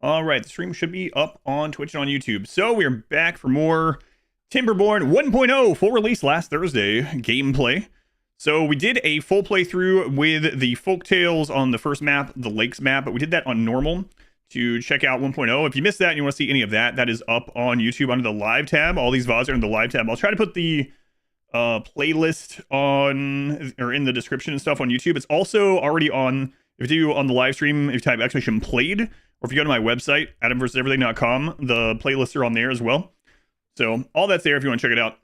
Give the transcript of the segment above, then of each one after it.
All right, the stream should be up on Twitch and on YouTube. So we're back for more TIMBERBORN 1.0, full release last Thursday gameplay. So we did a full playthrough with the folktales on the first map, the lakes map, but we did that on normal to check out 1.0. If you missed that and you want to see any of that, that is up on YouTube under the live tab. All these VODs are in the live tab. I'll try to put the playlist on or in the description and stuff on YouTube. It's also already on, if you do on the live stream, if you type exclamation played, or if you go to my website, adamversuseverything.com, the playlists are on there as well. So all that's there if you want to check it out.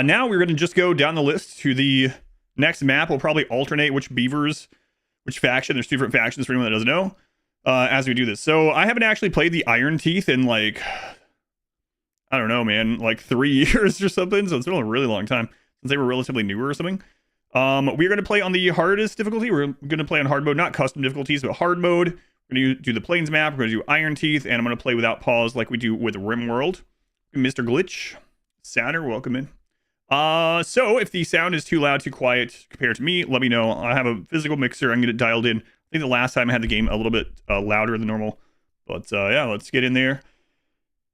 Now we're going to just go down the list to the next map. We'll probably alternate which beavers, which faction. There's two different factions for anyone that doesn't know as we do this. So I haven't actually played the Ironteeth in like, I don't know, man, like 3 years or something. So it's been a really long time since they were relatively newer or something. We're going to play on the hardest difficulty. We're going to play on hard mode, not custom difficulties, but hard mode. We're going to do the Plains map. We're going to do Ironteeth, and I'm going to play without pause like we do with RimWorld. Mr. Glitch, Saturn, welcome in. So if the sound is too loud, too quiet compared to me, let me know. I have a physical mixer. I'm going to get it dialed in. I think the last time I had the game a little bit louder than normal. But yeah, let's get in there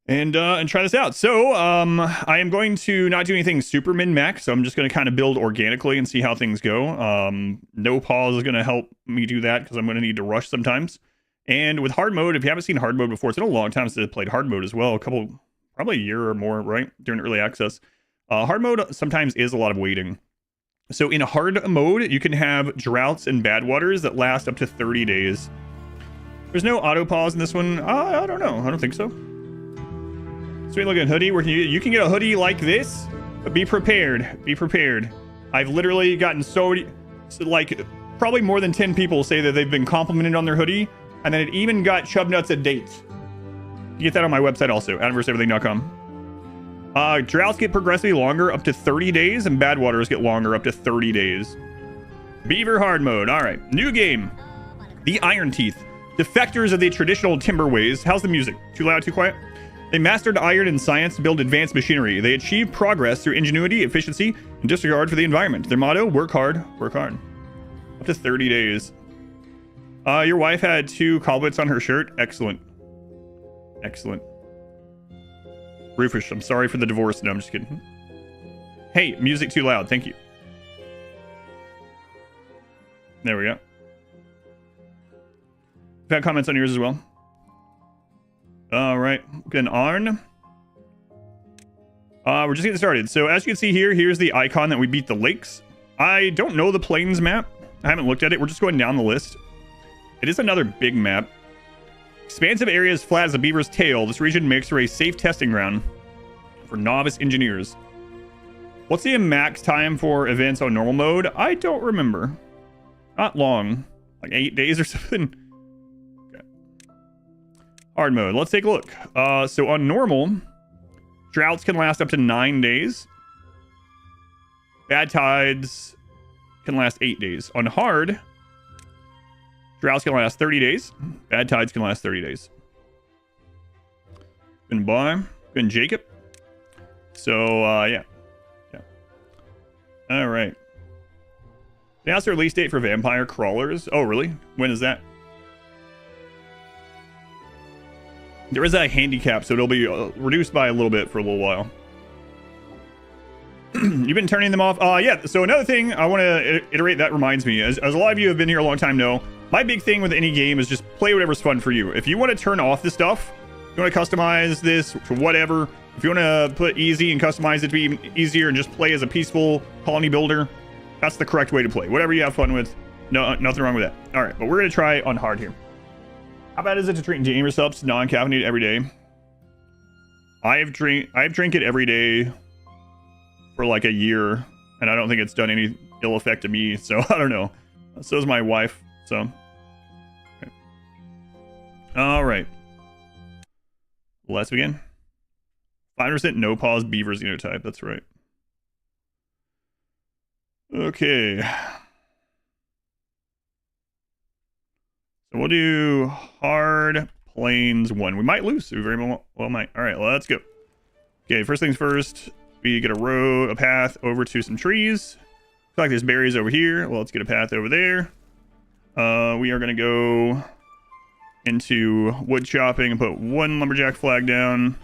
and try this out. So I am going to not do anything super min-max. So I'm just going to kind of build organically and see how things go. No pause is going to help me do that because I'm going to need to rush sometimes. And with hard mode, if you haven't seen hard mode before, it's been a long time since I played hard mode as well. Probably a year or more, right? During early access. Hard mode sometimes is a lot of waiting. So in hard mode, you can have droughts and badwaters that last up to 30 days. There's no auto pause in this one. I don't know. I don't think so. Sweet looking hoodie. Where you can get a hoodie like this, but be prepared. Be prepared. I've literally gotten so like probably more than 10 people say that they've been complimented on their hoodie. And then it even got chub nuts at dates. You get that on my website also, adamversuseverything.com. Droughts get progressively longer, up to 30 days, and badwaters get longer, up to 30 days. Beaver hard mode. All right, new game. The Ironteeth. Defectors of the traditional timber ways. How's the music? Too loud, too quiet? They mastered iron and science to build advanced machinery. They achieved progress through ingenuity, efficiency, and disregard for the environment. Their motto, work hard, work hard. Up to 30 days. Your wife had 2 cobwebs on her shirt. Excellent. Excellent. Rufus, I'm sorry for the divorce. No, I'm just kidding. Hey, music too loud. Thank you. There we go. I've had comments on yours as well. All right. Good. Arn. We're just getting started. So as you can see here, here's the icon that we beat the lakes. I don't know the plains map. I haven't looked at it. We're just going down the list. It is another big map. Expansive areas flat as a beaver's tail. This region makes for a safe testing ground for novice engineers. What's the max time for events on normal mode? I don't remember. Not long. Like 8 days or something. Okay. Hard mode. Let's take a look. So on normal, droughts can last up to 9 days. Bad tides can last 8 days. On hard, droughts can last 30 days. Bad tides can last 30 days. Goodbye. Good Jacob. So, yeah. All right. They announced the release date for Vampire Crawlers. Oh, really? When is that? There is a handicap, so it'll be reduced by a little bit for a little while. You've been turning them off? Yeah, so another thing I want to iterate that reminds me, as a lot of you have been here a long time know, my big thing with any game is just play whatever's fun for you. If you want to turn off the stuff, you want to customize this to whatever, if you want to put easy and customize it to be even easier and just play as a peaceful colony builder, that's the correct way to play. Whatever you have fun with, no, nothing wrong with that. All right, but we're going to try on hard here. How bad is it to drink gamer subs non-caffeinated every day? I've drank it every day for like a year, and I don't think it's done any ill effect to me, so I don't know. So is my wife, so. Okay. All right. Let's begin. 5% no pause beaver xenotype, that's right. Okay. So we'll do hard plains 1. We might lose. We very well might. All right, let's go. Okay, first things first. We get a road, a path over to some trees. Looks like there's berries over here. Well, let's get a path over there. We are going to go into wood chopping and put one lumberjack flag down.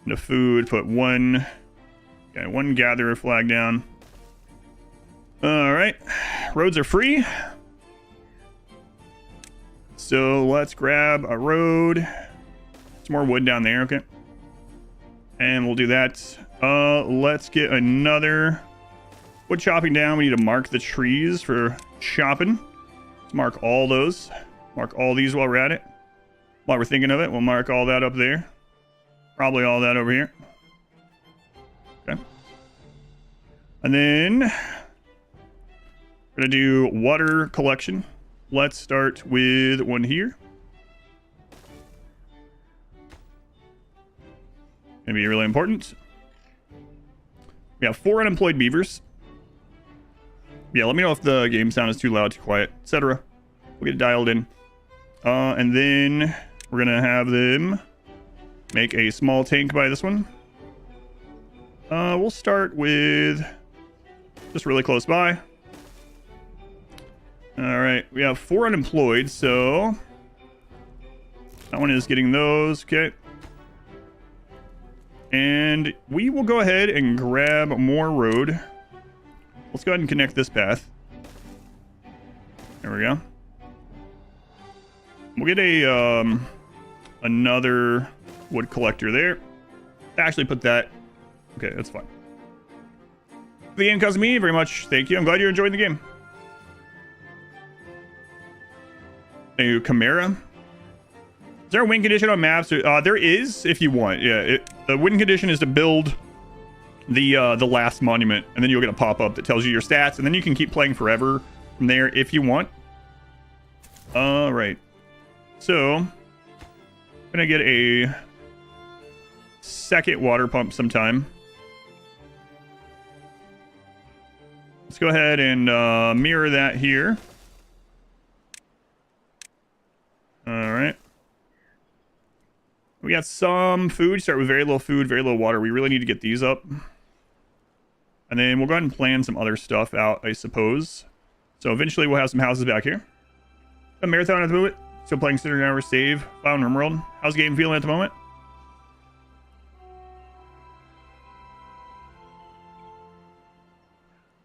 Into food, put one gatherer flag down. All right, roads are free. So let's grab a road. Some more wood down there, okay. And we'll do that. Let's get another wood chopping down. We need to mark the trees for chopping. Let's mark all those. Mark all these while we're at it. While we're thinking of it, we'll mark all that up there. Probably all that over here. Okay. And then we're gonna do water collection. Let's start with one here. Gonna be really important. We have 4 unemployed beavers. Yeah, let me know if the game sound is too loud, too quiet, etc. We'll get it dialed in. And then we're gonna have them make a small tank by this one. We'll start with just really close by. All right, we have 4 unemployed, so that one is getting those, okay. And we will go ahead and grab more road. Let's go ahead and connect this path. There we go. We'll get a another wood collector there. Actually put that. Okay, that's fine. The game comes to me, very much thank you. I'm glad you're enjoying the game. A Chimera. Is there a win condition on maps? There is, if you want. Yeah, the win condition is to build the last monument, and then you'll get a pop-up that tells you your stats, and then you can keep playing forever from there if you want. All right. So, I'm gonna get a second water pump sometime. Let's go ahead and mirror that here. All right. We got some food. Start with very little food, very little water. We really need to get these up. And then we'll go ahead and plan some other stuff out, I suppose. So eventually we'll have some houses back here. A marathon at the moment. Still playing Center Hour Save. Found RimWorld. How's the game feeling at the moment?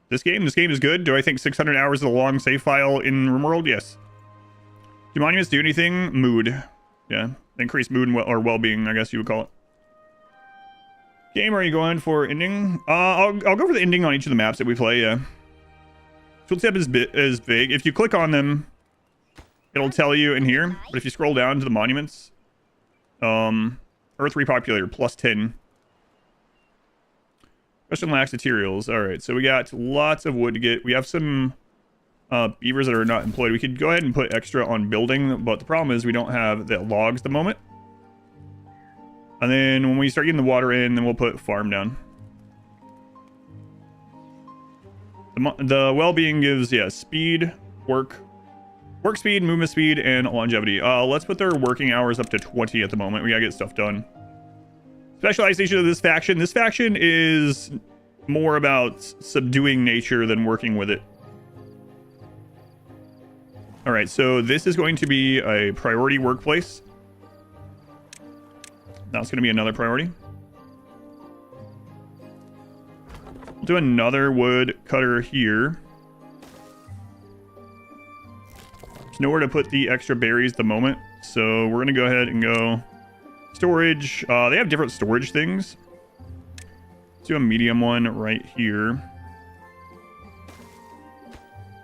This game is good. Do I think 600 hours is a long save file in RimWorld? Yes. Do monuments do anything? Mood. Yeah. Increased mood and well-being, I guess you would call it. Game, are you going for ending? I'll go for the ending on each of the maps that we play, yeah. Tooltip is big. If you click on them, it'll tell you in here. But if you scroll down to the monuments, Earth Repopulator, +10. Question lacks materials. Alright, so we got lots of wood to get. We have some beavers that are not employed. We could go ahead and put extra on building, but the problem is we don't have the logs at the moment. And then when we start getting the water in, then we'll put farm down. The well-being gives, yeah, speed, work speed, movement speed, and longevity. Let's put their working hours up to 20 at the moment. We gotta get stuff done. Specialization of this faction. This faction is more about subduing nature than working with it. Alright, so this is going to be a priority workplace. That's going to be another priority. We'll do another wood cutter here. There's nowhere to put the extra berries at the moment, so we're going to go ahead and go storage. They have different storage things. Let's do a medium one right here.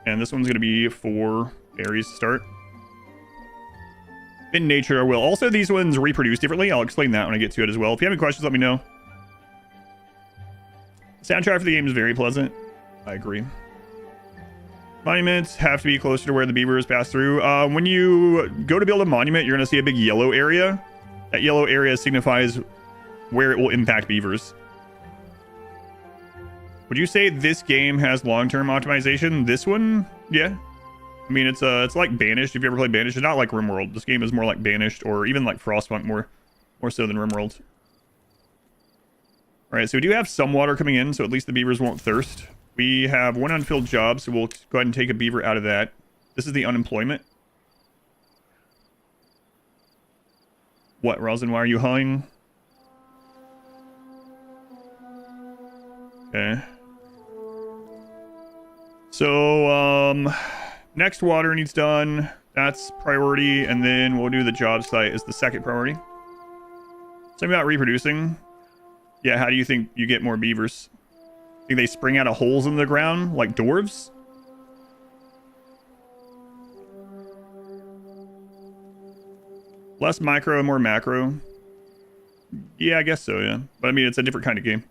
And this one's going to be for berries to start. In nature, I will. Also, these ones reproduce differently. I'll explain that when I get to it as well. If you have any questions, let me know. Soundtrack for the game is very pleasant. I agree. Monuments have to be closer to where the beavers pass through. When you go to build a monument, you're going to see a big yellow area. That yellow area signifies where it will impact beavers. Would you say this game has long-term optimization? This one? Yeah. I mean, it's like Banished. If you ever played Banished, it's not like RimWorld. This game is more like Banished, or even like Frostpunk, more so than RimWorld. All right, so we do have some water coming in, so at least the beavers won't thirst. We have one unfilled job, so we'll go ahead and take a beaver out of that. This is the unemployment. What, Rosin? Why are you humming? Okay. So, next water needs done. That's priority, and then we'll do the job site as the second priority. Something about reproducing. Yeah, how do you think you get more beavers? Think they spring out of holes in the ground like dwarves? Less micro and more macro. Yeah, I guess so, yeah. But I mean, it's a different kind of game.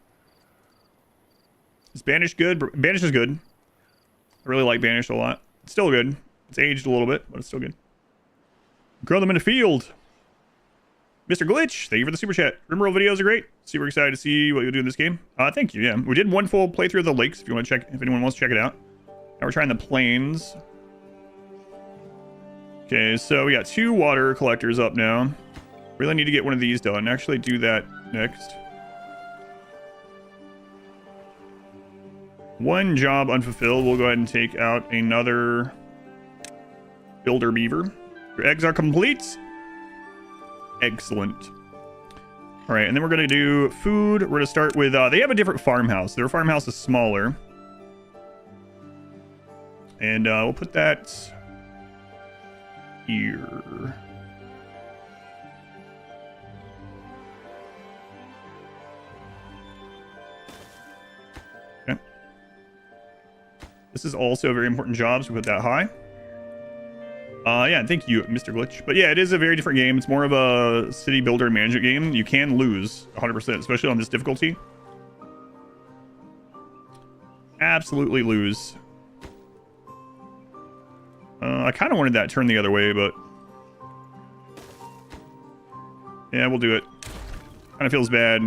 Is Banish good? Banish is good. I really like Banish a lot. It's still good. It's aged a little bit, but it's still good. Grow them in the field. Mr. Glitch, thank you for the super chat. Rimworld videos are great. Super excited to see what you'll do in this game. Thank you, yeah. We did one full playthrough of the lakes if you want to check, if anyone wants to check it out. Now we're trying the plains. Okay, so we got 2 water collectors up now. Really need to get one of these done. Actually do that next. 1 job unfulfilled. We'll go ahead and take out another builder beaver. Your eggs are complete. Excellent. All right, and then we're going to do food. We're going to start with, they have a different farmhouse. Their farmhouse is smaller. And we'll put that here. Okay. This is also a very important job, so we put that high. Yeah, thank you, Mr. Glitch. But yeah, it is a very different game. It's more of a city builder management game. You can lose 100%, especially on this difficulty. Absolutely lose. I kind of wanted that turned the other way, but... yeah, we'll do it. Kind of feels bad.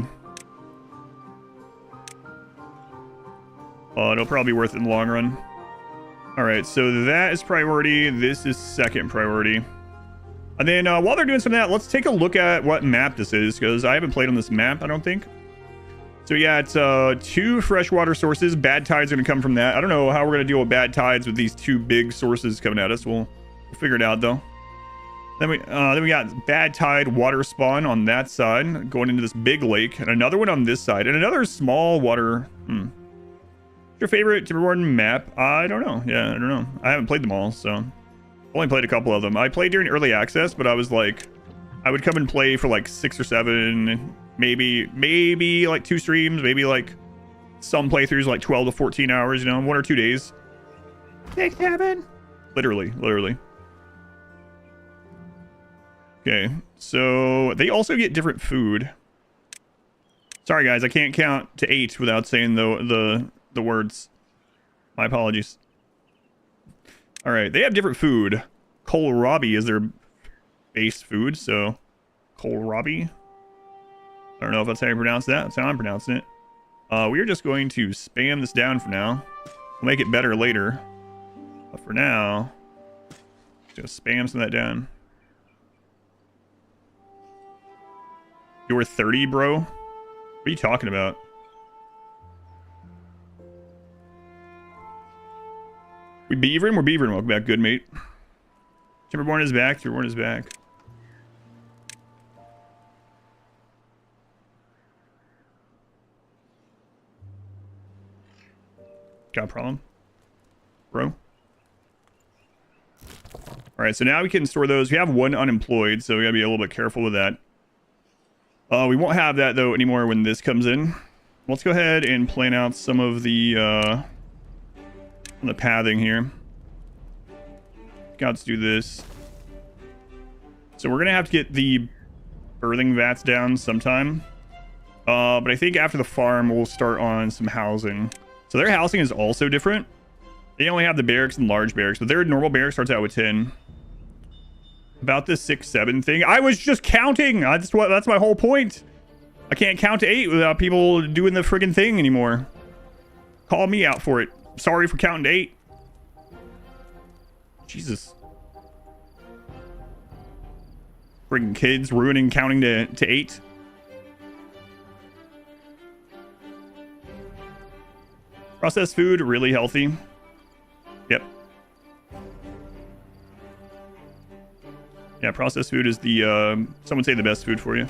It'll probably be worth it in the long run. Alright, so that is priority. This is second priority. And then while they're doing some of that, let's take a look at what map this is, because I haven't played on this map, I don't think. So yeah, it's 2 freshwater sources. Bad tides are going to come from that. I don't know how we're going to deal with bad tides with these 2 big sources coming at us. We'll figure it out, though. Then we got bad tide water spawn on that side, going into this big lake, and another one on this side, and another small water. Your favorite Timberborn map? I don't know. Yeah, I don't know. I haven't played them all, so only played a couple of them. I played during early access, but I was like, I would come and play for like 6 or 7, maybe like 2 streams, maybe like some playthroughs like 12 to 14 hours, you know, 1 or 2 days. Thanks, Kevin. Literally. Okay, so they also get different food. Sorry guys, I can't count to 8 without saying the words. My apologies. All right, they have different food. Kohlrabi is their base food, so kohlrabi. I don't know if that's how you pronounce that. That's how I'm pronouncing it. We are just going to spam this down for now. We'll make it better later. But for now, just spam some of that down. You're 30, bro? What are you talking about? We're beavering. Welcome back, good mate. Timberborn is back. Timberborn is back. Got a problem, bro? All right, so now we can store those. We have 1 unemployed, so we gotta be a little bit careful with that. We won't have that though anymore when this comes in. Let's go ahead and plan out some of the pathing here. Let's do this. So we're gonna have to get the birthing vats down sometime. But I think after the farm we'll start on some housing. So their housing is also different. They only have the barracks and large barracks, but their normal barrack starts out with 10. About this 6, 7 thing. I was just counting. That's my whole point. I can't count to 8 without people doing the friggin' thing anymore. Call me out for it. Sorry for counting to 8. Jesus. Friggin' kids ruining counting to 8. Processed food, really healthy. Yep. Yeah, processed food is the, some would say the best food for you.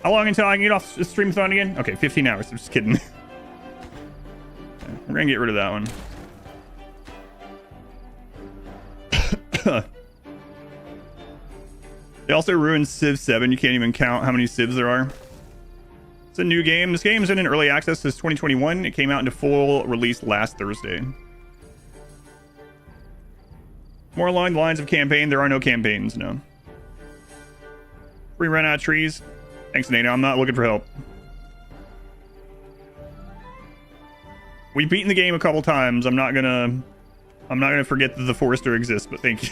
How long until I can get off the stream-a-thon again? Okay, 15 hours. I'm just kidding. We're gonna get rid of that one. They also ruined Civ 7. You can't even count how many Civs there are. It's a new game. This game's been in early access since 2021. It came out into full release last Thursday. More along the lines of campaign. There are no campaigns, no. We run out of trees. Thanks, Nana. I'm not looking for help. We've beaten the game a couple times. I'm not gonna forget that the Forester exists, but thank you.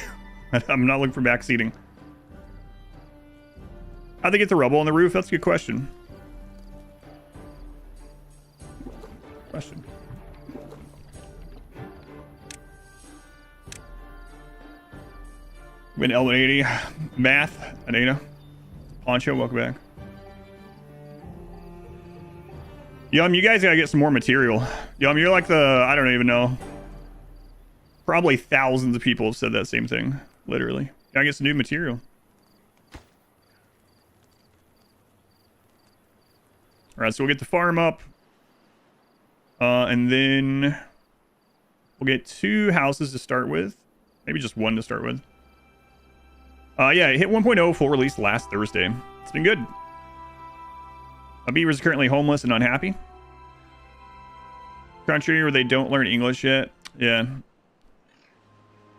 I'm not looking for backseating. How'd they get the rubble on the roof? That's a good question. Win L180. Math. Anita. Poncho, welcome back. Yum, you guys gotta get some more material. Yum, you're like the, I don't even know. Probably thousands of people have said that same thing. Literally. Gotta get some new material. Alright, so we'll get the farm up. And then we'll get 2 houses to start with. Maybe just 1 to start with. Yeah, it hit 1.0 full release last Thursday. It's been good. My beaver is currently homeless and unhappy. Country where they don't learn English yet. Yeah.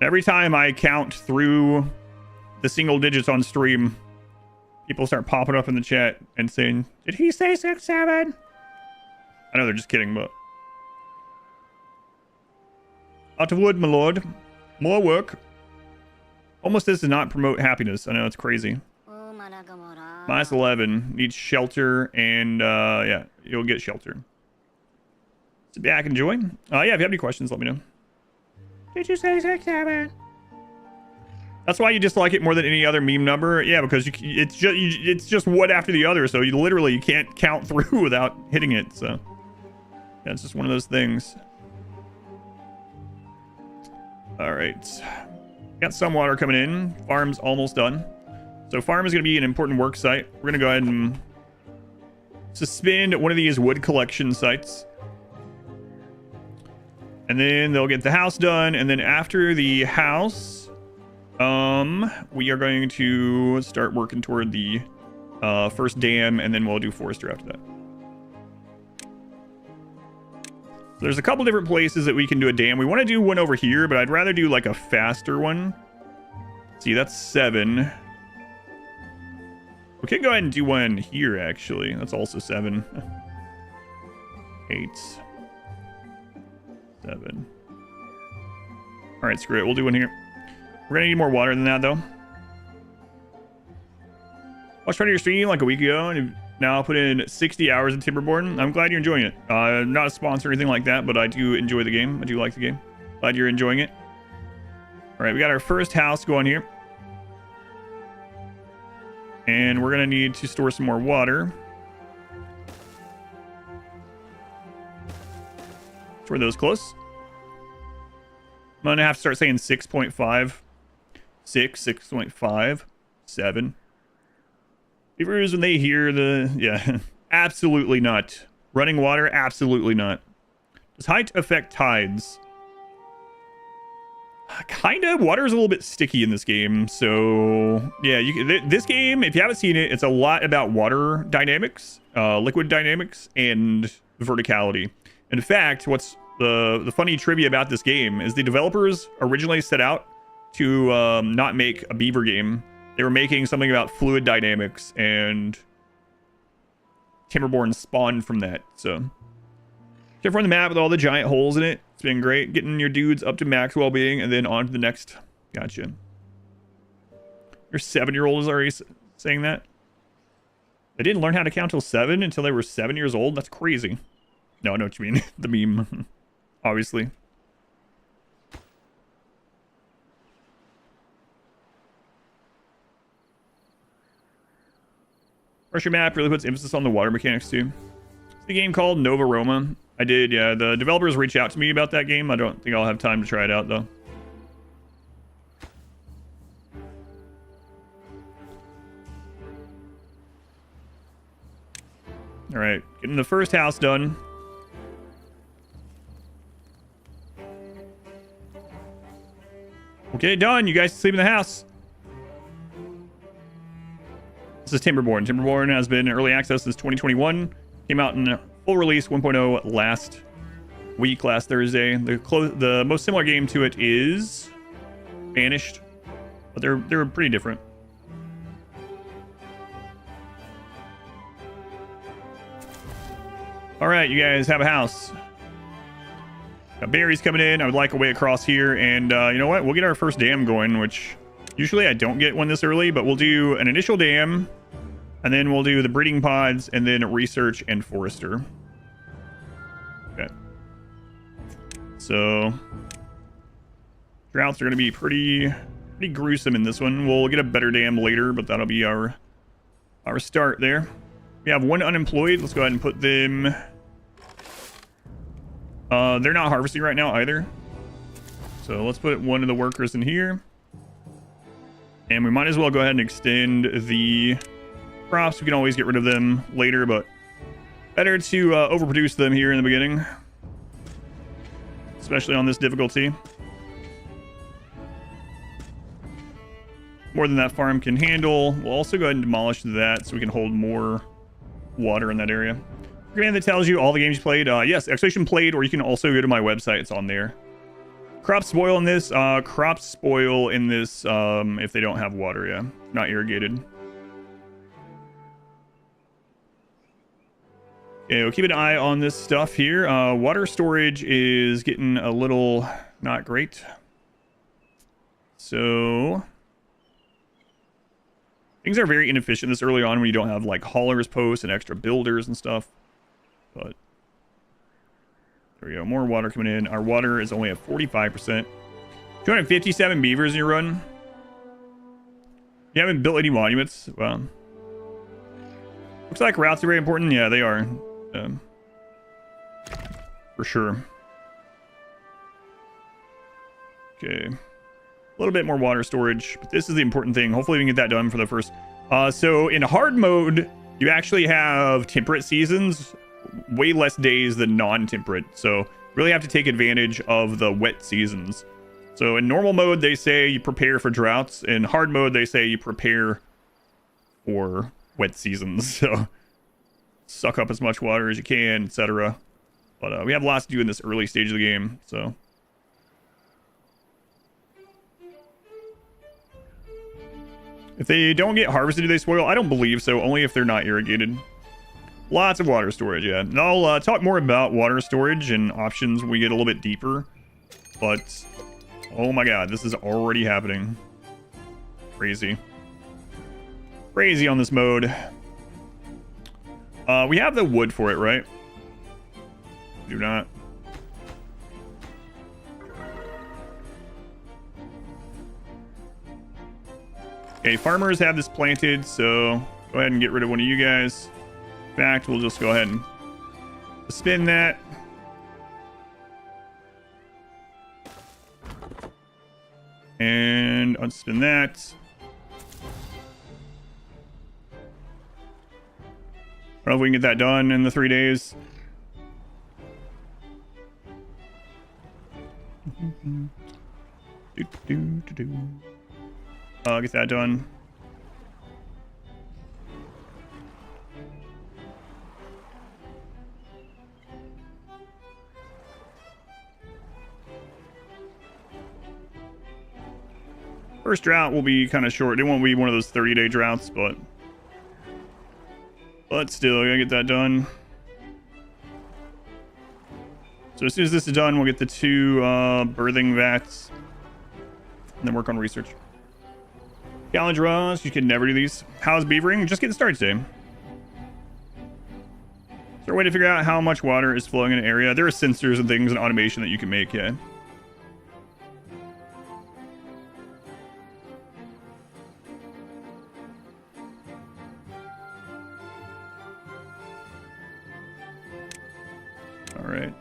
Every time I count through the single digits on stream, people start popping up in the chat and saying, "Did he say 6-7?" I know they're just kidding, but... Out of wood, my lord. More work. Almost does not promote happiness. I know, it's crazy. Minus 11. Needs shelter, and yeah, you'll get shelter. Sit back, enjoy. Yeah, if you have any questions, let me know. Did you say 6-7? That's why you dislike it more than any other meme number. Yeah, because it's just one after the other, so you can't count through without hitting it. So yeah, it's just one of those things. All right, got some water coming in. Farm's almost done. So farm is going to be an important work site. We're going to go ahead and suspend one of these wood collection sites. And then they'll get the house done. And then after the house, we are going to start working toward the first dam, and then we'll do forestry after that. So there's a couple different places that we can do a dam. We want to do one over here, but I'd rather do like a faster one. See, that's 7. We could go ahead and do one here, actually. That's also 7. 8. 7. All right, screw it. We'll do one here. We're gonna need more water than that, though. Watched part of your stream like a week ago, and now I'll put in 60 hours in Timberborn. I'm glad you're enjoying it. Not a sponsor or anything like that, but I do enjoy the game. I do like the game. Glad you're enjoying it. All right, we got our first house going here. And we're going to need to store some more water. Store those close. I'm going to have to start saying 6.5. 6, 6.5, 7. Beavers, when they hear the... Yeah, absolutely not. Running water, absolutely not. Does height affect tides? Kind of. Water is a little bit sticky in this game, so yeah. This game, if you haven't seen it, it's a lot about water dynamics, liquid dynamics, and verticality. In fact, what's the funny trivia about this game is the developers originally set out to not make a beaver game. They were making something about fluid dynamics, and Timberborn spawned from that. So careful on the map with all the giant holes in it. It's been great getting your dudes up to max well-being and then on to the next. Gotcha. Your 7-year-old is already saying that? They didn't learn how to count till 7 until they were 7 years old? That's crazy. No, I know what you mean. The meme. Obviously. Forestry map really puts emphasis on the water mechanics too. It's a game called Nova Roma. I did, yeah. The developers reached out to me about that game. I don't think I'll have time to try it out, though. All right, getting the first house done. We'll get it done. You guys sleep in the house. This is Timberborn. Timberborn has been in early access since 2021. Came out in full release 1.0 last week, last Thursday. The most similar game to it is Banished, but they're pretty different. All right, you guys have a house. Got berries coming in. I would like a way across here, and you know what? We'll get our first dam going, which usually I don't get one this early, but we'll do an initial dam, and then we'll do the breeding pods, and then research and forester. Okay. So droughts are going to be pretty gruesome in this one. We'll get a better dam later, but that'll be our start there. We have one unemployed. Let's go ahead and put them. They're not harvesting right now either. So let's put one of the workers in here. And we might as well go ahead and extend the crops. We can always get rid of them later, but better to overproduce them here in the beginning. Especially on this difficulty. More than that farm can handle. We'll also go ahead and demolish that so we can hold more water in that area. Command that tells you all the games you played. Yes, Expedition played, or you can also go to my website. It's on there. Crops spoil in this. Crops spoil in this if they don't have water, yeah. Not irrigated. Okay, we'll keep an eye on this stuff here. Water storage is getting a little not great. So things are very inefficient this early on when you don't have like haulers posts and extra builders and stuff. But there we go. More water coming in. Our water is only at 45%. 257 beavers in your run. You haven't built any monuments. Well, looks like routes are very important. Yeah, they are. For sure. Okay. A little bit more water storage, but this is the important thing. Hopefully we can get that done for the first. So in hard mode, you actually have temperate seasons, way less days than non-temperate. So really have to take advantage of the wet seasons. So in normal mode, they say you prepare for droughts. In hard mode, they say you prepare for wet seasons. So suck up as much water as you can, etc. But we have lots to do in this early stage of the game. So if they don't get harvested, do they spoil? I don't believe so. Only if they're not irrigated. Lots of water storage, yeah. And I'll talk more about water storage and options when we get a little bit deeper. But, oh my god, this is already happening. Crazy. Crazy on this mode. We have the wood for it, right? Do not. Okay, farmers have this planted, so go ahead and get rid of one of you guys. In fact, we'll just go ahead and spin that. And unspin that. I don't know if we can get that done in the 3 days. Get that done. First drought will be kind of short. It won't be one of those 30-day droughts, but still, I gotta get that done. So as soon as this is done, we'll get the 2 birthing vats, and then work on research. Challenge runs. You can never do these. How's beavering? Just getting started today. Is there a way to figure out how much water is flowing in an area? There are sensors and things and automation that you can make, yeah. All right.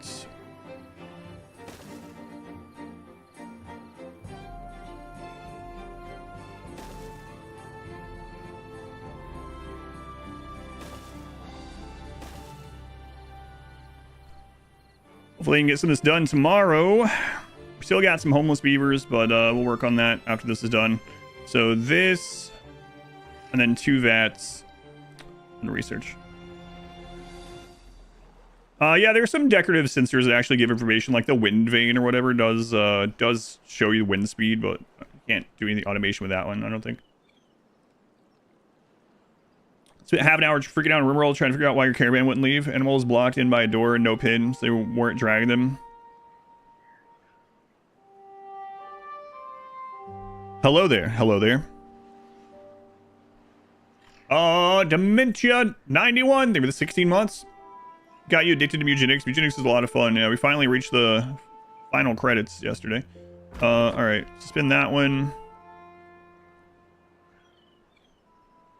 Hopefully, I can get some of this done tomorrow. We still got some homeless beavers, but we'll work on that after this is done. So this, and then 2 vats and research. Yeah, there's some decorative sensors that actually give information, like the wind vane or whatever does show you wind speed, but you can't do any automation with that one, I don't think. Spent half an hour freaking out in RimWorld trying to figure out why your caravan wouldn't leave. Animal was blocked in by a door and no pins. They weren't dragging them. Hello there. Hello there. Dementia 91. They were the 16 months. Got you addicted to Mugenics. Mugenics is a lot of fun. Yeah, we finally reached the final credits yesterday. All right. Spin that one.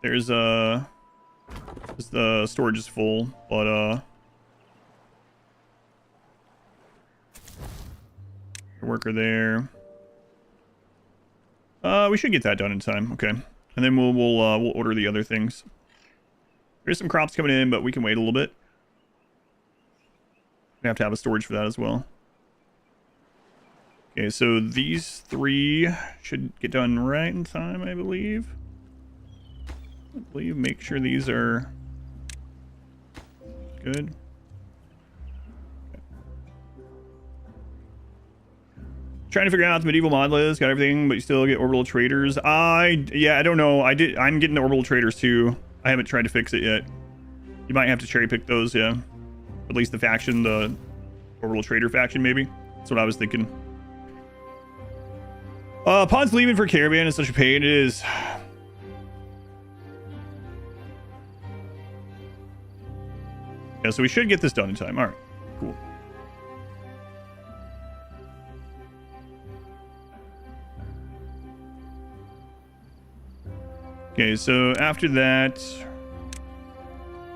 There's the storage is full, but worker there. We should get that done in time. Okay, and then we'll order the other things. There's some crops coming in, but we can wait a little bit. We have to have a storage for that as well. Okay, so these 3 should get done right in time, I believe. Make sure these are good. Okay. Trying to figure out the medieval mod list, got everything, but you still get orbital traders. Yeah, I don't know. I'm getting the orbital traders too. I haven't tried to fix it yet. You might have to cherry pick those, yeah. At least the faction, the orbital trader faction, maybe. That's what I was thinking. Pod's leaving for caravan is such a pain. It is. Yeah, so we should get this done in time. All right, cool. Okay, so after that,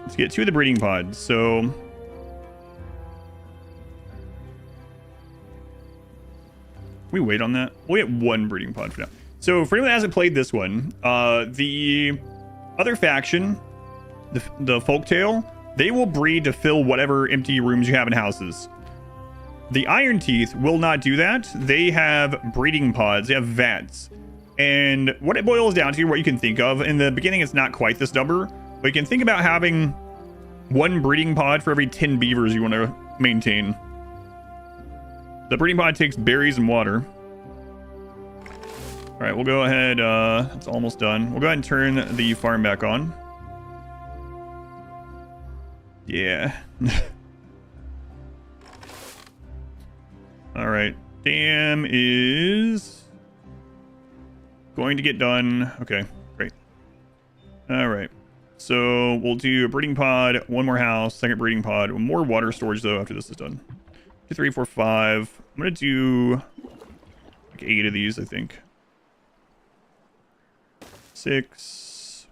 let's get 2 of the breeding pods. So we wait on that. We'll get 1 breeding pod for now. So for anyone that hasn't played this one, the other faction, the Folktale, they will breed to fill whatever empty rooms you have in houses. The Ironteeth will not do that. They have breeding pods. They have vats. And what it boils down to, what you can think of, in the beginning it's not quite this number, but you can think about having 1 breeding pod for every 10 beavers you want to maintain. The breeding pod takes berries and water. All right, we'll go ahead. It's almost done. We'll go ahead and turn the farm back on. Yeah. All right. Dam is going to get done. Okay, great. All right. So we'll do a breeding pod, 1 more house, 2nd breeding pod, more water storage though after this is done. 2, 3, 4, 5. I'm gonna do like 8 of these, I think. 6.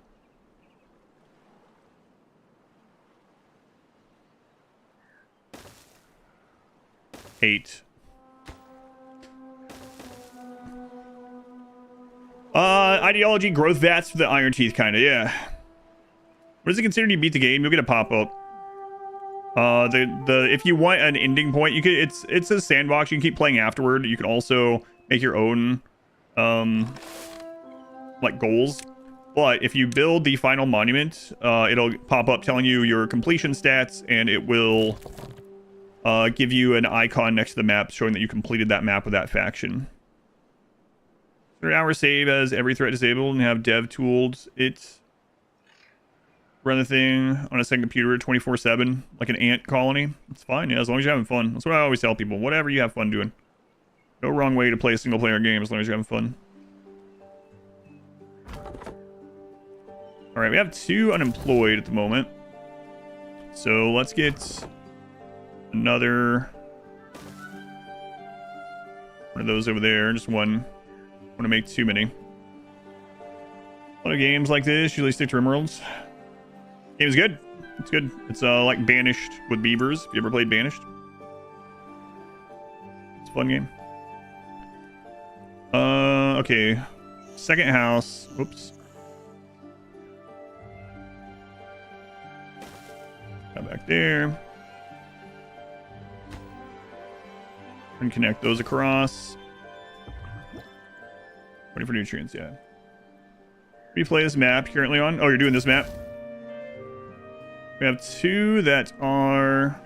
8. Ideology growth vats for the Ironteeth, kind of, yeah. What does it consider you beat the game? You'll get a pop-up. If you want an ending point, you could. It's a sandbox. You can keep playing afterward. You can also make your own, like goals. But if you build the final monument, it'll pop up telling you your completion stats, and it will give you an icon next to the map showing that you completed that map with that faction. 3-hour save as every threat disabled and have dev tooled it. Run the thing on a 2nd computer 24/7 like an ant colony. It's fine, yeah, as long as you're having fun. That's what I always tell people. Whatever you have fun doing. No wrong way to play a single player game as long as you're having fun. All right, we have 2 unemployed at the moment. So let's get another one of those over there. Just one. I want to make too many. A lot of games like this usually stick to RimWorlds. Game's good. It's good. It's like Banished with beavers. If you ever played Banished. fun game. Okay. Second house. Oops. Got back there. And connect those across. Waiting for nutrients, yeah. Replay this map currently on. Oh, you're doing this map. We have 2 that are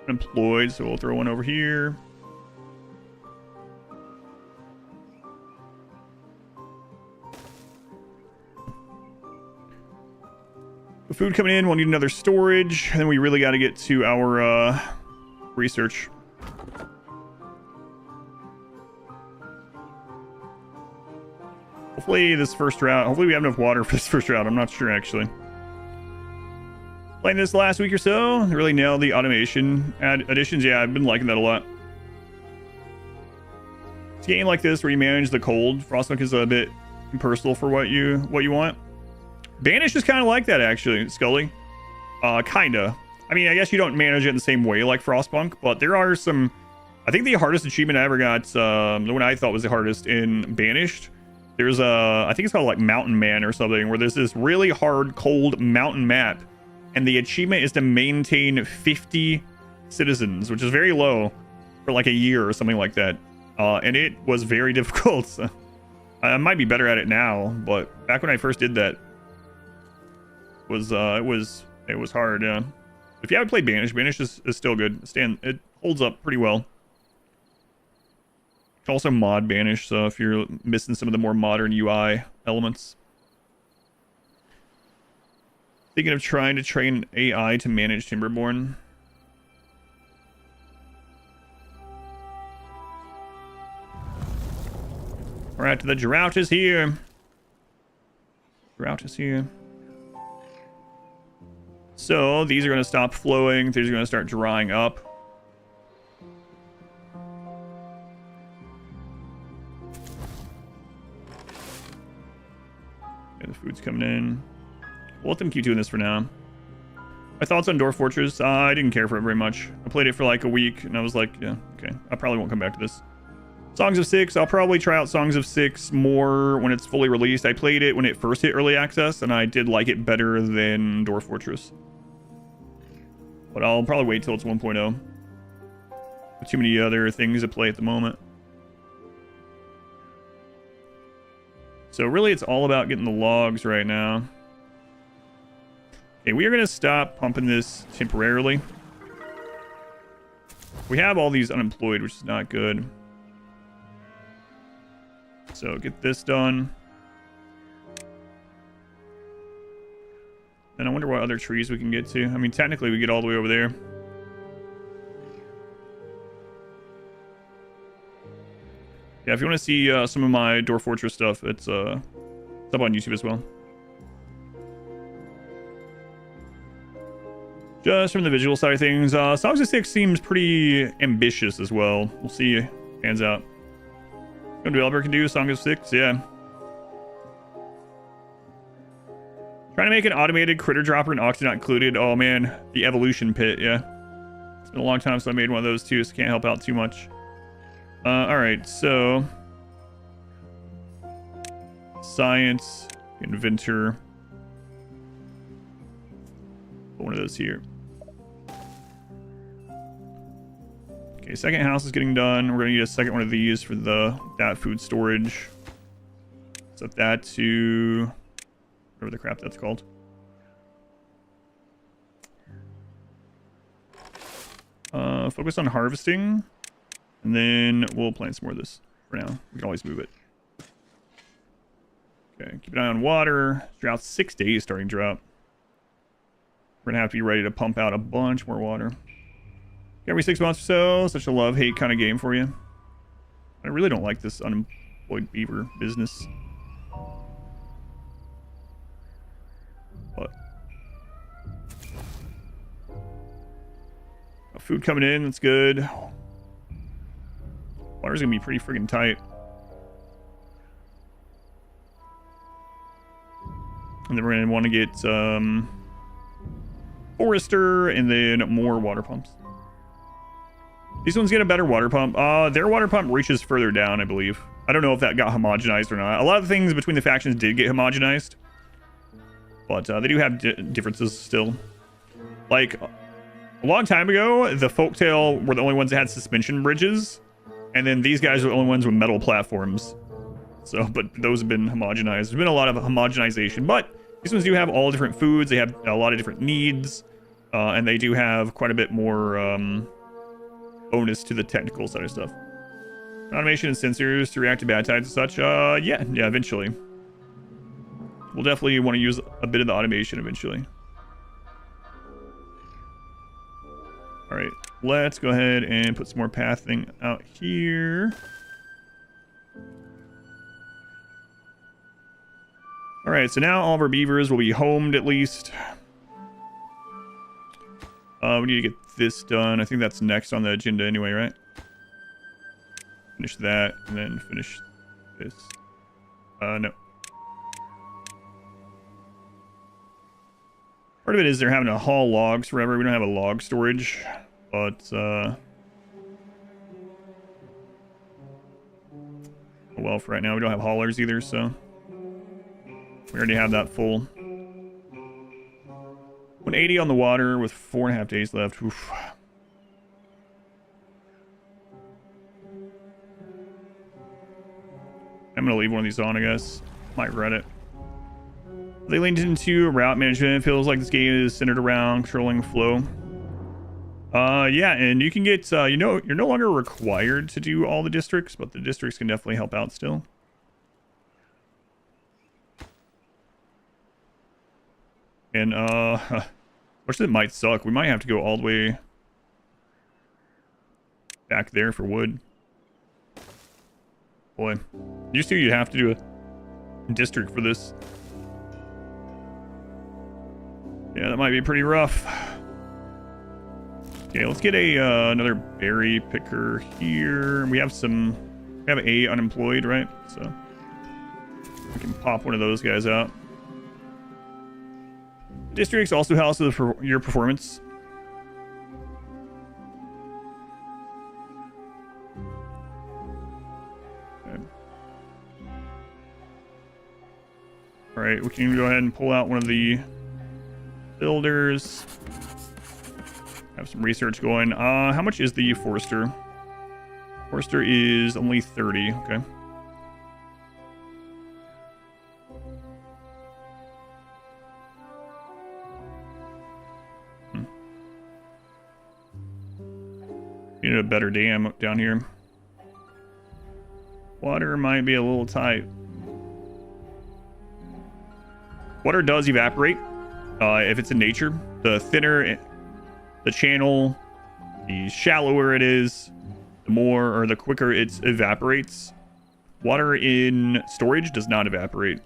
employed, so we'll throw one over here. The food coming in, we'll need another storage, and then we really got to get to our research. Hopefully this first drought, hopefully we have enough water for this first drought. I'm not sure actually. Playing this last week or so, really nailed the automation additions. Yeah, I've been liking that a lot. It's a game like this where you manage the cold. Frostpunk is a bit impersonal for what you want. Banish is kind of like that actually, Scully. Kinda. I mean, I guess you don't manage it in the same way like Frostpunk, but there are some. I think the hardest achievement I ever got, the one I thought was the hardest in Banished. There's I think it's called like Mountain Man or something, where there's this really hard, cold mountain map, and the achievement is to maintain 50 citizens, which is very low for like a year or something like that. And it was very difficult. I might be better at it now, but back when I first did that, it was hard. Yeah. If you haven't played Banish, Banish is still good. It holds up pretty well. You can also mod Banish, so if you're missing some of the more modern UI elements. Thinking of trying to train AI to manage Timberborn. Alright, the drought is here. Drought is here. So these are going to stop flowing. These are going to start drying up. Okay, the food's coming in. We'll let them keep doing this for now. My thoughts on Dwarf Fortress. I didn't care for it very much. I played it for like a week and I was like, yeah, okay. I probably won't come back to this. Songs of Six. I'll probably try out Songs of Six more when it's fully released. I played it when it first hit early access and I did like it better than Dwarf Fortress. But I'll probably wait till it's 1.0. Too many other things to play at the moment. So really it's all about getting the logs right now. Okay, we are going to stop pumping this temporarily. We have all these unemployed, which is not good. So get this done. And I wonder what other trees we can get to. I mean, technically we get all the way over there. Yeah, if you want to see some of my Dwarf Fortress stuff, it's up on YouTube as well. Just from the visual side of things, Songs of Six seems pretty ambitious as well. We'll see. Hands out. What developer can do Song of Six, yeah. Trying to make an automated critter dropper and oxy not included. Oh man, the evolution pit, yeah. It's been a long time since I made one of those too, so can't help out too much. Alright, so science, inventor. Put one of those here. Okay, second house is getting done. We're gonna need a second one of these for that food storage. Set that to whatever the crap that's called. Focus on harvesting, and then we'll plant some more of this for now. We can always move it. Okay, keep an eye on water. Drought 6 days starting drought. We're gonna have to be ready to pump out a bunch more water. Every 6 months or so. Such a love-hate kind of game for you. I really don't like this unemployed beaver business. But food coming in, that's good. Water's gonna be pretty friggin' tight. And then we're gonna want to get Forester and then more water pumps. These ones get a better water pump. Their water pump reaches further down, I believe. I don't know if that got homogenized or not. A lot of the things between the factions did get homogenized. But they do have differences still. Like, a long time ago, the Folktale were the only ones that had suspension bridges. And then these guys are the only ones with metal platforms. So, but those have been homogenized. There's been a lot of homogenization. But these ones do have all different foods. They have a lot of different needs. And they do have quite a bit more bonus to the technical side of stuff. Automation and sensors to react to bad tides and such. Yeah, eventually. We'll definitely want to use a bit of the automation eventually. All right, let's go ahead and put some more pathing out here. All right, so now all of our beavers will be homed at least. We need to get this done. I think that's next on the agenda anyway, right? Finish that, and then finish this. No. Part of it is they're having to haul logs forever. We don't have a log storage, but well, for right now we don't have haulers either, so we already have that full. 180 on the water with 4.5 days left. Oof. I'm gonna leave one of these on, I guess. Might read it. They leaned into route management. It feels like this game is centered around controlling flow. Yeah, and you can get, you know, you're no longer required to do all the districts, but the districts can definitely help out still. And, which it might suck. We might have to go all the way back there for wood. Boy, used to you'd have to do a district for this. Yeah, that might be pretty rough. Okay, let's get a another berry picker here. We have a unemployed, right? So we can pop one of those guys out. Districts also house your performance. Okay. All right, we can go ahead and pull out one of the builders. Have some research going. How much is the Forester? Forester is only 30. Okay. Need a better dam down here. Water might be a little tight. Water does evaporate. If it's in nature, the thinner the channel, the shallower it is, the more or the quicker it evaporates. Water in storage does not evaporate.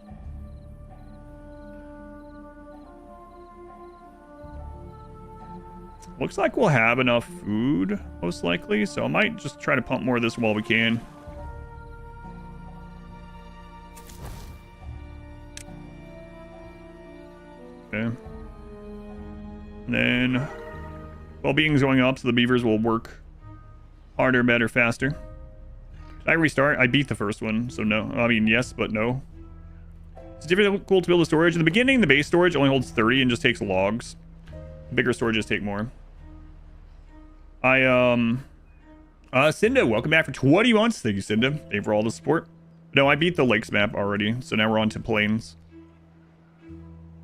Looks like we'll have enough food, most likely, so I might just try to pump more of this while we can. Okay. And then well-being's going up, so the beavers will work harder, better, faster. Did I restart? I beat the first one, so no. I mean, yes, but no. It's difficult to build a storage. In the beginning, the base storage only holds 30 and just takes logs. Bigger storages take more. Cinda, welcome back for 20 months. Thank you, Cinda. Thank you for all the support. No, I beat the lakes map already, so now we're on to plains.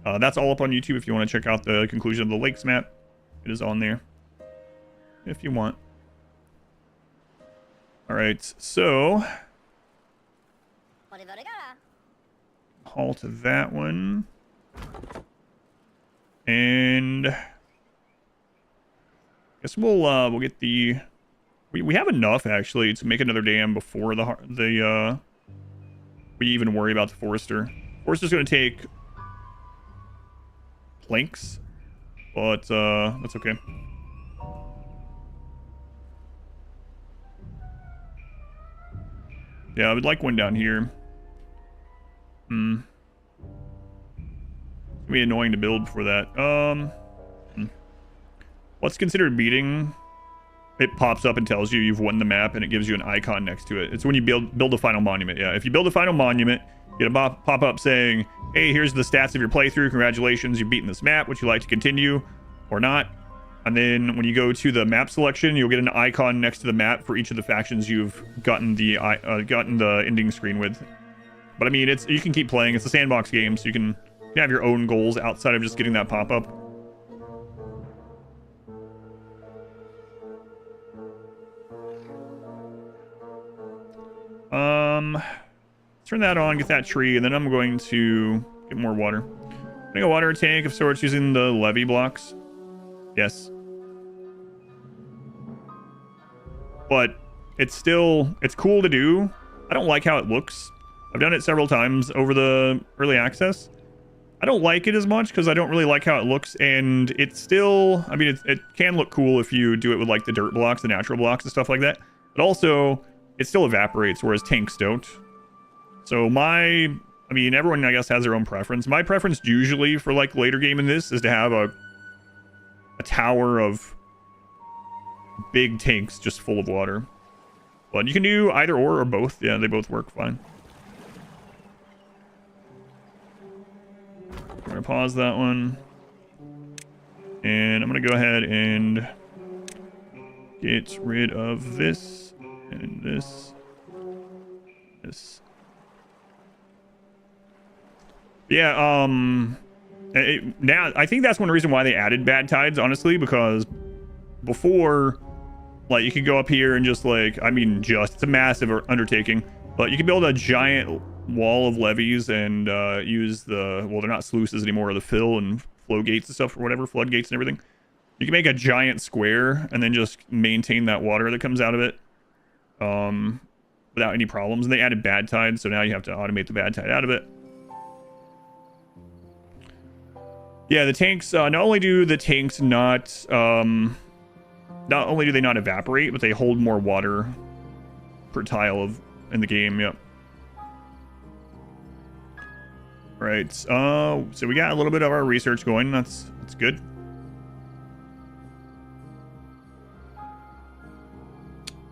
That's all up on YouTube if you want to check out the conclusion of the lakes map. It is on there if you want. All right, so halt to that one, and I guess we'll get the. We have enough actually to make another dam before we even worry about the Forester. Forester's going to take planks, but that's okay. Yeah, I would like one down here. It'd be annoying to build before that. What's considered beating? it pops up and tells you you've won the map, and it gives you an icon next to it. It's when you build a final monument. Yeah, if you build a final monument, you get a pop up saying, hey, here's the stats of your playthrough. Congratulations, you've beaten this map. Would you like to continue or not? And then when you go to the map selection, you'll get an icon next to the map for each of the factions you've gotten the ending screen with. But I mean, you can keep playing. It's a sandbox game, so you can have your own goals outside of just getting that pop-up. Turn that on, get that tree, and then I'm going to get more water. Getting a water tank of sorts using the levee blocks. Yes. But it's cool to do. I don't like how it looks. I've done it several times over the early access. I don't like it as much because I don't really like how it looks, and it's still, I mean, it can look cool if you do it with like the dirt blocks, the natural blocks and stuff like that. But also, it still evaporates, whereas tanks don't. So I mean, everyone, I guess, has their own preference. My preference usually for like later game in this is to have a tower of big tanks just full of water. But you can do either or both. Yeah, they both work fine. I'm gonna pause that one. And I'm gonna go ahead and get rid of this and this. Yeah, now I think that's one reason why they added bad tides, honestly, because before, like, you could go up here and just like, I mean, it's a massive undertaking, but you can build a giant wall of levees and use well, they're not sluices anymore, the fill and flow gates and stuff or whatever, floodgates and everything. You can make a giant square and then just maintain that water that comes out of it without any problems. And they added bad tide, so now you have to automate the bad tide out of it. Yeah, the tanks, not only do the tanks not only do they not evaporate, but they hold more water per tile in the game. Yep. Right. So we got a little bit of our research going. That's good.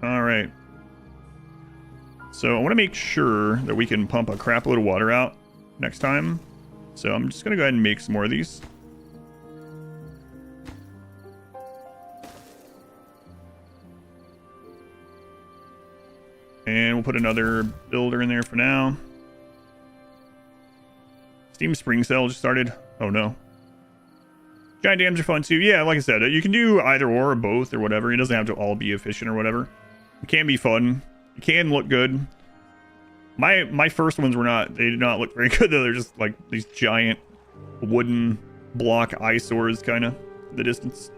All right. So I want to make sure that we can pump a crap load of water out next time. So I'm just going to go ahead and make some more of these. And we'll put another builder in there for now. Steam spring cell just started. Oh no. Giant dams are fun too. Yeah, like I said, you can do either or both or whatever. It doesn't have to all be efficient or whatever. It can be fun. It can look good. My first ones they did not look very good though. They're just like these giant wooden block eyesores kind of in the distance.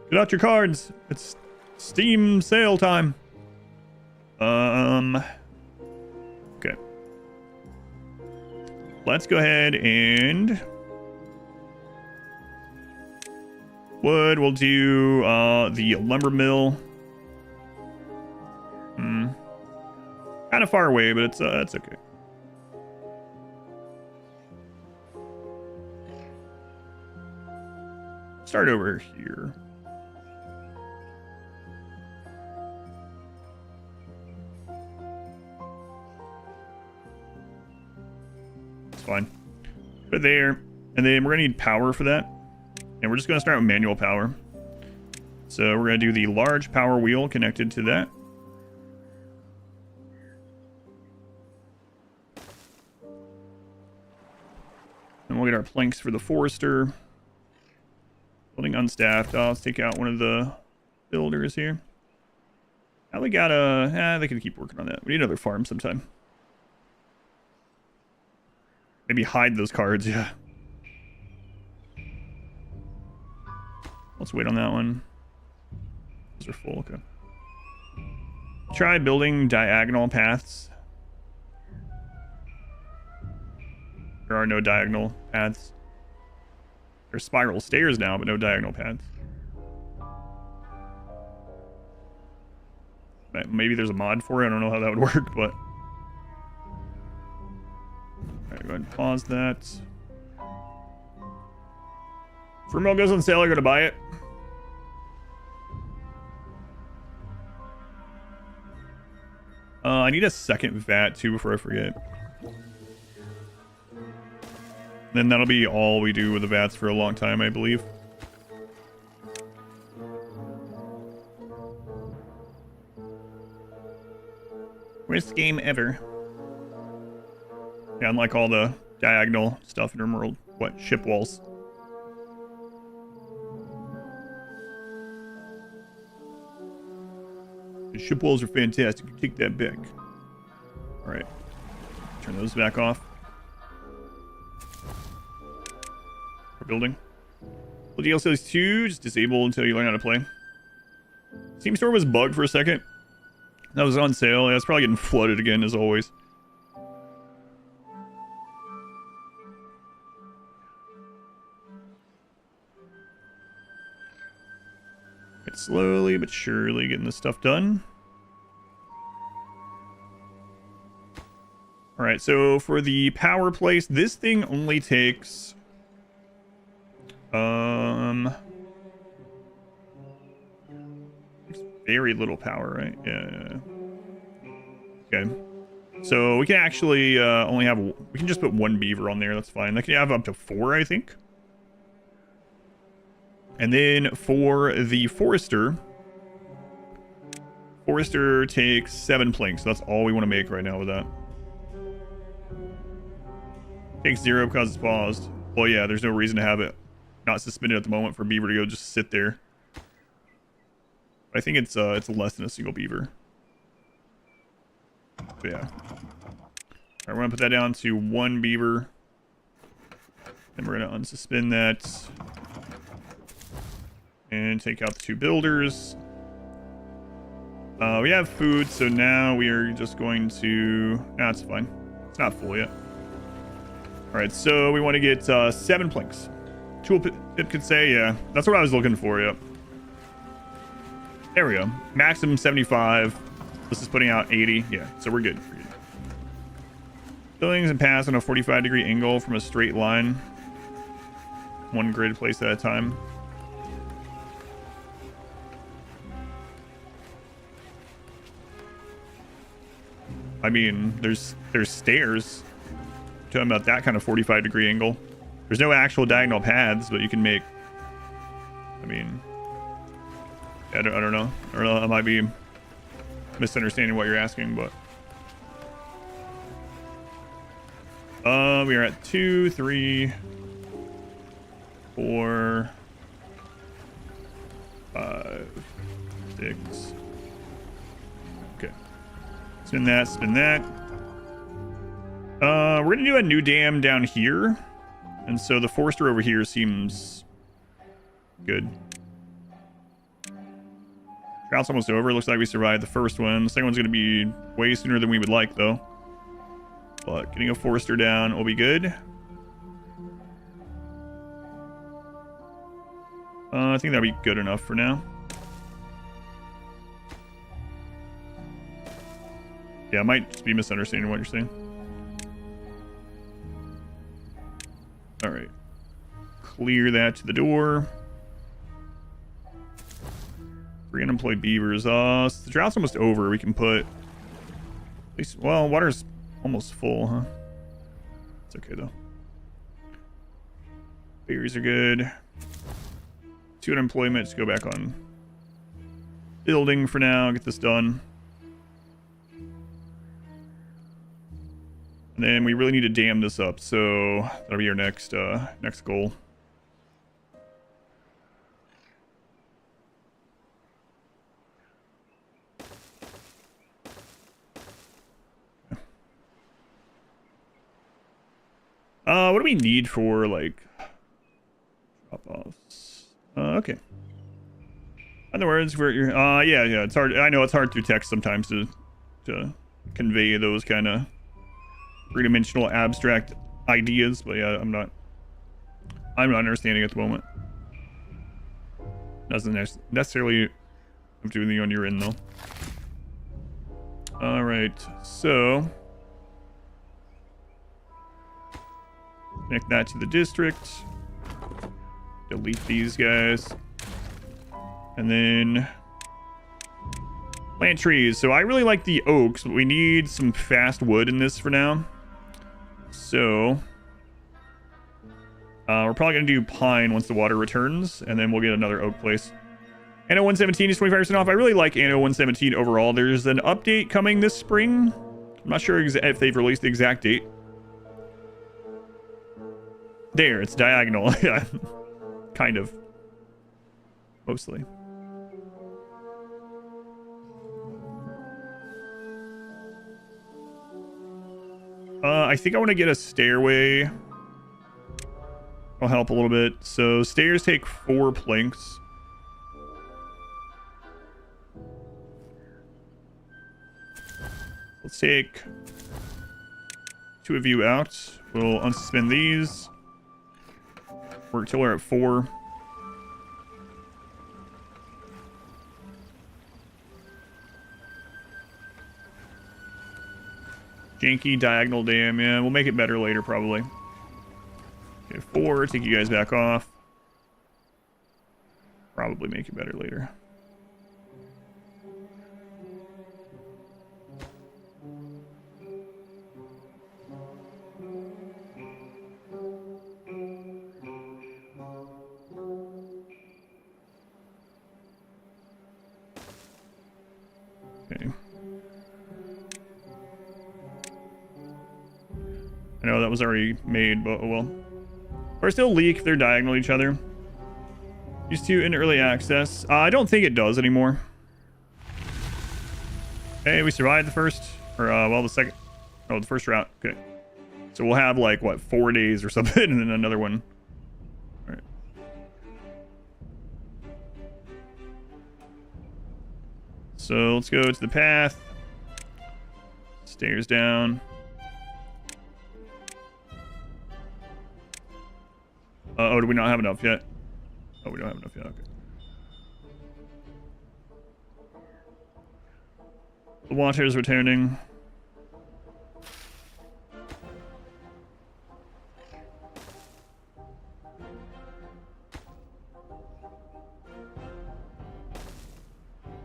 Get out your cards. It's Steam sale time. Okay. Let's go ahead and wood. We'll do the lumber mill. Kind of far away, but it's okay. Start over here. It's fine. Put it there, and then we're gonna need power for that, and we're just gonna start with manual power. So we're gonna do the large power wheel connected to that. And we'll get our planks for the forester. Building unstaffed. Oh, let's take out one of the builders here. Now we gotta... they can keep working on that. We need another farm sometime. Maybe hide those cards, yeah. Let's wait on that one. Those are full, okay. Try building diagonal paths. There are no diagonal paths. There's spiral stairs now, but no diagonal paths. Maybe there's a mod for it. I don't know how that would work, but... Alright, go ahead and pause that. Fruit mill goes on sale. You're going to buy it. I need a second vat too before I forget. Then that'll be all we do with the vats for a long time, I believe. Worst game ever. Yeah, unlike all the diagonal stuff in Emerald. What? Ship walls. The ship walls are fantastic. Take that back. Alright. Turn those back off. We're building. Well, DLC is 2, just disable until you learn how to play. Steam Store was bugged for a second. That was on sale. Yeah, it's probably getting flooded again, as always. It's slowly but surely getting this stuff done. Alright, so for the power place, this thing only takes... It's very little power, right? Yeah. Okay. So we can actually only have... We can just put 1 beaver on there, that's fine. They can have up to 4, I think. And then for the Forester... Forester takes 7 planks, so that's all we want to make right now with that. Takes 0 because it's paused. Well, yeah, there's no reason to have it not suspended at the moment for beaver to go just sit there. I think it's less than a single beaver. But yeah. Alright, we're gonna put that down to 1 beaver. Then we're gonna unsuspend that. And take out the 2 builders. We have food, so now we are just going to... Nah, it's fine. It's not full yet. Alright, so we want to get 7 planks. Tooltip could say, yeah. That's what I was looking for, yep. There we go. Maximum 75. This is putting out 80. Yeah, so we're good. Buildings and pass on a 45-degree angle from a straight line. 1 grid place at a time. I mean, there's stairs. Talking about that kind of 45-degree angle. There's no actual diagonal paths, but you can make... I mean... I don't know. I might be misunderstanding what you're asking, but... We are at 2, 3, 4, 5, 6. Okay. Spin that, spin that. We're gonna do a new dam down here. And so the Forester over here seems good. Drought's almost over. Looks like we survived the first one. The second one's gonna be way sooner than we would like, though. But getting a Forester down will be good. I think that'll be good enough for now. Yeah, I might just be misunderstanding what you're saying. Alright. Clear that to the door. 3 unemployed beavers. So the drought's almost over. We can put... At least, well, water's almost full, huh? It's okay, though. Berries are good. 2 unemployment. Just go back on building for now. Get this done. And then we really need to dam this up, so that'll be our next goal. What do we need for, like, drop-offs? Okay. In other words, yeah, it's hard. I know it's hard through text sometimes to convey those kind of three-dimensional abstract ideas, but yeah, I'm not understanding at the moment. Doesn't necessarily have to be on your end, though. All right, so connect that to the district. Delete these guys, and then Plant trees. So I really like the oaks, but we need some fast wood in this for now. So we're probably going to do pine once the water returns, and then we'll get another oak place. Anno 117 is 25% off. I really like Anno 117 overall. There's an update coming this spring. I'm not sure if they've released the exact date. There, it's diagonal. Yeah, kind of. Mostly. I think I want to get a stairway. I'll help a little bit. So stairs take 4 planks. Let's take 2 of you out. We'll unsuspend these. Work till we're at 4. Janky diagonal dam. Yeah, we'll make it better later probably. Okay, 4. Take you guys back off. Probably make it better later. Okay. I know that was already made, but oh well. Or still leak if they're diagonal each other. Used to in early access. I don't think it does anymore. Hey, we survived the first, or well, the second. Oh, the first route. Okay. So we'll have like what 4 days or something, and then another one. All right. So let's go to the path. Stairs down. Oh, do we not have enough yet? Oh, we don't have enough yet. Okay. The water is returning.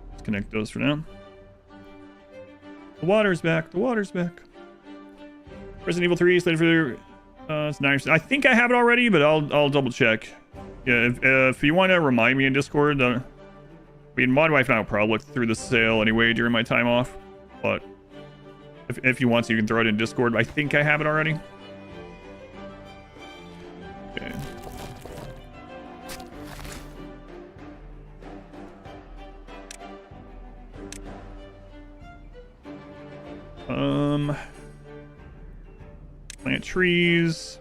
Let's connect those for now. The water's back. The water's back. Resident Evil 3 slated for it's 9%. I think I have it already, but I'll double check. Yeah, if you want to remind me in Discord, I mean, my wife and I will probably look through the sale anyway during my time off. But if you want to, you can throw it in Discord. I think I have it already. Okay. Plant trees.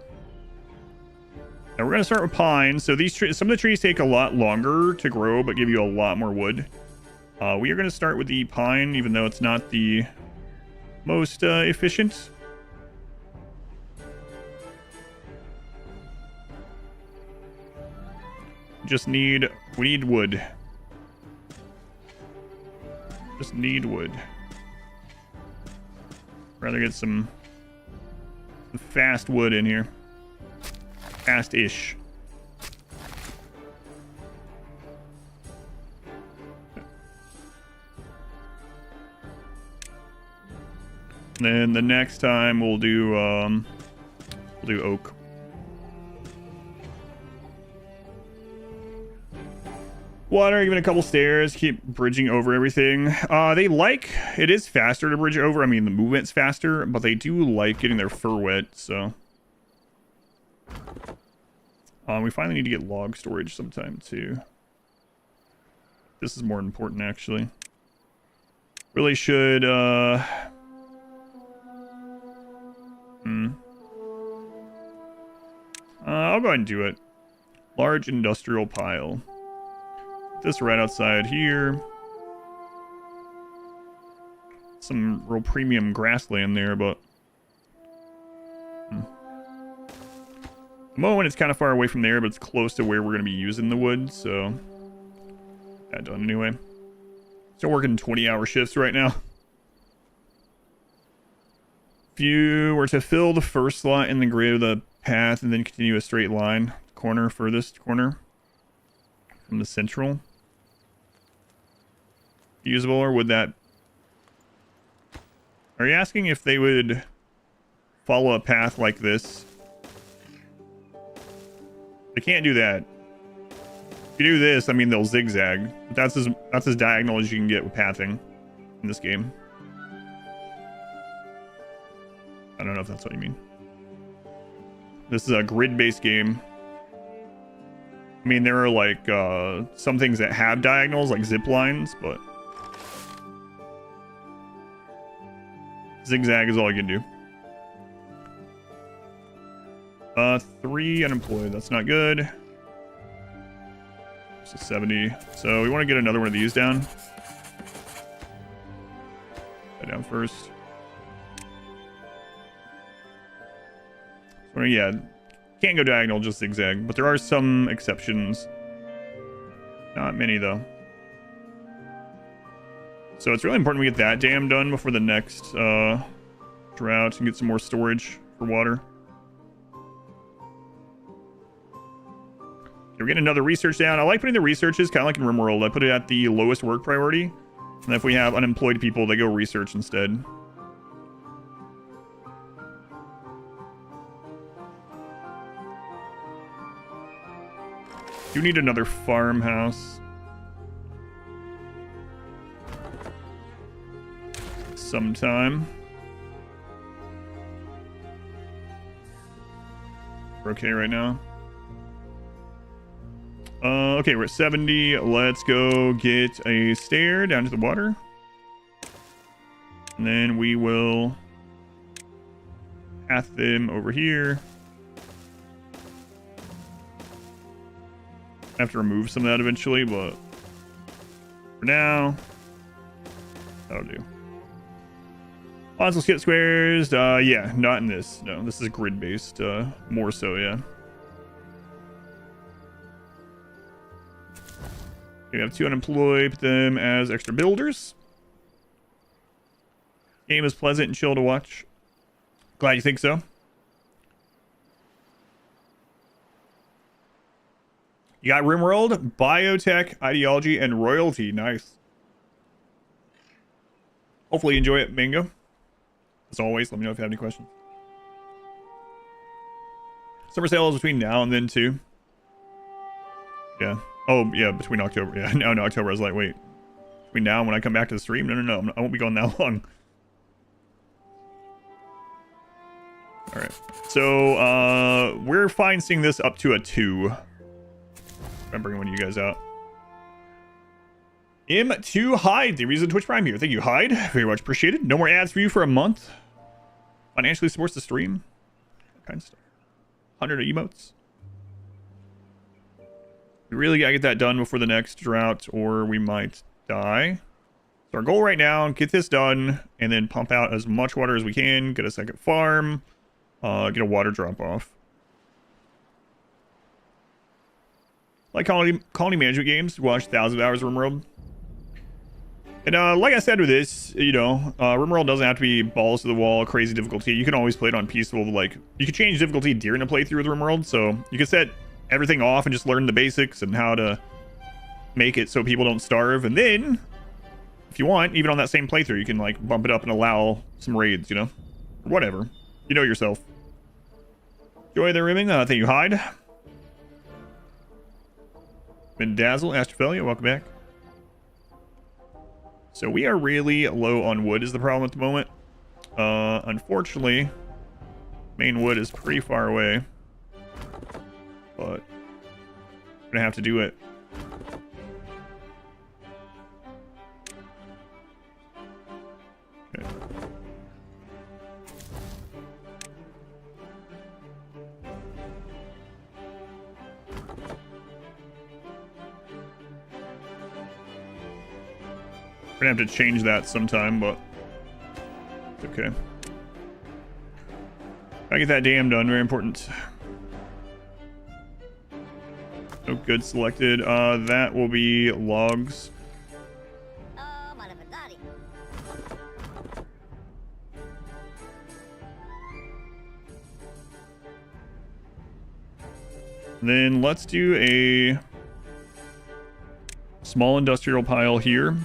Now we're gonna start with pine. So these trees, some of the trees take a lot longer to grow, but give you a lot more wood. We are gonna start with the pine, even though it's not the most efficient. We need wood. Just need wood. Rather get some fast wood in here. Fast-ish. Then the next time we'll do oak. Water, give it a couple stairs, keep bridging over everything. It is faster to bridge over. I mean, the movement's faster, but they do like getting their fur wet, so. We finally need to get log storage sometime, too. This is more important, actually. Really should, I'll go ahead and do it. Large industrial pile. This right outside here. Some real premium grassland there, but at the moment it's kind of far away from there, but it's close to where we're going to be using the wood, so that done anyway. Still working 20-hour shifts right now. If you were to fill the first slot in the grid of the path and then continue a straight line, furthest corner from the central, usable, or would that Are you asking if they would follow a path like this? They can't do that. If you do this, I mean, they'll zigzag. But that's as diagonal as you can get with pathing in this game. I don't know if that's what you mean. This is a grid-based game. I mean, there are like some things that have diagonals, like zip lines, but zigzag is all you can do. 3 unemployed. That's not good. So 70. So we want to get another one of these down. That down first. So yeah, can't go diagonal, just zigzag. But there are some exceptions. Not many though. So it's really important we get that dam done before the next drought and get some more storage for water. We're getting another research down. I like putting the researches kind of like in RimWorld. I put it at the lowest work priority. And if we have unemployed people, they go research instead. Do need another farmhouse. Sometime. We're okay right now. Okay, we're at 70. Let's go get a stair down to the water. And then we will path them over here. I have to remove some of that eventually, but for now, that'll do. Lots skip squares. Yeah, not in this. No, this is grid-based. More so, yeah. We have 2 unemployed, put them as extra builders. Game is pleasant and chill to watch. Glad you think so. You got RimWorld, Biotech, Ideology, and Royalty. Nice. Hopefully you enjoy it, Mango. As always, let me know if you have any questions. Summer sale is between now and then, too. Yeah. Oh, yeah, between October. Yeah, now in October, I was like, wait. Between now and when I come back to the stream? No. I won't be going that long. Alright. So, we're fine seeing this up to a 2. I'm bringing one of you guys out. M2 Hyde, the reason Twitch Prime here. Thank you, Hyde. Very much appreciated. No more ads for you for a month. Financially supports the stream. That kind of stuff. 100 emotes. We really gotta get that done before the next drought, or we might die. So our goal right now, get this done, and then pump out as much water as we can, get a second farm, get a water drop off. Like colony management games, watch 1,000 hours of RimWorld. And like I said with this, you know, RimWorld doesn't have to be balls to the wall, crazy difficulty. You can always play it on peaceful, like, you can change difficulty during a playthrough with RimWorld, so you can set everything off and just learn the basics and how to make it so people don't starve. And then, if you want, even on that same playthrough, you can, like, bump it up and allow some raids, you know? Or whatever. You know yourself. Enjoy the rimming. Thank you, Hyde. Dazzle, Astrophilia, welcome back. So we are really low on wood is the problem at the moment. Unfortunately, main wood is pretty far away. But we're gonna have to do it. Okay. We're gonna have to change that sometime, but it's okay. Gotta get that dam done, very important. Oh, good, selected. That will be logs. Then let's do a small industrial pile here.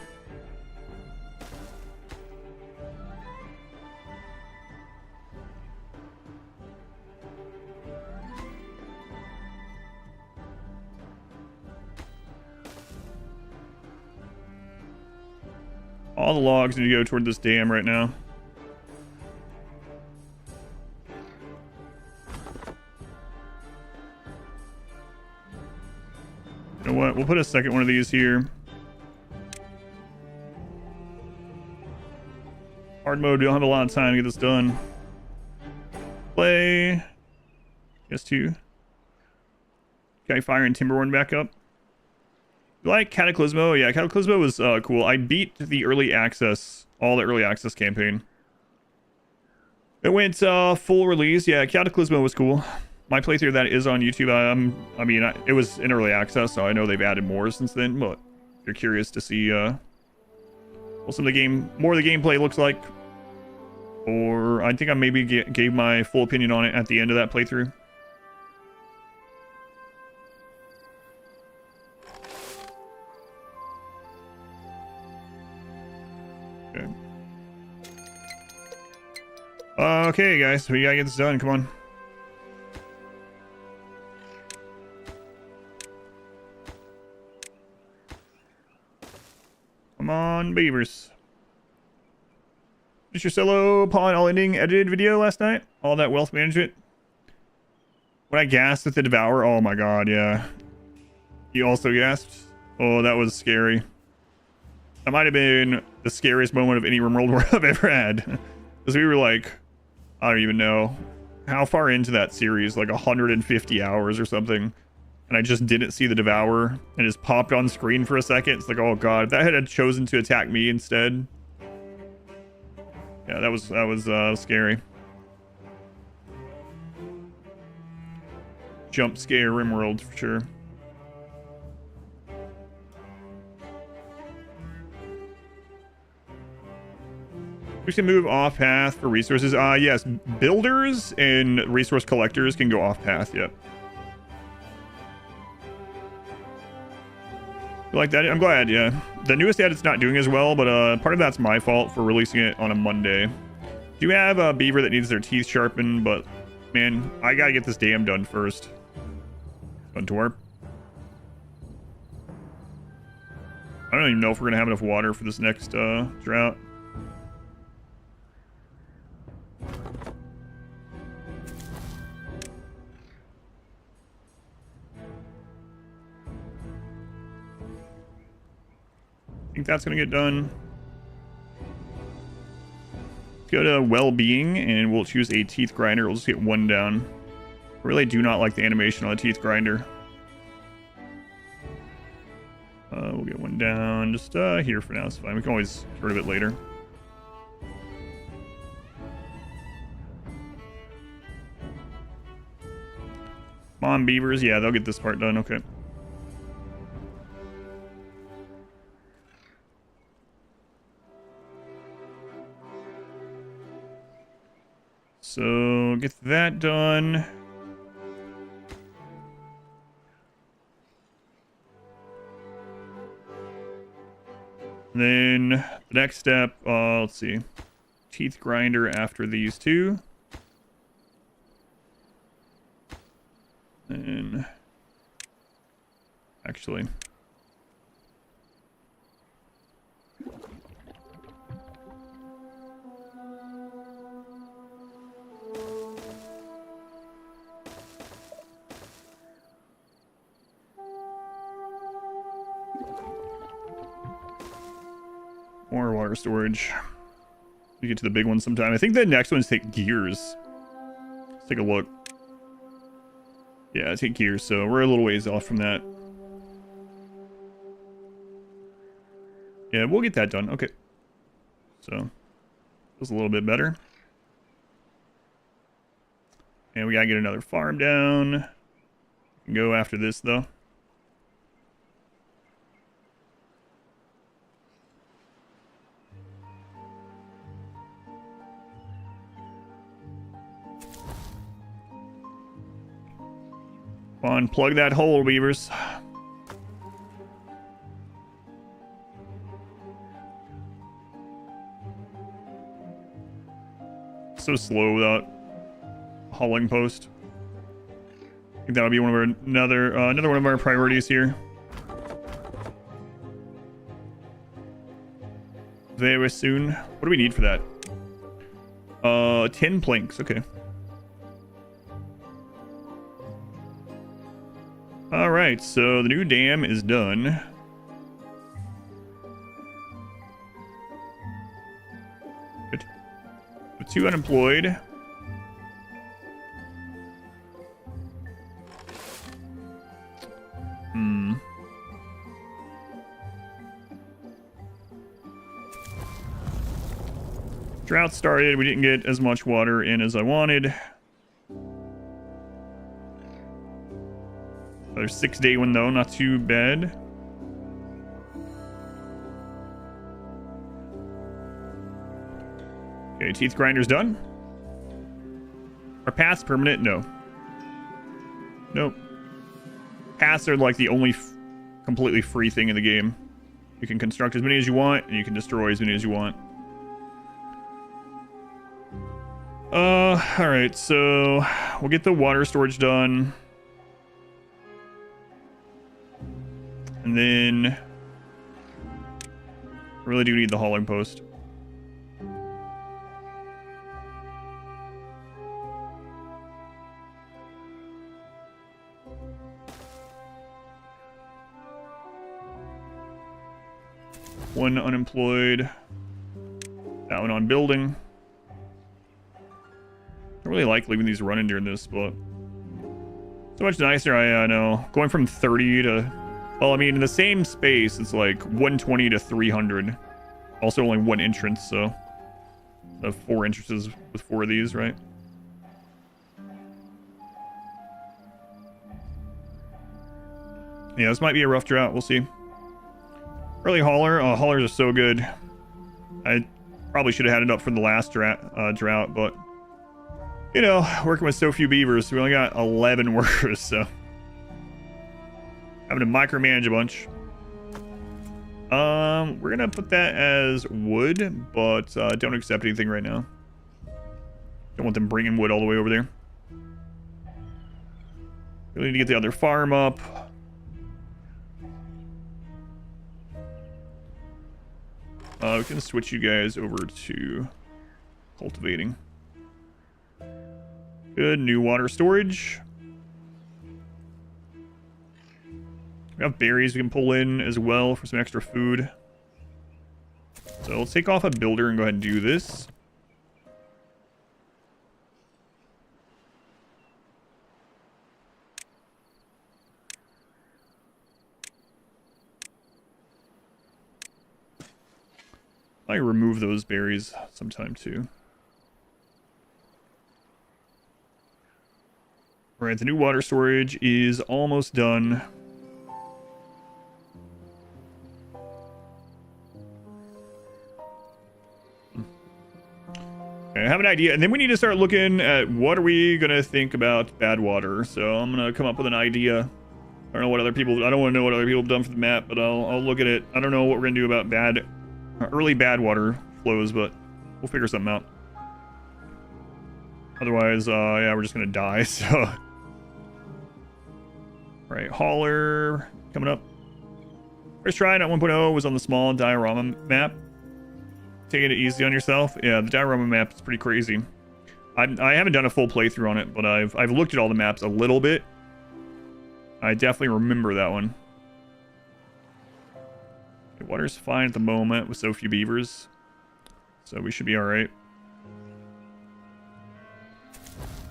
All the logs need to go toward this dam right now. You know what? We'll put a second one of these here. Hard mode, we don't have a lot of time to get this done. Play. Guess two. Okay, firing Timberborn back up. You like Cataclysmo? Yeah, Cataclysmo was cool. I beat the early access, all the early access campaign. It went full release. Yeah, Cataclysmo was cool. My playthrough of that is on YouTube. I mean, it was in early access, so I know they've added more since then. But if you're curious to see what some of the more of the gameplay looks like, or I think I maybe gave my full opinion on it at the end of that playthrough. Okay. Okay, guys, we gotta get this done. Come on. Come on, beavers. Just your solo pawn all ending edited video last night? All that wealth management? When I gasped at the Devour? Oh my god, yeah. You also gasped? Oh, that was scary. That might have been the scariest moment of any RimWorld war I've ever had. Because we were like, I don't even know how far into that series, like 150 hours or something. And I just didn't see the Devourer and just popped on screen for a second. It's like, oh god, if that had chosen to attack me instead. Yeah, that was scary. Jump scare RimWorld for sure. We should move off path for resources. Yes, builders and resource collectors can go off path. Yep. You like that? I'm glad. Yeah, the newest edit's not doing as well, but part of that's my fault for releasing it on a Monday. Do have a beaver that needs their teeth sharpened, but man, I gotta get this dam done first. Untwarp. I don't even know if we're gonna have enough water for this next drought. I think that's gonna get done. Let's go to well-being and we'll choose a teeth grinder. We'll just get one down. I really do not like the animation on the teeth grinder. We'll get one down just here for now. It's fine. We can always get rid of it later. Come on, beavers. Yeah, they'll get this part done. Okay. So get that done. Then the next step, let's see, teeth grinder after these two. And actually, more water storage. We get to the big one sometime. I think the next ones take gears. Let's take a look. Yeah, take gears, so we're a little ways off from that. Yeah, we'll get that done. Okay. So, feels a little bit better. And we gotta get another farm down. Go after this, though. Come on, plug that hole, beavers. So slow without hauling post. I think that would be one of our another one of our priorities here. very soon. What do we need for that? 10 planks. Okay. All right, so the new dam is done. Good. 2 unemployed. Drought started. We didn't get as much water in as I wanted. Another 6-day one though, not too bad. Okay, teeth grinder's done. Are paths permanent? No. Nope. Paths are like the only completely free thing in the game. You can construct as many as you want, and you can destroy as many as you want. Alright, so we'll get the water storage done. And then I really do need the hauling post. One unemployed. That one on building. I really like leaving these running during this, but so much nicer. I know. Going from 30 to, well, I mean, in the same space, it's like 120 to 300. Also, only 1 entrance, so I have 4 entrances with 4 of these, right? Yeah, this might be a rough drought. We'll see. Early hauler. Oh, haulers are so good. I probably should have had it up for the last drought, but you know, working with so few beavers, we only got 11 workers, so having to micromanage a bunch. We're gonna put that as wood, but don't accept anything right now. Don't want them bringing wood all the way over there. Really need to get the other farm up. We can switch you guys over to cultivating. Good, new water storage. We have berries we can pull in as well for some extra food. So let's take off a builder and go ahead and do this. I remove those berries sometime too. Alright, the new water storage is almost done. Okay, I have an idea, and then we need to start looking at what are we going to think about badwater. So I'm going to come up with an idea. I don't know what other people, I don't want to know what other people have done for the map, but I'll look at it. I don't know what we're going to do about early badwater flows, but we'll figure something out. Otherwise, yeah, we're just gonna die, so. Alright, hauler coming up. First try at 1.0 was on the small diorama map. Taking it easy on yourself. Yeah, the diorama map is pretty crazy. I haven't done a full playthrough on it, but I've looked at all the maps a little bit. I definitely remember that one. Okay, water's fine at the moment with so few beavers, so we should be alright.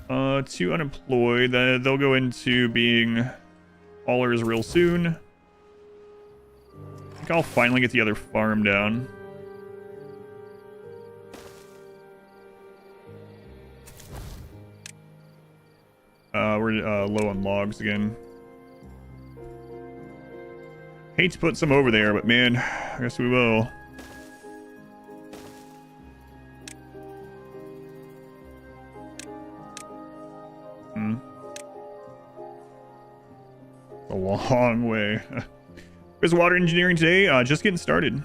2 unemployed. They'll go into being haulers real soon. I think I'll finally get the other farm down. We're low on logs again. Hate to put some over there, but man, I guess we will. A long way. Where's water engineering today? Just getting started.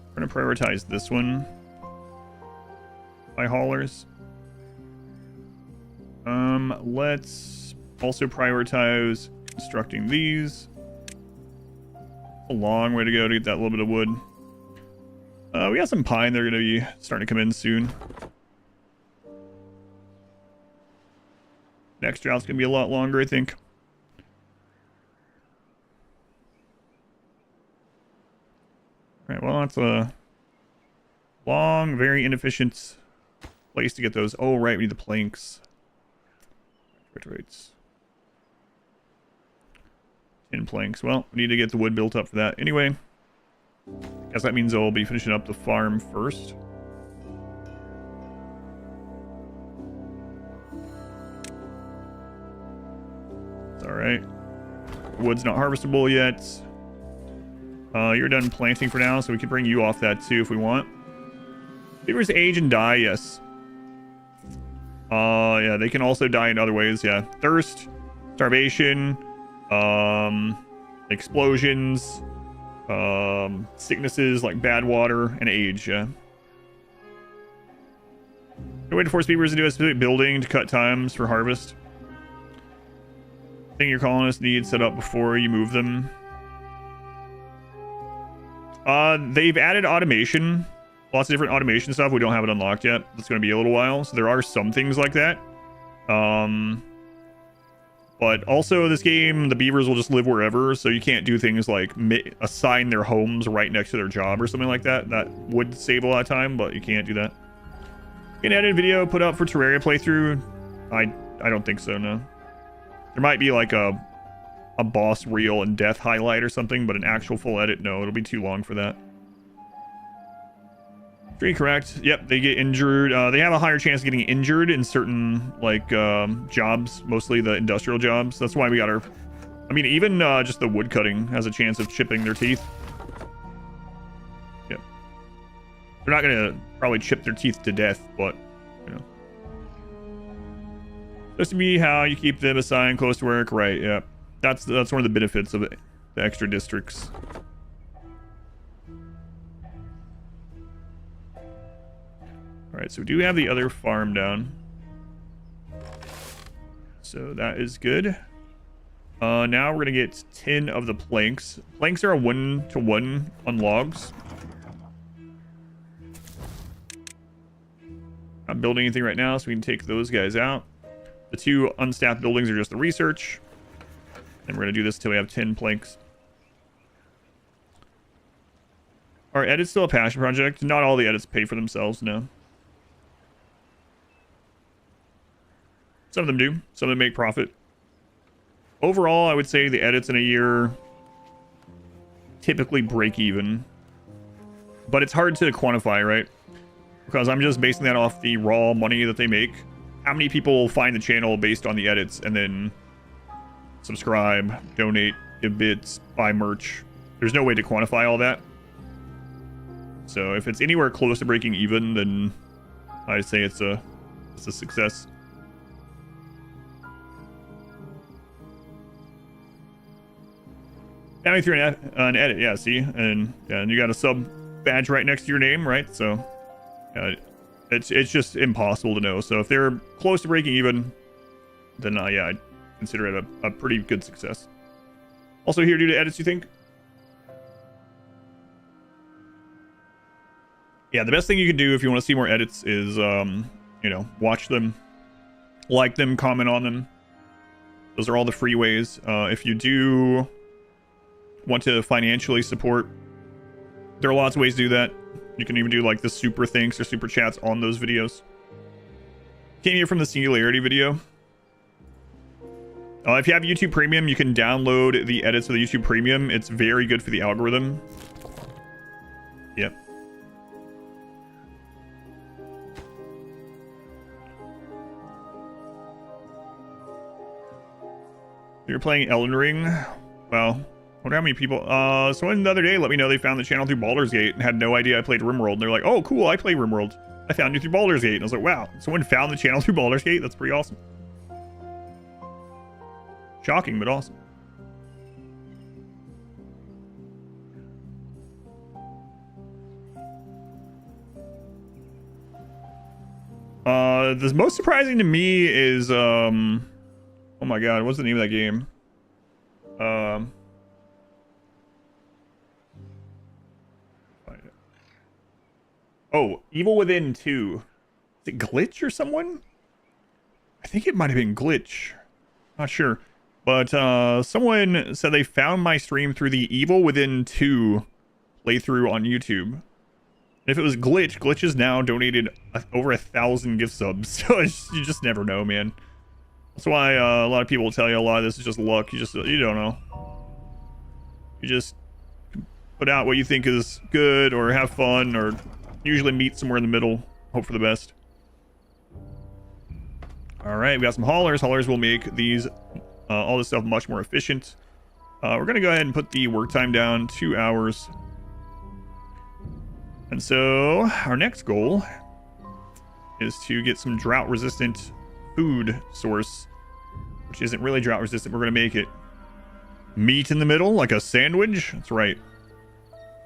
We're gonna prioritize this one by haulers. Let's also prioritize Constructing these. A long way to go to get that little bit of wood. We got some pine. They're going to be starting to come in soon. Next drought's going to be a lot longer, I think. Alright, well, that's a long, very inefficient place to get those. Oh, right, we need the planks. Right. 10 planks. Well, we need to get the wood built up for that. Anyway, guess that means I'll be finishing up the farm first. It's alright. Wood's not harvestable yet. You're done planting for now, so we can bring you off that too if we want. Beavers age and die, yes. Yeah, they can also die in other ways, yeah. Thirst, starvation, explosions, sicknesses like badwater, and age, yeah. No way to force beavers to do a specific building to cut times for harvest. Thing your colonists need set up before you move them. They've added automation. Lots of different automation stuff. We don't have it unlocked yet. It's going to be a little while. So there are some things like that. But also this game, the beavers will just live wherever. So you can't do things like assign their homes right next to their job or something like that. That would save a lot of time, but you can't do that. An edited video put up for Terraria playthrough? I don't think so, no. There might be like a boss reel and death highlight or something, but an actual full edit, no, it'll be too long for that. Pretty correct. Yep, they get injured. They have a higher chance of getting injured in certain, like, jobs, mostly the industrial jobs. That's why we got our... I mean, even just the wood cutting has a chance of chipping their teeth. Yep. They're not going to probably chip their teeth to death, but, you know. Just to be how you keep them assigned close to work. Right, yeah. That's one of the benefits of it, the extra districts. Alright, so we do have the other farm down. So that is good. Now we're going to get 10 of the planks. Planks are a 1-to-1 on logs. Not building anything right now, so we can take those guys out. The 2 unstaffed buildings are just the research. And we're going to do this until we have 10 planks. Are edits still a passion project? Not all the edits pay for themselves, no. Some of them do. Some of them make profit. Overall, I would say the edits in a year typically break even. But it's hard to quantify, right? Because I'm just basing that off the raw money that they make. How many people find the channel based on the edits and then subscribe, donate, give bits, buy merch? There's no way to quantify all that. So if it's anywhere close to breaking even, then I say it's a success. Now through an edit, yeah, see? And you got a sub badge right next to your name, right? So it's just impossible to know. So if they're close to breaking even, then yeah, I'd consider it a pretty good success. Also here due to edits, you think? Yeah, the best thing you can do if you want to see more edits is, you know, watch them, like them, comment on them. Those are all the free ways. If you do want to financially support, there are lots of ways to do that. You can even do like the super thanks or super chats on those videos. Came here from the Singularity video. If you have YouTube Premium, you can download the edits of the YouTube Premium. It's very good for the algorithm. Yep. You're playing Elden Ring? Well, I wonder how many people... someone the other day let me know they found the channel through Baldur's Gate and had no idea I played RimWorld. And they're like, oh, cool, I play RimWorld. I found you through Baldur's Gate. And I was like, wow, someone found the channel through Baldur's Gate? That's pretty awesome. Shocking, but awesome. The most surprising to me is, oh my god, what's the name of that game? Oh, Evil Within 2. Is it Glitch or someone? I think it might have been Glitch. Not sure. But someone said they found my stream through the Evil Within 2 playthrough on YouTube. If it was Glitch, Glitch has now donated over 1,000 gift subs. So you just never know, man. That's why a lot of people will tell you a lot of this is just luck. You don't know. You just put out what you think is good, or have fun, or usually meet somewhere in the middle. Hope for the best. All right, we got some haulers. Haulers will make these all this stuff much more efficient. We're gonna go ahead and put the work time down 2 hours. And so our next goal is to get some drought resistant food source, which isn't really drought resistant. We're gonna make it meat in the middle, like a sandwich. That's right.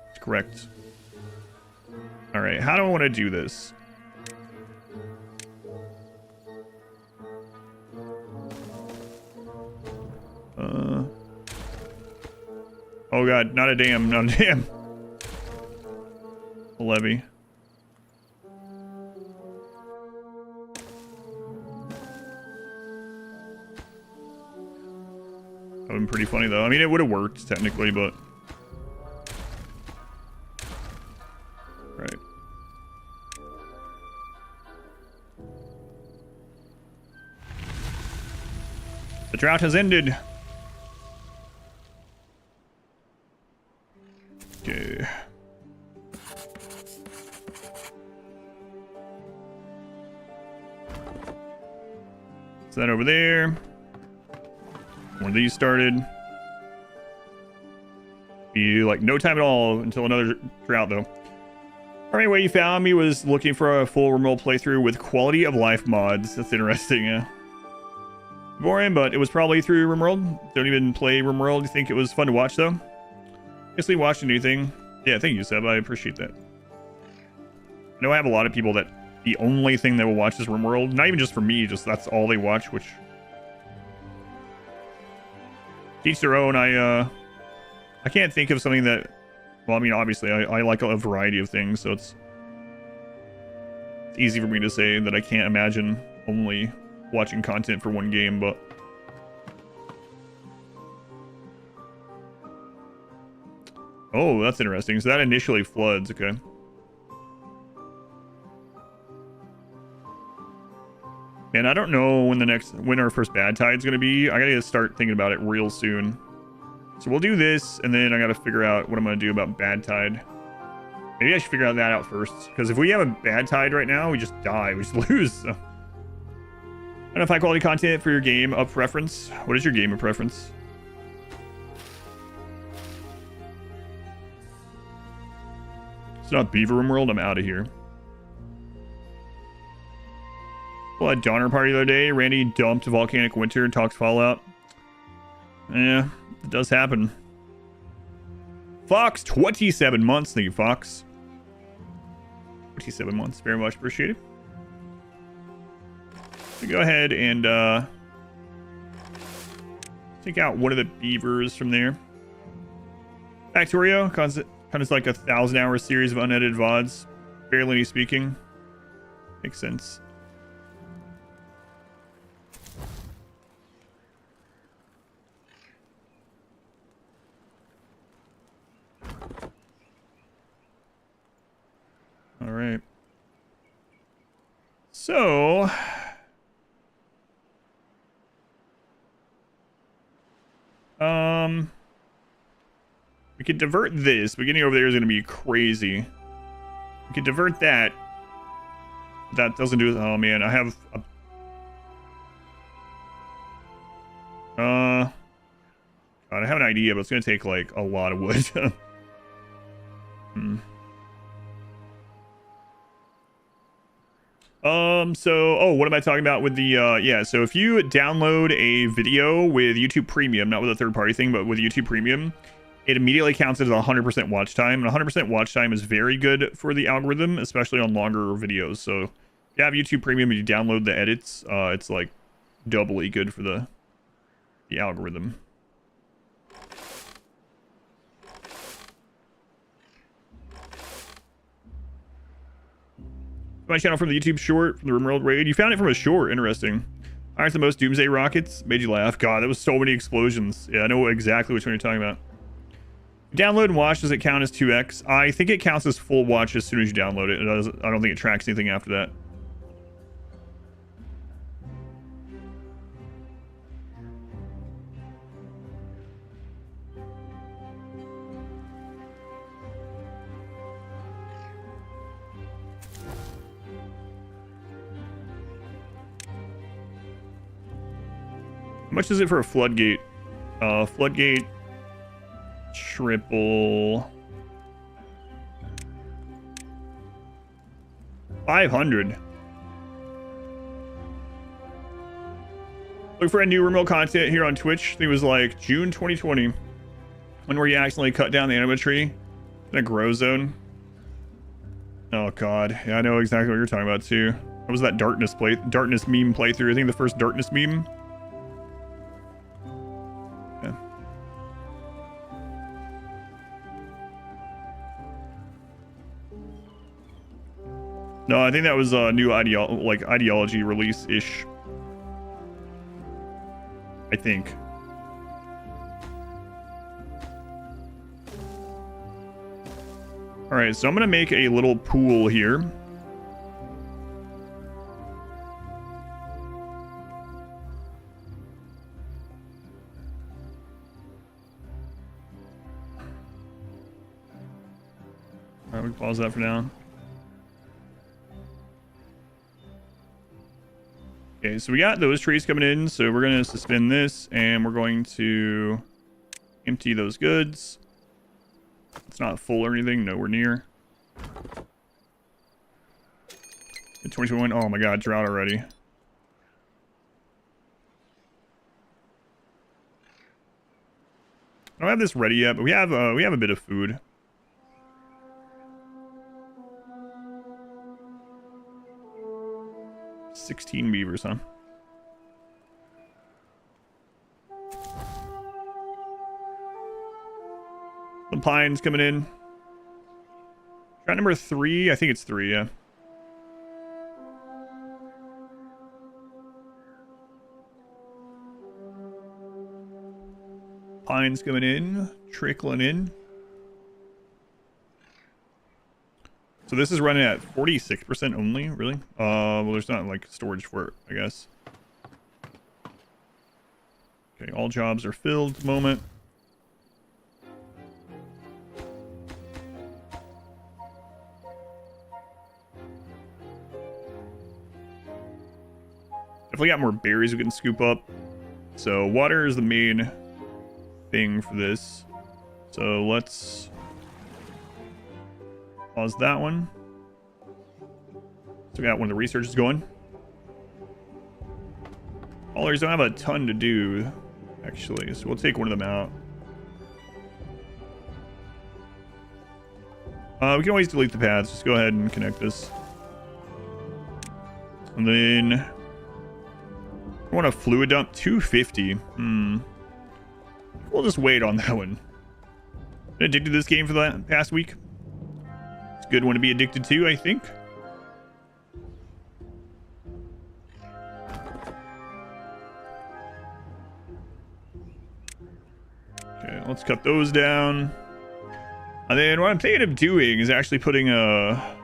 That's correct. All right, how do I want to do this? Oh god, not a dam, not a dam. A levee. That would have been pretty funny though. I mean, it would have worked technically, but... Right. The drought has ended. Okay. So that over there. One of these started. Be like no time at all until another drought though. Alright, what you found me was looking for a full RimWorld playthrough with quality of life mods. That's interesting, yeah. Boring, but it was probably through RimWorld. Don't even play RimWorld. You think it was fun to watch though? Basically watched a new thing. Yeah, thank you, Seb. I appreciate that. I know I have a lot of people that the only thing they will watch is RimWorld. Not even just for me, just that's all they watch, which... Each their own. I can't think of something that... Well, I mean, obviously, I like a variety of things, so it's easy for me to say that I can't imagine only watching content for one game, but... Oh, that's interesting. So that initially floods, okay. And I don't know when our first bad tide's gonna be. I gotta start thinking about it real soon. So we'll do this, and then I gotta figure out what I'm gonna do about bad tide. Maybe I should figure that out first, because if we have a bad tide right now, we just die. We just lose. So. Enough high quality content for your game of preference. What is your game of preference? It's not Beaver Room World. I'm out of here. Well, at Donner Party the other day, Randy dumped Volcanic Winter and talks Fallout. Yeah, it does happen. Fox, 27 months. Thank you, Fox. 27 months. Very much appreciated. So go ahead and take out one of the beavers from there. Factorio, kind of like a 1,000-hour series of unedited VODs. Fairly speaking. Makes sense. All right. So... we could divert this, but getting over there is going to be crazy. We could divert that. That doesn't do it. Oh man, I have a... God, I have an idea, but it's going to take like a lot of wood. So, what am I talking about with the, yeah, so if you download a video with YouTube Premium, not with a third-party thing, but with YouTube Premium, it immediately counts as 100% watch time, and 100% watch time is very good for the algorithm, especially on longer videos. So, if you have YouTube Premium and you download the edits, it's, like, doubly good for the algorithm. My channel from the YouTube short from the Rimworld raid. You found it from a short. Interesting. Aren't the most doomsday rockets? Made you laugh. God, there was so many explosions. Yeah, I know exactly which one you're talking about. Download and watch, does it count as 2x? I think it counts as full watch as soon as you download it. I don't think it tracks anything after that. How much is it for a floodgate? Floodgate triple 500. Look for a new remote content here on Twitch. I think it was like June 2020, when where you accidentally cut down the anima tree in a grow zone. Oh god, yeah, I know exactly what you're talking about too. What was that darkness meme playthrough? I think the first darkness meme. No, I think that was a new ideology release-ish. I think. Alright, so I'm gonna make a little pool here. Alright, we can pause that for now. Okay, so we got those trees coming in, so we're going to suspend this, and we're going to empty those goods. It's not full or anything, nowhere near. 2021, oh my god, drought already. I don't have this ready yet, but we have a bit of food. $16 beavers, huh? The pines coming in. Drought number 3. I think it's 3, yeah. Pines coming in, trickling in. So this is running at 46% only, really? Well, there's not like storage for it, I guess. Okay, all jobs are filled at the moment. Definitely got more berries we can scoop up. So water is the main thing for this. So let's pause that one. So we got one of the researches going. Haulers don't have a ton to do, actually, so we'll take one of them out. We can always delete the paths. Just go ahead and connect this. And then I want a fluid dump 250. We'll just wait on that one. Been addicted to this game for the past week. It's a good one to be addicted to, I think. Okay, let's cut those down. And then what I'm thinking of doing is actually putting a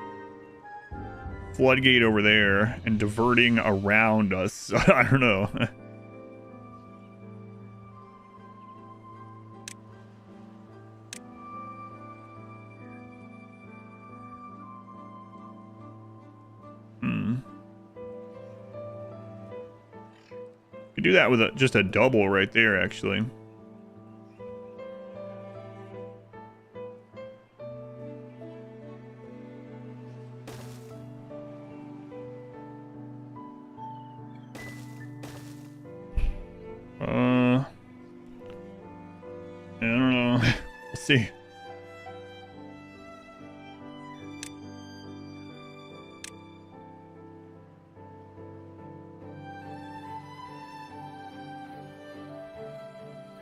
floodgate over there and diverting around us. I don't know. Could do that with just a double right there, actually. I don't know. We'll see.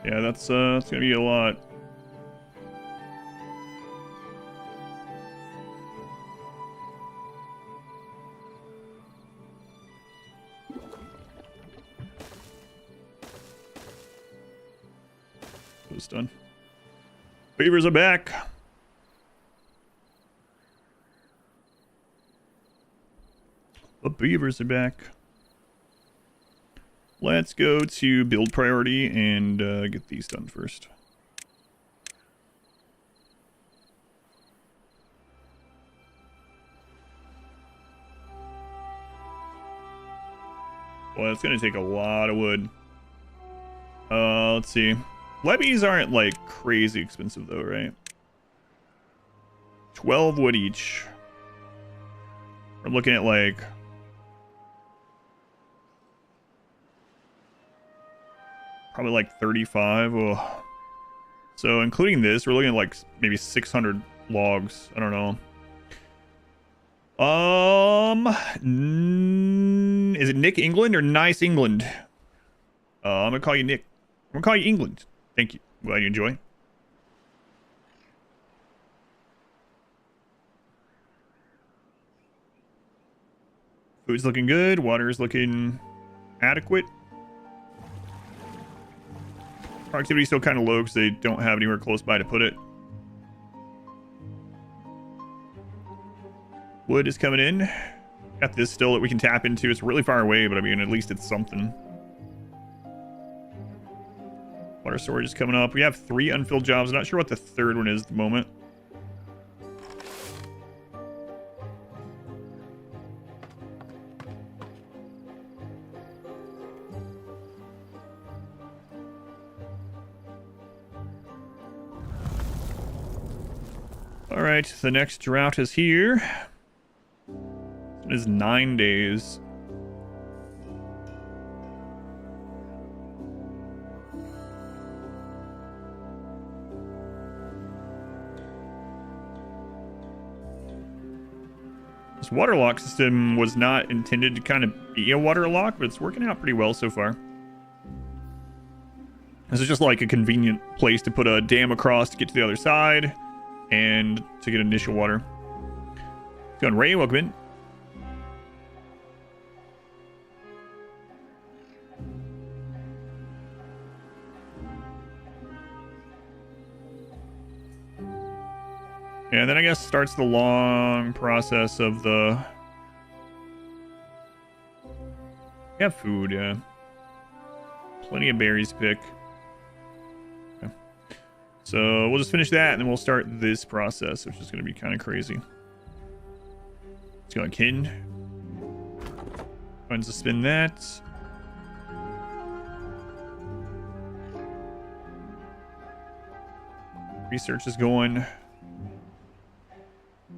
Yeah, that's gonna be a lot. almost done. Beavers are back. The beavers are back. Let's go to build priority and get these done first. Well, it's going to take a lot of wood. Let's see. Levies aren't like crazy expensive though, right? 12 wood each. We're looking at like... probably like 35. Oh. So including this, we're looking at like maybe 600 logs. I don't know. Is it Nick England or Nice England? I'm gonna call you Nick. I'm gonna call you England. Thank you. Glad you enjoy. Food's looking good. Water's looking adequate. Productivity's still kind of low because they don't have anywhere close by to put it. Wood is coming in. Got this still that we can tap into. It's really far away, but I mean, at least it's something. Water storage is coming up. We have 3 unfilled jobs. I'm not sure what the third one is at the moment. All right, the next drought is here. It is 9 days. This water lock system was not intended to kind of be a water lock, but it's working out pretty well so far. This is just like a convenient place to put a dam across to get to the other side and to get initial water. Going Ray, welcome in. And then I guess starts the long process of the... We have food, yeah. Plenty of berries to pick. Okay. So we'll just finish that and then we'll start this process, which is going to be kind of crazy. Let's go on Kin. Going to spin that. Research is going.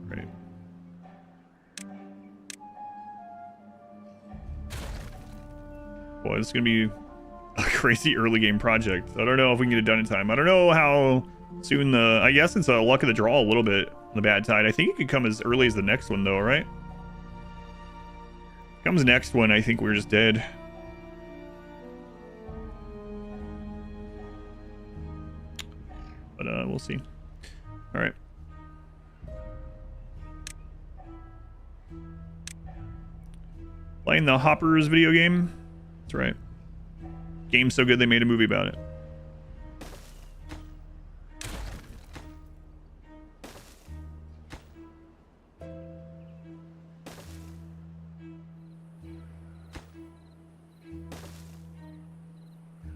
Right. Boy, this is going to be a crazy early game project. I don't know if we can get it done in time. I don't know how soon the... I guess it's a luck of the draw a little bit on the bad side. I think it could come as early as the next one though, right? Comes next one, I think we're just dead. But we'll see. All right. Playing the Hoppers video game. That's right. Game's so good they made a movie about it.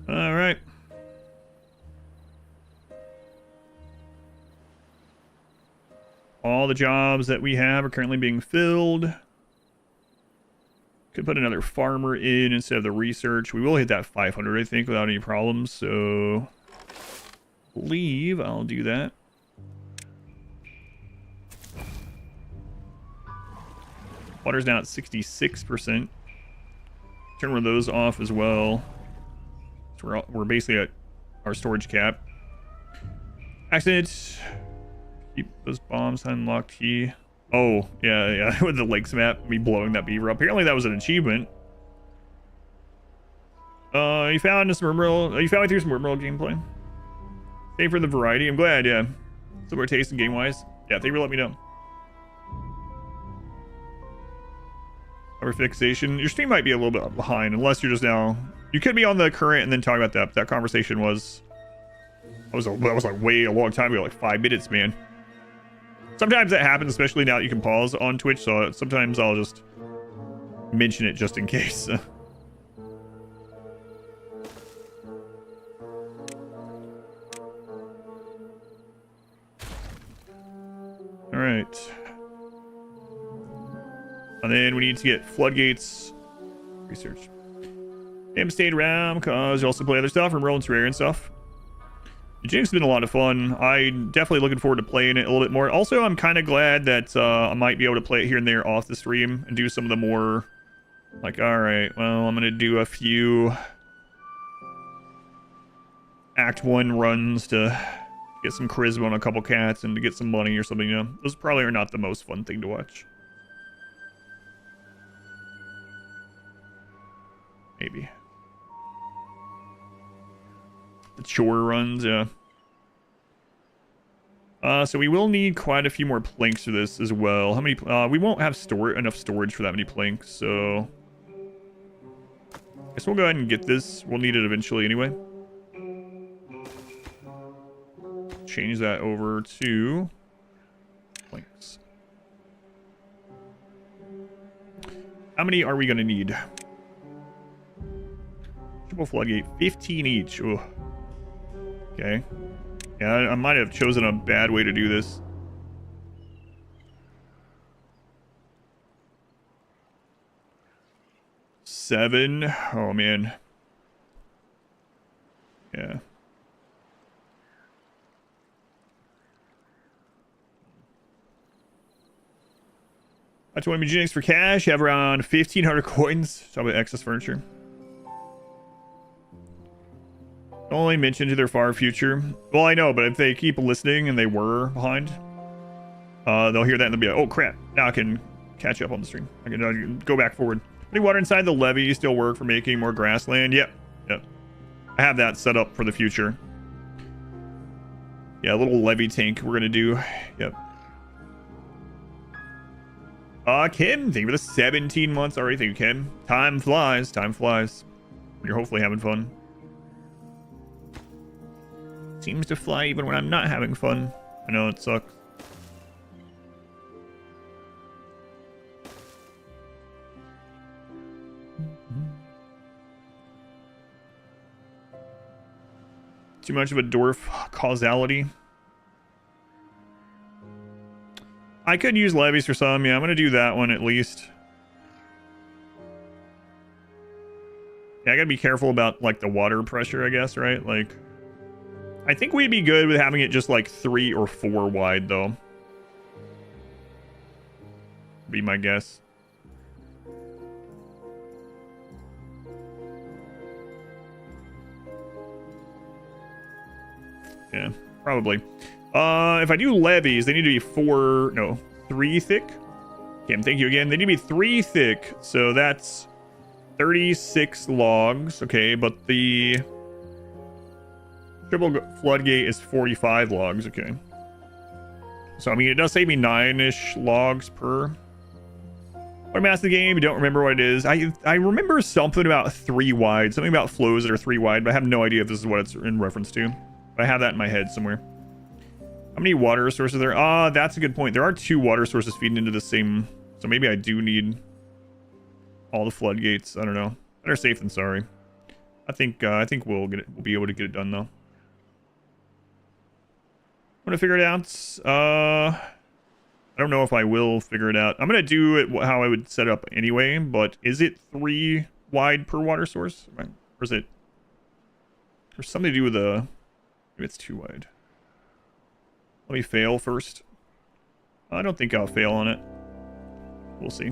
All right. All the jobs that we have are currently being filled. Could put another farmer in instead of the research. We will hit that 500, I think, without any problems. So, I believe I'll do that. Water's now at 66%. Turn one of those off as well. So we're basically at our storage cap. Accident. Keep those bombs unlocked. Key. Oh, yeah. With the lakes map, me blowing that beaver up. Apparently that was an achievement. You found me through some Wormworld gameplay. Same for the variety. I'm glad, yeah. Similar taste and game-wise. Yeah, thank you for letting me know. Overfixation. Your stream might be a little bit behind, unless you're just now... You could be on the current and then talk about that. But that conversation was That was like way a long time ago, like 5 minutes, man. Sometimes that happens, especially now that you can pause on Twitch, so sometimes I'll just mention it just in case. Alright. And then we need to get floodgates. Research. Damn, stayed around because you also play other stuff and rolling rare and stuff. Eugenics has been a lot of fun. I'm definitely looking forward to playing it a little bit more. Also, I'm kind of glad that I might be able to play it here and there off the stream and do some of the more, like, alright, well, I'm going to do a few Act 1 runs to get some charisma on a couple cats and to get some money or something, you know. Those probably are not the most fun thing to watch. Maybe. The chore runs, yeah. So we will need quite a few more planks for this as well. How many? We won't have enough storage for that many planks, so I guess we'll go ahead and get this. We'll need it eventually anyway. Change that over to planks. How many are we gonna need? Triple floodgate, 15 each. Ugh. Okay. Yeah, I might have chosen a bad way to do this. Seven. Oh, man. Yeah. I 20 Eugenics for cash. You have around 1,500 coins. Talk about excess furniture. Only mentioned to their far future. Well, I know, but if they keep listening and they were behind, they'll hear that and they'll be like, oh crap, now I can catch up on the stream. I can go back forward. Any water inside the levee still work for making more grassland? Yep. Yep. I have that set up for the future. Yeah, a little levee tank we're gonna do. Yep. Kim, thank you for the 17 months already. Thank you, Kim. Time flies. Time flies. You're hopefully having fun. Seems to fly even when I'm not having fun. I know it sucks. Too much of a dwarf causality. I could use levies for some. Yeah, I'm gonna do that one at least. Yeah, I gotta be careful about like the water pressure, I guess, right? Like, I think we'd be good with having it just like 3 or 4 wide, though. Be my guess. Yeah, probably. If I do levees, they need to be 3 thick. Kim, thank you again. They need to be 3 thick, so that's 36 logs. Okay, but the triple floodgate is 45 logs. Okay. So, I mean, it does save me 9-ish logs per. What I'm asking the game, you don't remember what it is. I remember something about 3 wide. Something about flows that are 3 wide, but I have no idea if this is what it's in reference to. But I have that in my head somewhere. How many water sources are there? That's a good point. There are 2 water sources feeding into the same. So maybe I do need all the floodgates. I don't know. Better safe than sorry. I think we'll get it. We'll be able to get it done though. I'm gonna figure it out. I don't know if I will figure it out. I'm gonna do it how I would set it up anyway. But is it 3 wide per water source, or is it? There's something to do with the. Maybe it's 2 wide. Let me fail first. I don't think I'll fail on it. We'll see.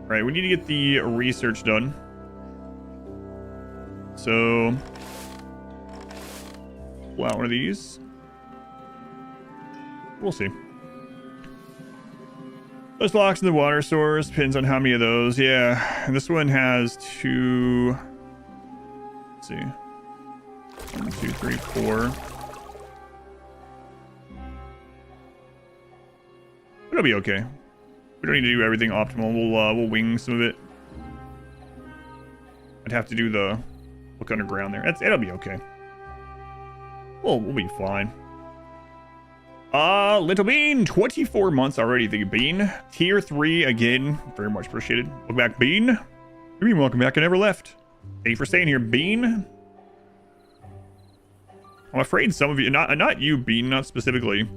Alright, we need to get the research done. So, pull out one of these. We'll see. Those blocks in the water source depends on how many of those. Yeah, and this one has 2. Let's see. 1, 2, 3, 4. It'll be okay. We don't need to do everything optimal. We'll wing some of it. I'd have to do the look underground there. It'll be okay. We'll be fine. Little Bean, 24 months already. Thank you, Bean. Tier 3 again. Very much appreciated. Welcome back, Bean. What do you mean, welcome back? I never left. Thank you for staying here, Bean. I'm afraid some of you, not you, Bean, not specifically,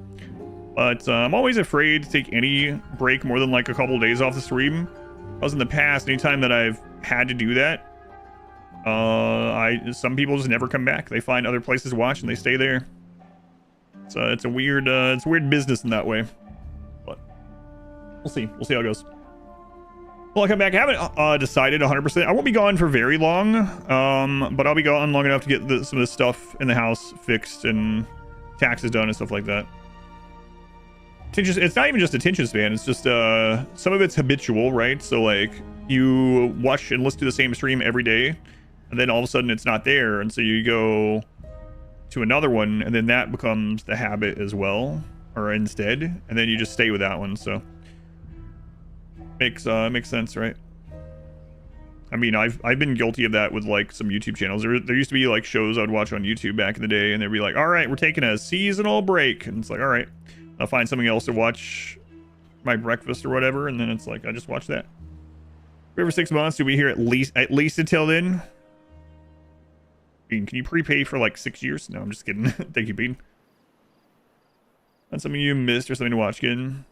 but I'm always afraid to take any break more than like a couple of days off the stream. Because in the past, anytime that I've had to do that, some people just never come back. They find other places to watch and they stay there. So it's a weird business in that way. But we'll see. We'll see how it goes. Well, I'll come back. I haven't decided 100%. I won't be gone for very long, but I'll be gone long enough to get some of the stuff in the house fixed and taxes done and stuff like that. It's not even just attention span. It's just some of it's habitual, right? So like you watch and listen to the same stream every day, and then all of a sudden it's not there, and so you go to another one, and then that becomes the habit as well, or instead, and then you just stay with that one. So makes sense, right? I mean, I've been guilty of that with like some YouTube channels. There used to be like shows I'd watch on YouTube back in the day, and they'd be like, all right, we're taking a seasonal break, and it's like, all right, I'll find something else to watch my breakfast or whatever, and then it's like I just watch that. Every 6 months, do we hear at least until then? Bean, can you prepay for like 6 years? No, I'm just kidding. Thank you, Bean. That's something you missed or something to watch again.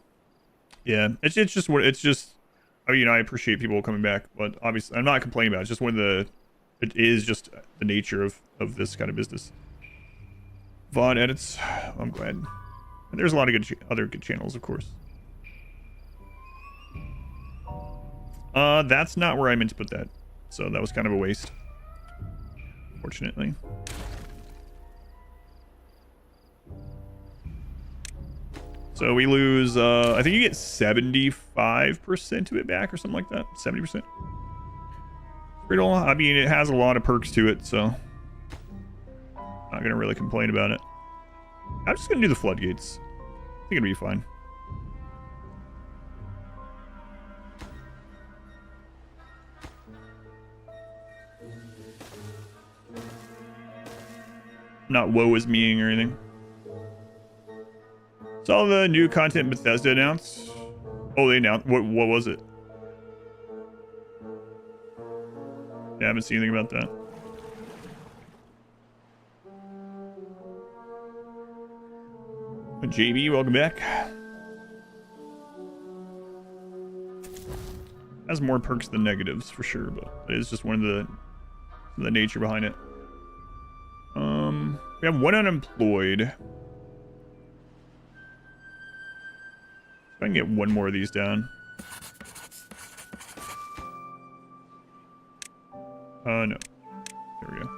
Yeah, it's just I mean, I appreciate people coming back, but obviously I'm not complaining about it. It's just it is just the nature of this kind of business. VOD edits, I'm glad. And there's a lot of other good channels, of course. That's not where I meant to put that, so that was kind of a waste, fortunately. So we lose, I think you get 75% of it back or something like that. 70%. I mean, it has a lot of perks to it, so not gonna really complain about it. I'm just gonna do the floodgates. I think it'll be fine. Not woe is meing or anything. Saw the new content Bethesda announced. Oh, they announced. What was it? Yeah, I haven't seen anything about that. JB, welcome back. Has more perks than negatives for sure, but it is just one of the nature behind it. We have one unemployed. If I can get one more of these down. No. There we go.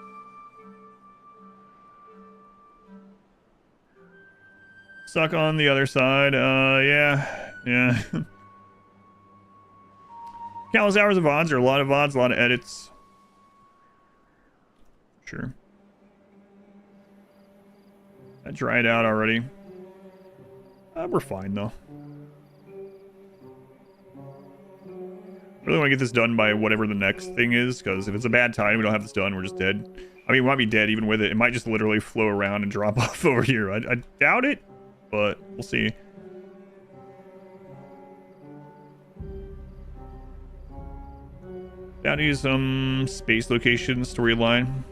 Stuck on the other side. Yeah. Countless hours of VODs, or a lot of VODs, a lot of edits. Sure. I dried out already. We're fine though. Really want to get this done by whatever the next thing is, because if it's a bad time, we don't have this done, we're just dead. I mean, we might be dead even with it. It might just literally flow around and drop off over here. I doubt it, but we'll see. Down to some space location storyline.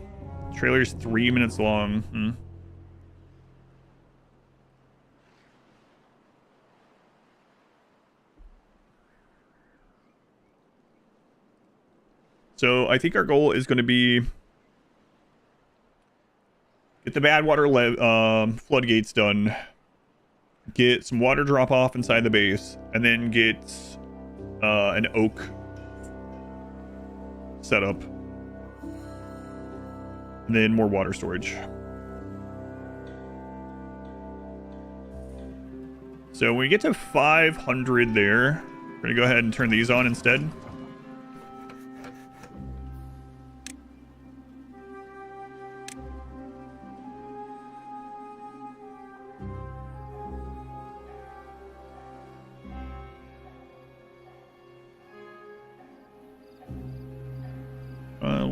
Trailer's 3 minutes long. So I think our goal is going to be get the badwater floodgates done, get some water drop off inside the base, and then get an oak set up, and then more water storage. So when we get to 500 there, we're going to go ahead and turn these on instead.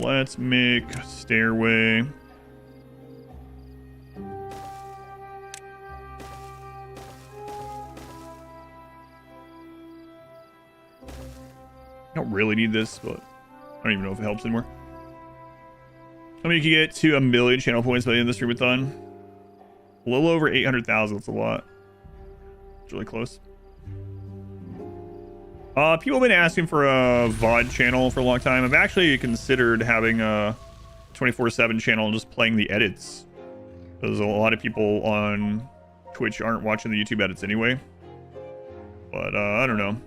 Let's make a stairway. I don't really need this, but I don't even know if it helps anymore. How many can you get to 1 million channel points by the end of the streamathon? A little over 800,000. That's a lot. It's really close. People have been asking for a VOD channel for a long time. I've actually considered having a 24/7 channel and just playing the edits. Because a lot of people on Twitch aren't watching the YouTube edits anyway. But I don't know.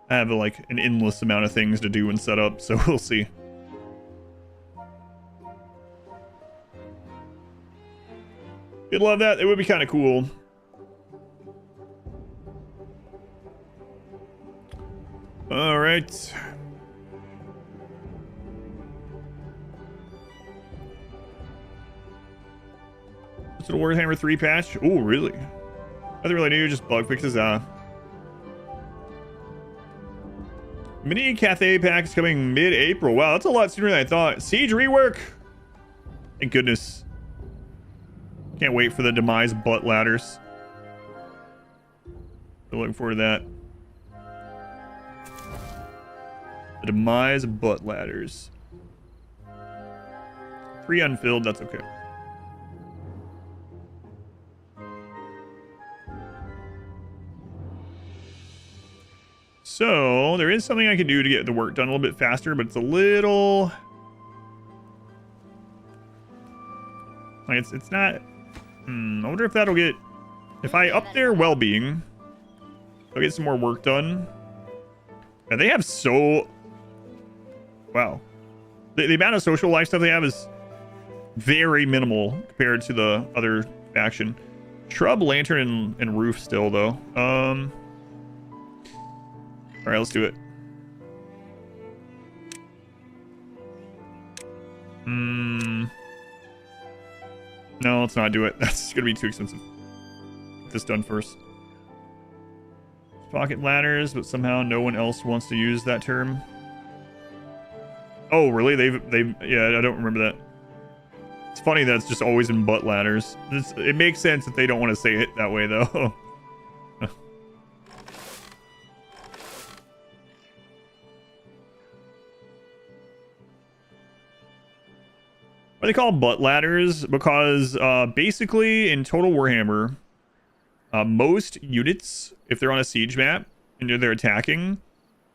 I have like an endless amount of things to do and set up, so we'll see. You'd love that. It would be kind of cool. All right. Is it a Warhammer 3 patch? Oh, really? Nothing really new, just bug fixes. Mini Cathay pack is coming mid-April. Wow, that's a lot sooner than I thought. Siege rework. Thank goodness. Can't wait for the demise butt ladders. We're looking forward to that. The demise butt ladders. 3 unfilled, that's okay. So, there is something I can do to get the work done a little bit faster, but it's a little... like, it's not... I wonder if that'll get... if I up their well-being, I'll get some more work done. And they have so... wow. The amount of social life stuff they have is very minimal compared to the other faction. Shrub, lantern, and roof still, though. Alright, let's do it. No, let's not do it. That's gonna be too expensive. Get this done first. Pocket ladders, but somehow no one else wants to use that term. Oh, really? They've yeah, I don't remember that. It's funny that it's just always in butt ladders. It makes sense that they don't want to say it that way, though. They call them butt ladders because basically in Total Warhammer, most units, if they're on a siege map and they're attacking,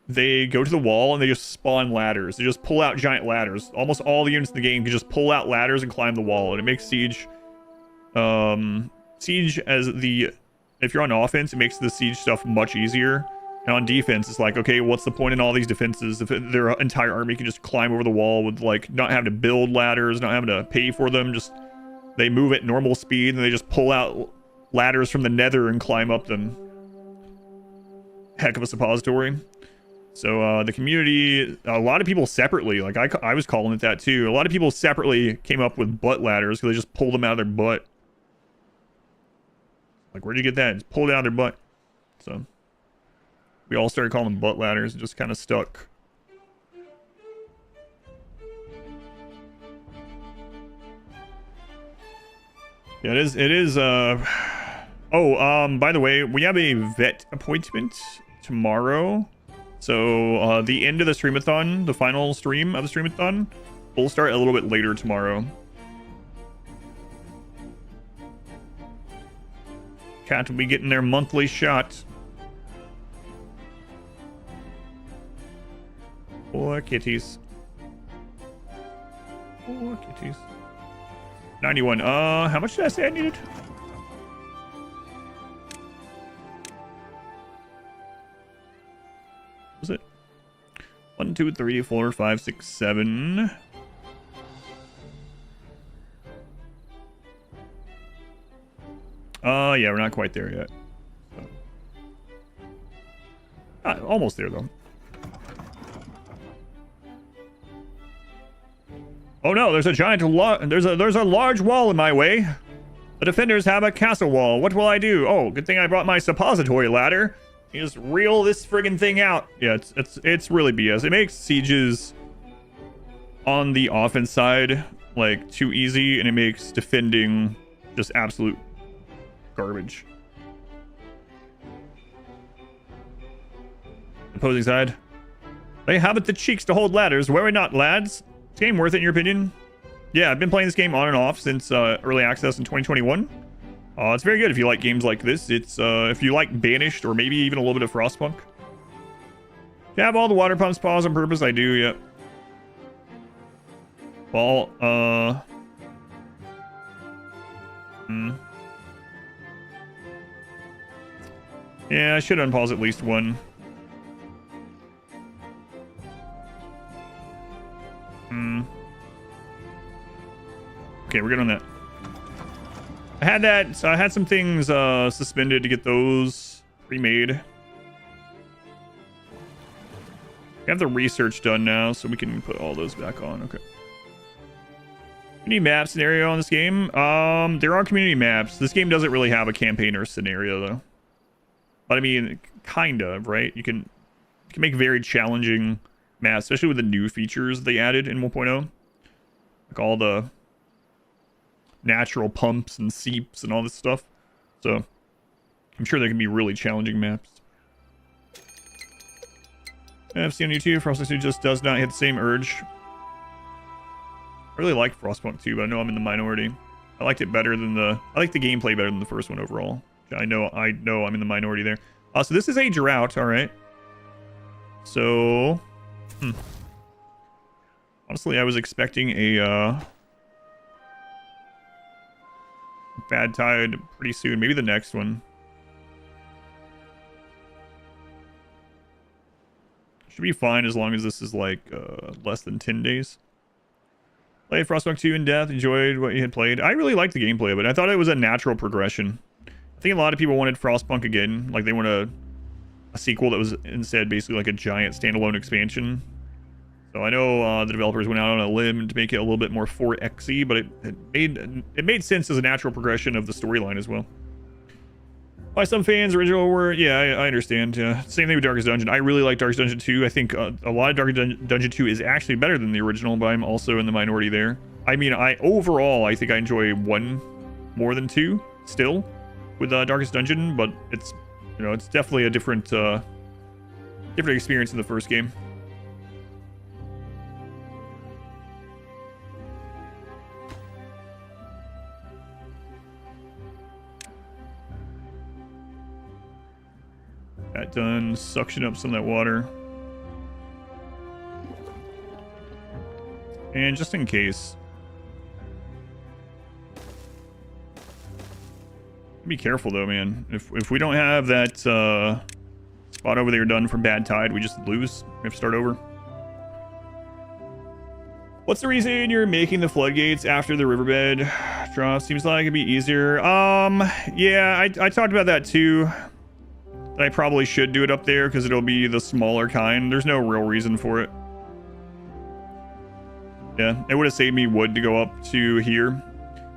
they go to the wall and they just spawn ladders. They just pull out giant ladders. Almost all the units in the game can just pull out ladders and climb the wall, and it makes siege as the... if you're on offense, it makes the siege stuff much easier. And on defense, it's like, okay, what's the point in all these defenses if their entire army can just climb over the wall with, like, not having to build ladders, not having to pay for them, just they move at normal speed and they just pull out ladders from the nether and climb up them. Heck of a suppository. So the community, a lot of people separately, like I was calling it that too, a lot of people separately came up with butt ladders because they just pulled them out of their butt. Like, where'd you get that? Just pulled it out of their butt. So we all started calling them butt ladders and just kind of stuck. Yeah, it is, oh, by the way, we have a vet appointment tomorrow. So, the end of the streamathon, the final stream of the streamathon, will start a little bit later tomorrow. Cat will be getting their monthly shot. Poor kitties. Poor kitties. 91. How much did I say I needed? Was it 1, 2, 3, 4, 5, 6, 7? Yeah, we're not quite there yet. Almost there though. Oh no, there's a giant there's a large wall in my way. The defenders have a castle wall. What will I do? Oh, good thing I brought my suppository ladder. You just reel this friggin' thing out. Yeah, it's really BS. It makes sieges on the offense side, like, too easy, and it makes defending just absolute garbage. Opposing side. They haven't the cheeks to hold ladders. Where we not, lads? Is game worth it in your opinion? Yeah, I've been playing this game on and off since early access in 2021. It's very good if you like games like this. It's if you like Banished or maybe even a little bit of Frostpunk. You have all the water pumps paused on purpose? I do, yep. Well, yeah, I should unpause at least one. Okay, we're good on that. I had that, so I had some things suspended to get those remade. We have the research done now, so we can put all those back on. Okay. Community map scenario on this game? There are community maps. This game doesn't really have a campaign or scenario, though. But I mean, kind of, right? You can make very challenging maps, especially with the new features they added in 1.0. Like all the natural pumps and seeps and all this stuff. So I'm sure there can be really challenging maps. I've seen on YouTube, Frostpunk 2 just does not hit the same urge. I really like Frostpunk 2, but I know I'm in the minority. I liked it better than I like the gameplay better than the first one overall. I know I'm in the minority there. So this is a drought, alright. So honestly, I was expecting a bad tide pretty soon. Maybe the next one. Should be fine as long as this is like less than 10 days. Played Frostpunk 2 in depth, enjoyed what you had played. I really liked the gameplay, but I thought it was a natural progression. I think a lot of people wanted Frostpunk again. Like they want a sequel that was instead basically like a giant standalone expansion. So I know the developers went out on a limb to make it a little bit more 4X-y, but it made sense as a natural progression of the storyline as well. Why some fans original were, yeah, I understand. Same thing with Darkest Dungeon. I really like Darkest Dungeon 2. I think a lot of Darkest Dungeon 2 is actually better than the original, but I'm also in the minority there. I mean, overall, I think I enjoy 1 more than 2 still with Darkest Dungeon, but it's, you know, it's definitely a different experience in the first game. That done. Suction up some of that water. And just in case. Be careful though, man. If we don't have that spot over there done for bad tide, we just lose. We have to start over. What's the reason you're making the floodgates after the riverbed drop? Seems like it'd be easier. Yeah, I talked about that too. I probably should do it up there because it'll be the smaller kind. There's no real reason for it. Yeah, it would have saved me wood to go up to here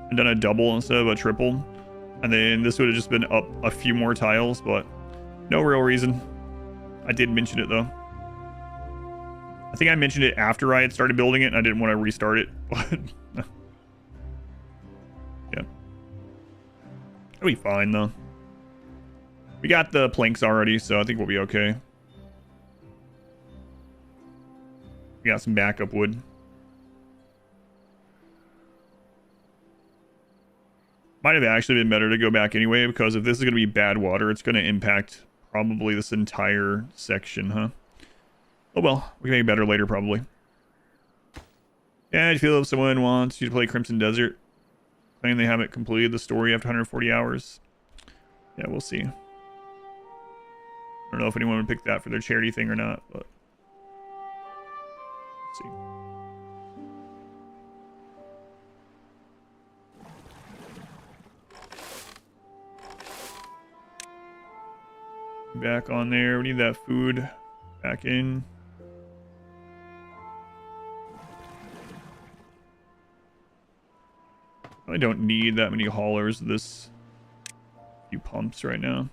and done a double instead of a triple. And then this would have just been up a few more tiles, but no real reason. I did mention it though. I think I mentioned it after I had started building it and I didn't want to restart it. But yeah. It'll be fine though. We got the planks already, so I think we'll be okay. We got some backup wood. Might have actually been better to go back anyway, because if this is going to be bad water, it's going to impact probably this entire section, huh? Oh well, we can make it better later, probably. Yeah, I feel if someone wants you to play Crimson Desert, claim they haven't completed the story after 140 hours. Yeah, we'll see. I don't know if anyone would pick that for their charity thing or not, but let's see. Back on there. We need that food back in. I don't need that many haulers. This few pumps right now.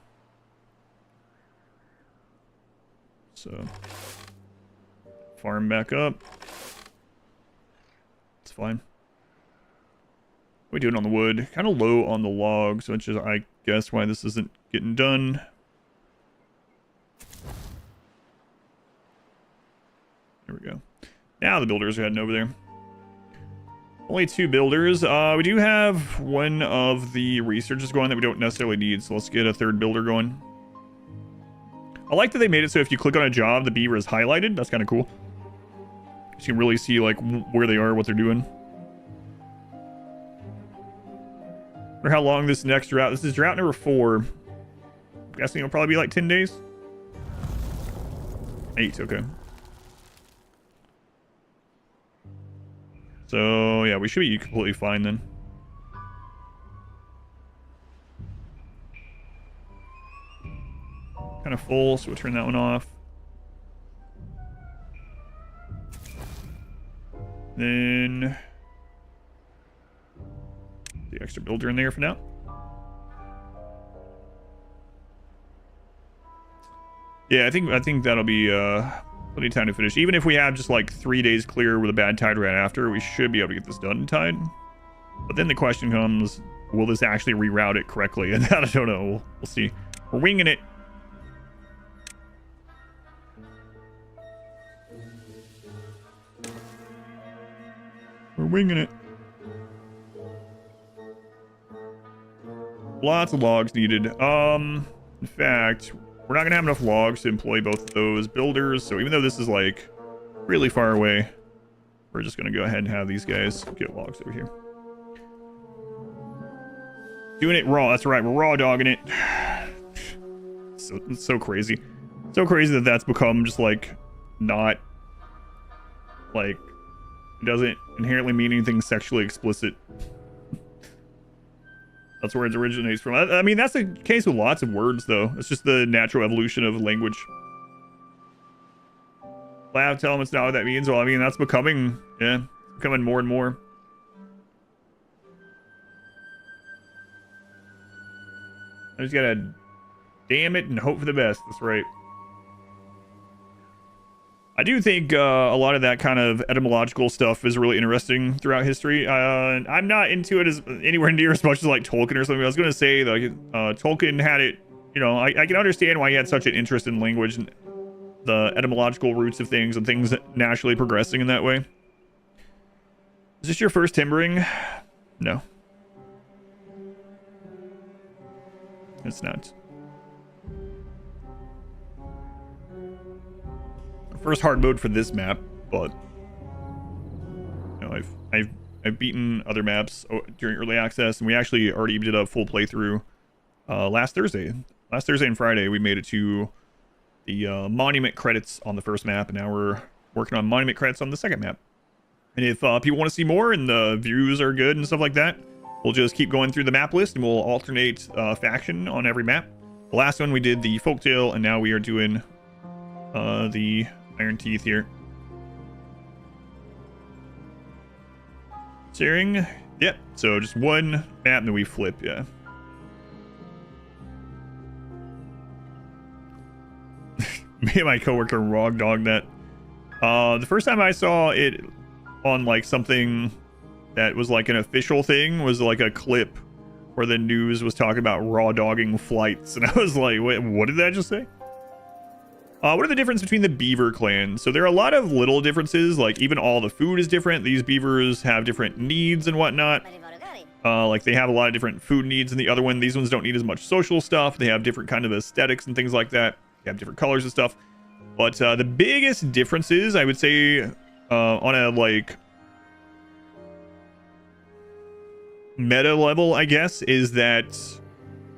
So farm back up. That's fine. What are we doing on the wood? Kind of low on the logs, which is, I guess, why this isn't getting done. There we go. Now the builders are heading over there. Only 2 builders. We do have one of the researchers going that we don't necessarily need, so let's get a 3rd builder going. I like that they made it so if you click on a job, the beaver is highlighted. That's kind of cool. So you can really see like where they are, what they're doing. Or how long this next drought. This is drought number 4. I'm guessing it'll probably be like 10 days. 8, okay. So yeah, we should be completely fine then. Kind of full, so we'll turn that one off. Then the extra builder in there for now. Yeah, I think that'll be plenty of time to finish. Even if we have just like 3 days clear with a bad tide right after, we should be able to get this done in tide. But then the question comes, will this actually reroute it correctly? And I don't know. We'll see. We're winging it. We're winging it. Lots of logs needed. In fact, we're not gonna have enough logs to employ both of those builders, so even though this is like really far away, we're just gonna go ahead and have these guys get logs over here. Doing it raw, that's right, we're raw dogging it. So it's so crazy. So crazy that that's become just like not like it doesn't inherently mean anything sexually explicit. That's where it originates from. I mean, that's the case with lots of words, though. It's just the natural evolution of language. Laugh, tell them it's not what that means. Well, I mean, that's becoming, yeah, becoming more and more. I just gotta damn it and hope for the best. That's right. I do think a lot of that kind of etymological stuff is really interesting throughout history. I'm not into it as anywhere near as much as like Tolkien or something. I was going to say like Tolkien had it, you know, I can understand why he had such an interest in language and the etymological roots of things and things naturally progressing in that way. Is this your first timbering? No. It's not. First hard mode for this map, but you know, I've beaten other maps during early access, and we actually already did a full playthrough last Thursday and Friday. We made it to the monument credits on the first map, and now we're working on monument credits on the second map. And if people want to see more and the views are good and stuff like that, we'll just keep going through the map list and we'll alternate faction on every map. The last one we did the folktale, and now we are doing the Ironteeth here. Steering, yep. So just one map and then we flip, yeah. Me and my coworker raw dogged that. The first time I saw it on like something that was like an official thing was like a clip where the news was talking about raw dogging flights, and I was like, wait, what did that just say? What are the differences between the beaver clans? So there are a lot of little differences, like even all the food is different. These beavers have different needs and whatnot. Like they have a lot of different food needs in the other one. These ones don't need as much social stuff. They have different kind of aesthetics and things like that. They have different colors and stuff. But the biggest differences, I would say, on a like meta level, I guess, is that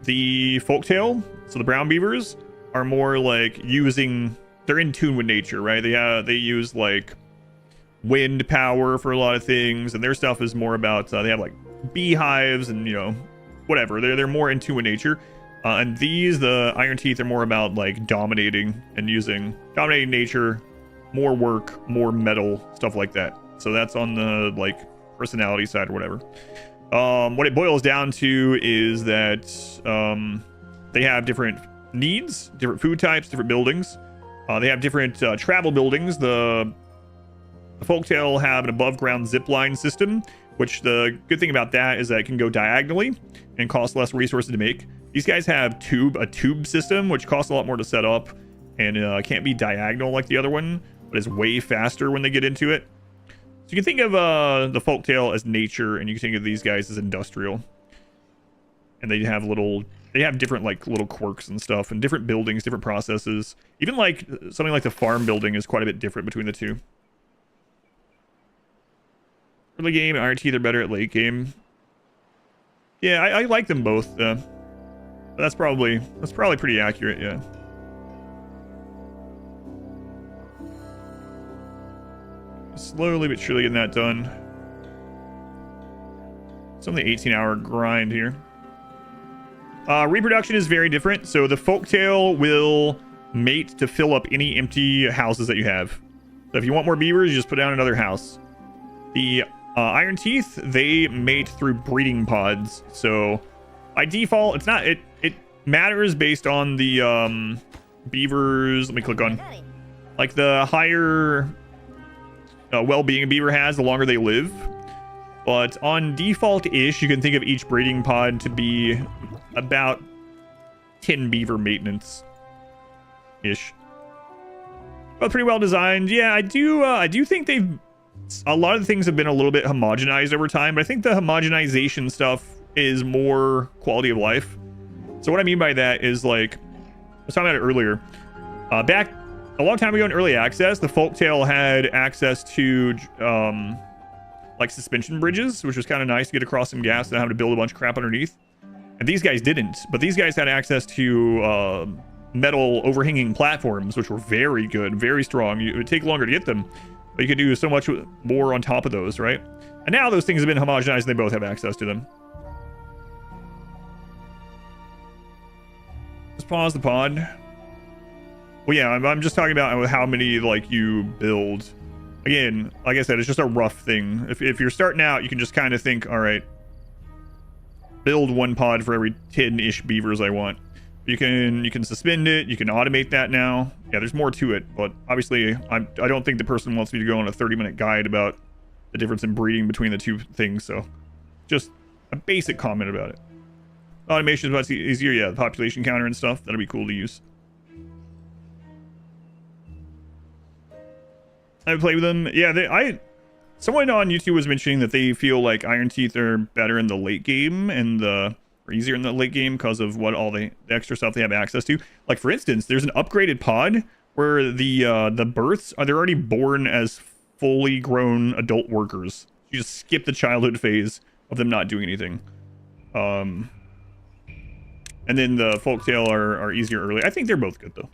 the folktale, so the brown beavers, are more like they're in tune with nature, right? They use like wind power for a lot of things, and their stuff is more about they have like beehives and, you know, whatever. They're more in tune with nature. And these, the Ironteeth, are more about like dominating nature, more work, more metal, stuff like that. So that's on the like personality side or whatever. What it boils down to is that they have different needs, different food types, different buildings. They have different travel buildings. The The Folktail have an above ground zipline system, which the good thing about that is that it can go diagonally and cost less resources to make. These guys have a tube system, which costs a lot more to set up and can't be diagonal like the other one, but is way faster when they get into it. So you can think of the Folktail as nature, and you can think of these guys as industrial. And they have different like little quirks and stuff, and different buildings, different processes. Even like something like the farm building is quite a bit different between the two. Early game, Ironteeth are better at late game. Yeah, I like them both. That's probably pretty accurate. Yeah. Slowly but surely getting that done. It's only 18-hour grind here. Reproduction is very different. So the Folktail will mate to fill up any empty houses that you have. So if you want more beavers, you just put down another house. The Ironteeth, they mate through breeding pods. So by default, it's not. It matters based on the beavers. Let me click on. Like the higher well-being a beaver has, the longer they live. But on default-ish, you can think of each breeding pod to be about 10 beaver maintenance-ish. But pretty well designed. Yeah, I do think a lot of the things have been a little bit homogenized over time, but I think the homogenization stuff is more quality of life. So what I mean by that is, like, I was talking about it earlier. Back a long time ago in early access, the Folktail had access to like suspension bridges, which was kind of nice to get across some gaps and have to build a bunch of crap underneath. And these guys didn't, but these guys had access to metal overhanging platforms, which were very good, very strong. It would take longer to get them, but you could do so much more on top of those, right? And now those things have been homogenized and they both have access to them. Let's pause the pod. Well, yeah, I'm just talking about how many, like, you build. Again, like I said, it's just a rough thing. If you're starting out, you can just kind of think, all right, build one pod for every 10-ish beavers I want. You can suspend it. You can automate that now. Yeah, there's more to it, but obviously, I don't think the person wants me to go on a 30-minute guide about the difference in breeding between the two things. So, just a basic comment about it. Automation is much easier. Yeah, the population counter and stuff. That'll be cool to use. I play with them. Yeah, someone on YouTube was mentioning that they feel like Ironteeth are better in the late game or easier in the late game because of what all the extra stuff they have access to. Like, for instance, there's an upgraded pod where the births they're already born as fully grown adult workers. You just skip the childhood phase of them not doing anything. And then the Folktail are easier early. I think they're both good though.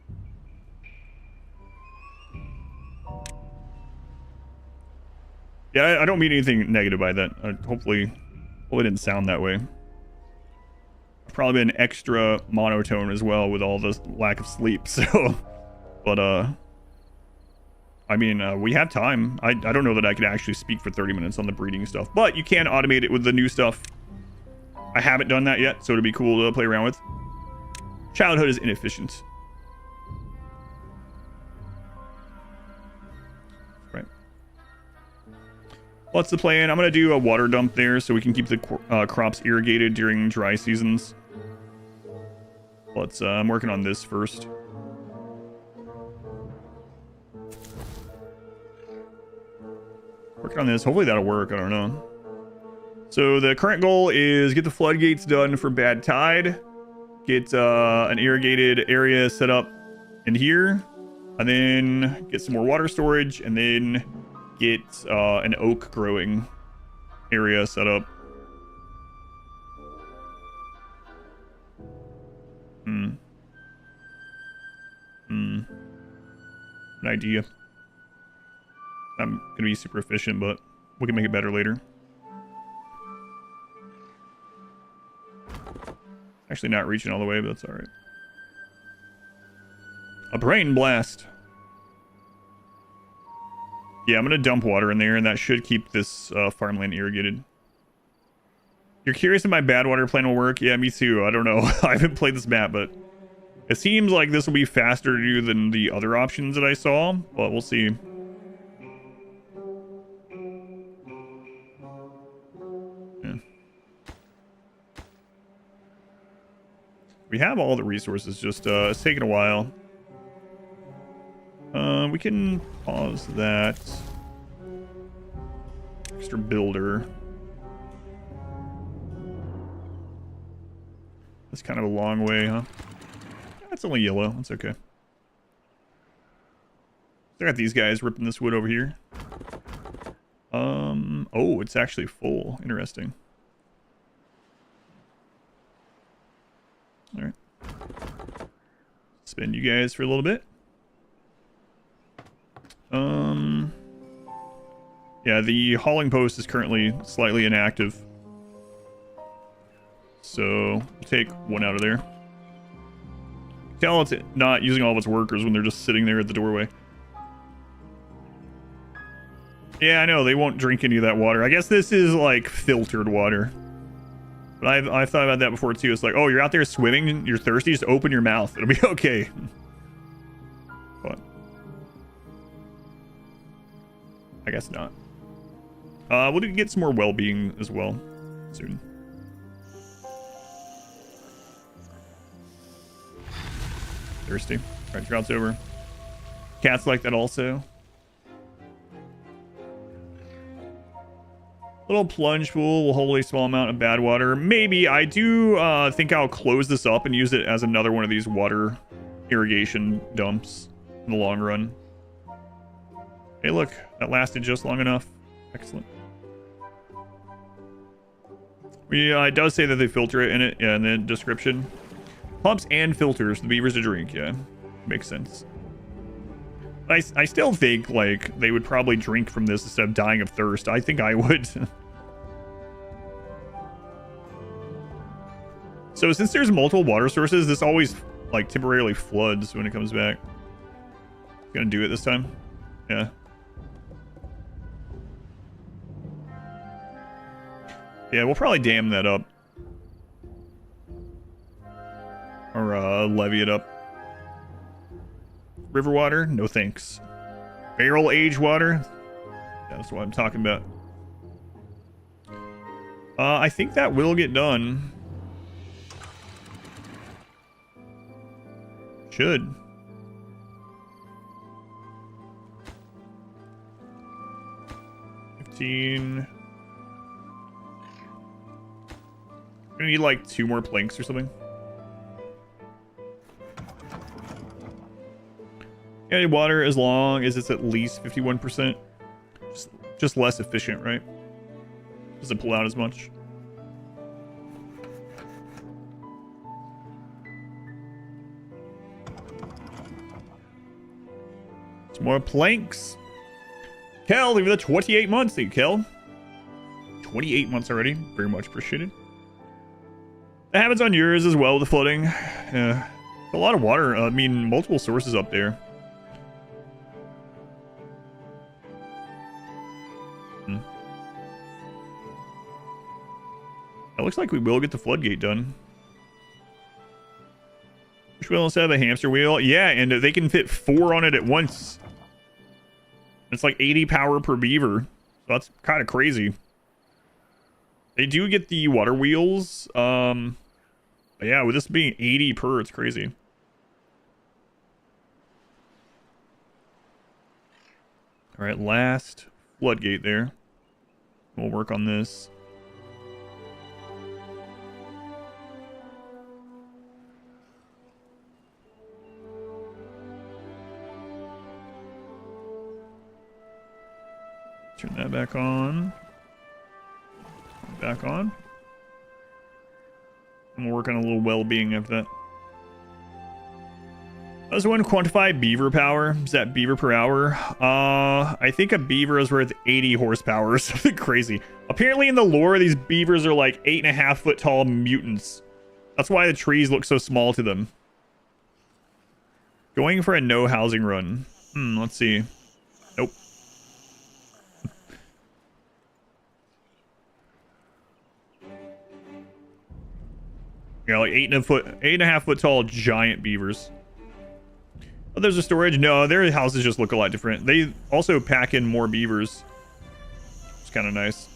Yeah, I don't mean anything negative by that. Hopefully it didn't sound that way. I've probably been extra monotone as well with all this lack of sleep, so... But, I mean, we have time. I don't know that I could actually speak for 30 minutes on the breeding stuff, but you can automate it with the new stuff. I haven't done that yet, so it'd be cool to play around with. Childhood is inefficient. Right. What's the plan? I'm going to do a water dump there so we can keep the crops irrigated during dry seasons. Let's, I'm working on this first. Working on this. Hopefully that'll work. I don't know. So the current goal is get the floodgates done for bad tide. Get an irrigated area set up in here. And then get some more water storage. And then get an oak growing area set up. An idea. I'm going to be super efficient, but we can make it better later. Actually not reaching all the way, but that's alright. A brain blast. Yeah, I'm going to dump water in there, and that should keep this farmland irrigated. You're curious if my badwater plan will work? Yeah, me too. I don't know. I haven't played this map, but it seems like this will be faster to do than the other options that I saw, but we'll see. have all the resources, just it's taking a while. We can pause that. Extra builder. That's kind of a long way, huh? That's only yellow. That's okay. I got these guys ripping this wood over here. Oh, it's actually full. Interesting. All right. Spin you guys for a little bit. Yeah, the hauling post is currently slightly inactive. So, we'll take one out of there. Tell it's not using all of its workers when they're just sitting there at the doorway. Yeah, I know, they won't drink any of that water. I guess this is like filtered water. But I've thought about that before too. It's like, oh, you're out there swimming, you're thirsty, just open your mouth. It'll be okay. But I guess not. We'll get some more well-being as well soon. Thirsty. Alright, drought's over. Cats like that also. Little plunge pool will hold a small amount of bad water. Maybe. I do think I'll close this up and use it as another one of these water irrigation dumps in the long run. Hey, look. That lasted just long enough. Excellent. It does say that they filter it in the description. Pumps and filters the beavers to drink. Yeah, makes sense. I still think, like, they would probably drink from this instead of dying of thirst. I think I would. So since there's multiple water sources, this always, like, temporarily floods when it comes back. Gonna do it this time? Yeah. Yeah, we'll probably dam that up. Or, levy it up. River water? No thanks. Barrel age water? That's what I'm talking about. I think that will get done. Should. $15. Gonna need like 2 more planks or something. Yeah, water as long as it's at least 51%. Just less efficient, right? Doesn't pull out as much. Some more planks. Kel, leave the 28 months. Thank you, Kel. 28 months already. Very much appreciated. That happens on yours as well with the flooding. Yeah. A lot of water. I mean, multiple sources up there. It looks like we will get the floodgate done. Which wheel instead of a hamster wheel? Yeah, and they can fit 4 on it at once. It's like 80 power per beaver. So that's kind of crazy. They do get the water wheels. But yeah, with this being 80 per, it's crazy. All right, last floodgate there. We'll work on this. Turn that back on. Back on. And we'll work on a little well-being after that. Does one quantify beaver power? Is that beaver per hour? I think a beaver is worth 80 horsepower or something crazy. Apparently in the lore, these beavers are like 8.5 foot tall mutants. That's why the trees look so small to them. Going for a no housing run. Let's see. Nope. Yeah, like 8.5 foot tall giant beavers. Oh, there's a storage. No, their houses just look a lot different. They also pack in more beavers. It's kind of nice.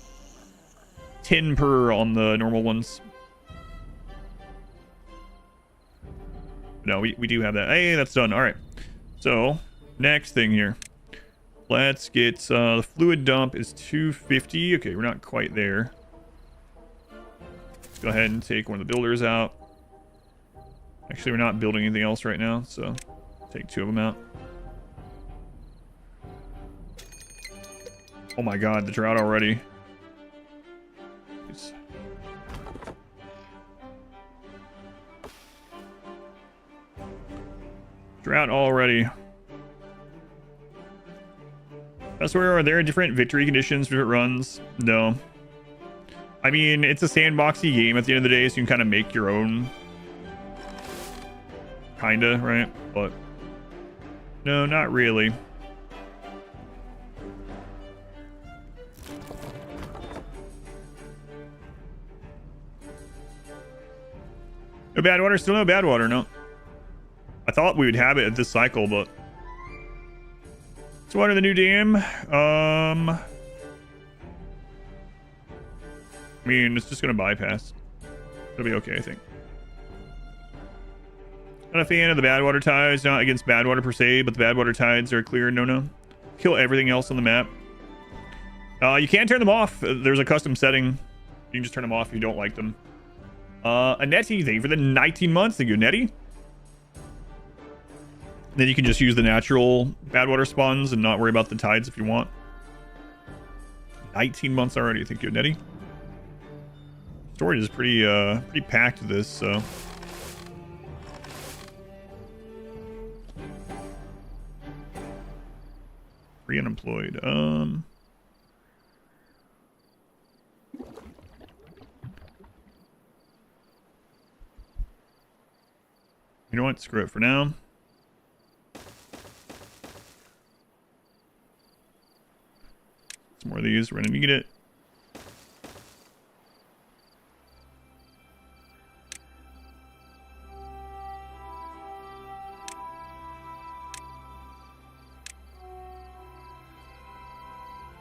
10 per on the normal ones. No, we do have that. Hey, that's done. All right. So next thing here. Let's get the fluid dump is 250. Okay, we're not quite there. Let's go ahead and take one of the builders out. Actually, we're not building anything else right now, so take 2 of them out. Oh my god, the drought already. Jeez. Drought already. That's where are there different victory conditions if it runs? No. I mean, it's a sandboxy game at the end of the day, so you can kind of make your own. Kinda, right? But no, not really. No bad water, still no bad water, no. I thought we would have it at this cycle, but let's water the new dam. I mean, it's just gonna bypass. It'll be okay, I think. Not a fan of the badwater tides, not against badwater per se, but the badwater tides are clear no-no. Kill everything else on the map. You can turn them off. There's a custom setting. You can just turn them off if you don't like them. Netty, thank you for the 19 months. Thank you, Netty. Then you can just use the natural badwater spawns and not worry about the tides if you want. 19 months already. Thank you, Netty. Storage is pretty packed to this, so. Free unemployed. You know what? Screw it for now. Some more of these. We're gonna need it.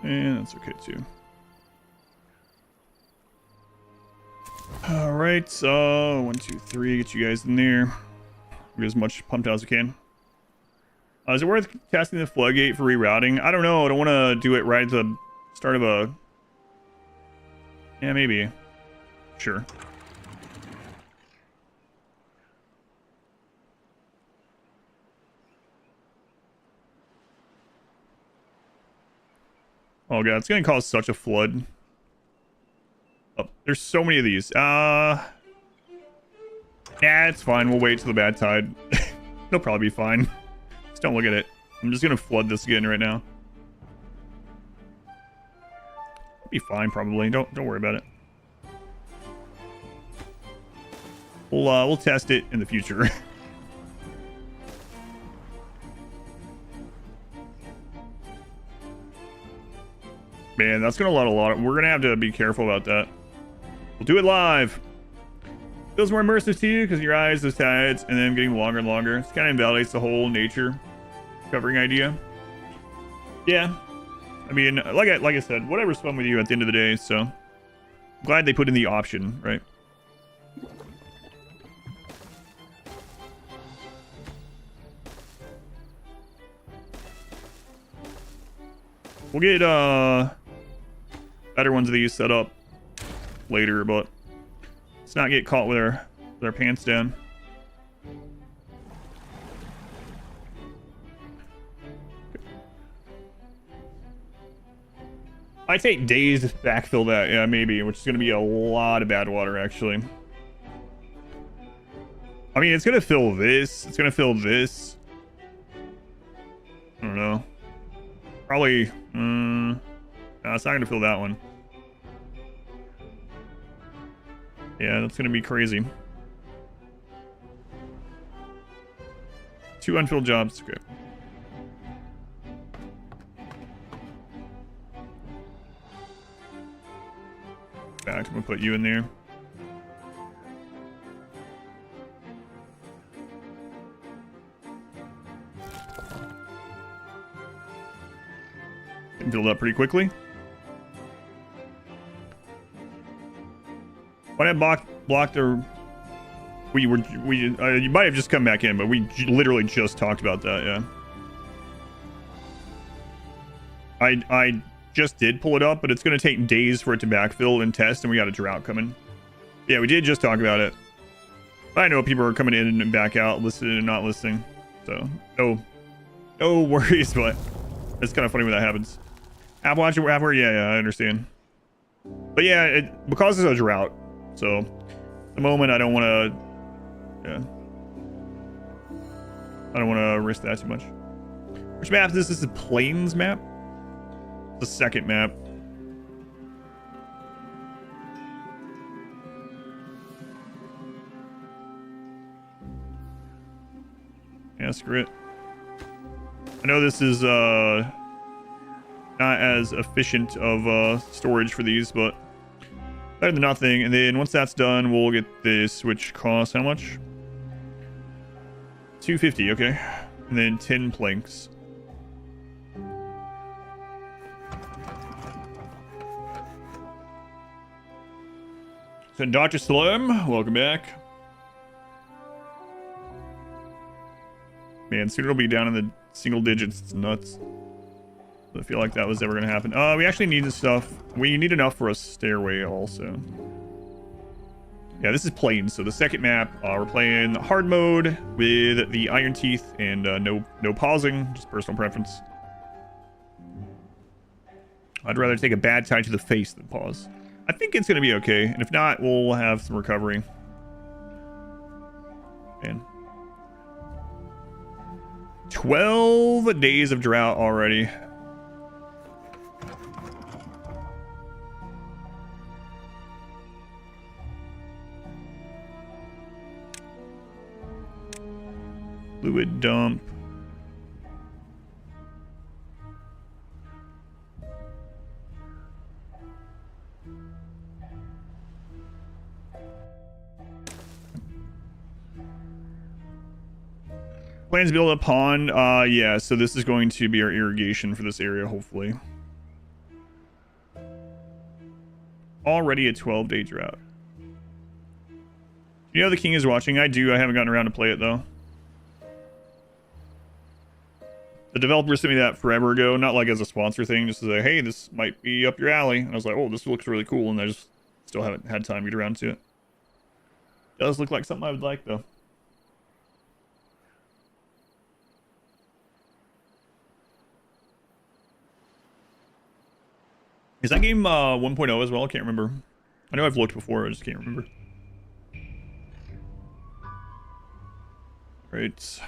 And that's okay too. All right, so 1, 2, 3. Get you guys in there. Get as much pumped out as we can. Is it worth casting the floodgate for rerouting? I don't know. I don't want to do it right at the start of a. Yeah, maybe. Sure. Oh god, it's gonna cause such a flood. Oh, there's so many of these. Yeah, it's fine. We'll wait till the bad tide. It'll probably be fine. Just don't look at it. I'm just gonna flood this again right now. It'll be fine, probably. Don't worry about it. We'll test it in the future. Man, that's gonna let a lot. We're gonna have to be careful about that. We'll do it live. Feels more immersive to you because your eyes, those tides, and then getting longer and longer. It kind of invalidates the whole nature covering idea. Yeah, I mean, like I said, whatever's fun with you at the end of the day. So I'm glad they put in the option, right? We'll get better ones of these set up later, but let's not get caught with our pants down. I take days to backfill that, yeah, maybe, which is going to be a lot of bad water, actually. I mean, it's going to fill this. It's going to fill this. I don't know. Probably, no, it's not going to fill that one. Yeah, that's going to be crazy. 2 unfilled jobs. Okay. Back, I'm going to put you in there. Can build up pretty quickly. Why did I block the... You might have just come back in, but we literally just talked about that. Yeah. I just did pull it up, but it's going to take days for it to backfill and test, and we got a drought coming. Yeah, we did just talk about it. I know people are coming in and back out, listening and not listening. So, no worries, but it's kind of funny when that happens. Appalachia, yeah, I understand. But yeah, because it's a drought, so at the moment I don't want to, yeah, I don't want to risk that too much. Which map is this? This is a Plains map. The second map. Yeah, screw it. I know this is not as efficient of storage for these, but better than nothing. And then once that's done, we'll get the switch cost. How much? 250, okay. And then 10 planks. So Dr. Slim, welcome back. Man, soon it'll be down in the single digits. It's nuts. I feel like that was ever going to happen. We actually need this stuff. We need enough for a stairway also. Yeah, this is Plains. So the second map, we're playing hard mode with the Ironteeth and no pausing, just personal preference. I'd rather take a bad tie to the face than pause. I think it's going to be okay. And if not, we'll have some recovery. Man. 12 days of drought already. Fluid dump. Plans to build a pond. Yeah, so this is going to be our irrigation for this area, hopefully. Already a 12-day drought. You know the king is watching? I do. I haven't gotten around to play it, though. The developer sent me that forever ago. Not like as a sponsor thing. Just to say, hey, this might be up your alley. And I was like, oh, this looks really cool. And I just still haven't had time to get around to it. Does look like something I would like, though. Is that game 1.0 as well? I can't remember. I know I've looked before, I just can't remember. Right.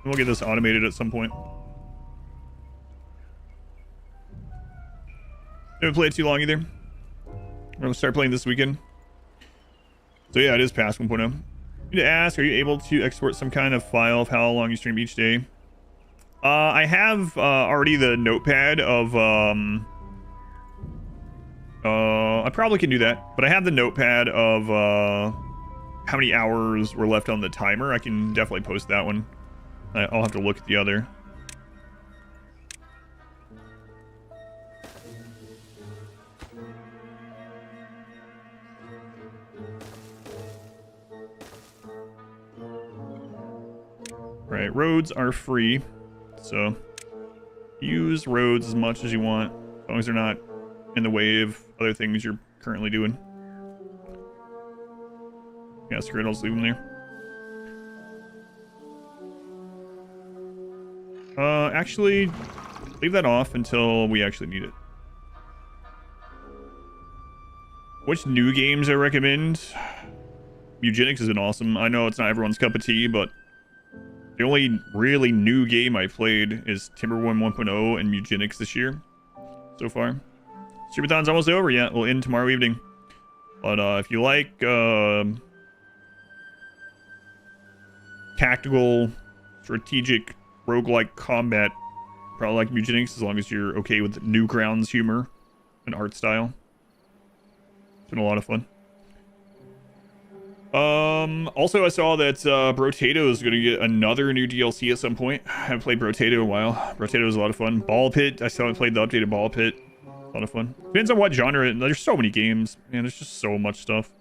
We'll get this automated at some point. Haven't played too long either. I'm gonna start playing this weekend. So yeah, it is past 1.0. I need to ask, are you able to export some kind of file of how long you stream each day? I have already the notepad of I probably can do that, but I have the notepad of how many hours were left on the timer. I can definitely post that one. I'll have to look at the other. Right, roads are free. So, use roads as much as you want, as long as they're not in the way of other things you're currently doing. Yeah, screw it, I'll just leave them there. Actually, leave that off until we actually need it. Which new games I recommend? Eugenics has been awesome. I know it's not everyone's cup of tea, but the only really new game I played is TIMBERBORN 1.0 and Eugenics this year, so far. Superthon's almost over. Yeah, we'll end tomorrow evening. But if you like tactical, strategic, roguelike combat, probably like Eugenics, as long as you're okay with Newgrounds humor and art style. It's been a lot of fun. Also I saw that Brotato is going to get another new DLC at some point. I haven't played Brotato in a while. Brotato was a lot of fun. Ball Pit, I still haven't played the updated Ball Pit. A lot of fun. Depends on what genre. There's so many games. Man, there's just so much stuff.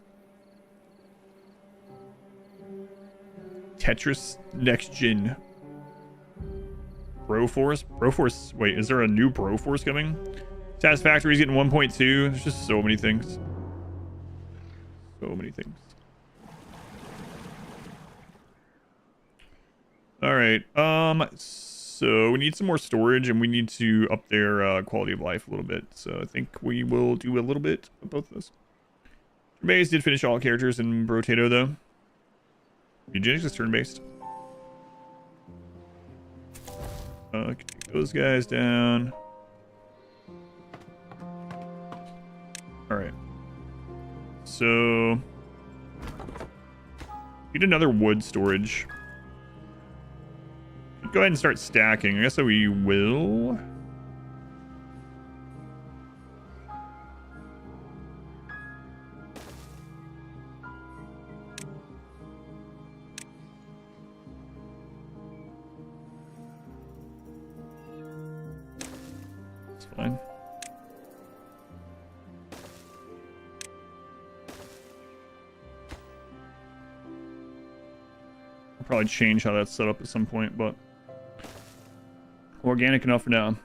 Tetris Next Gen. Broforce? Broforce, wait, is there a new Broforce coming? Satisfactory's getting 1.2. There's just so many things. So many things. Alright, so we need some more storage and we need to up their quality of life a little bit. So I think we will do a little bit of both of those. Turn-based did finish all characters in Brotato though. Eugenics is turn-based. Take those guys down. Alright. So... need another wood storage. Go ahead and start stacking. I guess that we will. It's fine. I'll probably change how that's set up at some point, but organic enough for now.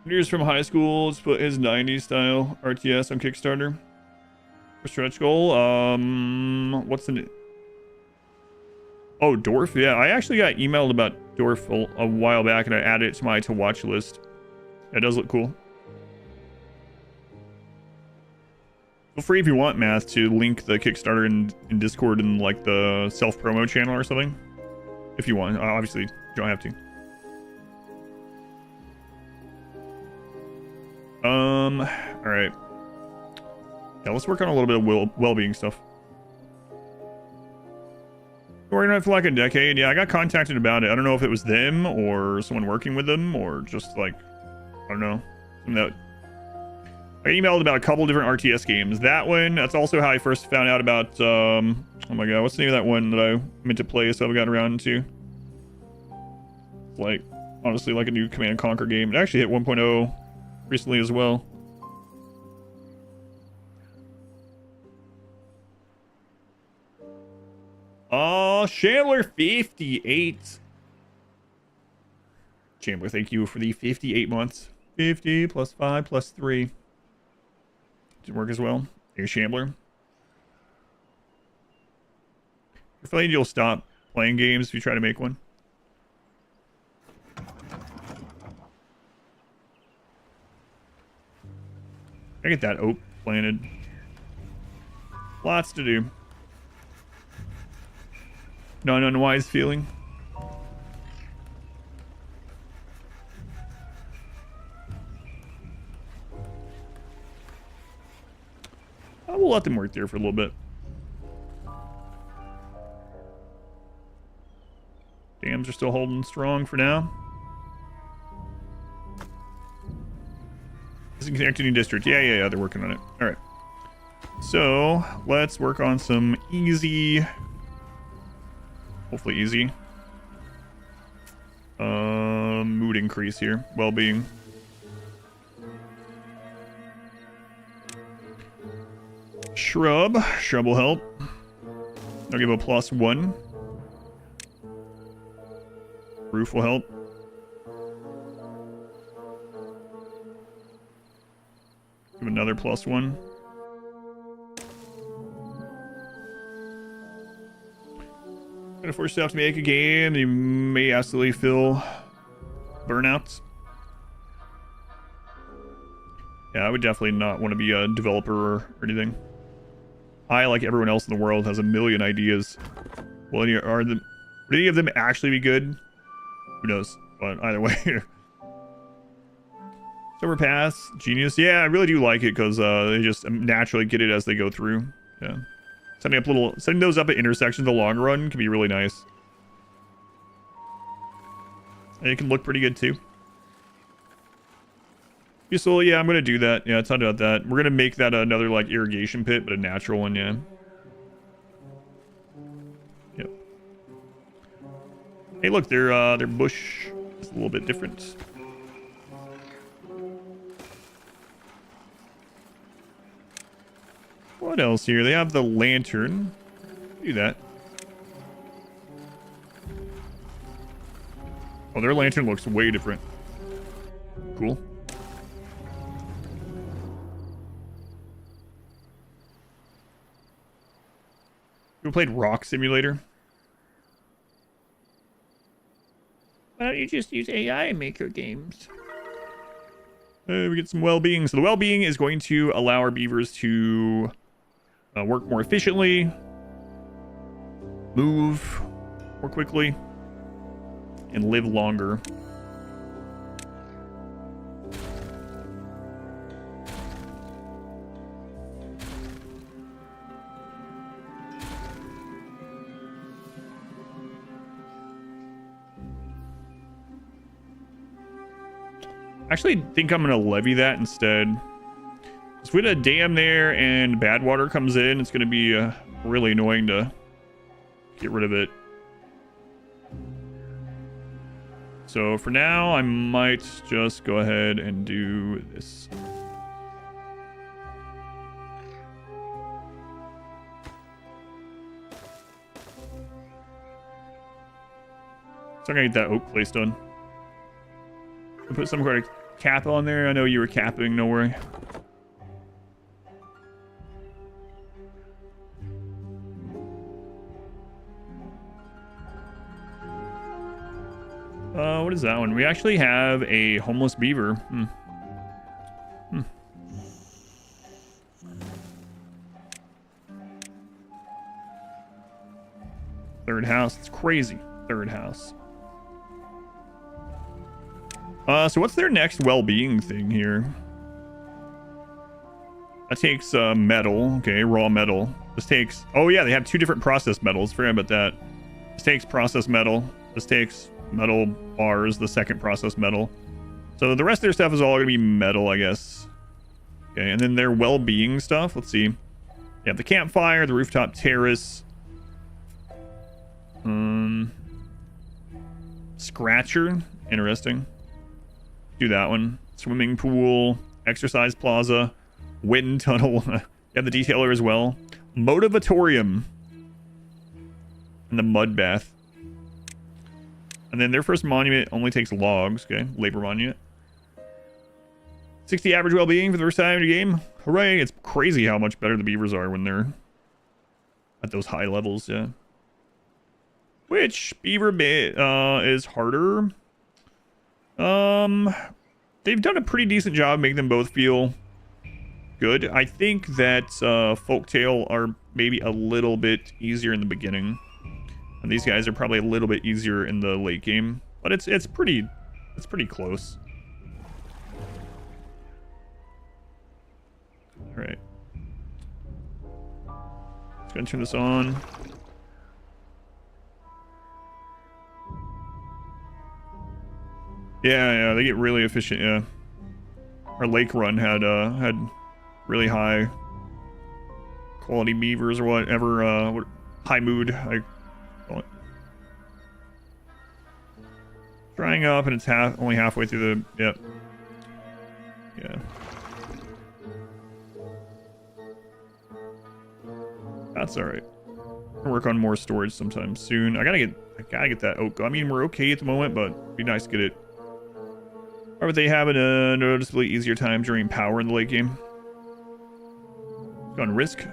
Years from high school to put his 90s style RTS on Kickstarter. For stretch goal. What's the... Oh, Dwarf? Yeah, I actually got emailed about Dwarf a while back and I added it to my to watch list. That does look cool. Feel free if you want, Math, to link the Kickstarter in Discord in like the self-promo channel or something. If you want. Obviously, you don't have to. Alright. Yeah, let's work on a little bit of well-being stuff. Working on it for like a decade. Yeah, I got contacted about it. I don't know if it was them or someone working with them or just like, I don't know. I emailed about a couple different RTS games. That one, that's also how I first found out about, oh my god, what's the name of that one that I meant to play so I got around to? Like, honestly, like a new Command & Conquer game. It actually hit 1.0 recently as well. Oh, Shambler 58. Shambler, thank you for the 58 months. 50 plus 5 plus 3. Didn't work as well. Here's Shambler. You're afraid you'll stop playing games if you try to make one. I get that oak planted. Lots to do. Not an unwise feeling. We'll let them work there for a little bit. Dams are still holding strong for now. Isn't connected to district. Yeah, they're working on it. All right. So let's work on some easy, hopefully easy, mood increase here. Well-being. Shrub will help. I'll give a +1. Roof will help. Give another +1. Gonna force yourself to make a game. You may absolutely feel burnouts. Yeah, I would definitely not want to be a developer or anything. I, like everyone else in the world, has a million ideas. Will any of them actually be good? Who knows? But either way. Overpass, genius. Yeah, I really do like it because they just naturally get it as they go through. Yeah, setting those up at intersections in the long run can be really nice. And it can look pretty good too. So yeah, I'm gonna do that. Yeah, talk about that. We're gonna make that another like irrigation pit, but a natural one. Yeah. Yep. Hey, look, their bush is a little bit different. What else here? They have the lantern. Do that. Oh, their lantern looks way different. Cool. You played Rock Simulator? Why don't you just use AI and make your games? We get some well-being. So the well-being is going to allow our beavers to work more efficiently, move more quickly, and live longer. Actually think I'm gonna levy that instead. Because with a dam there and badwater comes in, it's gonna be really annoying to get rid of it. So for now, I might just go ahead and do this. So I'm gonna get that oak place done. I'll put some kind of cap on there. I know you were capping, no worry. What is that one? We actually have a homeless beaver. Third house. It's crazy. Third house. So what's their next well-being thing here? That takes metal. Okay, raw metal. This takes... Oh yeah, they have two different processed metals. Forget about that. This takes processed metal. This takes metal bars, the second processed metal. So the rest of their stuff is all going to be metal, I guess. Okay, and then their well-being stuff. Let's see. They have the campfire, the rooftop terrace. Scratcher. Interesting. Do that one. Swimming pool, exercise plaza, wind tunnel. You have the detailer as well. Motivatorium. And the mud bath. And then their first monument only takes logs. Okay, labor monument. 60 average well-being for the first time in the game. Hooray! It's crazy how much better the beavers are when they're at those high levels. Yeah. Which beaver bit is harder? They've done a pretty decent job making them both feel good. I think that Folktail are maybe a little bit easier in the beginning, and these guys are probably a little bit easier in the late game. But it's pretty close. All right, just gonna turn this on. Yeah, they get really efficient. Yeah, our lake run had really high quality beavers or whatever. High mood, I call it. Drying up, and it's only halfway through the. Yep. Yeah. That's all right. I'll work on more storage sometime soon. I gotta get that oak. I mean, we're okay at the moment, but it'd be nice to get it. Or would they have a noticeably easier time during power in the late game? Gone risk.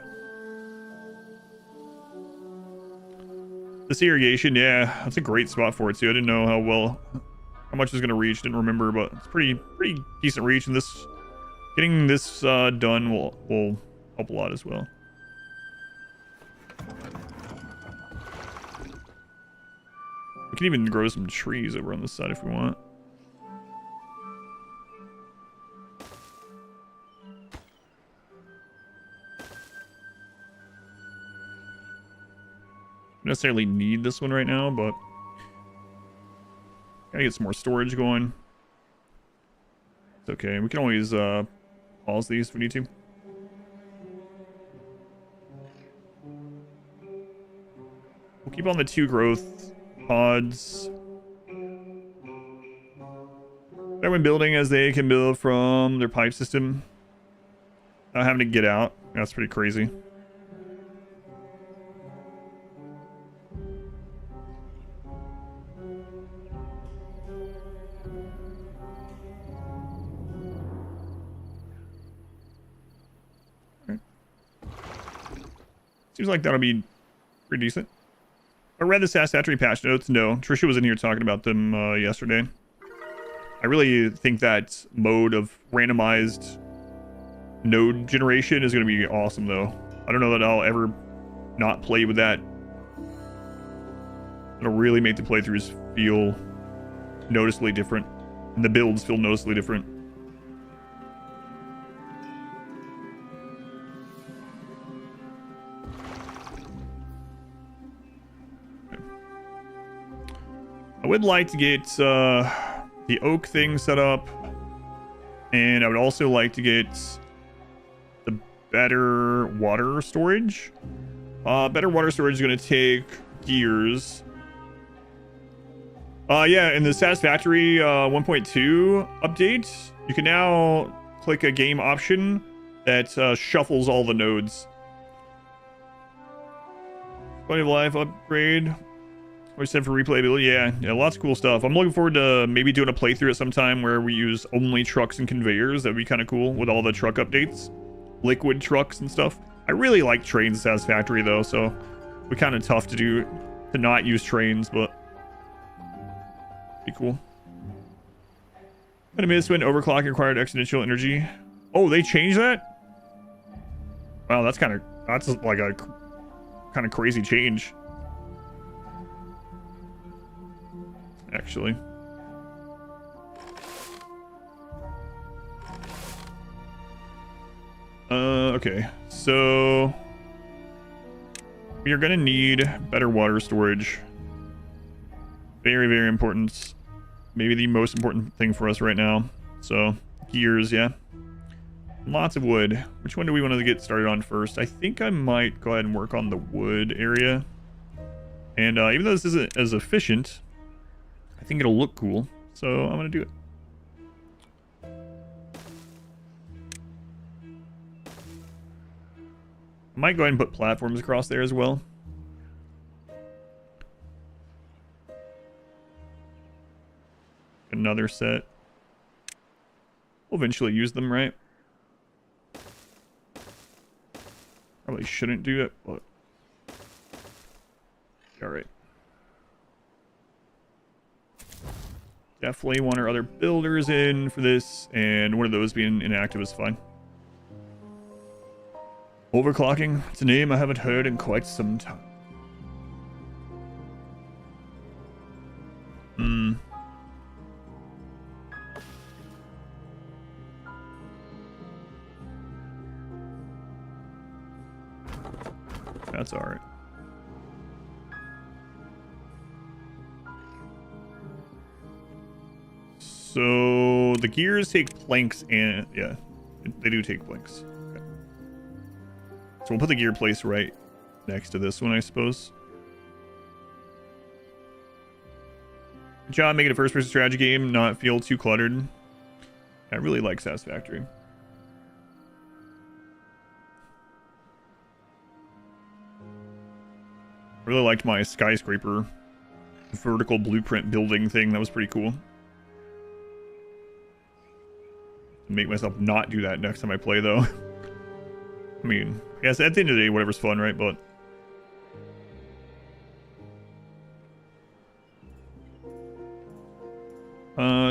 This irrigation, yeah, that's a great spot for it too. I didn't know how much it was gonna reach. Didn't remember, but it's pretty decent reach. And getting this done will help a lot as well. We can even grow some trees over on this side if we want. Necessarily need this one right now, but gotta get some more storage going. It's okay. We can always pause these if we need to. We'll keep on the 2 growth pods. They're building as they can build from their pipe system. Not having to get out. That's pretty crazy. Seems like that'll be pretty decent. I read the Satisfactory patch notes. No, Trisha was in here talking about them yesterday. I really think that mode of randomized node generation is going to be awesome, though. I don't know that I'll ever not play with that. It'll really make the playthroughs feel noticeably different, and the builds feel noticeably different. I would like to get the oak thing set up, and I would also like to get the better water storage. Better water storage is going to take gears. Yeah, in the Satisfactory 1.2 update, you can now click a game option that shuffles all the nodes. Quality of life upgrade. What you said for replayability, yeah, lots of cool stuff. I'm looking forward to maybe doing a playthrough at some time where we use only trucks and conveyors. That'd be kind of cool with all the truck updates, liquid trucks and stuff. I really like trains Satisfactory though, so it'd be kind of tough to not use trains, but be cool. Gonna miss when overclocking required exponential energy. Oh, they changed that? Wow, that's like a kind of crazy change. Actually. Okay, so we are gonna need better water storage. Very, very important. Maybe the most important thing for us right now. So, gears, yeah. Lots of wood. Which one do we want to get started on first? I think I might go ahead and work on the wood area. And even though this isn't as efficient, I think it'll look cool, so I'm gonna do it. I might go ahead and put platforms across there as well. Another set. We'll eventually use them, right? Probably shouldn't do it, but alright. Definitely want our other builders in for this, and one of those being inactive is fine. Overclocking. It's a name I haven't heard in quite some time. That's alright. So the gears take planks, and yeah, they do take planks. Okay. So we'll put the gear place right next to this one, I suppose. Good job making a first-person strategy game not feel too cluttered. I really like Satisfactory. I really liked my skyscraper vertical blueprint building thing. That was pretty cool. Make myself not do that next time I play, though. I mean, I guess at the end of the day, whatever's fun, right? But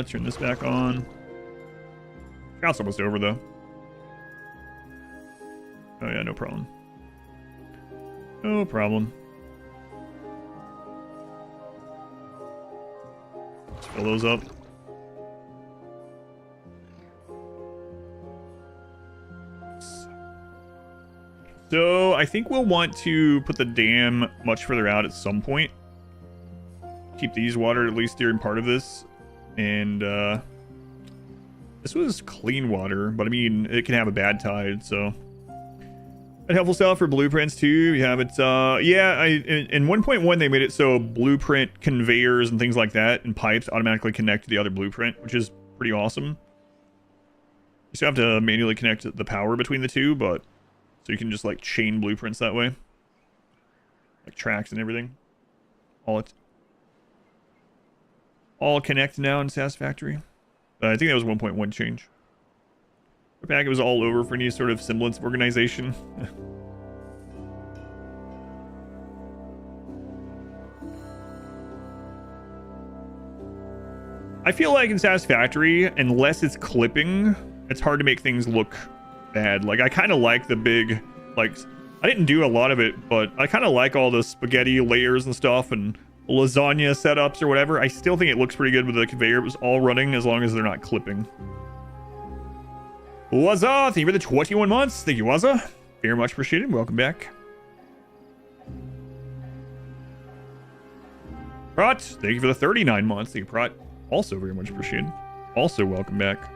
turn this back on. Drought's almost over, though. Oh yeah, no problem. No problem. Let's fill those up. So I think we'll want to put the dam much further out at some point. Keep these water at least during part of this. And this was clean water, but I mean, it can have a bad tide, so. And helpful stuff for blueprints too. You have it, yeah, in 1.1 they made it so blueprint conveyors and things like that and pipes automatically connect to the other blueprint, which is pretty awesome. You still have to manually connect the power between the two, but so you can just like chain blueprints that way. Like tracks and everything. All it. all connect now in Satisfactory. I think that was 1.1 change. Back it was all over for any sort of semblance of organization. I feel like in Satisfactory, unless it's clipping, it's hard to make things look bad. Like, I kind of like the big, like, I didn't do a lot of it, but I kind of like all the spaghetti layers and stuff and lasagna setups or whatever. I still think it looks pretty good with the conveyor. It was all running as long as they're not clipping. Wazza, thank you for the 21 months. Thank you, Wazza. Very much appreciated. Welcome back. Prot, thank you for the 39 months. Thank you, Prot. Also very much appreciated. Also welcome back.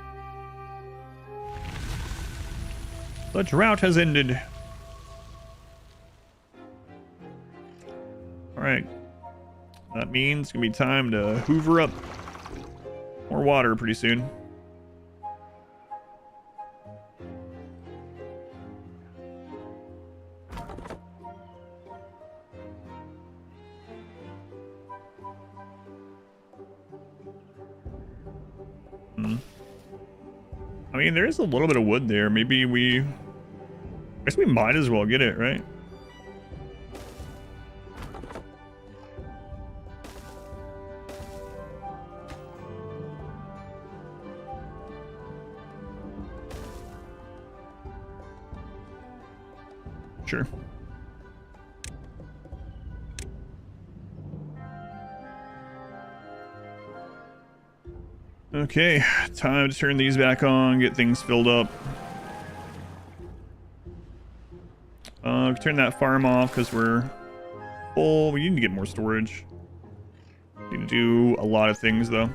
The drought has ended. Alright. That means it's gonna be time to hoover up more water pretty soon. I mean, there is a little bit of wood there. Maybe I guess we might as well get it, right? Sure. Okay, time to turn these back on, get things filled up. Turn that farm off because we're full. We need to get more storage. Need to do a lot of things though.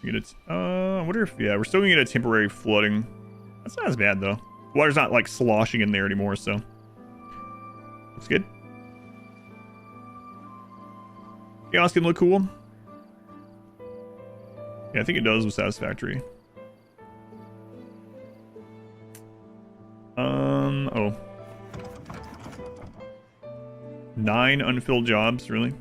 Get it. I wonder if we're still gonna get a temporary flooding. That's not as bad though. Water's not like sloshing in there anymore, so looks good. Chaos can look cool. Yeah, I think it does with Satisfactory. Oh. 9 unfilled jobs, really?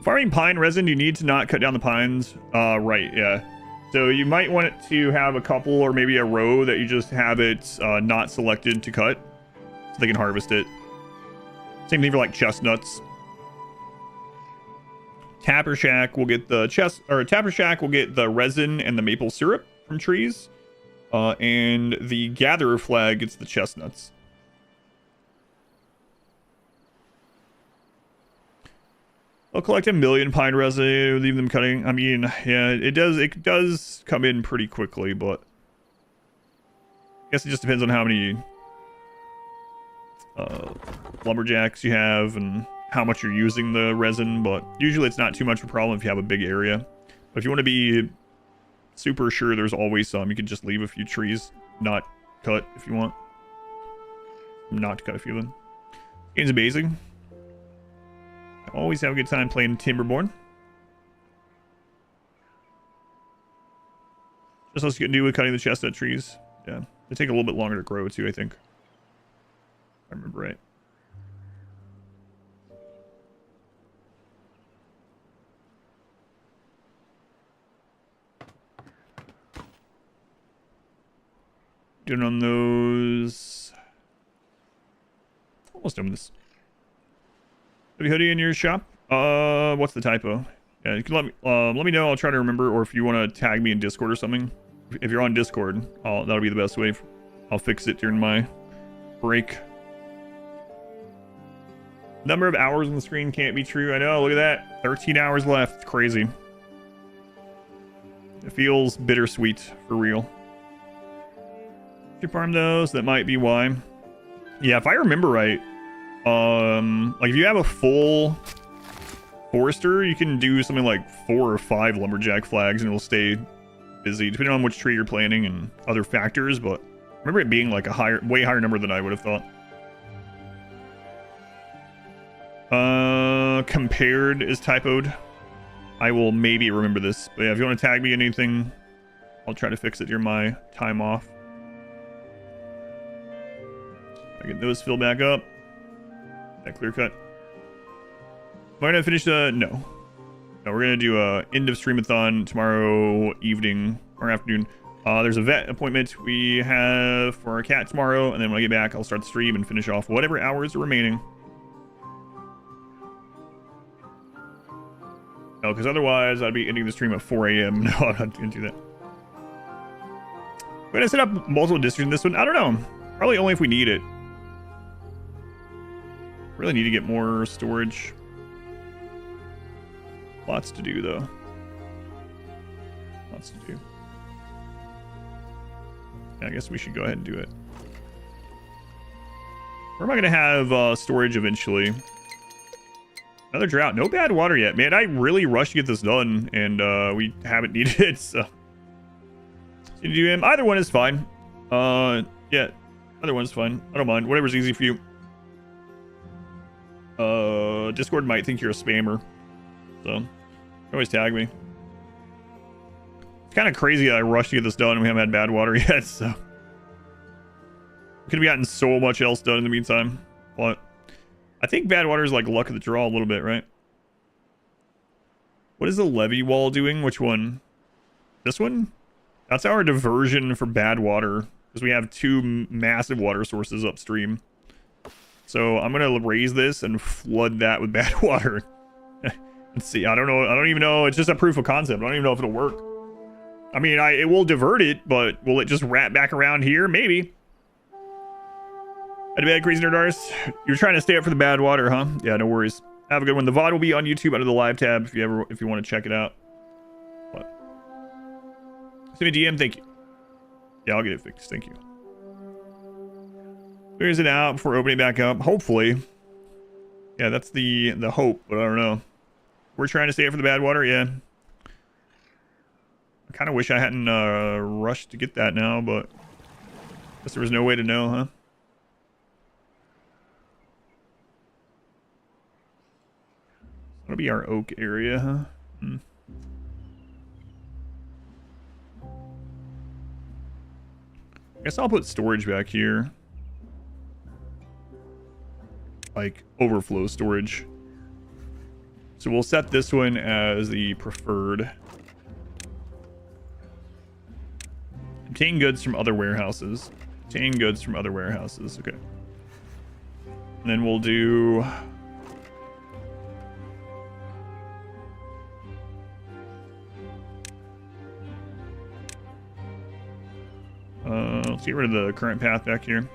Farming pine resin, you need to not cut down the pines. Right, yeah. So you might want it to have a couple or maybe a row that you just have it not selected to cut so they can harvest it. Same thing for like chestnuts. Tapper Shack will get the Tapper Shack will get the resin and the maple syrup from trees. And the Gatherer Flag gets the chestnuts. I'll collect 1 million pine resin, leave them cutting. I mean, yeah, it does come in pretty quickly, but I guess it just depends on how many lumberjacks you have and how much you're using the resin, but usually it's not too much of a problem if you have a big area. But if you want to be super sure there's always some, you can just leave a few trees not cut if you want. Not to cut a few of them. Game's amazing. I always have a good time playing Timberborn. Just less you can do with cutting the chestnut trees. Yeah, they take a little bit longer to grow too, I think. If I remember right. Doing on those. Almost done with this. Have you hoodie in your shop? What's the typo? Yeah, you can let me know. I'll try to remember, or if you want to tag me in Discord or something. If you're on Discord, that'll be the best way. I'll fix it during my break. Number of hours on the screen can't be true. I know. Look at that. 13 hours left. It's crazy. It feels bittersweet for real. Farm those. That might be why. Yeah, if I remember right. Like if you have a full forester, you can do something like 4 or 5 lumberjack flags and it'll stay busy depending on which tree you're planting and other factors, but I remember it being like a way higher number than I would have thought. compared is typoed. I will maybe remember this. But yeah, if you want to tag me anything, I'll try to fix it during my time off. I get those filled back up. That clear cut. Am I gonna finish the... No, we're gonna do a end of streamathon tomorrow evening or afternoon. There's a vet appointment we have for our cat tomorrow, and then when I get back, I'll start the stream and finish off whatever hours are remaining. No, because otherwise I'd be ending the stream at 4 a.m. No, I'm not gonna do that. We're gonna set up multiple districts in this one. I don't know. Probably only if we need it. Really need to get more storage. Lots to do, though. Lots to do. I guess we should go ahead and do it. Where am I going to have storage eventually? Another drought. No bad water yet. Man, I really rushed to get this done, and we haven't needed it, so... Can you do him? Either one is fine. Yeah. Either one's fine. I don't mind. Whatever's easy for you. Discord might think you're a spammer. So, you can always tag me. It's kind of crazy that I rushed to get this done and we haven't had bad water yet, so. We could have gotten so much else done in the meantime. But I think bad water is like luck of the draw a little bit, right? What is the levee wall doing? Which one? This one? That's our diversion for bad water. Because we have two massive water sources upstream. So I'm going to raise this and flood that with bad water. Let's see. I don't know. I don't even know. It's just a proof of concept. I don't even know if it'll work. I mean, it will divert it, but will it just wrap back around here? Maybe. Had a bad crazy nerd artist. You're trying to stay up for the bad water, huh? Yeah, no worries. Have a good one. The VOD will be on YouTube under the live tab if you want to check it out. What? Send me a DM. Thank you. Yeah, I'll get it fixed. Thank you. Clears it out before opening back up. Hopefully. Yeah, that's the hope, but I don't know. We're trying to stay up for the bad water, yeah. I kind of wish I hadn't rushed to get that now, but I guess there was no way to know, huh? That'll be our oak area, huh? Hmm. I guess I'll put storage back here. Like overflow storage. So we'll set this one as the preferred. Obtain goods from other warehouses. Obtain goods from other warehouses. Okay. And then we'll do... let's get rid of the current path back here.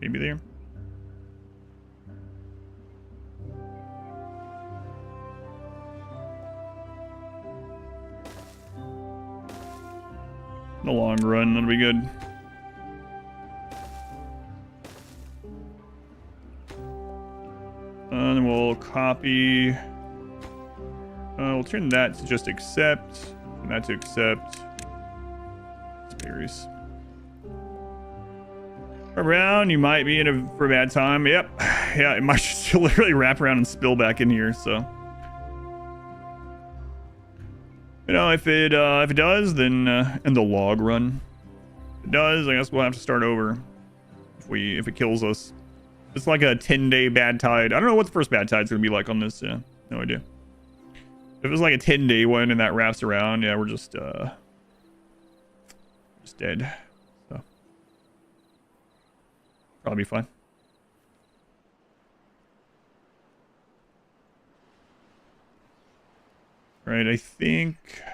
Maybe there. In the long run, that'll be good. And then we'll copy. We'll turn that to just accept. And that to accept. Berries. Around, you might be in for a bad time. Yep. Yeah, it might just literally wrap around and spill back in here, so. You know, if it does, then in the log run. If it does, I guess we'll have to start over. If it kills us. It's like a 10-day bad tide. I don't know what the first bad tide's gonna be like on this, yeah. No idea. If it was like a 10-day one and that wraps around, yeah, we're just dead. So probably be fine. Right, I think I'm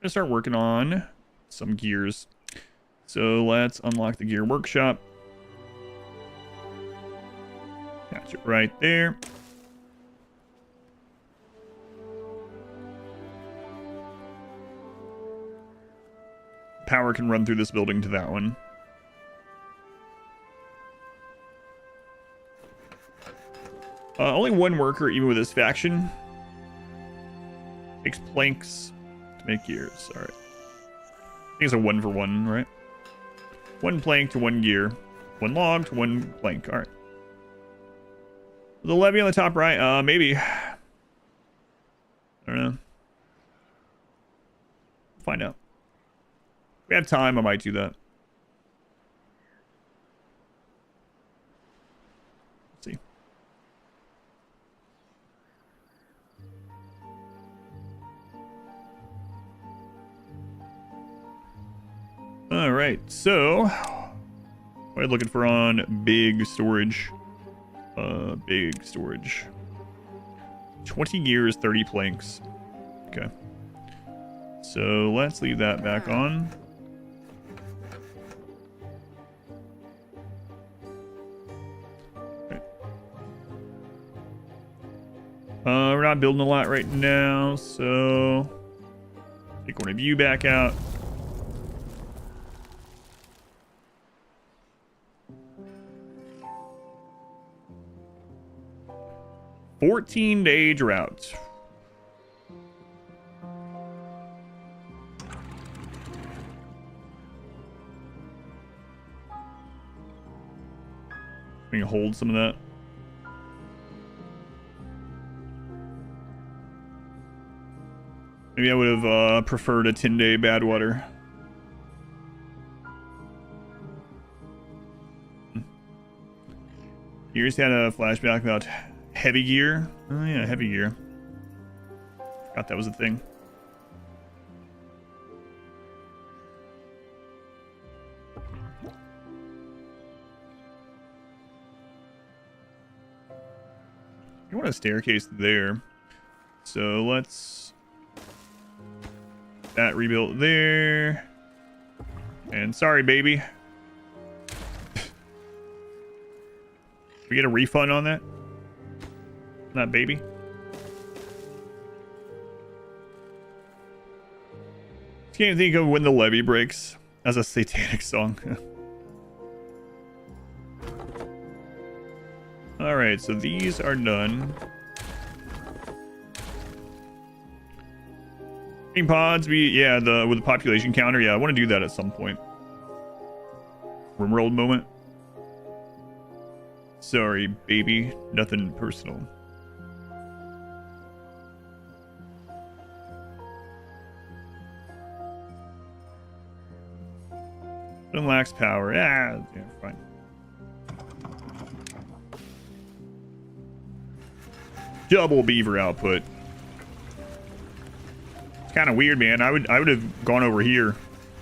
gonna start working on some gears. So let's unlock the gear workshop. Catch it right there. power can run through this building to that one. Only one worker, even with this faction. Takes planks to make gears. All right. I think it's a 1-for-1, right? 1 plank to 1 gear. 1 log to 1 plank. All right. The levy on the top right. Maybe. I don't know. Find out. If we have time, I might do that. Let's see. All right, so what are you looking for on big storage? Big storage. 20 gears, 30 planks. Okay. So let's leave that back on. Okay. We're not building a lot right now, so take one of you back out. $14-day drought. We can hold some of that. Maybe I would have preferred a 10-day badwater. You just had a flashback about heavy gear. Oh yeah, heavy gear. Forgot that was a thing. You want a staircase there. So let's that rebuilt there. And sorry, baby. We get a refund on that? Not baby. Can't think of When the Levee Breaks as a satanic song. Alright, so these are done. Green pods, with the population counter, yeah, I want to do that at some point. Rimworld moment. Sorry, baby. Nothing personal. It lacks power. Yeah, fine. Double beaver output. It's kind of weird, man. I would have gone over here.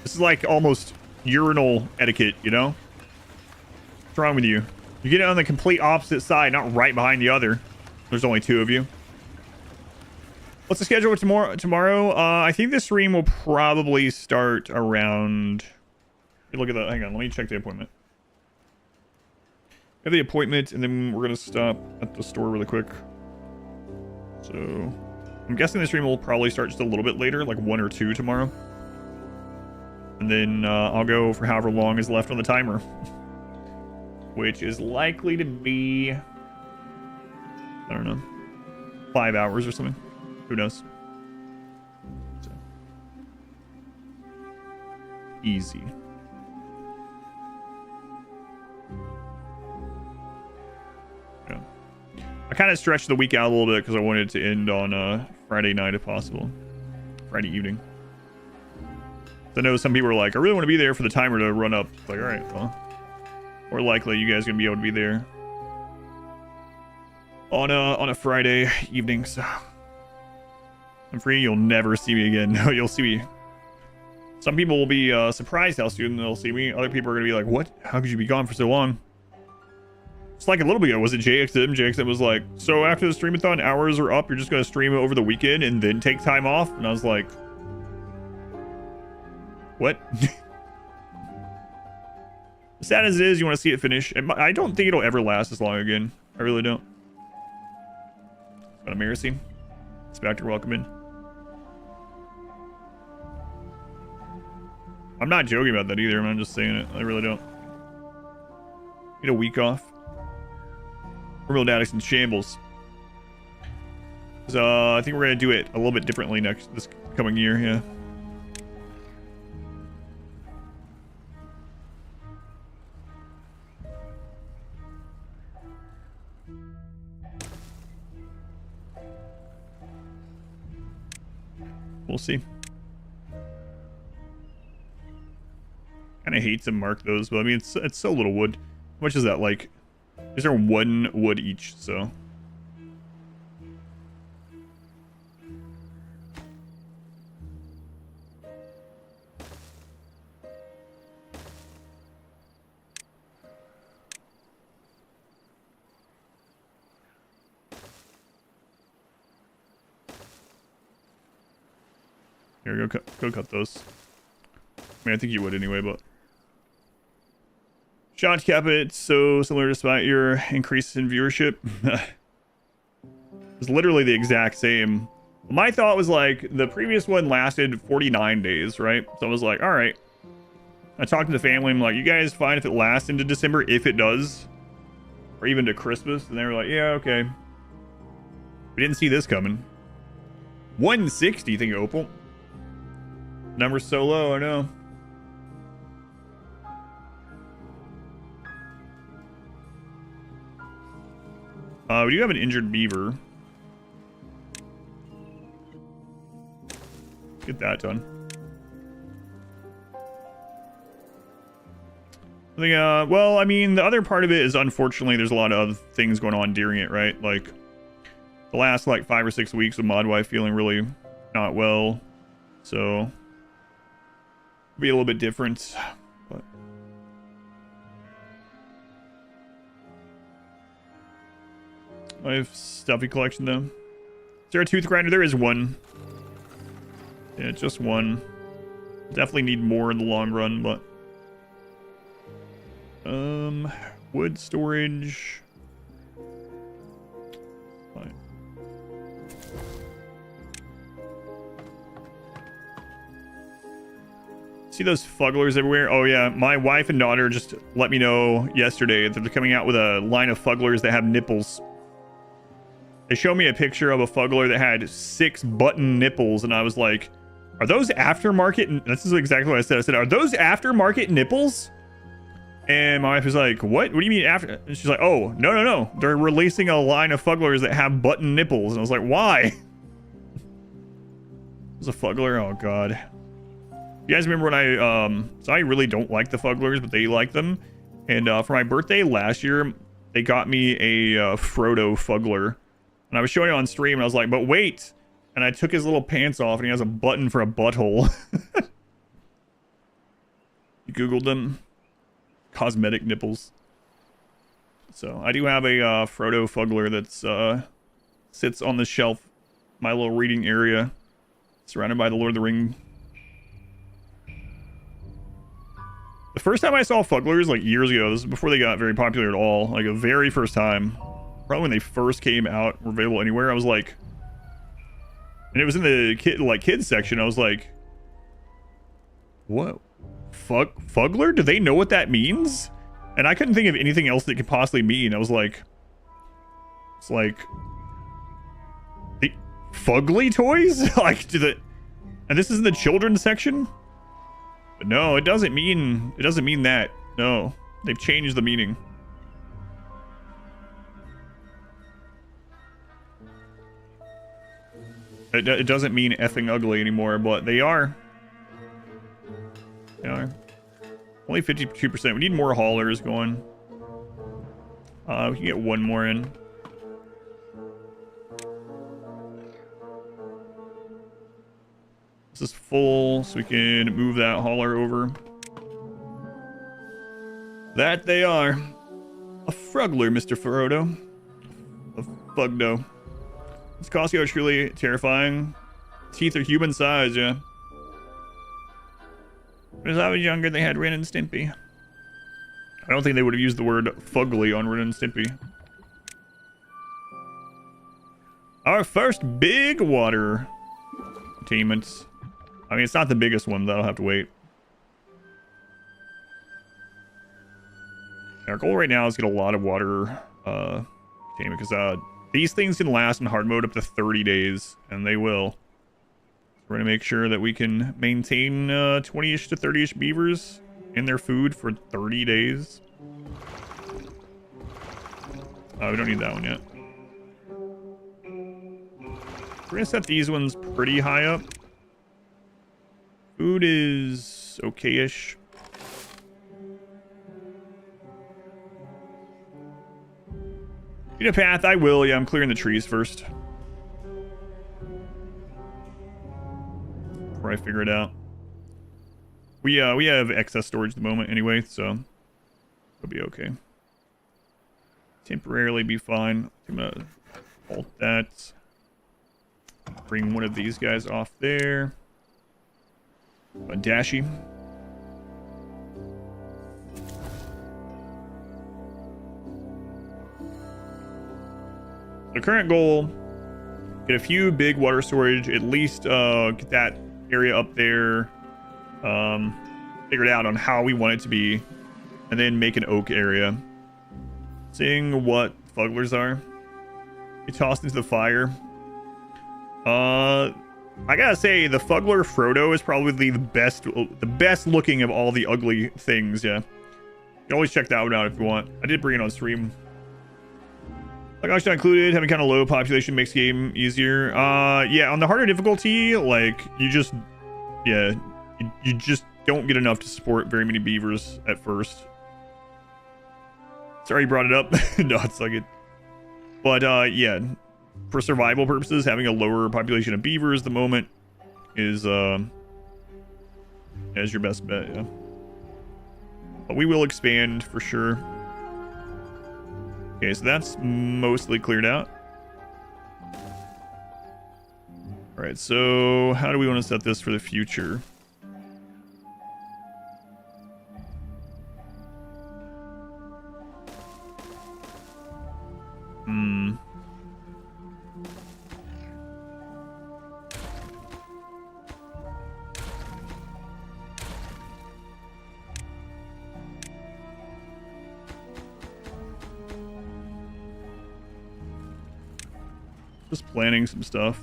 This is like almost urinal etiquette, you know? What's wrong with you? You get it on the complete opposite side, not right behind the other. There's only 2 of you. What's the schedule for tomorrow? I think the stream will probably start around... Look at that. Hang on. Let me check the appointment. We have the appointment, and then we're going to stop at the store really quick. So, I'm guessing the stream will probably start just a little bit later, like 1 or 2 tomorrow. And then I'll go for however long is left on the timer. Which is likely to be... I don't know. 5 hours or something. Who knows? So. Easy. I kind of stretched the week out a little bit because I wanted it to end on Friday night if possible. Friday evening. I know some people are like, I really want to be there for the timer to run up. It's like, alright, well. More likely you guys are going to be able to be there on a Friday evening, so. I'm free, you'll never see me again. No, you'll see me. Some people will be surprised how soon they'll see me. Other people are going to be like, what? How could you be gone for so long? It's like a little bit ago, was it JXM? JXM was like, so after the streamathon hours are up, you're just going to stream it over the weekend and then take time off? And I was like, what? As sad as it is, you want to see it finish. I don't think it'll ever last as long again. I really don't. But Americy. Spectre, welcome in. I'm not joking about that either. I'm just saying it. I really don't. Need a week off. Real Daddick's in shambles. So I think we're gonna do it a little bit differently this coming year. Yeah. We'll see. Kind of hate to mark those, but I mean it's so little wood. How much is that? Like, is there 1 wood each? So. Here, go cut those. I mean, I think you would anyway, but... Shot cap it, so similar despite your increase in viewership. It's literally the exact same. My thought was like, the previous one lasted 49 days, right? So I was like, alright. I talked to the family, I'm like, you guys fine if it lasts into December, if it does? Or even to Christmas? And they were like, yeah, okay. We didn't see this coming. 160, think Opal. Number's so low, I know. We do have an injured beaver. Get that done. I think, well, I mean, the other part of it is, unfortunately, there's a lot of other things going on during it, right? Like, the last, like, 5 or 6 weeks of Modwife feeling really not well. So... be a little bit different, but I have stuffy collection though. Is there a tooth grinder? There is one. Yeah, just one. Definitely need more in the long run, but wood storage. Fine. See those fugglers everywhere? Oh yeah, my wife and daughter just let me know yesterday that they're coming out with a line of fugglers that have nipples. They showed me a picture of a fuggler that had 6 button nipples, and I was like, are those aftermarket? This is exactly what I said. I said, are those aftermarket nipples? And my wife was like, what? What do you mean after? And she's like, oh, no. They're releasing a line of fugglers that have button nipples. And I was like, why? It's a fuggler? Oh, God. You guys remember when so I really don't like the fugglers, but they like them. And for my birthday last year, they got me a Frodo fuggler. And I was showing it on stream, and I was like, but wait. And I took his little pants off, and he has a button for a butthole. You Googled them. Cosmetic nipples. So I do have a Frodo fuggler that's sits on the shelf, my little reading area, surrounded by the Lord of the Ring. The first time I saw fugglers, like years ago, this is before they got very popular at all, like the very first time, probably when they first came out, were available anywhere, I was like, and it was in the kids section, I was like, what? Fuggler? Do they know what that means? And I couldn't think of anything else that could possibly mean. I was like, it's like the fugly toys? Like, and this is in the children's section? But no, it doesn't mean that. No, they've changed the meaning. It doesn't mean effing ugly anymore, but they are. They are. Only 52%. We need more haulers going. We can get one more in. This is full, so we can move that hauler over. That they are. A fruggler, Mr. Frodo. A fugdo. This Costco is truly terrifying. Teeth are human size, yeah. As I was younger, they had Ren and Stimpy. I don't think they would have used the word fugly on Ren and Stimpy. Our first big water attainment. I mean, it's not the biggest one. That'll have to wait. Our goal right now is to get a lot of water taming, because these things can last in hard mode up to 30 days, and they will. We're going to make sure that we can maintain 20-ish to 30-ish beavers in their food for 30 days. We don't need that one yet. We're going to set these ones pretty high up. Food is okay-ish. Need a path? I will. Yeah, I'm clearing the trees first. Before I figure it out. We have excess storage at the moment anyway, so it'll be okay. Temporarily be fine. I'm gonna halt that. Bring one of these guys off there. A Dashi. The current goal, get a few big water storage, at least get that area up there figured out on how we want it to be, and then make an oak area. Seeing what fugglers are. Get tossed into the fire. I gotta say, the Fugler Frodo is probably the best looking of all the ugly things, yeah. You can always check that one out if you want. I did bring it on stream. Like actually included, having kind of low population makes the game easier. Yeah, on the harder difficulty, like, you just don't get enough to support very many beavers at first. Sorry you brought it up. No, it's like it. But, yeah. For survival purposes, having a lower population of beavers at the moment is your best bet, yeah. But we will expand for sure. Okay, so that's mostly cleared out. Alright, so how do we want to set this for the future? Just planning some stuff.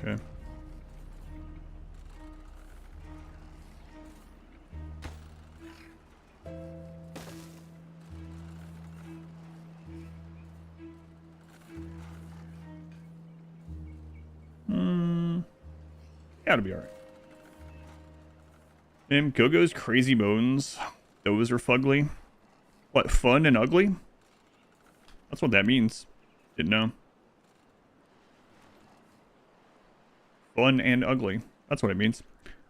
Okay. Yeah, it'll be alright. And Gogo's Crazy Bones. Those are fugly. What, fun and ugly? That's what that means. Didn't know. Fun and ugly. That's what it means.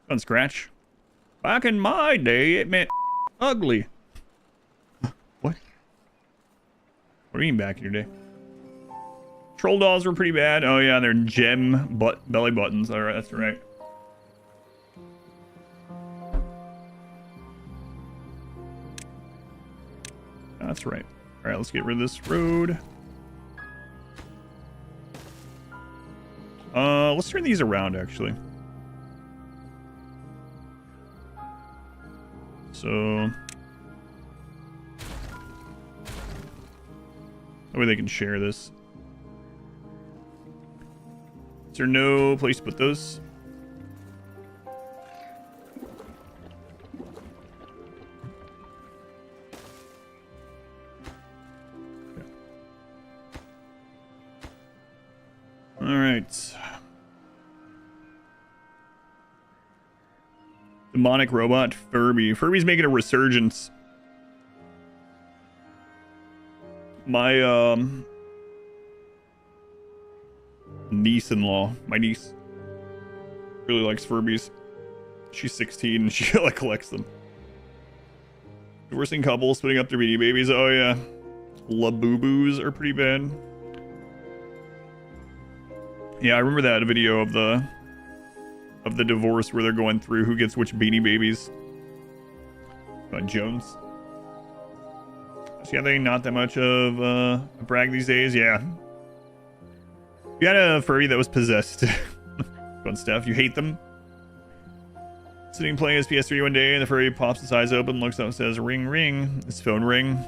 Fun scratch. Back in my day, it meant ugly. What? What do you mean back in your day? Troll dolls were pretty bad. Oh yeah, they're gem belly buttons. Alright, that's right. That's right. All right, let's get rid of this road. Let's turn these around, actually. So that way they can share this. Is there no place to put those? All right. Demonic robot Furby. Furby's making a resurgence. My niece-in-law, my niece, really likes Furbies. She's 16 and she like collects them. Divorcing couple splitting up their Beanie Babies. Oh yeah, Labubu's are pretty bad. Yeah, I remember that video of the divorce where they're going through who gets which Beanie Babies. Jones. See, I think not that much of a brag these days. Yeah. You had a furry that was possessed. Fun stuff. You hate them. Sitting playing his PS3 one day, and the furry pops his eyes open, looks up and says, "Ring, ring." His phone ring.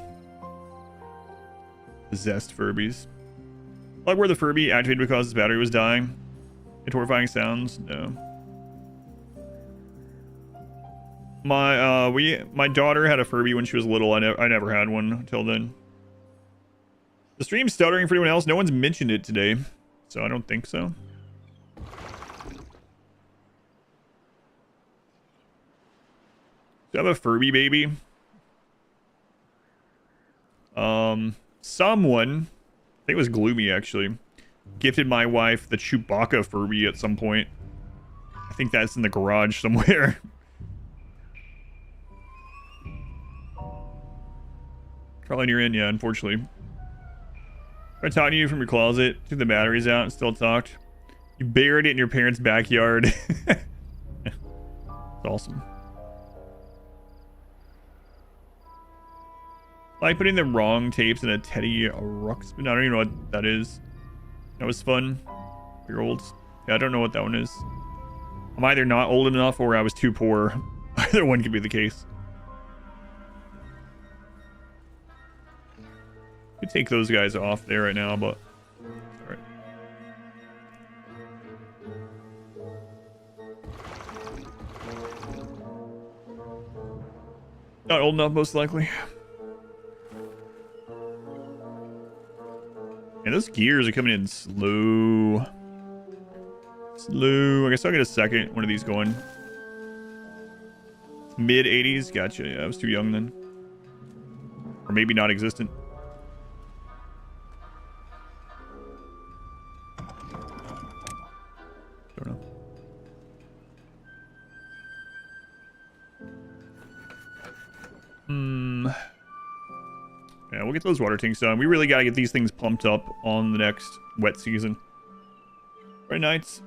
Possessed Furbies. Like where the Furby activated because his battery was dying. And horrifying sounds? No. My daughter had a Furby when she was little. I never had one until then. The stream's stuttering for anyone else. No one's mentioned it today, so I don't think so. Do I have a Furby baby? Someone, I think it was Gloomy actually, gifted my wife the Chewbacca Furby at some point. I think that's in the garage somewhere. Probably near in, yeah, unfortunately. I talked to you from your closet, took the batteries out, and still talked. You buried it in your parents' backyard. That's awesome. Like putting the wrong tapes in a Teddy Ruxpin. I don't even know what that is. That was fun. You're old. Yeah, I don't know what that one is. I'm either not old enough or I was too poor. Either one could be the case. Could take those guys off there right now, but alright. Not old enough, most likely. And those gears are coming in slow. Slow. I guess I'll get a second one of these going. Mid 80s. Gotcha. Yeah, I was too young then. Or maybe not existent. Don't know. Yeah, we'll get those water tanks done. We really gotta get these things pumped up on the next wet season. Right, Nights.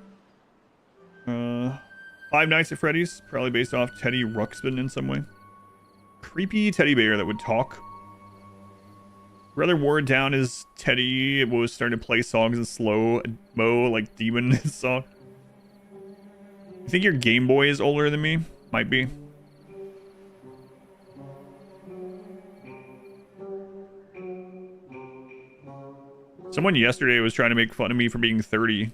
5 Nights at Freddy's, probably based off Teddy Ruxpin in some way. Creepy teddy bear that would talk. Rather wore down his Teddy was starting to play songs in slow-mo, like demon song. You think your Game Boy is older than me? Might be. Someone yesterday was trying to make fun of me for being 30.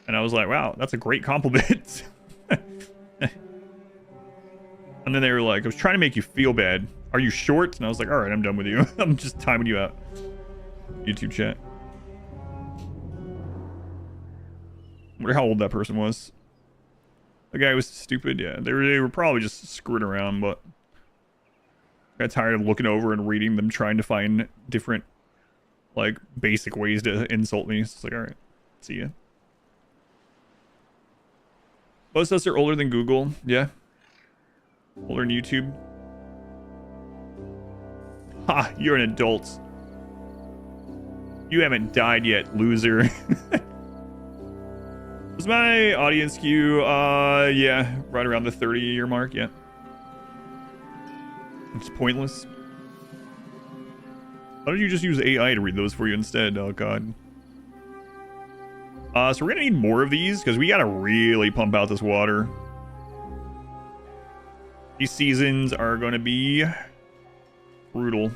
And I was like, wow, that's a great compliment. And then they were like, I was trying to make you feel bad. Are you short? And I was like, all right, I'm done with you. I'm just timing you out. YouTube chat. I wonder how old that person was. The guy was stupid. Yeah, they were probably just screwing around, but I got tired of looking over and reading them trying to find different, like, basic ways to insult me. So it's like, all right, see ya. Most of us are older than Google. Yeah. Older than YouTube. Ha, you're an adult. You haven't died yet, loser. Was my audience queue, yeah, right around the 30-year mark, yeah. It's pointless. Why don't you just use AI to read those for you instead? Oh, God. So we're gonna need more of these, because we gotta really pump out this water. These seasons are gonna be brutal.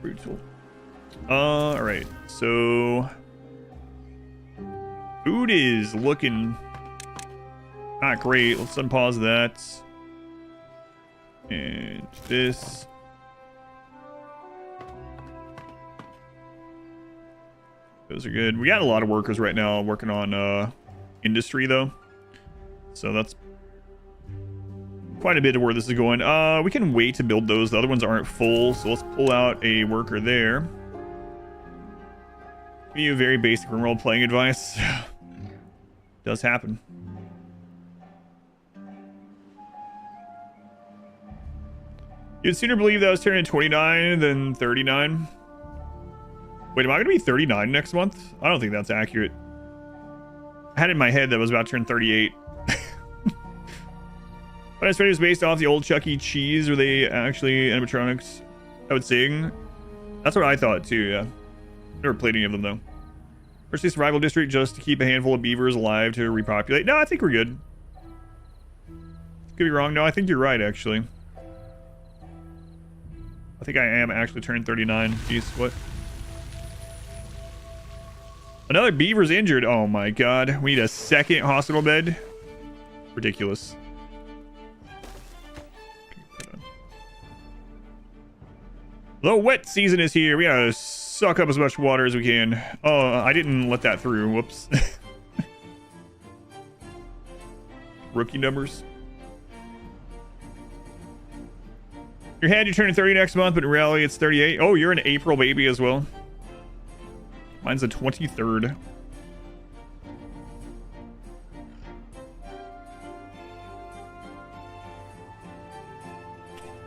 Brutal. Alright, so food is looking not great. Let's unpause that. And this. Those are good. We got a lot of workers right now working on industry though. So that's quite a bit of where this is going. We can wait to build those. The other ones aren't full, so let's pull out a worker there. Give you very basic rimworld playing advice. Does happen. You'd sooner believe that I was turning 29 than 39. Wait, am I going to be 39 next month? I don't think that's accurate. I had it in my head that I was about to turn 38. But I swear it was based off the old Chuck E. Cheese, where they actually animatronics I would sing. That's what I thought too, yeah. Never played any of them, though. Firstly, survival district just to keep a handful of beavers alive to repopulate. No, I think we're good. Could be wrong. No, I think you're right, actually. I think I am actually turning 39. Jeez, what? Another beaver's injured. Oh my god. We need a second hospital bed. Ridiculous. The wet season is here. We gotta suck up as much water as we can. Oh, I didn't let that through. Whoops. Rookie numbers. Your head, you're turning 30 next month, but in reality, it's 38. Oh, you're an April baby as well. Mine's the 23rd.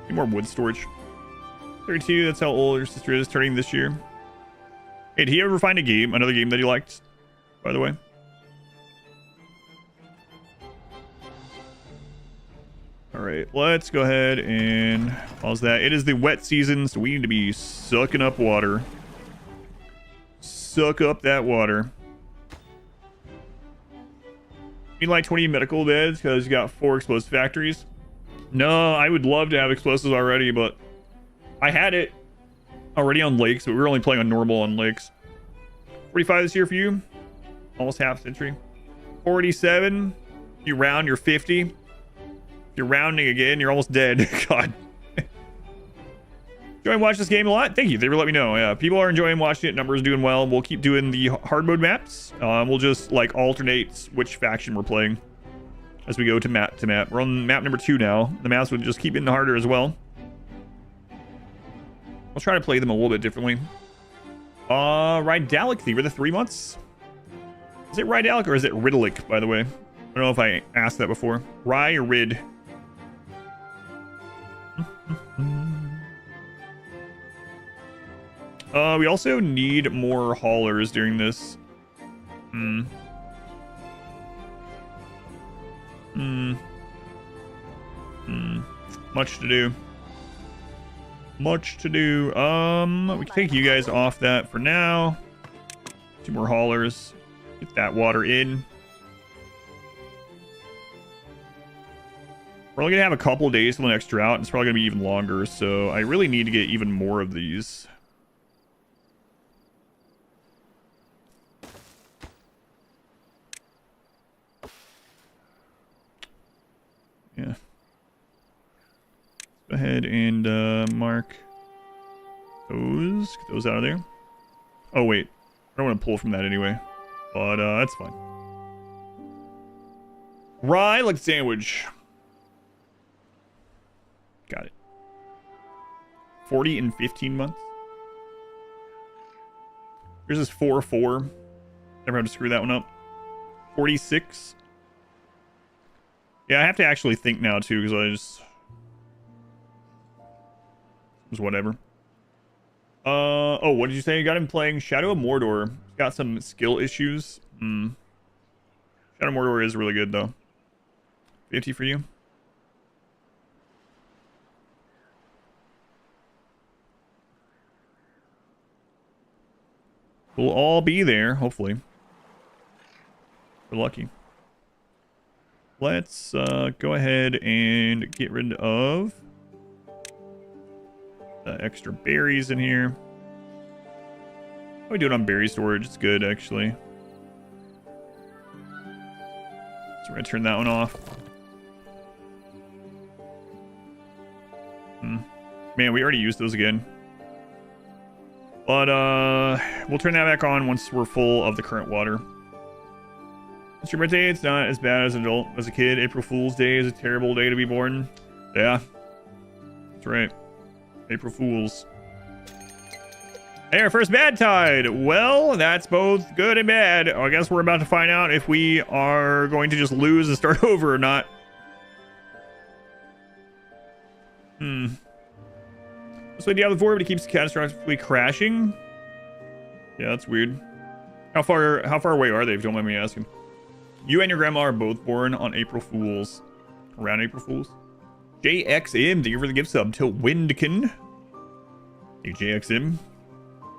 Need more wood storage. 32, that's how old your sister is, turning this year. Hey, did he ever find a game, another game that he liked, by the way? Alright, let's go ahead and pause that. It is the wet season, so we need to be sucking up water. Suck up that water. You need like 20 medical beds because you got 4 explosive factories. No, I would love to have explosives already, but I had it already on lakes, but we were only playing on normal on lakes. 45 this year for you. Almost half century. 47. You round, you're 50. If you're rounding again, you're almost dead. God. Enjoying watching this game a lot? Thank you. They let me know. Yeah, people are enjoying watching it. Numbers doing well. We'll keep doing the hard mode maps. We'll just like alternate which faction we're playing as we go to map to map. We're on map number 2 now. The maps will just keep getting harder as well. I'll try to play them a little bit differently. Rydalic, were the 3 months? Is it Rydalic or is it Riddalic, by the way? I don't know if I asked that before. Rye or Rid? We also need more haulers during this. Much to do. Much to do. We can take you guys off that for now. 2 more haulers. Get that water in. We're only gonna have a couple of days till the next drought. It's probably gonna be even longer, so I really need to get even more of these. Yeah. Go ahead and mark those. Get those out of there. Oh wait, I don't want to pull from that anyway, but that's fine. Rye like sandwich. Got it. 40 in 15 months. Here's this 4-4. Never have to screw that one up. 46. Yeah, I have to actually think now too, because I just was whatever. Oh, what did you say? You got him playing Shadow of Mordor. He's got some skill issues. Shadow of Mordor is really good though. 50 for you. We'll all be there, hopefully. We're lucky. Let's go ahead and get rid of the extra berries in here. How do we do it on berry storage? It's good, actually. So we're going to turn that one off. Man, we already used those again. But we'll turn that back on once we're full of the current water. It's your birthday. It's not as bad as an adult. As a kid, April Fool's Day is a terrible day to be born. Yeah. That's right. April Fools. Hey, our first bad tide. Well, that's both good and bad. I guess we're about to find out if we are going to just lose and start over or not. So Diablo 4, but it keeps catastrophically crashing. Yeah, that's weird. How far away are they, if you don't mind me asking? You and your grandma are both born on April Fools. Around April Fools. JXM, thank you for the gift sub to Windkin. Hey, JXM.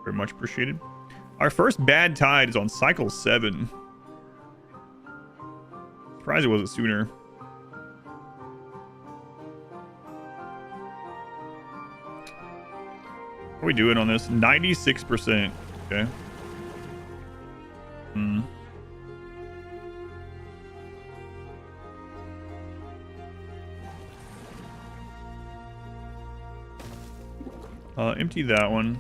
Very much appreciated. Our first bad tide is on cycle 7. Surprised it wasn't sooner. What are we doing on this? 96%. Okay. Empty that one.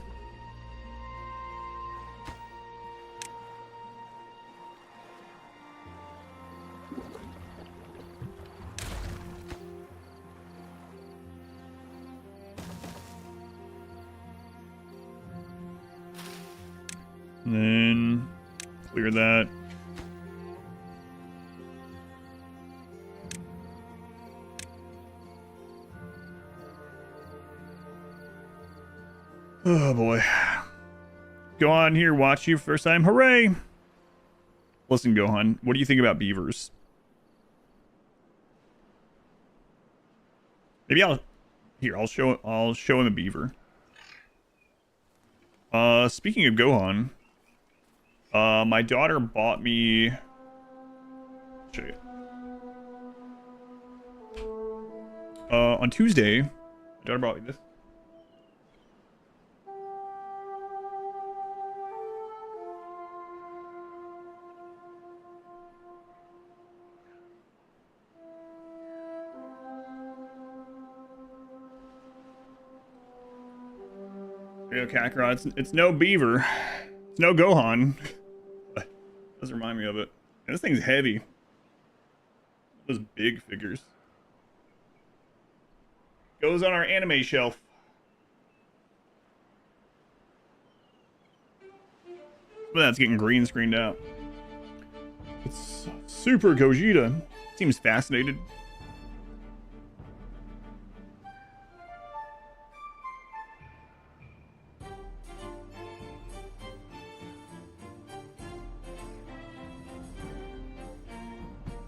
And then clear that. Oh boy. Gohan here, watch you first time. Hooray! Listen, Gohan, what do you think about beavers? Maybe I'll show him a beaver. Speaking of Gohan, my daughter bought me. Show you. On Tuesday, my daughter bought me this. Kakarot. It's no beaver. It's no Gohan. It does remind me of it. And this thing's heavy. Those big figures. Goes on our anime shelf. But that's getting green screened out. It's Super Gogeta. Seems fascinated.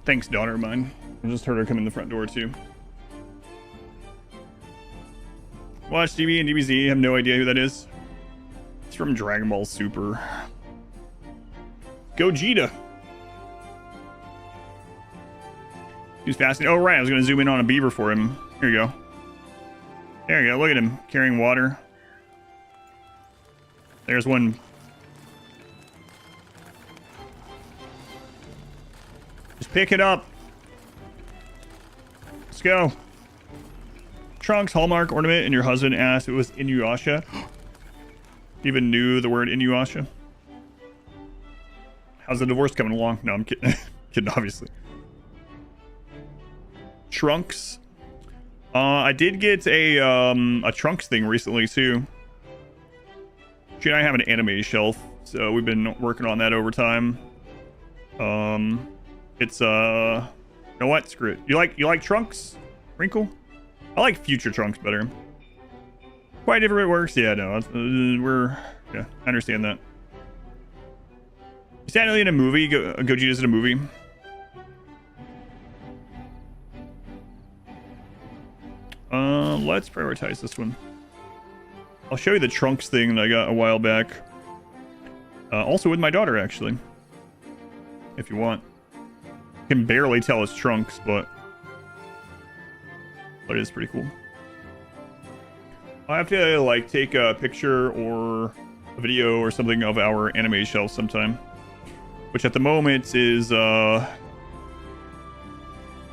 Thanks, daughter of mine. I just heard her come in the front door, too. Watch DB and DBZ. Have no idea who that is. It's from Dragon Ball Super. Gogeta. He's fascinating. Oh, right. I was going to zoom in on a beaver for him. Here you go. There you go. Look at him carrying water. There's one. Just pick it up. Let's go. Trunks, hallmark, ornament, and your husband asked if it was Inuyasha. Even knew the word Inuyasha. How's the divorce coming along? No, I'm kidding. Kidding, obviously. Trunks. I did get a Trunks thing recently, too. She and I have an anime shelf, so we've been working on that over time. It's you know what? Screw it. You like Trunks? Wrinkle? I like Future Trunks better. Quite different, it works. Yeah, no, yeah, I understand that. Is that really in a movie? Gogeta's in a movie. Let's prioritize this one. I'll show you the Trunks thing that I got a while back. Also with my daughter, actually. If you want. Can barely tell it's Trunks, but it is pretty cool. I'll have to like take a picture or a video or something of our anime shelf sometime, which at the moment is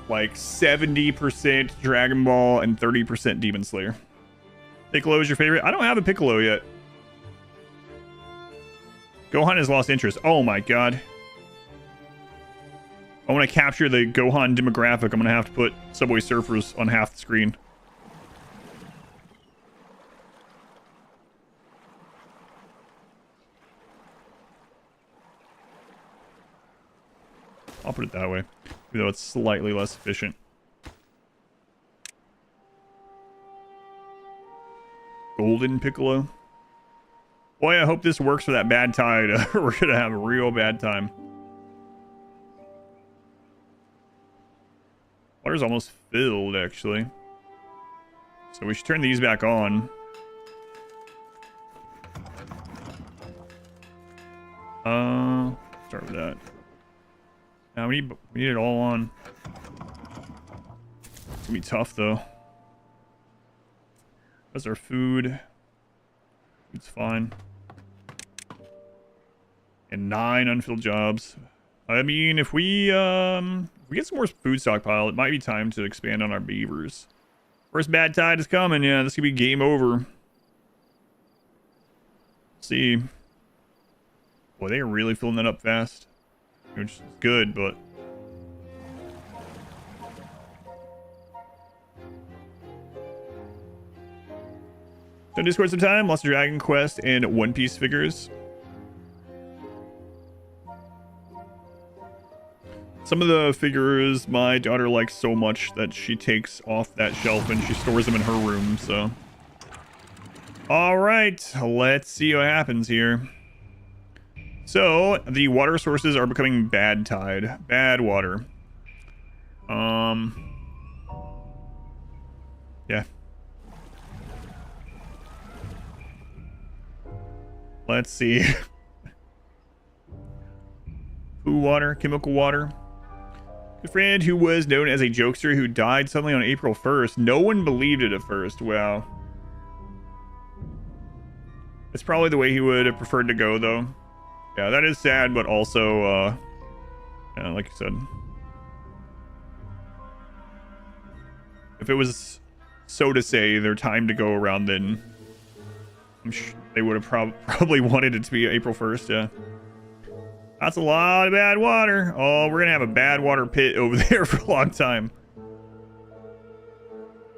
like 70% Dragon Ball and 30% Demon Slayer. Piccolo is your favorite? I don't have a Piccolo yet. Gohan has lost interest. Oh my god. I want to capture the Gohan demographic. I'm going to have to put Subway Surfers on half the screen. I'll put it that way, even though it's slightly less efficient. Golden Piccolo. Boy, I hope this works for that bad tide. We're going to have a real bad time. Water's almost filled, actually. So we should turn these back on. Start with that. Now we need it all on. It's gonna be tough though. That's our food. It's fine. And 9 unfilled jobs. I mean, if we get some more food stockpile, it might be time to expand on our beavers. First bad tide is coming. Yeah, this could be game over. Let's see. Boy, they are really filling that up fast. Which is good, but... So Discord some time, lots of Dragon Quest and One Piece figures. Some of the figures my daughter likes so much that she takes off that shelf and she stores them in her room, so... Alright, let's see what happens here. So, the water sources are becoming bad tide. Bad water. Yeah. Let's see. Poo water, chemical water. A friend who was known as a jokester who died suddenly on April 1st. No one believed it at first. Wow. It's probably the way he would have preferred to go, though. Yeah, that is sad, but also, yeah, like you said. If it was, so to say, their time to go around, then I'm sure they would have probably wanted it to be April 1st, yeah. That's a lot of bad water. Oh, we're gonna have a bad water pit over there for a long time.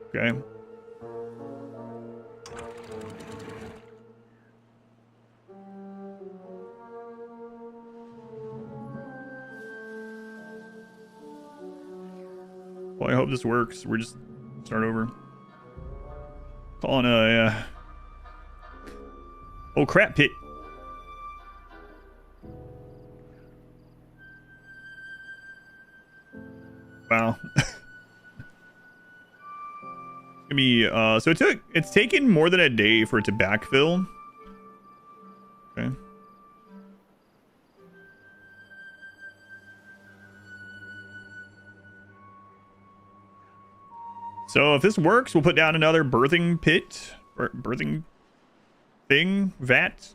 Okay. Well, I hope this works. We're just start over. Calling a oh crap pit. Wow. Gonna be so it's taken more than a day for it to backfill. Okay. So if this works, we'll put down another birthing pit or birthing thing, vat,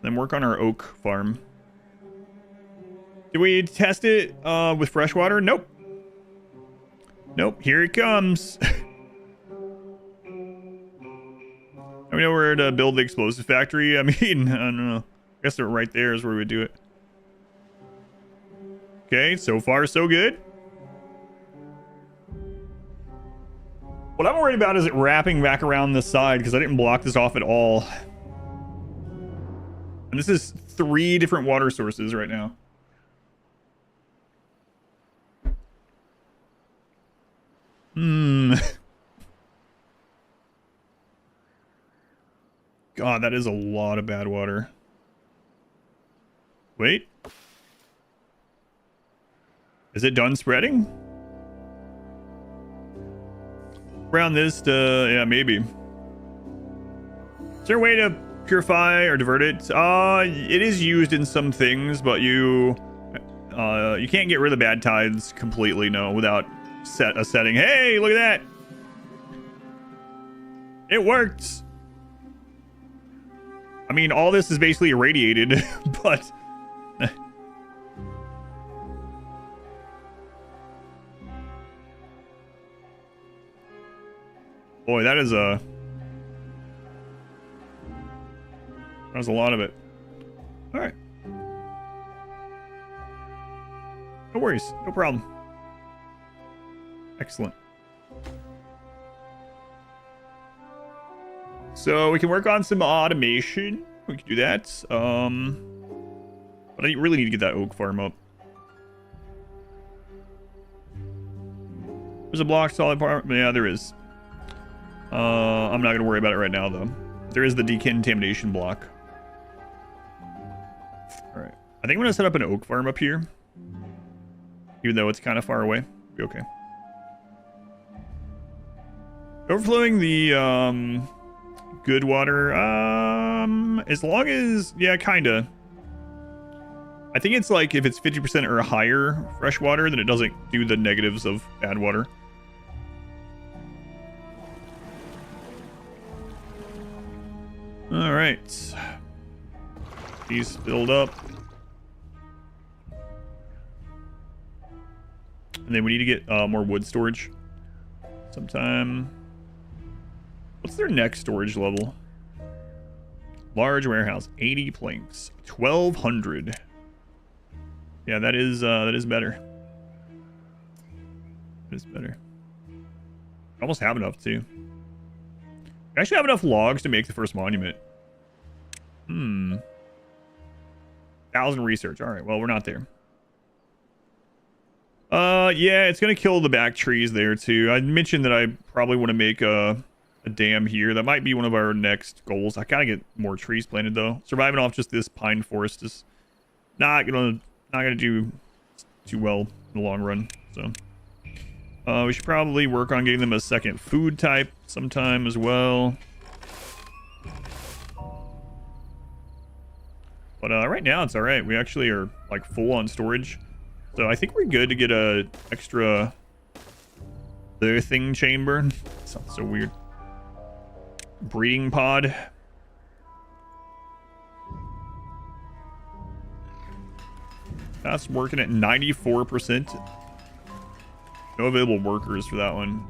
then work on our oak farm. Did we test it with fresh water? Nope. Nope, here it comes. We know where to build the explosive factory. I mean, I don't know. I guess they're right there is where we would do it. Okay, so far so good. What I'm worried about is it wrapping back around this side because I didn't block this off at all. And this is 3 different water sources right now. God, that is a lot of bad water. Wait. Is it done spreading? Around this to... yeah, maybe. Is there a way to purify or divert it? It is used in some things, but you can't get rid of the bad tides completely, no, without a setting. Hey, look at that! It worked! I mean, all this is basically irradiated, but... Boy, that is a... that was a lot of it. Alright. No worries. No problem. Excellent. So we can work on some automation. We can do that. But I really need to get that oak farm up. There's a block solid part. Yeah, there is. I'm not going to worry about it right now, though. There is the decontamination block. Alright. I think I'm going to set up an oak farm up here. Even though it's kind of far away. Be okay. Overflowing the, good water. As long as... yeah, kinda. I think it's like if it's 50% or higher fresh water, then it doesn't do the negatives of bad water. All right. These filled up. And then we need to get more wood storage sometime. What's their next storage level? Large warehouse, 80 planks, 1,200. Yeah, that is better. That is better. Almost have enough too. I actually have enough logs to make the first monument. 1,000 research. All right, well, we're not there. Yeah, it's gonna kill the back trees there too. I mentioned that I probably want to make a dam here. That might be one of our next goals. I gotta get more trees planted though. Surviving off just this pine forest is not gonna do too well in the long run. So we should probably work on getting them a second food type sometime as well. But right now it's all right. We actually are like full on storage. So I think we're good to get a extra earthing chamber. Sounds so weird. Breeding pod. That's working at 94%. No available workers for that one.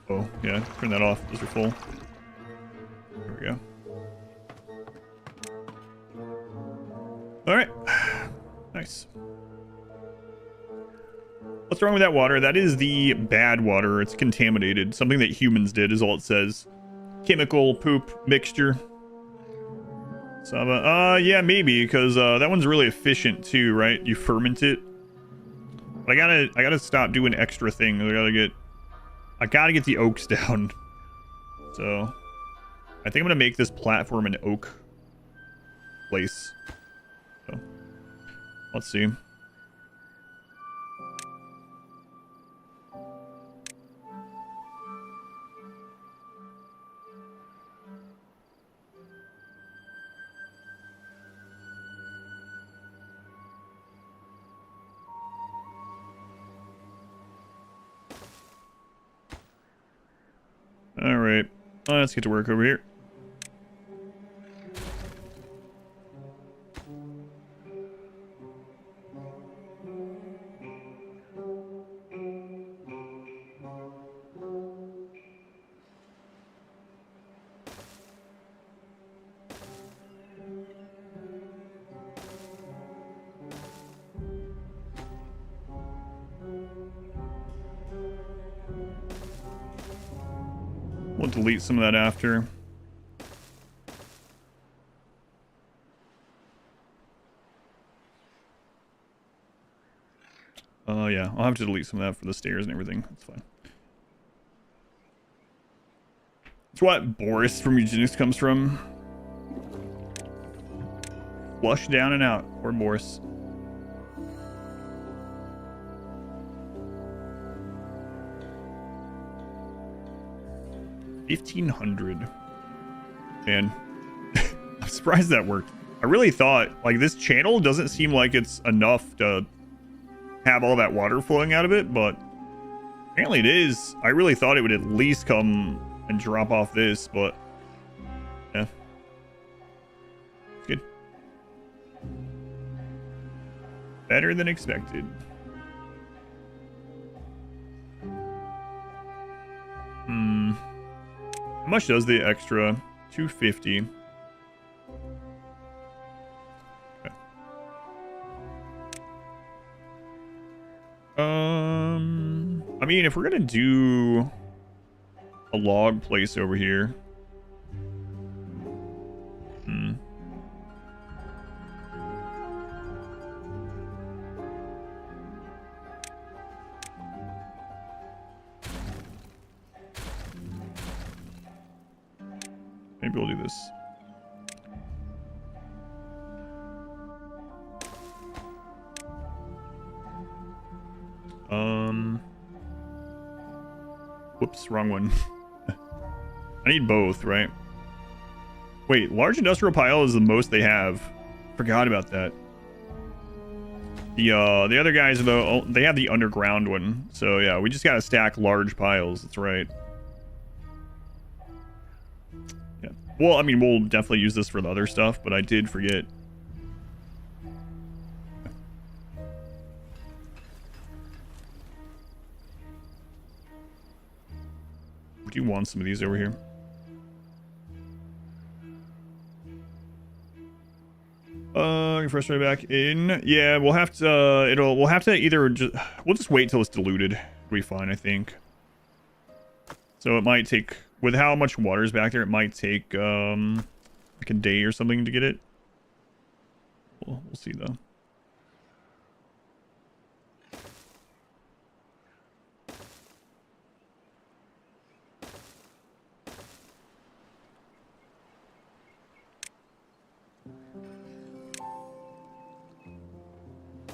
Oh, yeah, turn that off. Those are full. There we go. All right. Nice. What's wrong with that water? That is the bad water. It's contaminated. Something that humans did is all it says. Chemical poop mixture. Saba. Yeah, maybe, because that one's really efficient too, right? You ferment it. But I gotta stop doing extra things. I gotta get the oaks down. So I think I'm gonna make this platform an oak place. So let's see. All right, let's get to work over here. We'll delete some of that after. Yeah, I'll have to delete some of that for the stairs and everything. That's fine. That's what Boris from Eugenics comes from. Flush down and out. Poor Boris. $1,500. Man, I'm surprised that worked. I really thought, like, this channel doesn't seem like it's enough to have all that water flowing out of it, but apparently it is. I really thought it would at least come and drop off this, but yeah. Good. Better than expected. How much does the extra? 250. Okay. I mean, if we're gonna do a log place over here. Maybe we'll do this. Whoops, wrong one. I need both, right? Wait, large industrial pile is the most they have. Forgot about that. The other guys, though, they have the underground one. So, yeah, we just gotta stack large piles. That's right. Yeah. Well, I mean, we'll definitely use this for the other stuff, but I did forget. Do you want some of these over here? Frustrated back in. Yeah, we'll have to. We'll have to either we'll just wait till it's diluted. It'll be fine, I think. So it might take, with how much water is back there, it might take like a day or something to get it. We'll see though.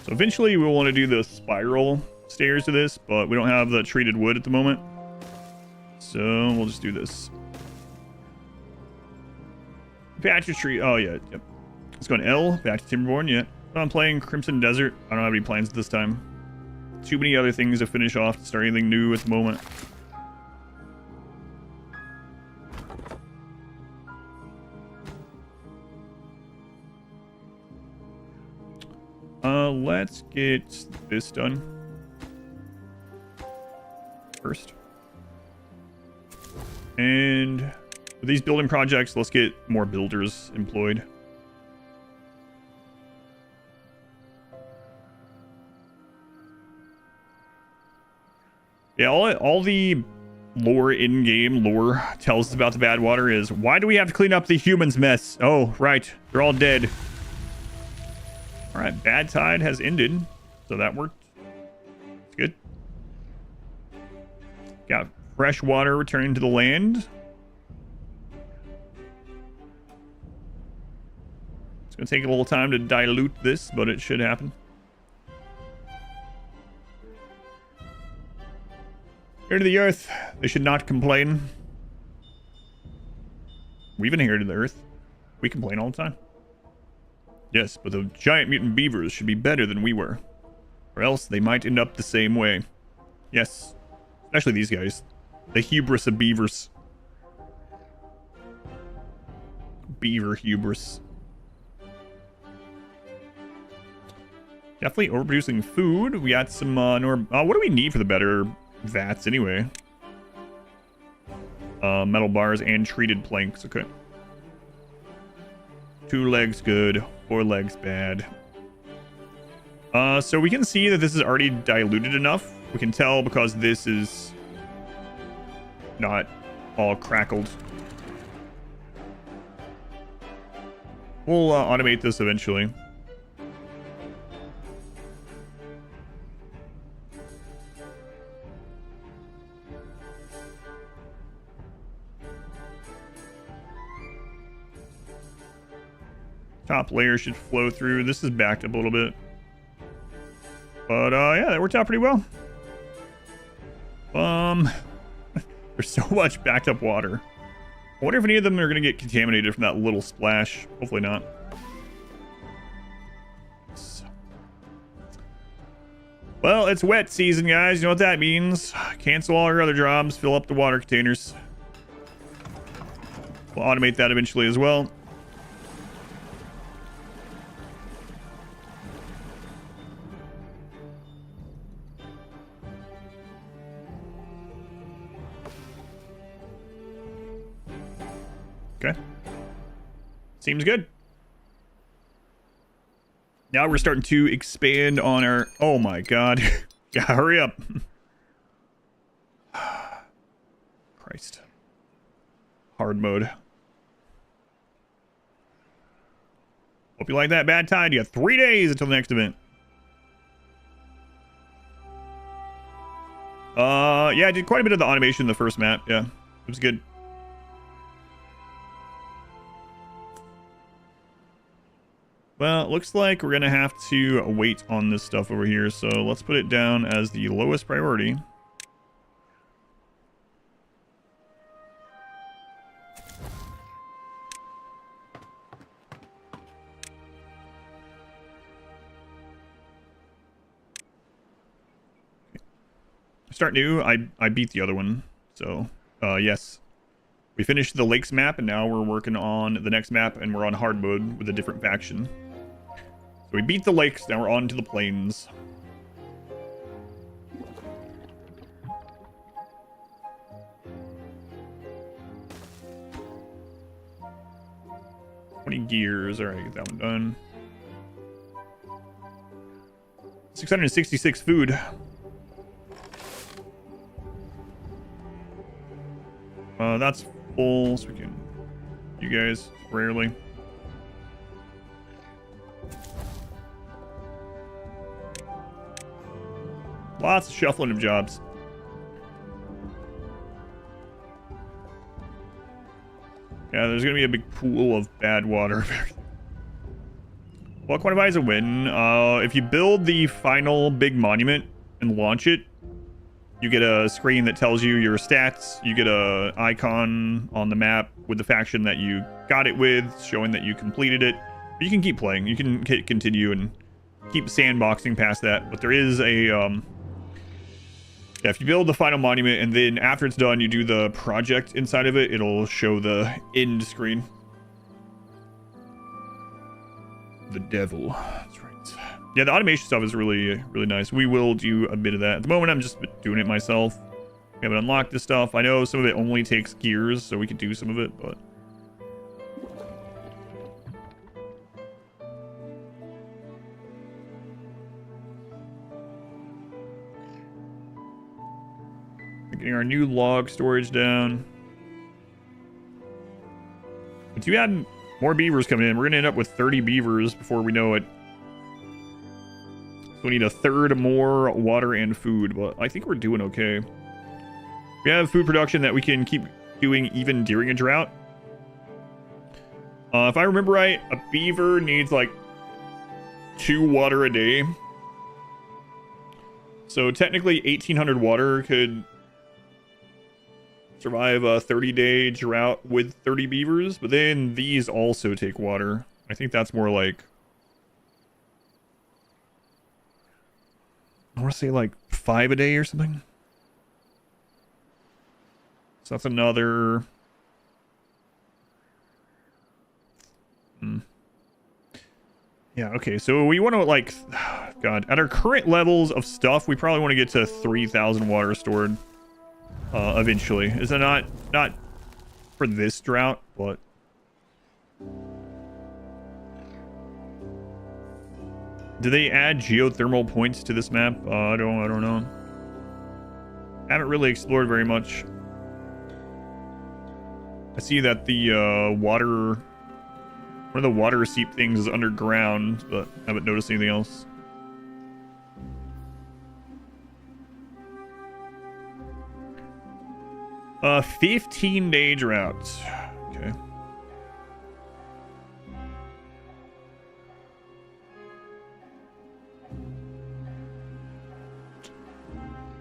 So eventually we'll want to do the spiral stairs to this, but we don't have the treated wood at the moment. So we'll just do this. Patch tree. Oh, yeah. Yep. Let's go on L. Back to Timberborn. Yeah. I'm playing Crimson Desert. I don't have any plans this time. Too many other things to finish off to start anything new at the moment. Let's get this done first. And with these building projects, let's get more builders employed. Yeah, all the lore in-game lore tells us about the badwater is, why do we have to clean up the humans' mess? Oh, right. They're all dead. All right, bad tide has ended, so that worked. It's good. Got fresh water returning to the land. It's going to take a little time to dilute this, but it should happen. Here to the earth. They should not complain. We've inherited the earth. We complain all the time. Yes, but the giant mutant beavers should be better than we were. Or else they might end up the same way. Yes. Especially these guys. The hubris of beavers. Beaver hubris. Definitely overproducing food. We got some, what do we need for the better vats anyway? Metal bars and treated planks. Okay. 2 legs good, 4 legs bad. So we can see that this is already diluted enough. We can tell because this is not all crackled. We'll automate this eventually. Top layer should flow through. This is backed up a little bit. But, yeah, that worked out pretty well. There's so much backed up water. I wonder if any of them are going to get contaminated from that little splash. Hopefully not. Well, it's wet season, guys. You know what that means. Cancel all your other jobs. Fill up the water containers. We'll automate that eventually as well. Okay. Seems good. Now we're starting to expand on our... Oh my god. Yeah, hurry up. Christ. Hard mode. Hope you like that bad tide. You got 3 days until the next event. Yeah, I did quite a bit of the automation in the first map. Yeah, it was good. Well, it looks like we're going to have to wait on this stuff over here. So let's put it down as the lowest priority. start new. I beat the other one. So, yes. We finished the lakes map, and now we're working on the next map, and we're on hard mode with a different faction. So we beat the lakes, now we're on to the plains. Gears. All right, get that one done. 666 food. That's full, so we can. You guys rarely. Lots of shuffling of jobs. Yeah, there's gonna be a big pool of bad water. Well, quantifies a win. If you build the final big monument and launch it, you get a screen that tells you your stats. You get a icon on the map with the faction that you got it with, showing that you completed it. But you can keep playing. You can hit continue and keep sandboxing past that. But there is a yeah, if you build the final monument and then after it's done, you do the project inside of it, it'll show the end screen. The devil. That's right. Yeah, the automation stuff is really nice. We will do a bit of that. At the moment, I'm just doing it myself. We haven't unlocked this stuff. I know some of it only takes gears, so we could do some of it, but... Getting our new log storage down. But you add more beavers coming in. We're going to end up with 30 beavers before we know it. So we need a third more water and food. But I think we're doing okay. We have food production that we can keep doing even during a drought. If I remember right, a beaver needs like 2 water a day. So technically 1,800 water could survive a 30-day drought with 30 beavers, but then these also take water. I think that's more like, I want to say like 5 a day or something. So that's another... Yeah, okay, so we want to like, God, at our current levels of stuff, we probably want to get to 3,000 water stored. Eventually. Is it not for this drought, but do they add geothermal points to this map? I don't know. Haven't really explored very much. I see that the water, one of the water seep things is underground, but haven't noticed anything else. 15-day drought. Okay.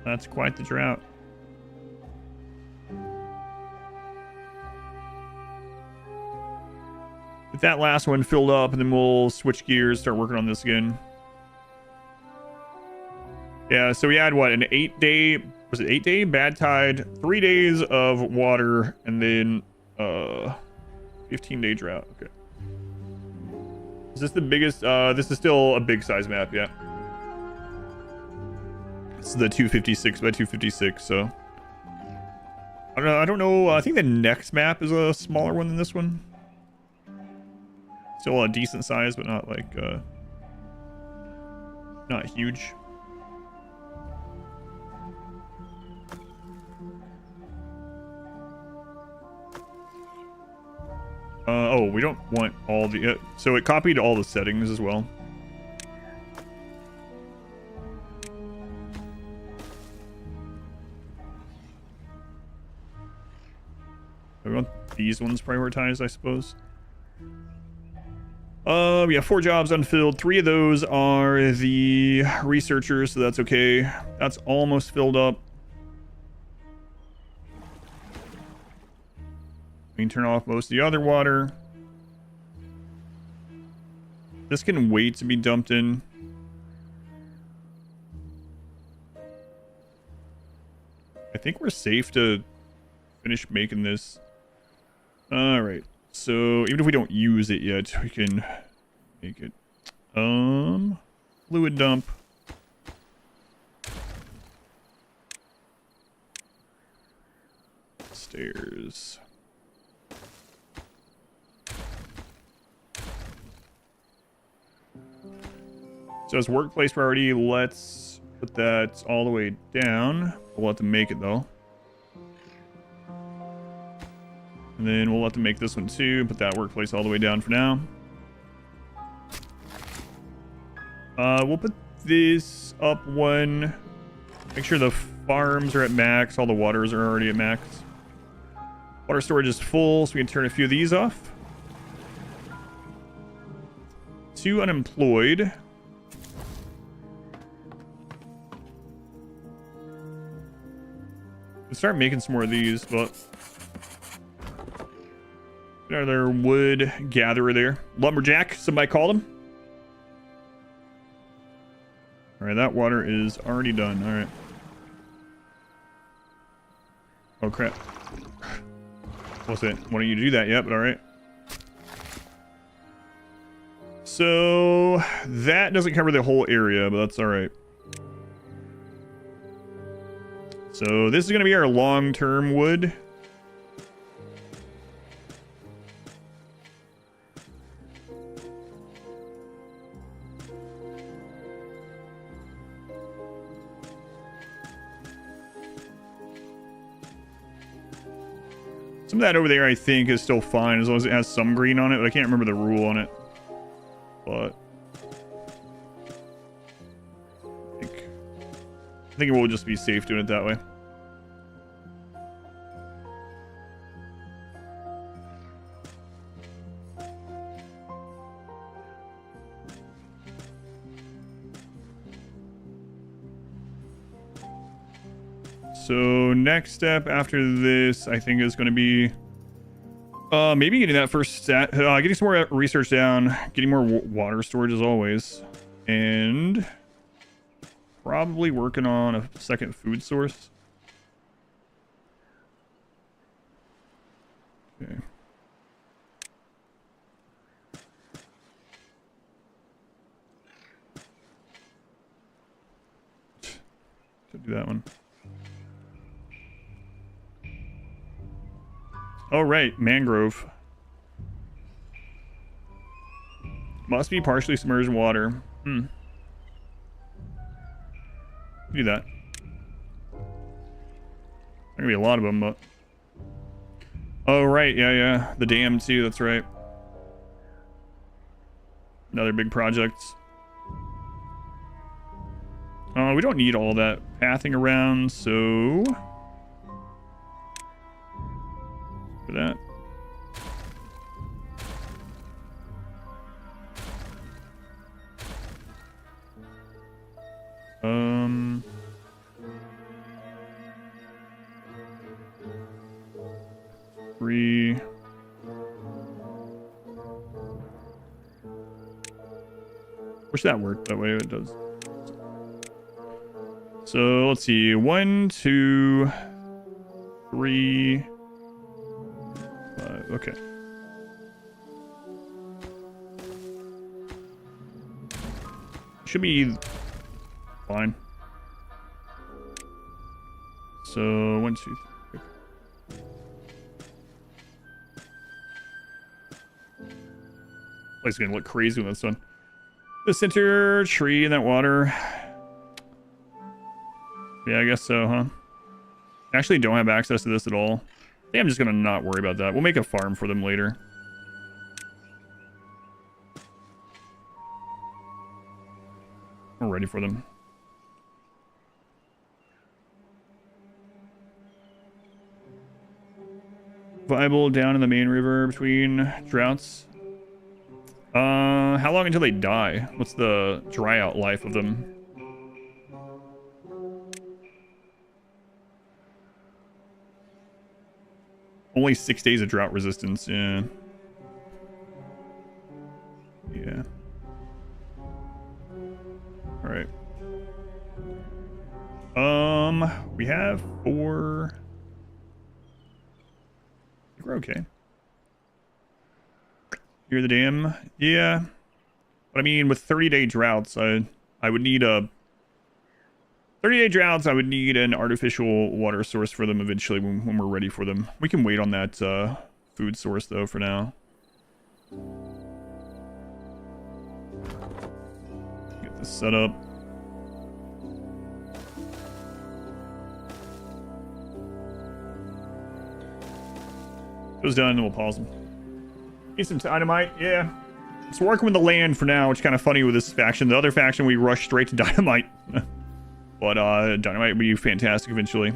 That's quite the drought. Get that last one filled up, and then we'll switch gears, start working on this again. Yeah, so we had what, an 8-day... Was it 8-day? Bad tide, 3 days of water, and then 15-day drought. Okay. Is this the biggest? This is still a big size map, yeah. This is the 256 by 256, so I don't know. I think the next map is a smaller one than this one. Still a decent size, but not like not huge. Oh, we don't want all the... so it copied all the settings as well. We want these ones prioritized, I suppose. We have 4 jobs unfilled. 3 of those are the researchers, so that's okay. That's almost filled up. We can turn off most of the other water. This can wait to be dumped in. think we're safe to finish making this. All right. So even if we don't use it yet, we can make it. Fluid dump. Stairs. So as workplace priority, let's put that all the way down. We'll have to make it though. And then we'll have to make this one too. Put that workplace all the way down for now. We'll put this up one. Make sure the farms are at max. All the waters are already at max. Water storage is full, so we can turn a few of these off. 2 unemployed. Let's start making some more of these, but another wood gatherer there. Lumberjack, somebody called him. Alright, that water is already done. Alright. Oh crap. Wasn't wanting you to do that yet, but alright. So that doesn't cover the whole area, but that's alright. So this is going to be our long-term wood. Some of that over there, I think, is still fine as long as it has some green on it, but I can't remember the rule on it. But I think it will just be safe doing it that way. So next step after this, I think, is going to be maybe getting that first stat, getting some more research down, getting more water storage as always, and probably working on a second food source. Okay. To do that one. Oh, right. Mangrove. Must be partially submerged in water. Do that. There's gonna be a lot of them, but... Oh, right. Yeah. The dam, too. That's right. Another big project. We don't need all that pathing around, so... For that. Three. Wish that worked that way. It does. So let's see. 1, 2, 3, 5. Okay. Should be fine. So 1, 2, 3. Place is gonna look crazy when that's done. The center tree in that water. Yeah, I guess so, huh? Actually, don't have access to this at all. I think I'm just gonna not worry about that. We'll make a farm for them later. We're ready for them. Viable down in the main river between droughts. How long until they die? What's the dry out life of them? Only 6 days of drought resistance, yeah. Yeah. Alright. We have 4. I think we're okay. Near the dam. Yeah. But I mean, with 30-day droughts, I would need a 30-day droughts. I would need an artificial water source for them eventually when we're ready for them. We can wait on that food source though for now. Get this set up. Goes done, and we'll pause them. Need some dynamite, yeah. It's working with the land for now, which is kind of funny with this faction. The other faction, we rush straight to dynamite. But dynamite would be fantastic eventually.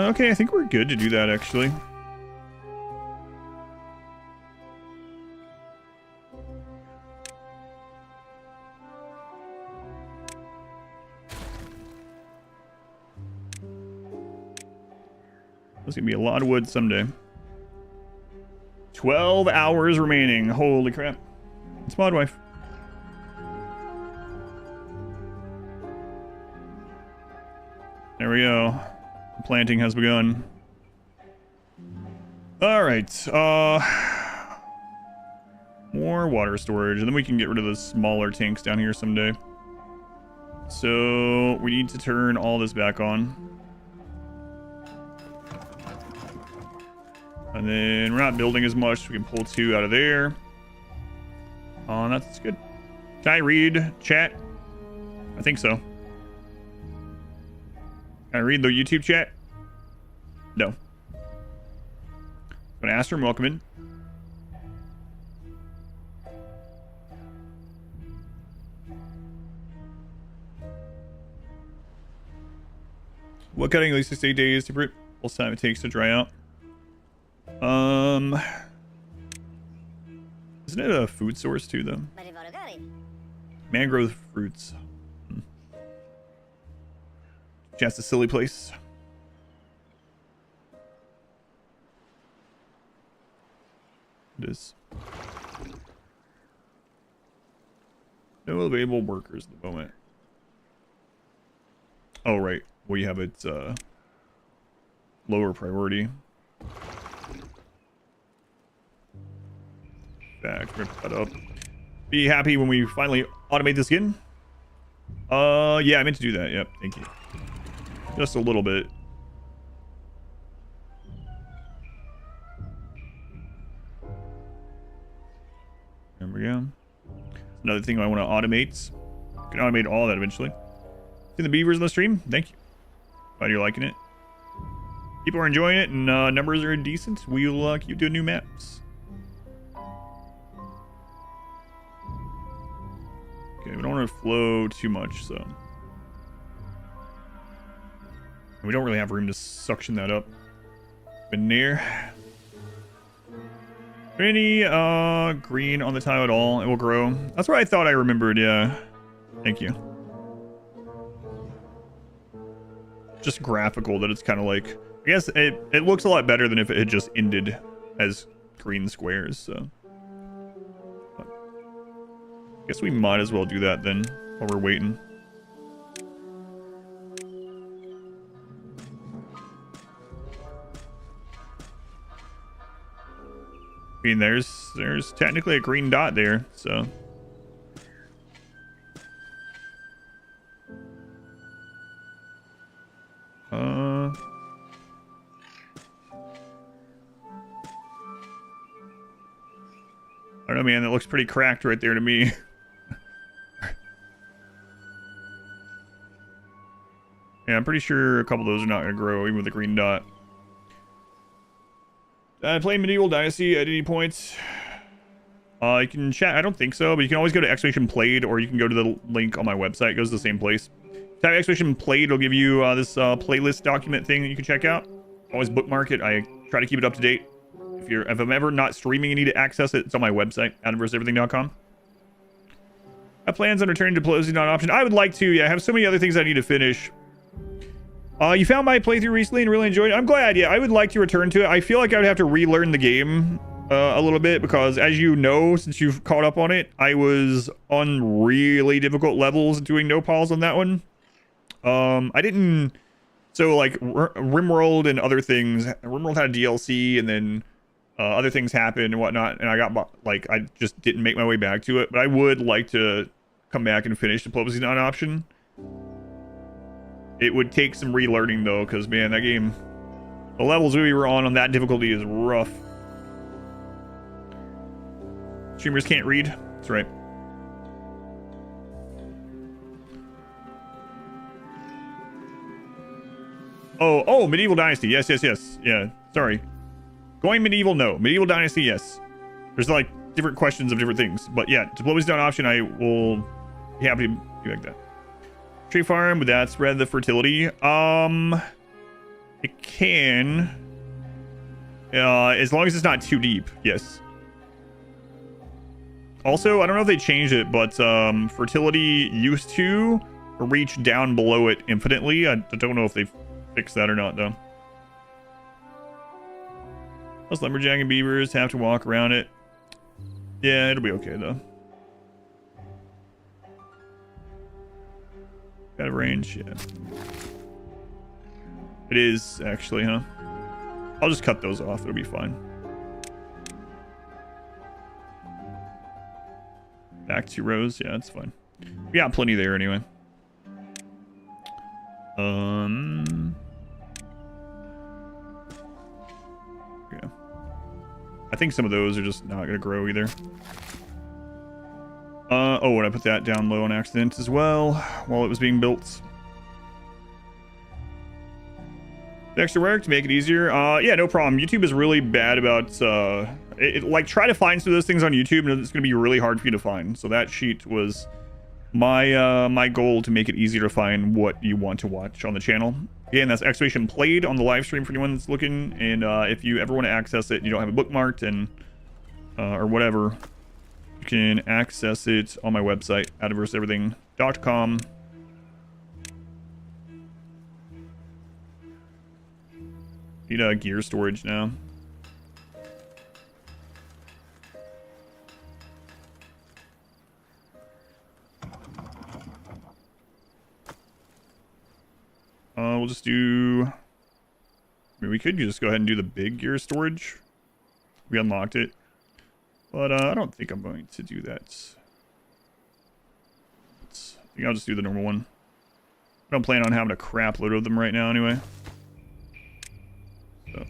Okay, I think we're good to do that, actually. There's gonna be a lot of wood someday. 12 hours remaining. Holy crap. It's Modwife. There we go. Planting has begun. Alright, more water storage, and then we can get rid of the smaller tanks down here someday. So, we need to turn all this back on. And then we're not building as much, so we can pull 2 out of there. Oh, that's good. Can I read chat? I think so. Can I read the YouTube chat? No. I'm gonna ask her, welcome in. What cutting at least 6 to 8 days to print? Most time it takes to dry out. Isn't it a food source too, though? Mangrove fruits. Just a silly place. It is. No available workers at the moment. Oh, right. We have its lower priority. Back, rip that up. Be happy when we finally automate this again. Yeah, I meant to do that. Yep, thank you. Just a little bit. There we go. Another thing I want to automate. I can automate all that eventually. See the beavers in the stream? Thank you. Glad you're liking it. People are enjoying it, and numbers are decent. We'll keep doing new maps. Okay, we don't want to flow too much, so. We don't really have room to suction that up. Been near. Any green on the tile at all? It will grow. That's what I thought I remembered, yeah. Thank you. Just graphical that it's kind of like, I guess it looks a lot better than if it had just ended as green squares, so. But I guess we might as well do that then while we're waiting. I mean, there's technically a green dot there, so. I don't know, man. That looks pretty cracked right there to me. Yeah, I'm pretty sure a couple of those are not going to grow, even with a green dot. Play Medieval Dynasty at any point. You can chat. I don't think so, but you can always go to exclamation played, or you can go to the link on my website. It goes to the same place. Type exclamation played, it'll give you this playlist document thing that you can check out. Always bookmark it. I try to keep it up to date. If I'm ever not streaming and need to access it, it's on my website, adamverseverything.com. I have plans on returning to Pelosi, not an option. I would like to. Yeah, I have so many other things I need to finish. You found my playthrough recently and really enjoyed it. I'm glad. Yeah, I would like to return to it. I feel like I would have to relearn the game a little bit because, as you know, since you've caught up on it, I was on really difficult levels doing no pause on that one. I didn't. So like RimWorld and other things. RimWorld had a DLC, and then other things happened and whatnot, and I got like I just didn't make my way back to it. But I would like to come back and finish Diplomacy not an option. It would take some relearning though, because man, that game, the levels we were on that difficulty is rough. Streamers can't read. That's right. Oh, Medieval Dynasty. Yes. Yeah, sorry. Going medieval, no. Medieval Dynasty, yes. There's like different questions of different things. But yeah, Diplomacy not an option. I will be happy to do like that. Tree farm, would that spread the fertility? It can. As long as it's not too deep, yes. Also, I don't know if they changed it, but fertility used to reach down below it infinitely. I don't know if they fixed that or not, though. Those lumberjack and beavers have to walk around it. Yeah, it'll be okay, though. Out of range, yeah. It is, actually, huh? I'll just cut those off. It'll be fine. Back 2 rows. Yeah, that's fine. We got plenty there anyway. Yeah. I think some of those are just not going to grow either. Oh, and I put that down low on accident as well while it was being built. The extra work to make it easier. Yeah, no problem. YouTube is really bad about like try to find some of those things on YouTube, and it's going to be really hard for you to find. So that sheet was my my goal to make it easier to find what you want to watch on the channel. Again, that's exclamation played on the live stream for anyone that's looking. And if you ever want to access it and you don't have it bookmarked and or whatever, you can access it on my website, adverseverything.com. Need gear storage now. We'll just do... I mean, we could just go ahead and do the big gear storage. We unlocked it. But I don't think I'm going to do that. I think I'll just do the normal one. I don't plan on having a crap load of them right now anyway. So.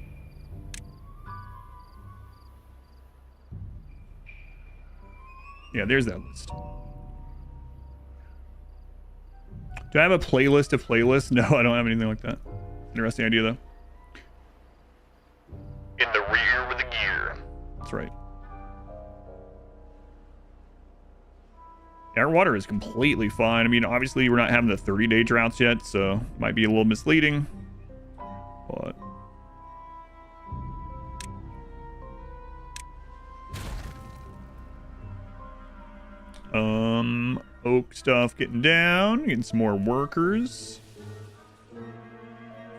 Yeah, there's that list. Do I have a playlist of playlists? No, I don't have anything like that. Interesting idea, though. In the rear with the gear. That's right. Our water is completely fine. I mean, obviously, we're not having the 30-day droughts yet, so it might be a little misleading. But... oak stuff getting down, getting some more workers.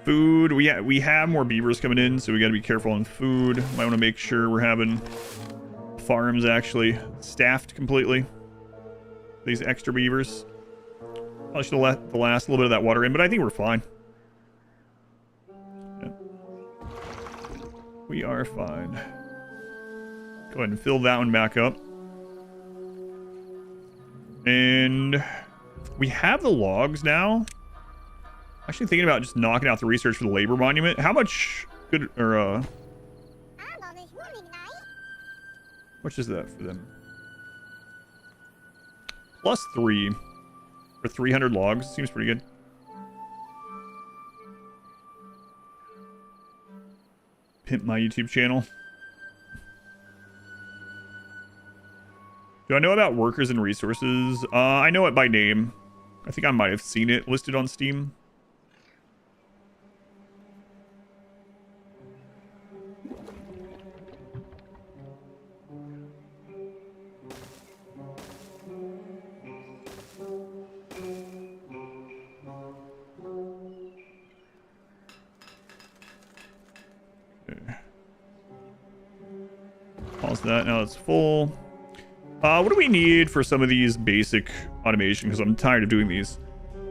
Food, we have more beavers coming in, so we got to be careful on food. Might want to make sure we're having farms actually staffed completely. These extra beavers. I should have let the last little bit of that water in, but I think we're fine. Yeah. We are fine. Go ahead and fill that one back up. And we have the logs now. Actually thinking about just knocking out the research for the labor monument. How much could, or how much is that for them? +3 for 300 logs. Seems pretty good. Pimp my YouTube channel. Do I know about workers and resources? I know it by name. I think I might have seen it listed on Steam. almost that. Now it's full. What do we need for some of these basic automation? Because I'm tired of doing these.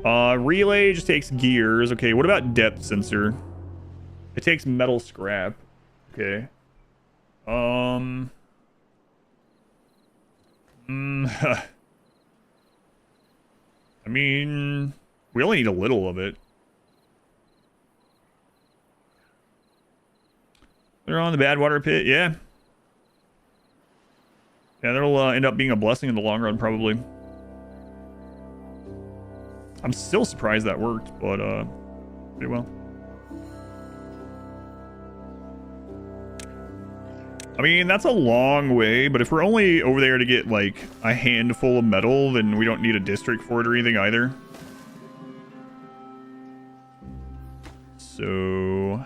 Relay just takes gears. Okay, what about depth sensor? It takes metal scrap. Okay. I mean, we only need a little of it. They're on the badwater pit, yeah. Yeah, that'll end up being a blessing in the long run, probably. I'm still surprised that worked, but pretty well. I mean, that's a long way, but if we're only over there to get, like, a handful of metal, then we don't need a district for it or anything either. So...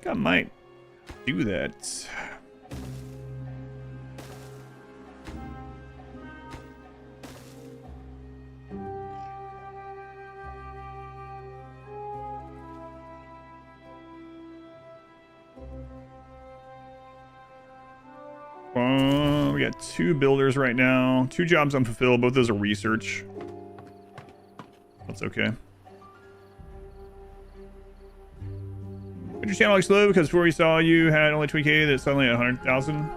I think I might do that. We got 2 builders right now. 2 jobs unfulfilled. Both those are research. That's okay. Did your channel look slow because before we saw you had only 20k that's suddenly at 100,000?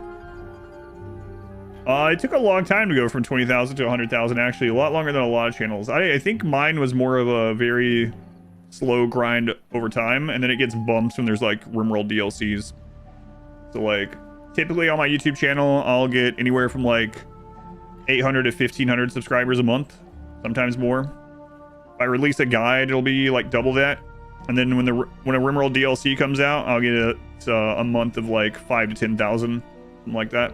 It took a long time to go from 20,000 to 100,000, actually. A lot longer than a lot of channels. I think mine was more of a very slow grind over time, and then it gets bumps when there's like RimWorld DLCs. So like, typically on my YouTube channel, I'll get anywhere from like 800 to 1,500 subscribers a month, sometimes more. If I release a guide, it'll be like double that. And then when a RimWorld DLC comes out, I'll get a month of like 5,000 to 10,000, something like that.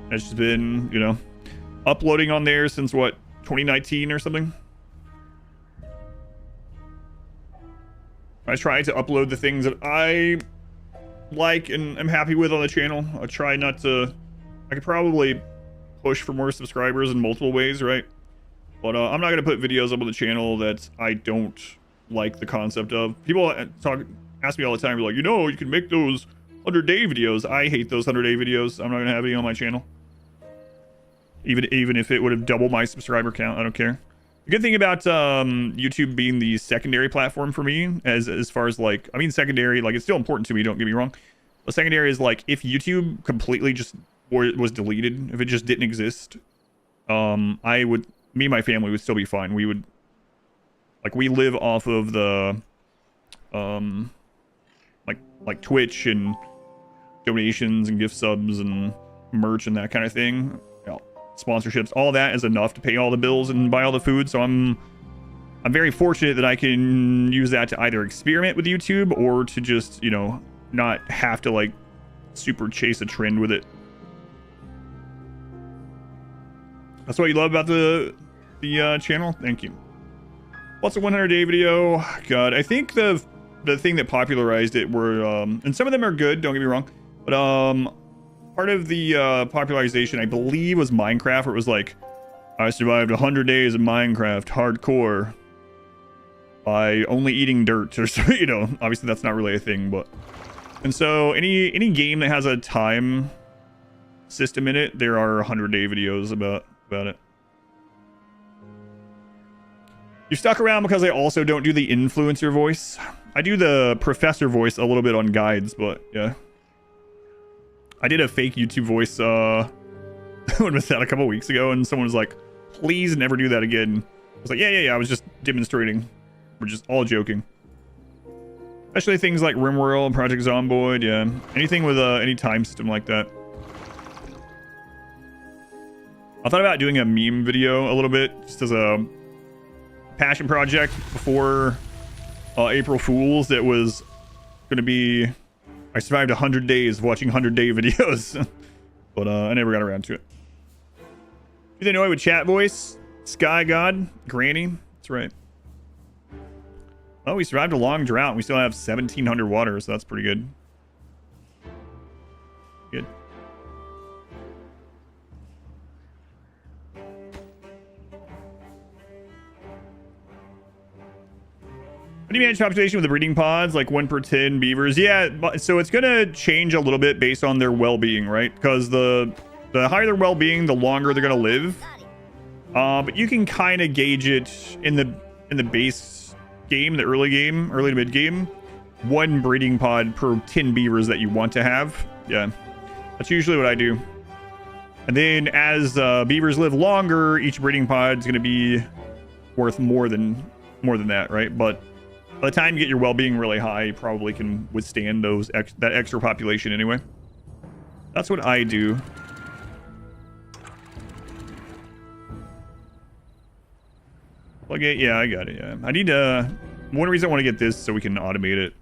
It's just been, you know, uploading on there since what, 2019 or something. I try to upload the things that I like and I'm happy with on the channel. I try not to. I could probably push for more subscribers in multiple ways, right? But I'm not gonna put videos up on the channel that I don't like the concept of. People ask me all the time, like, you know, you can make those 100-day videos. I hate those 100-day videos. I'm not gonna have any on my channel. Even if it would have doubled my subscriber count, I don't care. The good thing about YouTube being the secondary platform for me, as far as like, I mean, secondary, like, it's still important to me, don't get me wrong. But secondary is like, if YouTube completely just was deleted, if it just didn't exist, me and my family would still be fine. We would, like, we live off of the, like Twitch and donations and gift subs and merch and that kind of thing. Sponsorships, all that is enough to pay all the bills and buy all the food. So I'm very fortunate that I can use that to either experiment with YouTube or to just, you know, not have to like super chase a trend with it. That's what you love about the channel. Thank you. What's a 100-day video? God, I think the thing that popularized it were and some of them are good, don't get me wrong, but part of the popularization, I believe, was Minecraft, where it was like, I survived 100 days of Minecraft hardcore by only eating dirt, or so, you know, obviously that's not really a thing, but. And so any game that has a time system in it, there are 100-day videos about it. You stuck around because I also don't do the influencer voice. I do the professor voice a little bit on guides, but yeah. I did a fake YouTube voice when was that, a couple weeks ago, and someone was like, please never do that again. I was like, yeah, I was just demonstrating. We're just all joking. Especially things like RimWorld, Project Zomboid, yeah. Anything with any time system like that. I thought about doing a meme video a little bit, just as a passion project before April Fools that was going to be... I survived 100 days watching 100-day videos, but I never got around to it. Do they know I would chat voice? Sky God? Granny? That's right. Oh, we survived a long drought. And we still have 1,700 water, so that's pretty good. Good. How do you manage population with the breeding pods, like 1 per 10 beavers? Yeah, so it's gonna change a little bit based on their well-being, right? Because the higher their well-being, the longer they're gonna live. But you can kind of gauge it in the base game, the early to mid game. 1 breeding pod per 10 beavers that you want to have. Yeah, that's usually what I do. And then as beavers live longer, each breeding pod is gonna be worth more than that, right? But by the time you get your well-being really high, you probably can withstand that extra population anyway. That's what I do. Plug it. Yeah, I got it. Yeah, I need one reason I want to get this so we can automate it.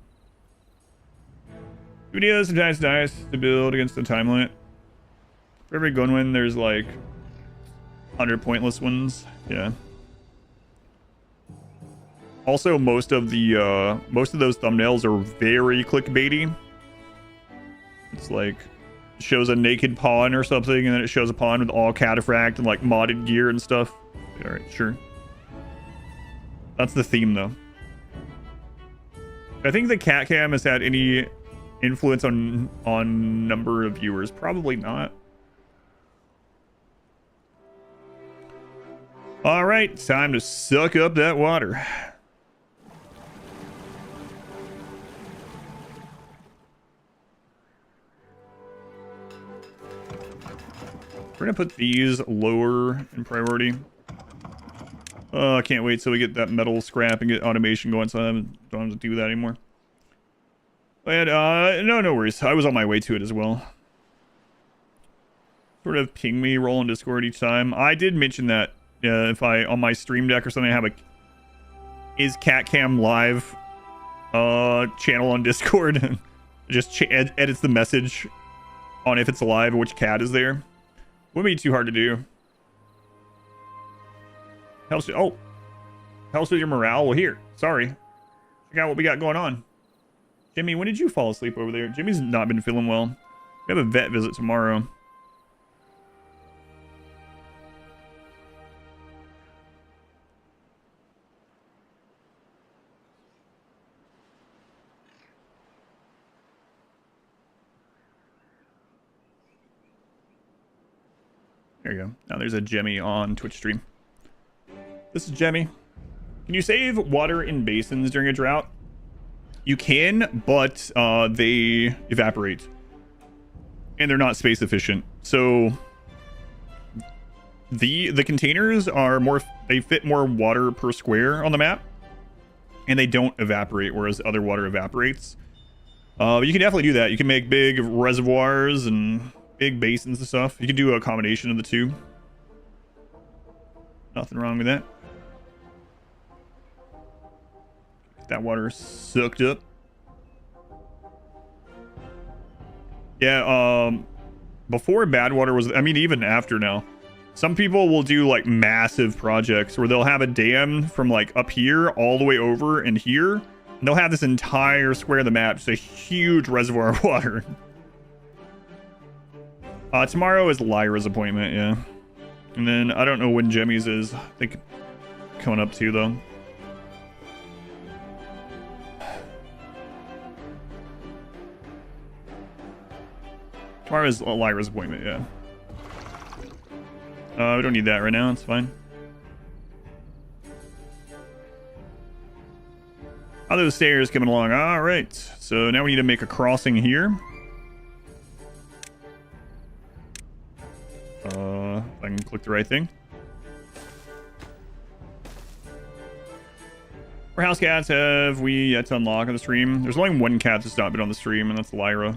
Videos sometimes nice to build against the time limit. For every good one, there's like 100 pointless ones. Yeah. Also, most of those thumbnails are very clickbaity. It's like it shows a naked pawn or something, and then it shows a pawn with all cataphract and like modded gear and stuff. All right, sure. That's the theme, though. I think the cat cam has had any influence on number of viewers. Probably not. All right, time to suck up that water. We're gonna put these lower in priority. I can't wait till we get that metal scrap and get automation going, so I don't have to do that anymore. But no worries. I was on my way to it as well. Sort of ping me, roll in Discord each time. I did mention that if I on my stream deck or something, I have a is CatCam live channel on Discord. Just edits the message on if it's live, which cat is there. Wouldn't be too hard to do. Helps with your morale. Well, here. Sorry. Check out what we got going on. Jimmy, when did you fall asleep over there? Jimmy's not been feeling well. We have a vet visit tomorrow. There you go. Now there's a Jemmy on Twitch stream. This is Jemmy. Can you save water in basins during a drought? You can, but they evaporate. And they're not space efficient. So the containers are they fit more water per square on the map. And they don't evaporate, whereas other water evaporates. But you can definitely do that. You can make big reservoirs and big basins and stuff. You can do a combination of the two. Nothing wrong with that. Get that water sucked up. Yeah, before badwater was, I mean, even after now, some people will do like massive projects where they'll have a dam from like up here all the way over and here. And they'll have this entire square of the map, just a huge reservoir of water. Tomorrow is Lyra's appointment, yeah. And then I don't know when Jemmy's is. I think coming up too, though. Tomorrow is Lyra's appointment, yeah. We don't need that right now, it's fine. How are those stairs coming along? Alright, so now we need to make a crossing here. If I can click the right thing. What house cats have we yet to unlock on the stream? There's only one cat that's not been on the stream, and that's Lyra.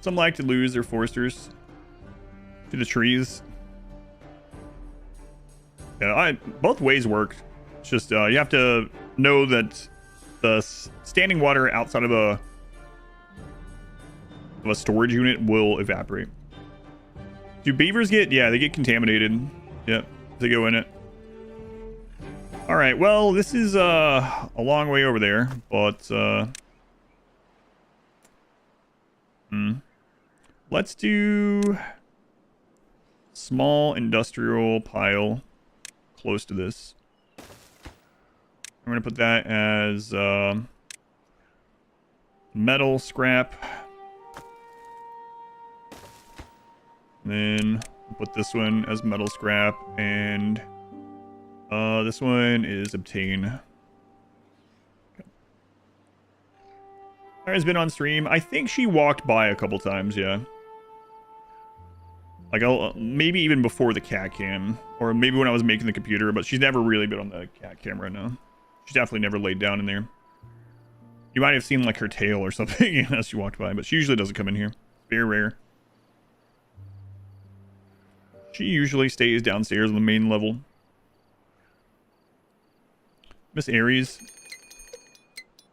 Some like to lose their foresters to the trees. Yeah, both ways work. It's just you have to know that the standing water outside of a storage unit will evaporate. Do beavers get? Yeah, they get contaminated. Yep, they go in it. All right. Well, this is a long way over there, but let's do small industrial pile close to this. I'm going to put that as metal scrap. Then put this one as metal scrap, and this one is obtain. Okay. Sarah's been on stream. I think she walked by a couple times, yeah. Like, maybe even before the cat cam, or maybe when I was making the computer, but she's never really been on the cat cam right now. She's definitely never laid down in there. You might have seen like her tail or something as she walked by, but she usually doesn't come in here. Very rare. She usually stays downstairs on the main level. Miss Aries.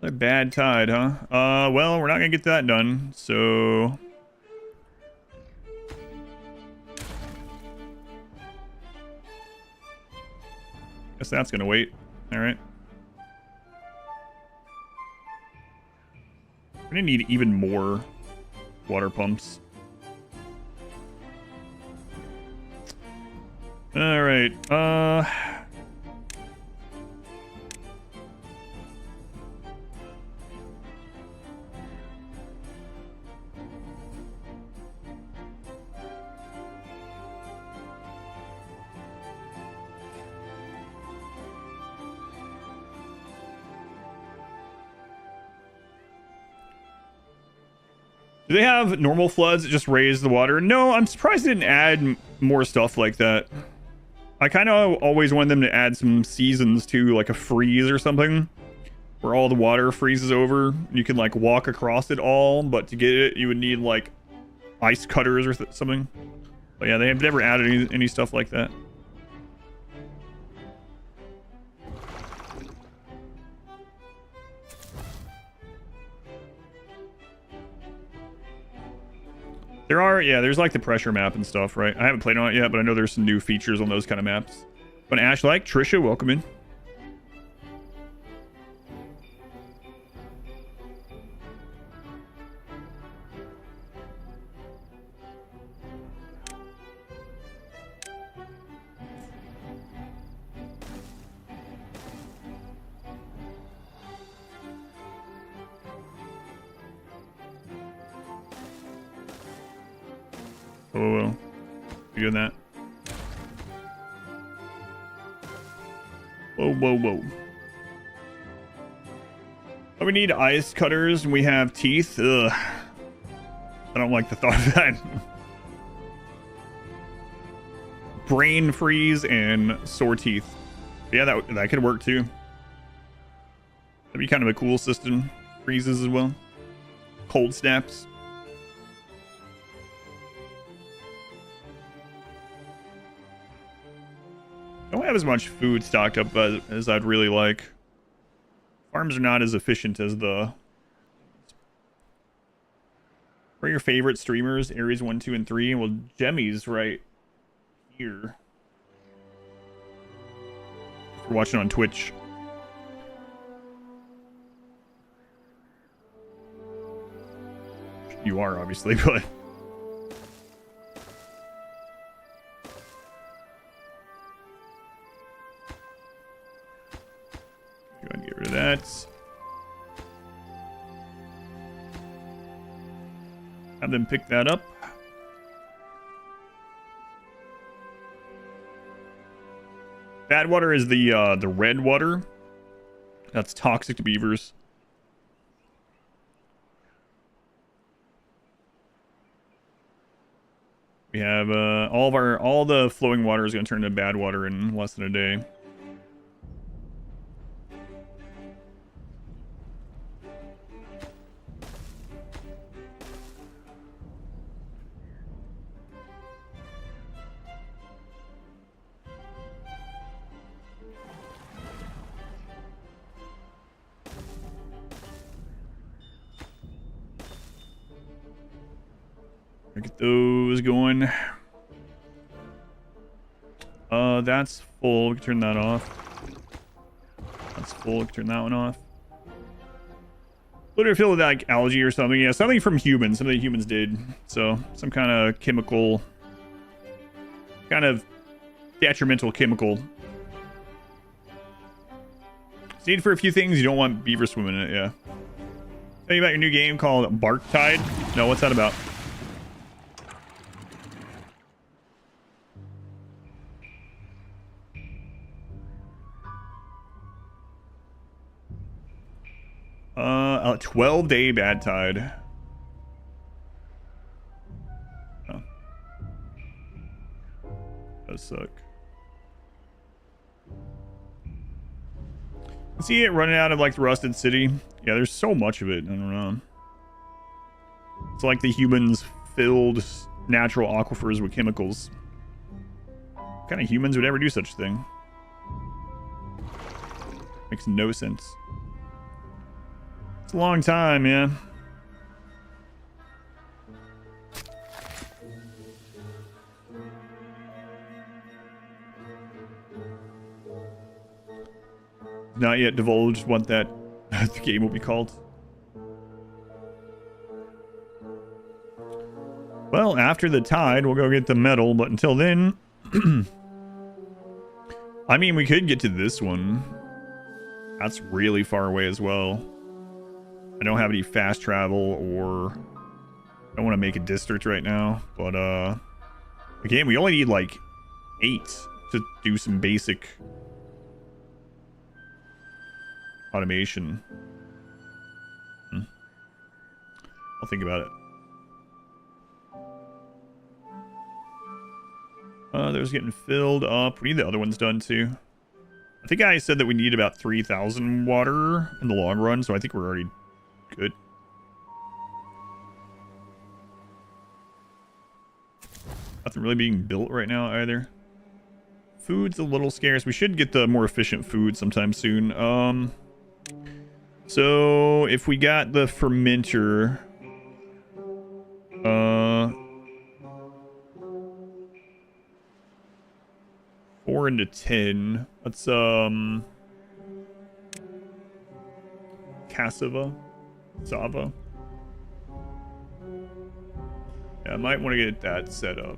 A bad tide, huh? Well, we're not gonna get that done, so... Guess that's gonna wait. Alright. We're gonna need even more water pumps. Alright, do they have normal floods that just raise the water? No, I'm surprised they didn't add more stuff like that. I kind of always wanted them to add some seasons too, like a freeze or something, where all the water freezes over. You can like walk across it all, but to get it, you would need like ice cutters or something. But yeah, they have never added any stuff like that. There are, yeah, there's like the pressure map and stuff, right? I haven't played on it yet, but I know there's some new features on those kind of maps. But Ash like, Trisha, welcome in. Whoa. You doing that? Whoa. Oh, we need ice cutters and we have teeth. Ugh. I don't like the thought of that. Brain freeze and sore teeth. Yeah, that could work too. That'd be kind of a cool system. Freezes as well. Cold snaps. Don't have as much food stocked up as I'd really like. Farms are not as efficient as the... What are your favorite streamers? Aries 1, 2, and 3? Well, Jemmy's right here. If you're watching on Twitch. You are, obviously, but... Go ahead and get rid of that. Have them pick that up. Badwater is the red water. That's toxic to beavers. We have all the flowing water is going to turn to bad water in less than a day. Get those going. That's full. We can turn that off. That's full. We can turn that one off. Literally filled with like algae or something. Yeah, something from humans. Something that humans did. So some kind of chemical kind of detrimental chemical. It's needed for a few things. You don't want beaver swimming in it, yeah. Tell you about your new game called Bark Tide? No, what's that about? A 12-day bad tide. Oh. Does suck. See it running out of like the Rusted City. Yeah, there's so much of it. I don't know. It's like the humans filled natural aquifers with chemicals. What kind of humans would ever do such a thing? Makes no sense. It's a long time, man. Not yet divulged what that the game will be called. Well, after the tide, we'll go get the metal, but until then... I mean, we could get to this one. That's really far away as well. I don't have any fast travel, or... I don't want to make a district right now, but, again, we only need, like, 8 to do some basic... automation. I'll think about it. There's getting filled up. We need the other ones done too. I think I said that we need about 3,000 water in the long run, so I think we're already good. Nothing really being built right now either. Food's a little scarce. We should get the more efficient food sometime soon. So if we got the fermenter, 4 into 10. Let's cassava, Sava. Yeah, I might want to get that set up.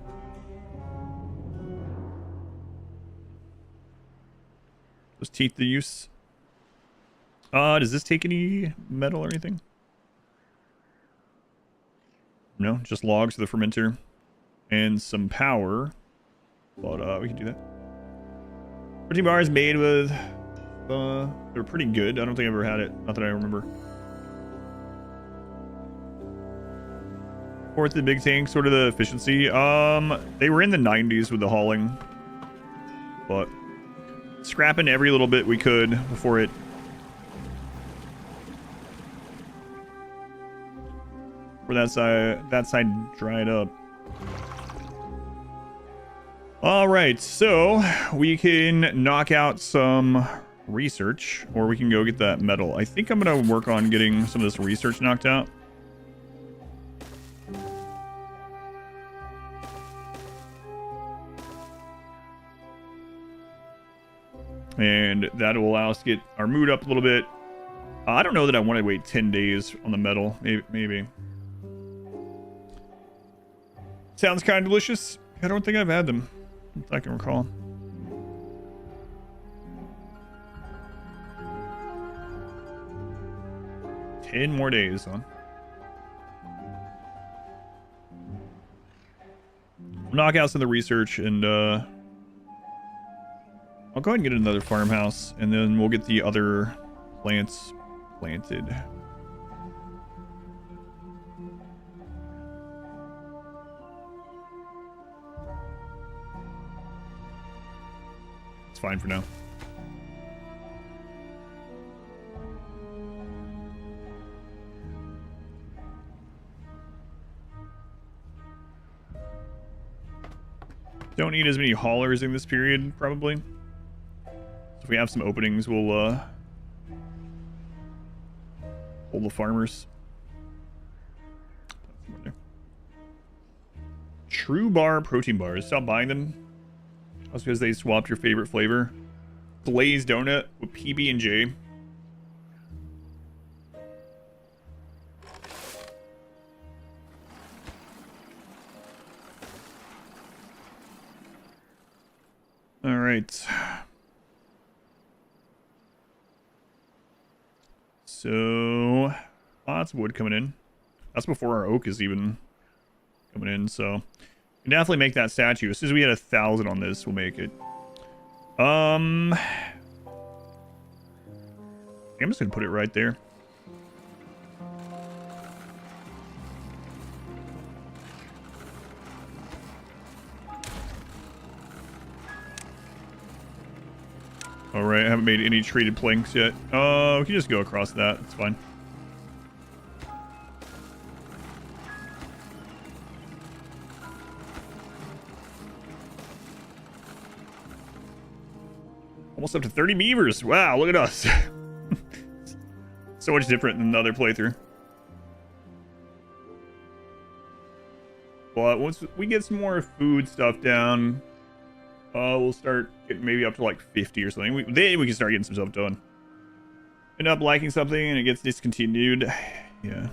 Those teeth the use. Does this take any metal or anything? No, just logs for the fermenter and some power. But we can do that. Protein bars made with they're pretty good. I don't think I've ever had it. Not that I remember. Fourth, the big tank, sort of the efficiency. They were in the 90s with the hauling, but scrapping every little bit we could before it. Where that side dried up. All right, so we can knock out some research, or we can go get that metal. I think I'm gonna work on getting some of this research knocked out. And that will allow us to get our mood up a little bit. I don't know that I want to wait 10 days on the metal. Maybe. Sounds kind of delicious. I don't think I've had them, if I can recall. Ten more days, huh? We'll knock out some of the research, and I'll go ahead and get another farmhouse, and then we'll get the other plants planted. It's fine for now. Don't need as many haulers in this period, probably. If we have some openings, we'll hold the farmers. True Bar protein bars. Stop buying them. That's because they swapped your favorite flavor. Glazed donut with PB&J. All right. So, lots of wood coming in. That's before our oak is even coming in, so... we can definitely make that statue. As soon as we get 1,000 on this, we'll make it. I'm just gonna put it right there. Alright, I haven't made any treated planks yet. We can just go across that. It's fine. Almost up to 30 beavers. Wow, look at us. So much different than the other playthrough. But once we get some more food stuff down, we'll start getting maybe up to like 50 or something. Then we can start getting some stuff done. End up liking something and it gets discontinued. Yeah.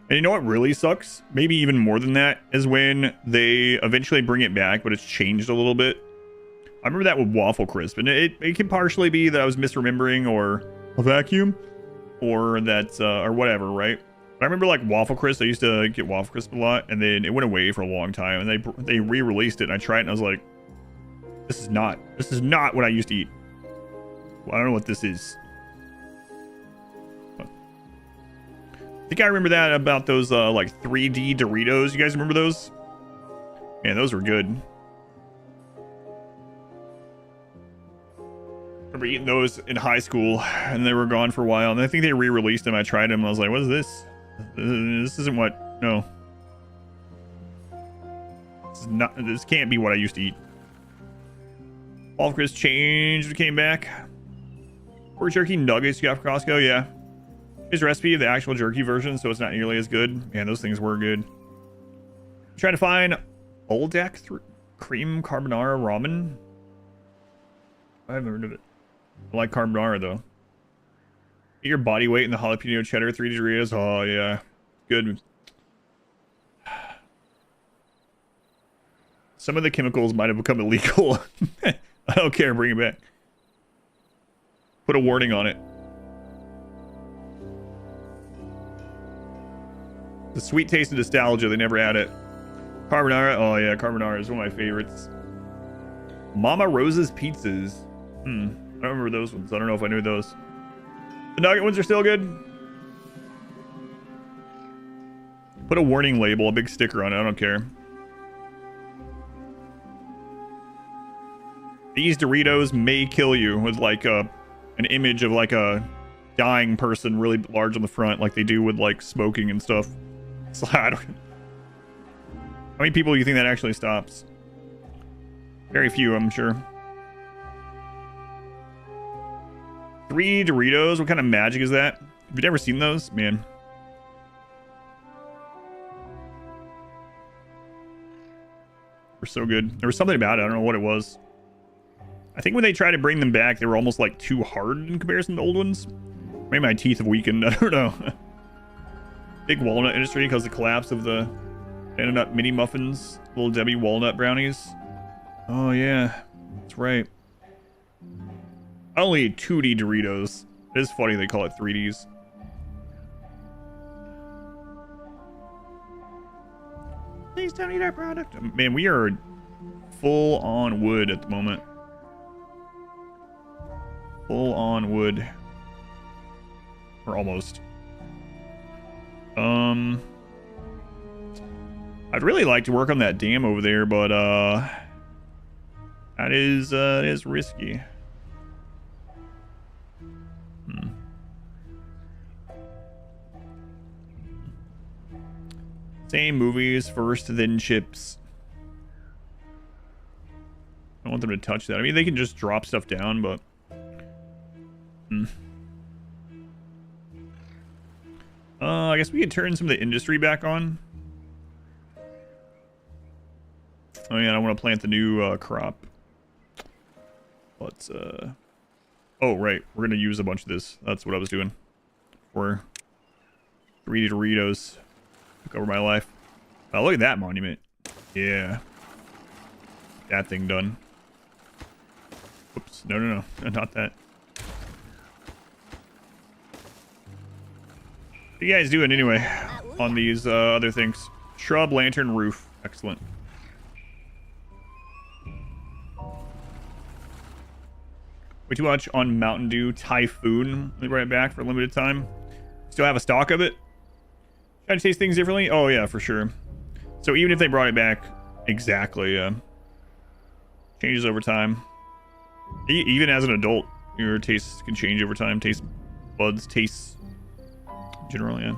And you know what really sucks? Maybe even more than that is when they eventually bring it back, but it's changed a little bit. I remember that with Waffle Crisp, and it can partially be that I was misremembering or a vacuum or that or whatever, right? But I remember like Waffle Crisp. I used to get Waffle Crisp a lot, and then it went away for a long time, and they re-released it, and I tried it, and I was like, this is not what I used to eat. Well, I don't know what this is. I think I remember that about those like 3D Doritos. You guys remember those? Man, those were good. I remember eating those in high school, and they were gone for a while, and I think they re-released them. I tried them, and I was like, what is this? This isn't what... No. This can't be what I used to eat. Waffle Crisp changed, came back. Pork jerky nuggets you got for Costco, yeah. Here's a recipe of the actual jerky version, so it's not nearly as good. Man, those things were good. Trying to find Old Deck cream carbonara ramen. I haven't heard of it. I like carbonara though. Get your body weight in the jalapeno cheddar 3D Doritos. Oh yeah, good. Some of the chemicals might have become illegal. I don't care. Bring it back. Put a warning on it. The sweet taste of nostalgia. They never had it. Carbonara. Oh yeah, carbonara is one of my favorites. Mama Rosa's pizzas. I don't remember those ones. I don't know if I knew those. The nugget ones are still good. Put a warning label, a big sticker on it. I don't care. These Doritos may kill you, with like an image of like a dying person really large on the front, like they do with like smoking and stuff. So I don't... How many people do you think that actually stops? Very few, I'm sure. 3 Doritos? What kind of magic is that? Have you never seen those? Man. They're so good. There was something about it. I don't know what it was. I think when they tried to bring them back, they were almost like too hard in comparison to old ones. Maybe my teeth have weakened. I don't know. Big walnut industry because of the collapse of the Banana Nut mini muffins. Little Debbie walnut brownies. Oh, yeah. That's right. I only eat 2D Doritos. It is funny they call it 3Ds. Please don't eat our product. Man, we are full on wood at the moment. Full on wood. Or almost. I'd really like to work on that dam over there, but that is risky. Same movies first, then chips. I don't want them to touch that. I mean, they can just drop stuff down, but... I guess we could turn some of the industry back on. Oh yeah, I want to plant the new crop. Let's oh right, we're gonna use a bunch of this. That's what I was doing for 3D Doritos. Took over my life. Oh, look at that monument. Yeah, that thing done. Oops. No, no, no. Not that. What are you guys doing anyway on these other things? Shrub, lantern, roof. Excellent. Way too much on Mountain Dew Typhoon. I'll be right back for a limited time. Still have a stock of it. Try to taste things differently? Oh, yeah, for sure. So even if they brought it back, exactly, changes over time. Even as an adult, your tastes can change over time. Taste buds, tastes, generally, yeah.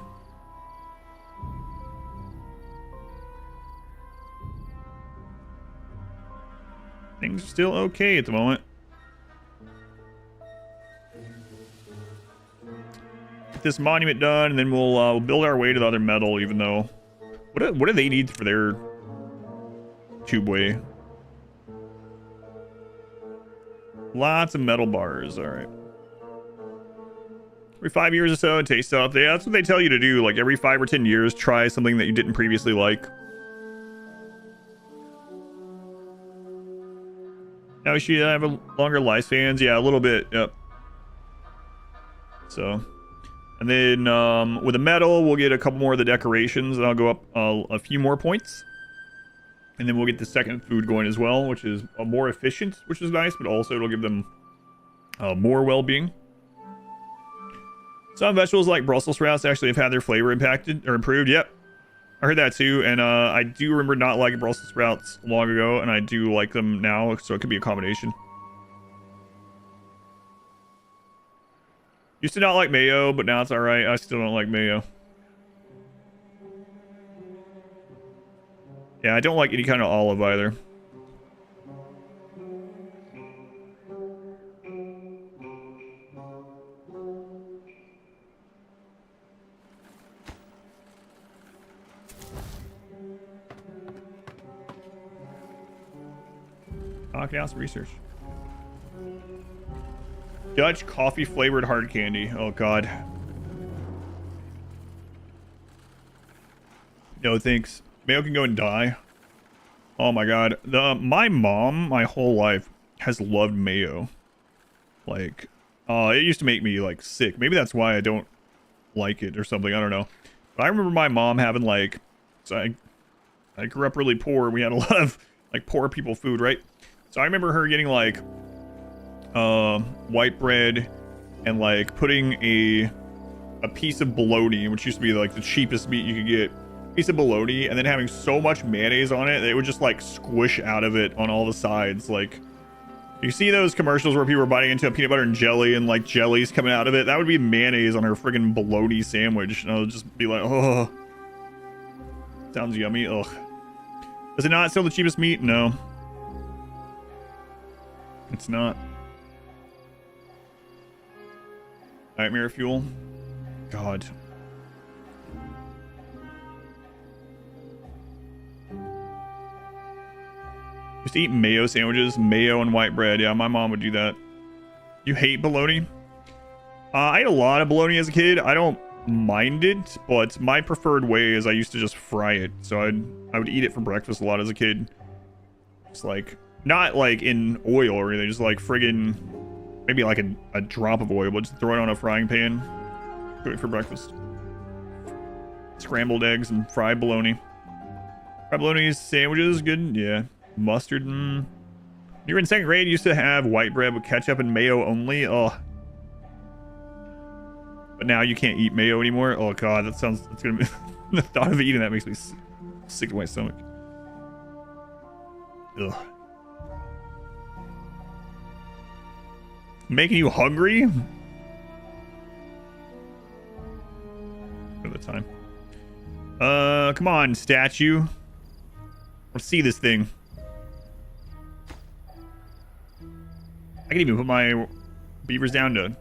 Things are still okay at the moment. Get this monument done, and then we'll build our way to the other metal, even though... What do they need for their tubeway? Lots of metal bars, alright. Every 5 years or so, taste stuff. Yeah, that's what they tell you to do. Like, every 5 or 10 years, try something that you didn't previously like. Now we should have a longer lifespans. Yeah, a little bit, yep. So... And then with the metal, we'll get a couple more of the decorations, and I'll go up a few more points. And then we'll get the second food going as well, which is more efficient, which is nice, but also it'll give them more well-being. Some vegetables like Brussels sprouts actually have had their flavor impacted or improved. Yep, I heard that too, and I do remember not liking Brussels sprouts long ago, and I do like them now, so it could be a combination. Used to not like mayo, but now it's alright. I still don't like mayo. Yeah, I don't like any kind of olive either. Knockhouse research. Dutch coffee flavored hard candy. Oh god. No thanks. Mayo can go and die. Oh my god. My mom, my whole life, has loved mayo. Like, it used to make me like sick. Maybe that's why I don't like it or something. I don't know. But I remember my mom having like, so I grew up really poor. We had a lot of like poor people food, right? So I remember her getting like white bread and like putting a piece of bologna, which used to be like the cheapest meat you could get, piece of bologna, and then having so much mayonnaise on it that it would just like squish out of it on all the sides. Like, you see those commercials where people are biting into a peanut butter and jelly and like jelly's coming out of it? That would be mayonnaise on her friggin' bologna sandwich, and I would just be like, oh, sounds yummy. Ugh. Is it not still the cheapest meat? No, it's not. Nightmare fuel. God. Used to eat mayo sandwiches, mayo and white bread. Yeah, my mom would do that. You hate bologna? I ate a lot of bologna as a kid. I don't mind it, but my preferred way is I used to just fry it. So I would eat it for breakfast a lot as a kid. Just like, not like in oil or anything, just like friggin', maybe like a drop of oil, but just throw it on a frying pan. Cook it for breakfast. Scrambled eggs and fried bologna. Fried bologna sandwiches, good? Yeah. Mustard. You were in second grade, you used to have white bread with ketchup and mayo only. Oh. But now you can't eat mayo anymore. Oh god, that sounds, it's gonna be the thought of eating that makes me sick to my stomach. Ugh. Making you hungry? At the time. Come on, statue. Let's see this thing. I can even put my beavers down to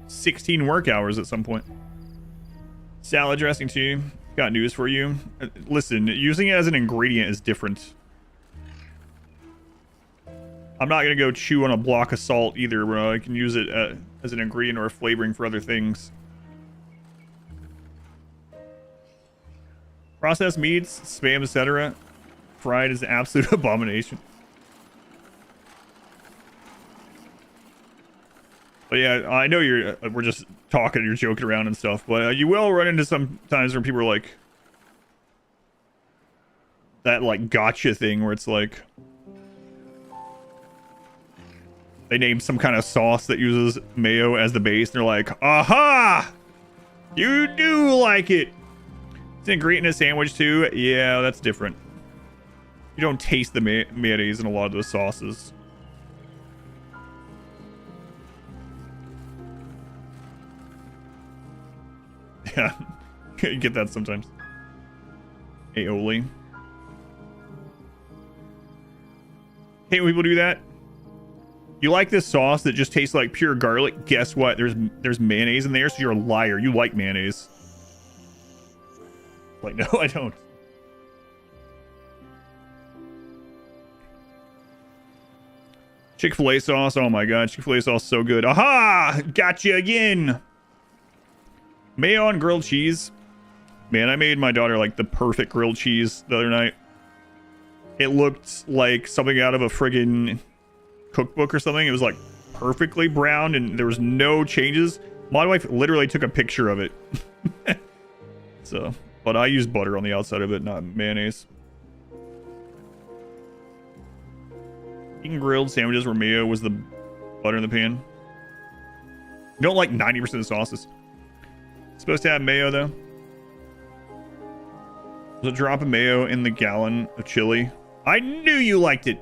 16 work hours at some point. Salad dressing too. Got news for you. Listen, using it as an ingredient is different. I'm not gonna go chew on a block of salt either, bro. I can use it as an ingredient or a flavoring for other things. Processed meats, spam, etc. Fried is an absolute abomination. But yeah, I know we're just talking, you're joking around and stuff, but you will run into some times where people are like, that like gotcha thing where it's like, they name some kind of sauce that uses mayo as the base, and they're like, aha! You do like it! It's an ingredient in a sandwich too? Yeah, that's different. You don't taste the mayonnaise in a lot of those sauces. Yeah, you get that sometimes. Aioli. Hate when people do that. You like this sauce that just tastes like pure garlic? Guess what? There's mayonnaise in there, so you're a liar. You like mayonnaise. Like, no, I don't. Chick-fil-A sauce. Oh my god, Chick-fil-A sauce is so good. Aha! Got you again! Mayo on grilled cheese. Man, I made my daughter like the perfect grilled cheese the other night. It looked like something out of a friggin' cookbook or something. It was like perfectly brown and there was no changes. My wife literally took a picture of it. So, but I used butter on the outside of it, not mayonnaise. Eating grilled sandwiches where mayo was the butter in the pan. You don't like 90% of the sauces. Supposed to have mayo though. There's a drop of mayo in the gallon of chili. I knew you liked it.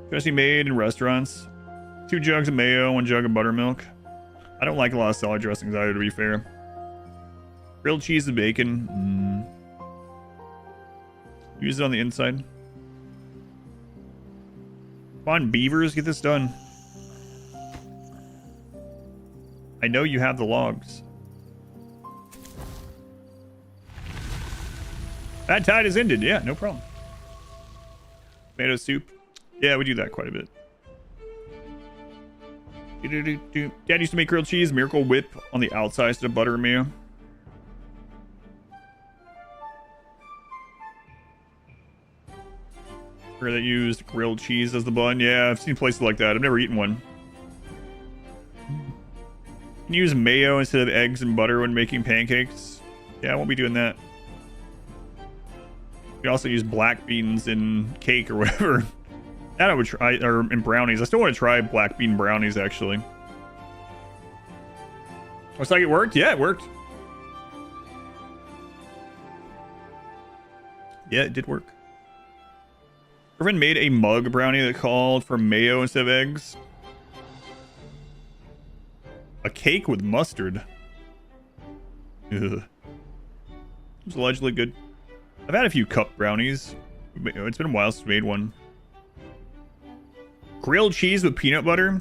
Dressing made in restaurants. 2 jugs of mayo, 1 jug of buttermilk. I don't like a lot of salad dressings either, to be fair. Grilled cheese and bacon. Use it on the inside. Come on, beavers, get this done. I know you have the logs. That tide has ended. Yeah, no problem. Tomato soup. Yeah, we do that quite a bit. Dad used to make grilled cheese, Miracle Whip on the outside instead of butter and mayo. Or that used grilled cheese as the bun. Yeah, I've seen places like that. I've never eaten one. You can use mayo instead of eggs and butter when making pancakes. Yeah, I won't be doing that. You can also use black beans in cake or whatever. That I would try, or in brownies. I still want to try black bean brownies, actually. Looks like it worked. Yeah, it worked. Yeah, it did work. Irvin made a mug brownie that called for mayo instead of eggs. A cake with mustard. Ugh. It was allegedly good. I've had a few cup brownies. It's been a while since we made one. Grilled cheese with peanut butter.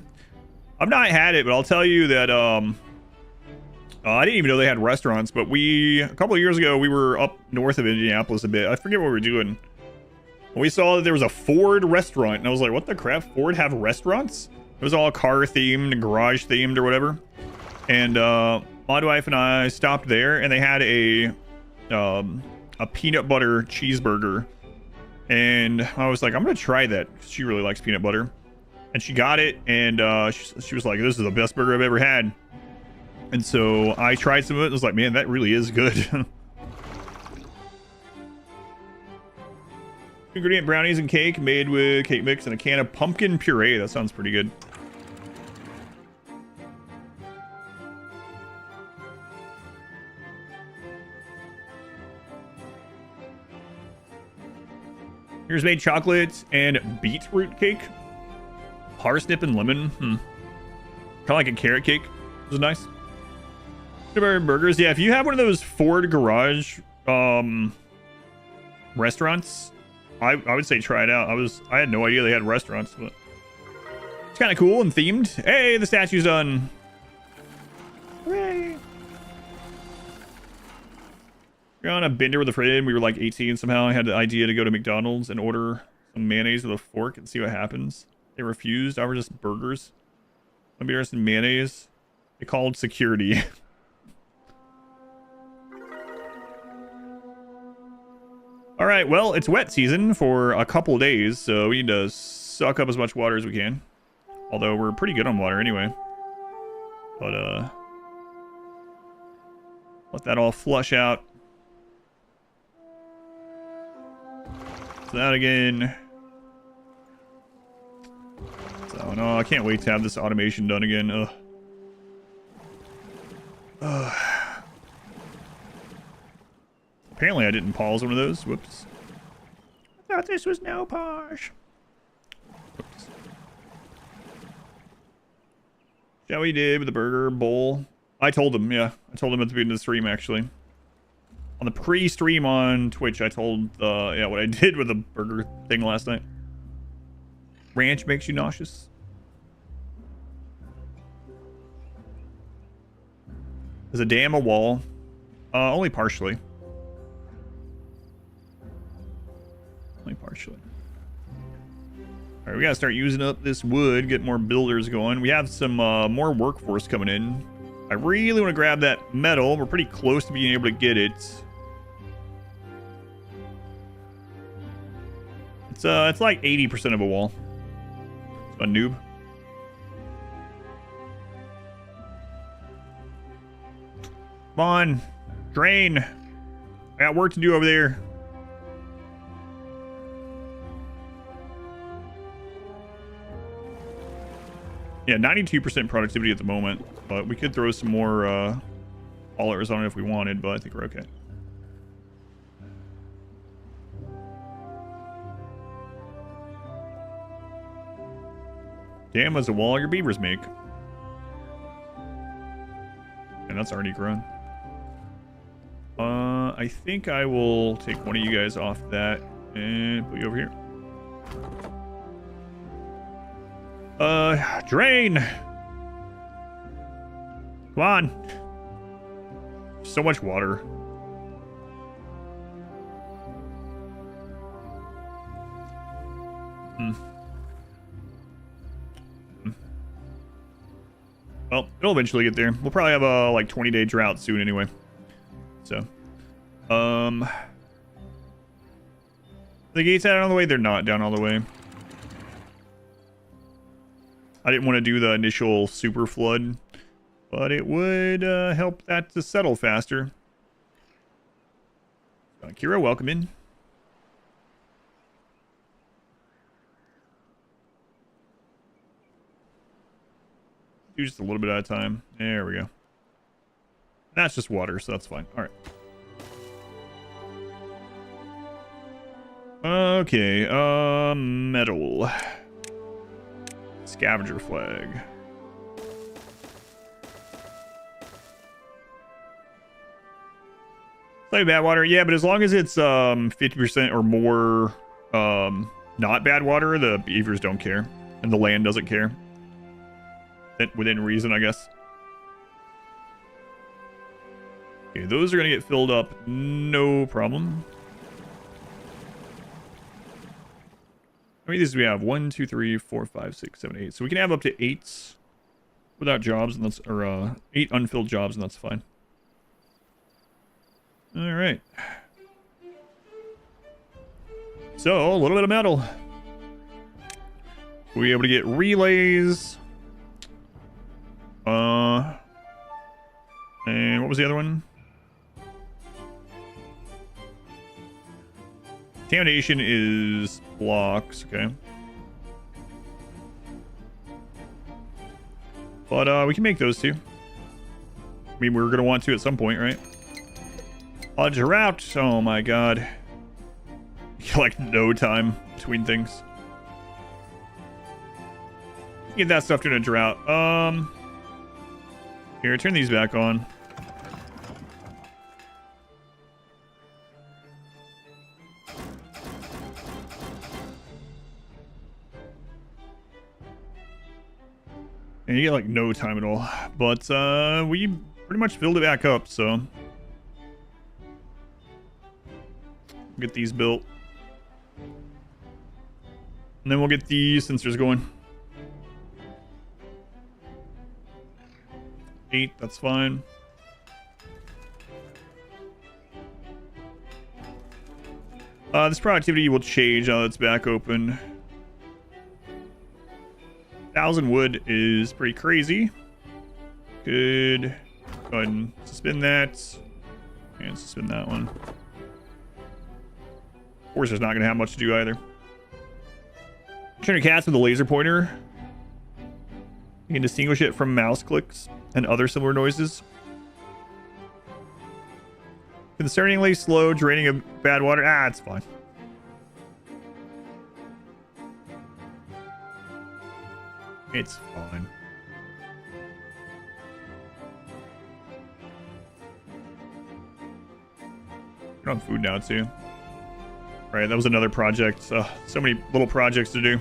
I've not had it, but I'll tell you that I didn't even know they had restaurants, but a couple of years ago, we were up north of Indianapolis a bit. I forget what we were doing. We saw that there was a Ford restaurant, and I was like, what the crap? Ford have restaurants? It was all car themed and garage themed or whatever. And my wife and I stopped there, and they had a peanut butter cheeseburger. And I was like, I'm going to try that. She really likes peanut butter. And she got it, and she was like, this is the best burger I've ever had. And so I tried some of it, and I was like, man, that really is good. Ingredient brownies and cake made with cake mix and a can of pumpkin puree. That sounds pretty good. Here's made chocolate and beetroot cake. Parsnip and lemon. Kind of like a carrot cake. This is nice. Burgers. Yeah, if you have one of those Ford garage restaurants, I would say try it out. I had no idea they had restaurants, but it's kind of cool and themed. Hey, the statue's done. Hooray. We're on a bender with a friend. We were like 18 somehow. I had the idea to go to McDonald's and order some mayonnaise with a fork and see what happens. They refused. I were just burgers. Beers and mayonnaise. They called security. All right, well, it's wet season for a couple of days, so we need to suck up as much water as we can. Although we're pretty good on water anyway. But, let that all flush out. So that again. So, no, I can't wait to have this automation done again. Ugh. Ugh. Apparently I didn't pause one of those. Whoops. I thought this was no pause. Whoops. Shall we did with the burger bowl? I told him, yeah. I told him at the beginning of the stream, actually. On the pre-stream on Twitch, I told, yeah, what I did with the burger thing last night. Ranch makes you nauseous. Is a dam a wall? Only partially. Only partially. Alright, we gotta start using up this wood, get more builders going. We have some more workforce coming in. I really want to grab that metal. We're pretty close to being able to get it. It's like 80% of a wall. It's a noob. Come on. Drain. I got work to do over there. Yeah, 92% productivity at the moment. But we could throw some more haulers on it if we wanted, but I think we're okay. Damn, as a wall your beavers make. And that's already grown. I think I will take one of you guys off that and put you over here. Drain! Come on. So much water. Well, it'll eventually get there. We'll probably have a like 20-day drought soon anyway. So, the gates out on the way. They're not down all the way. I didn't want to do the initial super flood, but it would help that to settle faster. Kira, welcome in. Do just a little bit at a time. There we go. That's just water, so that's fine. All right. Okay, metal. Scavenger flag. Like badwater, yeah, but as long as it's 50% or more not badwater, the beavers don't care. And the land doesn't care. Within reason, I guess. Okay, those are gonna get filled up, no problem. How many of these do we have? 1, 2, 3, 4, 5, 6, 7, 8. So we can have up to 8 without jobs, and that's 8 unfilled jobs, and that's fine. All right. So a little bit of metal. We'll be able to get relays. And what was the other one? Contamination is blocks, okay. But we can make those too. I mean, we're gonna want to at some point, right? A drought. Oh my god. Like no time between things. Get that stuff during a drought. Here, turn these back on. And you get like no time at all. But we pretty much filled it back up, so get these built. And then we'll get these sensors going. 8, that's fine. This productivity will change now that it's back open. 1,000 wood is pretty crazy. Could go ahead and suspend that. And suspend that one. Forestry's not going to have much to do either. Train your cats with a laser pointer. You can distinguish it from mouse clicks and other similar noises. Concerningly slow draining of bad water. Ah, it's fine. It's fine. We're on food now too. Right, that was another project. So many little projects to do.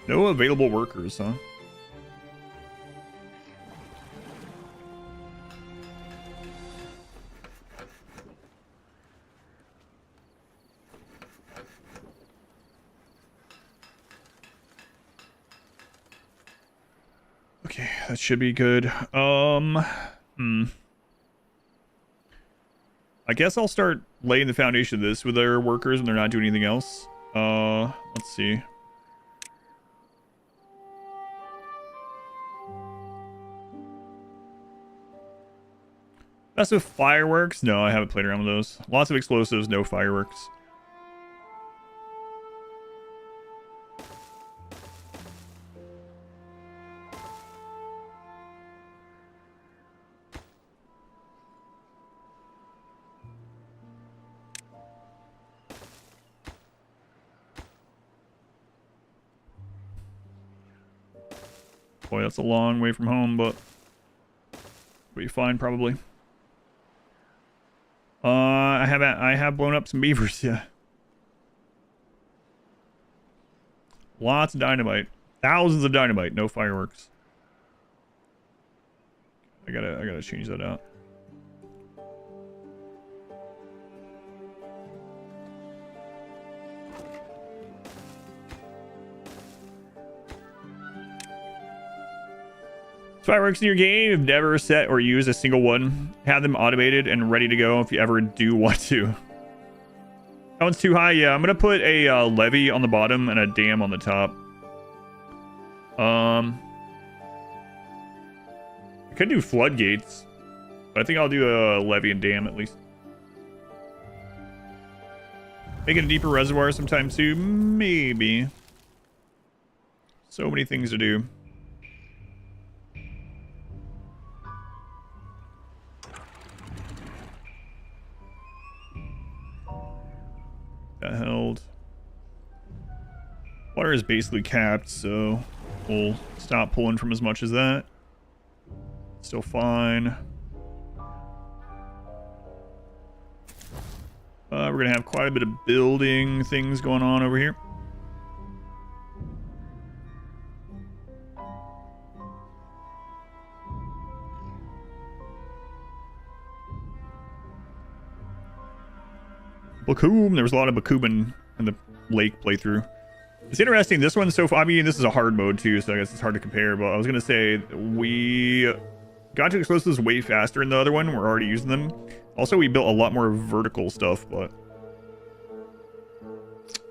No available workers, huh? Okay, that should be good. I guess I'll start laying the foundation of this with their workers when they're not doing anything else. Let's see. That's with fireworks? No, I haven't played around with those. Lots of explosives, no fireworks. Boy, that's a long way from home, but we'll be fine probably. I have blown up some beavers, yeah. Lots of dynamite. Thousands of dynamite, no fireworks. I gotta change that out. Fireworks in your game, if you've never set or used a single one, have them automated and ready to go if you ever do want to. That one's too high. Yeah, I'm gonna put a levee on the bottom and a dam on the top. I could do floodgates, but I think I'll do a levee and dam at least. Making a deeper reservoir sometime soon, maybe. So many things to do. That held. Water is basically capped, so we'll stop pulling from as much as that. Still fine. We're gonna have quite a bit of building things going on over here. Bakum. There was a lot of Bakum in the lake playthrough. It's interesting. This one so far, I mean, this is a hard mode too, so I guess it's hard to compare, but I was going to say we got to explosives way faster in the other one. We're already using them. Also, we built a lot more vertical stuff, but...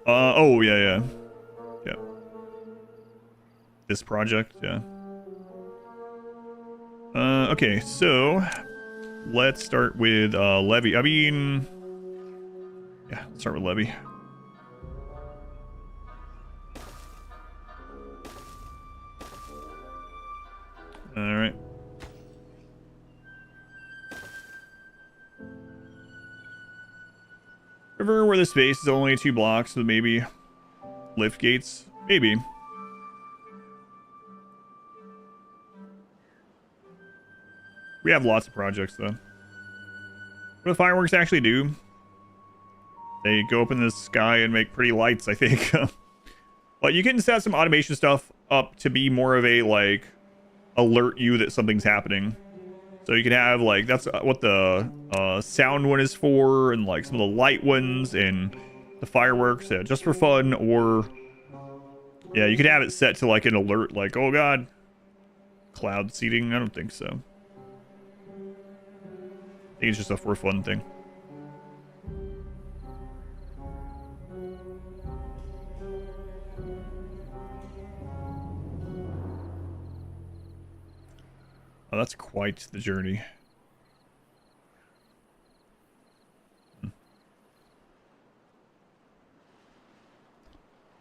oh, yeah. This project, yeah. Okay, so... let's start with levee. I mean... yeah, let's start with levee. Alright. River where the space is only 2 blocks, so maybe lift gates. Maybe. We have lots of projects, though. What do the fireworks actually do? They go up in the sky and make pretty lights, I think. But you can set some automation stuff up to be more of a, like, alert you that something's happening. So you can have, like, that's what the sound one is for, and, like, some of the light ones, and the fireworks, yeah, just for fun, or... yeah, you could have it set to, like, an alert, like, oh god, cloud seeding. I don't think so. I think it's just a for fun thing. Oh, that's quite the journey.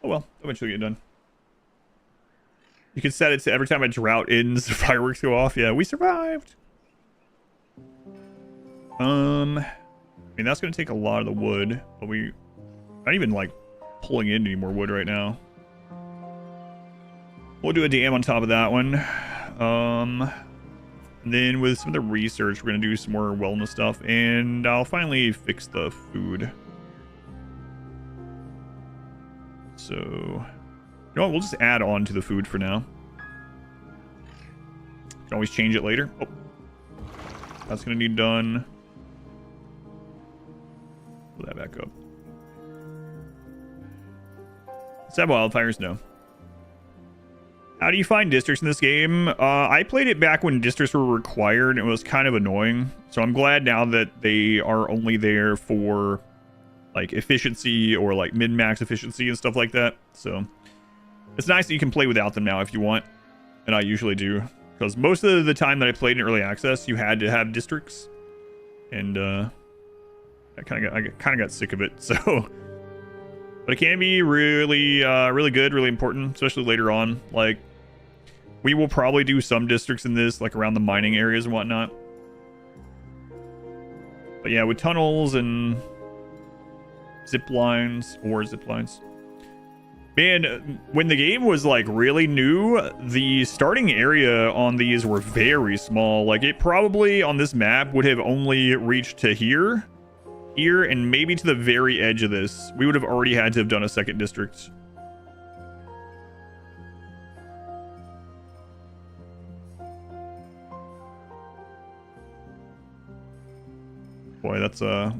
Oh well, eventually get done. You can set it to every time a drought ends, fireworks go off. Yeah, we survived. I mean, that's going to take a lot of the wood, but we're not even, like, pulling in any more wood right now. We'll do a dam on top of that one. And then with some of the research, we're going to do some more wellness stuff, and I'll finally fix the food. So, you know what? We'll just add on to the food for now. Can always change it later. Oh, that's going to need done. Pull that back up. Let's have wildfires? No. How do you find districts in this game? I played it back when districts were required, and it was kind of annoying. So I'm glad now that they are only there for like efficiency or like min-max efficiency and stuff like that. So it's nice that you can play without them now if you want. And I usually do. Because most of the time that I played in early access, you had to have districts. And I kind of got sick of it. So, but it can be really, really good, really important, especially later on. Like, we will probably do some districts in this, like around the mining areas and whatnot. But yeah, with tunnels and zip lines. Man, when the game was like really new, the starting area on these were very small. Like it probably on this map would have only reached to here, and maybe to the very edge of this. We would have already had to have done a second district. Boy, that's a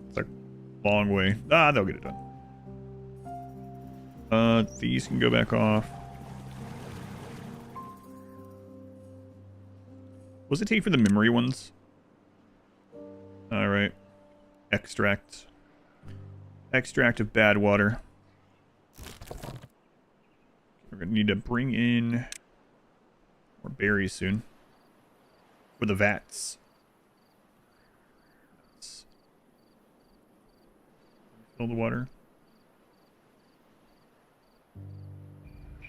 long way. Ah, they'll get it done. These can go back off. What does it take for the memory ones? Alright. Extract. Extract of badwater. We're gonna need to bring in more berries soon. For the vats. Fill the water.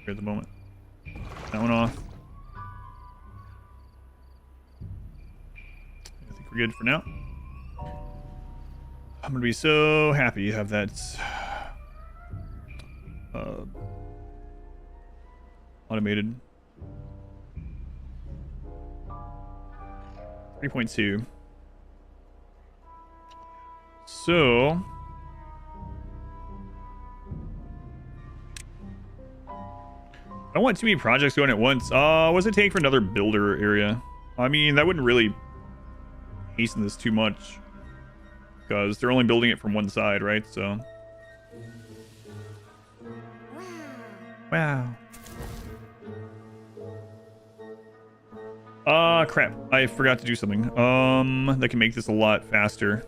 Here at the moment. That one off. I think we're good for now. I'm gonna be so happy to have that automated. 3.2. So I don't want too many projects going at once. What does it take for another builder area? I mean, that wouldn't really hasten this too much. Because they're only building it from one side, right? So. Wow. Crap. I forgot to do something. That can make this a lot faster.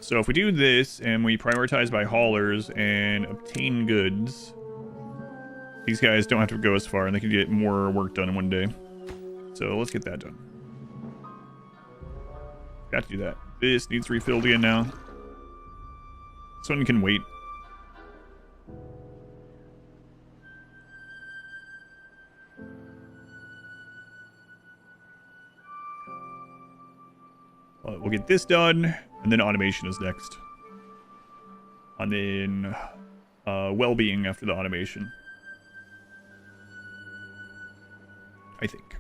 So if we do this and we prioritize by haulers and obtain goods, these guys don't have to go as far and they can get more work done in one day. So let's get that done. Got to do that. This needs refilled again now. This one can wait. We'll get this done, and then automation is next. And then well-being after the automation. I think.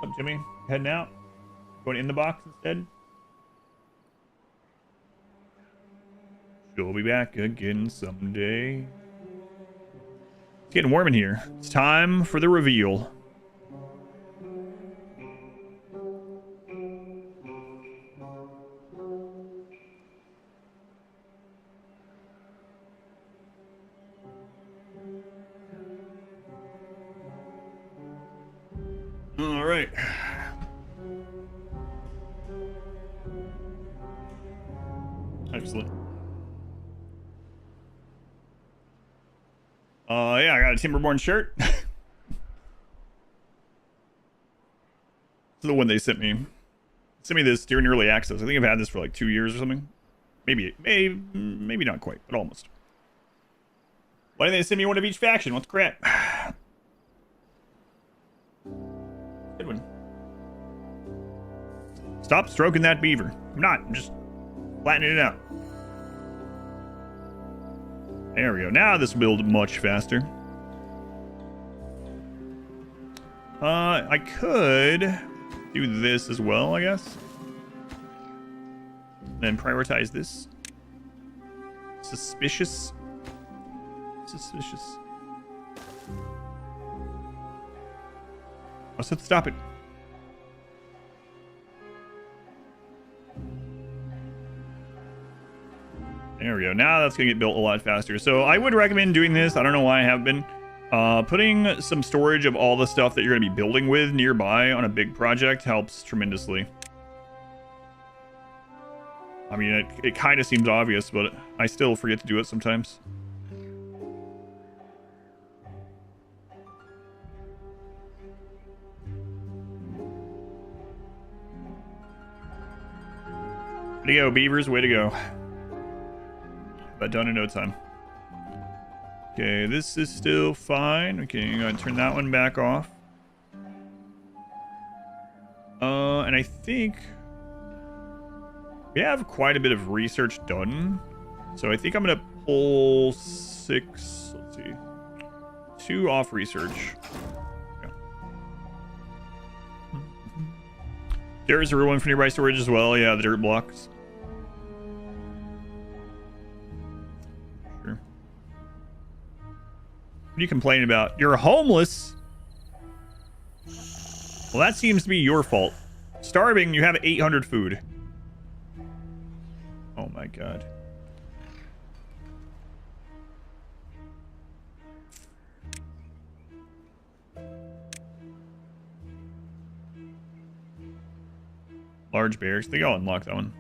What's up, Jimmy? Heading out? Going in the box instead? She'll be back again someday. It's getting warm in here. It's time for the reveal. All right. Excellent. Yeah, I got a Timberborn shirt. This is the one they sent me. Sent me this during early access. I think I've had this for like 2 years or something. Maybe not quite, but almost. Why didn't they send me one of each faction? What the crap? Good one. Stop stroking that beaver. I'm not. I'm just flattening it out. There we go. Now this will build much faster. I could do this as well, I guess. Then prioritize this. Suspicious. I said stop it. There we go. Now that's going to get built a lot faster. So I would recommend doing this. I don't know why I have been. Putting some storage of all the stuff that you're going to be building with nearby on a big project helps tremendously. I mean, it kind of seems obvious, but I still forget to do it sometimes. Way to go, beavers. Way to go. But done in no time. Okay, this is still fine. Okay, I'm going to turn that one back off. And I think we have quite a bit of research done. So I think I'm going to pull 6, let's see, 2 off research. Yeah. There is a real one for nearby storage as well. Yeah, the dirt blocks. Sure. What are you complaining about? You're homeless? Well, that seems to be your fault. Starving, you have 800 food. Oh my god. Large barracks. I think I'll unlock that one.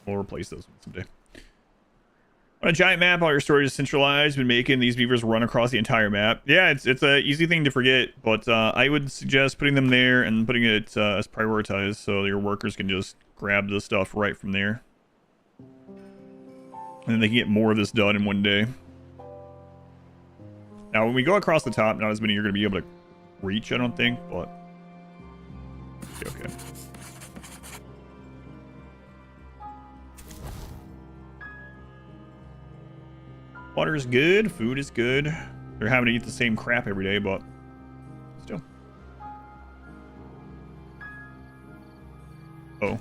We'll replace those ones someday. On a giant map, all your storage is centralized. Been making these beavers run across the entire map. Yeah, it's an easy thing to forget, but I would suggest putting them there and putting it as prioritized so your workers can just grab the stuff right from there. And then they can get more of this done in one day. Now, when we go across the top, not as many you're going to be able to reach, I don't think, but... Okay. Water is good. Food is good. They're having to eat the same crap every day, but still. Oh.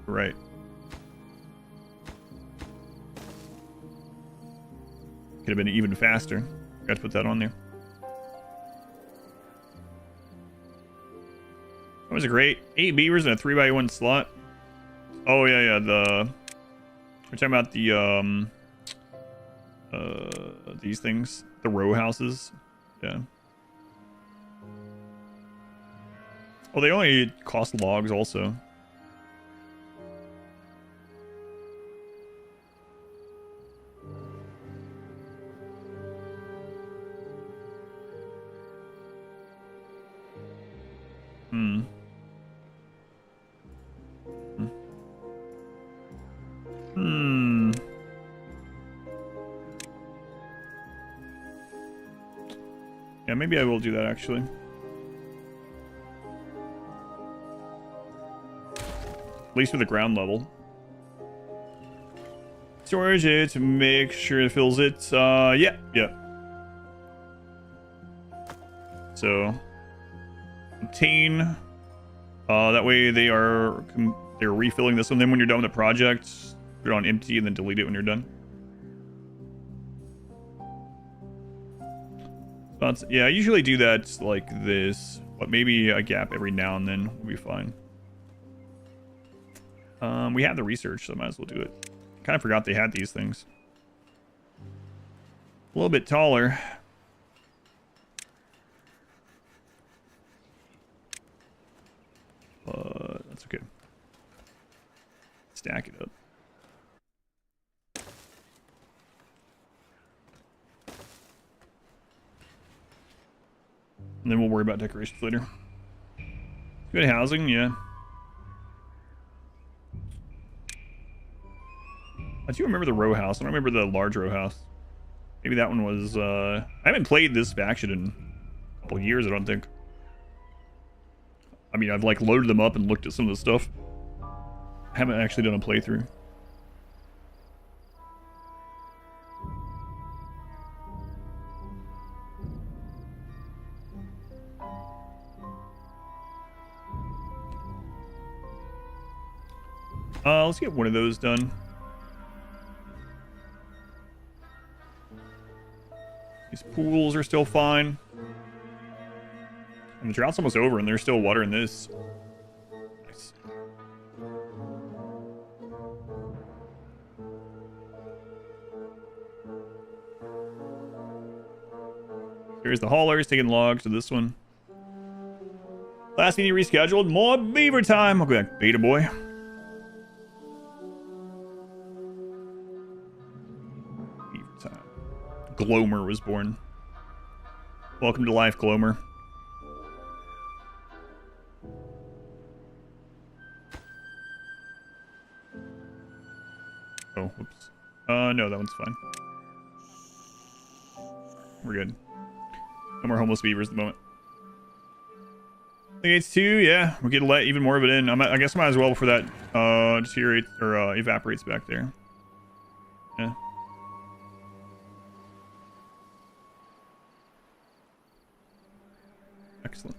Right. Could have been even faster. Got to put that on there. That was a great 8 beavers in a 3x1 slot. Oh yeah, we're talking about the these things, the row houses. Yeah. Oh, they only cost logs also. Yeah, maybe I will do that actually. At least with the ground level. Storage it to make sure it fills it. Yeah. So obtain. That way they're refilling this one. Then when you're done with the project, put it on empty and then delete it when you're done. Yeah, I usually do that like this, but maybe a gap every now and then will be fine. We have the research, so I might as well do it. Kind of forgot they had these things. A little bit taller. That's okay. Stack it up. And then we'll worry about decorations later. Good housing, yeah. I do remember the row house. I don't remember the large row house. Maybe that one was, I haven't played this faction in a couple of years, I don't think. I mean, I've like loaded them up and looked at some of the stuff. I haven't actually done a playthrough. Let's get one of those done. These pools are still fine. And the drought's almost over and there's still water in this. Nice. Here's the haulers taking logs to this one. Last meeting rescheduled. More beaver time. I'll go back, beta boy. Glomer was born. Welcome to life, Glomer. Oh, whoops. No, that one's fine. We're good. No more homeless beavers at the moment. I think it's 2, yeah. We could let even more of it in. I guess I might as well before that deteriorates or evaporates back there. Yeah. Excellent.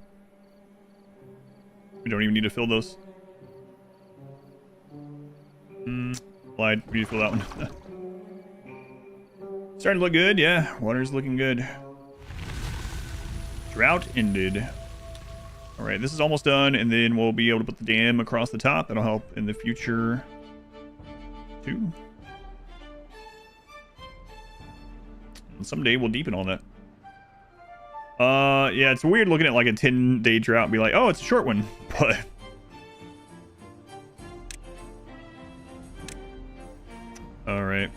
We don't even need to fill those. Lied. We need to fill that one. Starting to look good. Yeah, water's looking good. Drought ended. All right, this is almost done, and then we'll be able to put the dam across the top. That'll help in the future, too. And someday we'll deepen all that. Yeah, it's weird looking at like a 10-day drought and be like, oh, it's a short one, but... Alright.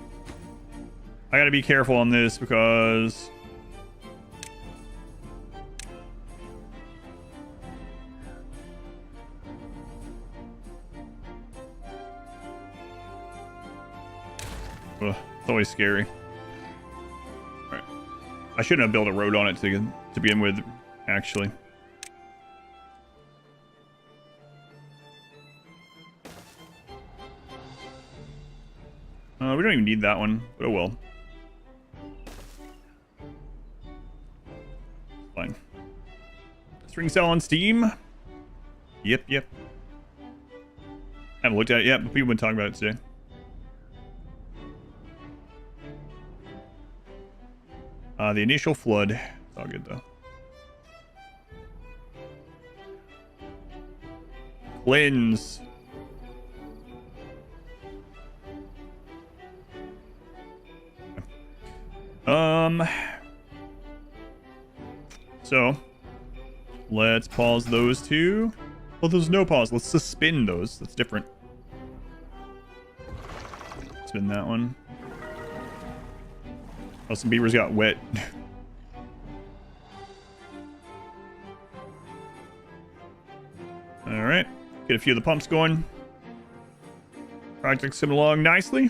I gotta be careful on this because... Ugh, it's always scary. Alright. I shouldn't have built a road on it to begin with, actually. We don't even need that one, but oh well. Fine. String sale on Steam? Yep. Haven't looked at it yet, but people have been talking about it today. The initial flood. It's all good, though. Cleanse. So, let's pause those two. Well, there's no pause. Let's suspend those. That's different. Spin that one. Oh, some beavers got wet. Alright. Get a few of the pumps going. Project's coming along nicely.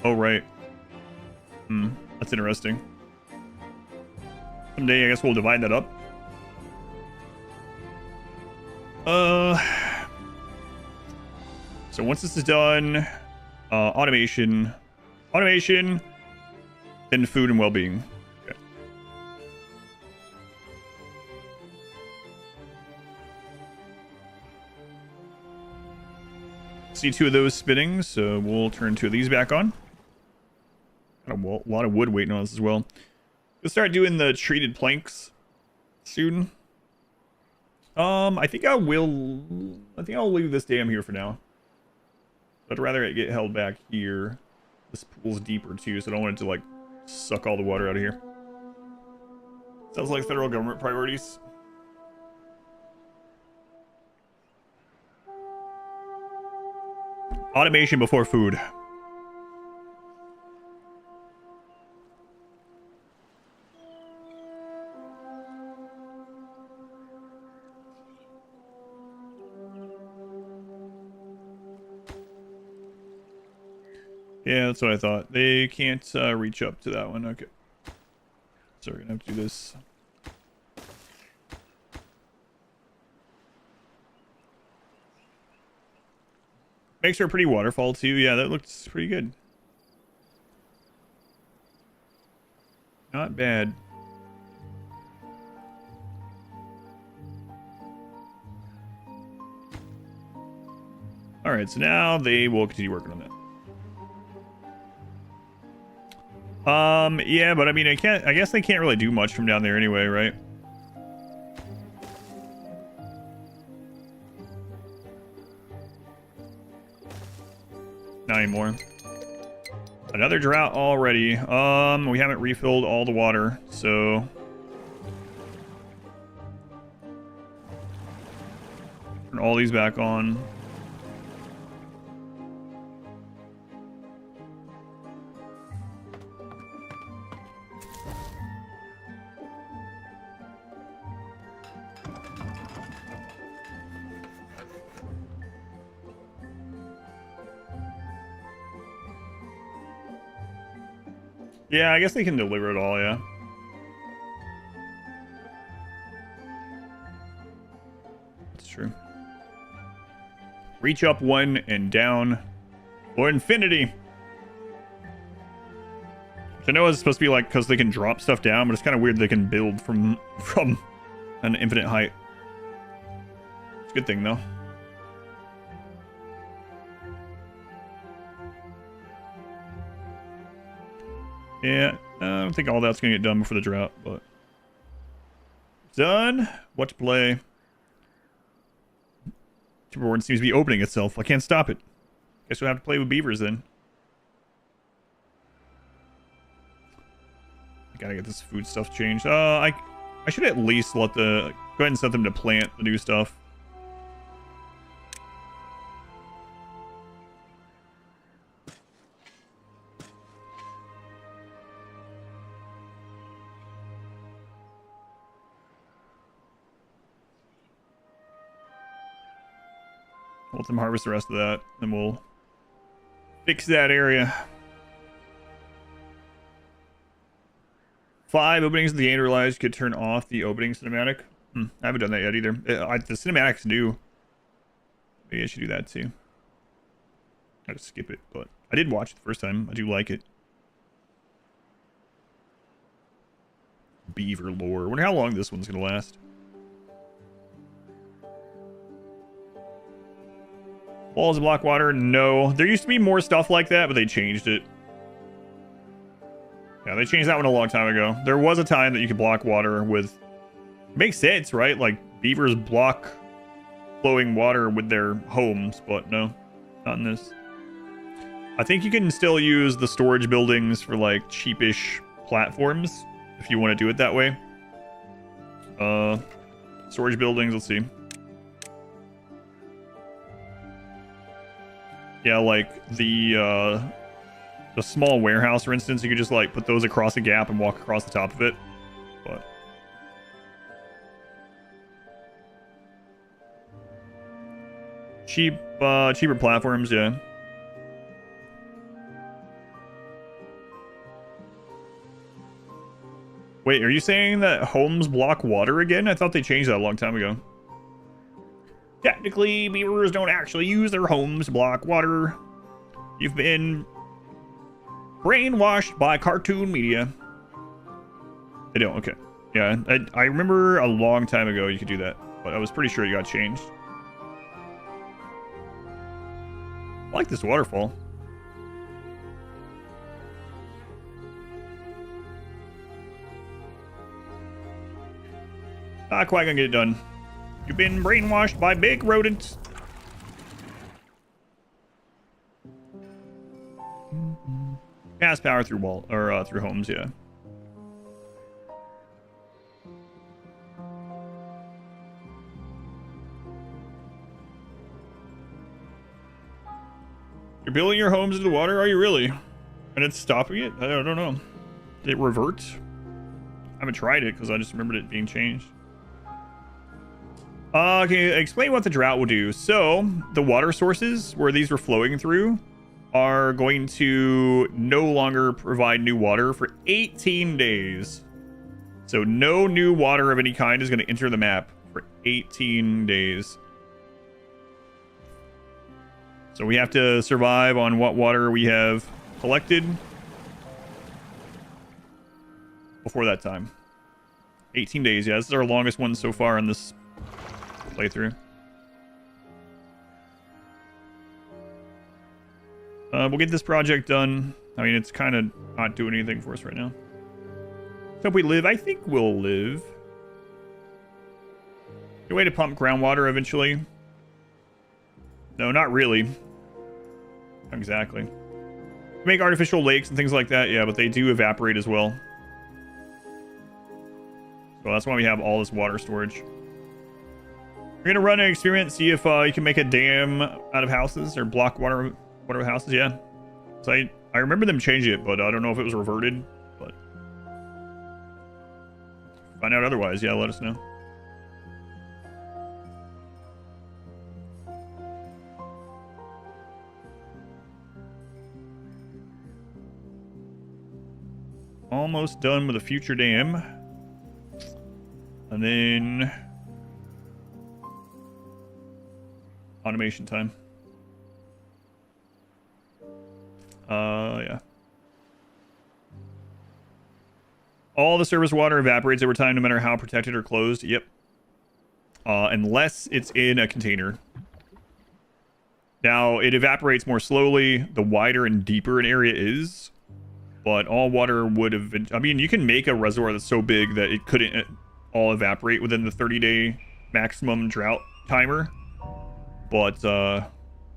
Oh, right. That's interesting. Someday, I guess we'll divide that up. So once this is done, automation, then food and well-being. Okay. See 2 of those spinning, so we'll turn 2 of these back on. Got a lot of wood waiting on us as well. We'll start doing the treated planks soon. I think I'll leave this dam here for now. I'd rather it get held back here. This pool's deeper too, so I don't want it to like suck all the water out of here. Sounds like federal government priorities. Automation before food. Yeah, that's what I thought. They can't reach up to that one. Okay. So we're gonna have to do this. Makes her a pretty waterfall too. Yeah, that looks pretty good. Not bad. Alright, so now they will continue working on that. Yeah, but I mean, I guess they can't really do much from down there anyway, right? Not anymore. Another drought already. We haven't refilled all the water, so turn all these back on. Yeah, I guess they can deliver it all, yeah. That's true. Reach up one and down for infinity. Which I know is supposed to be like because they can drop stuff down, but it's kind of weird they can build from an infinite height. It's a good thing though. Yeah, I don't think all that's going to get done before the drought, but... Done. What to play? Timberborn seems to be opening itself. I can't stop it. Guess we'll have to play with beavers then. I gotta get this food stuff changed. I should at least let the... Go ahead and set them to plant the new stuff. Let them harvest the rest of that, then we'll fix that area. 5 openings in the game realized could turn off the opening cinematic. I haven't done that yet either. The cinematic's new. Maybe I should do that too. I just skip it, but I did watch it the first time. I do like it. Beaver lore. I wonder how long this one's gonna last. Walls of block water? No. There used to be more stuff like that, but they changed it. Yeah, they changed that one a long time ago. There was a time that you could block water with... Makes sense, right? Like, beavers block flowing water with their homes, but no. Not in this. I think you can still use the storage buildings for, like, cheapish platforms, if you want to do it that way. Storage buildings, let's see. Yeah, like the small warehouse, for instance, you could just like put those across a gap and walk across the top of it. But cheaper platforms, yeah. Wait, are you saying that homes block water again? I thought they changed that a long time ago. Technically, beavers don't actually use their homes to block water. You've been brainwashed by cartoon media. They don't, okay. Yeah, I remember a long time ago you could do that, but I was pretty sure it got changed. I like this waterfall. Not quite gonna get it done. You've been brainwashed by big rodents. Gas power through through homes, yeah. You're building your homes into the water? Are you really? And it's stopping it? I don't know. Did it revert? I haven't tried it because I just remembered it being changed. Okay, explain what the drought will do. So, the water sources where these were flowing through are going to no longer provide new water for 18 days. So, no new water of any kind is going to enter the map for 18 days. So we have to survive on what water we have collected before that time. 18 days, yeah. This is our longest one so far in this playthrough. We'll get this project done. I mean, it's kind of not doing anything for us right now. So if we live, I think we'll live. Good way to pump groundwater eventually. No, not really. Exactly. Make artificial lakes and things like that, yeah, but they do evaporate as well. So that's why we have all this water storage. We're gonna run an experiment, see if you can make a dam out of houses or block water with houses, yeah. So I remember them changing it, but I don't know if it was reverted. But find out otherwise, yeah, let us know. Almost done with a future dam. And then automation time. Yeah. All the surface water evaporates over time no matter how protected or closed. Yep. Unless it's in a container. Now, it evaporates more slowly the wider and deeper an area is. But all water would have been... I mean, you can make a reservoir that's so big that it couldn't all evaporate within the 30-day maximum drought timer. But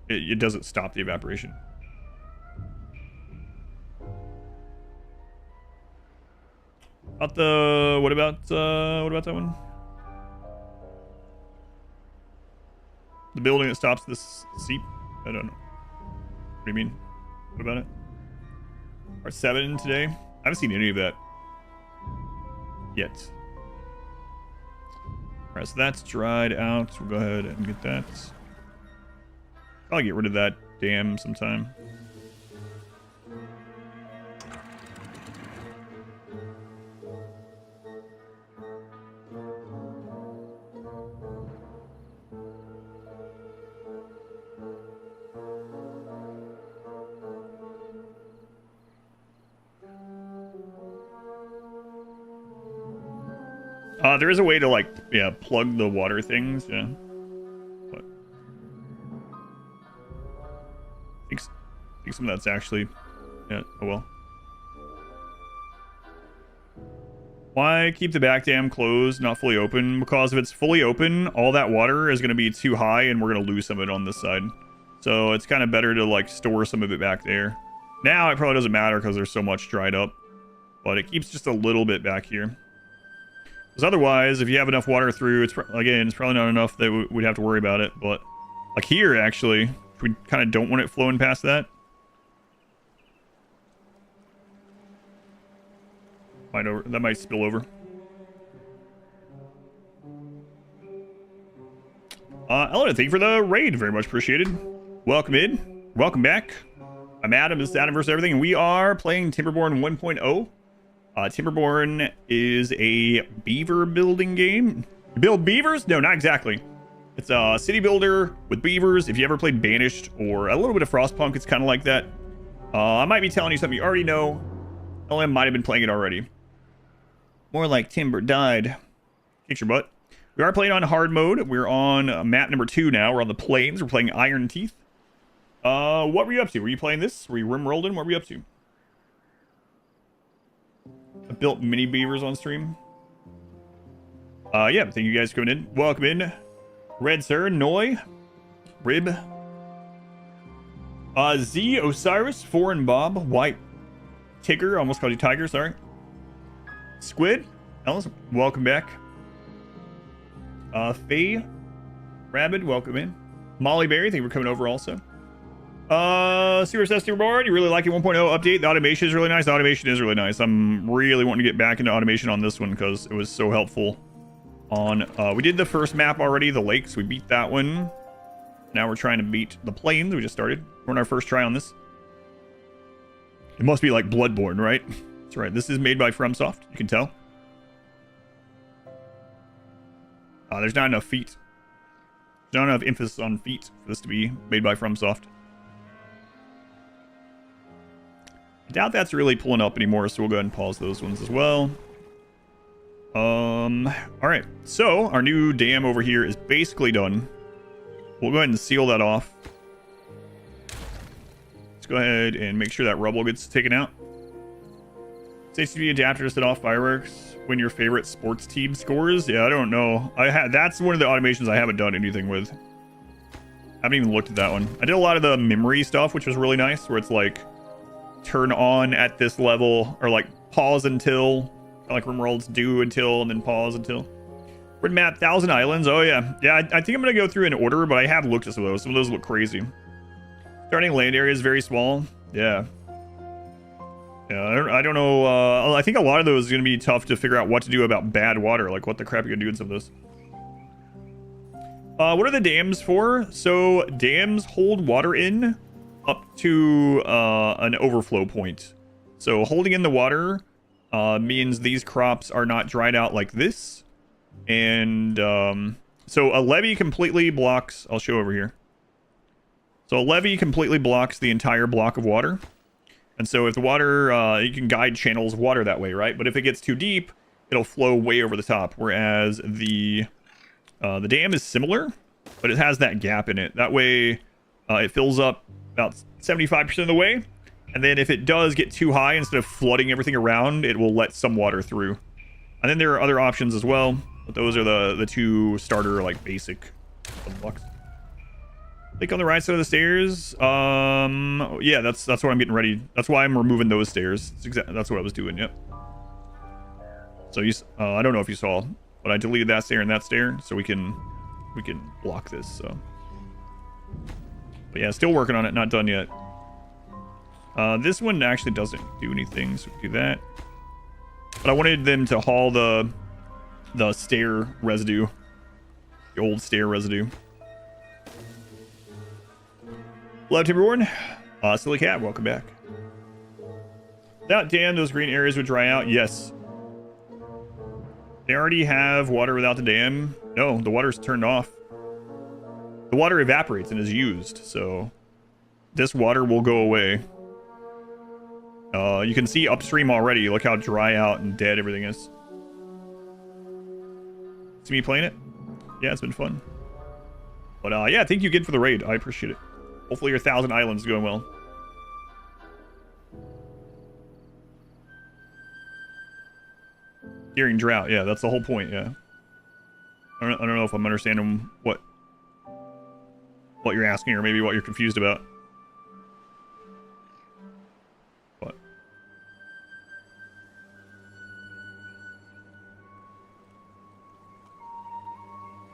it doesn't stop the evaporation. What about that one? The building that stops this seep? I don't know. What do you mean? What about it? Part 7 today. I haven't seen any of that yet. Alright, so that's dried out. We'll go ahead and get that. I'll get rid of that dam sometime. There is a way to, like, yeah, plug the water things, yeah. But I think some of that's actually, yeah, oh well. Why keep the back dam closed, not fully open? Because if it's fully open, all that water is going to be too high and we're going to lose some of it on this side. So it's kind of better to, like, store some of it back there. Now it probably doesn't matter because there's so much dried up. But it keeps just a little bit back here. Because otherwise, if you have enough water through, it's probably not enough that we'd have to worry about it. But like here, actually, we kind of don't want it flowing past that. That might spill over. Ellen, thank you for the raid. Very much appreciated. Welcome in. Welcome back. I'm Adam. This is Adam versus Everything, and we are playing TIMBERBORN 1.0. TIMBERBORN is a beaver building game. You build beavers? No, not exactly. It's a city builder with beavers. If you ever played Banished or a little bit of Frostpunk, it's kind of like that. I might be telling you something you already know. LM might have been playing it already. More like Timber died. Kick your butt. We are playing on hard mode. We're on map number 2 now. We're on the plains. We're playing Ironteeth. What were you up to? Were you playing this? Were you rimrolled in? What were you up to? I built mini beavers on stream. Yeah, thank you guys for coming in. Welcome in. Red Sir, Noi, Rib, Z, Osiris, Foreign Bob, White Tigger, almost called you Tiger, sorry. Squid, Ellis, welcome back. Faye, Rabid, welcome in. Molly Berry, thank you for coming over also. Super Says Timberborn, you really like it 1.0 update. The automation is really nice. The automation is really nice. I'm really wanting to get back into automation on this one because it was so helpful. On we did the first map already, the lakes. We beat that one. Now we're trying to beat the plains. We just started. We're on our first try on this. It must be like Bloodborne, right? That's right. This is made by FromSoft. You can tell. There's not enough feet. There's not enough emphasis on feet for this to be made by FromSoft. I doubt that's really pulling up anymore, so we'll go ahead and pause those ones as well. All right. So our new dam over here is basically done. We'll go ahead and seal that off. Let's go ahead and make sure that rubble gets taken out. HTTP adapter to set off fireworks when your favorite sports team scores. Yeah, I don't know. That's one of the automations I haven't done anything with. I haven't even looked at that one. I did a lot of the memory stuff, which was really nice, where it's like turn on at this level, or like pause until, like RimWorlds do until, and then pause until. Red map, 1,000 islands. Oh yeah, yeah. I think I'm gonna go through in order, but I have looked at some of those. Some of those look crazy. Starting land area is very small. Yeah. Yeah, I don't know. I think a lot of those is gonna be tough to figure out what to do about bad water. Like what the crap you're gonna do in some of those. What are the dams for? So dams hold water in up to an overflow point. So holding in the water means these crops are not dried out like this. And so a levee completely blocks, I'll show over here. So a levee completely blocks the entire block of water. And so if the water, you can guide channels of water that way, right? But if it gets too deep, it'll flow way over the top. Whereas the dam is similar, but it has that gap in it. That way it fills up about 75% of the way. And then if it does get too high, instead of flooding everything around, it will let some water through. And then there are other options as well. But those are the two starter, like, basic blocks. Click on the right side of the stairs. Yeah, that's what I'm getting ready. That's why I'm removing those stairs. That's what I was doing, yep. So I don't know if you saw, but I deleted that stair and that stair, so we can block this, so. But yeah, still working on it, not done yet. This one actually doesn't do anything, so we can do that. But I wanted them to haul the stair residue. The old stair residue. Hello, Timberborn. Silly Cat, welcome back. Without dam, those green areas would dry out. Yes. They already have water without the dam. No, the water's turned off. The water evaporates and is used, so this water will go away. You can see upstream already. Look how dry out and dead everything is. See me playing it? Yeah, it's been fun. But yeah, thank you again for the raid. I appreciate it. Hopefully your 1,000 islands is going well. During drought, yeah, that's the whole point, yeah. I don't know if I'm understanding what you're asking, or maybe what you're confused about. What?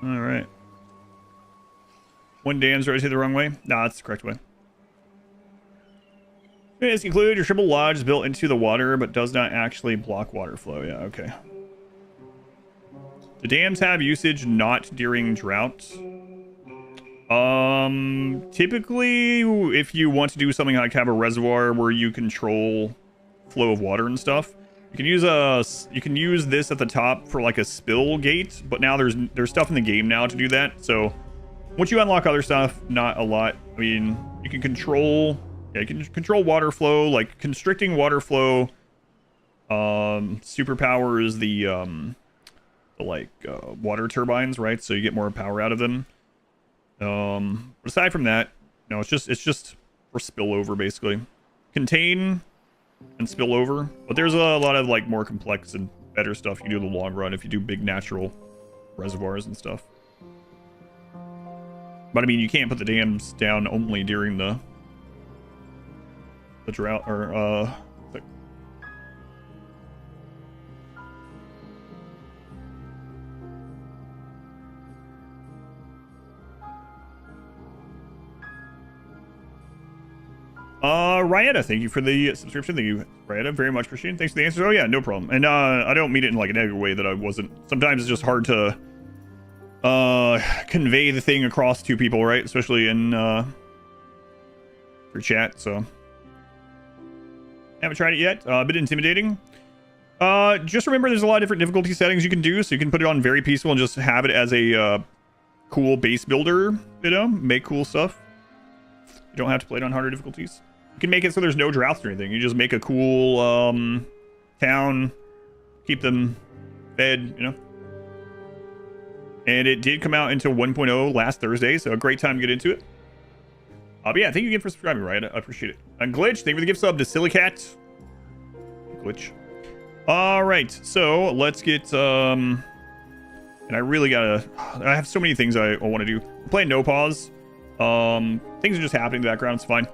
All right. One dam's rotated the wrong way. Nah, that's the correct way. It's concluded your triple lodge is built into the water, but does not actually block water flow. Yeah, okay. The dams have usage not during drought. Typically, if you want to do something like have a reservoir where you control flow of water and stuff, you can use this at the top for like a spill gate. But now there's stuff in the game now to do that. So once you unlock other stuff, not a lot. I mean, you can control. Yeah, you can control water flow, like constricting water flow. Superpowers the water turbines, right? So you get more power out of them. Aside from that, no, it's just for spillover basically. Contain and spill over, but there's a lot of like more complex and better stuff you can do in the long run if you do big natural reservoirs and stuff. But I mean, you can't put the dams down only during the drought or Ryetta, thank you for the subscription. Thank you, Ryetta, very much appreciated. Thanks for the answers. Oh yeah, no problem. And I don't mean it in like a negative way that I wasn't. Sometimes it's just hard to convey the thing across to people, right? Especially in for chat. So haven't tried it yet. A bit intimidating. Just remember there's a lot of different difficulty settings you can do, so you can put it on very peaceful and just have it as a cool base builder, you know, make cool stuff. You don't have to play it on harder difficulties. You can make it so there's no droughts or anything. You just make a cool town, keep them fed, you know. And it did come out into 1.0 last Thursday, so a great time to get into it. But yeah, thank you again for subscribing, right? I appreciate it. And Glitch, thank you for the gift sub to Silicat. Glitch. All right, so let's get and I really gotta. I have so many things I want to do. I'm playing no pause. Things are just happening in the background. It's fine.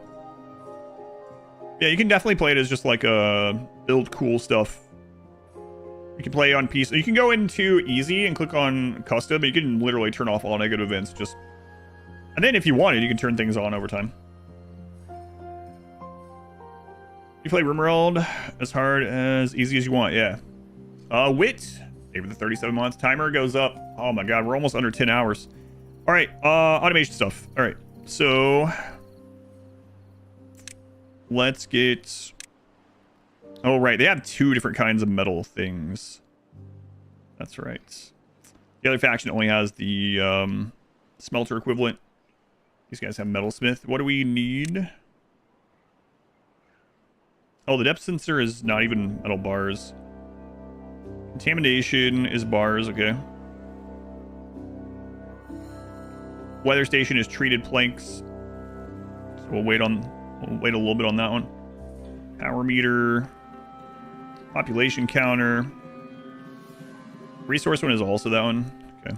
Yeah, you can definitely play it as just like a build cool stuff. You can play on peace. You can go into easy and click on custom, but you can literally turn off all negative events. Just, and then if you wanted, you can turn things on over time. You play RimWorld as hard as easy as you want. Yeah. Wit, maybe the 37 months. Timer goes up. Oh my god, we're almost under 10 hours. All right, automation stuff. All right, so let's get. Oh right, they have two different kinds of metal things. That's right. The other faction only has the smelter equivalent. These guys have metalsmith. What do we need? Oh, the depth sensor is not even metal bars. Contamination is bars. Okay. Weather station is treated planks. So we'll wait a little bit on that one. Power meter. Population counter. Resource one is also that one. Okay.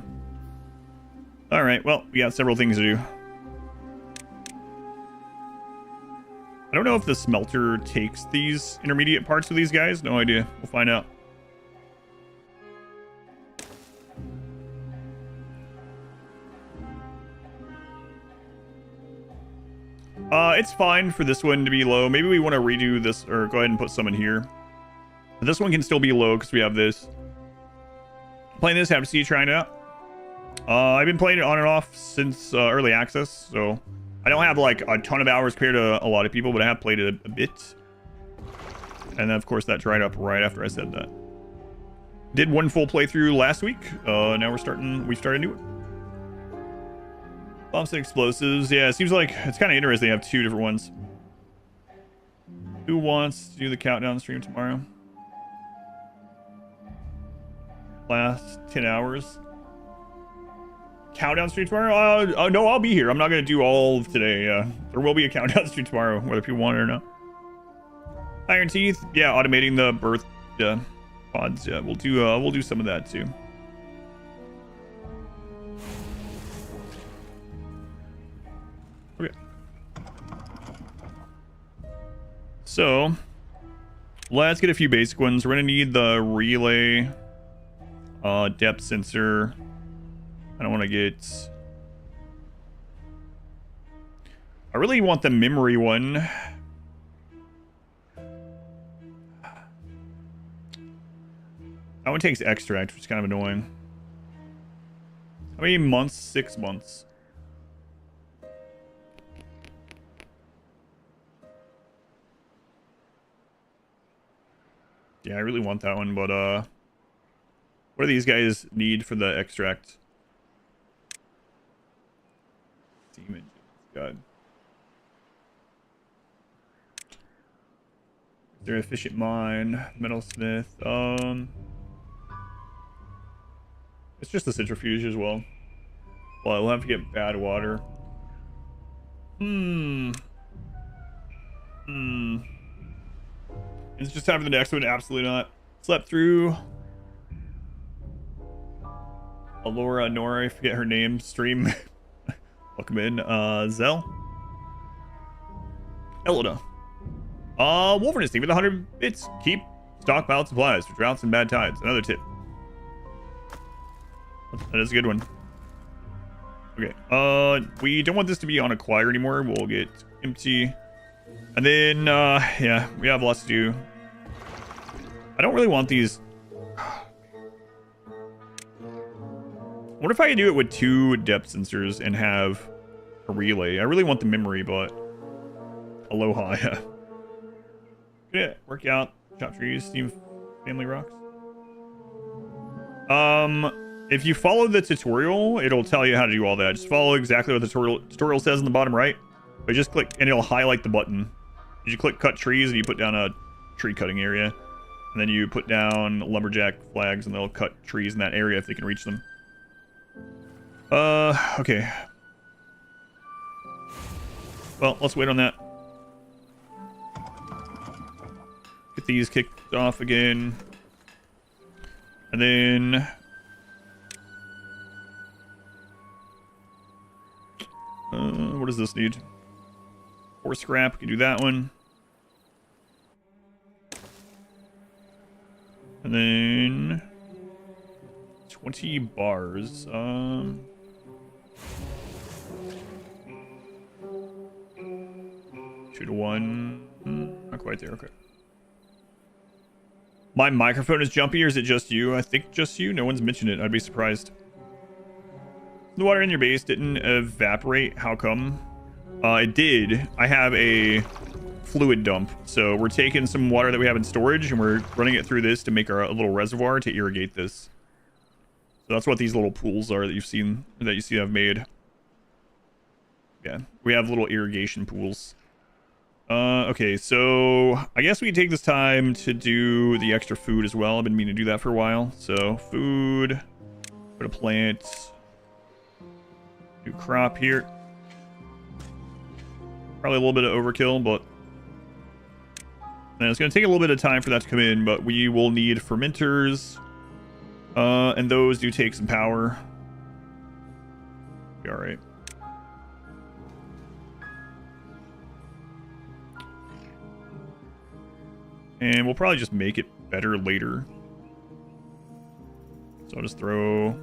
Alright, well, we got several things to do. I don't know if the smelter takes these intermediate parts of these guys. No idea. We'll find out. It's fine for this one to be low. Maybe we want to redo this, or go ahead and put some in here. But this one can still be low because we have this. Playing this, have to see you trying it out. I've been playing it on and off since early access, so I don't have like a ton of hours compared to a lot of people, but I have played it a bit. And then of course that dried up right after I said that. Did one full playthrough last week. Now we started a new one. Bombs and explosives. Yeah, it seems like it's kind of interesting. They have two different ones. Who wants to do the countdown stream tomorrow? Last 10 hours. Countdown stream tomorrow? No, I'll be here. I'm not going to do all of today. There will be a countdown stream tomorrow, whether people want it or not. Ironteeth. Yeah, automating the birth pods. Yeah, we'll do some of that too. Okay. So, let's get a few basic ones. We're going to need the relay, depth sensor. I don't want to get... I really want the memory one. That one takes extract, which is kind of annoying. How many months? 6 months. Yeah, I really want that one, but what do these guys need for the extract? Demon. God. Is there efficient mine? Metalsmith. It's just the centrifuge as well. Well, we'll have to get badwater. It's just time for the next one. Absolutely not. Slept through. Alora, Nora, I forget her name. Stream. Welcome in, Zell. Elida. Wolferness, thank you for the 100 bits. Keep stockpiled supplies for droughts and bad tides. Another tip. That is a good one. Okay, we don't want this to be on acquire anymore. We'll get empty. And then, yeah, we have lots to do. I don't really want these. What if I could do it with 2 depth sensors and have a relay? I really want the memory, but aloha, yeah. Good, work out, chop trees, steam family rocks. If you follow the tutorial, it'll tell you how to do all that. Just follow exactly what the tutorial says in the bottom right. But just click, and it'll highlight the button. You click cut trees, and you put down a tree cutting area. And then you put down lumberjack flags, and they'll cut trees in that area if they can reach them. Okay. Well, let's wait on that. Get these kicked off again. And then... what does this need? 4 scrap, we can do that one. And then... 20 bars, 2 to 1. Not quite there, okay. My microphone is jumpy, or is it just you? I think just you. No one's mentioned it. I'd be surprised. The water in your base didn't evaporate. How come? It did. I have a fluid dump. So we're taking some water that we have in storage, and we're running it through this to make a little reservoir to irrigate this. So that's what these little pools are that you see I've made. Yeah, we have little irrigation pools. Okay, so I guess we can take this time to do the extra food as well. I've been meaning to do that for a while. So food, put a plant, new crop here. Probably a little bit of overkill, but and it's going to take a little bit of time for that to come in, but we will need fermenters, and those do take some power. Be all right. And we'll probably just make it better later. So I'll just throw...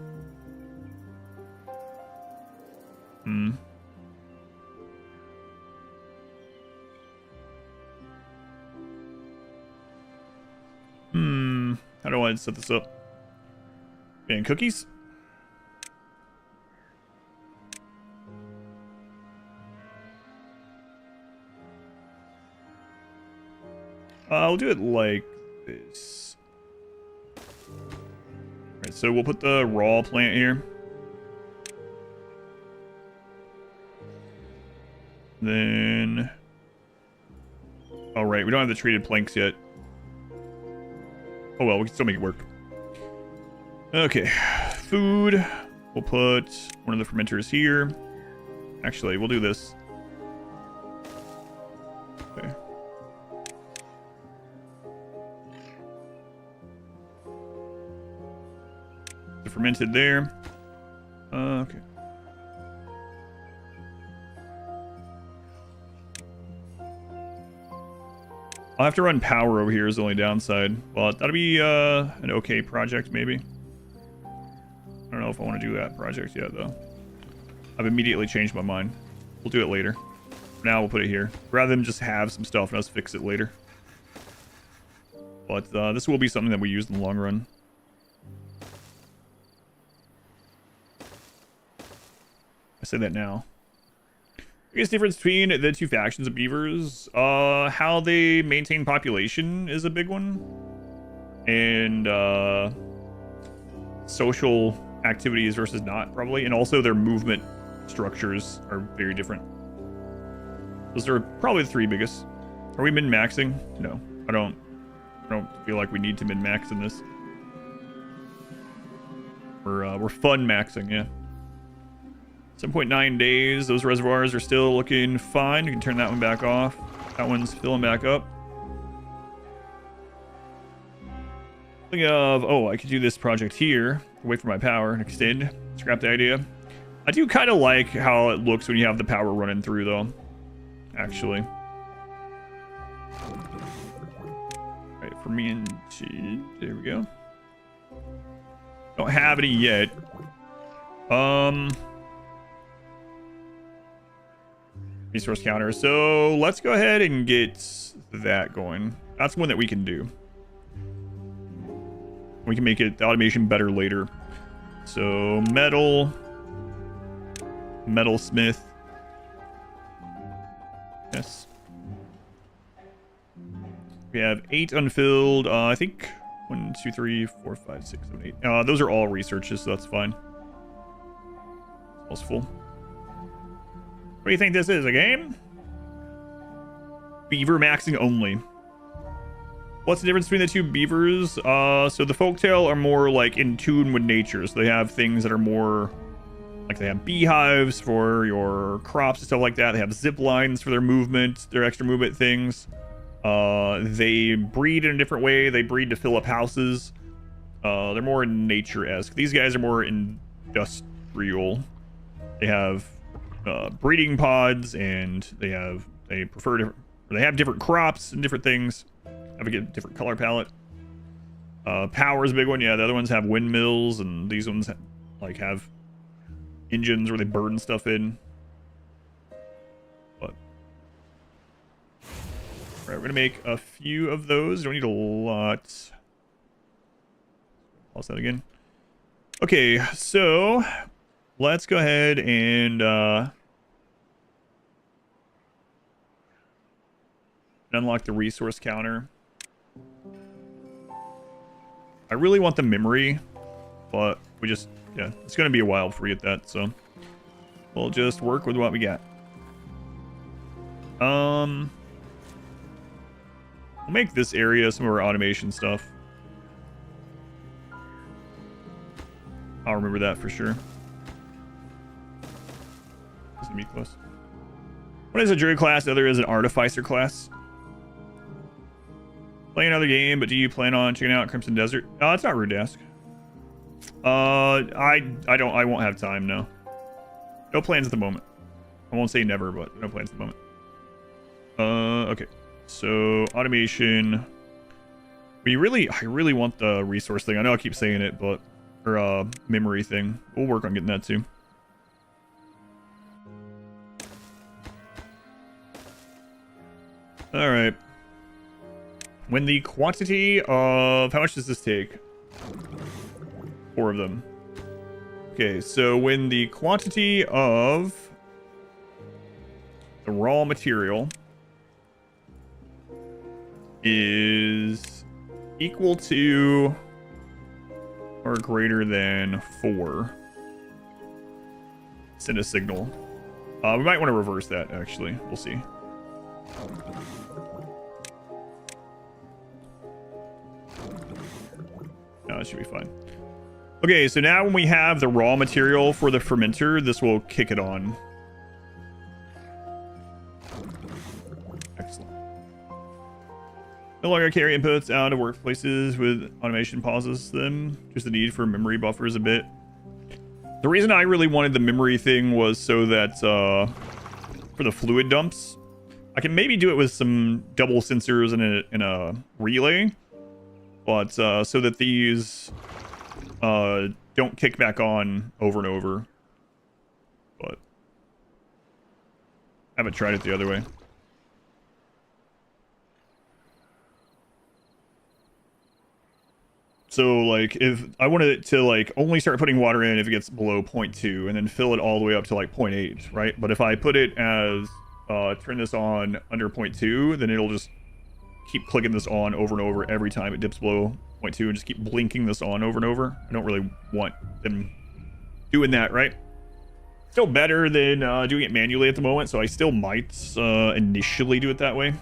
How do I set this up? And cookies? I'll do it like this. Alright, so we'll put the raw plant here. Then... Alright, we don't have the treated planks yet. Oh well, we can still make it work. Okay, food. We'll put one of the fermenters here. Actually, we'll do this. Okay. The fermented there. Okay. I'll have to run power over here is the only downside. Well, that'll be an okay project, maybe. I don't know if I want to do that project yet, though. I've immediately changed my mind. We'll do it later. For now, we'll put it here. Rather than just have some stuff and us fix it later. But this will be something that we use in the long run. I say that now. Biggest difference between the 2 factions of beavers, how they maintain population is a big one, and social activities versus not, probably, and also their movement structures are very different. Those are probably the 3 biggest. Are we min-maxing? No, I don't feel like we need to min-max in this. We're fun maxing, yeah. 7.9 days. Those reservoirs are still looking fine. You can turn that one back off. That one's filling back up. Thinking of, oh, I could do this project here. Wait for my power and extend. Scrap the idea. I do kind of like how it looks when you have the power running through, though. Actually. Right, for me and there we go. Don't have any yet. Resource counter. So let's go ahead and get that going. That's one that we can do. We can make it the automation better later. So metal, metalsmith. Yes. We have 8 unfilled. I think 1, 2, 3, 4, 5, 6, 7, 8. Those are all researches, so that's fine. Almost full. What do you think this is? A game? Beaver maxing only. What's the difference between the two beavers? So the folktail are more like in tune with nature. So they have things that are more like they have beehives for your crops and stuff like that. They have zip lines for their movement, their extra movement things. They breed in a different way. They breed to fill up houses. They're more nature-esque. These guys are more industrial. They have breeding pods, and they have different crops and different things. Have a different color palette. Power is a big one. Yeah, the other ones have windmills, and these ones have engines where they burn stuff in. But all right, we're gonna make a few of those. Don't need a lot. Pause that again. Okay, so let's go ahead and unlock the resource counter. I really want the memory, but it's going to be a while before we get that, so we'll just work with what we got. We'll make this area some of our automation stuff. I'll remember that for sure. This is going to be close. One is a druid class, the other is an artificer class. Play another game, but do you plan on checking out Crimson Desert? It's not rude to ask. I won't have time, no. No plans at the moment. I won't say never, but no plans at the moment. Okay. So automation. I really want the resource thing. I know I keep saying it, but or memory thing. We'll work on getting that too. All right. When the quantity of... How much does this take? 4 of them. Okay, so when the quantity of the raw material is equal to or greater than 4, send a signal. We might want to reverse that, actually. We'll see. No, it should be fine. Okay, so now when we have the raw material for the fermenter, this will kick it on. Excellent. No longer carry inputs out of workplaces with automation pauses them. Just the need for memory buffers a bit. The reason I really wanted the memory thing was so that for the fluid dumps, I can maybe do it with some double sensors in a relay, but so that these don't kick back on over and over. But I haven't tried it the other way. So like if I wanted it to like only start putting water in if it gets below 0.2 and then fill it all the way up to like 0.8, right? But if I put it as turn this on under 0.2, then it'll just keep clicking this on over and over every time it dips below 0.2 and just keep blinking this on over and over. I don't really want them doing that, right? Still better than doing it manually at the moment, so I still might initially do it that way and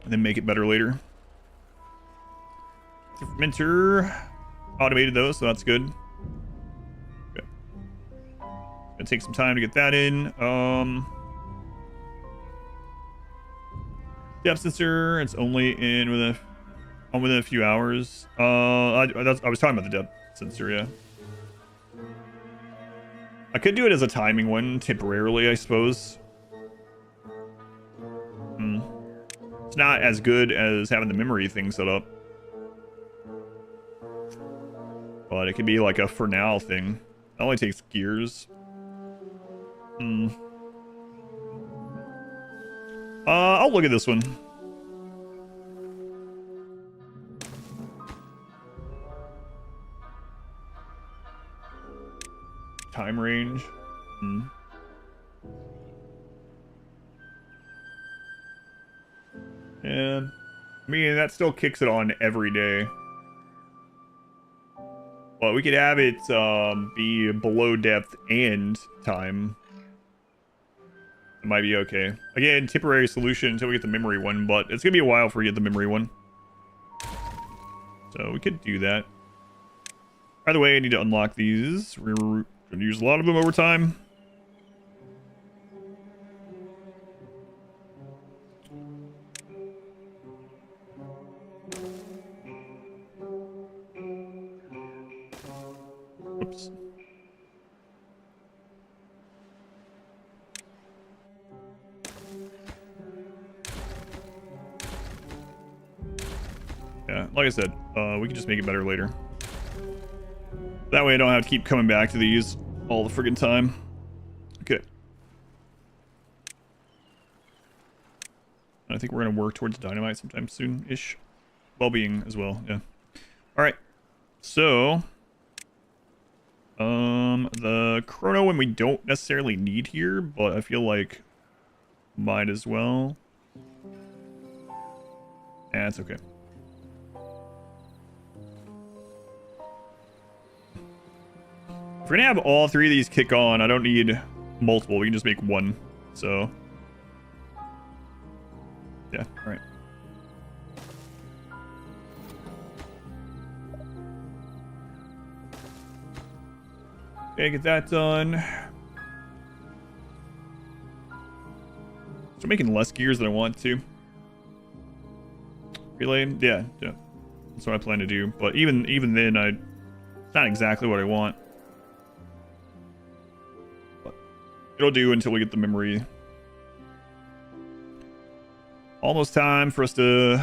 then make it better later. The fermenter automated those, so that's good. Okay. Gonna take some time to get that in. Depth sensor, it's only in within a few hours. I was talking about the depth sensor, yeah. I could do it as a timing one temporarily, I suppose. It's not as good as having the memory thing set up. But it could be like a for now thing. It only takes gears. I'll look at this one. Time range. Yeah. I mean, that still kicks it on every day. But we could have it be below depth and time. It might be okay. Again, temporary solution until we get the memory one, but it's gonna be a while before we get the memory one. So we could do that. By the way, I need to unlock these. We're gonna use a lot of them over time. Oops. Yeah, like I said, we can just make it better later. That way I don't have to keep coming back to these all the friggin' time. Okay. I think we're going to work towards dynamite sometime soon-ish. Well-being as well, yeah. Alright. So... the chrono one we don't necessarily need here, but I feel like might as well. That's okay. If we're gonna have all three of these kick on, I don't need multiple. We can just make one. So, yeah, all right. Okay, get that done. So I'm making less gears than I want to. Relay, yeah, that's what I plan to do. But even then, it's not exactly what I want. But it'll do until we get the memory. Almost time for us to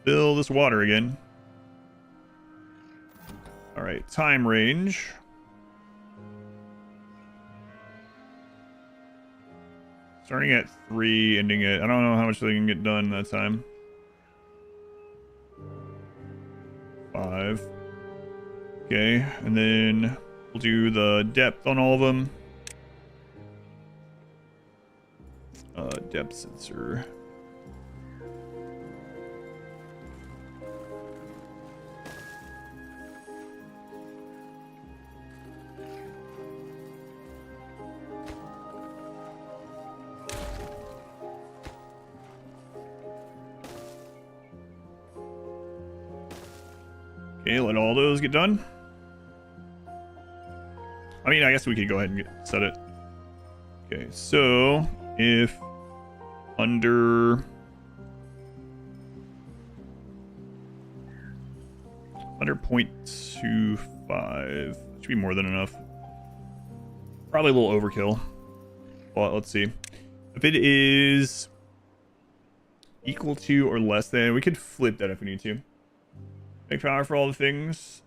fill this water again. All right, time range. Starting at 3, ending at... I don't know how much they can get done that time. 5. Okay, and then we'll do the depth on all of them. Depth sensor. Okay, let all those get done. I mean, I guess we could go ahead and set it. Okay, so if under 0.25, should be more than enough. Probably a little overkill. Well, let's see. If it is equal to or less than, we could flip that if we need to. Make power for all the things.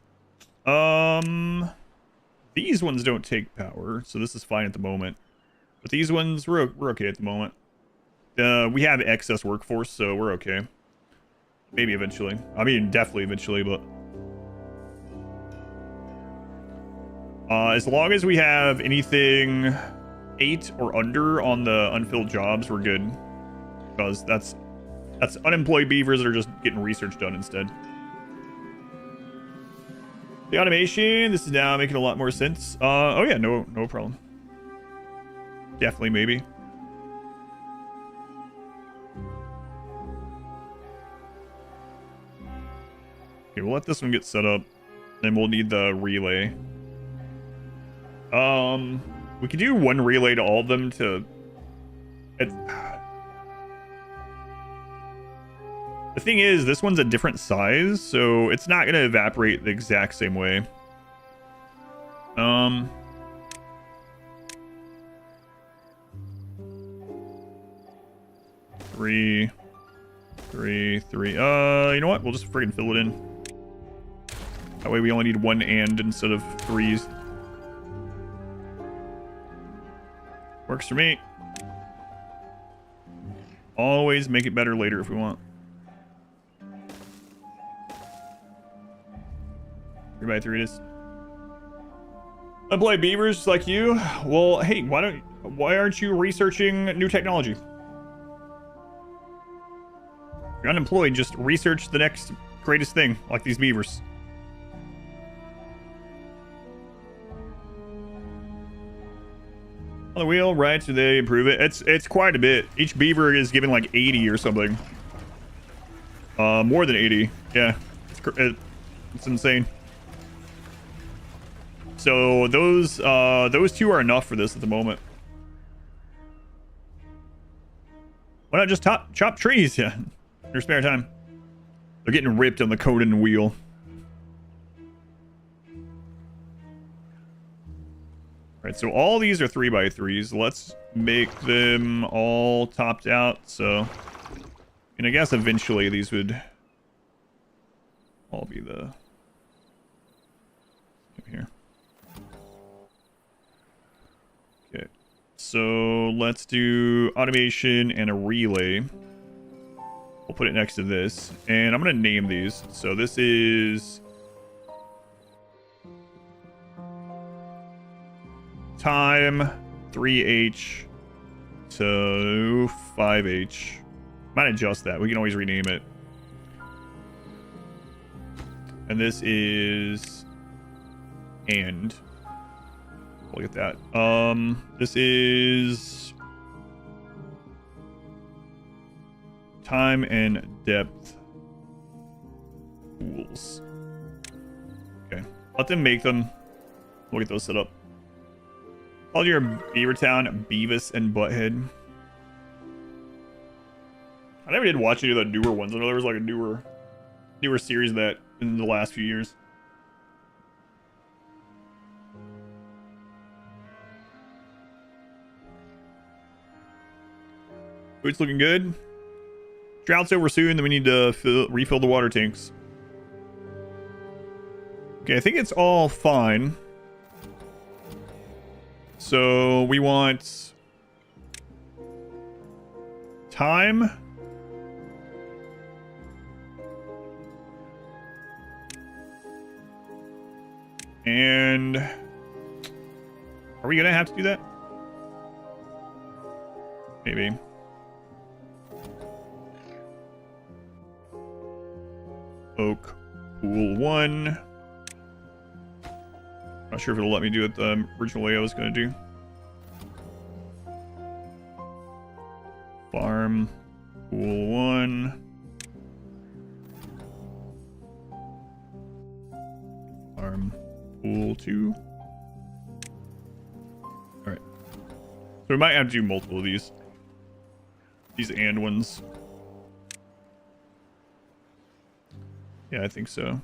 These ones don't take power, so this is fine at the moment. But these ones, we're okay at the moment. We have excess workforce, so we're okay. Maybe eventually. I mean, definitely eventually, but... as long as we have anything 8 or under on the unfilled jobs, we're good. Because that's unemployed beavers that are just getting research done instead. The automation, this is now making a lot more sense. Oh yeah, no problem. Definitely, maybe. Okay, we'll let this one get set up. Then we'll need the relay. We could do one relay to all of them to... The thing is, this one's a different size, so it's not going to evaporate the exact same way. 3, 3, 3. You know what? We'll just friggin' fill it in. That way we only need one and instead of 3s. Works for me. Always make it better later if we want. 3x3 it is. I play beavers like you. Well, hey, why aren't you researching new technology? If you're unemployed, just research the next greatest thing, like these beavers. On the wheel, right? So they improve it. It's quite a bit. Each beaver is given like 80 or something. More than 80. Yeah, it's insane. So those two are enough for this at the moment. Why not just chop trees? Yeah, in your spare time. They're getting ripped on the Coden wheel. Right, so all these are 3x3s. Let's make them all topped out. So, and I guess eventually these would all be the here. Okay, so let's do automation and a relay. We'll put it next to this, and I'm gonna name these. So this is time 3H to 5H. Might adjust that. We can always rename it. And this is and look at that. This is time and depth pools. Okay, let them make them. We'll get those set up. Called your beaver town Beavis and Butthead. I never did watch any of the newer ones. I know there was like a newer series of that in the last few years. Food's looking good. Drought's over soon, then we need to refill the water tanks. Okay, I think it's all fine. So we want time. And are we gonna have to do that? Maybe. Oak pool 1. Not sure if it'll let me do it the original way I was going to do. Farm pool 1. Farm pool 2. Alright. So we might have to do multiple of these. These and ones. Yeah, I think so.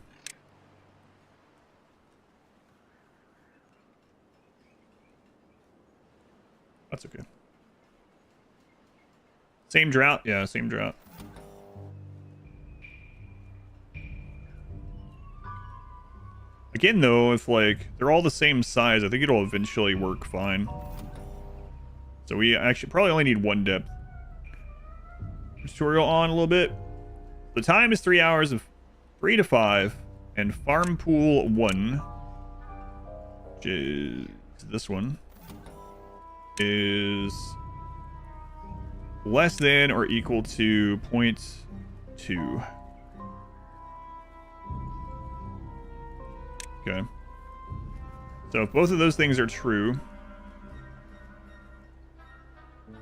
That's okay. Same drought? Yeah, same drought. Again, though, if, like, they're all the same size, I think it'll eventually work fine. So we actually probably only need one depth. Tutorial on a little bit. The time is 3 hours of 3 to 5. And farm pool 1, which is this one, is less than or equal to 0.2. Okay. So if both of those things are true.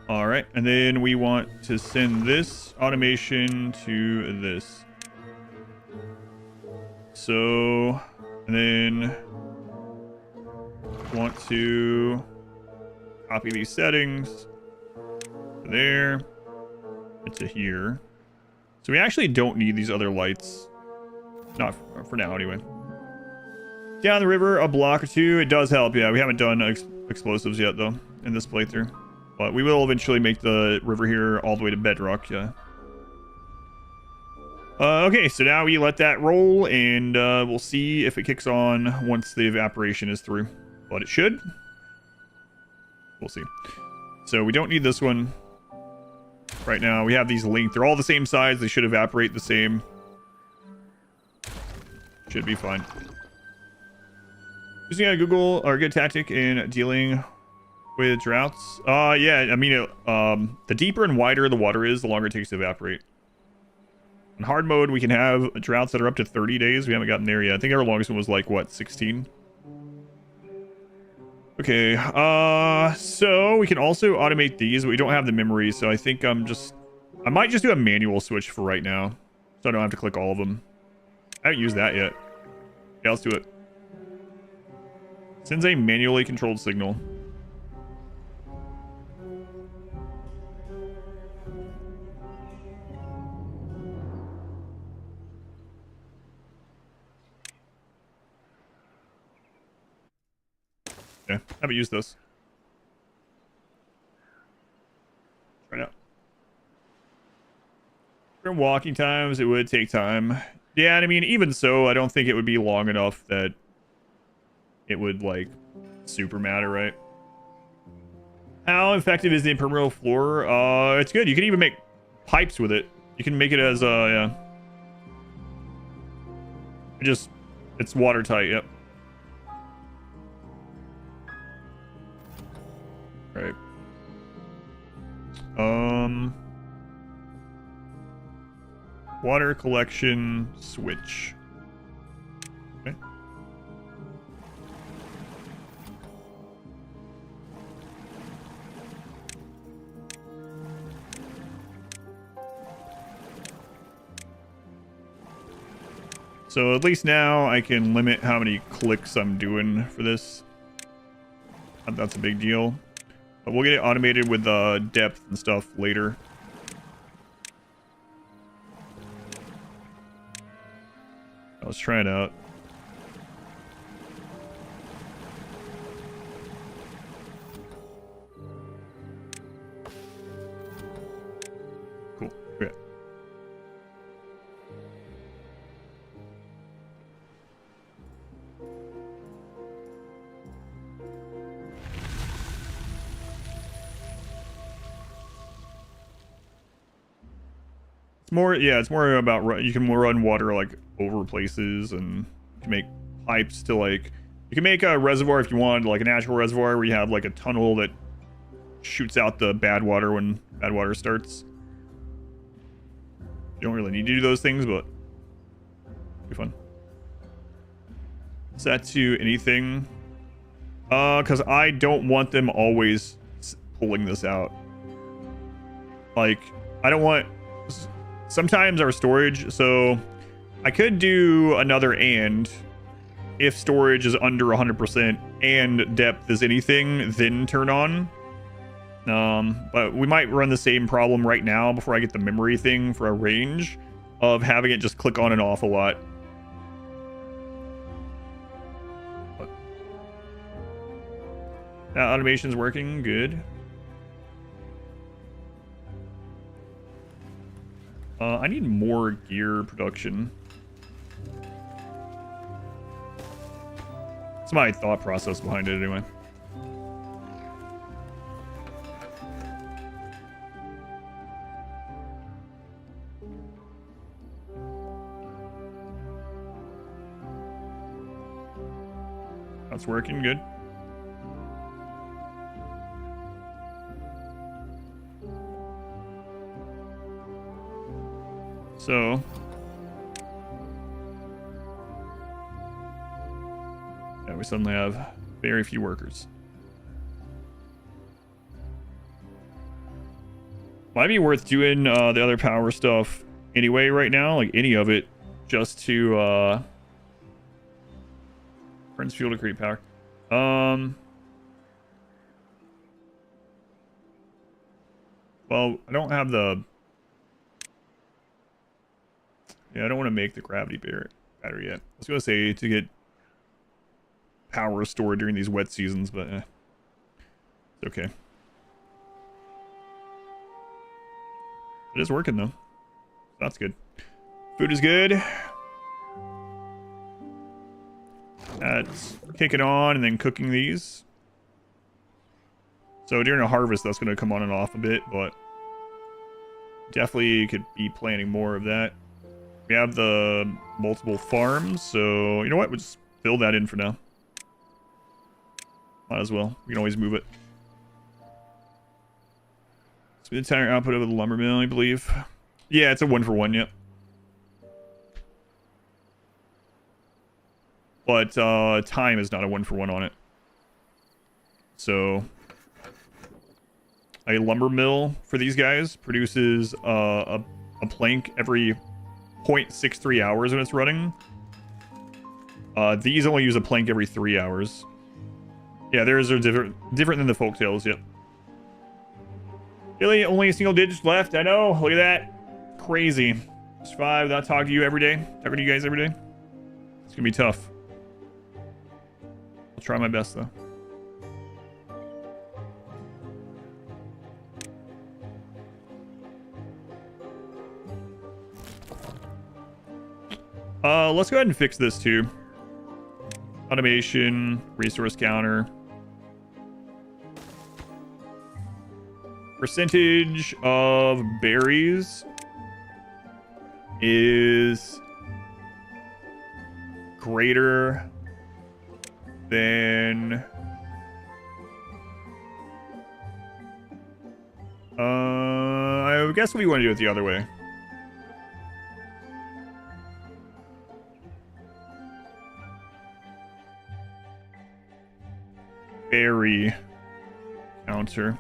Alright, and then we want to send this automation to this. So, and then want to copy these settings to there and to here. So we actually don't need these other lights. Not for now, anyway. Down the river a block or two. It does help, yeah. We haven't done explosives yet, though, in this playthrough. But we will eventually make the river here all the way to bedrock, yeah. Okay, so now we let that roll, and we'll see if it kicks on once the evaporation is through. But it should. We'll see. So we don't need this one right now. We have these linked. They're all the same size. They should evaporate the same. Should be fine. Using a Google or a good tactic in dealing with droughts. Yeah, I mean, the deeper and wider the water is, the longer it takes to evaporate. In hard mode, we can have droughts that are up to 30 days. We haven't gotten there yet. I think our longest one was like, what, 16? Okay, so we can also automate these, but we don't have the memory, so I think I might just do a manual switch for right now, so I don't have to click all of them. I haven't used that yet. Yeah, let's do it. Sends a manually controlled signal. Okay, haven't used this. Try it out. For walking times, it would take time. Yeah, and I mean, even so, I don't think it would be long enough that it would, like, super matter, right? How effective is the impermeable floor? It's good. You can even make pipes with it. You can make it as, yeah. It's watertight, yep. Right. Water collection switch. Okay. So at least now I can limit how many clicks I'm doing for this. That's a big deal. But we'll get it automated with depth and stuff later. Let's try it out. Cool. Okay. It's more about you can run water like over places, and you can make pipes to like, you can make a reservoir if you want, like a natural reservoir where you have like a tunnel that shoots out the bad water when bad water starts. You don't really need to do those things, but it'll be fun. Set to anything, because I don't want them always pulling this out. Like, I don't want. Sometimes our storage, so I could do another and if storage is under 100% and depth is anything, then turn on. But we might run the same problem right now before I get the memory thing for a range of having it just click on and off a lot. But that automation's working good. I need more gear production. That's my thought process behind it anyway. That's working good. So, yeah, we suddenly have very few workers. Might be worth doing the other power stuff anyway right now, like any of it, just to burns fuel to create power. Well, I don't have the. Yeah, I don't want to make the gravity battery yet. I was going to say to get power stored during these wet seasons, but it's okay. It is working though. That's good. Food is good. That's kicking on and then cooking these. So during a harvest, that's going to come on and off a bit, but definitely could be planning more of that. We have the multiple farms, so you know what? We'll just fill that in for now. Might as well. We can always move it. So the entire output of the lumber mill, I believe. Yeah, it's a 1-for-1, yep. But time is not a 1-for-1 on it. So a lumber mill for these guys produces a plank every 0.63 hours when it's running. These only use a plank every 3 hours. Yeah, theirs are different than the folktales, yep. Really, only a single digit left. I know, look at that. Crazy. Survive without talking to you every day. Talking to you guys every day. It's gonna be tough. I'll try my best though. Let's go ahead and fix this too. Automation, resource counter. Percentage of berries is greater than I guess we want to do it the other way. Berry counter.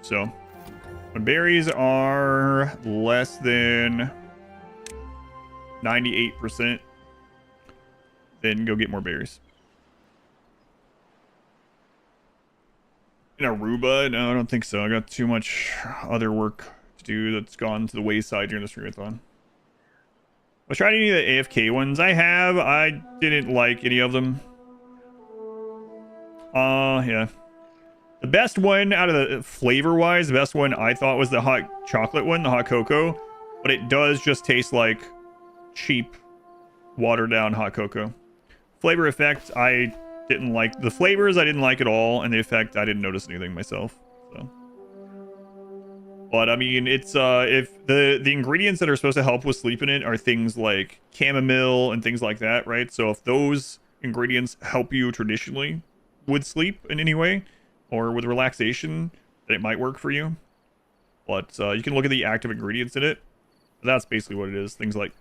So, when berries are less than 98%, then go get more berries. In Aruba? No, I don't think so. I got too much other work to do that's gone to the wayside during this streamathon. I was trying any of the AFK ones. I didn't like any of them. Yeah. The best one out of the flavor-wise, the best one I thought was the hot chocolate one, the hot cocoa. But it does just taste like cheap, watered-down hot cocoa. Flavor effect, I didn't like. The flavors, I didn't like at all. And the effect, I didn't notice anything myself. So. But, I mean, it's, if the ingredients that are supposed to help with sleep in it are things like chamomile and things like that, right? So if those ingredients help you traditionally with sleep in any way, or with relaxation, then it might work for you. But you can look at the active ingredients in it. That's basically what it is. Things like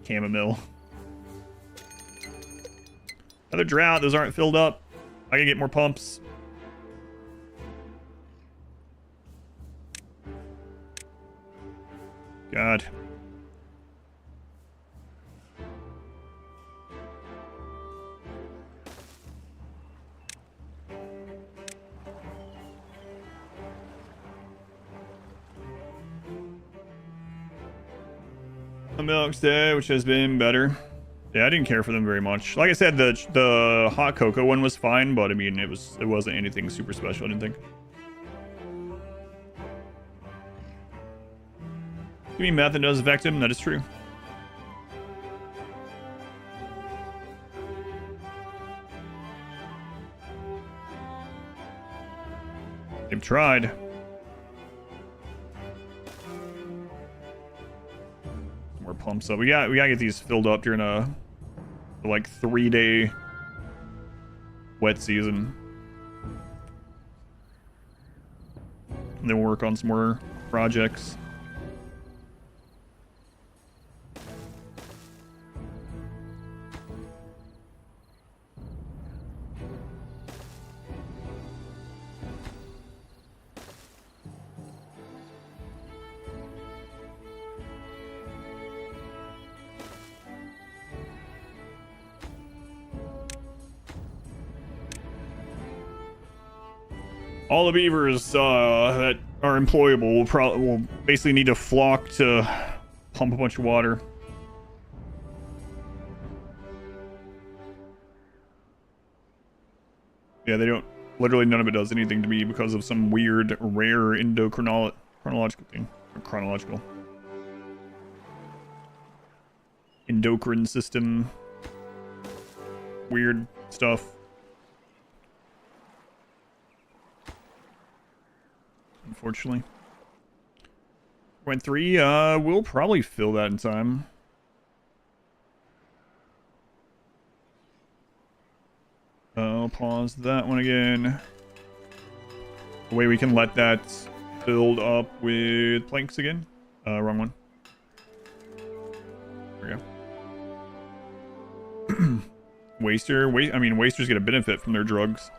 chamomile. Another drought. Those aren't filled up. I can get more pumps. God. Milk's dead, which has been better. Yeah, I didn't care for them very much. Like I said, the hot cocoa one was fine, but I mean, it wasn't anything super special, I didn't think. Give me meth that does affect him. That is true. They've tried. More pumps up. We gotta get these filled up during a like 3-day wet season. And then we'll work on some more projects. All the beavers that are employable will basically need to flock to pump a bunch of water. Yeah, they don't. Literally none of it does anything to me because of some weird, rare chronological thing. Or chronological. Endocrine system. Weird stuff. Unfortunately. 0.3, we'll probably fill that in time. I'll pause that one again. The way we can let that build up with planks again. Wrong one. There we go. Wasters get a benefit from their drugs.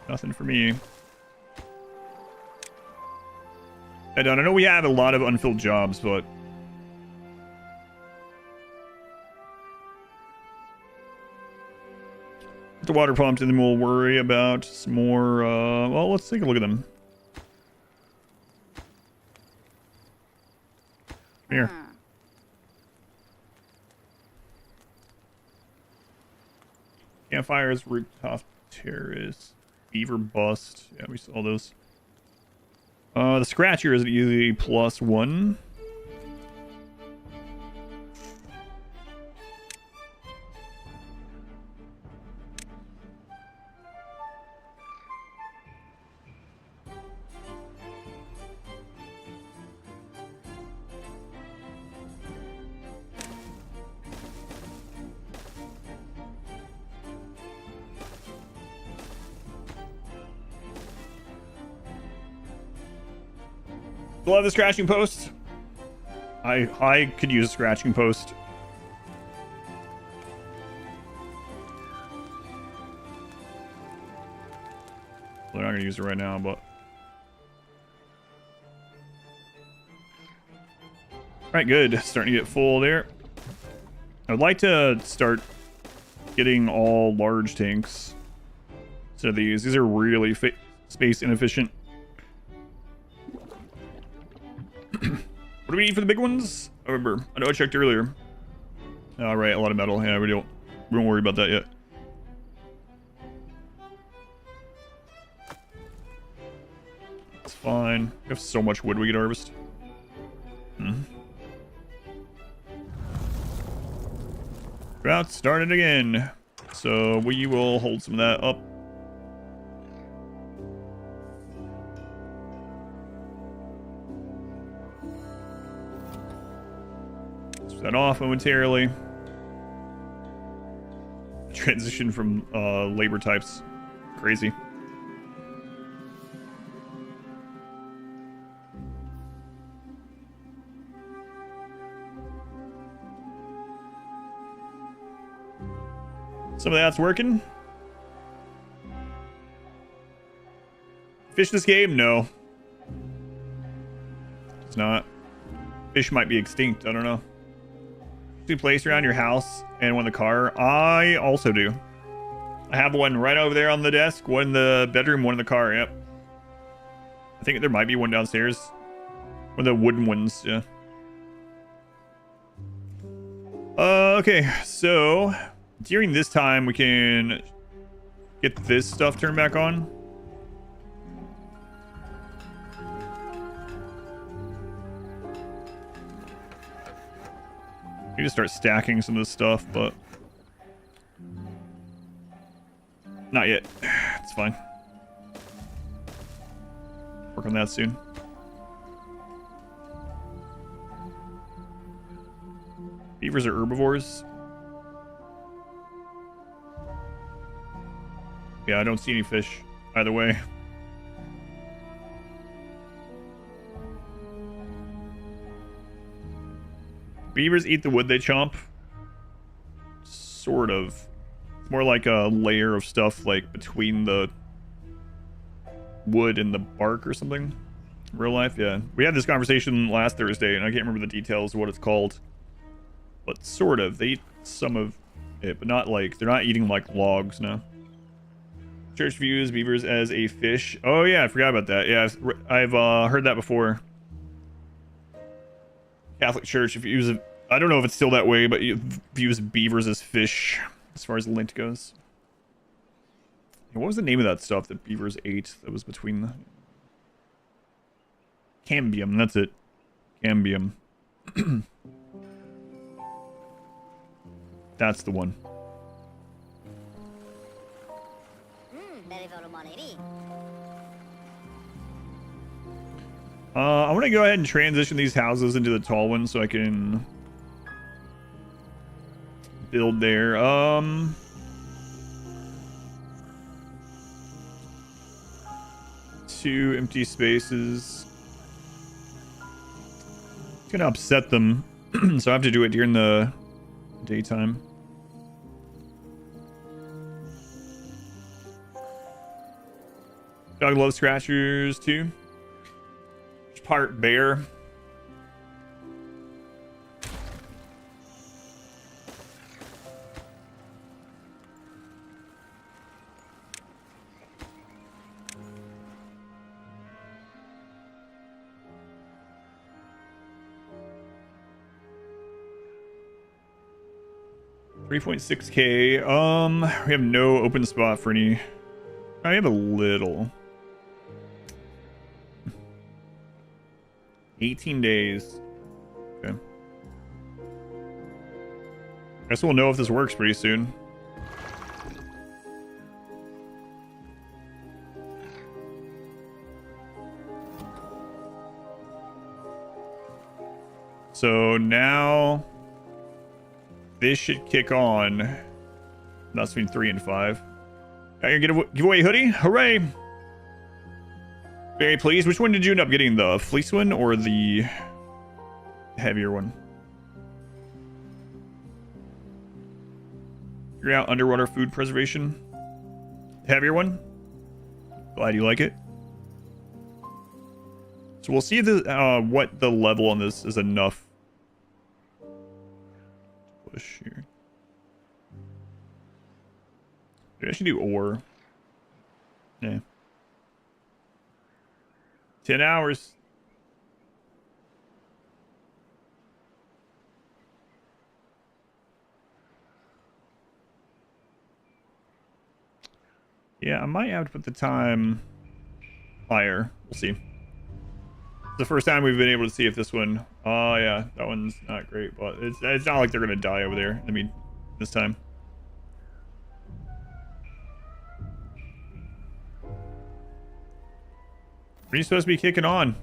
Nothing for me. I know we have a lot of unfilled jobs, but the water pumped, and then we'll worry about some more. Well, let's take a look at them. Here. Campfires, rooftop terrace, beaver bust. Yeah, we saw those. The scratcher is usually +1. Love the scratching post. I could use a scratching post. They're not gonna use it right now, but all right, good. Starting to get full there. I'd like to start getting all large tanks. So these are really space inefficient. What do we need for the big ones? I remember. I know I checked earlier. All right, a lot of metal. Yeah, we don't worry about that yet. It's fine. We have so much wood we could harvest. Drought started again. So we will hold some of that up. That off momentarily. Transition from labor types. Crazy. Some of that's working. Fish this game? No. It's not. Fish might be extinct. I don't know. To place around your house and one in the car. I also do. I have one right over there on the desk, one in the bedroom, one in the car. Yep. I think there might be one downstairs. One of the wooden ones. Yeah. Okay, so during this time we can get this stuff turned back on. You just start stacking some of this stuff, but not yet. It's fine. Work on that soon. Beavers are herbivores. Yeah, I don't see any fish either way. Beavers eat the wood they chomp. Sort of. It's more like a layer of stuff like between the wood and the bark or something. Real life, yeah. We had this conversation last Thursday and I can't remember the details of what it's called. But sort of. They eat some of it, but not like, they're not eating like logs, no. Church views beavers as a fish. Oh yeah, I forgot about that. Yeah, I've heard that before. Catholic Church, if you use I don't know if it's still that way, but you views beavers as fish. as far as lint goes. And what was the name of that stuff that beavers ate that was between the... Cambium, that's it. Cambium. That's the one. I want to go ahead and transition these houses into the tall ones so I can build there. 2 empty spaces. It's gonna upset them, so I have to do it during the daytime. Dog loves scratchers too. Part bear. $3.6K. We have no open spot for any. I have a little. 18 days. Okay. Guess we'll know if this works pretty soon. So now this should kick on. That's between 3 and 5. I can get a giveaway hoodie. Hooray! Very pleased. Which one did you end up getting? The fleece one or the heavier one? Figure out underwater food preservation. Heavier one. Glad you like it. So we'll see the what the level on this is enough. Push here. Maybe I should do ore. Yeah. 10 hours. Yeah, I might have to put the time higher. We'll see. It's the first time we've been able to see if this one... Oh, yeah. That one's not great, but it's not like they're going to die over there. I mean, this time. Are you supposed to be kicking on?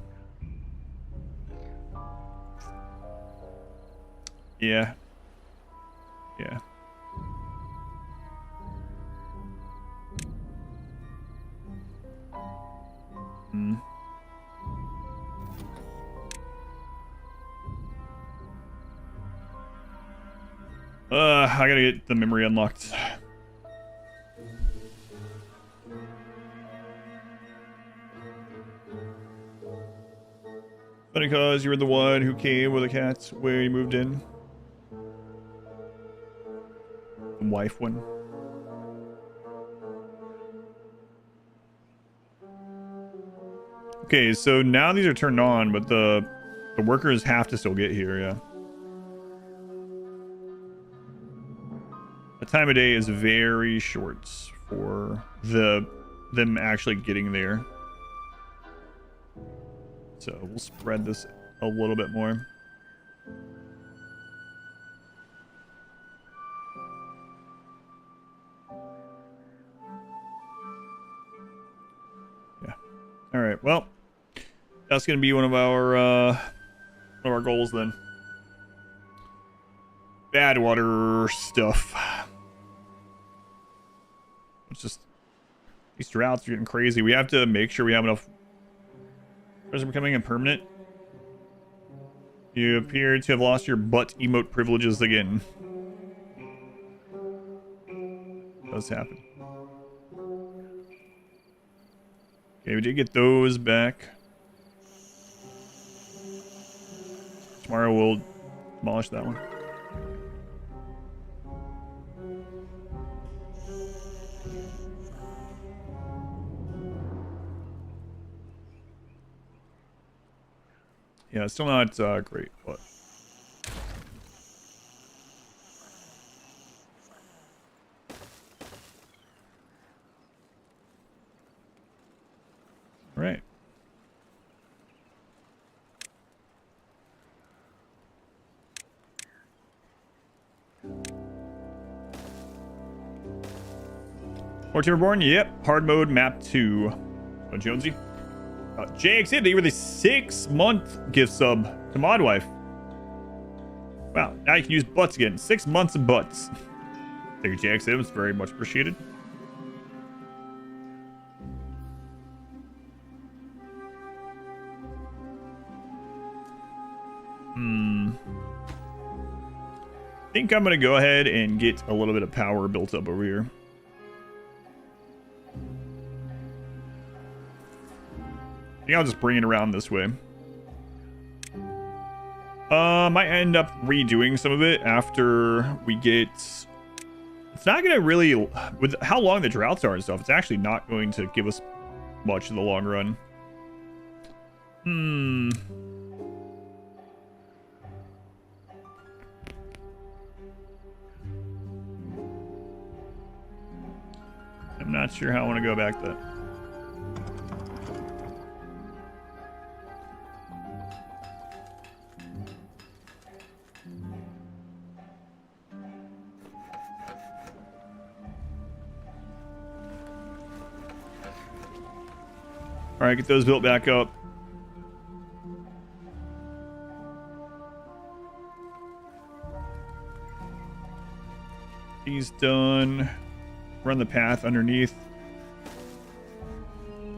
Yeah. Yeah. Hmm. I gotta get the memory unlocked. Funny cause you were the one who came with the cats where you moved in. The wife one. Okay, so now these are turned on, but the workers have to still get here, yeah. The time of day is very short for them actually getting there. So we'll spread this a little bit more. Yeah. All right. Well, that's going to be one of our goals then. Badwater stuff. It's just these droughts are getting crazy. We have to make sure we have enough. Is becoming impermanent. You appear to have lost your butt emote privileges again. Does happen. Okay, we did get those back. Tomorrow we'll demolish that one. Yeah, it's still not great, but... More Timberborn? Yep. Hard mode, map 2. Oh, Jonesy. JX, thank you for the 6-month gift sub to Modwife. Wow, now you can use butts again. 6 months of butts. Thank you, JX. It's very much appreciated. I think I'm going to go ahead and get a little bit of power built up over here. I think I'll just bring it around this way. Might end up redoing some of it after we get... It's not going to really... With how long the droughts are and stuff, it's actually not going to give us much in the long run. I'm not sure how I want to go back to that. All right, get those built back up. He's done. Run the path underneath.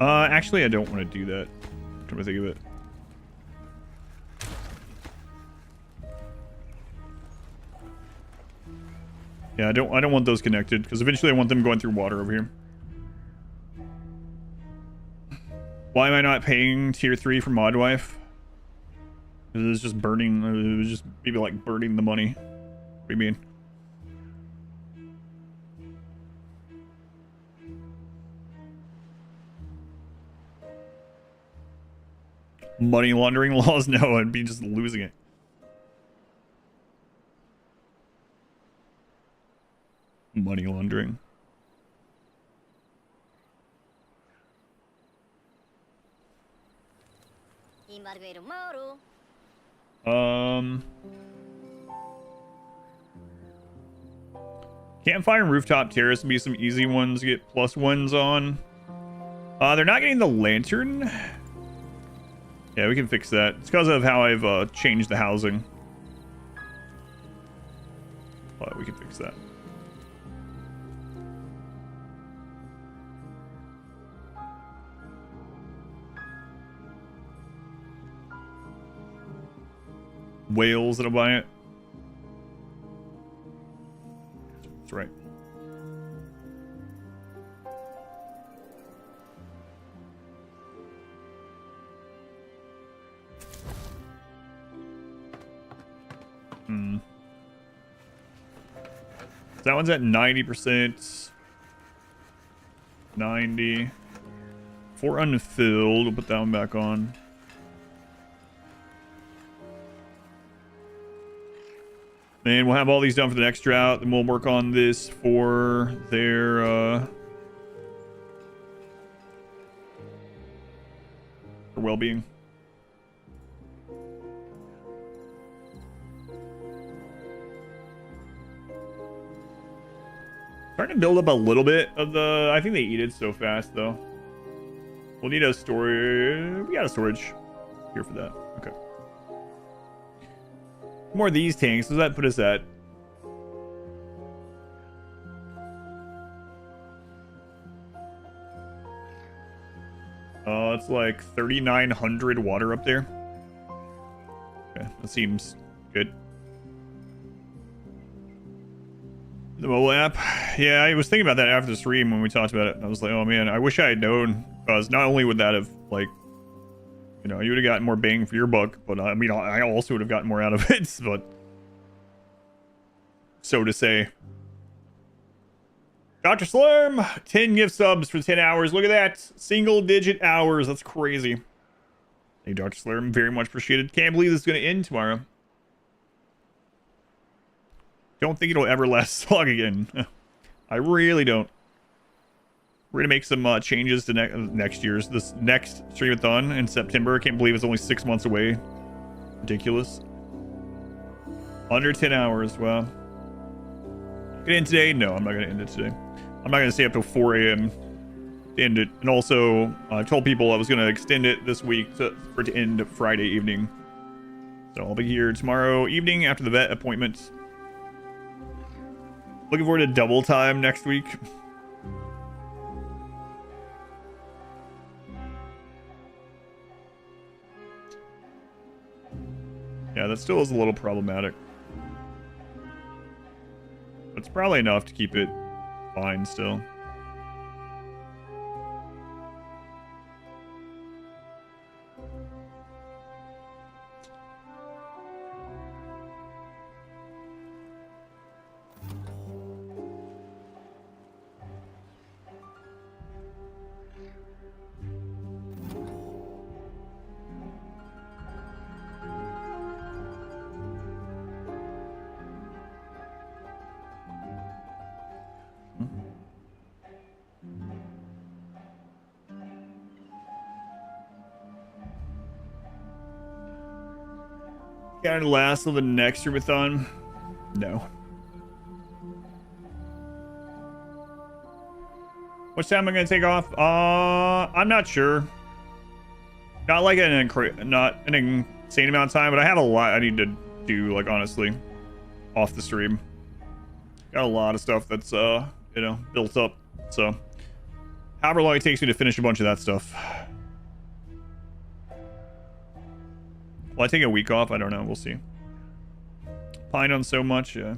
Actually, I don't want to do that. I'm trying to think of it. Yeah, I don't want those connected because eventually I want them going through water over here. Why am I not paying tier 3 for Modwife? Because it's just burning. It was just maybe like burning the money. What do you mean? Money laundering laws? No, I'd be just losing it. Money laundering. Campfire and rooftop terrace would be some easy ones to get +1s on. They're not getting the lantern. Yeah, we can fix that. It's because of how I've changed the housing. But we can fix that. Whales that'll buy it. That's right. That one's at 90%. 90. 4 unfilled. We'll put that one back on. And we'll have all these done for the next drought. Then we'll work on this for their well-being. Starting to build up a little bit of the... I think they eat it so fast, though. We'll need a storage... We got a storage here for that. Okay. More of these tanks. Does that put us at? It's like 3,900 water up there. Okay, that seems good. The mobile app. Yeah, I was thinking about that after the stream when we talked about it. I was like, oh man, I wish I had known. Because not only would that have, like, you know, you would have gotten more bang for your buck, but I mean, I also would have gotten more out of it, but so to say. Dr. Slurm, 10 gift subs for 10 hours. Look at that. Single digit hours. That's crazy. Hey, Dr. Slurm, very much appreciated. Can't believe this is going to end tomorrow. Don't think it'll ever last long again. I really don't. We're going to make some changes to next year's. This next stream-a-thon in September. I can't believe it's only 6 months away. Ridiculous. Under 10 hours. Wow. Gonna end today? No, I'm not going to end it today. I'm not going to stay up till 4 a.m. to end it. And also, I told people I was going to extend it this week for it to end Friday evening. So I'll be here tomorrow evening after the vet appointment. Looking forward to double time next week. Yeah, that still is a little problematic. But it's probably enough to keep it fine still. Can it last till the next Rubathon? No. What time am I gonna take off? I'm not sure. Not like not an insane amount of time, but I have a lot I need to do, like, honestly, off the stream. Got a lot of stuff that's you know, built up. So however long it takes me to finish a bunch of that stuff. Will I take a week off? I don't know. We'll see. Pine on so much, yeah.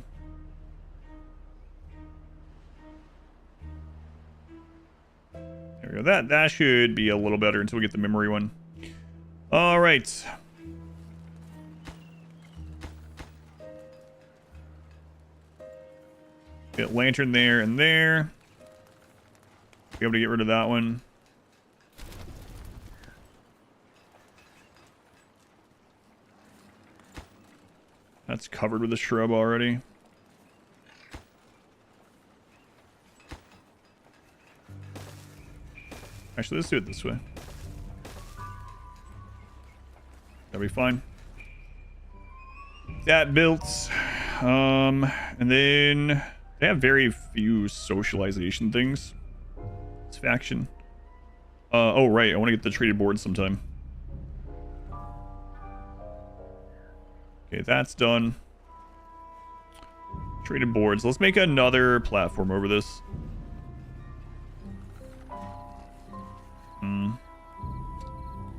There we go. That should be a little better until we get the memory one. All right. Get lantern there and there. Be able to get rid of that one. That's covered with a shrub already. Actually, let's do it this way. That'll be fine. That built. And then they have very few socialization things. It's faction. Oh, right. I want to get the traded board sometime. Okay, that's done. Traded boards. Let's make another platform over this.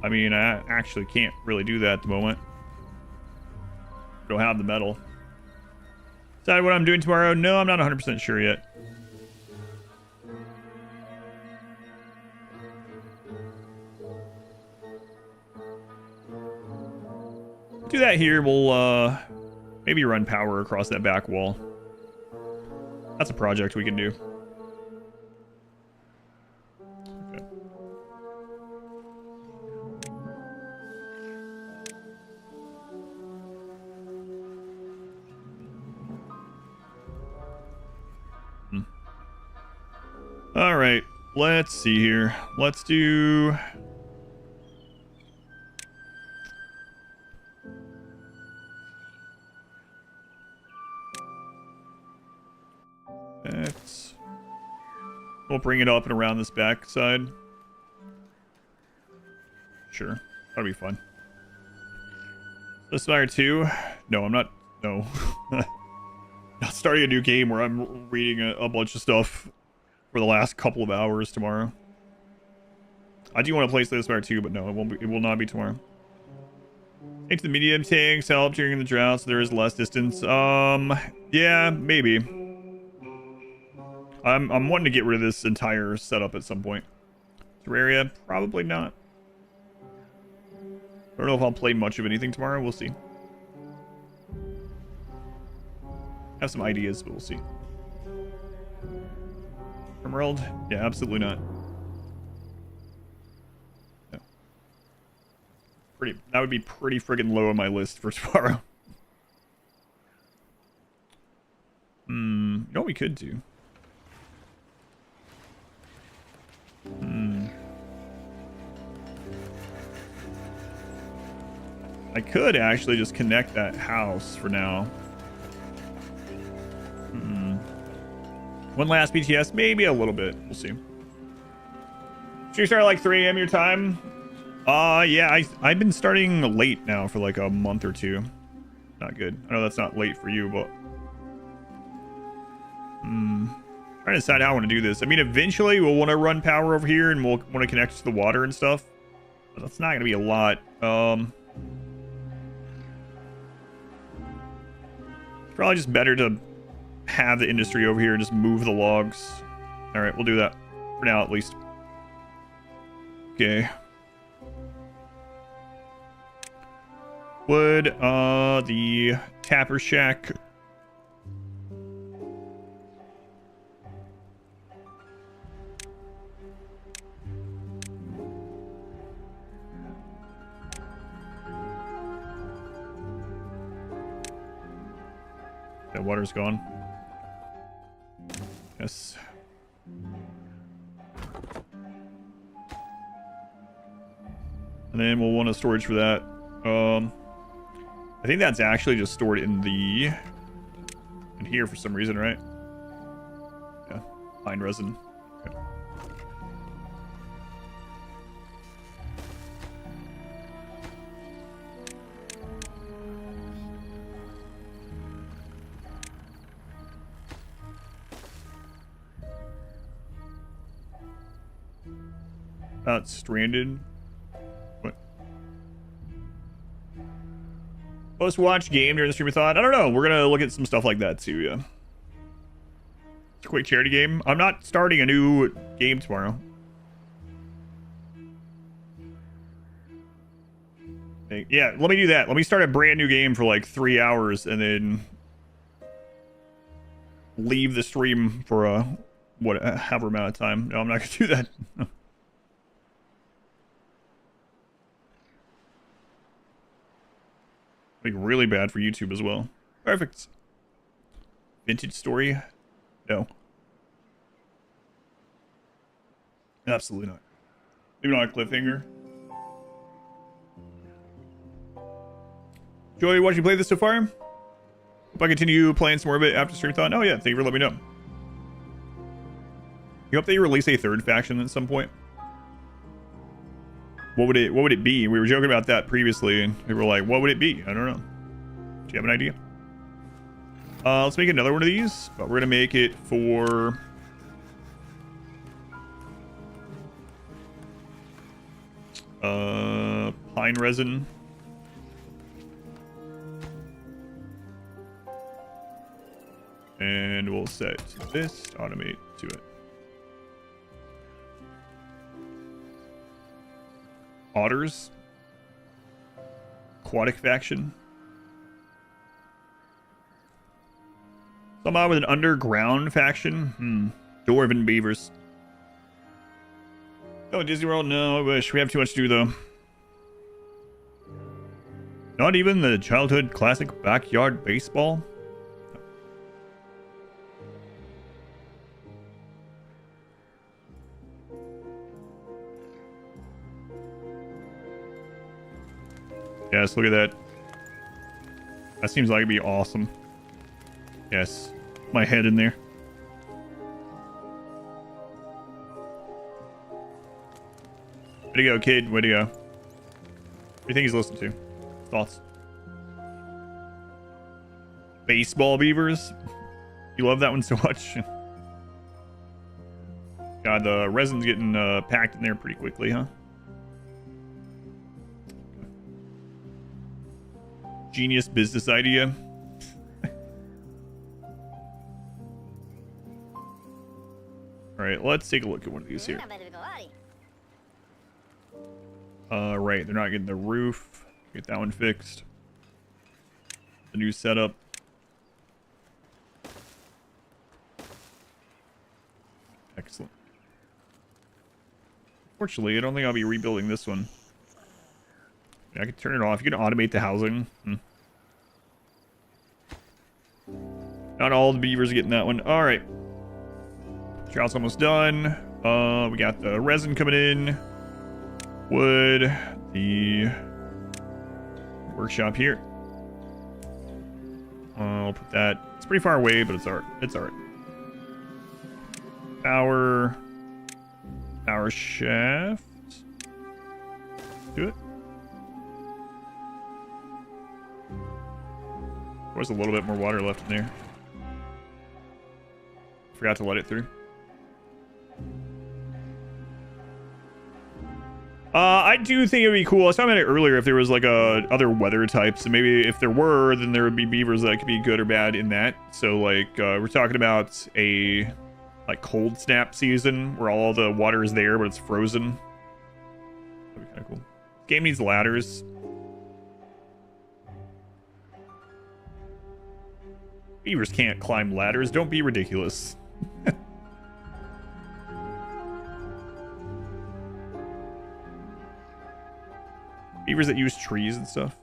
I mean, I actually can't really do that at the moment. Don't have the metal. Decide what I'm doing tomorrow? No, I'm not 100% sure yet. Do that here. We'll maybe run power across that back wall. That's a project we can do. Okay. All right, let's see here. Let's do... We'll bring it up and around this back side. Sure. That'll be fun. This fire 2? No, I'm not. No. Not starting a new game where I'm reading a bunch of stuff for the last couple of hours tomorrow. I do want to play this fire 2, but no, it will not be tomorrow. Take the medium tanks, help during the drought so there is less distance. Yeah, maybe. I'm wanting to get rid of this entire setup at some point. Terraria, probably not. I don't know if I'll play much of anything tomorrow. We'll see. Have some ideas, but we'll see. Emerald? Yeah, absolutely not. No. That would be pretty friggin' low on my list for tomorrow. You know what we could do? I could actually just connect that house for now. One last BTS, maybe a little bit. We'll see. Should you start at like 3 a.m. your time? Yeah, I've been starting late now for like a month or two. Not good. I know that's not late for you, but trying to decide how I want to do this. I mean, eventually we'll want to run power over here and we'll want to connect to the water and stuff. But that's not going to be a lot. Probably just better to have the industry over here and just move the logs. All right, we'll do that for now at least. Okay. Wood, the tapper shack. That water's gone. Yes. And then we'll want a storage for that. I think that's actually just stored in here for some reason, right? Yeah, pine resin. Okay. Not stranded. What? Most watch game during the stream thought. I don't know. We're gonna look at some stuff like that too. Yeah. It's a quick charity game. I'm not starting a new game tomorrow. Yeah, let me do that. Let me start a brand new game for like 3 hours and then leave the stream for however amount of time. No, I'm not gonna do that. Like really bad for YouTube as well. Perfect. Vintage story? No. Absolutely not. Maybe not a cliffhanger. Joey, watching you play this so far? Hope I continue playing some more of it after stream thought. Oh yeah, thank you for letting me know. You hope they release a third faction at some point? What would it be? We were joking about that previously, and we were like, what would it be? I don't know. Do you have an idea? Let's make another one of these, but we're gonna make it for pine resin. And we'll set this, automate to it. Otters. Aquatic faction. Somehow with an underground faction. Dwarven beavers. Oh, Disney World? No, I wish. We have too much to do, though. Not even the childhood classic backyard baseball? Yes, look at that. That seems like it'd be awesome. Yes. My head in there. Way to go, kid. Way to go. What do you think he's listening to? Thoughts? Baseball beavers? You love that one so much? God, the resin's getting packed in there pretty quickly, huh? Genius business idea. Alright, let's take a look at one of these here. Right, they're not getting the roof. Get that one fixed. The new setup. Excellent. Fortunately, I don't think I'll be rebuilding this one. I can turn it off. You can automate the housing. Not all the beavers are getting that one. All right. Drought's almost done. We got the resin coming in. Wood. The workshop here. I'll put that. It's pretty far away, but it's art. It's art. power shaft. Do it. There's a little bit more water left in there. Forgot to let it through. I do think it would be cool. I was talking about it earlier if there was like other weather types. And maybe if there were, then there would be beavers that could be good or bad in that. So like we're talking about a like cold snap season where all the water is there, but it's frozen. That'd be kind of cool. Game needs ladders. Beavers can't climb ladders. Don't be ridiculous. Beavers that use trees and stuff.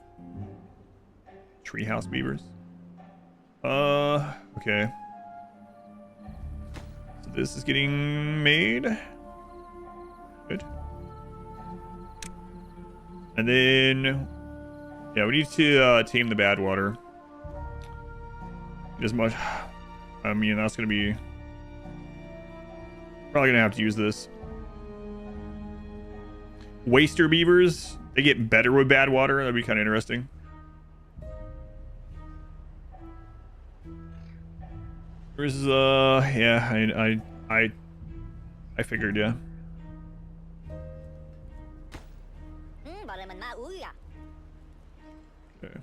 Treehouse beavers. Okay. So this is getting made. Good. And then, yeah, we need to tame the badwater. As much. I mean, that's gonna be probably gonna have to use this. Waster beavers. They get better with bad water. That'd be kind of interesting. There's yeah, I figured, yeah. Okay.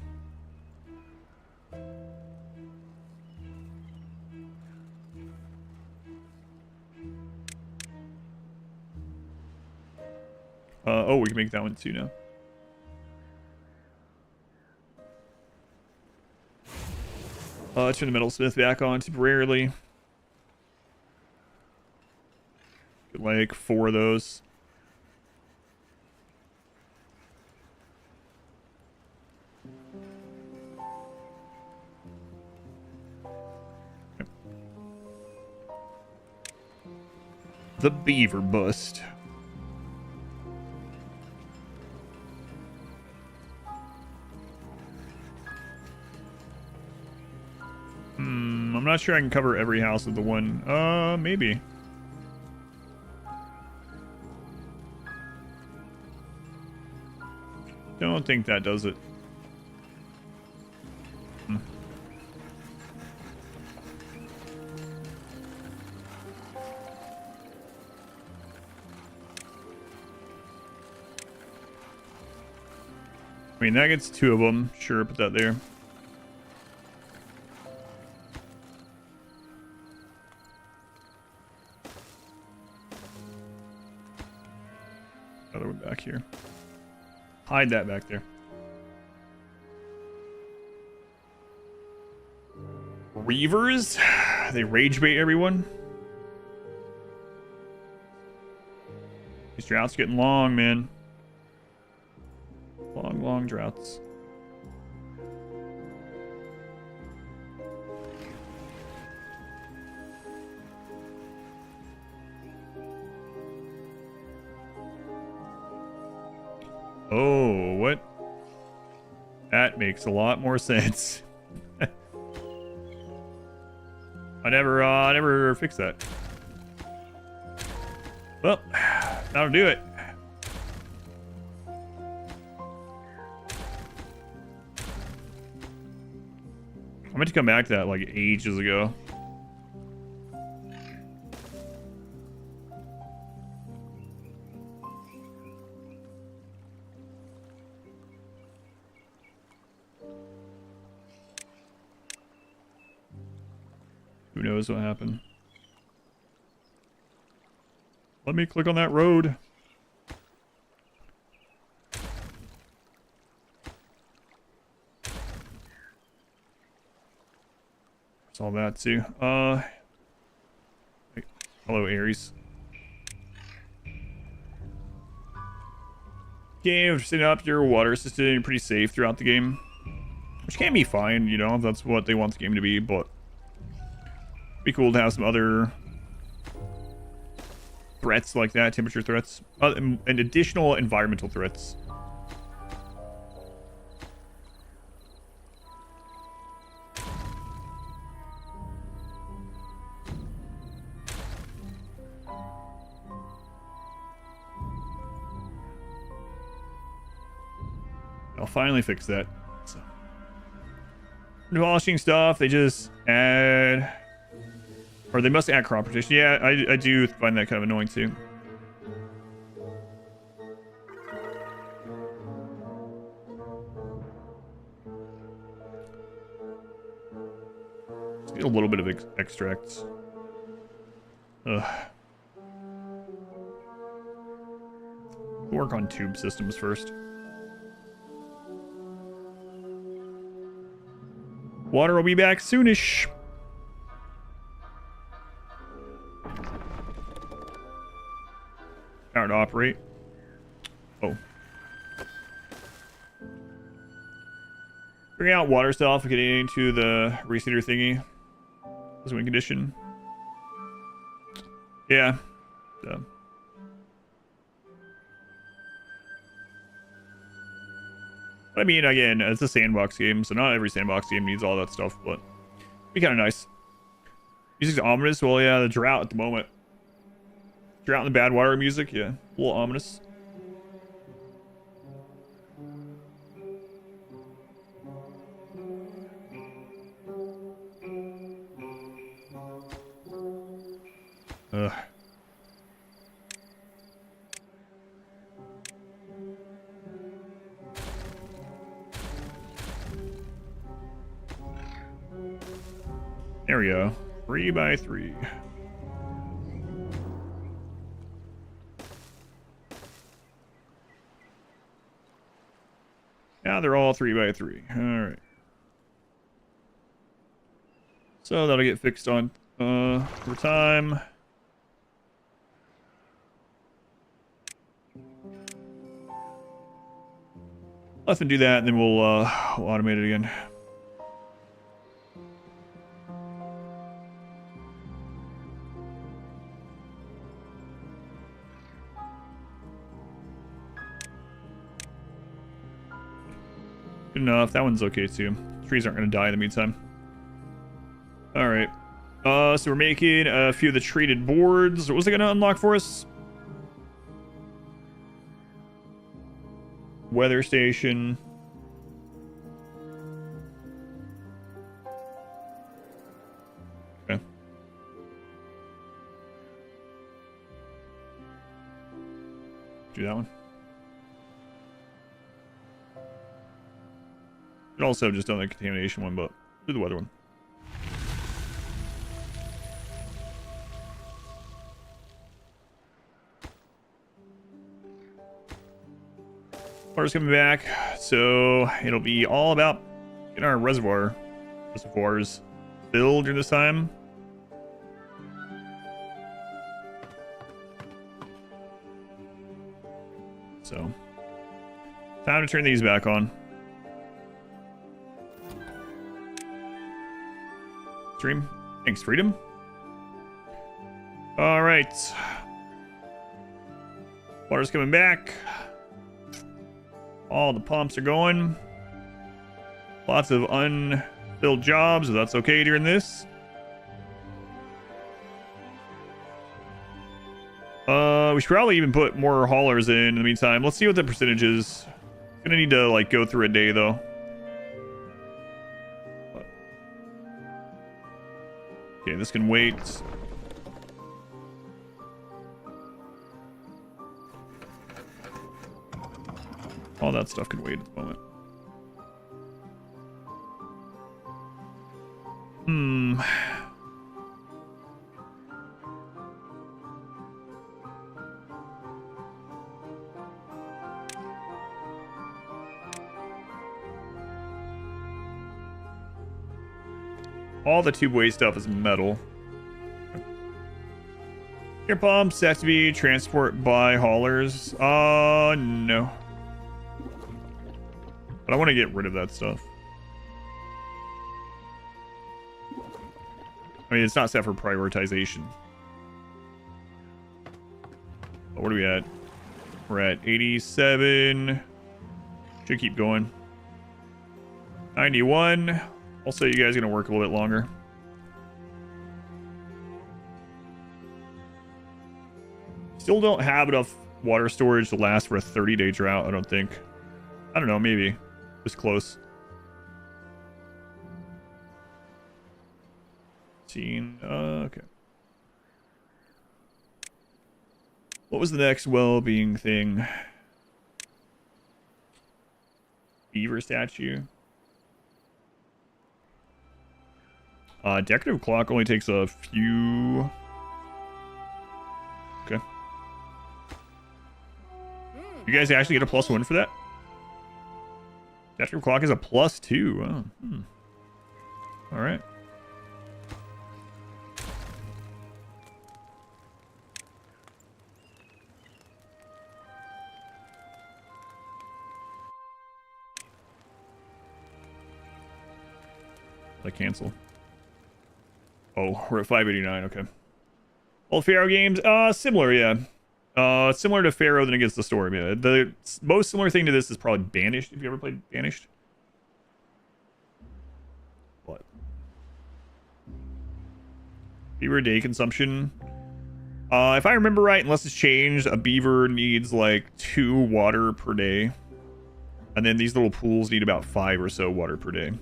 Oh, we can make that one too now. Turn the metalsmith back on temporarily. Get like 4 of those. Okay. The beaver bust. I'm not sure I can cover every house with the one. Maybe. Don't think that does it. I mean, that gets 2 of them. Sure, put that there. Other one back here. Hide that back there. Reavers? They rage bait everyone. These droughts getting long, man. Long, long droughts. Oh, what? That makes a lot more sense. I never fixed that. Well, that'll do it. I meant to come back to that like ages ago. Who knows what happened? Let me click on that road. Saw that too. Hello, Aries. Game, setting up your water assisted and you're pretty safe throughout the game. Which can be fine, you know, if that's what they want the game to be, but it'd be cool to have some other threats like that, temperature threats, and additional environmental threats. I'll finally fix that. So. Demolishing stuff, they just add... Or they must add crop protection. Yeah, I do find that kind of annoying too. Let's get a little bit of extracts. Ugh. We'll work on tube systems first. Water will be back soonish. Power to operate. Oh. Figuring out water stuff, getting into the reseeder thingy. Is win condition. Yeah. So. But I mean, again, it's a sandbox game, so not every sandbox game needs all that stuff, but it'd be kind of nice. Music's ominous. Well, yeah, the drought at the moment. Drought and the badwater music, yeah. A little ominous. Ugh. There we go. 3 by 3. Now they're all 3 by 3. Alright. So that'll get fixed on over time. Let them do that, and then we'll automate it again. Good enough. That one's okay too. Trees aren't going to die in the meantime. All right. So we're making a few of the treated boards. What was it going to unlock for us? Weather station. Okay. Do that one. Could also have just done the contamination one, but do the weather one. Water's coming back, so it'll be all about getting our reservoirs filled during this time. So, time to turn these back on. Stream. Thanks, Freedom. All right. Water's coming back. All the pumps are going. Lots of unfilled jobs, so that's okay during this. We should probably even put more haulers in the meantime. Let's see what the percentage is. Gonna need to like go through a day though. Okay, this can wait. All that stuff can wait at the moment. All the tube waste stuff is metal. Air pumps have to be transport by haulers. No. But I want to get rid of that stuff. I mean, it's not set for prioritization. But what are we at? We're at 87. Should keep going. 91. Also, you guys are going to work a little bit longer. Still don't have enough water storage to last for a 30-day drought, I don't think. I don't know, maybe. was close. Okay. What was the next well-being thing? Beaver statue. Decorative clock only takes a few. Okay. You guys actually get a +1 for that? Decorative clock is a +2. Oh, All right. Like cancel. Oh, we're at 589. Okay. Old Pharaoh games, similar, yeah. Similar to Pharaoh than Against the Storm. Yeah. The most similar thing to this is probably Banished. If you ever played Banished. What? Beaver day consumption. If I remember right, unless it's changed, a beaver needs like 2 water per day, and then these little pools need about 5 or so water per day.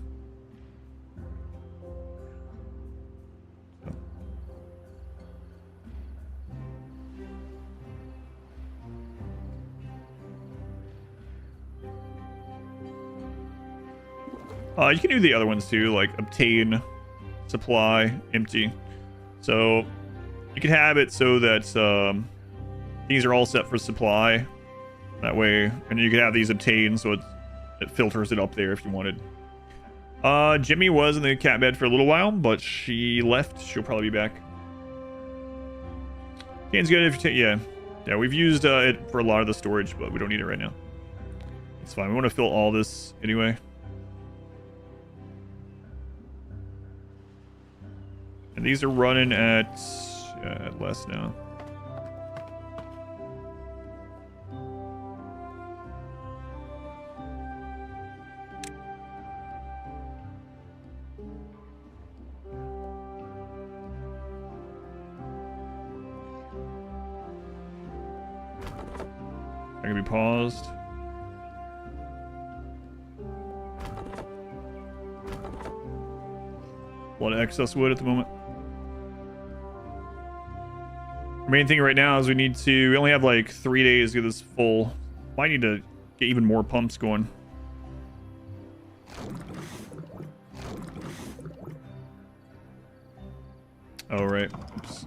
You can do the other ones too, like obtain, supply, empty. So you can have it so that these are all set for supply. That way, and you can have these obtain so it filters it up there if you wanted. Jimmy was in the cat bed for a little while, but she left. She'll probably be back. Can's good if you take, yeah. We've used it for a lot of the storage, but we don't need it right now. It's fine. We want to fill all this anyway. And these are running at less now. That can be paused. A lot of excess wood at the moment. Main thing right now is we only have like 3 days to get this full. Might need to get even more pumps going. Oh, right. Oops.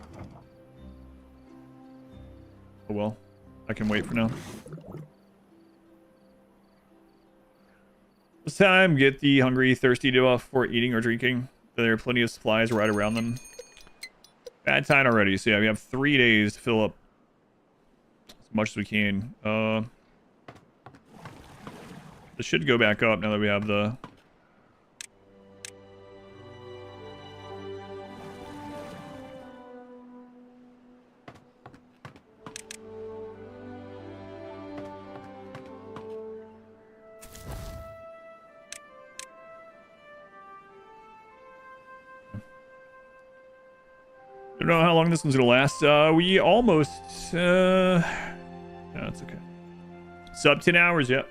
Oh, well. I can wait for now. This time, get the hungry, thirsty debuff for eating or drinking. There are plenty of supplies right around them. Bad time already, so yeah, we have 3 days to fill up as much as we can. This should go back up now that we have the... Don't know how long this one's gonna last. We almost no, it's okay. Sub 10 hours, yep.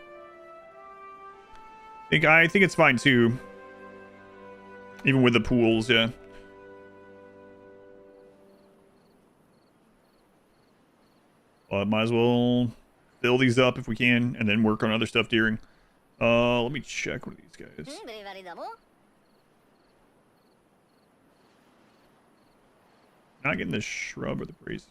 I think it's fine too. Even with the pools, yeah. But might as well fill these up if we can, and then work on other stuff during. Let me check one of these guys. Not getting the shrub or the brazier.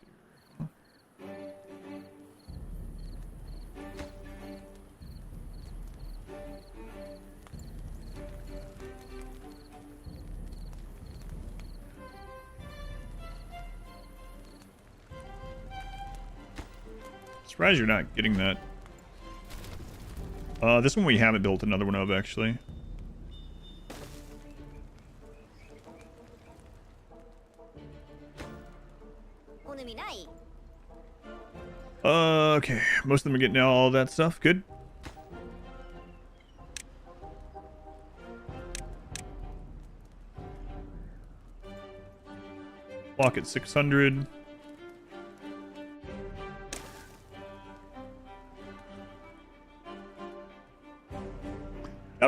Surprised you're not getting that. This one we haven't built another one of, actually. Okay, most of them are getting all that stuff. Good. Block at 600.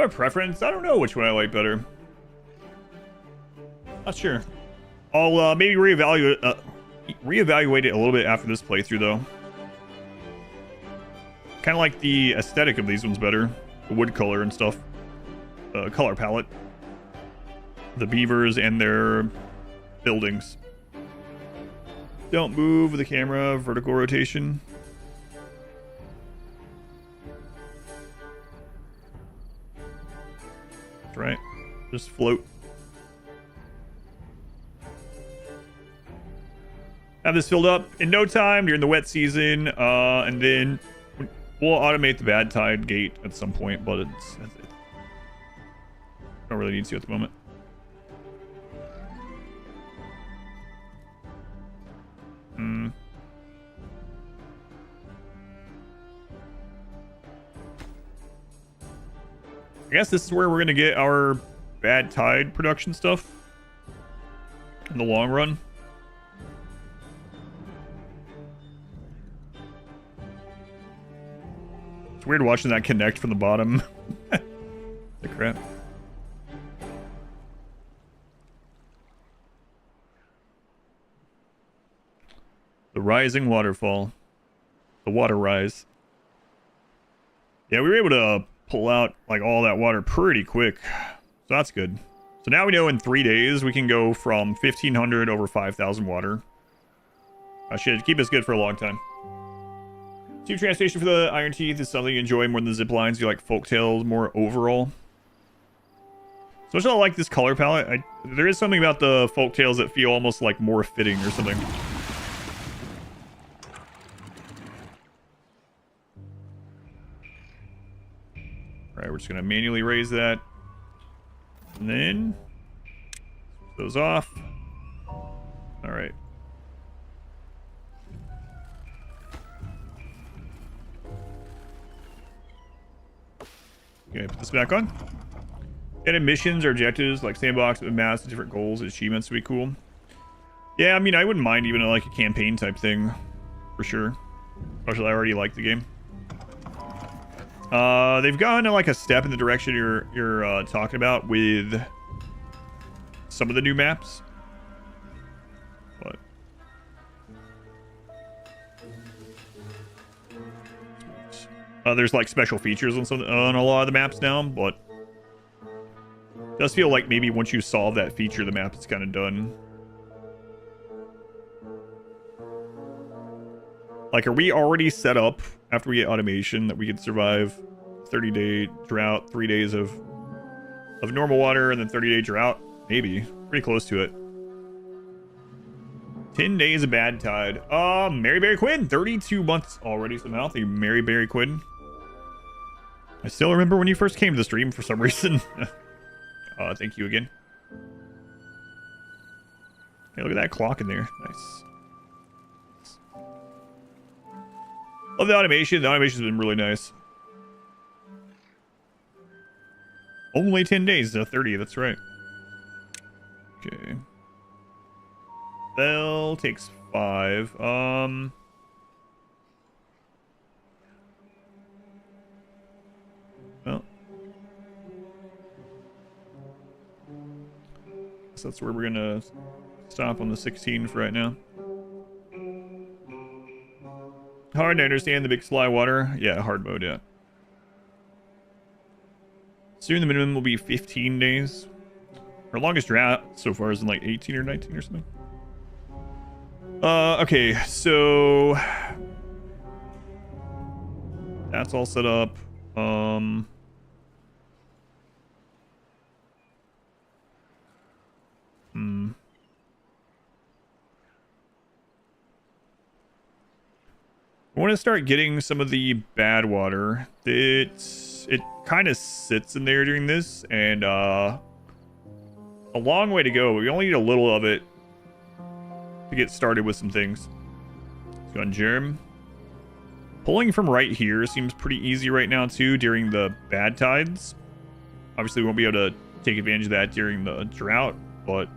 have a preference. I don't know which one I like better. Not sure. I'll maybe reevaluate it a little bit after this playthrough, though. Kind of like the aesthetic of these ones better. The wood color and stuff. Color palette. The beavers and their buildings. Don't move the camera. Vertical rotation. That's right. Just float. Have this filled up in no time during the wet season, and then we'll automate the bad tide gate at some point, but it's don't really need to at the moment. I guess this is where we're gonna get our bad tide production stuff in the long run. It's weird watching that connect from the bottom. The crap. The rising waterfall. The water rise. Yeah, we were able to pull out like all that water pretty quick. So that's good. So now we know in 3 days we can go from 1,500 over 5,000 water. That should keep us good for a long time. Tube transportation for the Ironteeth is something you enjoy more than the zip lines. You like folktales more overall. So much I like this color palette. There is something about the folktales that feel almost like more fitting or something. Alright, we're just going to manually raise that. And then those off. Alright. Okay, put this back on. And missions or objectives like sandbox with maps, different goals, achievements would be cool. Yeah, I mean, I wouldn't mind even like a campaign type thing for sure. Especially I already like the game. They've gone like a step in the direction you're talking about with some of the new maps. But there's like special features on a lot of the maps now, but it does feel like maybe once you solve that feature, the map is kind of done. Like, are we already set up after we get automation that we could survive 30-day drought, 3 days of normal water, and then 30-day drought? Maybe. Pretty close to it. 10 days of bad tide. Mary Berry Quinn, 32 months already somehow. Thank you, Mary Berry Quinn. I still remember when you first came to the stream for some reason. Thank you again. Hey, look at that clock in there. Nice. Love the automation. The automation's been really nice. Only 10 days to 30, that's right. Okay. Bell takes 5. Well, so that's where we're gonna stop on the 16 for right now. Hard to understand the big sly water. Yeah, hard mode, yeah. Soon the minimum will be 15 days. Our longest drought so far is in like 18 or 19 or something. Okay, so that's all set up. I want to start getting some of the bad water. It kind of sits in there during this, and a long way to go. We only need a little of it to get started with some things. Let's go on germ. Pulling from right here seems pretty easy right now too during the bad tides. Obviously we won't be able to take advantage of that during the drought, but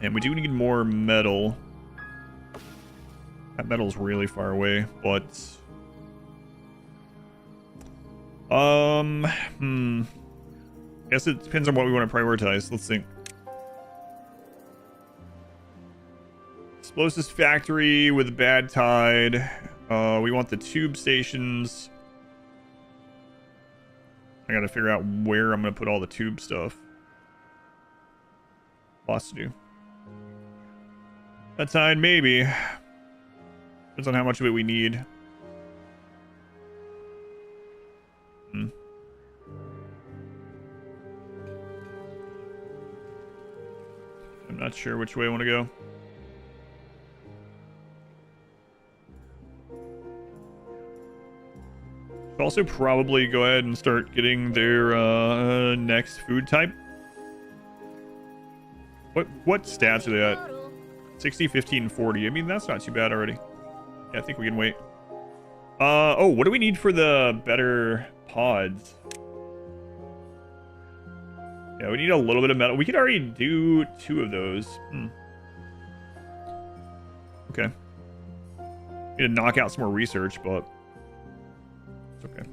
and we do need more metal. That metal's really far away, but Guess it depends on what we want to prioritize. Let's see. Explosives factory with a bad tide. We want the tube stations. I gotta figure out where I'm gonna put all the tube stuff. Lots to do. That tide, maybe. Depends on how much of it we need. I'm not sure which way I want to go. Should also probably go ahead and start getting their next food type. What stats are they at? 60, 15, 40. I mean, that's not too bad already. Yeah, I think we can wait. Oh, what do we need for the better pods? Yeah, we need a little bit of metal. We could already do 2 of those. Okay. Need to knock out some more research, but it's okay.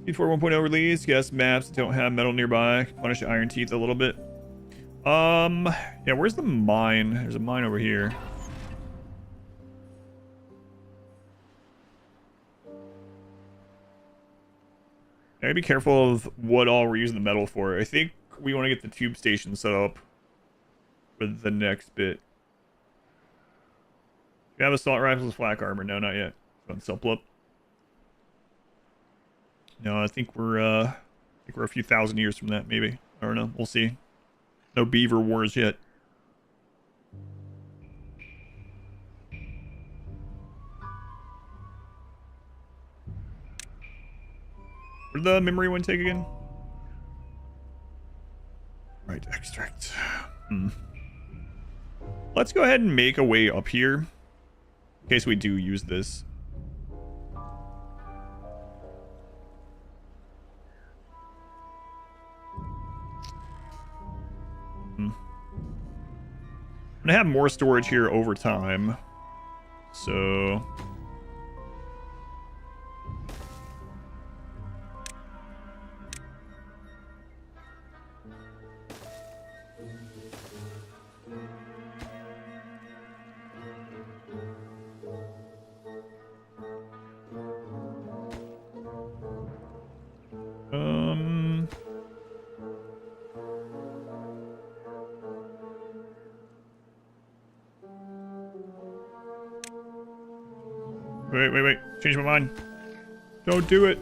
Before 1.0 release, yes, maps that don't have metal nearby. Punish Ironteeth a little bit. Yeah, where's the mine? There's a mine over here. Gotta be careful of what all we're using the metal for. I think we want to get the tube station set up with the next bit. We have assault rifles with flak armor. No, not yet. On Suplup. No, I think we're a few thousand years from that, maybe. I don't know. We'll see. No beaver wars yet. What did the memory one take again? Right, extract. Let's go ahead and make a way up here. In case we do use this. I'm gonna have more storage here over time. So... Wait. Change my mind. Don't do it.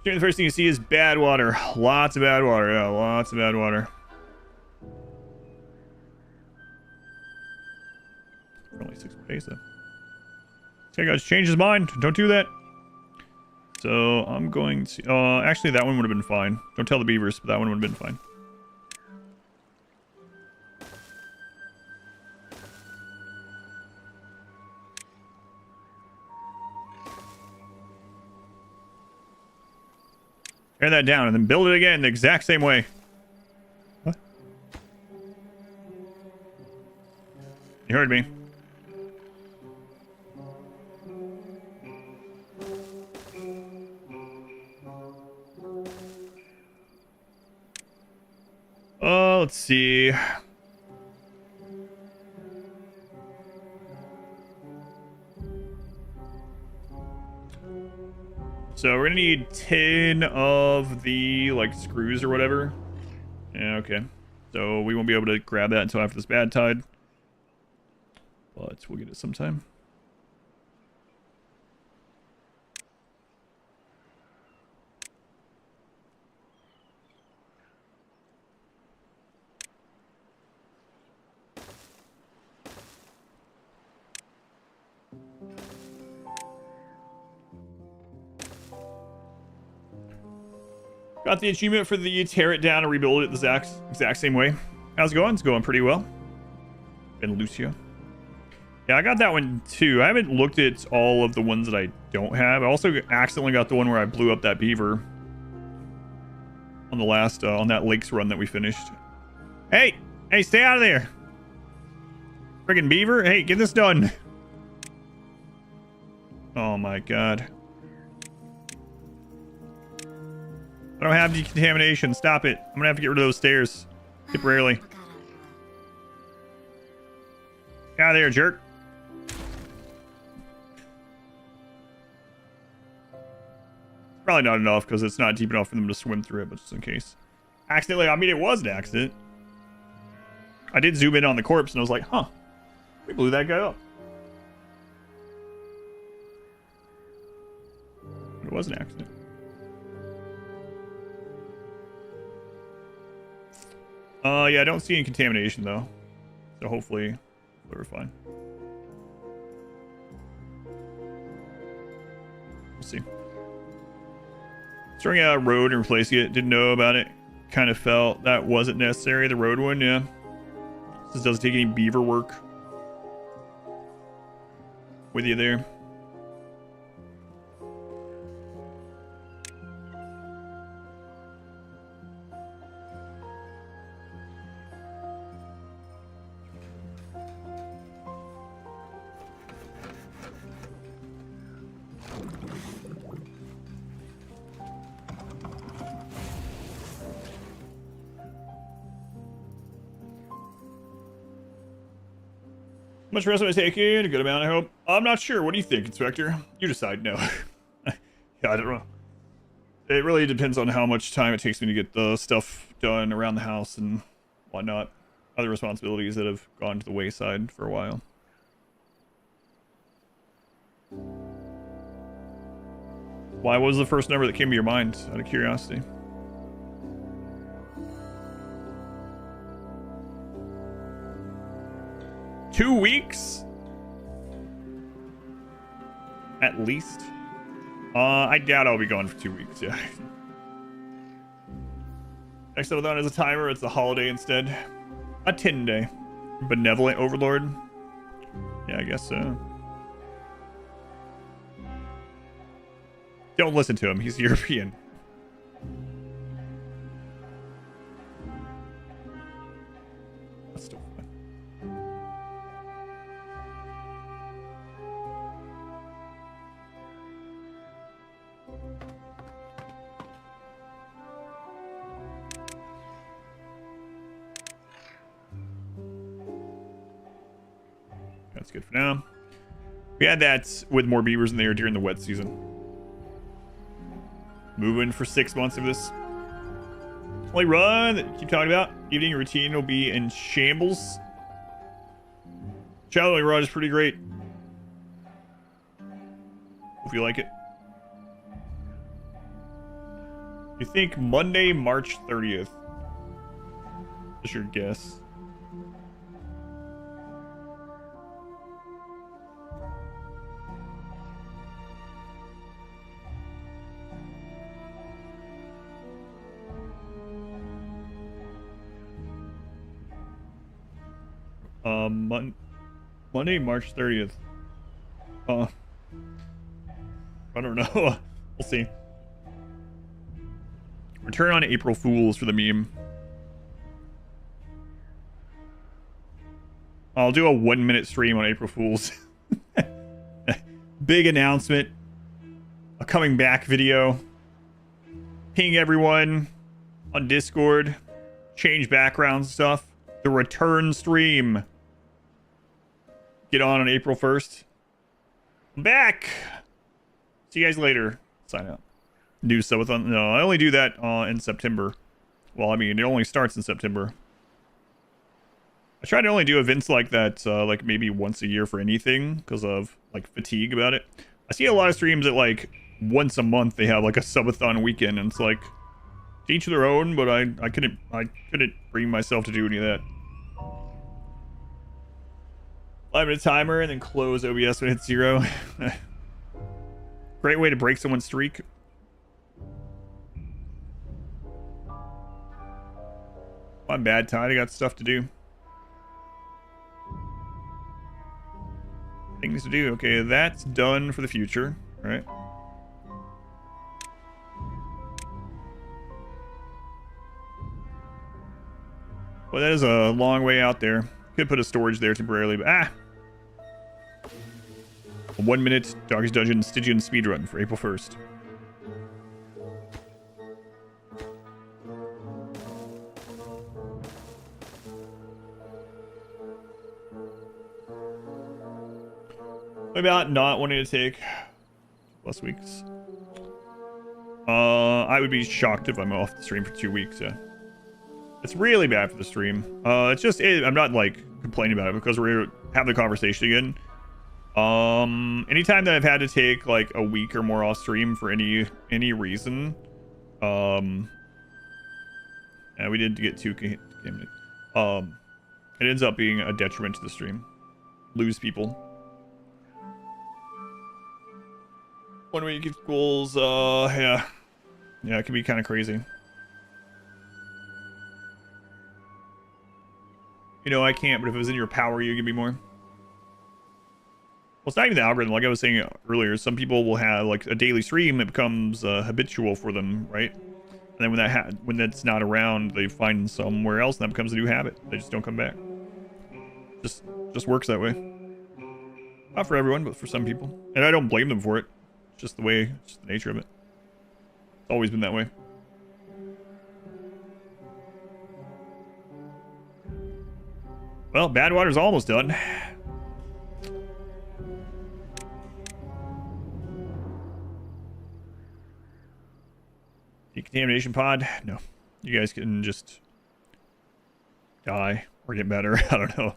The first thing you see is bad water. Lots of bad water. Yeah, lots of bad water. Only 6 days though. Okay, guys, change his mind. Don't do that. So I'm going to. Actually, that one would have been fine. Don't tell the beavers, but that one would have been fine. Tear that down and then build it again the exact same way. What? You heard me. Let's see. So we're gonna need 10 of the like screws or whatever. Yeah, okay. So we won't be able to grab that until after this bad tide. But we'll get it sometime. Got the achievement for the tear it down and rebuild it the exact same way. How's it going? It's going pretty well. And Lucio. Yeah, I got that one too. I haven't looked at all of the ones that I don't have. I also accidentally got the one where I blew up that beaver on the last on that lakes run that we finished. Hey, stay out of there. Friggin' beaver. Hey, get this done. Oh my god. I don't have decontamination. Stop it. I'm gonna have to get rid of those stairs. Temporarily. Get out of there, jerk. Probably not enough because it's not deep enough for them to swim through it, but just in case. Accidentally, I mean, it was an accident. I did zoom in on the corpse and I was like, huh, we blew that guy up. It was an accident. Yeah, I don't see any contamination though. So hopefully we're fine. We'll see. Starting out a road and replacing it. Didn't know about it. Kind of felt that wasn't necessary. The road one, yeah. This doesn't take any beaver work. With you there. How much rest am I taking? A good amount, I hope. I'm not sure. What do you think, Inspector? You decide. No. Yeah, I don't know. It really depends on how much time it takes me to get the stuff done around the house and whatnot. Other responsibilities that have gone to the wayside for a while. Why was the first number that came to your mind, out of curiosity? Two weeks? At least. I doubt I'll be gone for 2 weeks, yeah. Next subathon is a timer, it's a holiday instead. A 10-day. Benevolent Overlord? Yeah, I guess so. Don't listen to him, he's European. That's still fun. That's good for now. We had that with more beavers in there during the wet season. Moving for 6 months of this. Only run that you keep talking about. Evening routine will be in shambles. Shadowing run is pretty great. If you like it. You think Monday, March 30th? Just your guess. Monday, March 30th. I don't know. We'll see. Return on April Fools for the meme. I'll do a 1-minute stream on April Fools. Big announcement. A coming back video. Ping everyone on Discord. Change background stuff. The return stream. Get on April 1st. I'm back. See you guys later. Sign up. Do subathon. No, I only do that in September. Well, I mean, it only starts in September. I try to only do events like that, like maybe once a year for anything, because of like fatigue about it. I see a lot of streams that like once a month they have like a subathon weekend, and it's like to each their own. But I couldn't bring myself to do any of that. 5-minute timer and then close OBS when it hits 0. Great way to break someone's streak. I'm bad, Tide. I got stuff to do. Things to do. Okay, that's done for the future, right? Well, that is a long way out there. Could put a storage there temporarily, but A 1 minute Darkest Dungeon Stygian speedrun for April 1st. What about not wanting to take plus weeks? I would be shocked if I'm off the stream for 2 weeks. Yeah. It's really bad for the stream. It's just, I'm not like complaining about it because we're having the conversation again. Anytime that I've had to take like a week or more off stream for any reason, yeah, we did get too contaminated. It ends up being a detriment to the stream. Lose people. 1 week equals, yeah, it can be kind of crazy. You know, I can't, but if it was in your power, you give me more. Well, it's not even the algorithm. Like I was saying earlier, some people will have like a daily stream that becomes habitual for them, right? And then when that's not around, they find somewhere else, and that becomes a new habit. They just don't come back. Just works that way. Not for everyone, but for some people. And I don't blame them for it. It's just the way, it's just the nature of it. It's always been that way. Well, badwater's almost done. Decontamination pod? No. You guys can just die or get better. I don't know.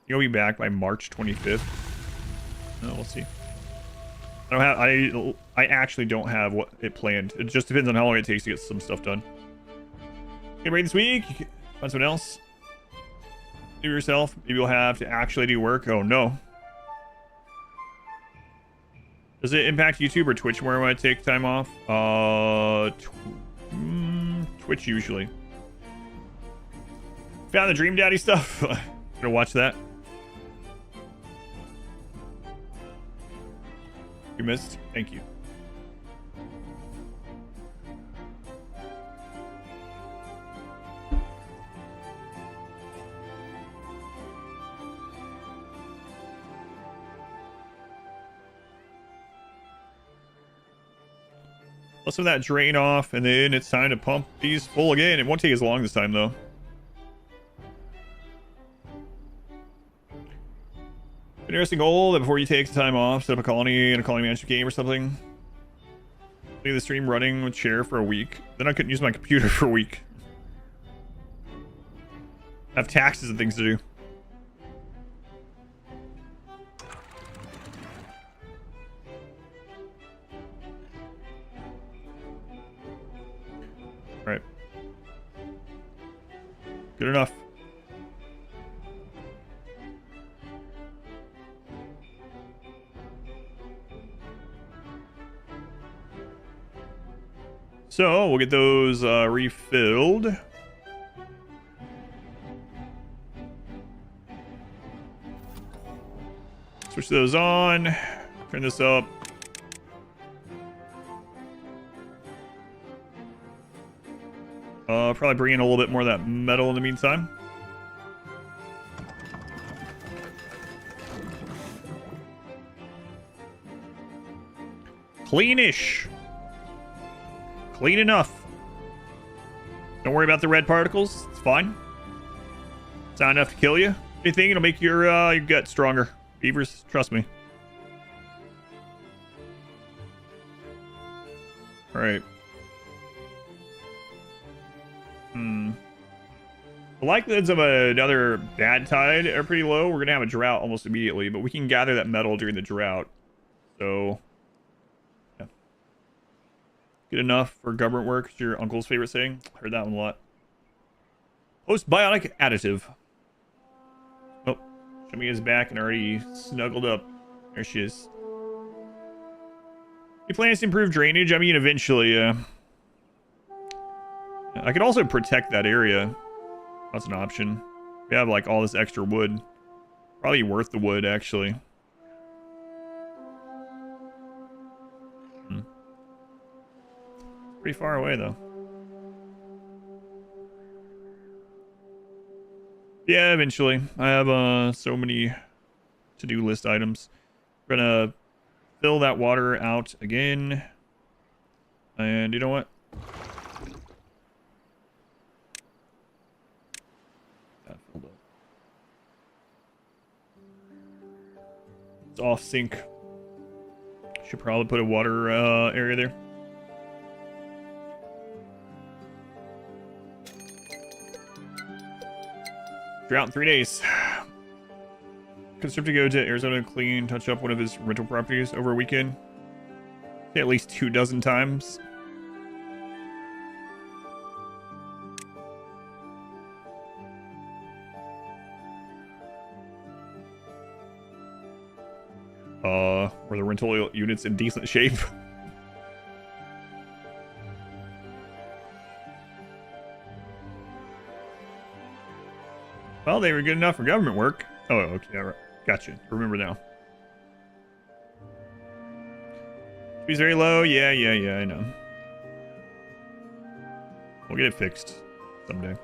You'll be back by March 25th. No, we'll see. I actually don't have what it planned. It just depends on how long it takes to get some stuff done. Get ready this week. Find someone else. Do yourself. Maybe you'll have to actually do work. Oh no. Does it impact YouTube or Twitch more when I take time off? Twitch usually. Found the Dream Daddy stuff. Gonna watch that. You missed. Thank you. Let's have that drain off, and then it's time to pump these full again. It won't take as long this time, though. Interesting goal that before you take the time off, set up a colony in a colony management game or something. Leave the stream running with share for a week. Then I couldn't use my computer for a week. I have taxes and things to do. Right. Good enough. So we'll get those refilled. Switch those on. Turn this up. Probably bring in a little bit more of that metal in the meantime. Cleanish. Clean enough. Don't worry about the red particles. It's fine. It's not enough to kill you. If anything, it'll make your gut stronger. Beavers, trust me. All right. The likelihoods of another bad tide are pretty low. We're going to have a drought almost immediately, but we can gather that metal during the drought. So, yeah. Good enough for government work. It's your uncle's favorite saying. Heard that one a lot. Post-bionic additive. Oh, Shami is back and already snuggled up. There she is. He plans to improve drainage? I mean, eventually, I could also protect that area. That's an option. We have like all this extra wood. Probably worth the wood, actually. Pretty far away, though. Yeah, eventually. I have so many to-do list items. We're gonna fill that water out again. And you know what? That filled up. It's off sync. Should probably put a water area there. Drought in 3 days. Conserve to go to Arizona to clean, touch up one of his rental properties over a weekend. At least 24 times. Were the rental units in decent shape? Well, they were good enough for government work. Oh, okay, all right. Gotcha. Remember now. Speed's very low. Yeah, I know. We'll get it fixed someday.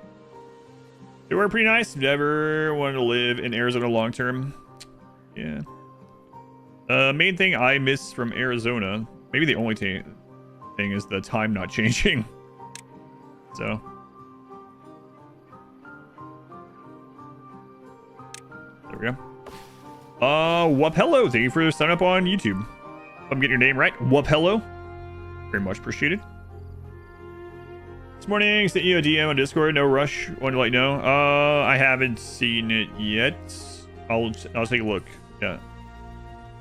They were pretty nice. Never wanted to live in Arizona long term. Yeah. Main thing I miss from Arizona, maybe the only thing is the time not changing. So. There we go. Wapello, thank you for signing up on YouTube. I'm getting your name right. Wapello. Very much appreciated. This morning, sent you a DM on Discord. No rush. Wanted to let you know. I haven't seen it yet. I'll take a look. Yeah.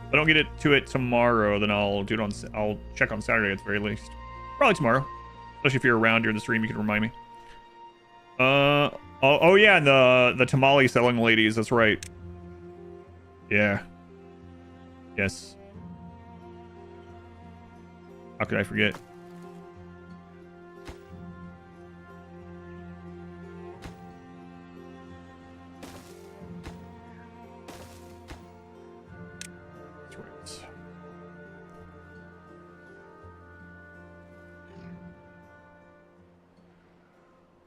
If I don't get to it tomorrow, then I'll do it on. I'll check on Saturday at the very least. Probably tomorrow. Especially if you're around during the stream, you can remind me. Oh yeah, and the tamale selling ladies. That's right. Yeah. Yes. How could I forget? That's right.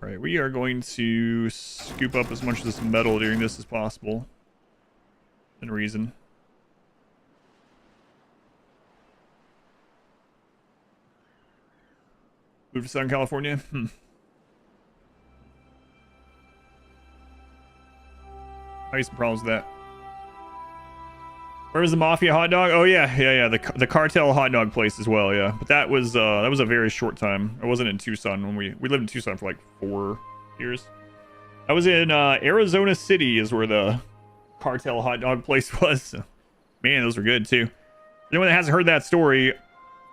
All right, we are going to scoop up as much of this metal during this as possible. In reason. Move to Southern California? I had some problems with that. Where was the Mafia hot dog? Oh yeah. The cartel hot dog place as well, yeah. But that was a very short time. I wasn't in Tucson when we lived in Tucson for like 4 years. I was in Arizona City is where the cartel hot dog place was. Man, those were good too. Anyone that hasn't heard that story,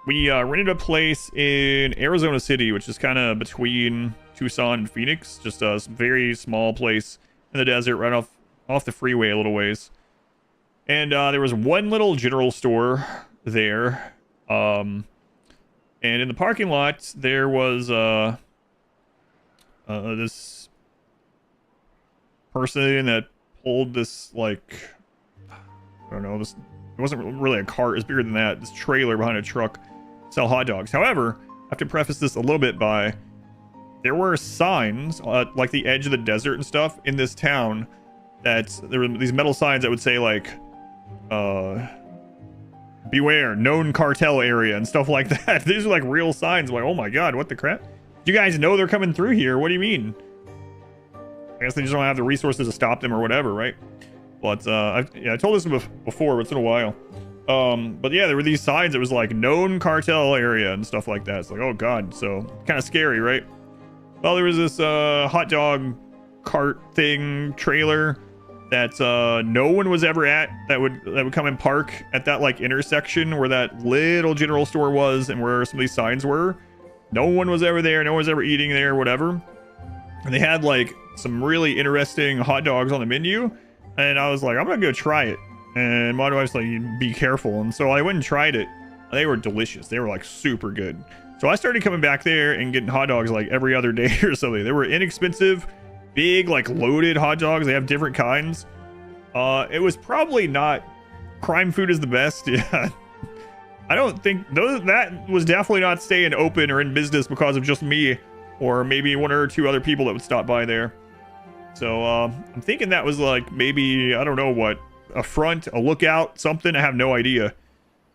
we rented a place in Arizona City, which is kind of between Tucson and Phoenix. Just a very small place in the desert, right off the freeway a little ways. And there was one little general store there. And in the parking lot, there was this person that pulled this, like, I don't know, this, it wasn't really a cart, it was bigger than that, this trailer behind a truck, sell hot dogs. However, I have to preface this a little bit by, there were signs, like the edge of the desert and stuff in this town, that there were these metal signs that would say, like, beware, known cartel area and stuff like that. These are like real signs. I'm like, oh my god, what the crap? You guys know they're coming through here. What do you mean? I guess they just don't have the resources to stop them or whatever, right? But I told this before, but it's been a while. But yeah, there were these signs that was like known cartel area and stuff like that. It's like, oh god, so kind of scary, right? Well, there was this hot dog cart thing trailer that no one was ever at, that would come and park at that like intersection where that little general store was and where some of these signs were. No one was ever there. No one was ever eating there, whatever. And they had like some really interesting hot dogs on the menu. And I was like, I'm gonna go try it. And my wife's like, be careful. And so I went and tried it. They were delicious. They were like super good. So I started coming back there and getting hot dogs like every other day or something. They were inexpensive, big, like loaded hot dogs. They have different kinds. It was probably not, crime food is the best. Yeah. I don't think that was definitely not staying open or in business because of just me or maybe one or two other people that would stop by there. So I'm thinking that was like maybe, I don't know what a front, a lookout, something. I have no idea.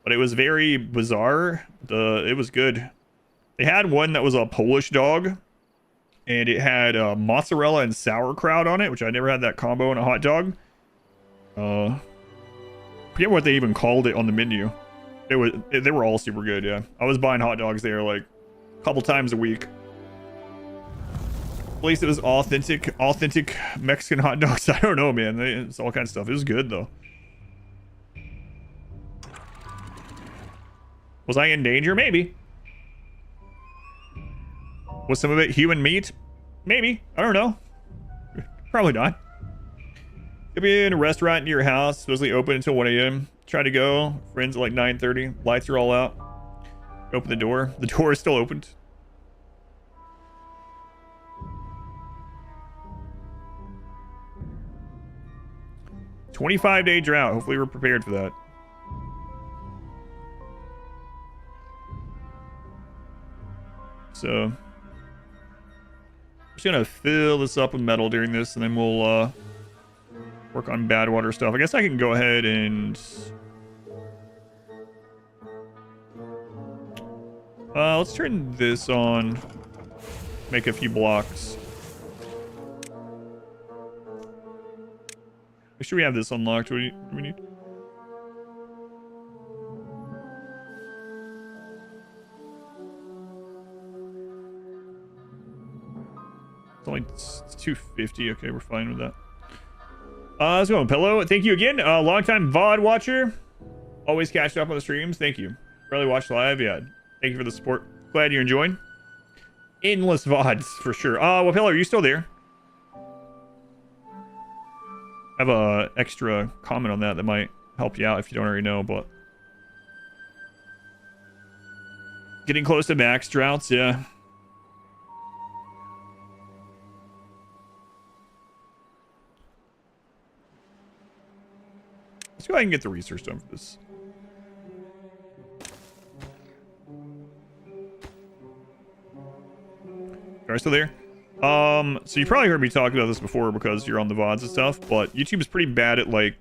But it was very bizarre. It was good. They had one that was a Polish dog. And it had mozzarella and sauerkraut on it, which I never had that combo in a hot dog. Forget what they even called it on the menu. They were all super good, yeah. I was buying hot dogs there like a couple times a week. At least it was authentic Mexican hot dogs. I don't know, man. It's all kinds of stuff. It was good though. Was I in danger? Maybe. Was some of it human meat? Maybe. I don't know. Probably not. Could be in a restaurant near your house, supposedly open until 1 a.m. Try to go. Friends at like 9:30. Lights are all out. Open the door. The door is still opened. $25-day drought. Hopefully we're prepared for that. So just gonna fill this up with metal during this, and then we'll work on badwater stuff. I guess I can go ahead and let's turn this on. Make a few blocks. Make sure we have this unlocked. What do we need? It's only 250. Okay, we're fine with that. Let's go, Pillow. Thank you again. Long-time VOD watcher. Always catching up on the streams. Thank you. Rarely watch live. Yeah. Thank you for the support. Glad you're enjoying. Endless VODs for sure. Well, Pillow, are you still there? I have a extra comment on that might help you out if you don't already know, but getting close to max droughts, yeah. Let's go ahead and get the research done for this. Are you still there? So you probably heard me talk about this before because you're on the VODs and stuff, but YouTube is pretty bad at like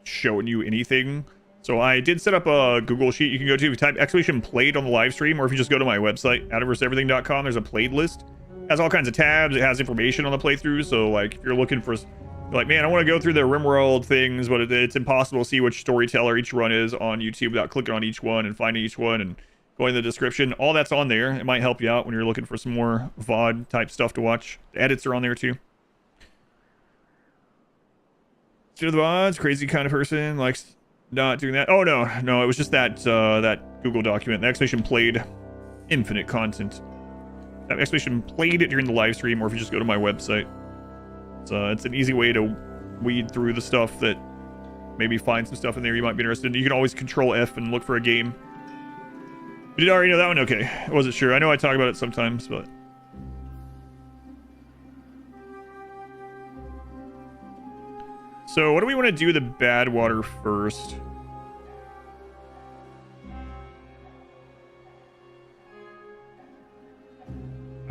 showing you anything. So I did set up a Google sheet you can go to. If you type exclamation played on the live stream, or if you just go to my website, adverseverything.com, there's a played list. It has all kinds of tabs. It has information on the playthrough. So like if you're looking for, like, man, I want to go through the RimWorld things, but it's impossible to see which storyteller each run is on YouTube without clicking on each one and finding each one and going to the description. All that's on there. It might help you out when you're looking for some more VOD type stuff to watch. The edits are on there too. To the VODs, crazy kind of person, likes not doing that. Oh no, it was just that that Google document. The exclamation played infinite content. That exclamation played it during the live stream, or if you just go to my website. It's an easy way to weed through the stuff that maybe find some stuff in there you might be interested in. You can always control F and look for a game. You did already know that one? Okay. I wasn't sure. I know I talk about it sometimes, but... So, what do we want to do with the badwater first?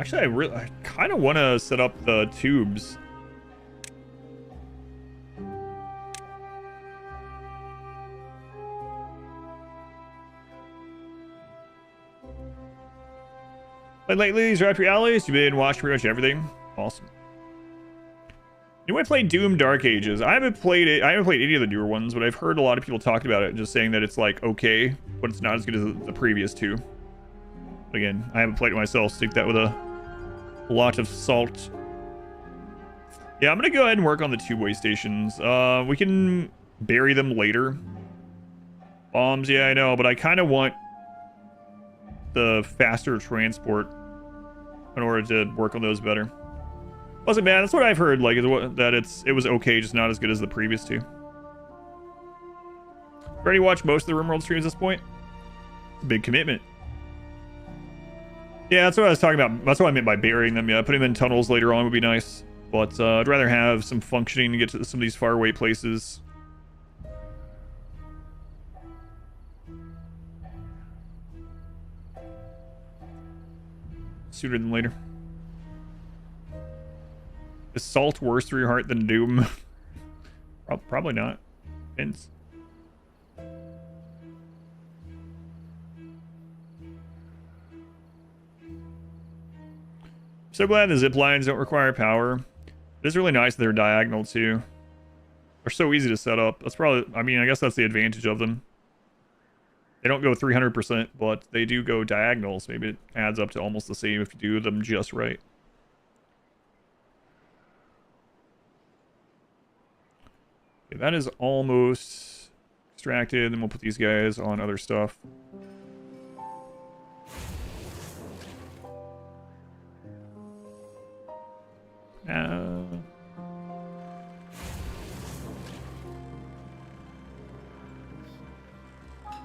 Actually, I kind of want to set up the tubes. Played lately, these are up your alleys. You've been watching pretty much everything. Awesome. Anyone played Doom Dark Ages? I haven't played it. I haven't played any of the newer ones, but I've heard a lot of people talking about it and just saying that it's like okay, but it's not as good as the previous two. But again, I haven't played it myself, so take that with a lot of salt. Yeah, I'm gonna go ahead and work on the tube-way stations. We can bury them later. Bombs, yeah, I know, but I kind of want the faster transport in order to work on those better. Wasn't bad. That's what I've heard. Like that it was okay, just not as good as the previous two. Already watched most of the RimWorld streams at this point. It's a big commitment. Yeah, that's what I was talking about. That's what I meant by burying them. Yeah, putting them in tunnels later on would be nice. But I'd rather have some functioning to get to some of these faraway places. Sooner than later. Is salt worse for your heart than Doom? Probably not. Hints. So glad the zip lines don't require power. It is really nice that they're diagonal too. They're so easy to set up. That's probably, I mean, I guess that's the advantage of them. They don't go 300%, but they do go diagonal, so maybe it adds up to almost the same if you do them just right. Okay, that is almost extracted, then we'll put these guys on other stuff.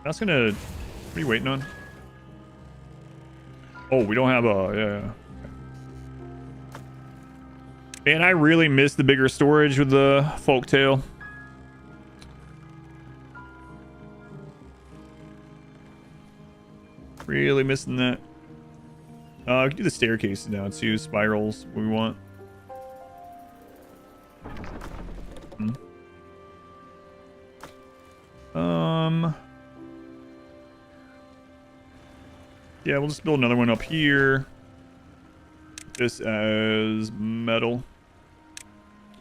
That's gonna... What are you waiting on? Oh, we don't have a... Yeah. Man, I really miss the bigger storage with the folktail. Really missing that. We can do the staircase now too. Spirals, what we want. Yeah, we'll just build another one up here. This as metal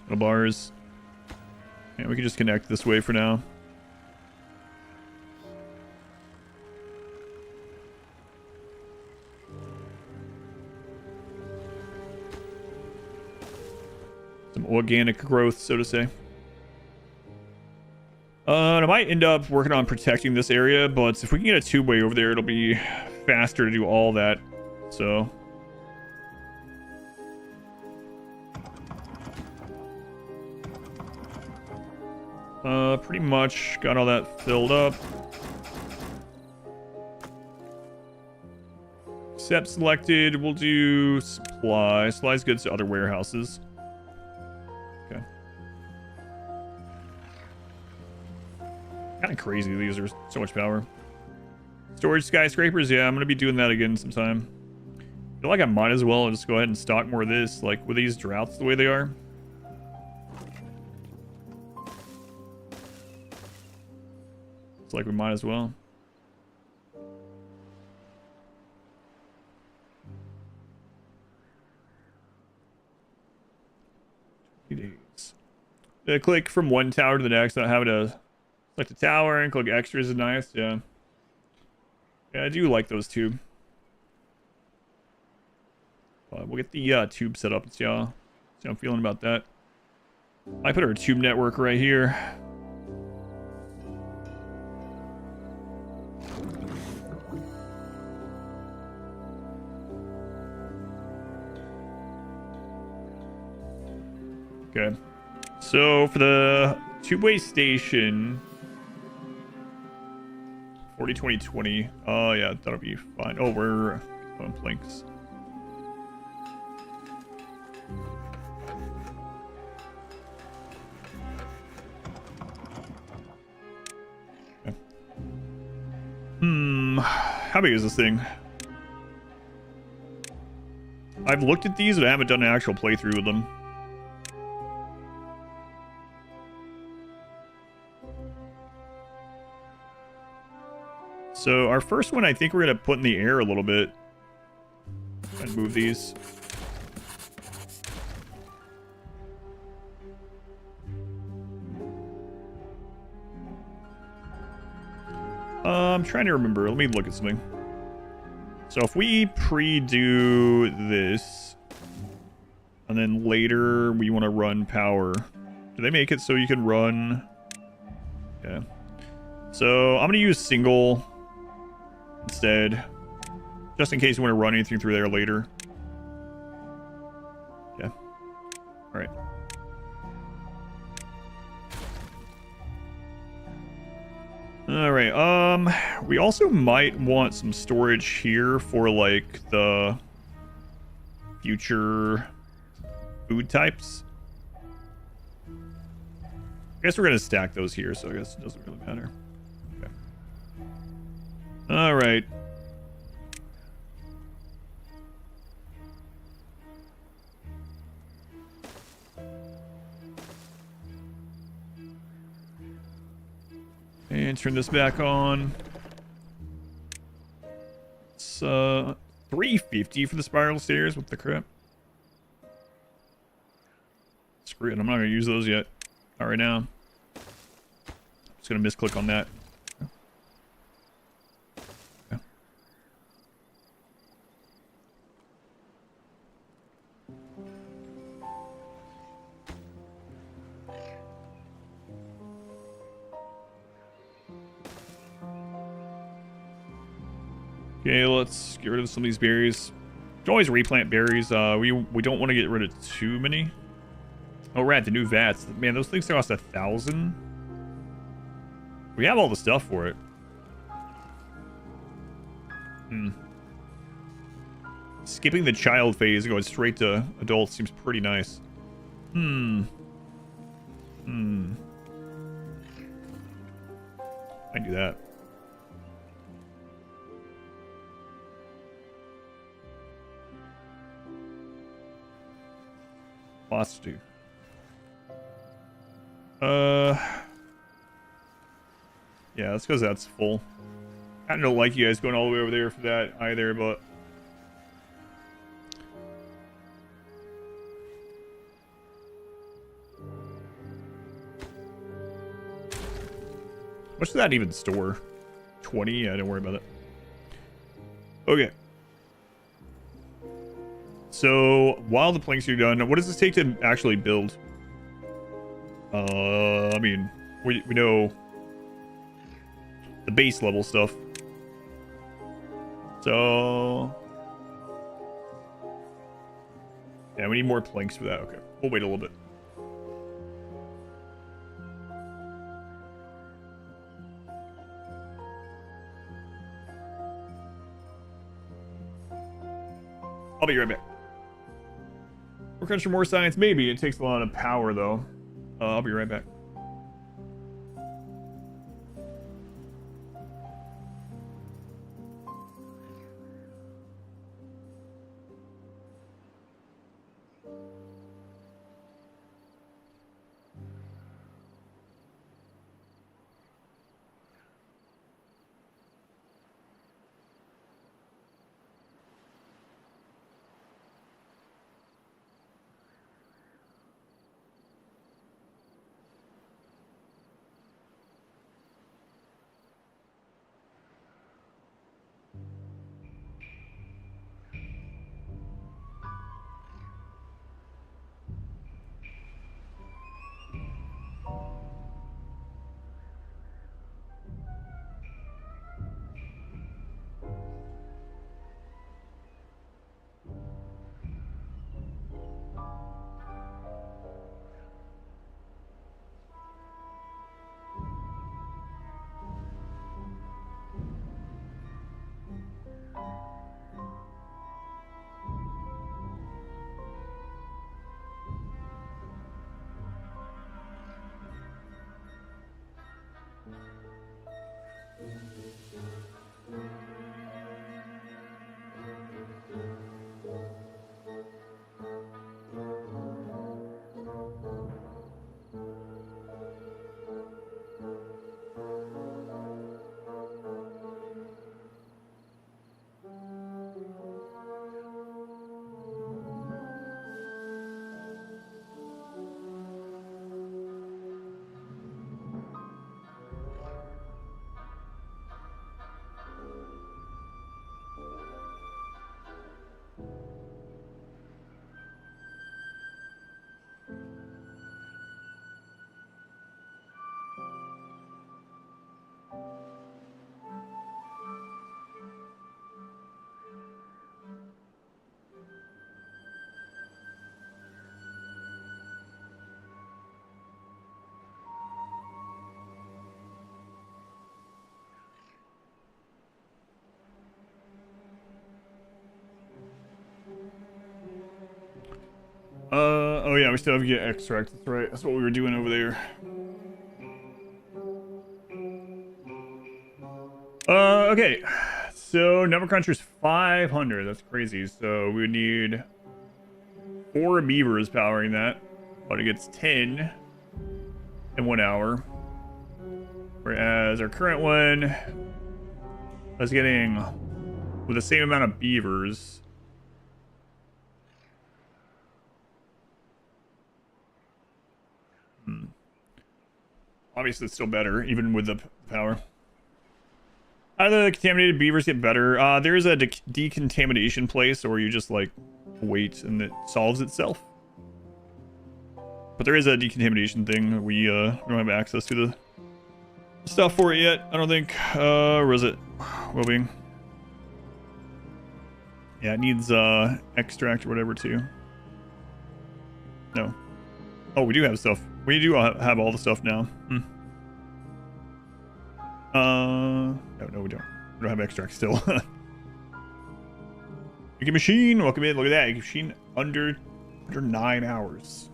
bars. And we can just connect this way for now. Some organic growth, so to say. I might end up working on protecting this area, but if we can get a two-way over there, it'll be faster to do all that. So... pretty much got all that filled up. Except selected, we'll do supply. Supply's good to other warehouses. Okay. Kind of crazy, these are so much power. Storage skyscrapers, yeah, I'm gonna be doing that again sometime. I feel like I might as well just go ahead and stock more of this, like with these droughts the way they are. It's like we might as well. Days. Click from one tower to the next, not having to select the tower and click extras is nice, yeah. Yeah, I do like those too. We'll get the tube set up and see how I'm feeling about that. I put our tube network right here. Okay, so for the two-way station, 40, 20, 20. Oh, yeah, that'll be fine. Oh, we're on planks. Okay. How big is this thing? I've looked at these, but I haven't done an actual playthrough with them. So our first one, I think we're going to put in the air a little bit. And move these. I'm trying to remember. Let me look at something. So if we pre-do this, and then later we want to run power, do they make it so you can run? Yeah. So I'm going to use single instead, just in case you want to run anything through there later. Yeah. All right. All right. We also might want some storage here for like the future food types. I guess we're gonna stack those here, so I guess it doesn't really matter. Okay. All right. And turn this back on. It's 350 for the spiral stairs. What the crap? Screw it, I'm not gonna use those yet. Not right now. Just gonna misclick on that. Okay, let's get rid of some of these berries. You can always replant berries. We don't want to get rid of too many. Oh, right, the new vats. Man, those things cost 1,000. We have all the stuff for it. Skipping the child phase and going straight to adults seems pretty nice. I do that. Lots to do. Yeah, that's because that's full. I don't like you guys going all the way over there for that either, but how much did that even store? 20? Yeah, don't worry about it. Okay. So while the planks are done, what does this take to actually build? I mean, we know the base level stuff. So yeah, we need more planks for that. Okay, we'll wait a little bit. I'll be right back. More crunching, more science, maybe. It takes a lot of power, though. I'll be right back. Oh yeah, we still have to get extract. That's right. That's what we were doing over there. Okay. So number cruncher's 500. That's crazy. So we would need 4 beavers powering that, but it gets 10 in 1 hour. Whereas our current one is getting, with the same amount of beavers, obviously it's still better, even with the power. How do the contaminated beavers get better? There is a decontamination place, or you just like wait and it solves itself. But there is a decontamination thing. We don't have access to the stuff for it yet, I don't think. Or is it well-being? Yeah, it needs extract or whatever too. No. Oh, we do have stuff. We do have all the stuff now. No, we don't. We don't have extract still. Ike machine, welcome in. Look at that. Ike machine under 9 hours.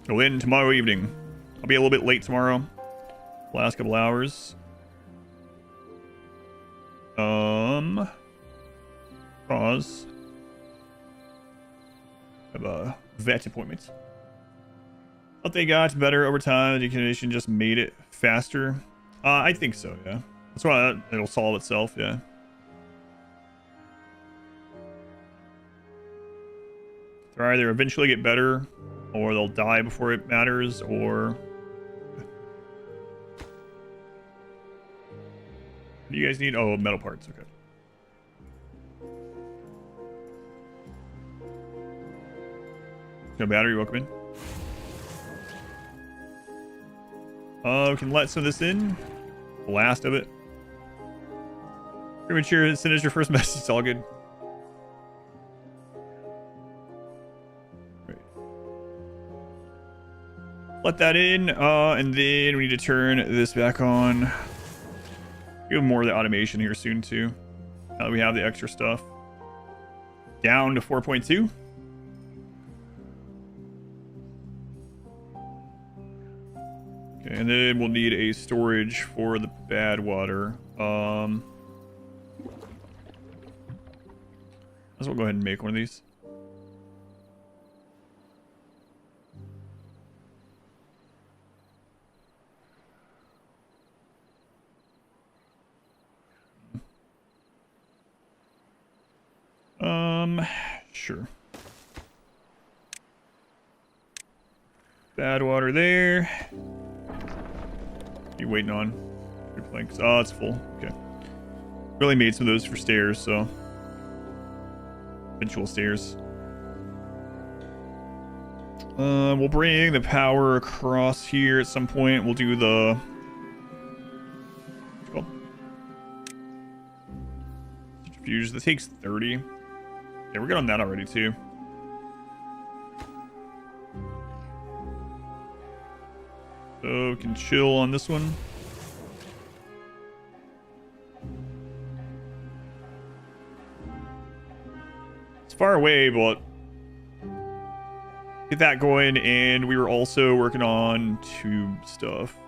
Go in tomorrow evening. I'll be a little bit late tomorrow. Last couple hours. Pause. Have a vet appointment. What they got better over time. Decontamination just made it faster. I think so, yeah. That's why it'll solve itself, yeah. They'll either eventually get better, or they'll die before it matters, or... What do you guys need? Oh, metal parts, okay. No battery, welcome in. We can let some of this in. The last of it. Pretty much here, send us your first message, it's all good. Right. Let that in, and then we need to turn this back on. We have more of the automation here soon too. Now that we have the extra stuff. Down to 4.2. Okay, and then we'll need a storage for the badwater. Let's go ahead and make one of these. Sure. Badwater there. You waiting on your planks? Oh, it's full. Okay. Really made some of those for stairs, so eventual stairs. We'll bring the power across here at some point. We'll do the what's it called? Centrifuge. That takes 30. Yeah, we're good on that already too. So we can chill on this one. It's far away, but get that going. And we were also working on tube stuff.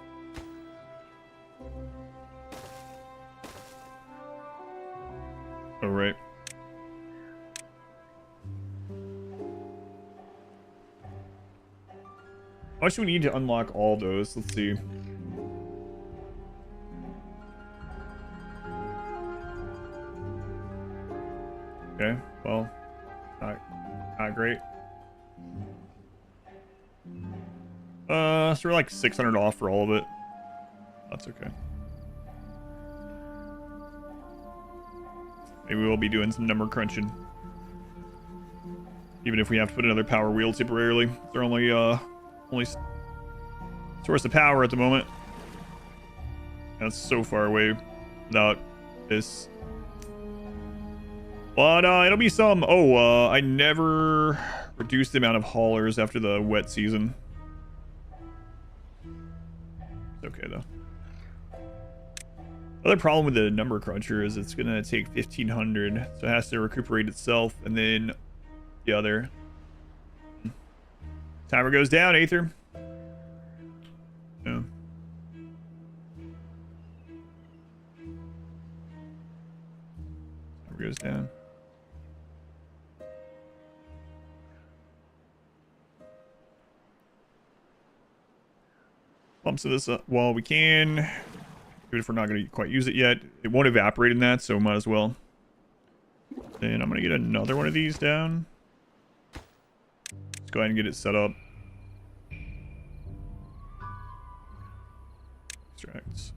Oh, right. How much do we need to unlock all those? Let's see. Okay, well, not great. So we're like 600 off for all of it. That's okay. Maybe we'll be doing some number crunching. Even if we have to put another power wheel temporarily. They're only source of power at the moment. That's so far away without this. But it'll be some. Oh, I never reduced the amount of haulers after the wet season. It's okay though. The other problem with the number cruncher is it's gonna take 1500, so it has to recuperate itself, and then the other. Timer goes down, Aether. Yeah. Timer goes down. Pumps this up while we can. Even if we're not going to quite use it yet. It won't evaporate in that, so might as well. Then I'm going to get another one of these down. Let's go ahead and get it set up. Extracts.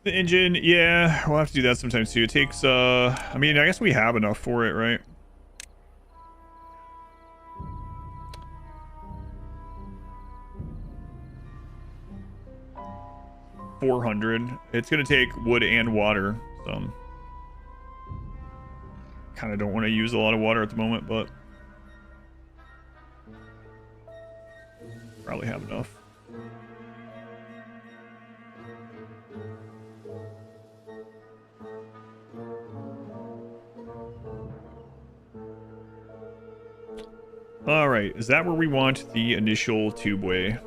The engine, yeah, we'll have to do that sometimes too. It takes, I mean, I guess we have enough for it, right? $400. It's gonna take wood and water, so kind of don't want to use a lot of water at the moment, but probably have enough. All right, is that where we want the initial tubeway?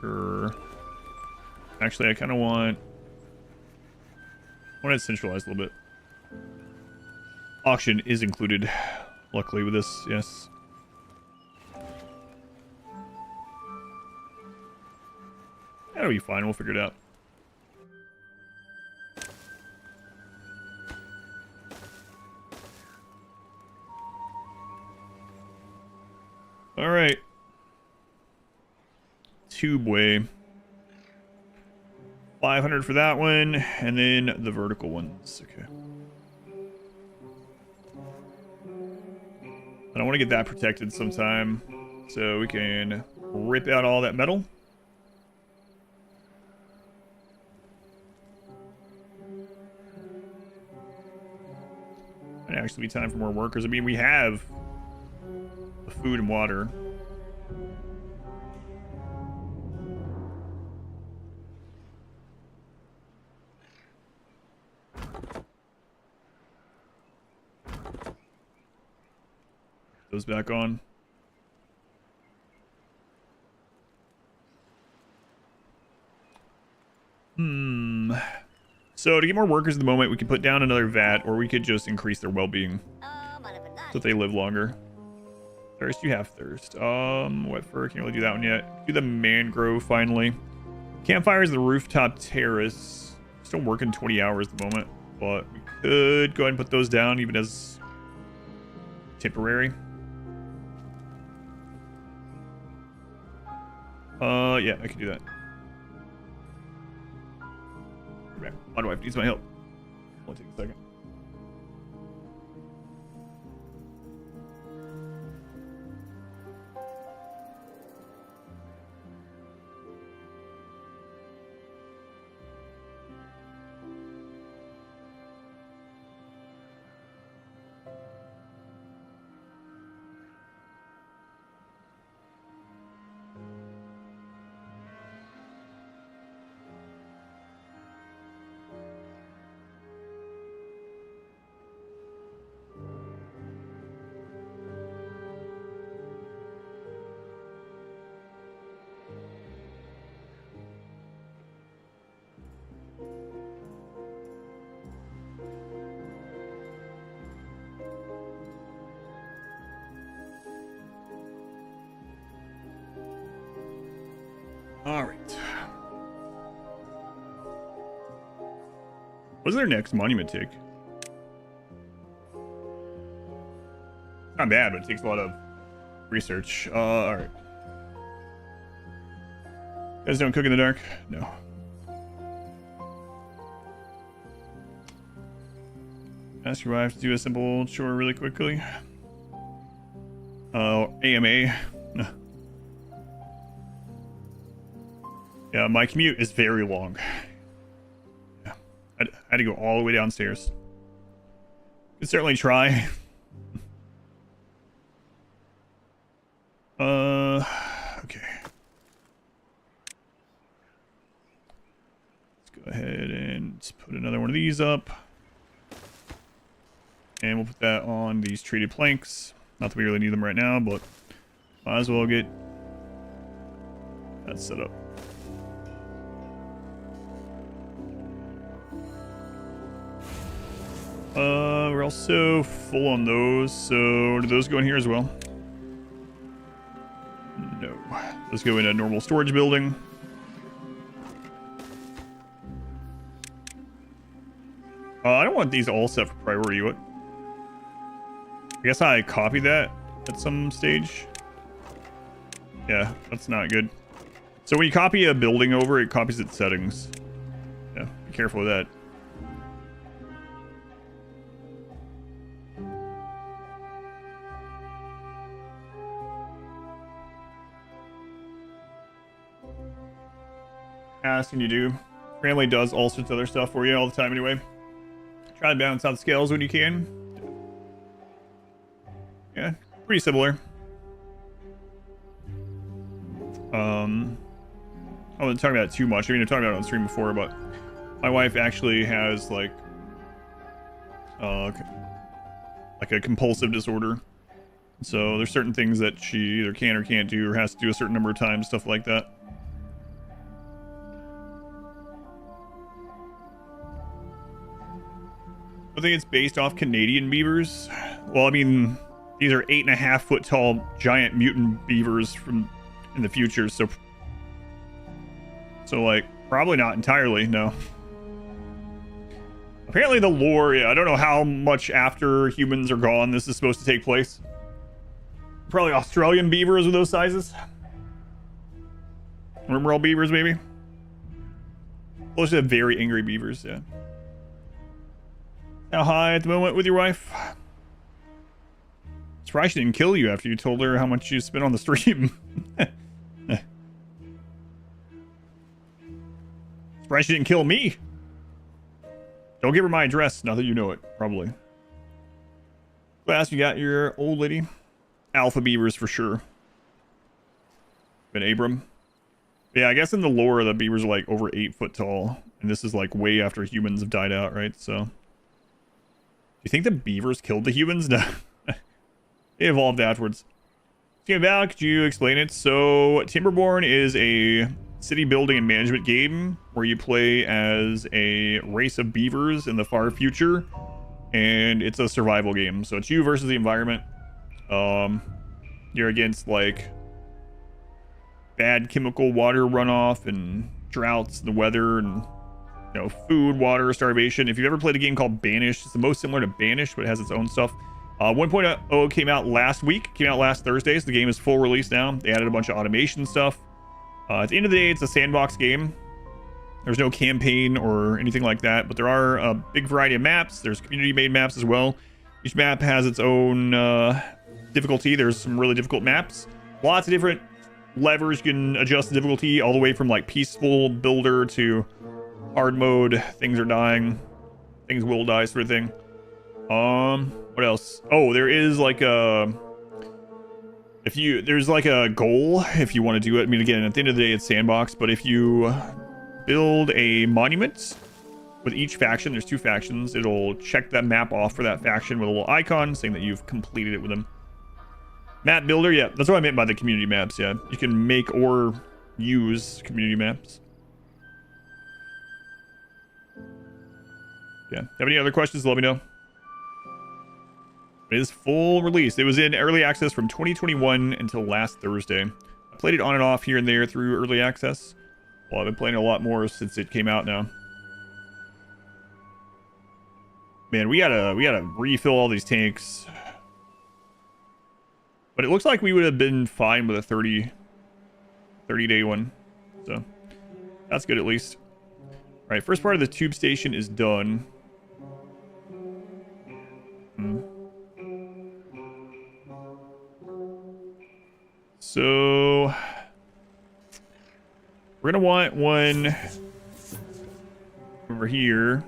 Sure. Actually, I kind of want it centralized a little bit. Auction is included. Luckily with this, yes. That'll be fine, we'll figure it out. Alright. Tubeway. 500 for that one, and then the vertical ones. Okay. And I want to get that protected sometime so we can rip out all that metal. Might actually be time for more workers. I mean, we have the food and water. Those back on. So to get more workers at the moment, we could put down another vat, or we could just increase their well-being so that they live longer. Thirst, you have thirst. Wet fur, can't really do that one yet. Do the mangrove finally. Campfire is the rooftop terrace. Still working 20 hours at the moment, but we could go ahead and put those down even as temporary. Yeah, I can do that. Okay. My wife needs my help. Only take a second. All right. What does their next monument take? Not bad, but it takes a lot of research. All right. You guys don't cook in the dark? No. Ask your wife to do a simple chore really quickly. AMA. Yeah, my commute is very long. Yeah, I had to go all the way downstairs. Could certainly try. Okay. Let's go ahead and put another one of these up. And we'll put that on these treated planks. Not that we really need them right now, but might as well get that set up. We're also full on those, so do those go in here as well? No. Those go in a normal storage building. I don't want these all set for priority. What? I guess I copied that at some stage. Yeah, that's not good. So when you copy a building over, it copies its settings. Yeah, be careful with that. Asking you do. Family does all sorts of other stuff for you all the time anyway. Try to balance out the scales when you can. Yeah, pretty similar. I wasn't talking about it too much. I mean, I talked about it on stream before, but my wife actually has like a compulsive disorder. So there's certain things that she either can or can't do, or has to do a certain number of times, stuff like that. I think it's based off Canadian beavers. Well, I mean, these are 8.5 foot tall giant mutant beavers from in the future, so like probably not entirely, no. Apparently the lore, yeah, I don't know how much after humans are gone this is supposed to take place. Probably Australian beavers of those sizes. Rumorall beavers, maybe. Those are very angry beavers, yeah. How high at the moment with your wife? Surprised she didn't kill you after you told her how much you spent on the stream. Surprised she didn't kill me. Don't give her my address, now that you know it, probably. Class, you got your old lady. Alpha beavers for sure. Ben Abram. Yeah, I guess in the lore, the beavers are like over 8 foot tall. And this is like way after humans have died out, right? So, do you think the beavers killed the humans? No. They evolved afterwards. Speaking of that, could you explain it? So, Timberborn is a city building and management game where you play as a race of beavers in the far future. And it's a survival game. So, it's you versus the environment. You're against, like, bad chemical water runoff and droughts, the weather, and, you know, food, water, starvation. If you've ever played a game called Banish, it's the most similar to Banish, but it has its own stuff. 1.0 came out last week, came out last Thursday, so the game is full release now. They added a bunch of automation stuff. At the end of the day, it's a sandbox game. There's no campaign or anything like that, but there are a big variety of maps. There's community-made maps as well. Each map has its own difficulty. There's some really difficult maps. Lots of different levers you can adjust the difficulty, all the way from like peaceful builder to hard mode. Things are dying. Things will die, sort of thing. What else? Oh, there is like a... There's like a goal if you want to do it. I mean, again, at the end of the day, it's sandbox, but if you build a monument with each faction, there's 2 factions, it'll check that map off for that faction with a little icon saying that you've completed it with them. Map builder, yeah, that's what I meant by the community maps, yeah. You can make or use community maps. Yeah, have any other questions, let me know. It is full release. It was in early access from 2021 until last Thursday. I played it on and off here and there through early access. Well, I've been playing a lot more since it came out now. Man, we gotta refill all these tanks. But it looks like we would have been fine with a 30-day one. So, that's good at least. Alright, first part of the tube station is done. So, we're gonna want one over here.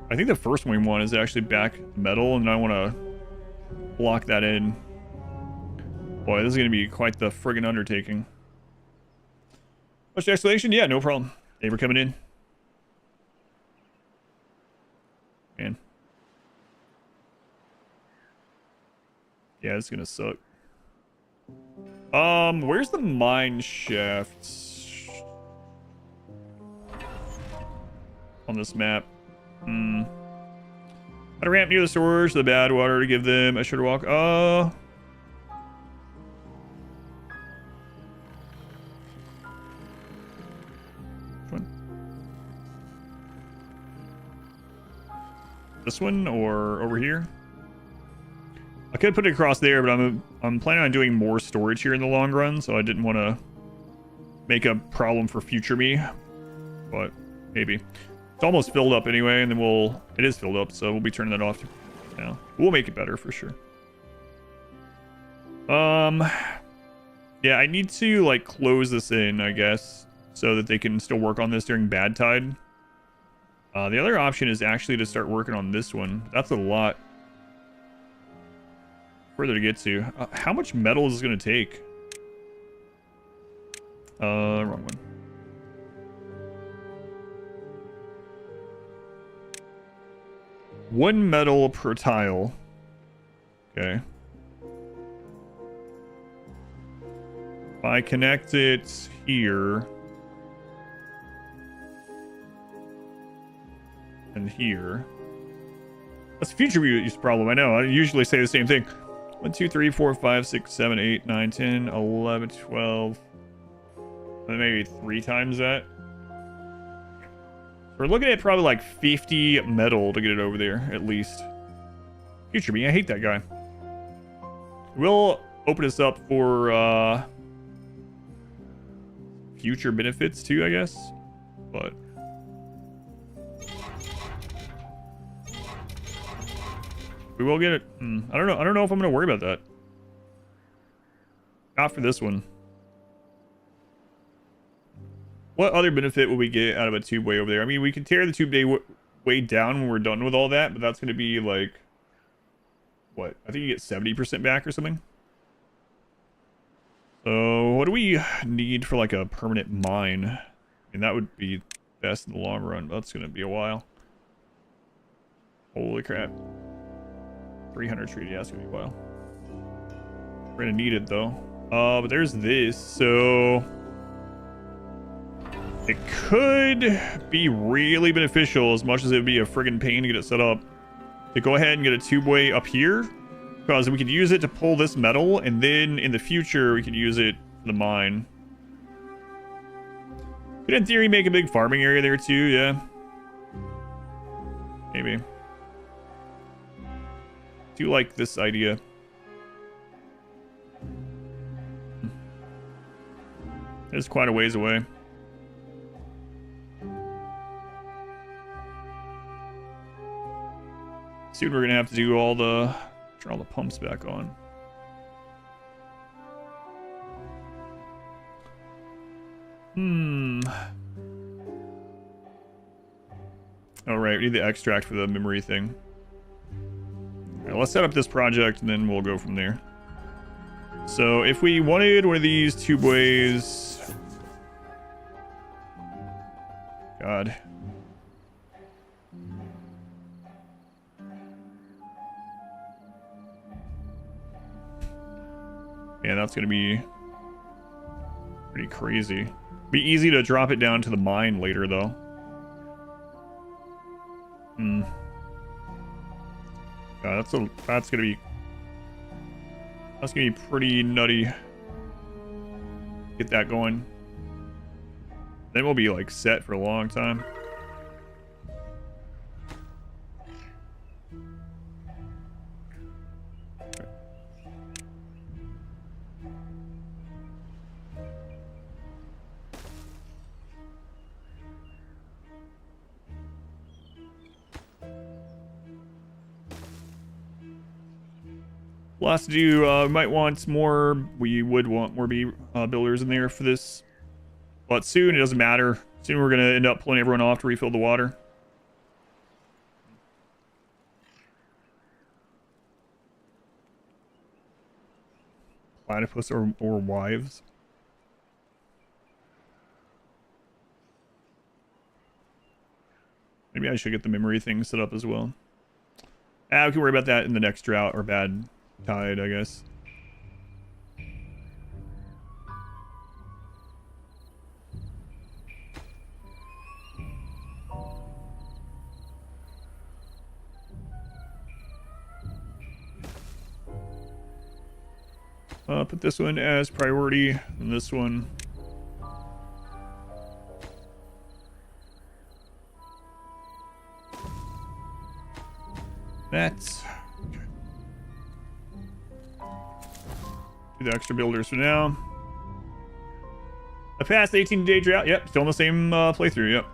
I think the first one we want is actually back metal, and I want to block that in. Boy, this is gonna be quite the friggin' undertaking. Push the exclamation? Yeah, no problem. They were coming in. Man. Yeah, it's gonna suck. Where's the mine shafts on this map? How to ramp near the storage, the badwater to give them a shorter walk. Which one? This one or over here? I could put it across there, but I'm planning on doing more storage here in the long run, so I didn't want to make a problem for future me. But maybe. It's almost filled up anyway, and then it is filled up, so we'll be turning that off now. We'll make it better for sure. Yeah, I need to like close this in, I guess, so that they can still work on this during bad tide. The other option is actually to start working on this one. That's a lot further to get to. How much metal is this going to take? Wrong one. One metal per tile. Okay. If I connect it here and here. That's a future use problem. I know. I usually say the same thing. 1, 2, 3, 4, 5, 6, 7, 8, 9, 10, 11, 12. And maybe 3 times that. We're looking at probably like 50 metal to get it over there, at least. Future me, I hate that guy. We'll open this up for future benefits too, I guess. But we will get it. I don't know. I don't know if I'm gonna worry about that. Not for this one. What other benefit will we get out of a tube way over there? I mean, we can tear the tube way down when we're done with all that, but that's going to be like, what? I think you get 70% back or something. So what do we need for like a permanent mine? I mean, that would be best in the long run, but that's going to be a while. Holy crap. 300 treaty, yeah, that's going to be a while. We're going to need it though. But there's this, so it could be really beneficial, as much as it would be a friggin' pain to get it set up, to go ahead and get a tubeway up here, because we could use it to pull this metal, and then in the future we could use it for the mine. Could in theory make a big farming area there too, yeah. Maybe. Do you like this idea? It's quite a ways away. Soon we're gonna have to do all the turn all the pumps back on. All right, we need the extract for the memory thing. All right, let's set up this project and then we'll go from there. So if we wanted one of these tubeways, God. Yeah, that's gonna be pretty crazy. Be easy to drop it down to the mine later, though. Yeah, that's gonna be pretty nutty. Get that going. Then we'll be like set for a long time. Lots to do. We might want more. We would want more bee builders in there for this, but soon it doesn't matter. Soon we're gonna end up pulling everyone off to refill the water. Platypus or wives. Maybe I should get the memory thing set up as well. We can worry about that in the next drought or bad tide, I guess. Put this one as priority, and this one. That's okay. Do the extra builders for now. I passed 18-day drought. Yep, still in the same playthrough. Yep.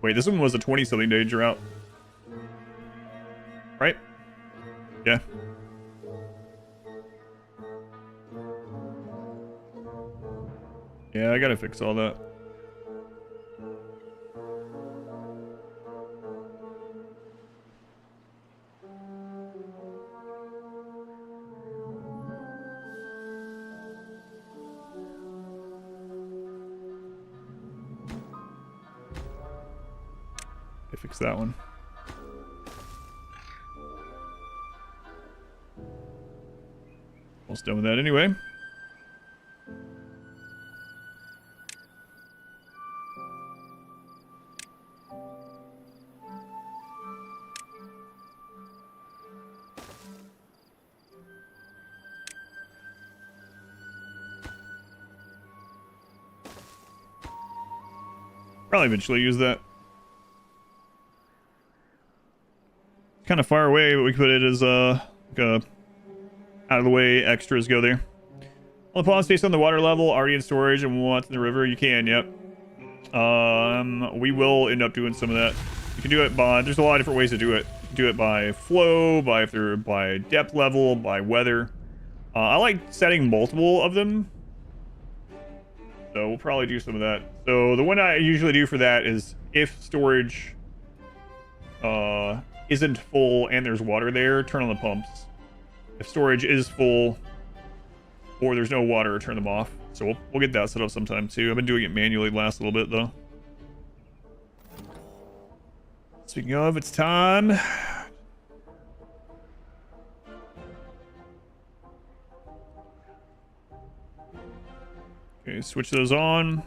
Wait, this one was a 20-something day drought, right? Yeah. Yeah, I gotta fix all that. I fix that one. Almost done with that anyway. Probably eventually use that. Kind of far away, but we could put it as like a out of the way extras go there. All the ponds based on the water level already in storage and want in the river. You can, yep. We will end up doing some of that. You can do it by, there's a lot of different ways to do it. You can do it by flow, by depth level, by weather. I like setting multiple of them, so we'll probably do some of that. So the one I usually do for that is if storage isn't full and there's water there, turn on the pumps. If storage is full or there's no water, turn them off. So we'll get that set up sometime too. I've been doing it manually the last little bit though. Speaking of, it's time. Okay, switch those on.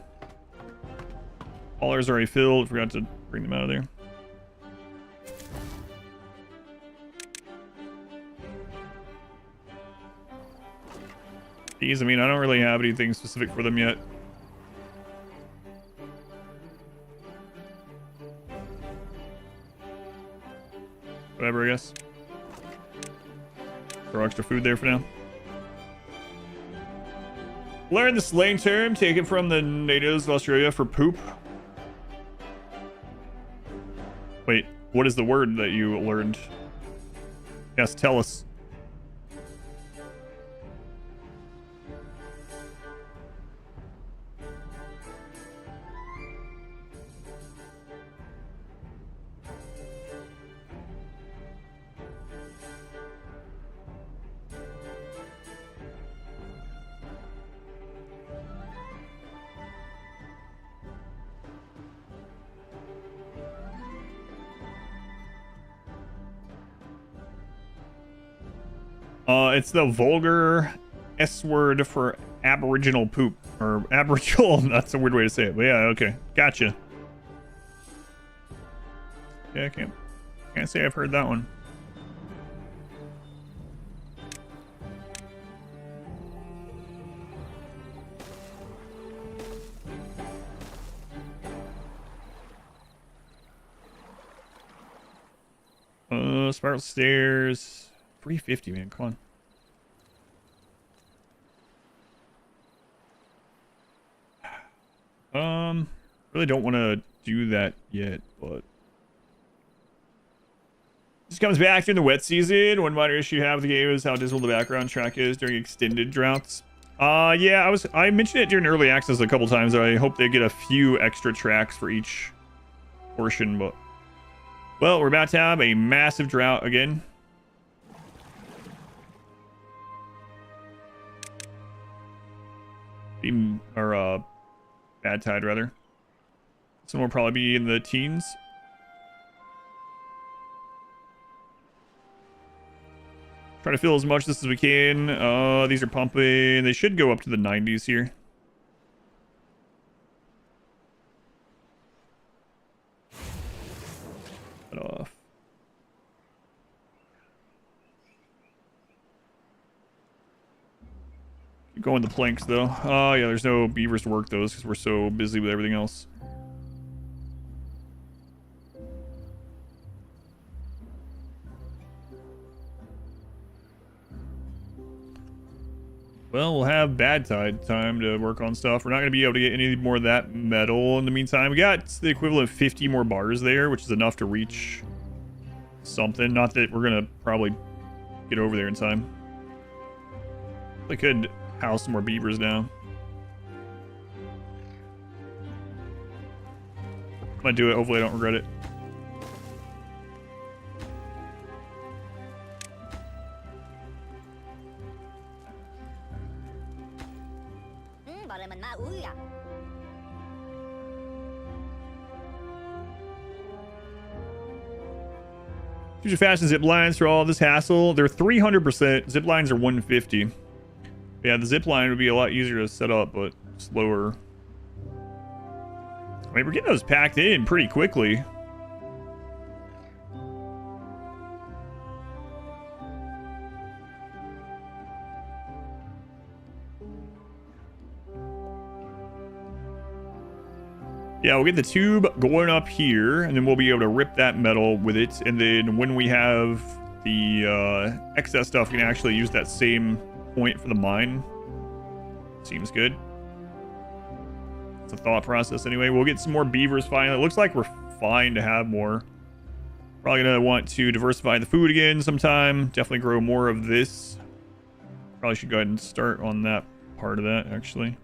All ours are already filled. Forgot to bring them out of there. These, I mean, I don't really have anything specific for them yet. Whatever, I guess. Throw extra food there for now. Learn the slang term taken from the natives of Australia for poop. Wait, what is the word that you learned? Yes, tell us. It's the vulgar S word for aboriginal poop. Or aboriginal, that's a weird way to say it. But yeah, okay. Gotcha. Yeah, I can't say I've heard that one. Spiral stairs. 350, man. Come on. Really don't want to do that yet, but this comes back during the wet season. One minor issue you have with the game is how dismal the background track is during extended droughts. Yeah, I mentioned it during early access a couple times. I hope they get a few extra tracks for each portion, but well, we're about to have a massive drought again. Or bad tide rather. This one will probably be in the teens. Try to fill as much of this as we can. These are pumping. They should go up to the 90s here. Cut off. Keep going the planks though. Oh yeah, there's no beavers to work those because we're so busy with everything else. Well, we'll have bad tide time to work on stuff. We're not going to be able to get any more of that metal in the meantime. We got the equivalent of 50 more bars there, which is enough to reach something. Not that we're going to probably get over there in time. I could house some more beavers now. I'm going to do it. Hopefully I don't regret it. Future fashion zip lines for all this hassle. They're 300%. Zip lines are 150. Yeah, the zip line would be a lot easier to set up, but slower. I mean, we're getting those packed in pretty quickly. Yeah, we'll get the tube going up here, and then we'll be able to rip that metal with it. And then when we have the excess stuff, we can actually use that same point for the mine. Seems good. It's a thought process anyway. We'll get some more beavers finally. It looks like we're fine to have more. Probably gonna want to diversify the food again sometime. Definitely grow more of this. Probably should go ahead and start on that part of that, actually.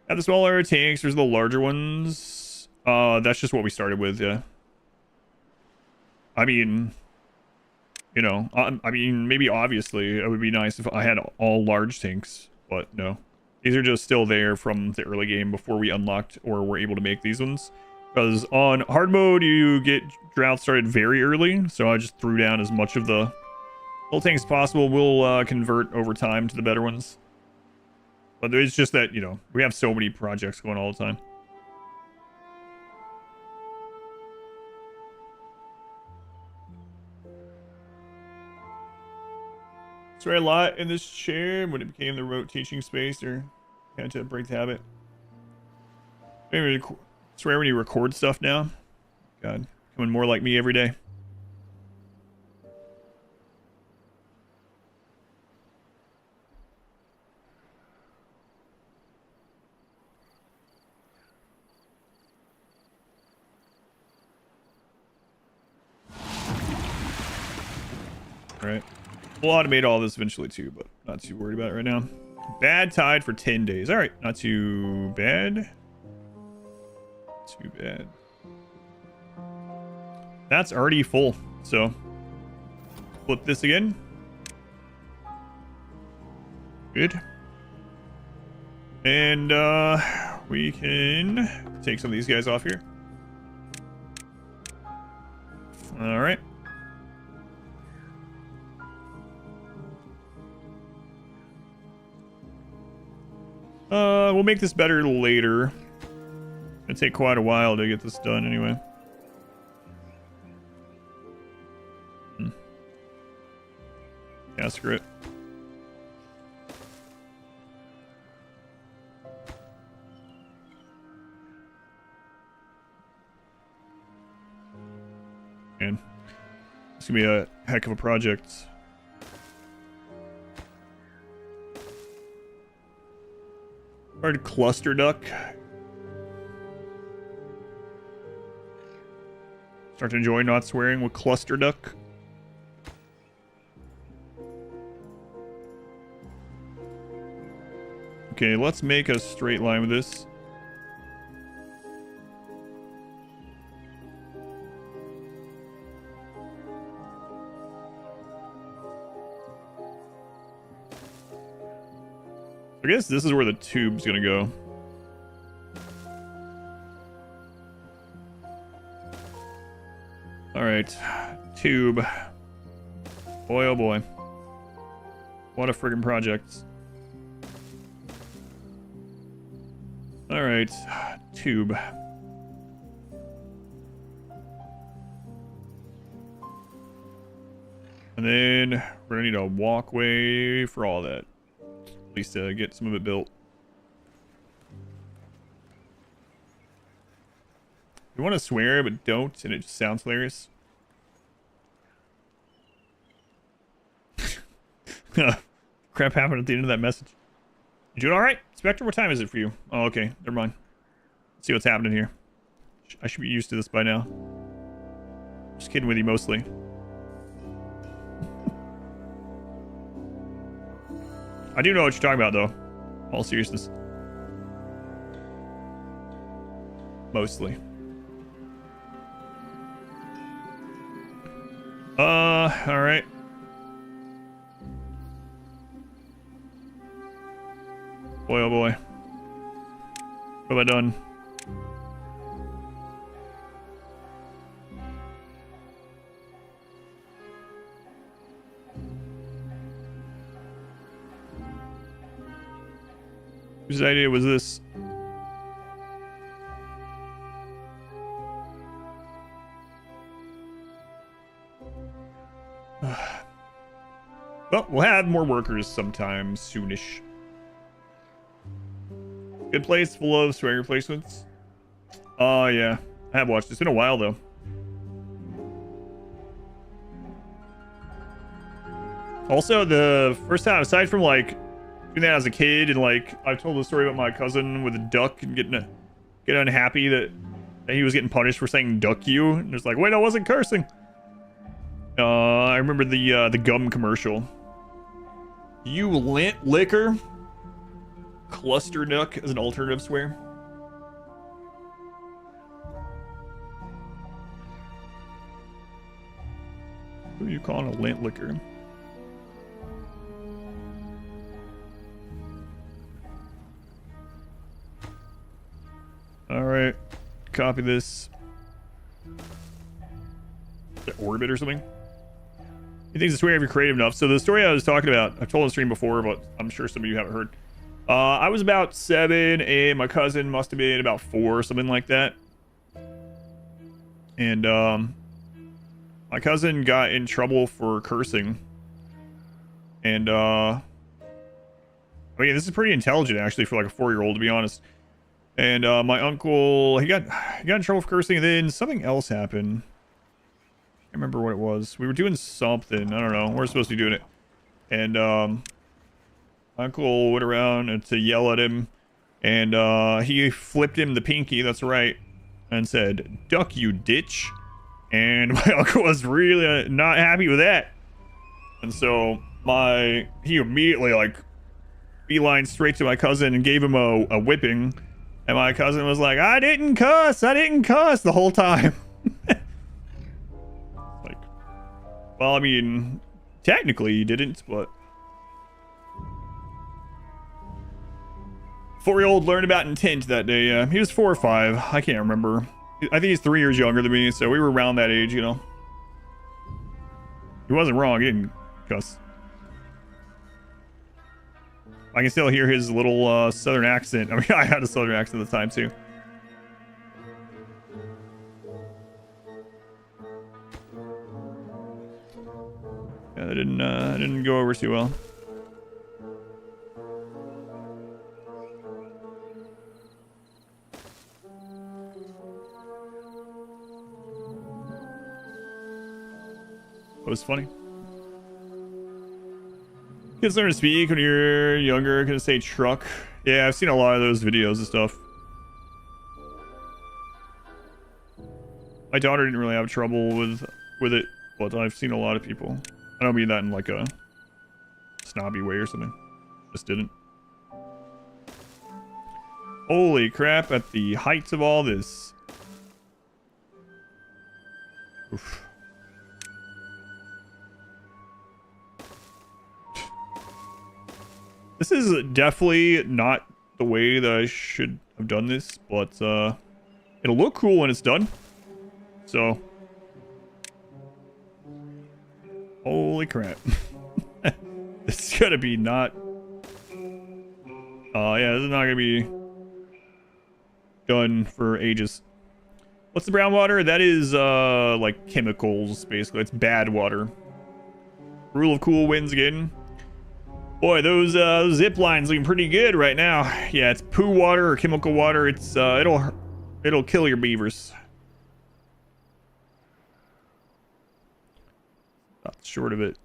Have the smaller tanks. There's the larger ones. That's just what we started with, yeah. I mean, you know, I mean, maybe obviously it would be nice if I had all large tanks, but no. These are just still there from the early game before we unlocked or were able to make these ones. Because on hard mode, you get drought started very early, so I just threw down as much of the little tanks as possible. We'll convert over time to the better ones. But it's just that, you know, we have so many projects going all the time. Swear a lot in this chair when it became the remote teaching space, or had to break the habit. Maybe swear when you record stuff now. God, becoming more like me every day. Right. We'll automate all this eventually too, but not too worried about it right now. Bad tide for 10 days. All right, not too bad. Too bad. That's already full, so flip this again. Good. And we can take some of these guys off here. All right. We'll make this better later. It'll take quite a while to get this done anyway. Yeah, screw it. Man, it's gonna be a heck of a project. Hard cluster duck. Start to enjoy not swearing with cluster duck. Okay, let's make a straight line with this. I guess this is where the tube's gonna go. All right, tube. Boy, oh boy. What a friggin' project. All right, tube. And then we're gonna need a walkway for all that. At least to get some of it built. You want to swear, but don't, and it just sounds hilarious. Crap happened at the end of that message. You doing all right? Spectre, what time is it for you? Oh, okay. Never mind. Let's see what's happening here. I should be used to this by now. Just kidding with you mostly. I do know what you're talking about, though. All seriousness. Mostly. Alright. Boy, oh boy. What have I done? Whose idea was this? Well, we'll have more workers sometime soonish. Good place full of swearing replacements. Oh, yeah. I have watched. It's been a while, though. Also, the first time, aside from, like, doing that as a kid, and, like, I've told the story about my cousin with a duck and getting unhappy that he was getting punished for saying duck you. And it's like, wait, I wasn't cursing. I remember the gum commercial. You lint liquor? Cluster duck as an alternative swear. Who are you calling a lint liquor? Alright. Copy this. The orbit or something? He thinks the swear if you're creative enough. So the story I was talking about, I've told on stream before, but I'm sure some of you haven't heard. I was about 7, and my cousin must have been about 4, something like that. And my cousin got in trouble for cursing. And I mean, this is pretty intelligent actually for like a 4-year-old, to be honest. And my uncle, he got in trouble for cursing, and then something else happened. I remember what it was. We were doing something. I don't know. We're supposed to be doing it. And uncle went around to yell at him. And he flipped him the pinky, that's right, and said, "Duck, you ditch." And my uncle was really not happy with that. And so he immediately, like, beeline straight to my cousin and gave him a whipping. And my cousin was like, I didn't cuss the whole time. Like, well, I mean, technically he didn't, but 4-year-old learned about intent that day. Yeah, he was 4 or 5. I can't remember. I think he's 3 years younger than me, so we were around that age, you know. He wasn't wrong. He didn't cuss. I can still hear his little southern accent. I mean, I had a southern accent at the time, too. Yeah, that didn't go over too well. It was funny. Kids learn to speak when you're younger. Gonna say truck. Yeah, I've seen a lot of those videos and stuff. My daughter didn't really have trouble with it, but I've seen a lot of people. I don't mean that in like a snobby way or something. Just didn't. Holy crap! At the heights of all this. Oof. This is definitely not the way that I should have done this, but it'll look cool when it's done. So Holy crap. This is gonna be not... Oh, yeah, this is not gonna be done for ages. What's the brown water? That is, like, chemicals, basically. It's bad water. Rule of cool wins again. Boy, those zip lines looking pretty good right now. Yeah, it's poo water or chemical water. It's, it'll kill your beavers. Not short of it.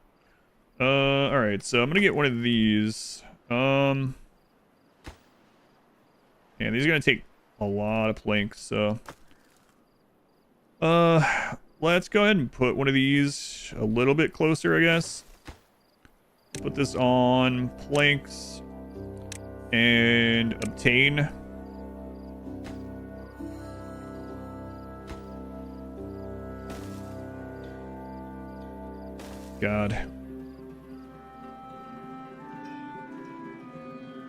Alright, so I'm gonna get one of these. Yeah, these are gonna take a lot of planks, so... let's go ahead and put one of these a little bit closer, I guess. Put this on planks and obtain. God.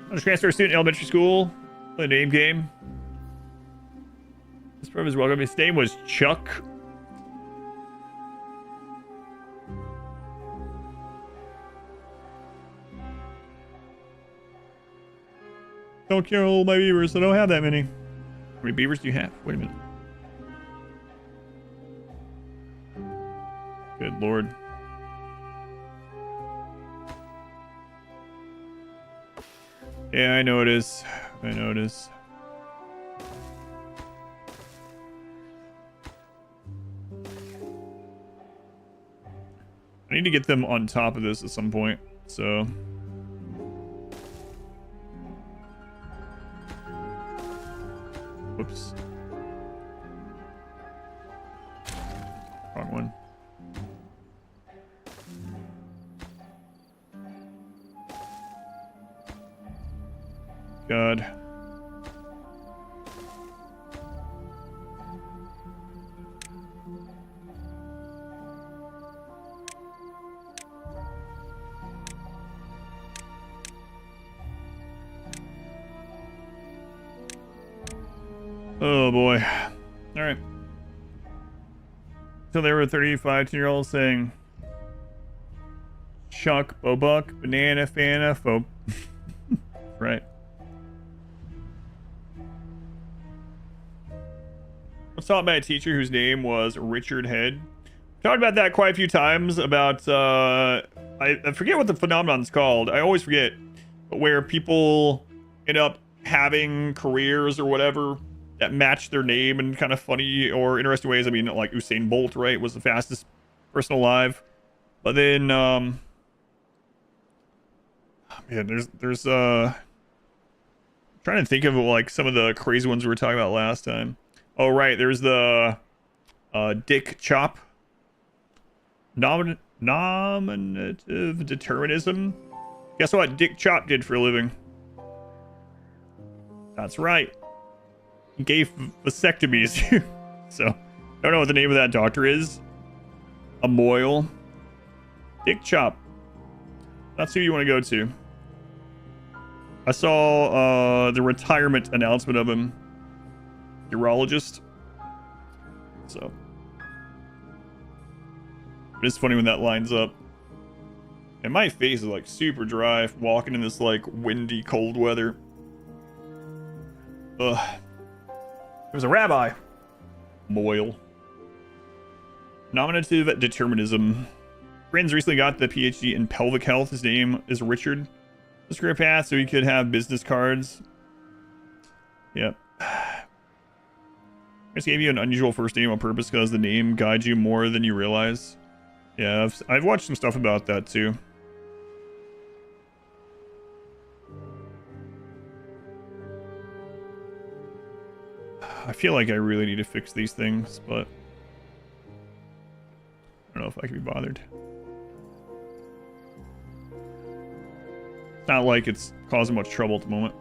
I was transfer student elementary school. Play a name game. This program is welcome. His name was Chuck. Don't kill my beavers. I don't have that many. How many beavers do you have? Wait a minute. Good lord. Yeah, I know it is. I know it is. I need to get them on top of this at some point, so... Whoops. Wrong one. God. Oh boy. Alright. So there were 35-year-olds saying Chuck, Bobuck, Banana, Fana, Phobe. Right. I was taught by a teacher whose name was Richard Head. Talked about that quite a few times about I forget what the phenomenon's called. I always forget, but where people end up having careers or whatever that match their name in kind of funny or interesting ways. I mean, like Usain Bolt, right, was the fastest person alive. But then, man, there's I'm trying to think of like some of the crazy ones we were talking about last time. Oh, right, there's the Dick Chop. Nominative determinism. Guess what Dick Chop did for a living? That's right. He gave vasectomies. So, I don't know what the name of that doctor is. A Moyle. Dick Chop. That's who you want to go to. I saw the retirement announcement of him. Urologist. So. It's funny when that lines up. And my face is like super dry walking in this like windy, cold weather. Ugh. There's a rabbi. Moyle. Nominative determinism. Friends recently got the PhD in pelvic health. His name is Richard. This career path so he could have business cards. Yep. I just gave you an unusual first name on purpose because the name guides you more than you realize. Yeah, I've watched some stuff about that too. I feel like I really need to fix these things, but I don't know if I can be bothered. It's not like it's causing much trouble at the moment.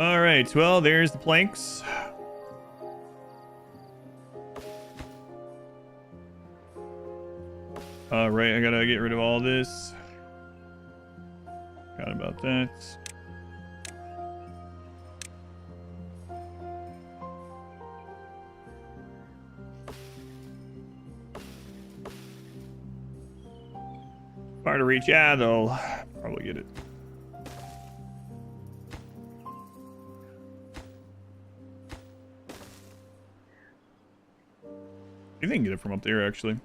Alright, well, there's the planks. Alright, I gotta get rid of all this. Forgot about that. Hard to reach. Yeah, they'll probably get it. I think they can get it from up there, actually.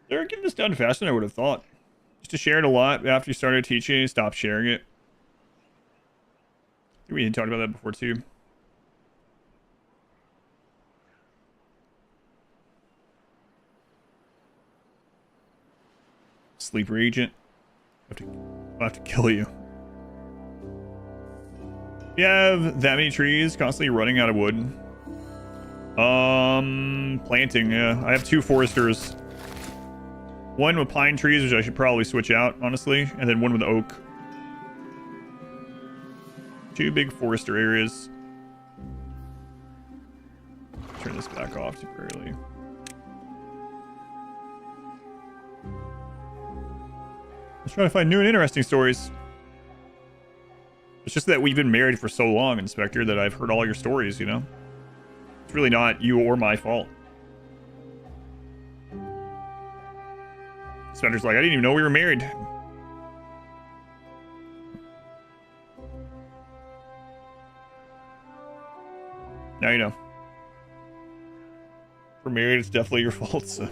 They're getting this done faster than I would have thought. Used to share it a lot. After you started teaching, you stopped sharing it. I think we had talked about that before, too. Sleeper agent. I'll have to kill you. You have that many trees constantly running out of wood. Planting, yeah. I have 2 foresters. One with pine trees, which I should probably switch out, honestly. And then one with oak. 2 big forester areas. Turn this back off temporarily. Let's try to find new and interesting stories. It's just that we've been married for so long, Inspector, that I've heard all your stories, you know? It's really not you or my fault. Inspector's like, I didn't even know we were married. Now you know. If we're married, it's definitely your fault, so.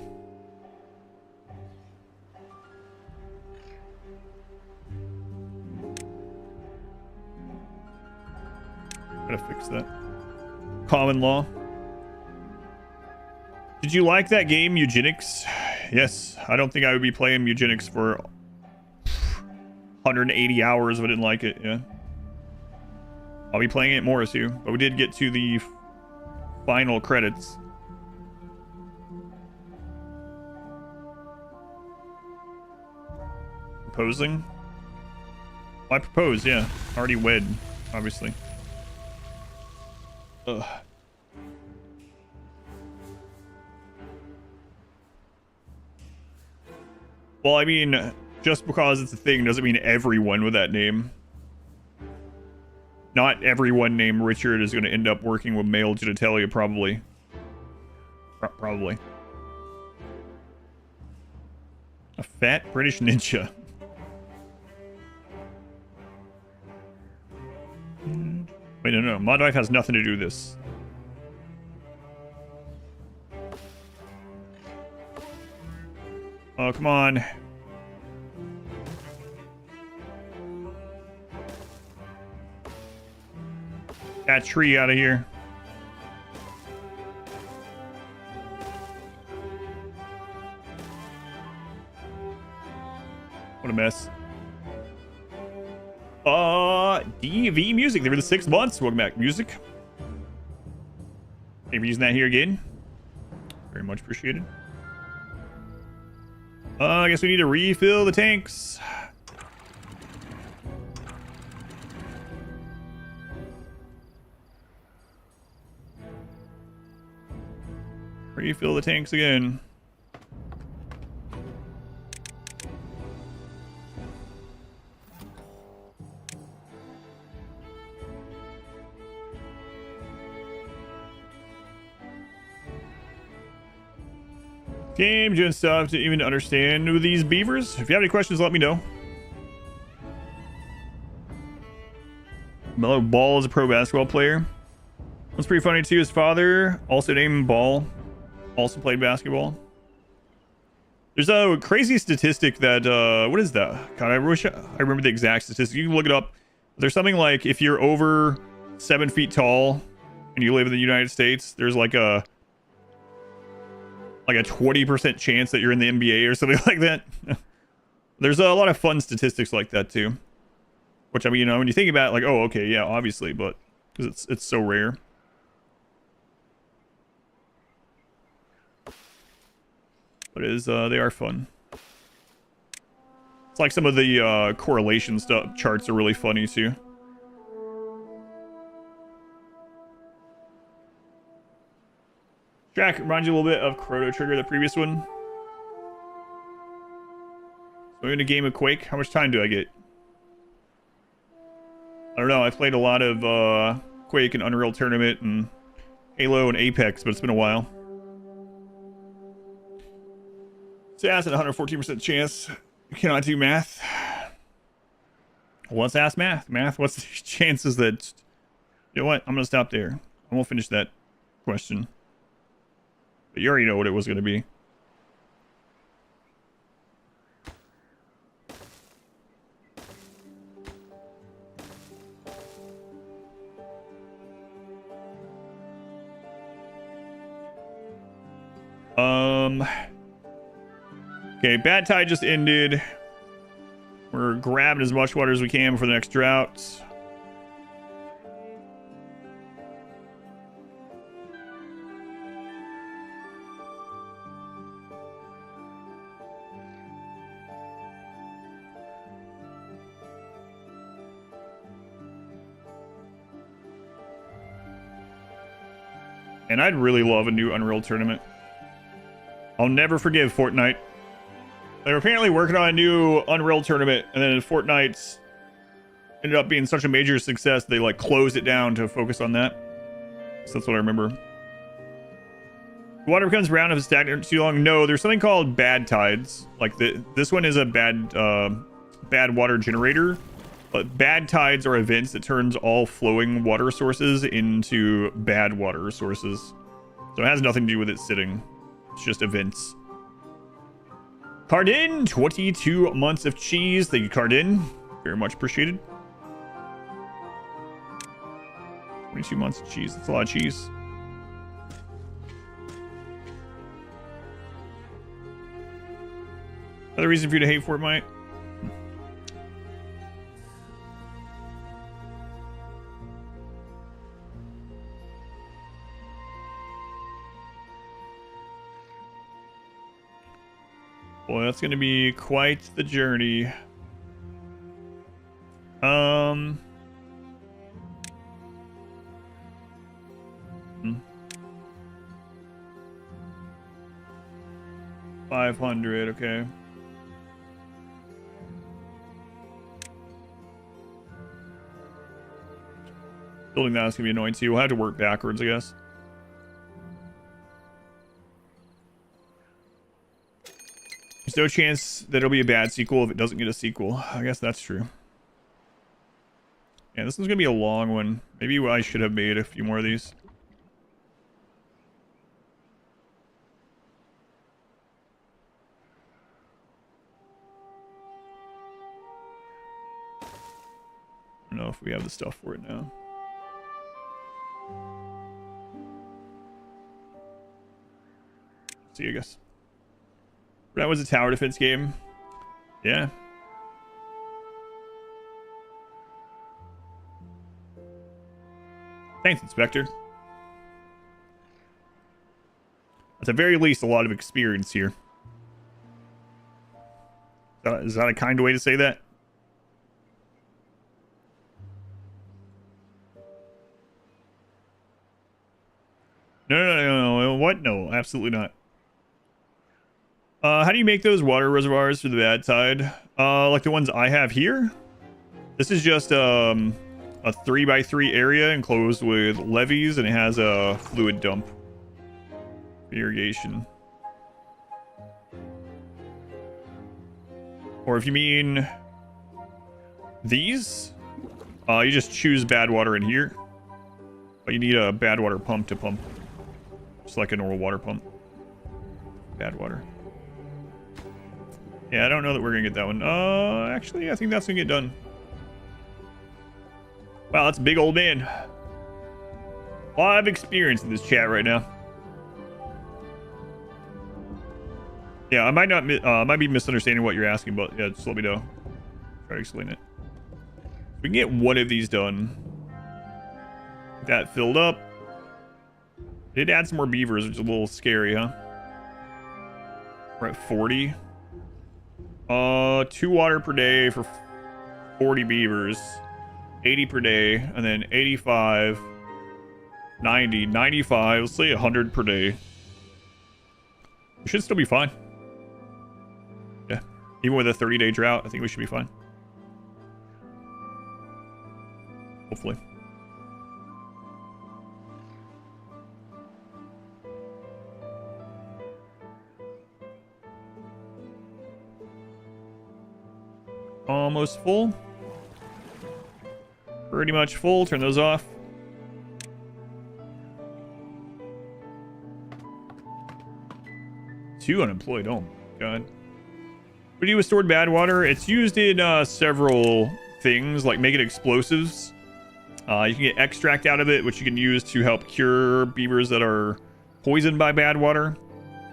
Gotta fix that. Common law. Did you like that game, Eugenics? Yes. I don't think I would be playing Eugenics for 180 hours if I didn't like it, yeah. I'll be playing it more too, but we did get to the final credits. Proposing? Well, I propose, yeah. Already wed, obviously. Ugh. Well, I mean, just because it's a thing doesn't mean everyone with that name. Not everyone named Richard is going to end up working with male genitalia, probably. Probably. A fat British ninja. Wait, no. Mod Life has nothing to do with this. Oh, come on. That tree out of here. What a mess. DV Music. They were the 6 months. Welcome back, Music. Thank you for using that here again. Very much appreciated. I guess we need to refill the tanks. Refill the tanks again. Game doing stuff to even understand with these beavers. If you have any questions, let me know. Mellow Ball is a pro basketball player. That's pretty funny too. His father, also named Ball, also played basketball. There's a crazy statistic that what is that? God, I wish I remember the exact statistic. You can look it up. There's something like if you're over 7 feet tall and you live in the United States, there's like a 20% chance that you're in the NBA or something like that. There's a lot of fun statistics like that too. Which, I mean, you know, when you think about it, like, oh, okay, yeah, obviously, but because it's so rare. But it is, they are fun. It's like some of the correlation stuff charts are really funny too. Track reminds you a little bit of Chrono Trigger, the previous one. So in a game of Quake, how much time do I get? I don't know. I played a lot of Quake and Unreal Tournament and Halo and Apex, but it's been a while. Sass at 114% chance. You cannot do math. Well, let's ask math. Math, what's the chances that... You know what? I'm going to stop there. I won't finish that question. But you already know what it was going to be. Okay, bad tide just ended. We're grabbing as much water as we can for the next drought. And I'd really love a new Unreal tournament. I'll never forgive Fortnite. They were apparently working on a new Unreal tournament, and then Fortnite's ended up being such a major success, they like closed it down to focus on that. So that's what I remember. Water becomes brown if it's stagnant too long. No, there's something called bad tides. Like this one is a bad water generator. But bad tides are events that turns all flowing water sources into bad water sources. So it has nothing to do with it sitting. It's just events. Cardin, 22 months of cheese. Thank you, Cardin. Very much appreciated. 22 months of cheese. That's a lot of cheese. Another reason for you to hate Fortnite? Boy, that's going to be quite the journey. Hmm. 500, okay. Building that is going to be annoying too. We'll have to work backwards, I guess. There's no chance that it'll be a bad sequel if it doesn't get a sequel. I guess that's true. Yeah, this one's going to be a long one. Maybe I should have made a few more of these. I don't know if we have the stuff for it now. See, I guess. That was a tower defense game. Yeah. Thanks, Inspector. At the very least, a lot of experience here. Is that a kind way to say that? No. What? No, absolutely not. How do you make those water reservoirs for the bad tide? Like the ones I have here? This is just a 3x3 area enclosed with levees, and it has a fluid dump for irrigation. Or if you mean these, you just choose bad water in here. But you need a bad water pump to pump. Just like a normal water pump. Bad water. Yeah, I don't know that we're gonna get that one. Actually, I think that's gonna get done. Wow, that's a big old man. A lot of experience in this chat right now. Yeah, I might be misunderstanding what you're asking, but yeah, just let me know. Try to explain it. We can get one of these done. That filled up. Did add some more beavers, which is a little scary, huh? We're at 40. 2 water per day for 40 beavers. 80 per day, and then 85, 90, 95, let's say 100 per day. We should still be fine. Yeah, even with a 30-day drought, I think we should be fine. Hopefully. almost full. Pretty much full. Turn those off. Two unemployed. Oh my god. What do you do with stored bad water? It's used in several things, like making explosives. You can get extract out of it, which you can use to help cure beavers that are poisoned by bad water.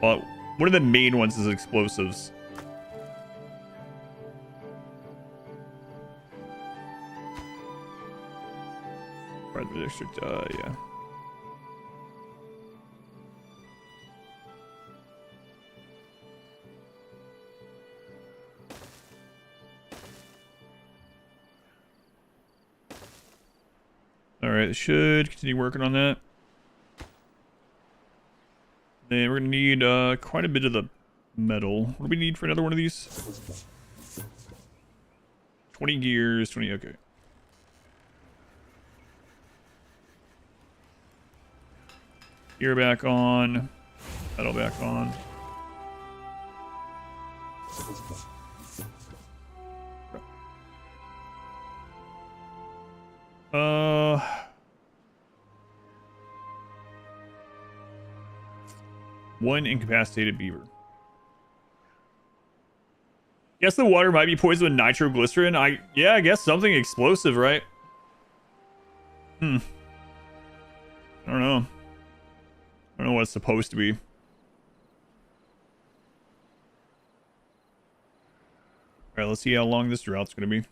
But one of the main ones is explosives. Right, the district, yeah. Alright, should continue working on that. Then we're gonna need quite a bit of the metal. What do we need for another one of these? 20 gears, 20, okay. Gear back on. Metal back on. One incapacitated beaver. Guess the water might be poisoned with nitroglycerin. Yeah, I guess something explosive, right? I don't know. I don't know what it's supposed to be. Alright, let's see how long this drought's gonna be.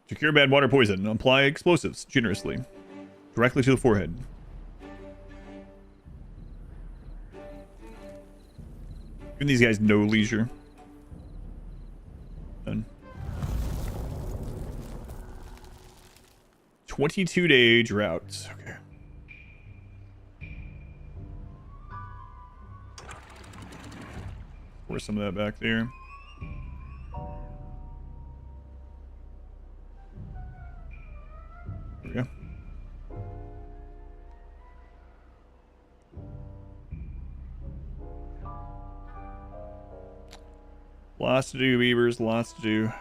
To cure bad water poison, apply explosives generously. Directly to the forehead. Giving these guys no leisure. Done. 22-day drought. Okay. Pour some of that back there. There we go. Lots to do, beavers. Lots to do.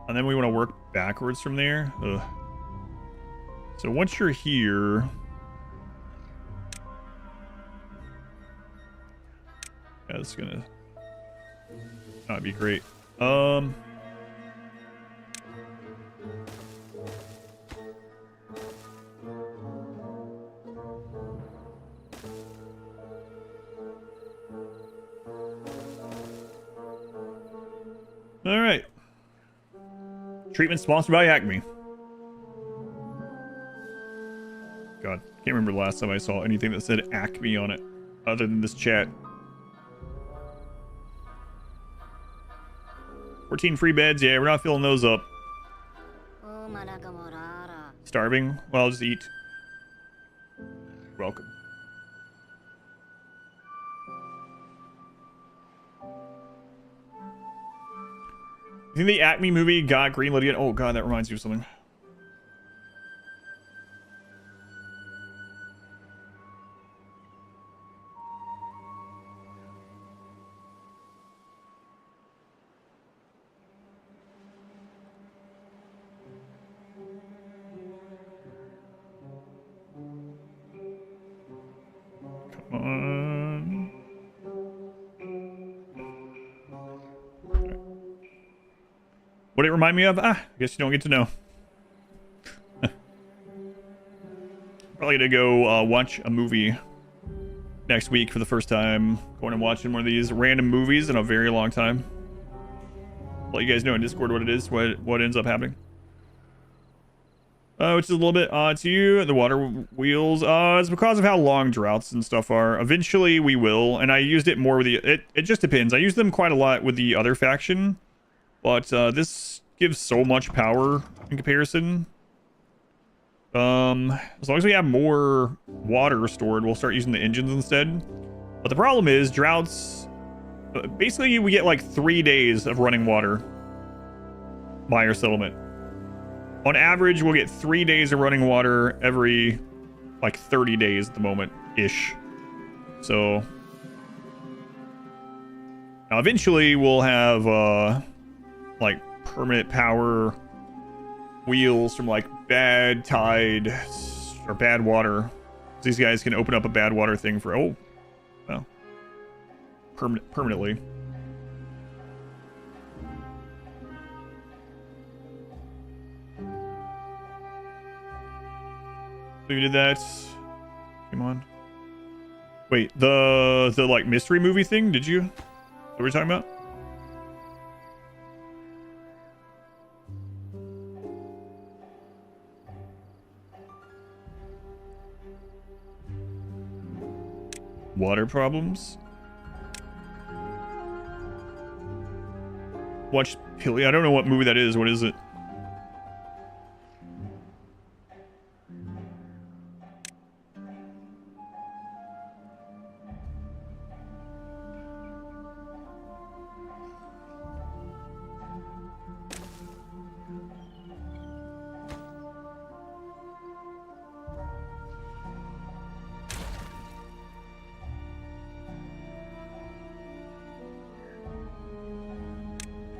And then we want to work backwards from there. Ugh. So once you're here... Yeah, this is gonna not be great. All right. Treatment sponsored by Acme. God, can't remember the last time I saw anything that said Acme on it, other than this chat. 14 free beds. Yeah, we're not filling those up. Starving? Well, I'll just eat. Welcome. You think the Acme movie got greenlit again? Oh god, that reminds you of something. Come on. What did it remind me of? I guess you don't get to know. Probably gonna go watch a movie next week for the first time. Going and watching one of these random movies in a very long time. I'll let you guys know in Discord what it is, what ends up happening. Which is a little bit odd to you. The water wheels. It's because of how long droughts and stuff are. Eventually we will, and I used it more with the... It just depends. I use them quite a lot with the other faction. But this gives so much power in comparison. As long as we have more water stored, we'll start using the engines instead. But the problem is droughts... Basically, we get like 3 days of running water by our settlement. On average, we'll get 3 days of running water every like 30 days at the moment-ish. So now eventually we'll have like permanent power wheels from like bad tide or bad water. These guys can open up a bad water thing for well, permanently. We did that. Come on. Wait, the like mystery movie thing, did you? What were we talking about? Water problems? Watch Pilly. I don't know what movie that is. What is it?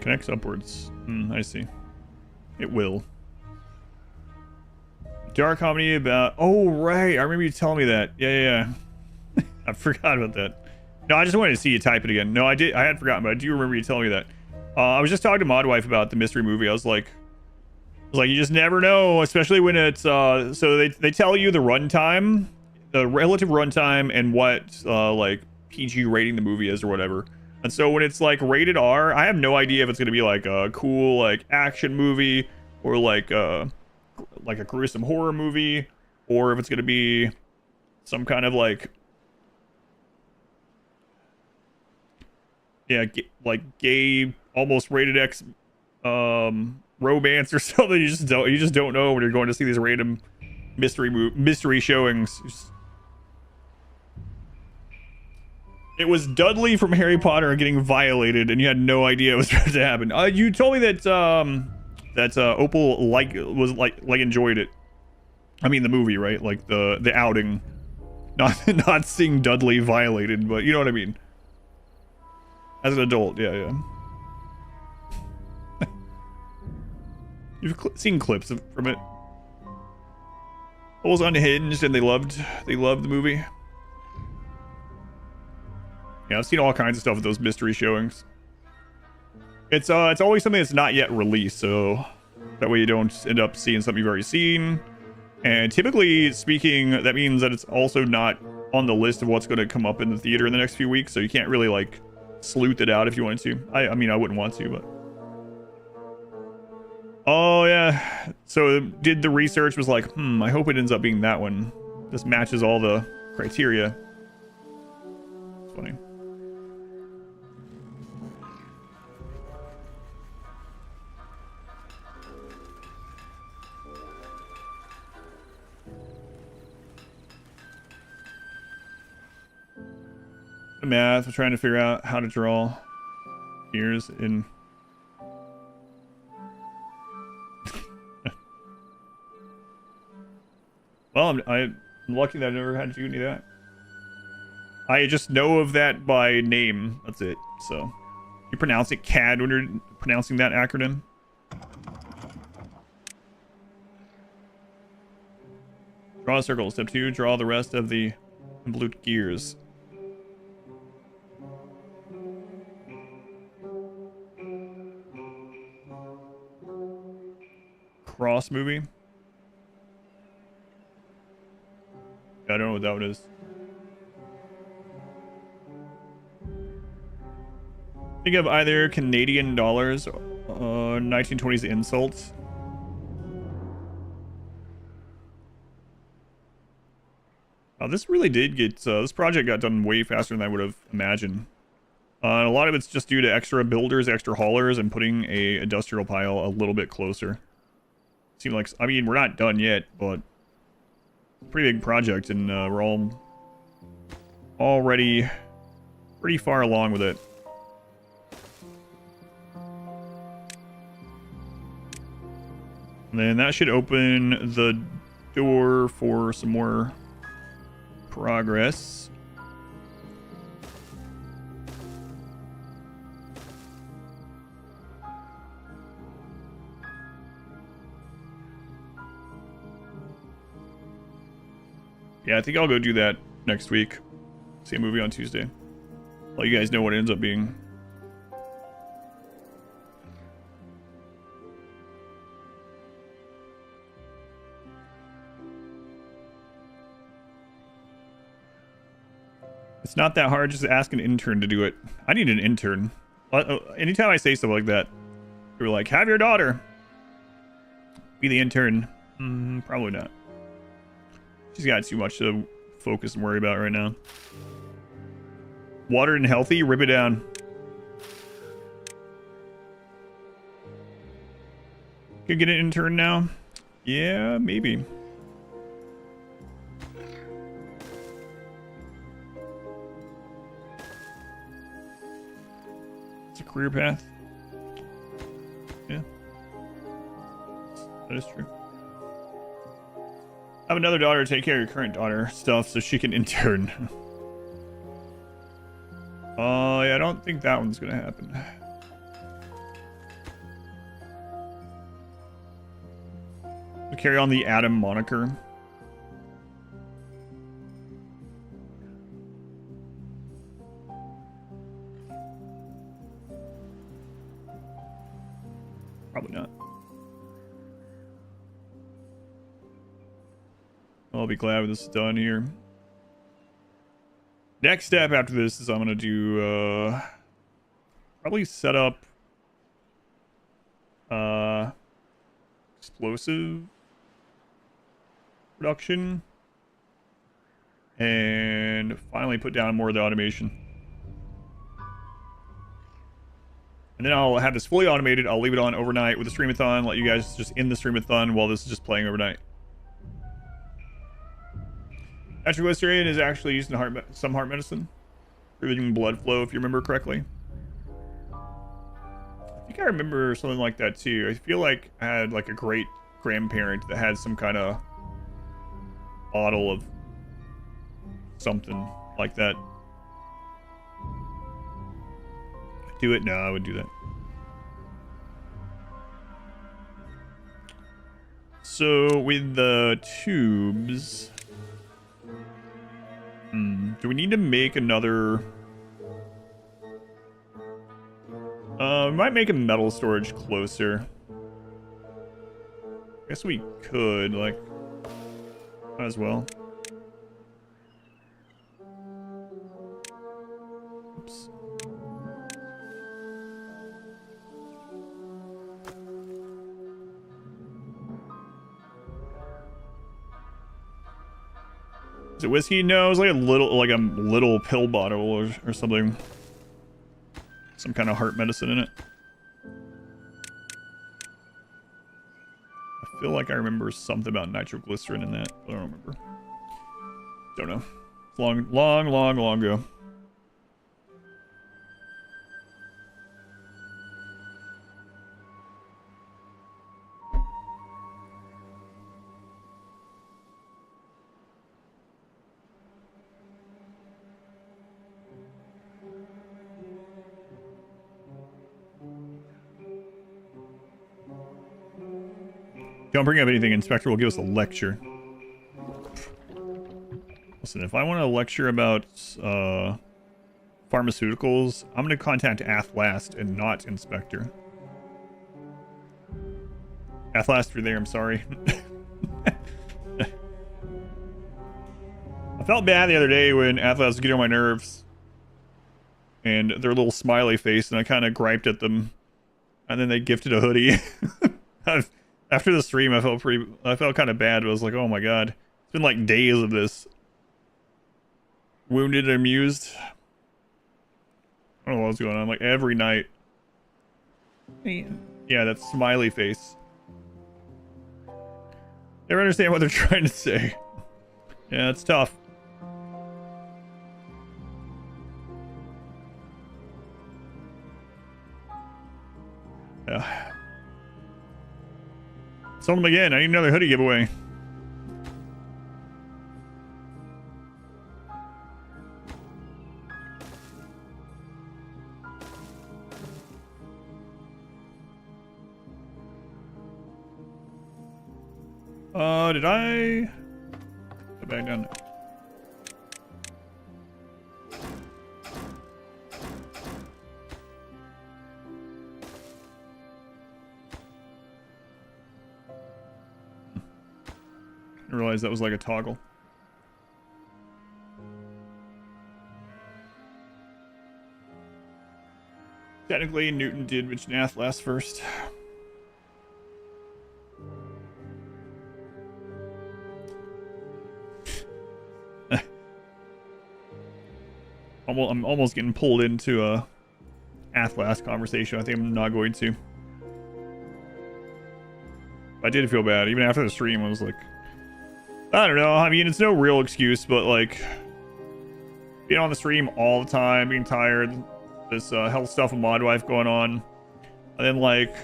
Connects upwards. I see. It will. Dark comedy about... Oh, right. I remember you telling me that. Yeah. I forgot about that. No, I just wanted to see you type it again. No, I had forgotten, but I do remember you telling me that. I was just talking to Modwife about the mystery movie. I was like, you just never know, especially when it's... so they tell you the runtime, the relative runtime, and what, like, PG rating the movie is or whatever. And so when it's like rated R, I have no idea if it's gonna be like a cool like action movie or like a gruesome horror movie, or if it's gonna be some kind of like like gay almost rated X romance or something. You just don't know when you're going to see these random mystery showings. It was Dudley from Harry Potter getting violated, and you had no idea it was about to happen. You told me that Opal enjoyed it. I mean the movie, right? Like the outing, not seeing Dudley violated, but you know what I mean. As an adult, yeah. You've seen clips from it. It was unhinged, and they loved the movie. Yeah, I've seen all kinds of stuff with those mystery showings. It's always something that's not yet released, so that way you don't end up seeing something you've already seen. And typically speaking, that means that it's also not on the list of what's going to come up in the theater in the next few weeks, so you can't really like sleuth it out if you wanted to. I mean, I wouldn't want to, but... Oh, yeah. So did the research was like, I hope it ends up being that one. This matches all the criteria. It's funny. The math, we're trying to figure out how to draw gears in... Well, I'm lucky that I never had to do any of that. I just know of that by name. That's it. So, you pronounce it CAD when you're pronouncing that acronym. Draw a circle. Step 2, draw the rest of the involute gears. Cross movie. I don't know what that one is. Think of either Canadian dollars or 1920s insults. Oh, this really did get... this project got done way faster than I would have imagined. And a lot of it's just due to extra builders, extra haulers, and putting a industrial pile a little bit closer. Seemed like... I mean, we're not done yet, but... pretty big project, and we're all already pretty far along with it. And then that should open the door for some more progress. Yeah, I think I'll go do that next week. See a movie on Tuesday. Let you guys know what it ends up being. It's not that hard, just ask an intern to do it. I need an intern. Anytime I say stuff like that, they're like, have your daughter be the intern. Probably not. She's got too much to focus and worry about right now. Watered and healthy, rip it down. Could get an intern now? Yeah, maybe. It's a career path. Yeah. That is true. Have another daughter take care of your current daughter stuff so she can intern. Yeah, I don't think that one's gonna happen. We carry on the Adam moniker. Probably not. I'll be glad when this is done here. Next step after this is I'm gonna do probably set up explosive production and finally put down more of the automation. And then I'll have this fully automated. I'll leave it on overnight with the streamathon, let you guys just in the streamathon while this is just playing overnight. Nitroglycerin is actually used in some heart medicine, improving blood flow, if you remember correctly. I think I remember something like that too. I feel like I had like a great grandparent that had some kind of bottle of something like that. Do it? No, I would do that. So with the tubes, do we need to make another? We might make a metal storage closer. I guess we could, like, might as well. Oops. Is it whiskey? No, it's like a little pill bottle or something. Some kind of heart medicine in it. I feel like I remember something about nitroglycerin in that, but I don't remember. Don't know. It's long ago. Don't bring up anything. Inspector will give us a lecture. Listen, if I want to lecture about pharmaceuticals, I'm going to contact Athlast and not Inspector. Athlast, if you're there, I'm sorry. I felt bad the other day when Athlast was getting on my nerves. And their little smiley face, and I kind of griped at them. And then they gifted a hoodie. After the stream, I felt kind of bad. But I was like, oh my god. It's been like days of this. Wounded and amused. I don't know what's going on. Like every night. Yeah, that smiley face. Never understand what they're trying to say. Yeah, it's tough. Yeah. Sold them again. I need another hoodie giveaway. Did I go back down there? Didn't realize that was like a toggle. Technically, Newton did mention Atlas first. I'm almost getting pulled into a Atlas conversation. I think I'm not going to. I did feel bad. Even after the stream, I was like, I don't know. I mean, it's no real excuse, but like, being on the stream all the time, being tired, this health stuff with mod wife going on, and then like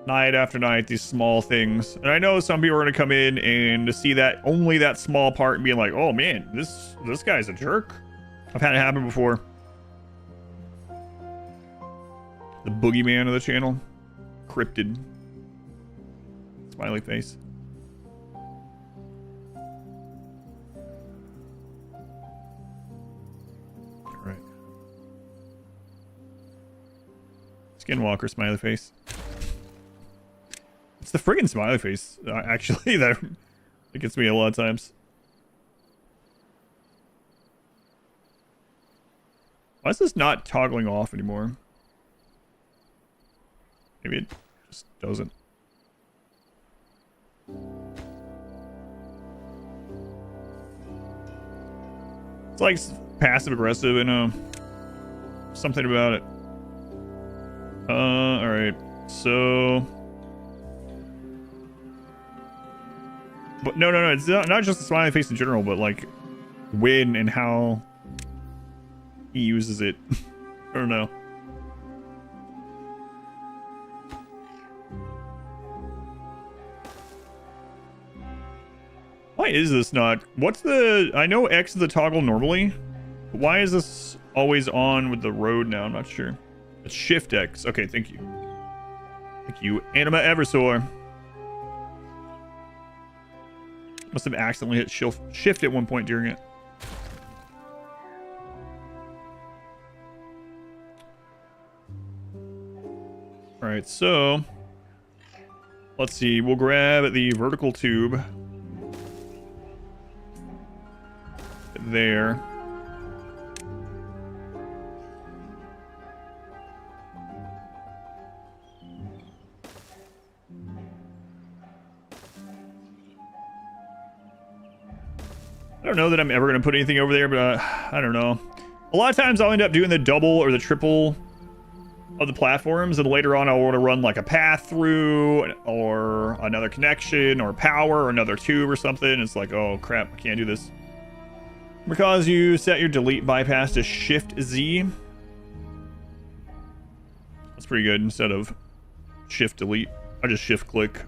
night after night, these small things. And I know some people are gonna come in and to see that only that small part and being like, oh man, this guy's a jerk. I've had it happen before. The boogeyman of the channel, cryptid, smiley face. Skinwalker smiley face. It's the friggin' smiley face, actually, that gets me a lot of times. Why is this not toggling off anymore? Maybe it just doesn't. It's like passive aggressive, I know. Something about it. Alright, so... But no, it's not just the smiley face in general, but like when and how he uses it. I don't know. Why is this not... What's the... I know X is the toggle normally. But why is this always on with the road now? I'm not sure. It's Shift X. Okay, thank you. Thank you, Anima Eversor. Must have accidentally hit Shift at one point during it. Alright, so... Let's see. We'll grab the vertical tube. There. I don't know that I'm ever going to put anything over there, but I don't know. A lot of times I'll end up doing the double or the triple of the platforms, and later on I'll want to run like a path through or another connection or power or another tube or something. It's like, oh crap, I can't do this. Because you set your delete bypass to Shift Z. That's pretty good instead of Shift delete. I just shift click.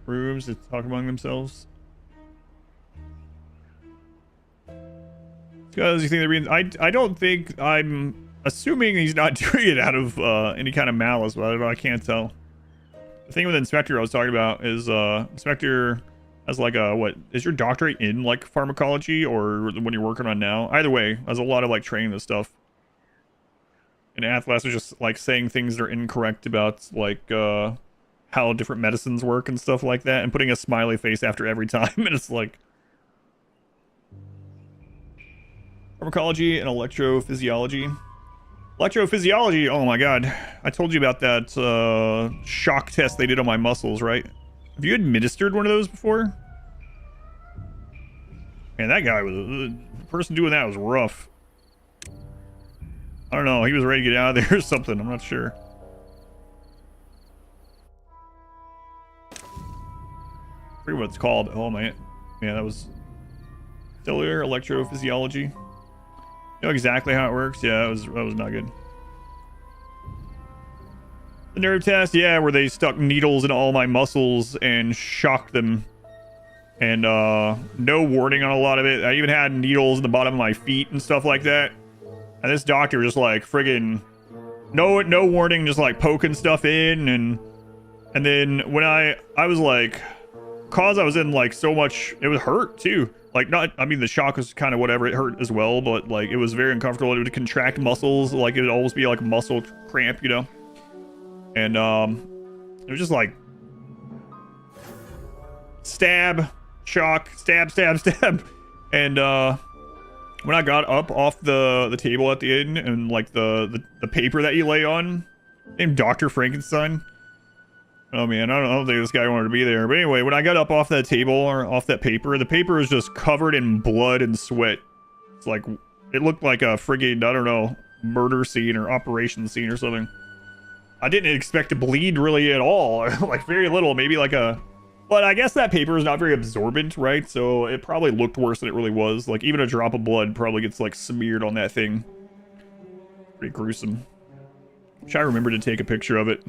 Rooms that talk among themselves. Because you think they're being... I don't think... I'm assuming he's not doing it out of any kind of malice, but I don't know, I can't tell. The thing with Inspector I was talking about is Inspector has like a... What? Is your doctorate in like pharmacology or when you're working on now? Either way, there's a lot of like training this stuff. And Atlas is just like saying things that are incorrect about like... how different medicines work and stuff like that, and putting a smiley face after every time, and it's like pharmacology and electrophysiology. Electrophysiology, oh my god, I told you about that shock test they did on my muscles, right? Have you administered one of those before? Man, that guy was the person doing that was rough. I don't know, he was ready to get out of there or something, I'm not sure. I forget what it's called. Oh man, yeah, that was cellular electrophysiology. You know exactly how it works. Yeah, that was not good. The nerve test, yeah, where they stuck needles in all my muscles and shocked them, and no warning on a lot of it. I even had needles in the bottom of my feet and stuff like that. And this doctor just like friggin' no warning, just like poking stuff in, and then when I was like. Cause I was in like so much, it was hurt too. Like, not, I mean, the shock was kind of whatever, it hurt as well, but like, it was very uncomfortable. It would contract muscles, like, it would always be like muscle cramp, you know? And, it was just like, stab, shock, stab, stab, stab. And, when I got up off the table at the end, and like the paper that you lay on, named Dr. Frankenstein. Oh man, I don't think this guy wanted to be there. But anyway, when I got up off that table or off that paper, the paper was just covered in blood and sweat. It's like, it looked like a friggin', I don't know, murder scene or operation scene or something. I didn't expect to bleed really at all. Like very little, maybe like a... But I guess that paper is not very absorbent, right? So it probably looked worse than it really was. Like even a drop of blood probably gets like smeared on that thing. Pretty gruesome. Wish I remembered to take a picture of it.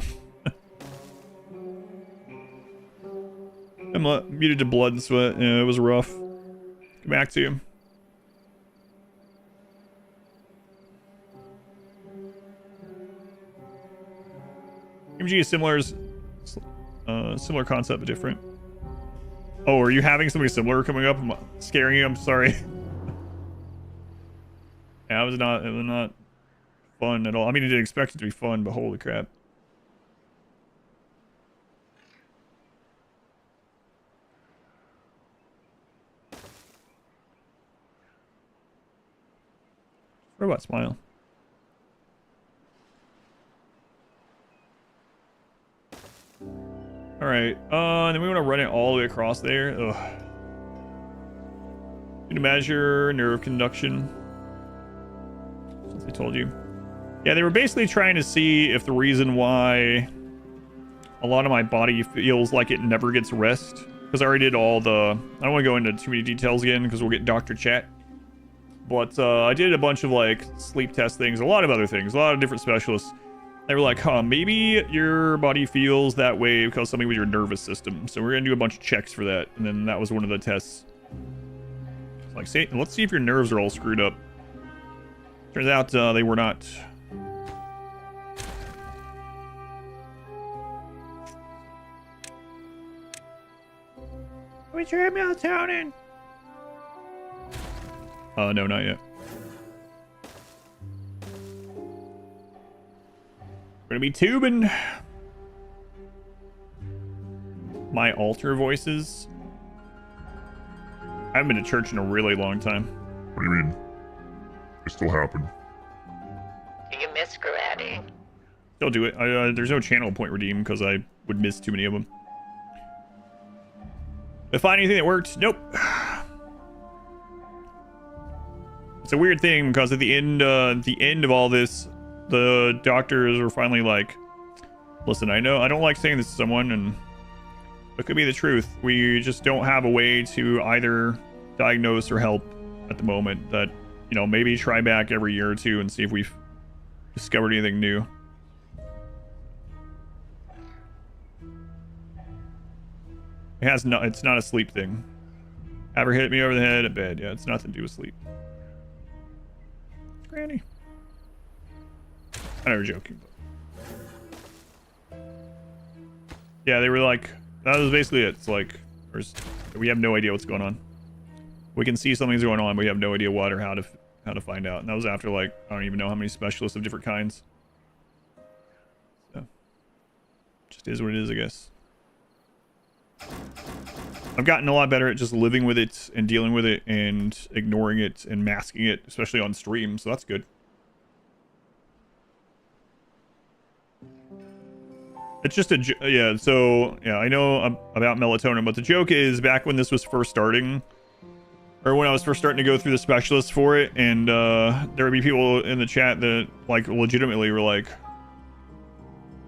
I'm muted to blood and sweat. Yeah, it was rough. Come back to you. MG is similar concept but different. Oh, are you having something similar coming up? I'm scaring you. I'm sorry. Yeah, it was not fun at all. I mean, I didn't expect it to be fun, but holy crap. Robot smile. All right, and then we want to run it all the way across there. Ugh. Need to measure nerve conduction. Since I told you. Yeah, they were basically trying to see if the reason why a lot of my body feels like it never gets rest, because I already did all the... I don't want to go into too many details again, because we'll get Dr. Chat. But I did a bunch of like sleep test things, a lot of other things, a lot of different specialists. They were like, huh, maybe your body feels that way because something with your nervous system. So we're going to do a bunch of checks for that. And then that was one of the tests. It's like, say, let's see if your nerves are all screwed up. Turns out they were not. We try melatonin. No, not yet. We're gonna be tubing. My altar voices. I haven't been to church in a really long time. What do you mean? They still happen. Do you miss karate? Still do it. There's no channel point redeem because I would miss too many of them. Did I find anything that worked? Nope. It's a weird thing because at the end of all this, the doctors were finally like, listen, I know I don't like saying this to someone, and it could be the truth. We just don't have a way to either diagnose or help at the moment. That, you know, maybe try back every year or two and see if we've discovered anything new. It's not a sleep thing. Ever hit me over the head at bed? Yeah, it's nothing to do with sleep. Granny. I know you're joking, but... Yeah, they were like... That was basically it. It's like... we have no idea what's going on. We can see something's going on, but we have no idea what or how to find out. And that was after, like, I don't even know how many specialists of different kinds. So... Just is what it is, I guess. I've gotten a lot better at just living with it and dealing with it and ignoring it and masking it, especially on stream, so that's good. It's just a... Yeah, so... Yeah, I know about melatonin, but the joke is back when this was first starting, or when I was first starting to go through the specialists for it, and there would be people in the chat that, like, legitimately were like,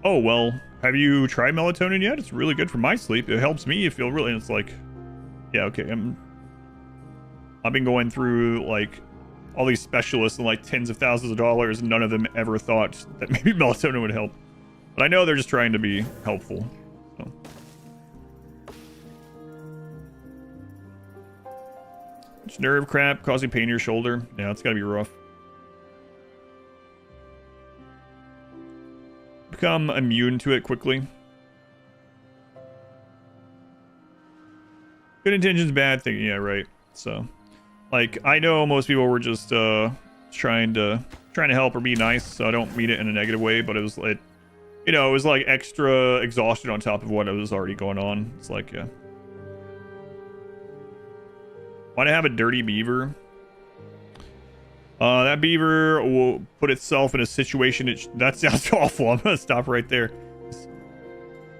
oh, well... Have you tried melatonin yet? It's really good for my sleep. It helps me feel really... And it's like... Yeah, okay. I've been going through, like, all these specialists and, like, tens of thousands of dollars, and none of them ever thought that maybe melatonin would help. But I know they're just trying to be helpful. So. It's nerve crap causing pain in your shoulder. Yeah, it's gotta be rough. Become immune to it quickly. Good intentions, bad thing. Yeah, right. So, like, I know most people were just trying to help or be nice, so I don't mean it in a negative way, but it was like, you know, it was like extra exhaustion on top of what was already going on. It's like, yeah. Why do I have a dirty beaver? That beaver will put itself in a situation. That sounds awful. I'm gonna stop right there.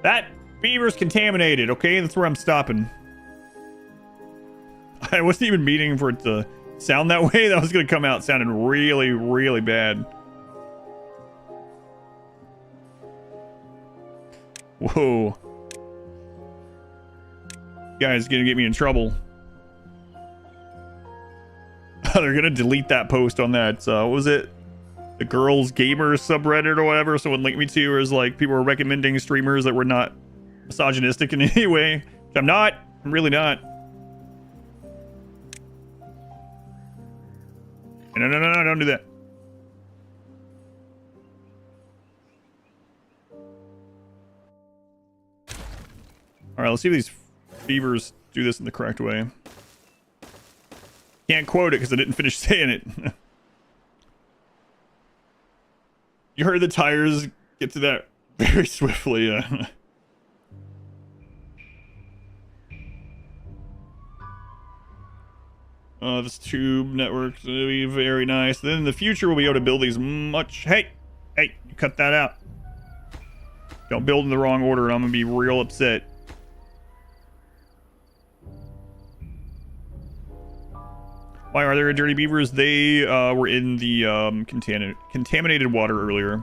That beaver's contaminated. Okay, that's where I'm stopping. I wasn't even meaning for it to sound that way. That was gonna come out sounding really, really bad. Whoa. You guys gonna get me in trouble. They're gonna delete that post on that, what was it? The girls gamer subreddit or whatever someone linked me to, is like people were recommending streamers that were not misogynistic in any way. Which I'm not. I'm really not. No, no, no, no, don't do that. Alright, let's see if these beavers do this in the correct way. Can't quote it because I didn't finish saying it. You heard the tires get to that very swiftly. This tube network is going to be very nice. Then in the future, we'll be able to build these much... Hey! Hey! You cut that out. Don't build in the wrong order and I'm going to be real upset. Why are there dirty beavers? They were in the contaminated water earlier.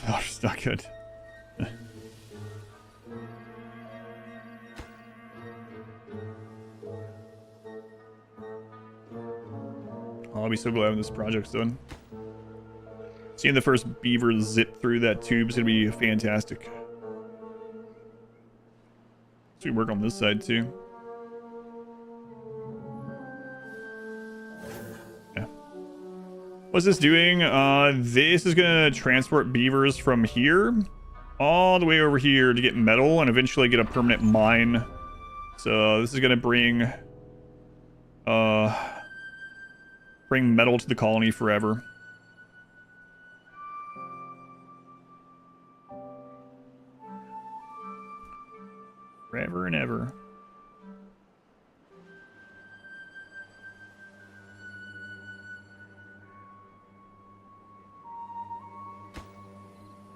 Oh, it's not good. I'll be so glad when this project's done. Seeing the first beaver zip through that tube is gonna be fantastic. So we work on this side too. Yeah. What's this doing? This is gonna transport beavers from here all the way over here to get metal and eventually get a permanent mine. So this is gonna bring metal to the colony forever. Forever and ever.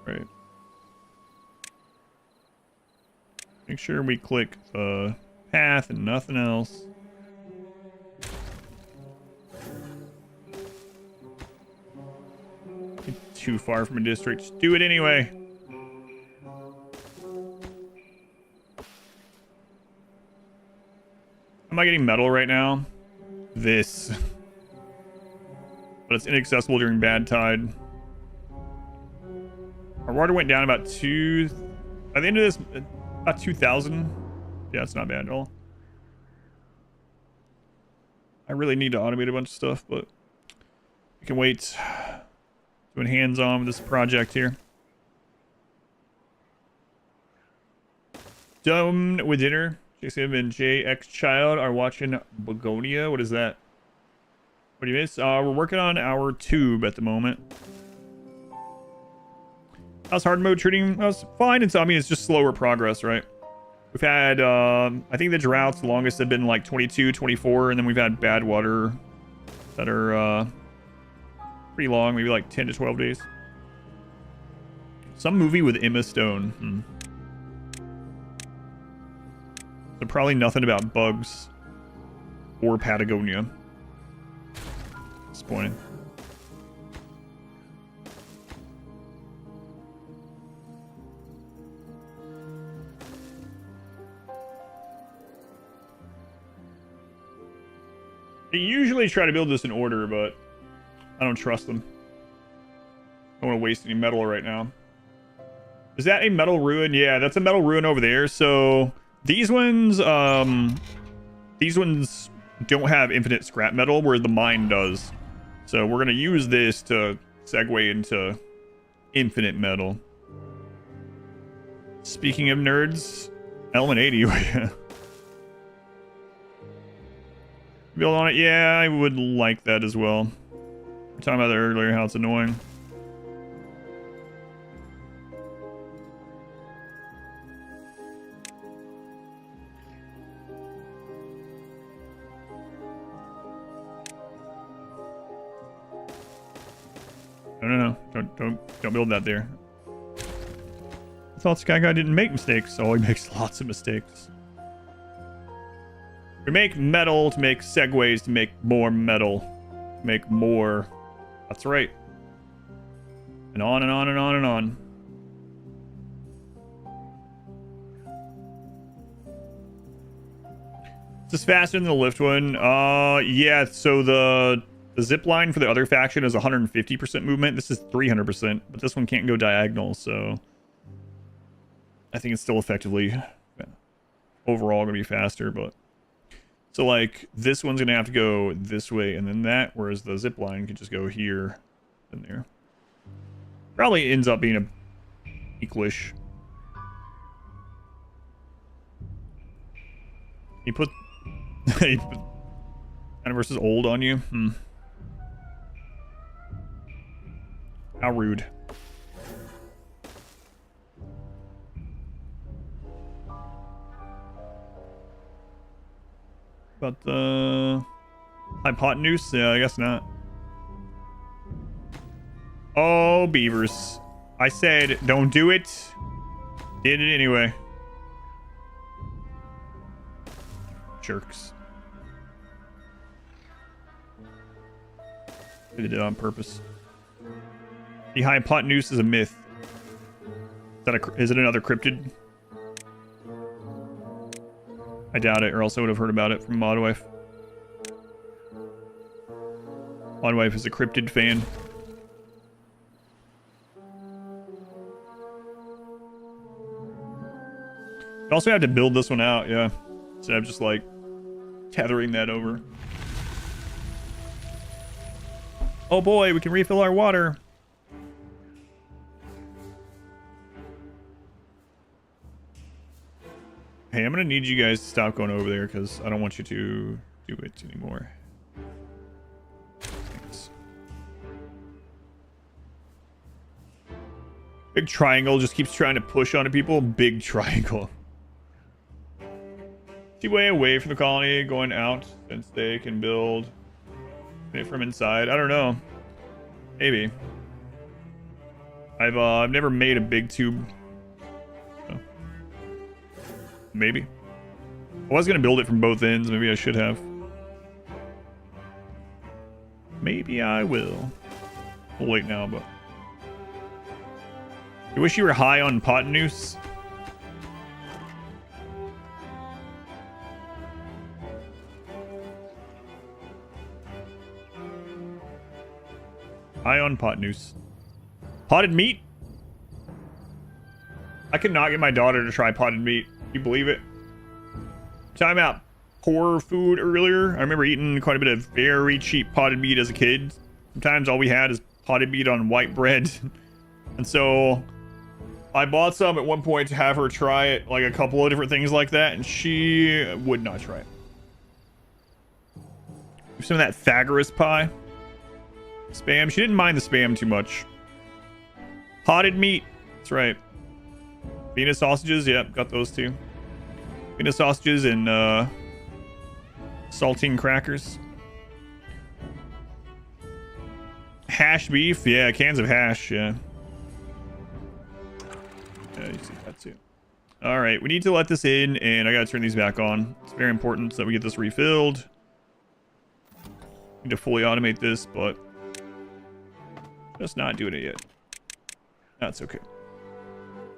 Right. Make sure we click the path and nothing else. Too far from a district. Just do it anyway. Am I getting metal right now? This. But it's inaccessible during bad tide. Our water went down about by the end of this, about 2,000. Yeah, it's not bad at all. I really need to automate a bunch of stuff, but we can wait. Doing hands-on with this project here. Done with dinner. JCM and JX Child are watching Begonia. What is that? What do you miss? We're working on our tube at the moment. How's hard mode treating? That's fine. I mean, it's just slower progress, right? We've had, I think the droughts, the longest have been like 22, 24, and then we've had badwater that are, pretty long, maybe like 10 to 12 days. Some movie with Emma Stone. So probably nothing about bugs or Patagonia. Disappointing. They usually try to build this in order, but I don't trust them. I don't want to waste any metal right now. Is that a metal ruin? Yeah, that's a metal ruin over there. So these ones don't have infinite scrap metal, where the mine does. So we're going to use this to segue into infinite metal. Speaking of nerds, element 80. Build on it? Yeah, I would like that as well. We were talking about that earlier, how it's annoying. No. Don't build that there. I thought Sky Guy didn't make mistakes. Oh, he makes lots of mistakes. We make metal to make segues to make more metal. Make more. That's right. And on and on and on and on. Is this faster than the lift one? Yeah, so the zip line for the other faction is 150% movement. This is 300%, but this one can't go diagonal, so I think it's still effectively overall gonna be faster. But so like this one's gonna have to go this way and then that, whereas the zip line could just go here and there. Probably ends up being a equalish. He put kind of versus old on you. How rude. But the hypotenuse? Yeah, I guess not. Oh, beavers. I said don't do it. Did it anyway. Jerks. They did it on purpose. The hypotenuse is a myth. Is it another cryptid? I doubt it, or else I would have heard about it from Modwife. Modwife is a cryptid fan. You also have to build this one out, yeah. Instead of just like tethering that over. Oh boy, we can refill our water. Hey, I'm gonna need you guys to stop going over there because I don't want you to do it anymore. Thanks. Big triangle just keeps trying to push onto people. Big triangle. Is he way away from the colony going out since they can build it from inside? I don't know. Maybe. I've never made a big tube. Maybe. I was gonna build it from both ends. Maybe I should have. Maybe I will. We'll wait now, but you wish you were high on hypotenuse. High on hypotenuse. Potted meat? I could not get my daughter to try potted meat. You believe it? Time out. Poor food earlier. I remember eating quite a bit of very cheap potted meat as a kid. Sometimes all we had is potted meat on white bread. And so I bought some at one point to have her try it, like a couple of different things like that, and she would not try it. Some of that Thagorus pie. Spam. She didn't mind the spam too much. Potted meat. That's right. Venus sausages, yep, got those too. Venus sausages and saltine crackers. Hash beef, yeah, cans of hash, yeah. Yeah, you see that too. Alright, we need to let this in, and I gotta turn these back on. It's very important so that we get this refilled. Need to fully automate this, but just not doing it yet. That's okay.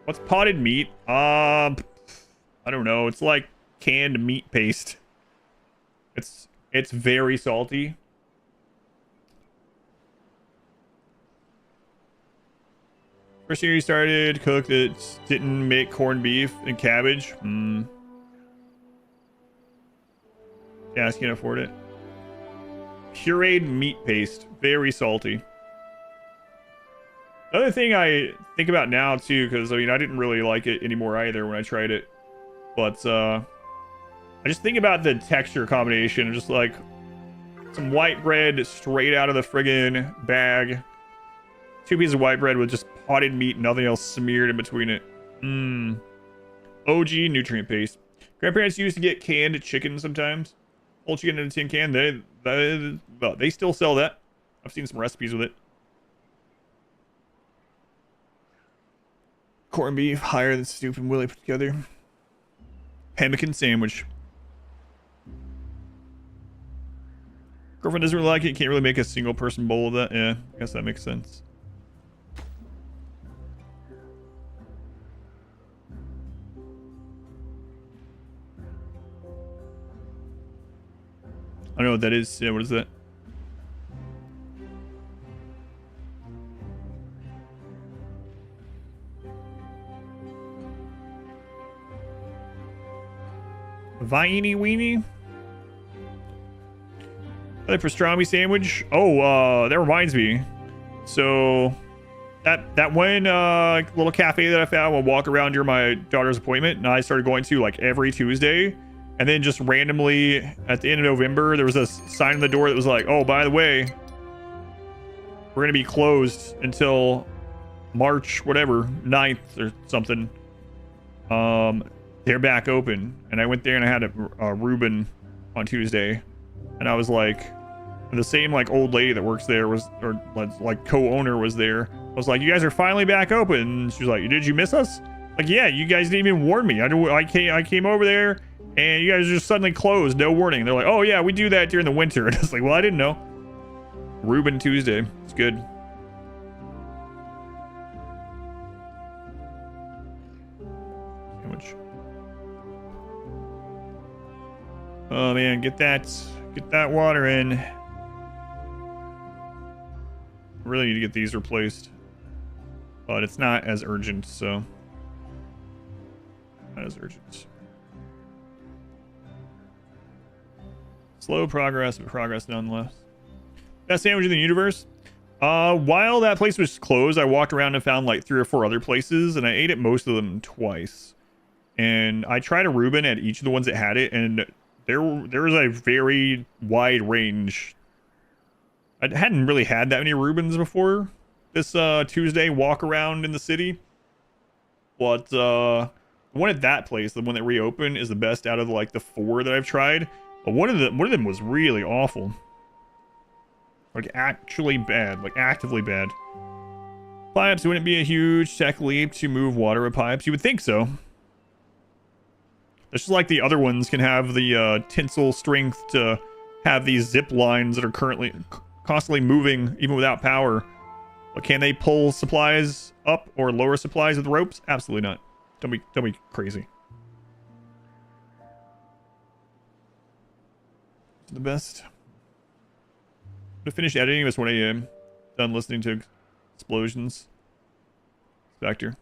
What's potted meat? I don't know. It's like canned meat paste. It's very salty. First year you started, cooked it, didn't make corned beef and cabbage. Gas can't afford it. Pureed meat paste. Very salty. Another thing I think about now, too, because, I mean, I didn't really like it anymore either when I tried it. But, I just think about the texture combination. Just, like, some white bread straight out of the friggin' bag. 2 pieces of white bread with just potted meat, nothing else smeared in between it. Mmm. OG nutrient paste. Grandparents used to get canned chicken sometimes. Whole chicken in a tin can. They still sell that. I've seen some recipes with it. Corned beef higher than Stoop and Willie put together. Pemmican sandwich. Girlfriend doesn't really like it. Can't really make a single person bowl of that. Yeah, I guess that makes sense. I don't know what that is. Yeah, what is that? Viney weenie? The pastrami sandwich. Oh, that reminds me. So that one little cafe that I found will walk around during my daughter's appointment, and I started going to like every Tuesday. And then just randomly at the end of November, there was a sign on the door that was like, oh, by the way, we're going to be closed until March, whatever, 9th or something. They're back open. And I went there and I had a Reuben on Tuesday. And I was like, the same like old lady that works there was, or like co-owner was there. I was like, you guys are finally back open. And she was like, did you miss us? Like, yeah, you guys didn't even warn me. I came over there. And you guys just suddenly closed, no warning. They're like, oh yeah, we do that during the winter. And I was like, well, I didn't know. Reuben Tuesday. It's good. Sandwich. Oh man, get that water in. Really need to get these replaced. But it's not as urgent, so. Not as urgent. Slow progress, but progress nonetheless. Best sandwich in the universe? While that place was closed, I walked around and found like 3 or 4 other places, and I ate at most of them twice. And I tried a Reuben at each of the ones that had it, and there was a very wide range. I hadn't really had that many Reubens before this Tuesday walk around in the city. But the one at that place, the one that reopened, is the best out of like the 4 that I've tried. But one of them was really awful. Like actually bad, like actively bad. Pipes, wouldn't it be a huge tech leap to move water with pipes? You would think so. It's just like the other ones can have the tensile strength to have these zip lines that are constantly moving even without power. But can they pull supplies up or lower supplies with ropes? Absolutely not. Don't be crazy. The best. To finish editing this 1 a.m. Done listening to explosions. Spectre.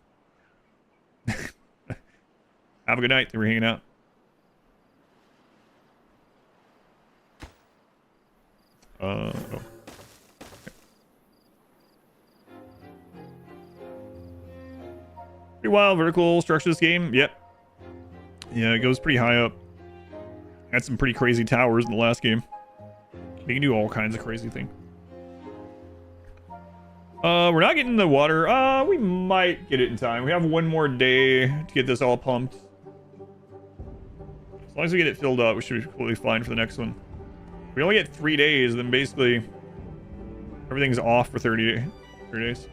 Have a good night. They were hanging out. Oh. Pretty wild vertical structure this game. Yep. Yeah, it goes pretty high up. Had some pretty crazy towers in the last game. You can do all kinds of crazy things. We're not getting the water. We might get it in time. We have 1 more day to get this all pumped. As long as we get it filled up, we should be completely fine for the next one. If we only get 3 days, then basically everything's off for 3 days.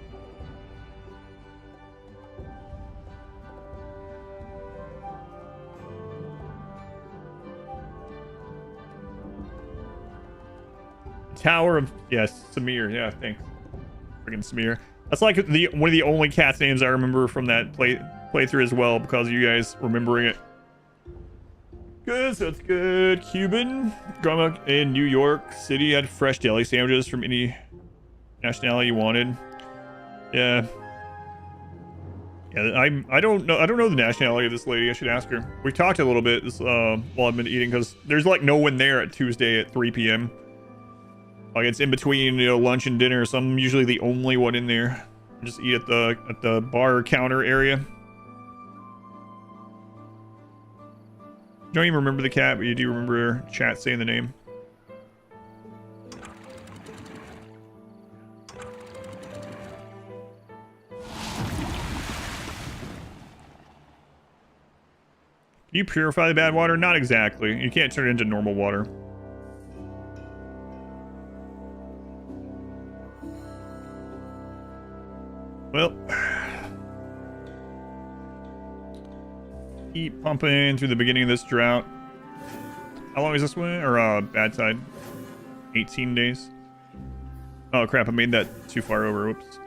Tower of, yes, Samir. Yeah, thanks. Freaking Samir. That's like one of the only cat's names I remember from that playthrough as well, because of you guys remembering it. Good, so it's good. Cuban. Growing up in New York City, had fresh deli sandwiches from any nationality you wanted. Yeah. Yeah, I don't know the nationality of this lady. I should ask her. We talked a little bit this while I've been eating, because there's like no one there at Tuesday at 3 p.m. Like it's in between, you know, lunch and dinner, so I'm usually the only one in there. I just eat at the bar counter area. Don't even remember the cat, but you do remember chat saying the name. Can you purify the bad water? Not exactly. You can't turn it into normal water. Well, keep pumping through the beginning of this drought. How long is this one? Or bad side? 18 days. Oh crap, I made that too far over. Whoops.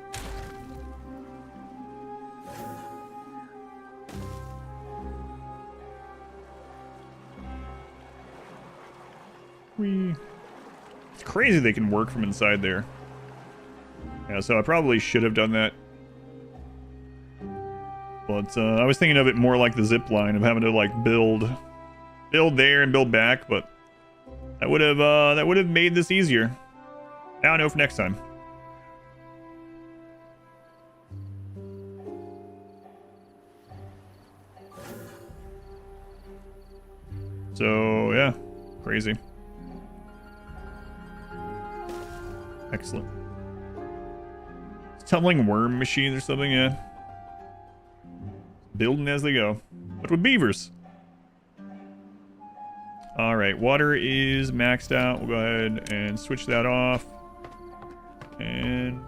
It's crazy they can work from inside there. Yeah, so I probably should have done that. But I was thinking of it more like the zip line, of having to like build there and build back, but that would have made this easier. Now I know for next time. So yeah, crazy. Excellent. Tumbling worm machines or something, yeah. Building as they go. But with beavers. Alright, water is maxed out. We'll go ahead and switch that off. And...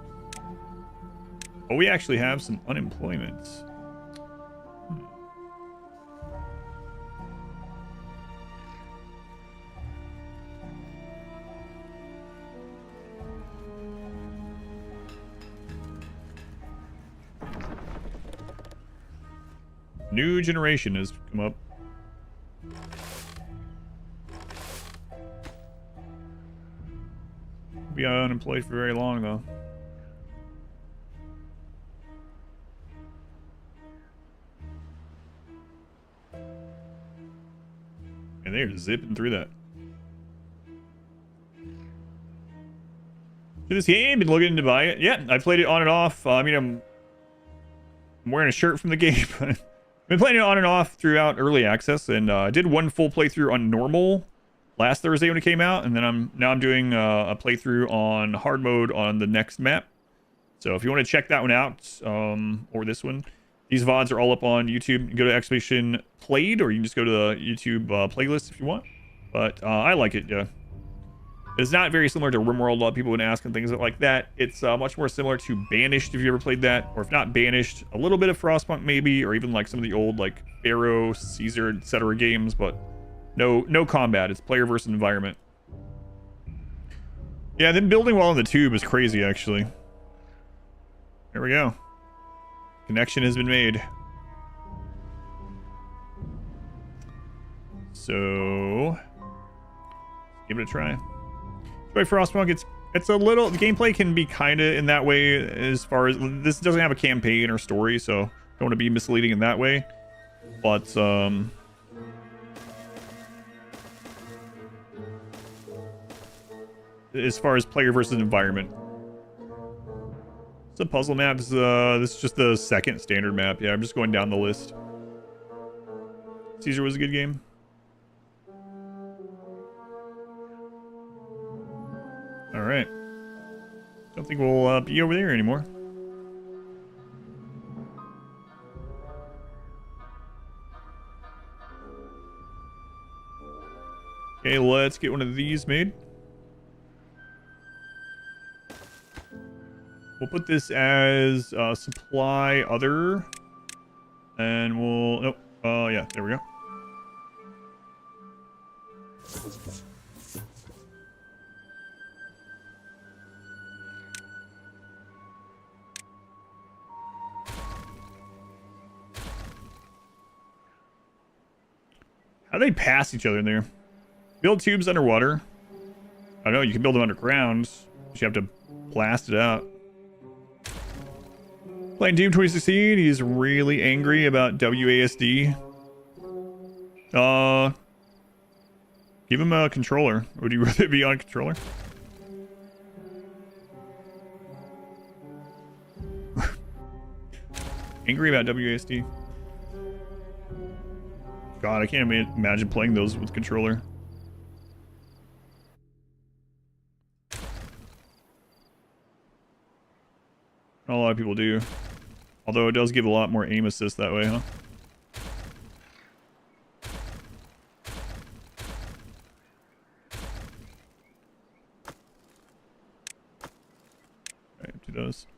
oh, we actually have some unemployment. New generation has come up. Be unemployed for very long though. And they're zipping through that. To this game, been looking to buy it. Yeah, I played it on and off. I mean, I'm wearing a shirt from the game. Been playing it on and off throughout early access, and I did one full playthrough on normal last Thursday when it came out, and then I'm doing a playthrough on hard mode on the next map. So if you want to check that one out, or this one, these VODs are all up on YouTube. You can go to Expedition Played, or you can just go to the YouTube playlist if you want. But I like it, yeah. It's not very similar to RimWorld. A lot of people would ask and things like that. It's much more similar to Banished, if you ever played that. Or if not Banished, a little bit of Frostpunk maybe, or even like some of the old like Pharaoh, Caesar, etc. games, but no combat. It's player versus environment. Yeah, them building while in the tube is crazy, actually. There we go. Connection has been made. So, give it a try. By Frostpunk, it's a little, the gameplay can be kind of in that way, as far as this doesn't have a campaign or story, so don't want to be misleading in that way. But as far as player versus environment, it's a puzzle map. This is just the second standard map. Yeah, I'm just going down the list. Caesar was a good game. Alright. Don't think we'll be over there anymore. Okay, let's get one of these made. We'll put this as supply other. And we'll... oh, yeah, there we go. How do they pass each other in there? Build tubes underwater. I don't know, you can build them underground. But you have to blast it out. Playing Doom 2016, he's really angry about WASD. Give him a controller. Would you rather be on a controller? Angry about WASD. God, I can't imagine playing those with controller. Not a lot of people do. Although it does give a lot more aim assist that way, huh? Alright, do those.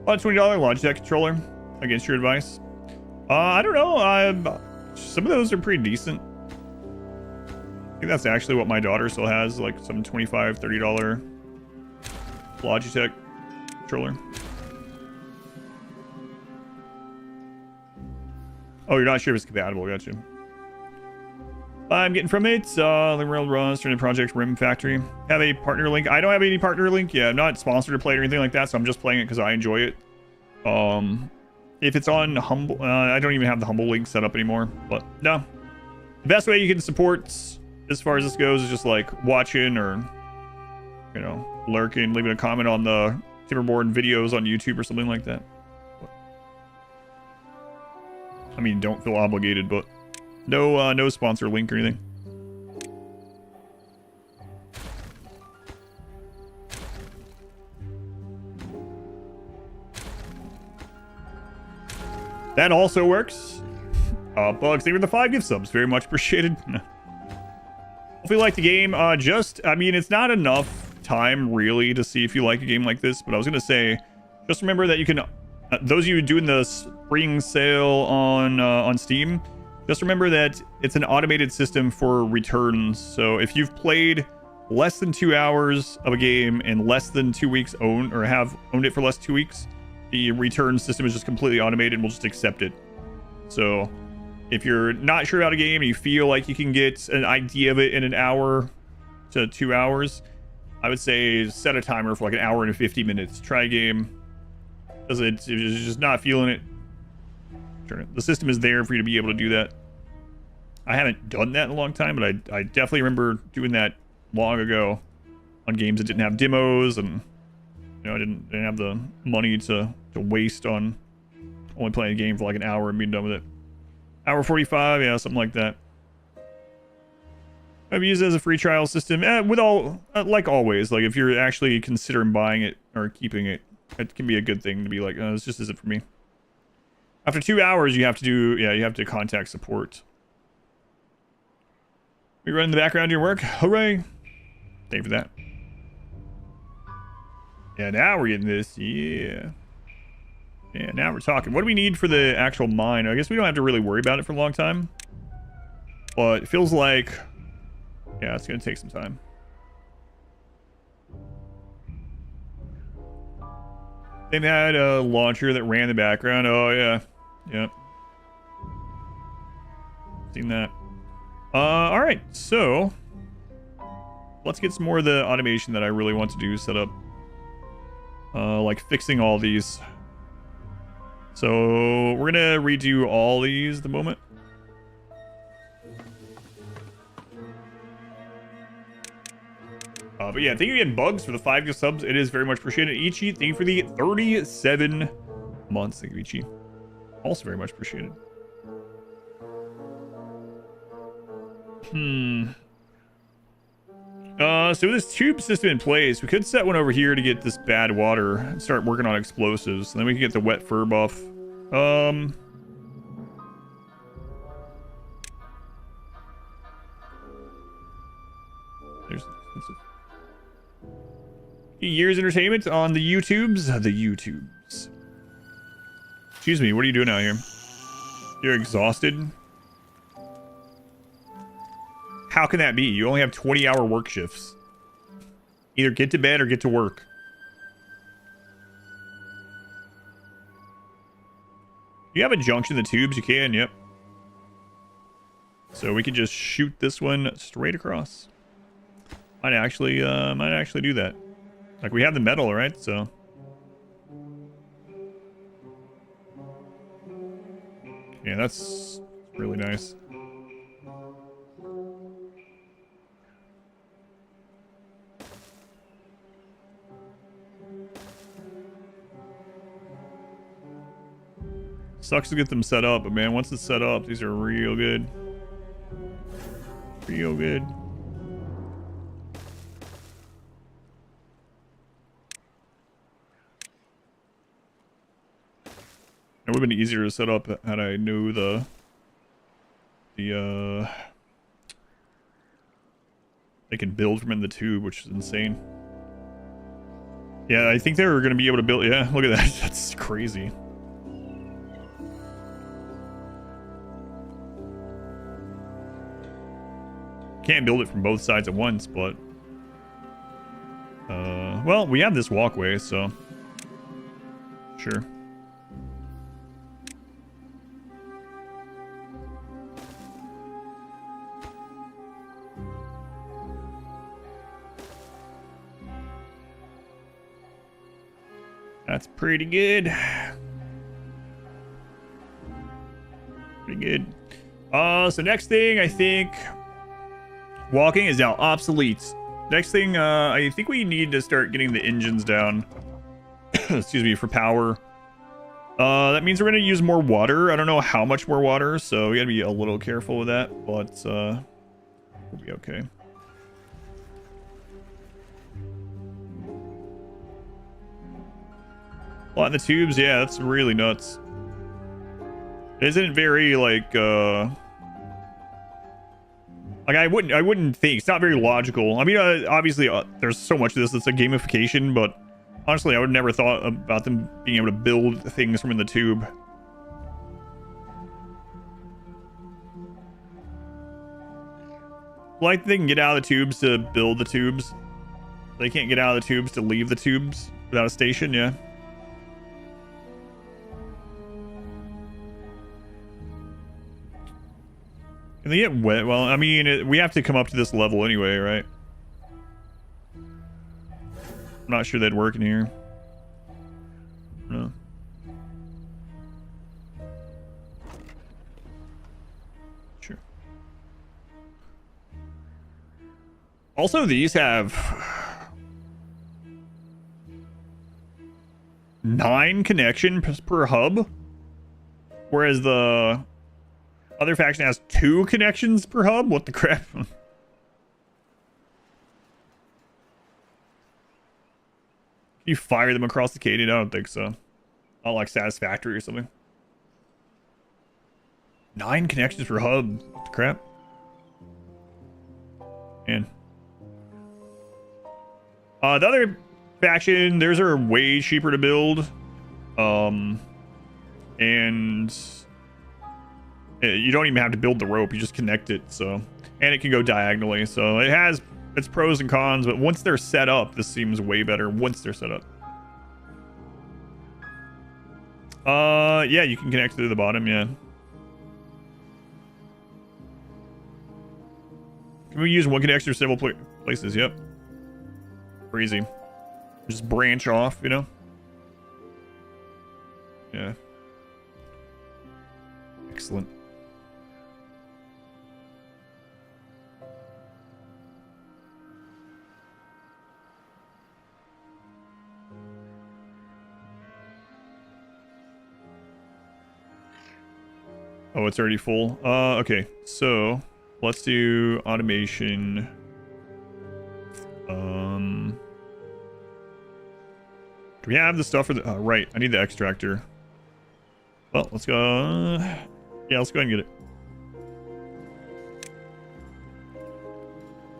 $20 Logitech controller against your advice. I don't know. Some of those are pretty decent. I think that's actually what my daughter still has, like some $25, $30 Logitech controller. Oh, you're not sure if it's compatible. Gotcha. I'm getting from it. The Rail Runs, Turning Project Rim Factory. Have a partner link. I don't have any partner link. Yeah, I'm not sponsored to play it or anything like that, so I'm just playing it because I enjoy it. If it's on Humble, I don't even have the Humble link set up anymore. But no, the best way you can support as far as this goes is just like watching or, you know, lurking, leaving a comment on the Timberborn videos on YouTube or something like that. I mean, don't feel obligated, but no sponsor link or anything. That also works. Bugs, thank you for the 5 gift subs. Very much appreciated. If you like the game, I mean, it's not enough time really to see if you like a game like this, but I was going to say, just remember that you can, those of you doing the spring sale on Steam, just remember that it's an automated system for returns. So if you've played less than 2 hours of a game and less than 2 weeks owned, or have owned it for less than 2 weeks, the return system is just completely automated and we'll just accept it. So if you're not sure about a game and you feel like you can get an idea of it in an hour to 2 hours, I would say set a timer for like an hour and 50 minutes. Try a game. Because if you're just not feeling it, the system is there for you to be able to do that. I haven't done that in a long time, but I definitely remember doing that long ago on games that didn't have demos, and you know, I didn't have the money to waste on only playing a game for like an hour and being done with it. Hour 45, yeah, something like that. I've used it as a free trial system. With all, like always, like if you're actually considering buying it or keeping it, it can be a good thing to be like, oh, this just isn't for me. After 2 hours, you have to contact support. We run in the background your work. Hooray! Thank you for that. Yeah, now we're getting this. Yeah. Yeah, now we're talking. What do we need for the actual mine? I guess we don't have to really worry about it for a long time. But it feels like, yeah, it's going to take some time. They had a launcher that ran in the background. Oh, yeah. Yep. Seen that. All right. So let's get some more of the automation that I really want to do set up. Like fixing all these. So we're gonna redo all these at the moment. But yeah, thank you again, Bugs, for the 5 gift subs. It is very much appreciated. Ichi, thank you for the 37 months. Thank you, Ichi. Also very much appreciated. So with this tube system in place, we could set one over here to get this bad water and start working on explosives. And then we can get the wet fur buff. There's years entertainment on the YouTubes. Excuse me, what are you doing out here? You're exhausted? How can that be? You only have 20-hour work shifts. Either get to bed or get to work. You have a junction in the tubes? You can, yep. So we can just shoot this one straight across. Might actually do that. Like, we have the metal, right? So... yeah, that's really nice. Sucks to get them set up, but man, once it's set up, these are real good. Real good. It would have been easier to set up had I knew they can build from in the tube, which is insane. Yeah, I think they were going to be able to build. Yeah, look at that. That's crazy. Can't build it from both sides at once, but well, we have this walkway, so sure. That's pretty good. Pretty good. So next thing, I think walking is now obsolete. Next thing, I think we need to start getting the engines down. Excuse me, for power. That means we're going to use more water. I don't know how much more water, so we got to be a little careful with that, but we'll be okay. A lot in the tubes, yeah, that's really nuts. It isn't very like I wouldn't think it's not very logical. I mean, obviously there's so much of this that's a gamification, but honestly, I would never thought about them being able to build things from in the tube. Like they can get out of the tubes to build the tubes. They can't get out of the tubes to leave the tubes without a station, yeah. Can they get wet? Well, I mean, we have to come up to this level anyway, right? I'm not sure they'd work in here. No. Sure. Also, these have 9 connections per hub, whereas the other faction has 2 connections per hub. What the crap? You fire them across the Canyon? I don't think so. Not like Satisfactory or something. 9 connections per hub. What the crap? Man. The other faction, theirs are way cheaper to build. And you don't even have to build the rope, you just connect it, so. And it can go diagonally, so it has its pros and cons, but once they're set up, this seems way better once they're set up. Yeah, you can connect to the bottom, yeah. Can we use one connector to several places? Yep. Crazy. Just branch off, you know? Yeah. Excellent. Oh, it's already full. Okay, so let's do automation. Do we have the stuff for the... right, I need the extractor. Well, let's go... yeah, let's go ahead and get it.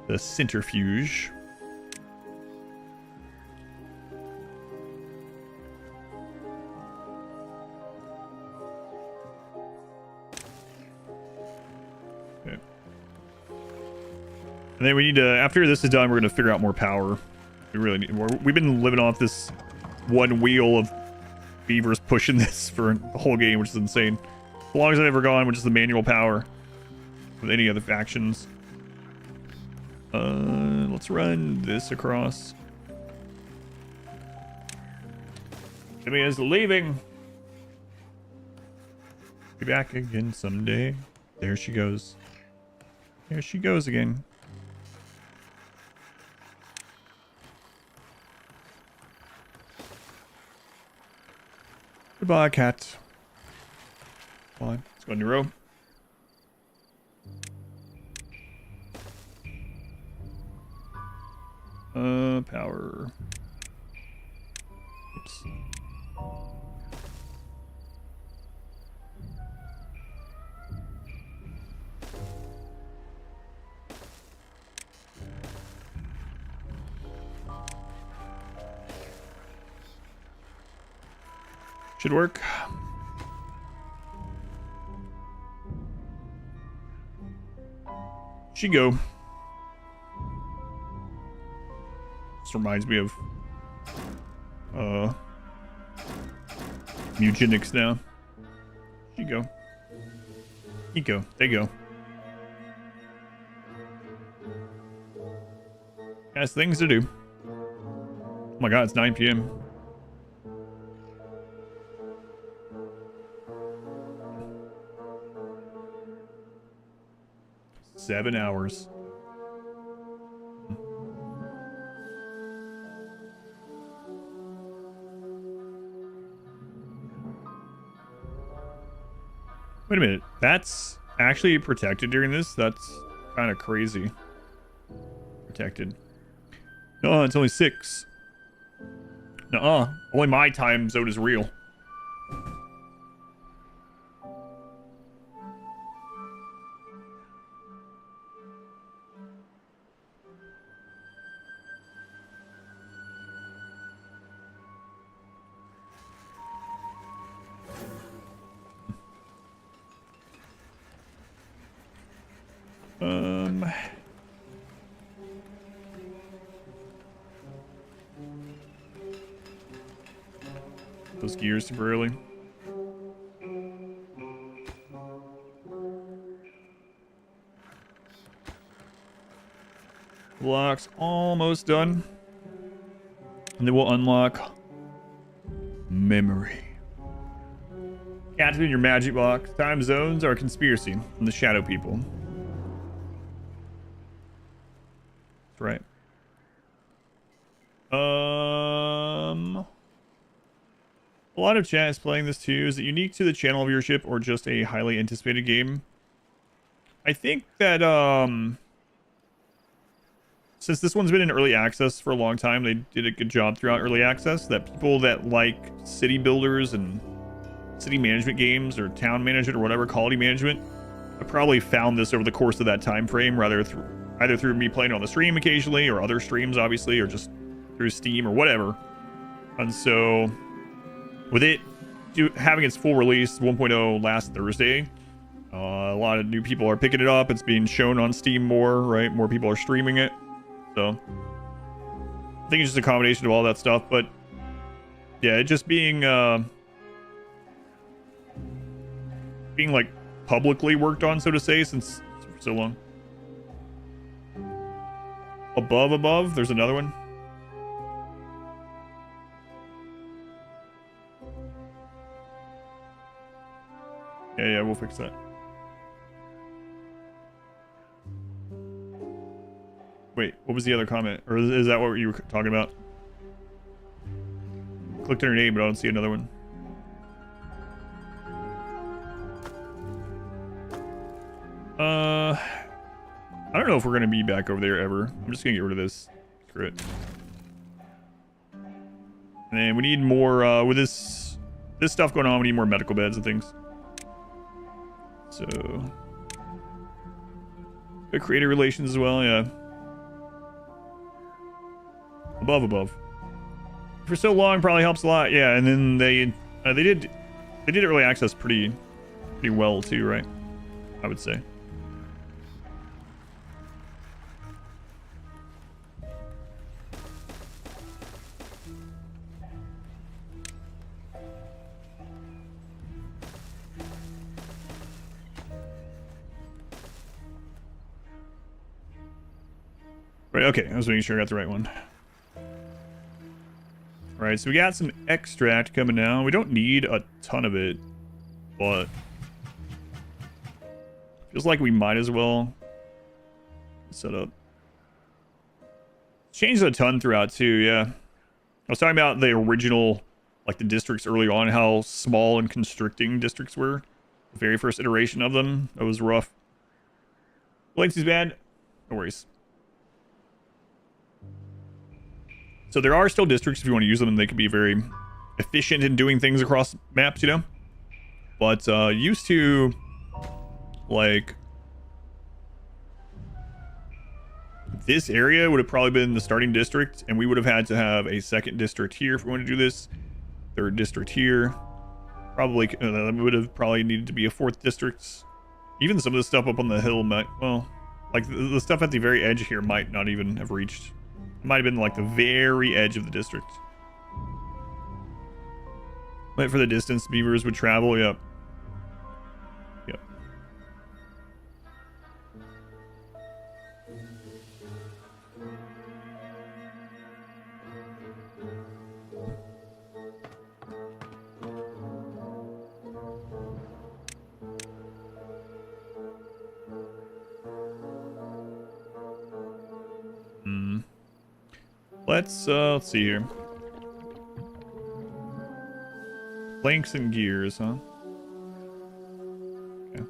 The centrifuge. Okay. And then we need to... after this is done, we're going to figure out more power. We really need more. We've been living off this one wheel of beavers pushing this for the whole game, which is insane. As long as I've ever gone, which is the manual power with any other factions. Let's run this across. Timmy is leaving. Be back again someday. There she goes. There she goes again. Goodbye, cat. Come on, let's go on your row. Power. Oops. Should work. She go. This reminds me of eugenics now. She go. He go. They go. Has things to do. Oh my god, it's 9 p.m. Seven hours. Wait a minute. That's actually protected during this? That's kind of crazy. Protected. No, it's only 6. Nuh-uh. Only my time zone is real. Those gears super early. Block's almost done. And then we'll unlock memory. Activate your magic box. Time zones are a conspiracy from the shadow people. That's right. A lot of chat is playing this too. Is it unique to the channel viewership or just a highly anticipated game? I think that since this one's been in early access for a long time, they did a good job throughout early access, that people that like city builders and city management games or town management or whatever, quality management, have probably found this over the course of that time frame, either through me playing on the stream occasionally or other streams obviously, or just through Steam or whatever. And so with it having its full release 1.0 last Thursday, a lot of new people are picking it up. It's being shown on Steam more, right? More people are streaming it. So I think it's just a combination of all that stuff. But yeah, it just being like publicly worked on, so to say, since for so long. Above, there's another one. Yeah, we'll fix that. Wait, what was the other comment? Or is that what you were talking about? Clicked on her name, but I don't see another one. I don't know if we're going to be back over there ever. I'm just going to get rid of this. Screw it. And then we need more, with this stuff going on, we need more medical beds and things. So, got creator relations as well, yeah. Above. For so long probably helps a lot, yeah. And then they did early access pretty well too, right? I would say. Right, okay, I was making sure I got the right one. Right, so we got some extract coming now. We don't need a ton of it, but feels like we might as well set up. Changed a ton throughout too, yeah. I was talking about the original, like the districts early on, how small and constricting districts were. The very first iteration of them. That was rough. Latency's bad. No worries. So there are still districts if you want to use them, and they can be very efficient in doing things across maps, you know? But used to, like, this area would have probably been the starting district, and we would have had to have a second district here if we want to do this. Third district here. Probably, would have probably needed to be a fourth district. Even some of the stuff up on the hill might, well, like the stuff at the very edge here might not even have reached. It might have been like the very edge of the district. But for the distance beavers would travel, yep. Yep. Let's see here. Planks and gears, huh? Okay.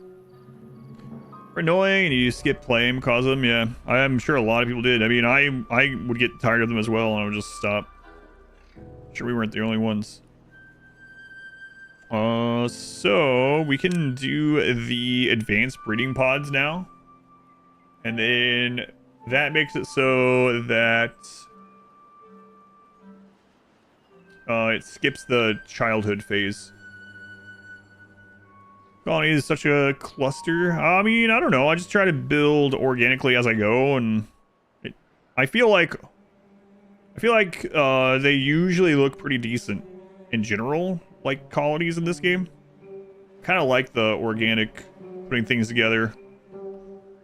Annoying, and you skip play cause them, yeah. I'm sure a lot of people did. I mean, I would get tired of them as well, and I would just stop. Sure, we weren't the only ones. So we can do the advanced breeding pods now, and then that makes it so that it skips the childhood phase. Colony is such a cluster. I mean, I don't know. I just try to build organically as I go, and I feel like they usually look pretty decent in general, like colonies in this game. Kind of like the organic putting things together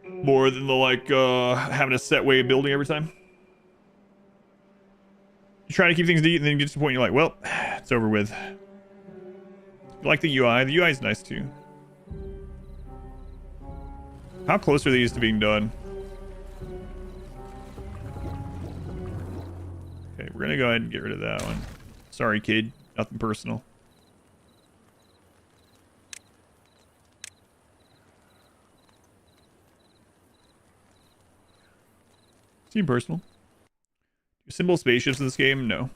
more than the like having a set way of building every time. You try to keep things neat, and then you get to the point you're like, well, it's over with. You like the UI. The UI is nice too. How close are these to being done? Okay, we're gonna go ahead and get rid of that one. Sorry, kid. Nothing personal. Seem personal. Do symbol spaceships in this game? No.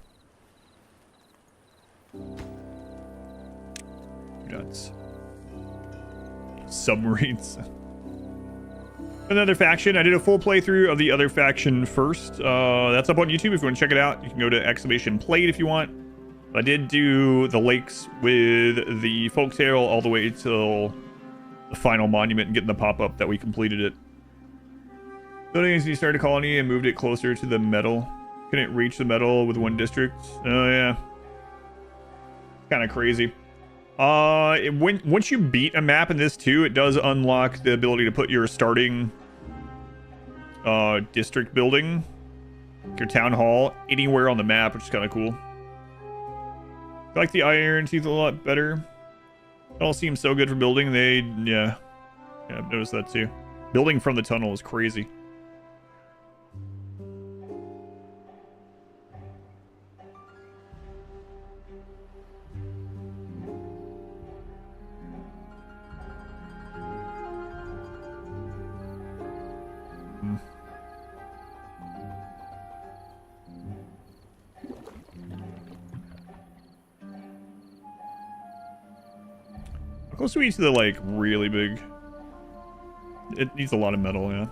Nuts. Submarines. Another faction. I did a full playthrough of the other faction first. That's up on YouTube if you want to check it out. You can go to exclamation played if you want. But I did do the lakes with the folktale all the way till the final monument and getting the pop-up that we completed it. Building as you started a colony and moved it closer to the metal. Couldn't reach the metal with one district. Oh yeah. Kind of crazy. Once you beat a map in this too, it does unlock the ability to put your starting district building, your town hall, anywhere on the map, which is kind of cool. I like the Ironteeth a lot better. It all seems so good for building. Yeah, I've noticed that too. Building from the tunnel is crazy. How close do we get to the, like, really big? It needs a lot of metal, yeah.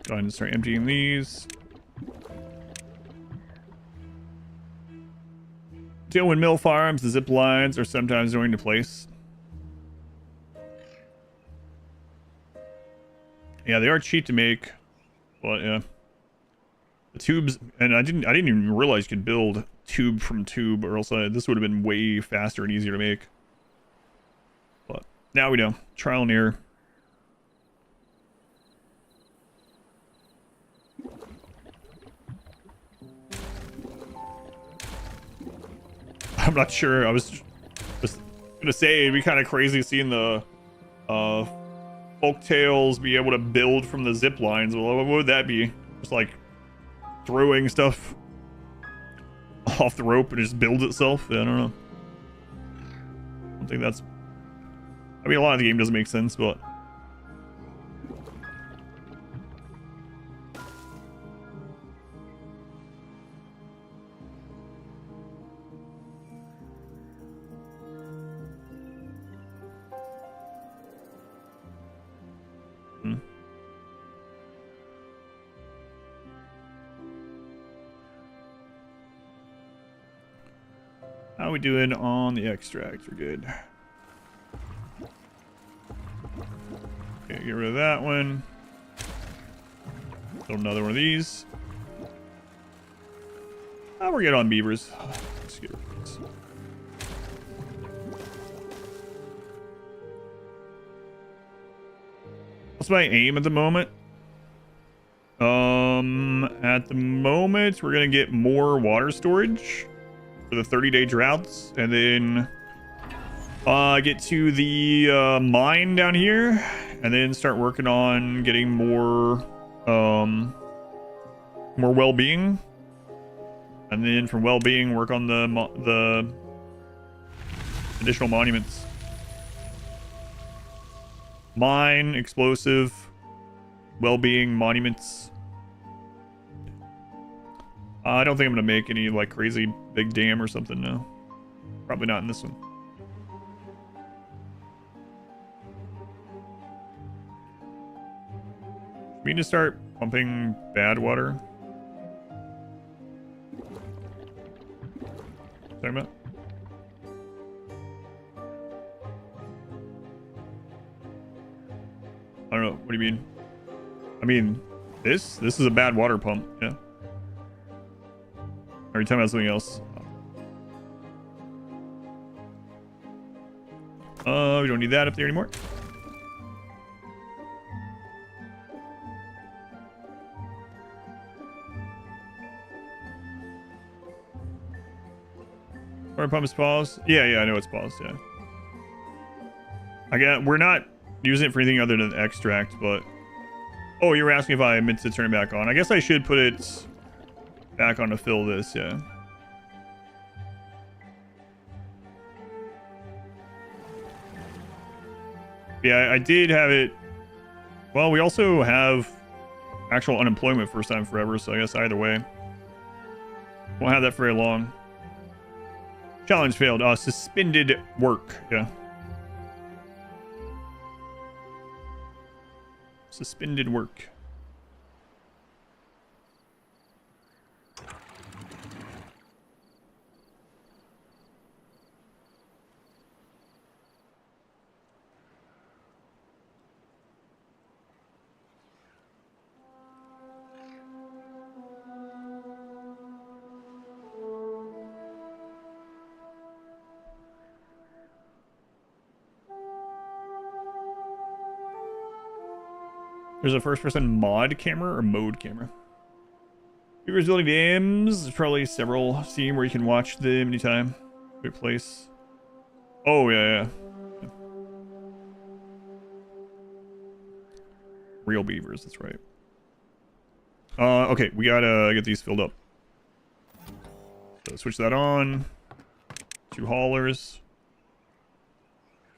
Go ahead and start emptying these. Chill windmill farms, the zip lines are sometimes going to place. Yeah, they are cheap to make, but yeah. The tubes, and I didn't even realize you could build tube from tube, or else this would have been way faster and easier to make. But now we know. Trial and error. I'm not sure. I was just gonna say it'd be kind of crazy seeing the folktales be able to build from the zip lines. Well, what would that be? Just like throwing stuff off the rope and just builds itself? Yeah, I don't know. I don't think that's... I mean, a lot of the game doesn't make sense, but... How are we doing on the extract? We're good. Okay, get rid of that one. Build another one of these. Oh, we're good on beavers. Let's get rid of this. What's my aim at the moment? At the moment, we're gonna get more water storage for the 30-day droughts, and then get to the mine down here, and then start working on getting more well-being, and then from well-being work on the additional monuments. Mine, explosive, well-being, monuments. I don't think I'm gonna make any like crazy big dam or something. No, probably not in this one. We need to start pumping badwater. Talking about? I don't know. What do you mean? I mean, this is a bad water pump. Yeah. Are you talking about something else? We don't need that up there anymore. Water pump is paused. Yeah, I know it's paused. Yeah. We're not using it for anything other than extract, but oh, you were asking if I meant to turn it back on. I guess I should put it back on to fill this. Yeah. Yeah, I did have it. Well, we also have actual unemployment first time forever, so I guess either way. Won't have that for very long. Challenge failed. Suspended work. Yeah. Suspended work. There's a first-person mod camera or mode camera. Viewers building dams. There's probably several Steam where you can watch them anytime. Good place. Oh, yeah. Real beavers, that's right. Okay, we gotta get these filled up. So switch that on. 2 haulers.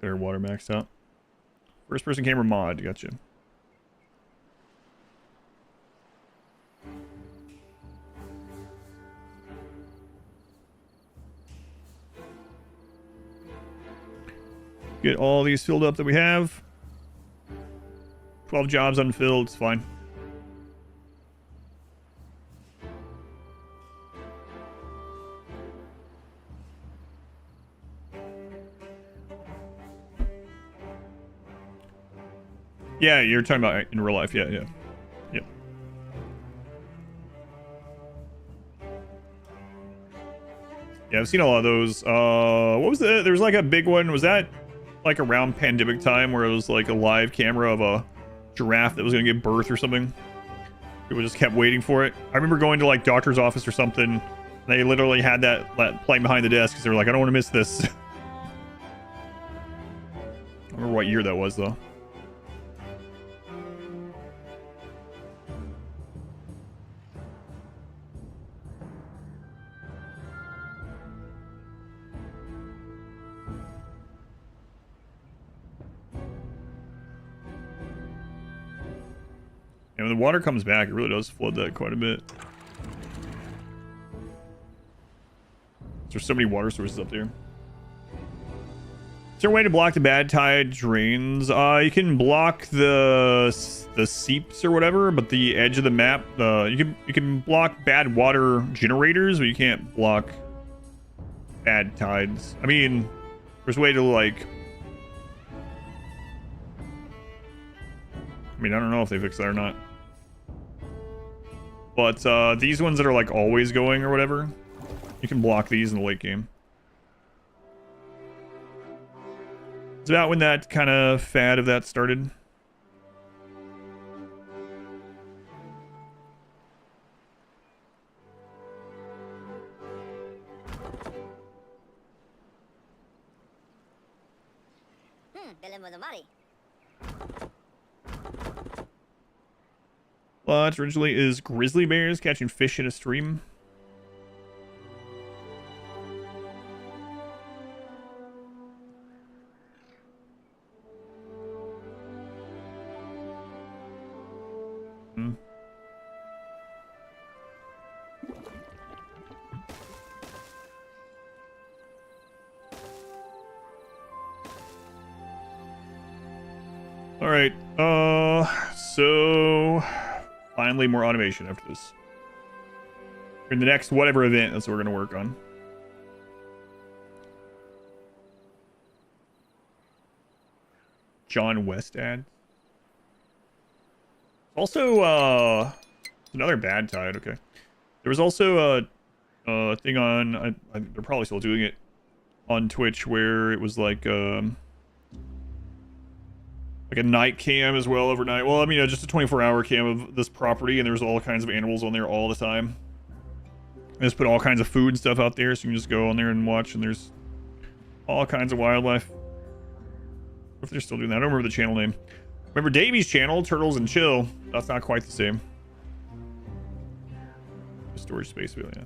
Their water maxed out. First-person camera mod, gotcha. Get all these filled up that we have. 12 jobs unfilled, it's fine. Yeah, you're talking about in real life. Yeah, yeah. Yep. Yeah, I've seen a lot of those. What was there was like a big one. Was that like around pandemic time where it was like a live camera of a giraffe that was going to give birth or something? People just kept waiting for it. I remember going to like doctor's office or something. They literally had that playing behind the desk because they were like, I don't want to miss this. I don't remember what year that was though. And when the water comes back, it really does flood that quite a bit. There's so many water sources up there. Is there a way to block the bad tide drains? You can block the seeps or whatever, but the edge of the map, you can block bad water generators, but you can't block bad tides. I mean, there's a way to like. I mean, I don't know if they fixed that or not. But these ones that are like always going or whatever, you can block these in the late game. It's about when that kind of fad of that started. But originally is grizzly bears catching fish in a stream. All right. So finally more automation after this. In the next whatever event, that's what we're going to work on. John West ad. Also, another bad tide. Okay. There was also a thing on, they're probably still doing it on Twitch where it was like a night cam as well overnight. Well, I mean, just a 24-hour cam of this property, and there's all kinds of animals on there all the time. They just put all kinds of food and stuff out there, so you can just go on there and watch, and there's all kinds of wildlife. If they're still doing that, I don't remember the channel name. Remember Davy's channel, Turtles and Chill. That's not quite the same. Storage space, really, yeah.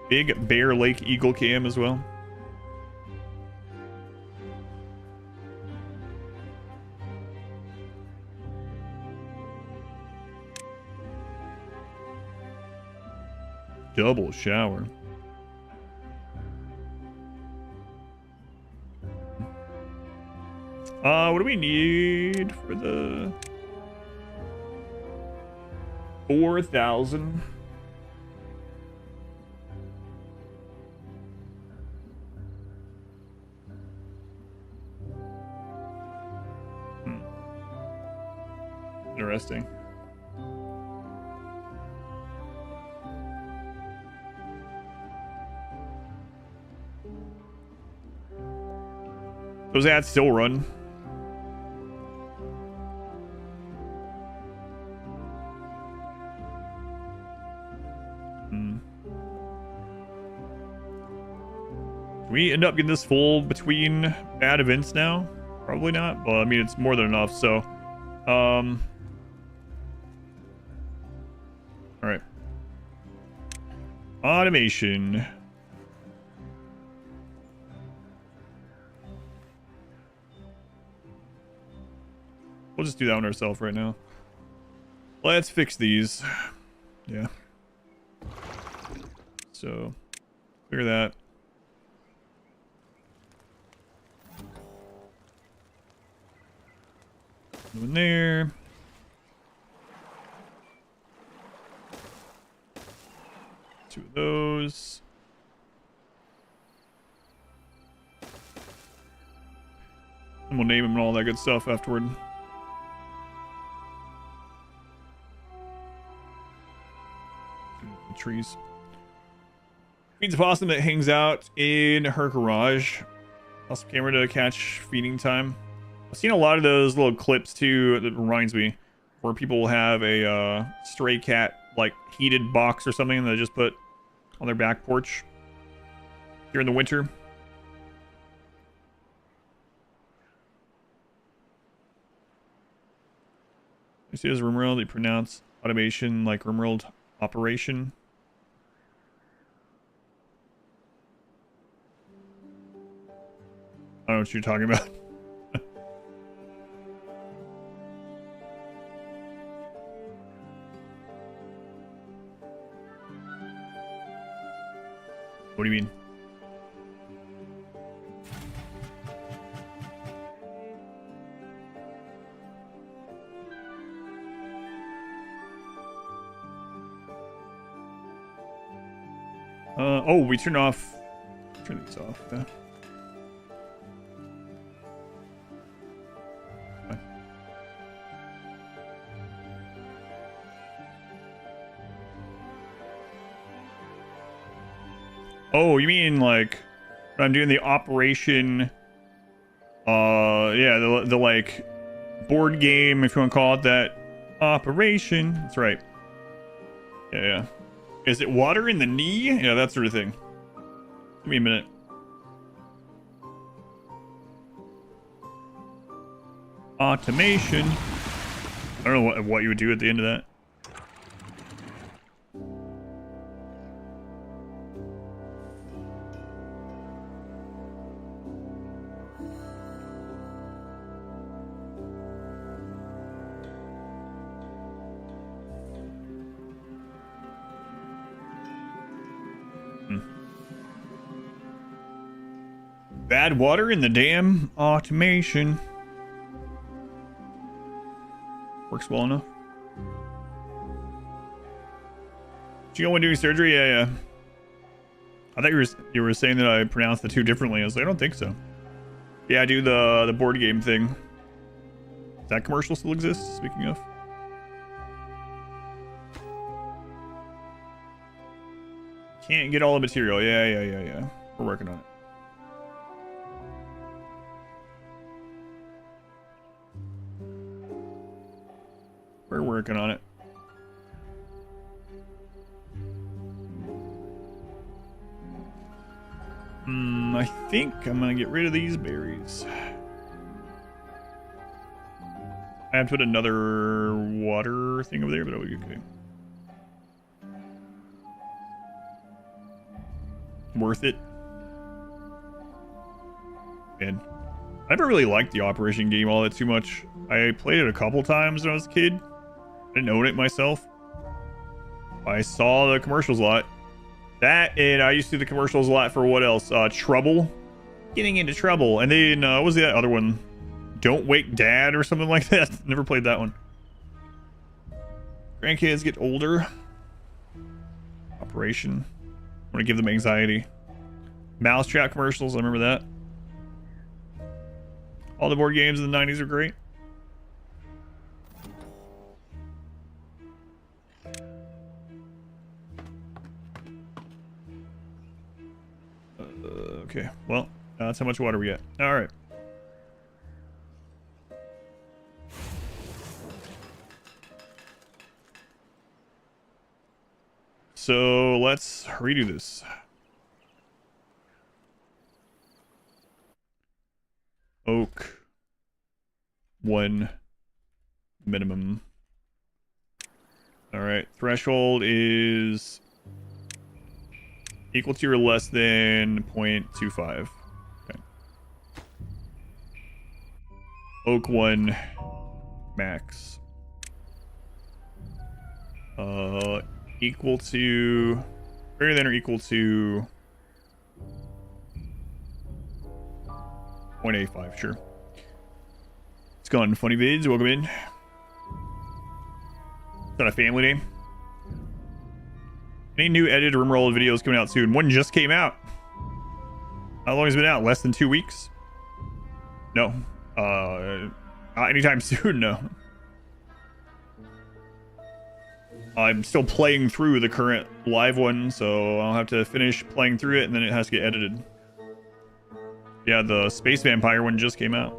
Big Bear Lake Eagle cam as well. Double shower. What do we need for the 4,000? Interesting. Those ads still run. Can we end up getting this full between bad events now? Probably not. Well, I mean, it's more than enough, so. All right. Automation. We'll just do that one ourselves right now. Let's fix these. Yeah. So, clear that. One there. Two of those. And we'll name them and all that good stuff afterward. Trees. Queen's a possum that hangs out in her garage. Also camera to catch feeding time. I've seen a lot of those little clips too. That reminds me, where people will have a stray cat like heated box or something that they just put on their back porch during the winter. You see as Rimworld, they pronounce automation like Rimworld operation. I don't know what you're talking about. What do you mean? Oh, we turn these off. Yeah. Fine. Oh, you mean like when I'm doing the operation? Yeah, the like board game, if you want to call it that. Operation. That's right. Yeah. Is it water in the knee? Yeah, that sort of thing. Give me a minute. Automation. I don't know what you would do at the end of that. Bad water in the damn automation. Works well enough. Did you go when doing surgery? Yeah. I thought you were saying that I pronounced the two differently. I was like, I don't think so. Yeah, I do the board game thing. Does that commercial still exist? Speaking of. Can't get all the material. Yeah. We're working on it. We're working on it. I think I'm gonna get rid of these berries. I have to put another water thing over there, but it'll be okay. Worth it. Man, I never really liked the Operation game all that too much. I played it a couple times when I was a kid. I didn't own it myself. I saw the commercials a lot. That, and I used to do the commercials a lot for what else? Trouble. Getting into trouble. And then, what was the other one? Don't Wake Dad or something like that. Never played that one. Grandkids get older. Operation. I want to give them anxiety. Mousetrap commercials, I remember that. All the board games in the 90s are great. Okay, well, that's how much water we get. All right. So let's redo this. Oak 1 minimum. All right, threshold is equal to or less than 0.25. Okay. Oak 1 max. Equal to, greater than or equal to 0.85, sure. It's gone. Funny Vids, welcome in. Is that a family name? Any new edited Rimworld videos coming out soon? One just came out. How long has it been out? Less than 2 weeks? No. Not anytime soon, no. I'm still playing through the current live one, so I'll have to finish playing through it, and then it has to get edited. Yeah, the Space Vampire one just came out.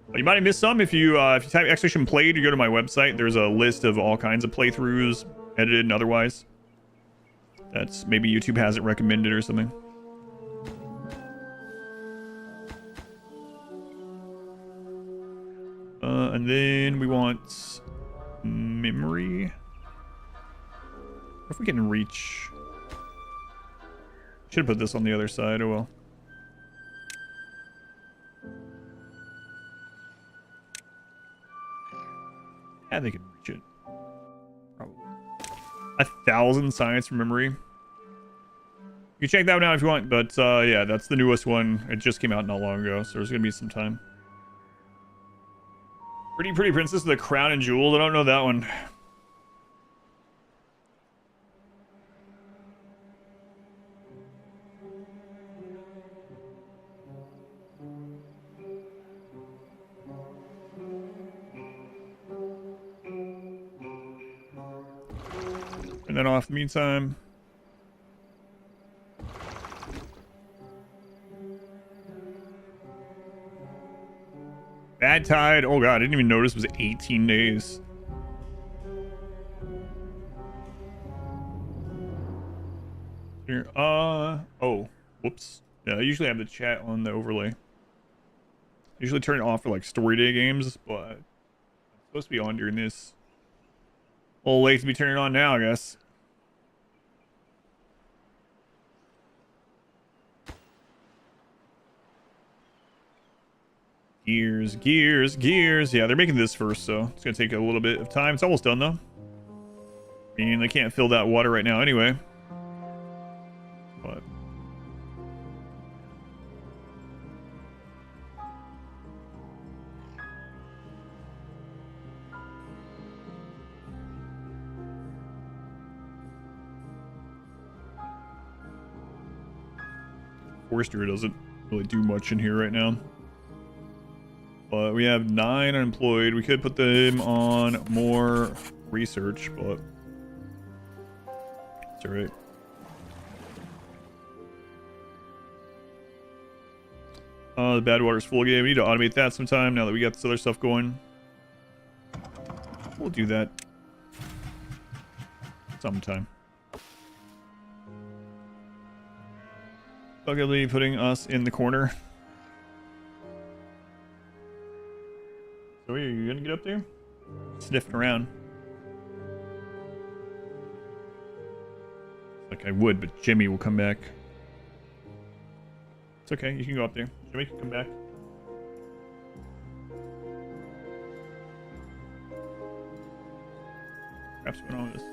But you might have missed some if you type ! played, you go to my website. There's a list of all kinds of playthroughs, edited and otherwise. That's maybe YouTube has it recommended or something. And then we want memory. What if we can reach? Should have put this on the other side. Oh well. Yeah, they can reach it. Probably. 1,000 science from memory. You can check that one out if you want, but yeah, that's the newest one. It just came out not long ago, so there's gonna be some time. Pretty Princess of the Crown and Jewels. I don't know that one. Turn that off in the meantime. Bad tide. Oh god, I didn't even notice it was 18 days. Here, oh, whoops. Yeah, I usually have the chat on the overlay. I usually turn it off for like story day games, but it's supposed to be on during this. A little late to be turning it on now, I guess. Gears. Yeah, they're making this first, so it's gonna take a little bit of time. It's almost done though. I mean, they can't fill that water right now anyway. But Forestry doesn't really do much in here right now. But we have 9 unemployed. We could put them on more research, but it's alright. The badwater's full again. We need to automate that sometime now that we got this other stuff going. We'll do that sometime. Buggedly putting us in the corner. So are you gonna get up there? Sniffing around. Like I would, but Jimmy will come back. It's okay, you can go up there. Jimmy can come back. Crap's going on with this.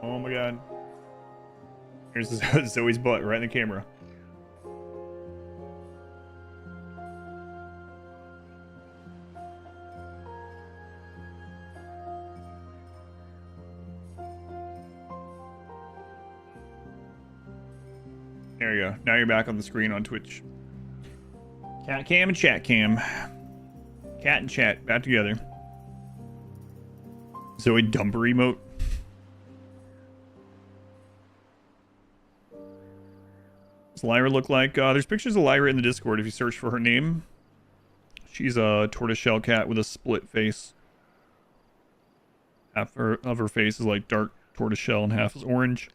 Oh my god. Here's Zoe's butt right in the camera. There you go. Now you're back on the screen on Twitch. Cat cam and chat cam. Cat and chat back together. Zoe dumper emote. What's Lyra look like? There's pictures of Lyra in the Discord if you search for her name. She's a tortoiseshell cat with a split face. Half of her face is like dark tortoiseshell and half is orange.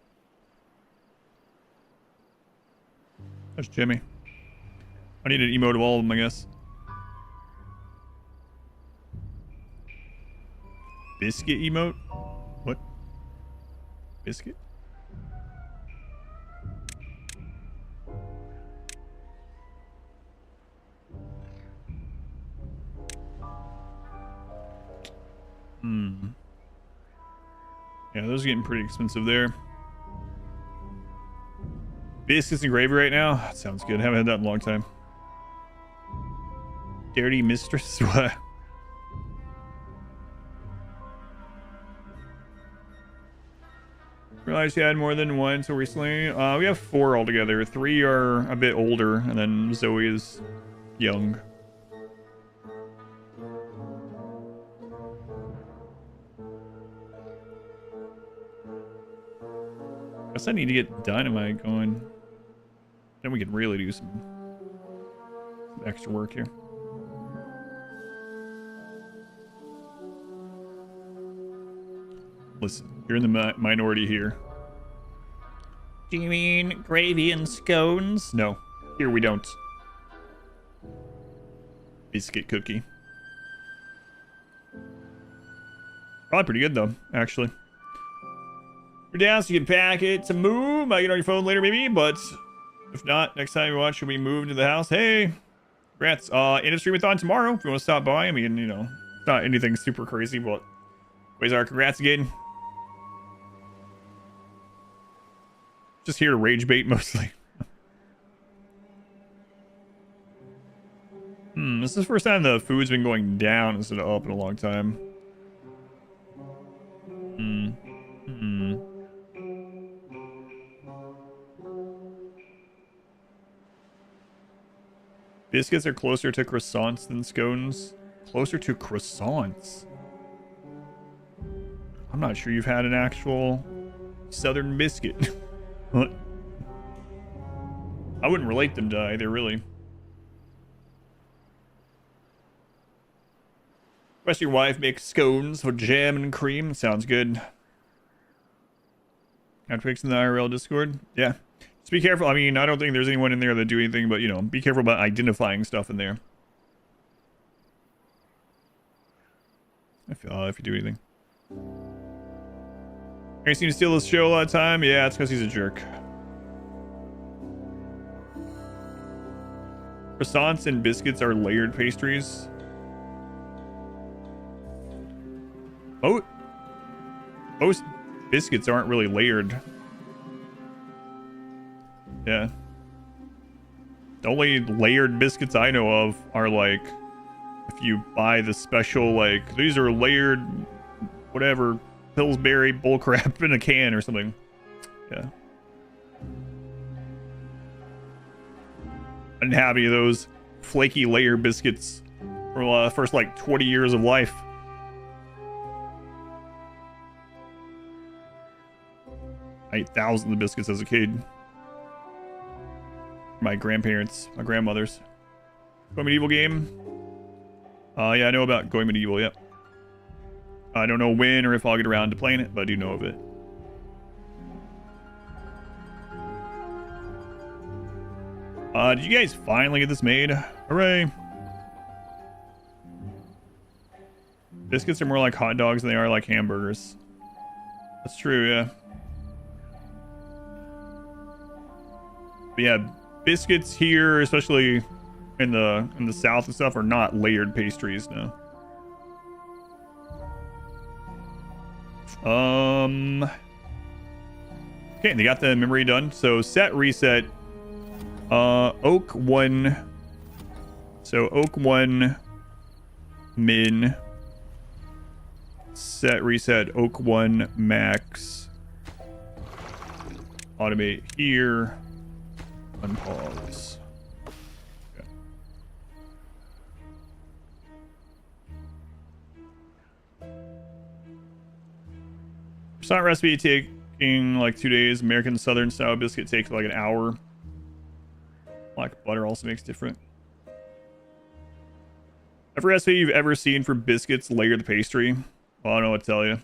That's Jimmy. I need an emote of all of them, I guess. Biscuit emote? What? Biscuit? Yeah, those are getting pretty expensive there. Biscuits and gravy right now? That sounds good. Haven't had that in a long time. Dirty mistress? What? Realized you had more than one so recently. We have 4 altogether. 3 are a bit older, and then Zoe is young. Guess I need to get dynamite going. Then we could really do some extra work here. Listen, you're in the minority here. Do you mean gravy and scones? No, here we don't. Biscuit cookie. Probably pretty good though, actually. You're down so you can pack it to move. Might get on your phone later maybe, but if not, next time you watch, should we move to the house? Hey, congrats. Industry-a-thon tomorrow if you want to stop by. I mean, you know, it's not anything super crazy, but ways are congrats again. Just here to rage bait mostly. This is the first time the food's been going down instead of up in a long time. Biscuits are closer to croissants than scones. Closer to croissants. I'm not sure you've had an actual southern biscuit. What? I wouldn't relate them to either, really. Request your wife makes scones with jam and cream. Sounds good. Got fixing the IRL Discord? Yeah. Just be careful. I mean, I don't think there's anyone in there that do anything, but, you know, be careful about identifying stuff in there. If you do anything. Are you seen to steal this show a lot of time? Yeah, it's because he's a jerk. Croissants and biscuits are layered pastries. Most biscuits aren't really layered. Yeah. The only layered biscuits I know of are like, if you buy the special, like, these are layered, whatever, Pillsbury bullcrap in a can or something. Yeah. I didn't have any of those flaky layer biscuits for the first like 20 years of life. I ate thousands of biscuits as a kid. My grandparents, my grandmothers. Going medieval game? Yeah, I know about going medieval, yep. I don't know when or if I'll get around to playing it, but I do know of it. Did you guys finally get this made? Hooray! Biscuits are more like hot dogs than they are like hamburgers. That's true, yeah. But yeah, biscuits here, especially in the South and stuff, are not layered pastries, no. Okay, they got the memory done. So set reset. Oak 1. So Oak 1 min. Set reset Oak 1 max. Automate here. Unpause. Okay. Croissant recipe taking like 2 days. American Southern style biscuit takes like an hour. Black butter also makes different. Every recipe you've ever seen for biscuits layer the pastry. Well, I don't know what to tell you.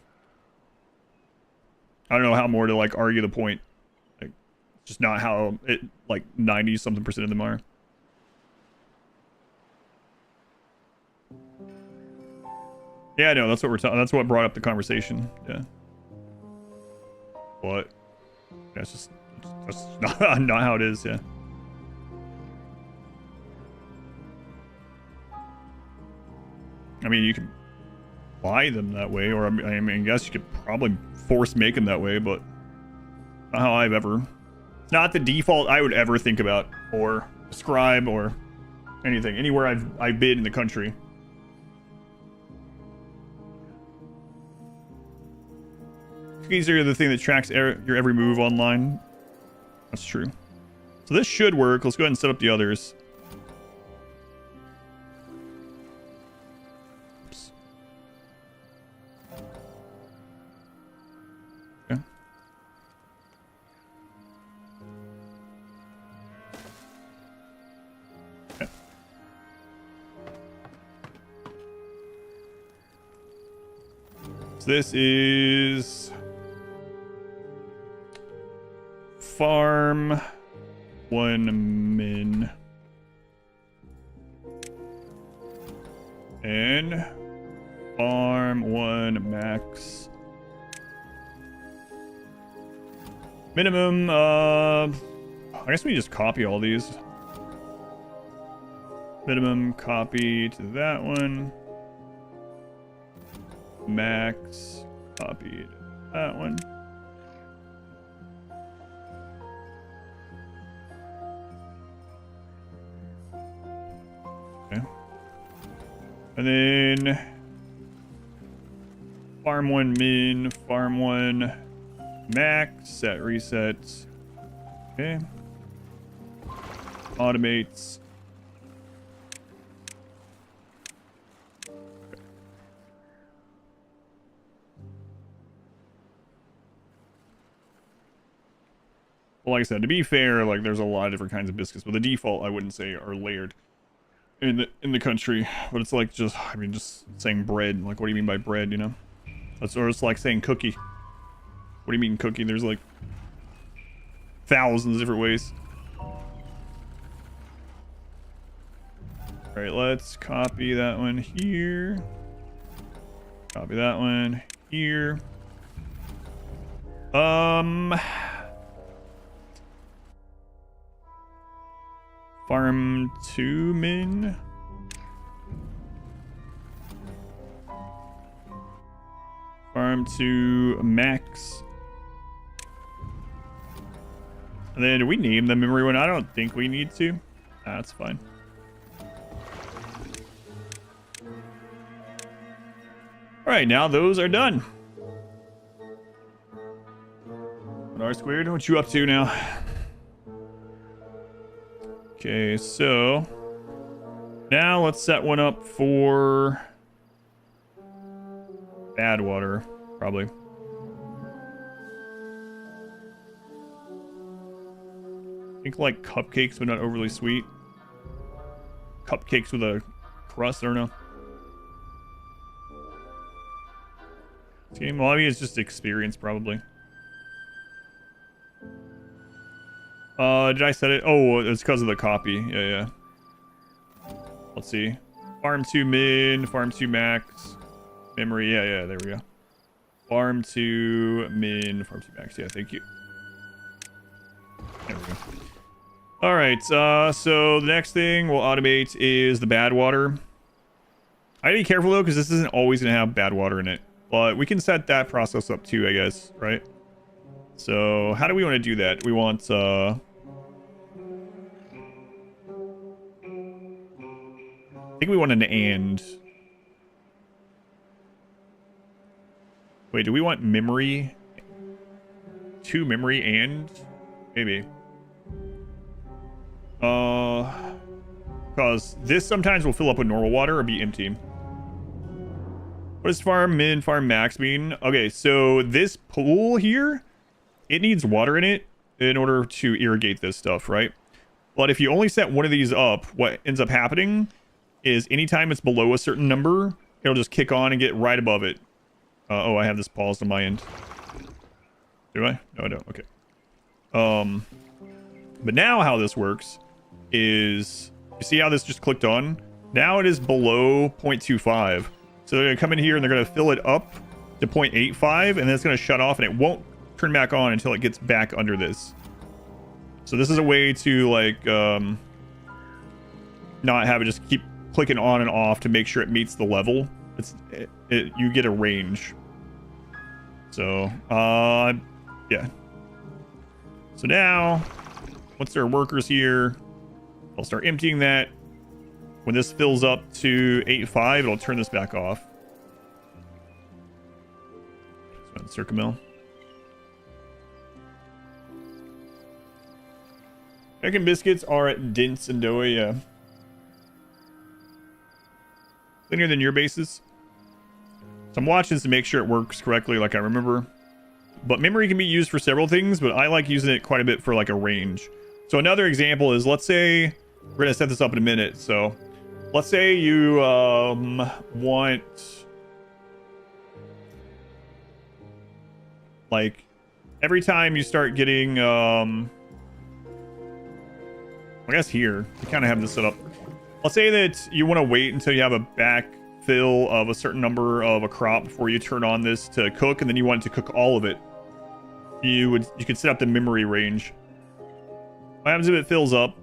I don't know how more to like argue the point. Like, just not how it like 90-something% of them are. Yeah, no, that's what we're talking. That's what brought up the conversation. Yeah. But that's not how it is. Yeah. I mean, you can buy them that way, or I mean, I guess you could probably force make them that way, but not how I've ever. It's not the default I would ever think about or describe or anything anywhere I've been in the country. cookies are the thing that tracks your every move online. That's true. So this should work. Let's go ahead and set up the others. Oops. Okay. Okay. So this is farm 1 min and farm 1 max. Minimum, I guess we just copy all these. Minimum copy to that one. Max copy to that one. Okay. And then farm 1 min, farm 1 max, set resets. Okay. Automates. Well, like I said, to be fair, like there's a lot of different kinds of biscuits, but the default I wouldn't say are layered in the country. But it's like just, I mean, just saying bread. Like, what do you mean by bread? You know, that's or it's like saying cookie. What do you mean cookie? There's like thousands of different ways. All right, let's copy that one here. Copy that one here. Farm 2 min. Farm 2 max. And then do we name the memory one? I don't think we need to. That's fine. Alright, now those are done. What are squared? What you up to now? Okay, so now let's set one up for badwater, probably. I think like cupcakes, but not overly sweet. Cupcakes with a crust, I don't know. This game, well, I mean, it's just experience, probably. Did I set it? Oh, it's because of the copy. Yeah. Let's see. Farm 2 min, farm 2 max. Memory, yeah, there we go. Farm 2 min, farm 2 max. Yeah, thank you. There we go. Alright, so the next thing we'll automate is the badwater. I gotta be careful though, because this isn't always gonna have badwater in it. But we can set that process up too, I guess, right? So, how do we want to do that? We want, I think we want an and. Wait, do we want memory? 2 memory and? Maybe. Because this sometimes will fill up with normal water or be empty. What does farm min, farm max mean? Okay, so this pool here, it needs water in it in order to irrigate this stuff, right? But if you only set one of these up, what ends up happening is anytime it's below a certain number, it'll just kick on and get right above it. Oh, I have this paused on my end. Do I? No, I don't. Okay. But now how this works is, you see how this just clicked on? Now it is below 0.25. So they're going to come in here and they're going to fill it up to 0.85, and then it's going to shut off, and it won't turn back on until it gets back under this. So this is a way to, like, not have it just keep clicking on and off to make sure it meets the level. You get a range. So, yeah. So now, once there are workers here, I'll start emptying that. When this fills up to 8.5, it'll turn this back off. So, Circummill. Chicken biscuits are dense and doughy, yeah. Thinner than your bases. So I'm watching this to make sure it works correctly like I remember. But memory can be used for several things, but I like using it quite a bit for like a range. So another example is, let's say, we're going to set this up in a minute. So let's say you want, like, every time you start getting, I guess here, we kind of have this set up. Let's say that you want to wait until you have a backfill of a certain number of a crop before you turn on this to cook, and then you want it to cook all of it. You could set up the memory range. What happens if it fills up?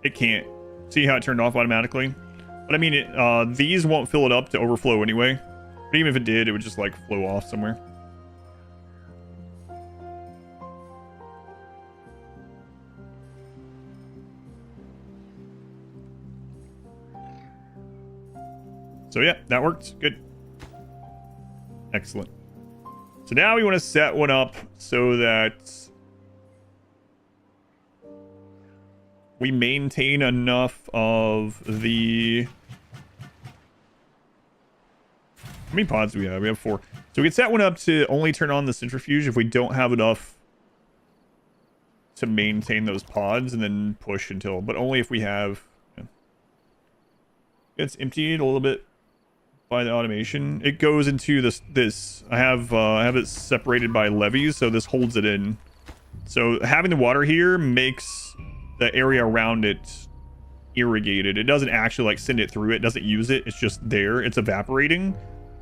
It can't. See how it turned off automatically? But I mean, these won't fill it up to overflow anyway. But even if it did, it would just like flow off somewhere. So yeah, that worked. Good. Excellent. So now we want to set one up so that we maintain enough of the... How many pods do we have? We have 4. So we can set one up to only turn on the centrifuge if we don't have enough to maintain those pods, and then push until... But only if we have... Yeah. It's emptied a little bit by the automation. It goes into this. I have it separated by levees, so this holds it in. So having the water here makes the area around it irrigated. It doesn't actually like send it through. It doesn't use it. It's just there. It's evaporating.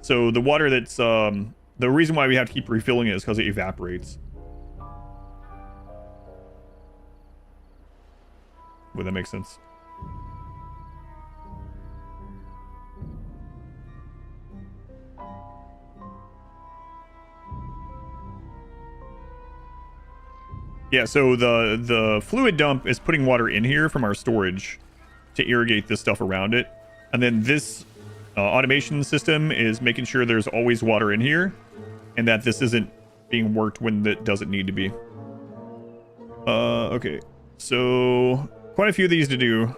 So the water that's the reason why we have to keep refilling it is because it evaporates. Would that make sense? Yeah, so the fluid dump is putting water in here from our storage to irrigate this stuff around it. And then this automation system is making sure there's always water in here and that this isn't being worked when it doesn't need to be. Okay. So quite a few of these to do.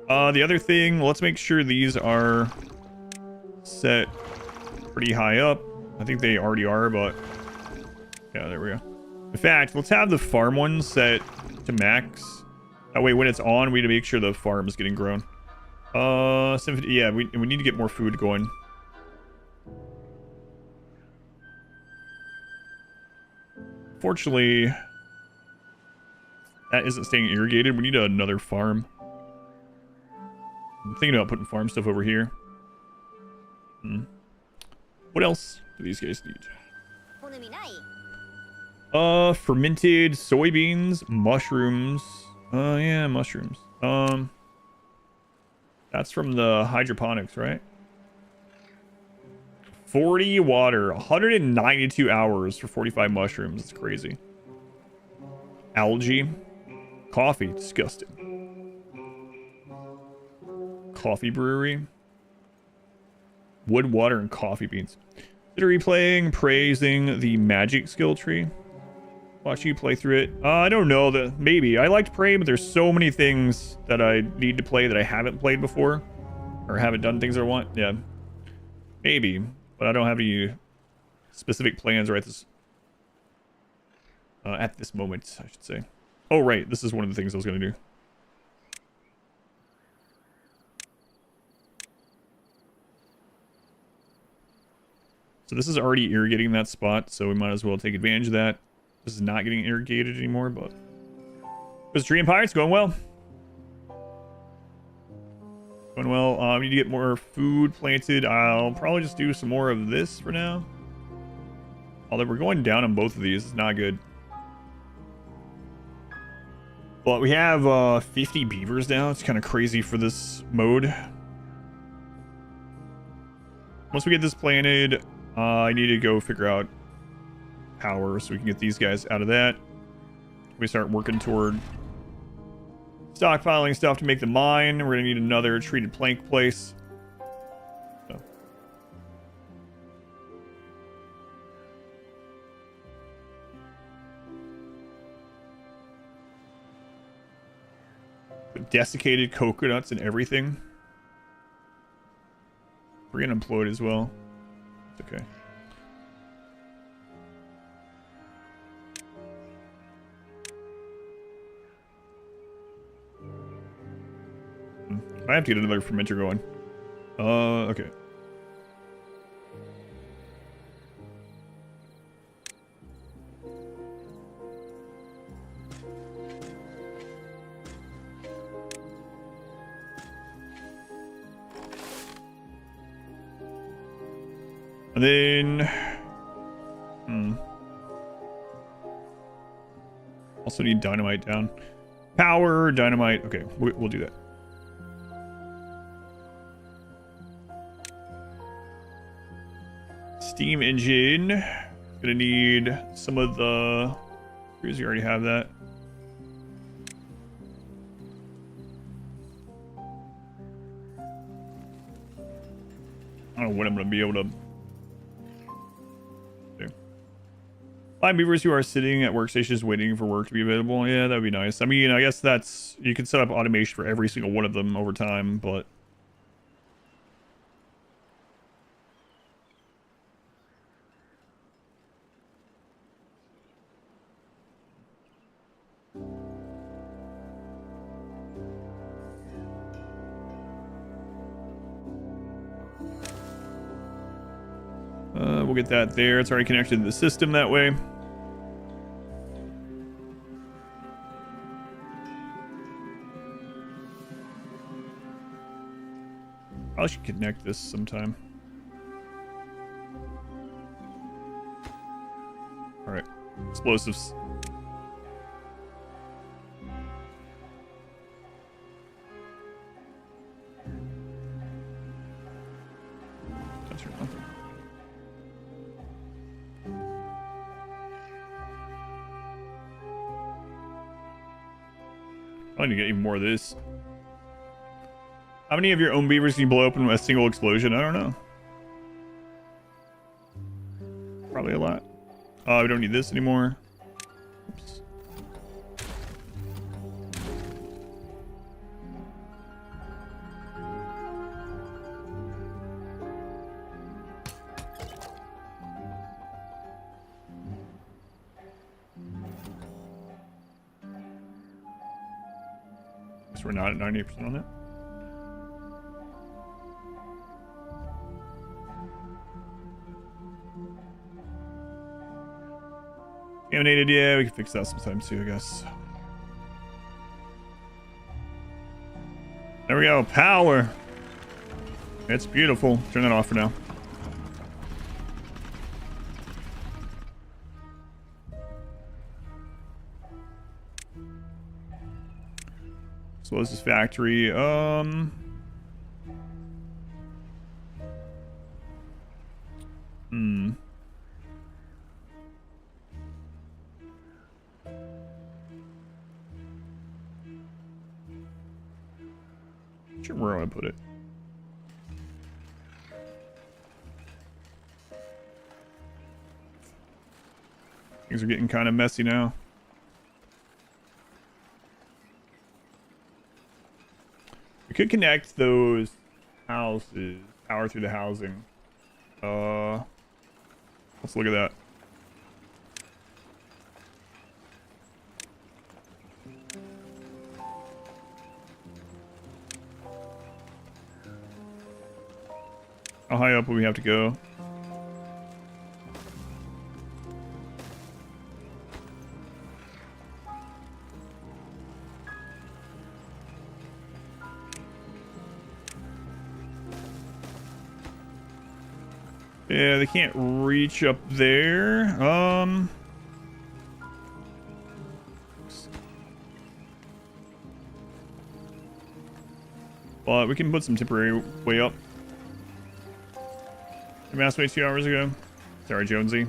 The other thing, let's make sure these are set pretty high up. I think they already are, but... Yeah, there we go. In fact, let's have the farm one set to max. That way, when it's on, we need to make sure the farm is getting grown. Yeah, we need to get more food going. Fortunately, that isn't staying irrigated. We need another farm. I'm thinking about putting farm stuff over here. What else do these guys need? Fermented soybeans, mushrooms. Yeah, mushrooms. That's from the hydroponics, right? 40 water, 192 hours for 45 mushrooms. It's crazy. Algae, coffee, disgusting. Coffee brewery, wood, water, and coffee beans. Consider replaying, praising the magic skill tree. Watch you play through it. I don't know. Maybe. I liked Prey, but there's so many things that I need to play that I haven't played before. Or haven't done things I want. Yeah. Maybe. But I don't have any specific plans right at this moment, I should say. Oh, right. This is one of the things I was going to do. So this is already irrigating that spot, so we might as well take advantage of that. This is not getting irrigated anymore, but... This tree and pirates going well. Going well. We need to get more food planted. I'll probably just do some more of this for now. Although we're going down on both of these. It's not good. But we have 50 beavers now. It's kind of crazy for this mode. Once we get this planted, I need to go figure out power so we can get these guys out of that. We start working toward stockpiling stuff to make the mine. We're gonna need another treated plank place. So. Desiccated coconuts and everything. We're unemployed as well. It's okay. I have to get another fermenter going. Okay. And then, also need dynamite down. Power, dynamite. Okay, we'll do that. Steam engine. Gonna need some of the. You already have that. I don't know when I'm gonna be able to. Find beavers who are sitting at workstations waiting for work to be available. Yeah, that'd be nice. I mean, I guess that's... You can set up automation for every single one of them over time, but... we'll get that there. It's already connected to the system that way. I should connect this sometime. All right, explosives. That's your nothing. I need to get even more of this. How many of your own beavers can you blow open with a single explosion? I don't know. Probably a lot. We don't need this anymore. Oops. Guess we're not at 98% on that. Contaminated, yeah, we can fix that sometime too, I guess. There we go, power. It's beautiful. Turn that off for now. So what's this factory? Sure, where do I put it? Things are getting kind of messy now. We could connect those houses, power through the housing. Let's look at that. How high up will we have to go? Yeah, they can't reach up there. But we can put some temporary way up. I masturbate 2 hours ago. Sorry, Jonesy.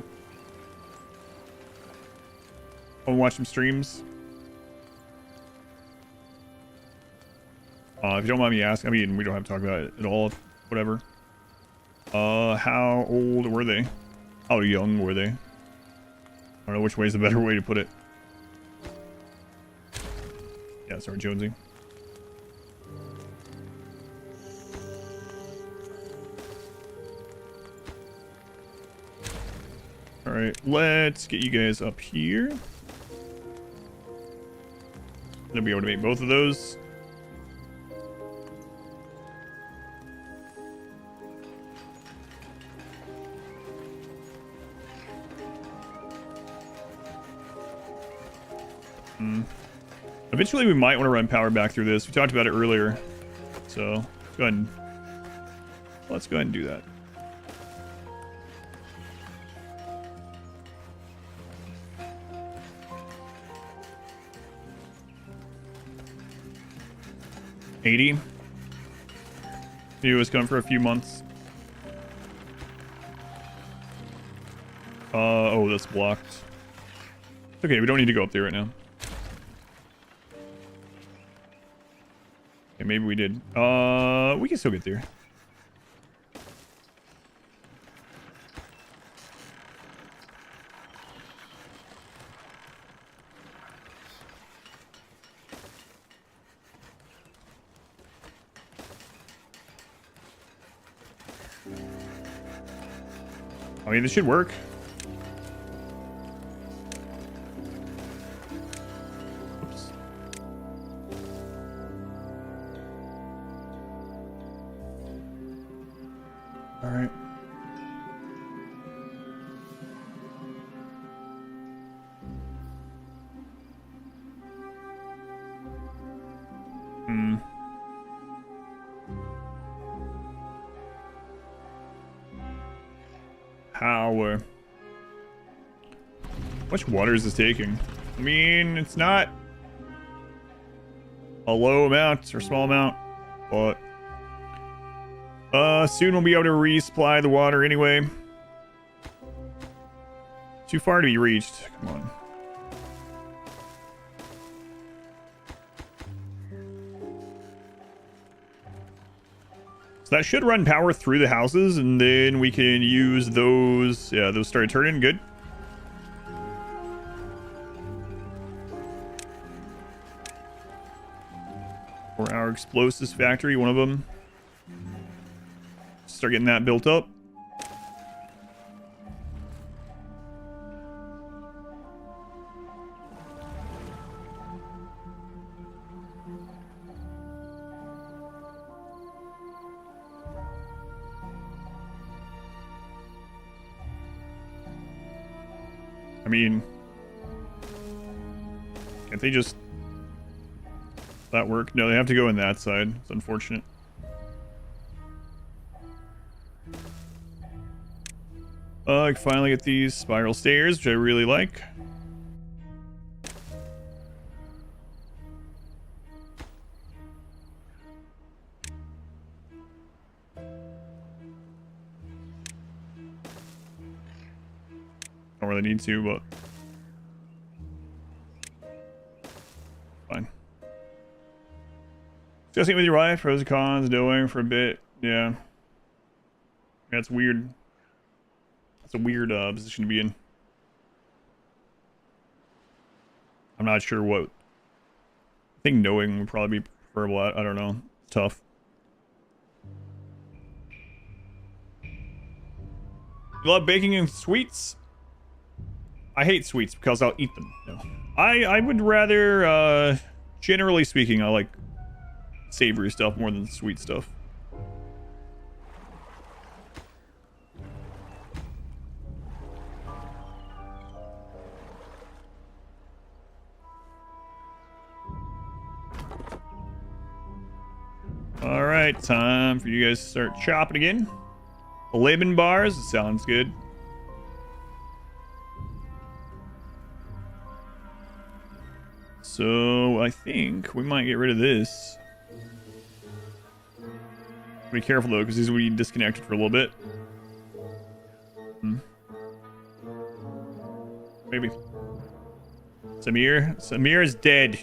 I'll watch some streams. If you don't mind me asking, I mean, we don't have to talk about it at all. Whatever. How old were they? How young were they? I don't know which way is the better way to put it. Yeah, sorry, Jonesy. All right, let's get you guys up here. Gonna be able to make both of those. Eventually, we might want to run power back through this. We talked about it earlier, so let's go ahead and do that. $80. He was coming for a few months. Oh, that's blocked. Okay, we don't need to go up there right now. Okay, maybe we did. We can still get there. I mean, this should work. Oops. All right. Power. How much water is this taking? I mean, it's not a low amount or small amount, but soon we'll be able to resupply the water anyway. Too far to be reached. Come on. So that should run power through the houses, and then we can use those. Yeah, those started turning. Good. For our explosives factory, one of them. Start getting that built up. I mean, can't they just that work? No, they have to go in that side. It's unfortunate. I can finally get these spiral stairs, which I really like. Don't really need to, but fine. Discussing with your wife, pros and cons, doing for a bit. Yeah. That's weird. That's a weird position to be in. I'm not sure what. I think knowing would probably be preferable. I don't know. It's tough. You love baking and sweets? I hate sweets because I'll eat them. No. I would rather, generally speaking, I like savory stuff more than sweet stuff. All right, time for you guys to start chopping again. Lemon bars, sounds good. So I think we might get rid of this. Be careful though, because these will be disconnected for a little bit. Maybe. Samir is dead.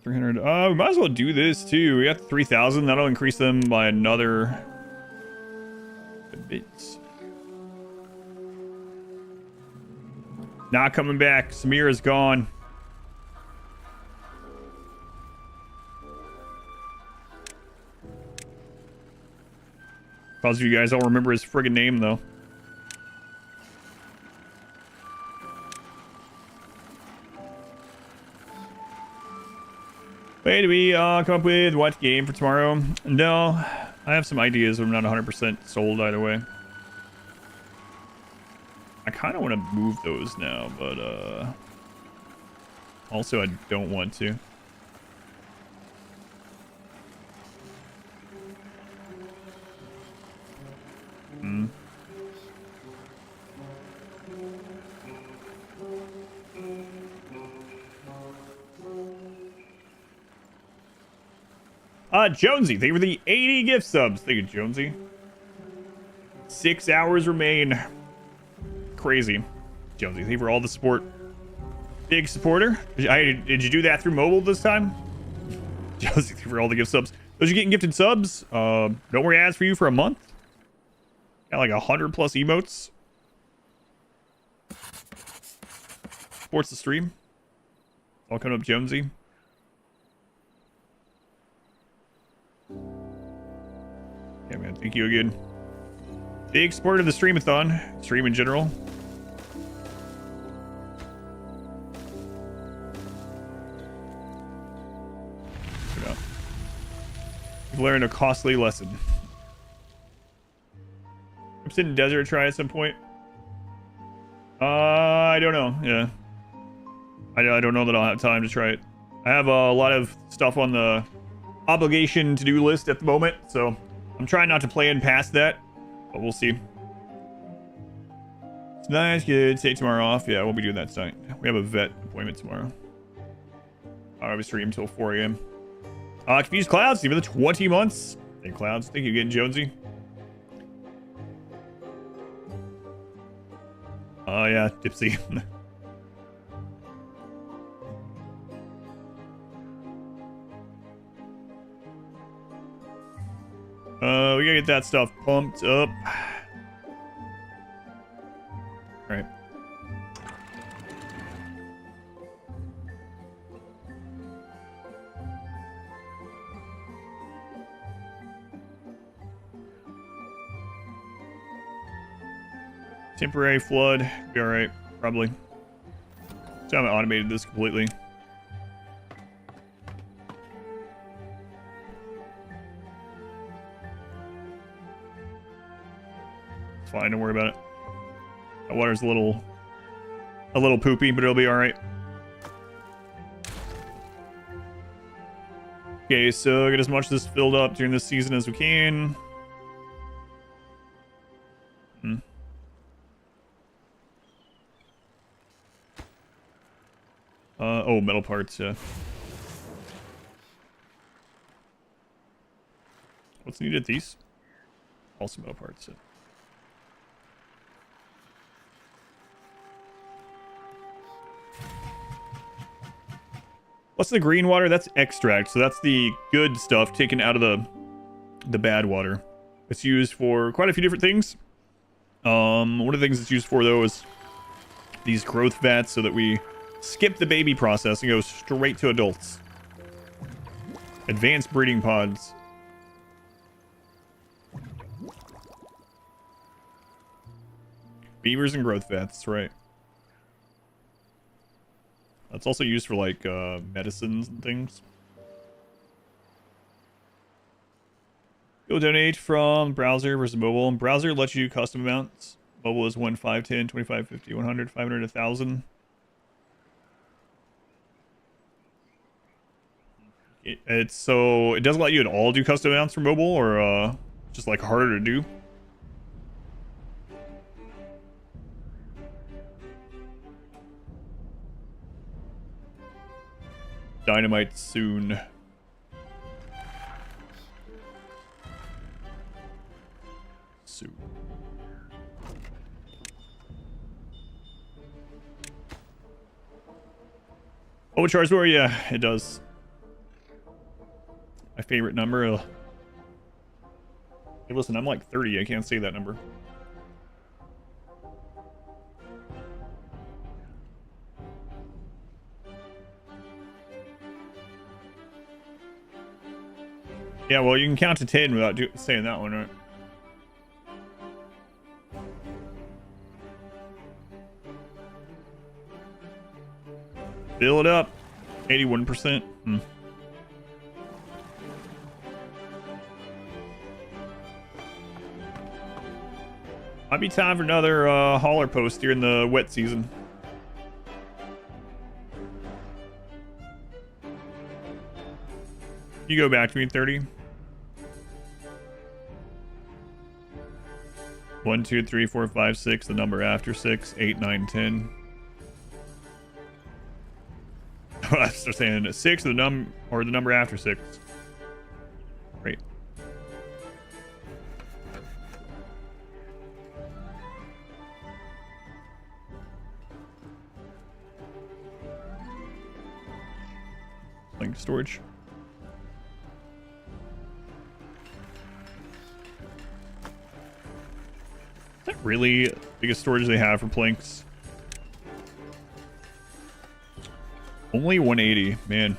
300. We might as well do this too. We got 3,000. That'll increase them by another bit. Not coming back. Samir is gone. Most of you guys don't remember his friggin' name, though. Wait, do we come up with what game for tomorrow? No, I have some ideas, but I'm not 100% sold either way. I kind of want to move those now, but also I don't want to. Jonesy, thank you for the 80 gift subs. Thank you, Jonesy. 6 hours remain. Crazy. Jonesy, thank you for all the support. Big supporter. Did you do that through mobile this time? Jonesy, thank you for all the gift subs. Those are getting gifted subs. No more ads for you for a month. Got like 100 plus emotes. Supports the stream. All coming up, Jonesy. Yeah, man. Thank you again. Big supporter of the streamathon. Stream in general. You've learned a costly lesson. I'm sitting in desert try at some point. I don't know. Yeah. I don't know that I'll have time to try it. I have a lot of stuff on the obligation to-do list at the moment, so I'm trying not to plan past that, but we'll see. It's nice, good. Take tomorrow off. Yeah, we'll be doing that tonight. We have a vet appointment tomorrow. I'll have a stream until 4 a.m. Confused Clouds, even the 20 months. Hey, Clouds. Thank you again, Jonesy. Oh, yeah, Dipsy. We gotta get that stuff pumped up. All right. Temporary flood. Be all right, probably. So I haven't automated this completely. It's fine, don't worry about it. That water's a little poopy, but it'll be all right. Okay, so get as much of this filled up during this season as we can. Oh, metal parts, yeah. What's needed? These? Also metal parts, yeah. What's the green water? That's extract, so that's the good stuff taken out of the bad water. It's used for quite a few different things. One of the things it's used for, though, is these growth vats, so that we skip the baby process and go straight to adults. Advanced breeding pods. Beavers and growth vats, that's right. That's also used for, like, medicines and things. Go donate from browser versus mobile. Browser lets you custom amounts. Mobile is 1, 5, 10, 25, 50, 100, 500, 1,000. So it doesn't let you at all do custom amounts for mobile, or just like harder to do. Dynamite soon. Soon. Oh, charge more? Yeah, it does. My favorite number. Hey, listen, I'm like 30. I can't say that number. Yeah, well, you can count to 10 without saying that one, right? Fill it up. 81%. Might be time for another hauler post here in the wet season. You go back to me, 30. 1, 2, 3, 4, 5, 6. The number after 6. 8, 9, 10. I was saying 6. The number after 6. Great. Link storage. Is that really the biggest storage they have for planks? Only 180, man.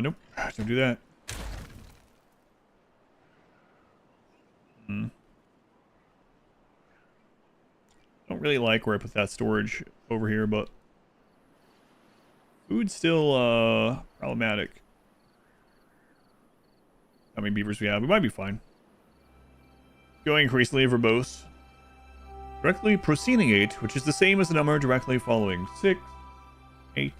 Nope. Don't do that. Don't really like where I put that storage over here, but food's still problematic. How many beavers we have? We might be fine. Going increasingly verbose. Directly preceding 8, which is the same as the number directly following 6, 8.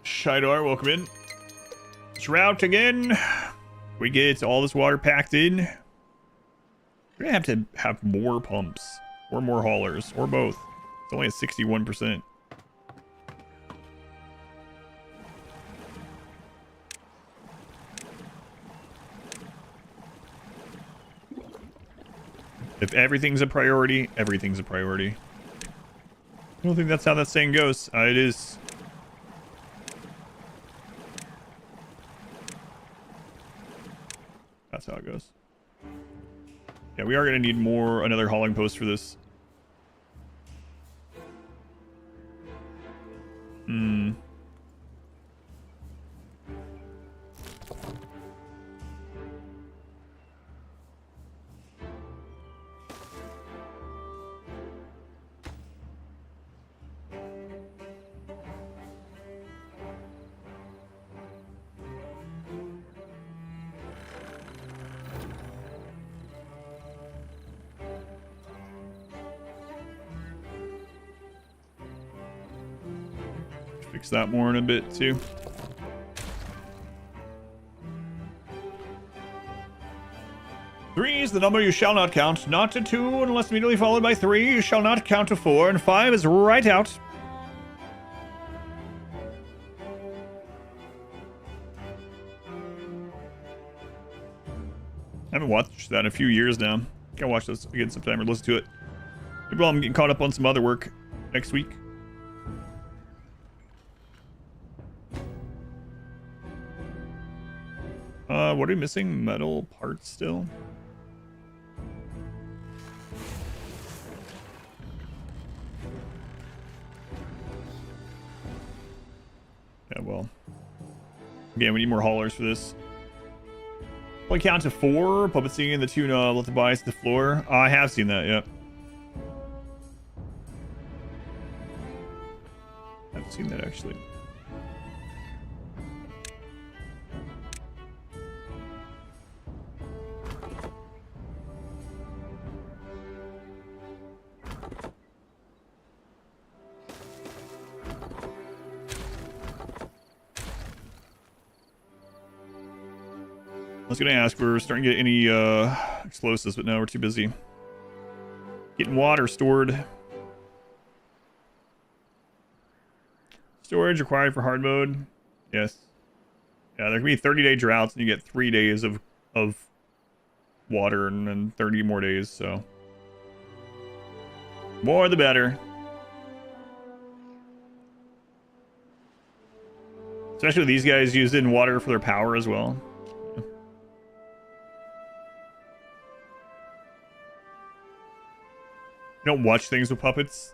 Shidar, welcome in. Drought again. We get all this water packed in. We're gonna have to have more pumps or more haulers or both. It's only at 61%. If everything's a priority, everything's a priority. I don't think that's how that saying goes. It is. That's how it goes. Yeah, we are going to need another hauling post for this. Fix that more in a bit too. Three is the number you shall not count. Not to 2 unless immediately followed by 3. You shall not count to 4, and 5 is right out. I haven't watched that in a few years now. Gotta watch this again sometime or listen to it. Maybe while I'm getting caught up on some other work next week. What are we missing? Metal parts still? Yeah, well. Again, we need more haulers for this. Only count to 4. Puppet singing the tune, let the bias to the floor. I have seen that, yep. I've seen that actually. I was gonna ask, we're starting to get any explosives, but now we're too busy. Getting water stored. Storage required for hard mode. Yes. Yeah, there can be 30-day droughts and you get 3 days of water and then 30 more days, so. More the better. Especially with these guys using water for their power as well. You don't watch things with puppets.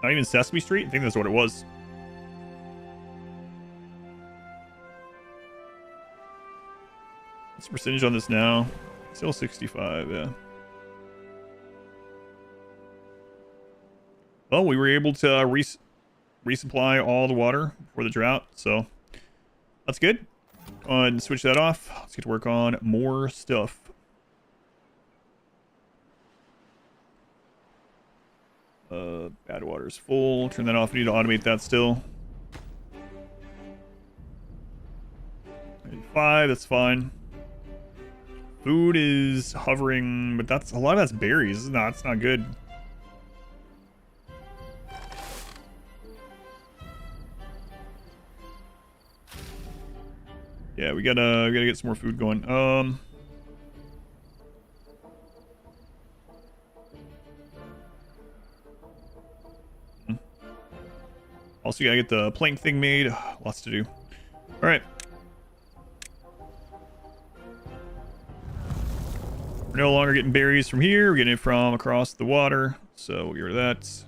Not even Sesame Street? I think that's what it was. What's the percentage on this now? Still 65, yeah. Well, we were able to resupply all the water for the drought, so that's good. Go ahead and switch that off. Let's get to work on more stuff. Badwater's full. Turn that off. We need to automate that still. 5, that's fine. Food is hovering, but that's a lot of that's berries. No, it's not good. Yeah, we gotta get some more food going. Also, gotta get the plank thing made. Lots to do. All right. We're no longer getting berries from here. We're getting it from across the water. So we'll get rid of that.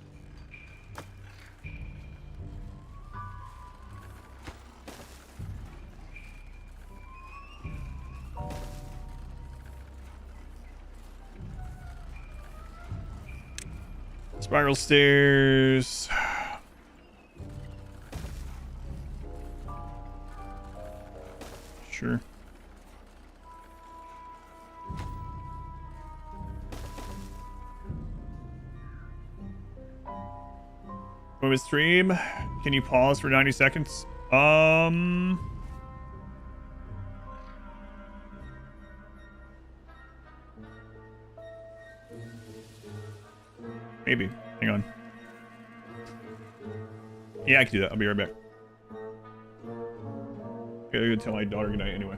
Spiral stairs. Sure. Move stream. Can you pause for 90 seconds? Maybe. Hang on. Yeah, I can do that. I'll be right back. Okay, I'm gonna tell my daughter goodnight anyway.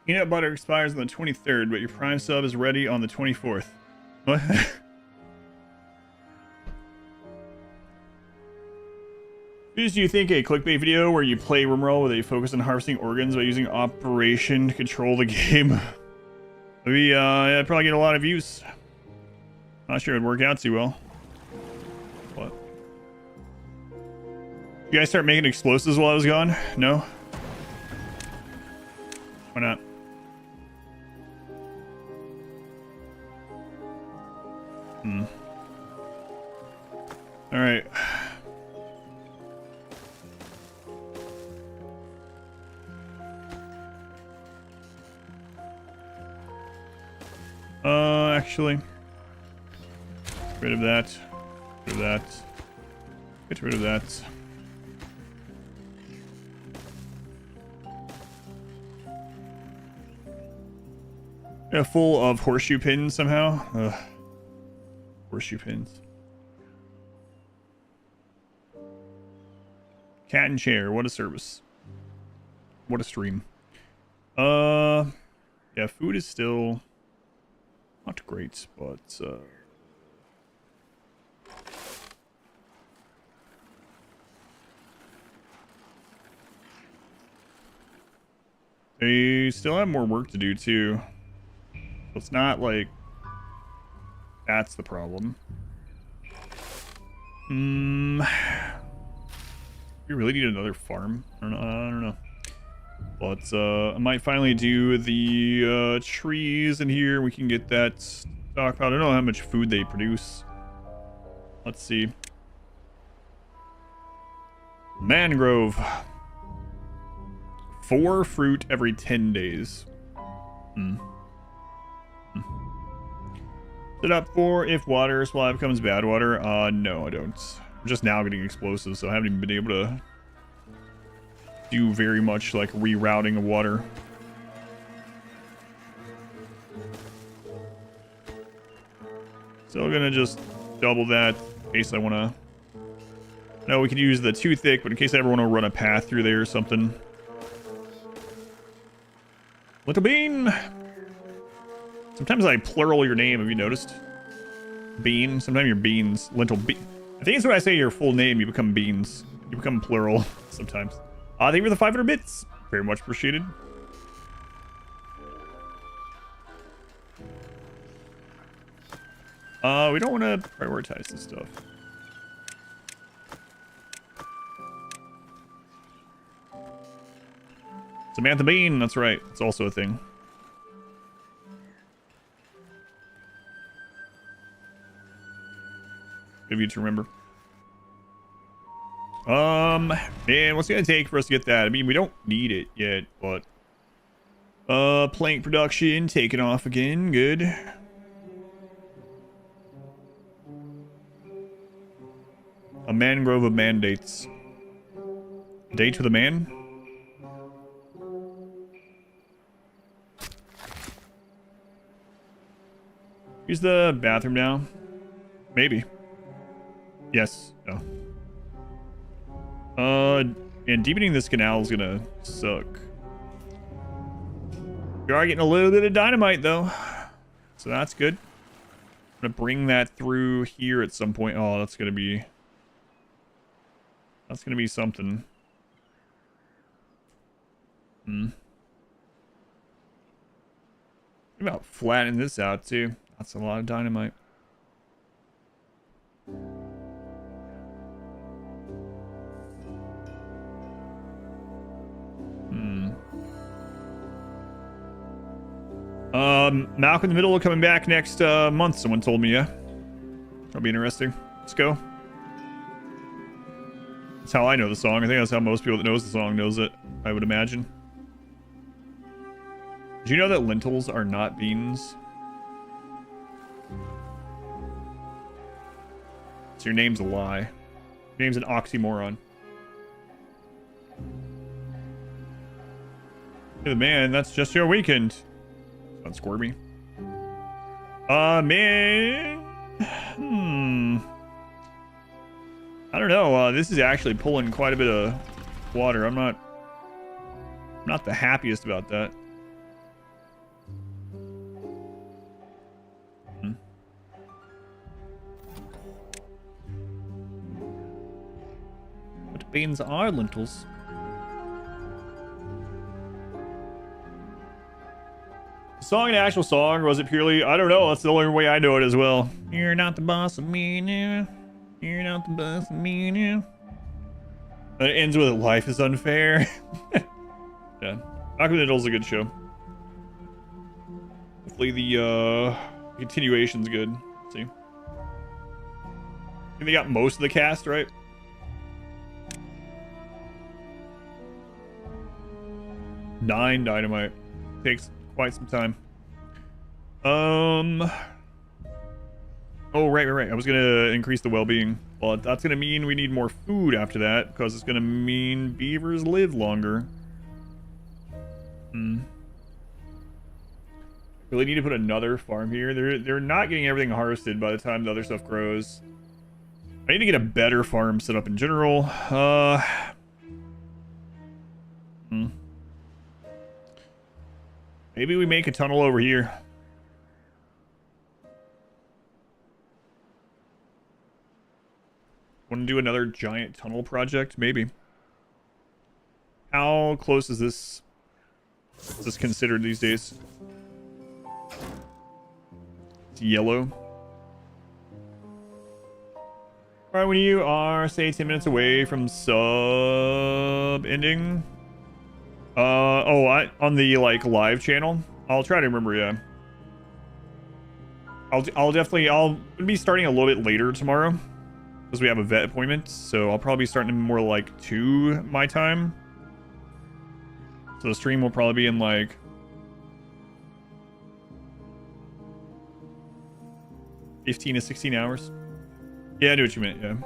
Peanut butter expires on the 23rd, but your Prime sub is ready on the 24th. What? Do you think a clickbait video where you play Rimroll with a focus on harvesting organs by using Operation to control the game? Maybe, I'd probably get a lot of views. Not sure it'd work out too well. What? You guys start making explosives while I was gone? No? Why not? Alright. Actually. Get rid of that. Get rid of that. Get rid of that. Yeah, full of horseshoe pins somehow. Ugh. Horseshoe pins. Cat and chair. What a service. What a stream. Yeah, food is still not great, but they still have more work to do too. So it's not like that's the problem. We really need another farm. I don't know. But I might finally do the trees in here. We can get that stockpile. I don't know how much food they produce. Let's see. Mangrove. 4 fruit every 10 days. Set up for if water supply becomes bad water. No, I don't. I'm just now getting explosives, so I haven't even been able to do very much like rerouting of water. Still gonna just double that in case I wanna. No, we could use the too thick, but in case I ever want to run a path through there or something. Little bean. Sometimes I plural your name. Have you noticed? Bean. Sometimes your beans. Lentil bean. I think it's when I say your full name, you become beans. You become plural sometimes. Thank you for the 500 bits. Very much appreciated. We don't want to prioritize this stuff. Samantha Bean, that's right. It's also a thing. Good of you to remember. Man, what's it gonna take for us to get that? I mean, we don't need it yet, but plank production taking off again. Good. A mangrove of mandates. Date with a man? Use the bathroom now? Maybe. Yes. No. And deepening this canal is gonna suck. We are getting a little bit of dynamite though, so that's good. I'm gonna bring that through here at some point. Oh, that's gonna be something. What about flattening this out too? That's a lot of dynamite. Malcolm in the Middle coming back next month, someone told me, yeah. That'll be interesting. Let's go. That's how I know the song. I think that's how most people that knows the song knows it, I would imagine. Did you know that lentils are not beans? So your name's a lie. Your name's an oxymoron. Hey, man, that's just your weekend. Sounds squirmy. Man. I don't know. This is actually pulling quite a bit of water. I'm not the happiest about that. But beans are lentils. Song an actual song, or was it purely? I don't know. That's the only way I know it as well. You're not the boss of me now. You're not the boss of me now. And it ends with life is unfair. Yeah, Aquanidal's a good show. Hopefully the continuation's good. Let's see. I think they got most of the cast, right? Nine Dynamite. Takes quite some time. Oh, right. I was gonna increase the well-being. Well, that's gonna mean we need more food after that, because it's gonna mean beavers live longer. Really need to put another farm here. They're not getting everything harvested by the time the other stuff grows. I need to get a better farm set up in general. Maybe we make a tunnel over here. Want to do another giant tunnel project? Maybe. How close is this? Is this considered these days? It's yellow. Alright, when you are, say, 10 minutes away from sub ending. On the, like, live channel? I'll try to remember, yeah. I'll be starting a little bit later tomorrow. Because we have a vet appointment. So I'll probably be starting more like 2 my time. So the stream will probably be in like... $15 to 16 hours. Yeah, I knew what you meant, yeah.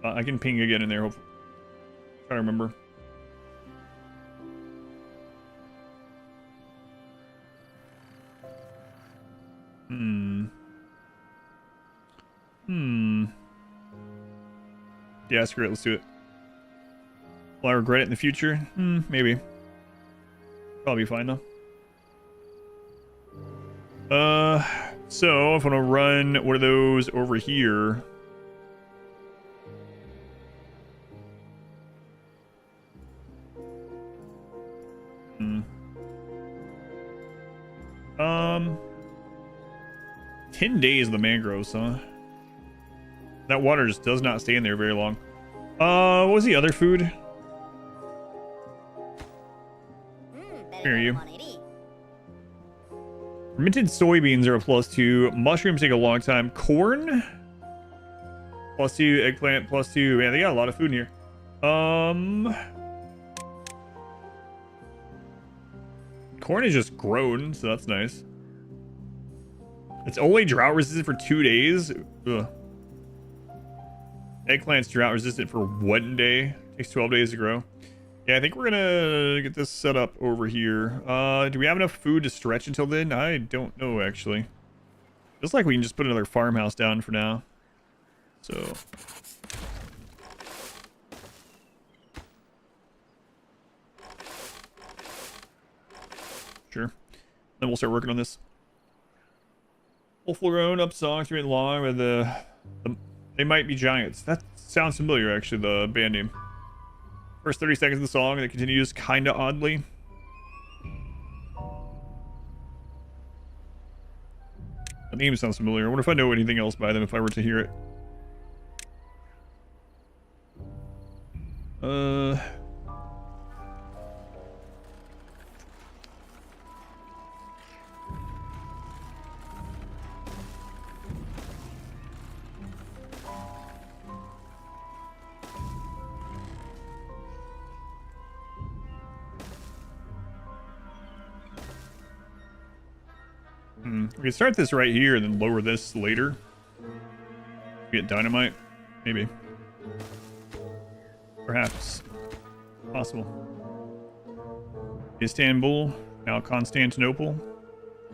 I can ping again in there, hopefully. Try to remember. Yeah, screw it, let's do it. Will I regret it in the future? Maybe. Probably fine though. So if I want to run one of those over here. Um, 10 days of the mangroves, huh? That water just does not stay in there very long. What was the other food? Here are you. Fermented soybeans are a +2. Mushrooms take a long time. Corn? +2. Eggplant +2. Man, they got a lot of food in here. Corn is just grown, so that's nice. It's only drought resistant for 2 days. Ugh. Eggplant's drought resistant for 1 day. Takes 12 days to grow. Yeah, I think we're gonna get this set up over here. Do we have enough food to stretch until then? I don't know, actually. Feels like we can just put another farmhouse down for now. So... Sure. Then we'll start working on this. Full grown up songs written along with They Might Be Giants. That sounds familiar, actually, the band name. First 30 seconds of the song, and it continues kinda oddly. The name sounds familiar. I wonder if I know anything else by them if I were to hear it. We can start this right here and then lower this later. Get dynamite? Maybe. Perhaps. Possible. Istanbul, now Constantinople.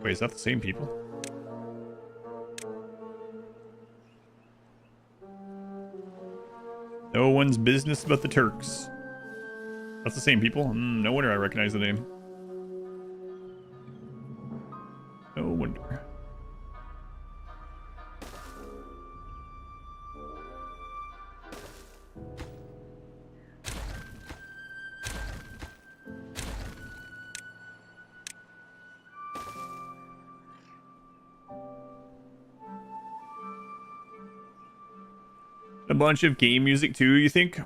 Wait, is that the same people? No one's business but the Turks. That's the same people? No wonder I recognize the name. No wonder. A bunch of game music too, you think?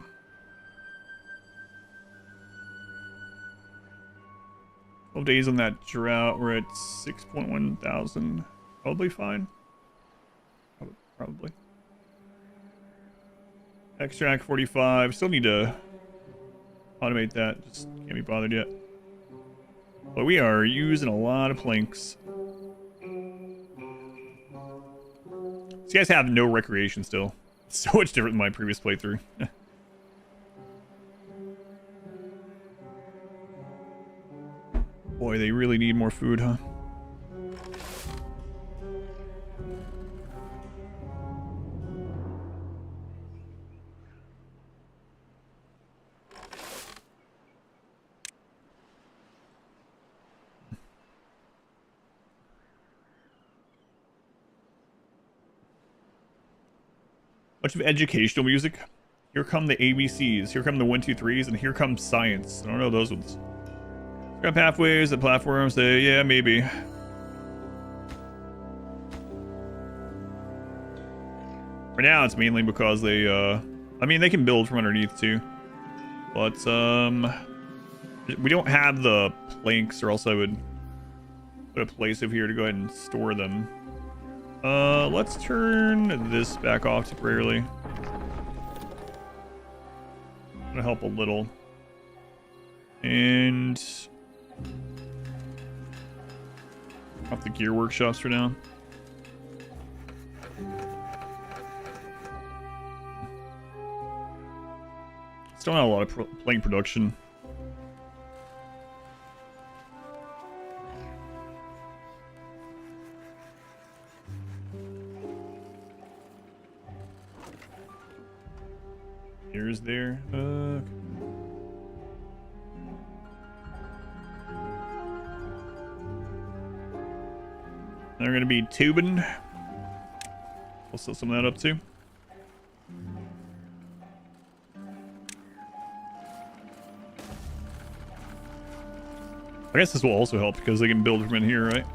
Days on that drought, we're at 6.1 thousand. Probably fine. Probably. Extract 45. Still need to automate that. Just can't be bothered yet. But we are using a lot of planks. These guys have no recreation still. It's so much different than my previous playthrough. Boy, they really need more food, huh? Bunch of educational music. Here come the ABCs. Here come the 1, 2, 3s, and here comes science. I don't know those ones. Scrap pathways, the platforms, yeah, maybe. For now, it's mainly because they, I mean, they can build from underneath too. But, we don't have the planks, or else I would put a place over here to go ahead and store them. Let's turn this back off temporarily. Gonna help a little. And off the gear workshops for now. Still not a lot of plank production. Here's there. They're going to be tubing. We'll set some of that up too. I guess this will also help because they can build from in here, right?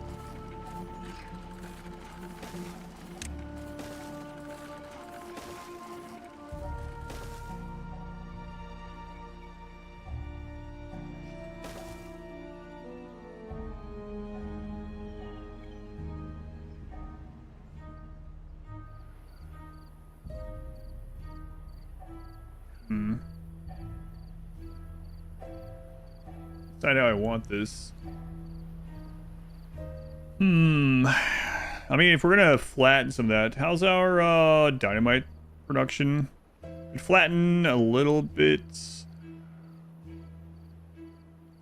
Decide how I want this. I mean, if we're gonna flatten some of that, how's our dynamite production? Flatten a little bit. Let's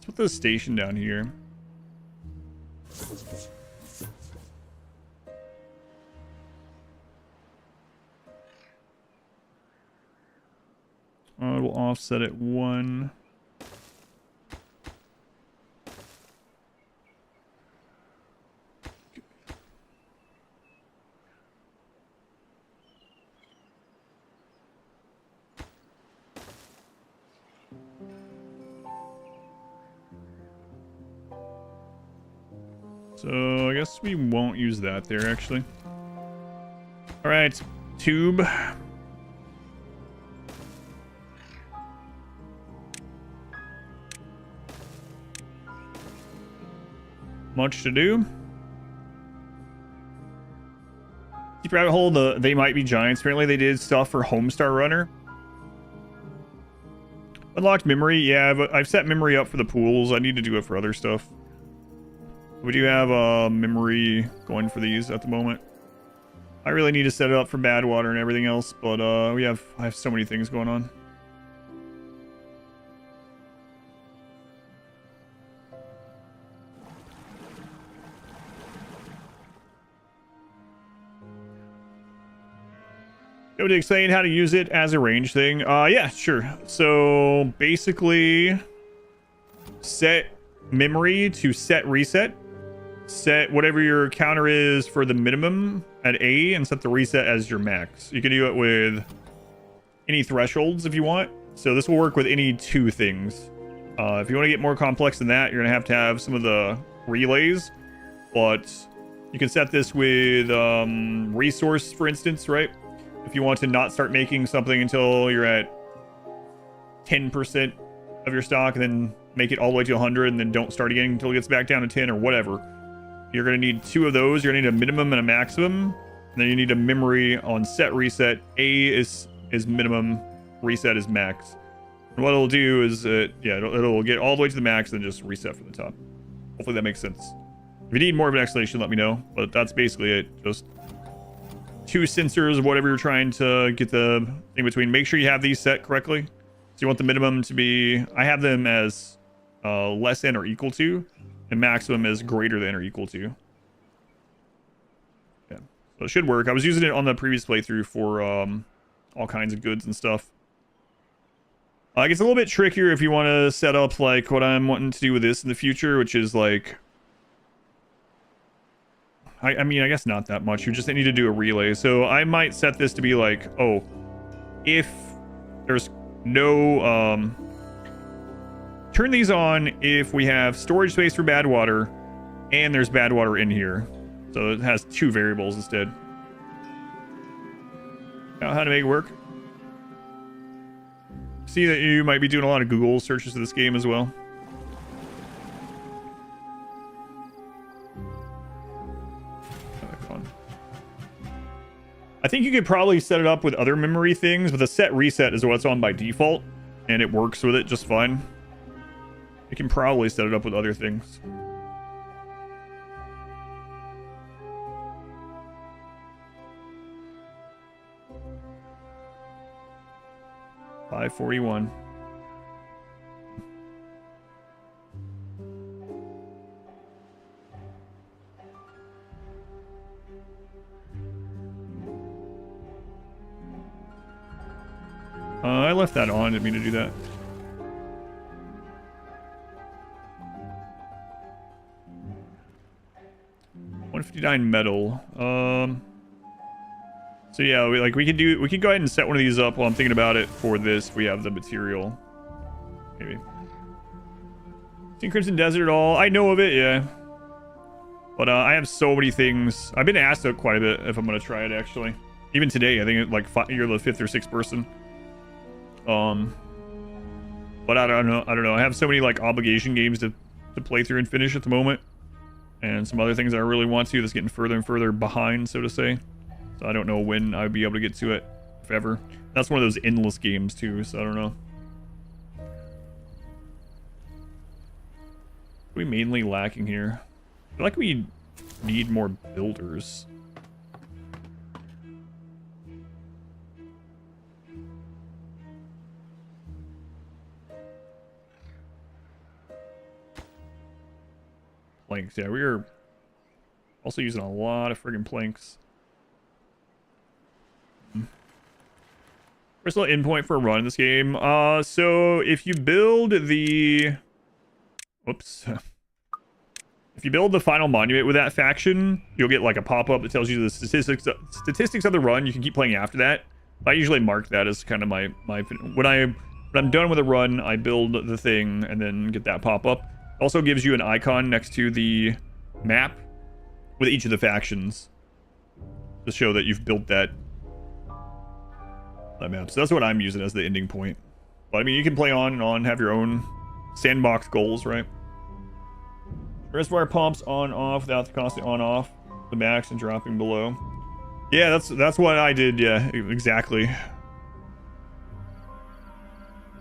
put the station down here. We'll offset it 1. So I guess we won't use that there, actually. All right, tube. Much to do. Deep rabbit hole, they might be giants. Apparently they did stuff for Homestar Runner. Unlocked memory, yeah, but I've set memory up for the pools. I need to do it for other stuff. We do have memory going for these at the moment. I really need to set it up for badwater and everything else, but I have so many things going on. Go to explain how to use it as a range thing. Yeah, sure. So basically, set memory to set reset. Set whatever your counter is for the minimum at A and set the reset as your max. You can do it with any thresholds if you want. So this will work with any 2 things. If you want to get more complex than that, you're going to have some of the relays. But you can set this with resource, for instance, right? If you want to not start making something until you're at 10% of your stock, and then make it all the way to 100, and then don't start again until it gets back down to 10 or whatever. You're going to need 2 of those. You're going to need a minimum and a maximum. And then you need a memory on set reset. A is minimum, reset is max. And what it'll do is, it'll get all the way to the max and then just reset from the top. Hopefully that makes sense. If you need more of an explanation, let me know. But that's basically it. Just 2 sensors, whatever you're trying to get the thing between. Make sure you have these set correctly. So you want the minimum to be, I have them as less than or equal to, and maximum is greater than or equal to. Yeah, so it should work. I was using it on the previous playthrough for all kinds of goods and stuff. It gets a little bit trickier if you want to set up like what I'm wanting to do with this in the future, which is like, I mean, I guess not that much. You just need to do a relay. So I might set this to be like, oh, if there's no, turn these on if we have storage space for bad water and there's bad water in here. So it has 2 variables instead. Now, how to make it work. See that you might be doing a lot of Google searches for this game as well. Fun. I think you could probably set it up with other memory things, but the set reset is what's on by default, and it works with it just fine. You can probably set it up with other things. $541. I left that on. Didn't mean to do that. $159 metal. So yeah, we could go ahead and set one of these up while I'm thinking about it for this. If we have the material, maybe. Seen Crimson Desert at all? I know of it, yeah. But I have so many things. I've been asked it quite a bit if I'm gonna try it actually. Even today, I think you're the 5th or 6th person. But I don't know. I have so many like obligation games to play through and finish at the moment, and some other things I really want to. That's getting further and further behind, so to say. So I don't know when I'd be able to get to it, if ever. That's one of those endless games too, so I don't know. What are we mainly lacking here? I feel like we need more builders. Planks, yeah, we are also using a lot of friggin' planks. First little endpoint for a run in this game. So if you build the... Whoops. If you build the final monument with that faction, you'll get like a pop-up that tells you the statistics of the run. You can keep playing after that. I usually mark that as kind of my when I'm done with a run, I build the thing and then get that pop-up. Also gives you an icon next to the map with each of the factions to show that you've built that map. So that's what I'm using as the ending point. But I mean, you can play on and on, have your own sandbox goals, right? Reservoir pumps on off without the constant on off, the max and dropping below. Yeah, that's what I did. Yeah, exactly.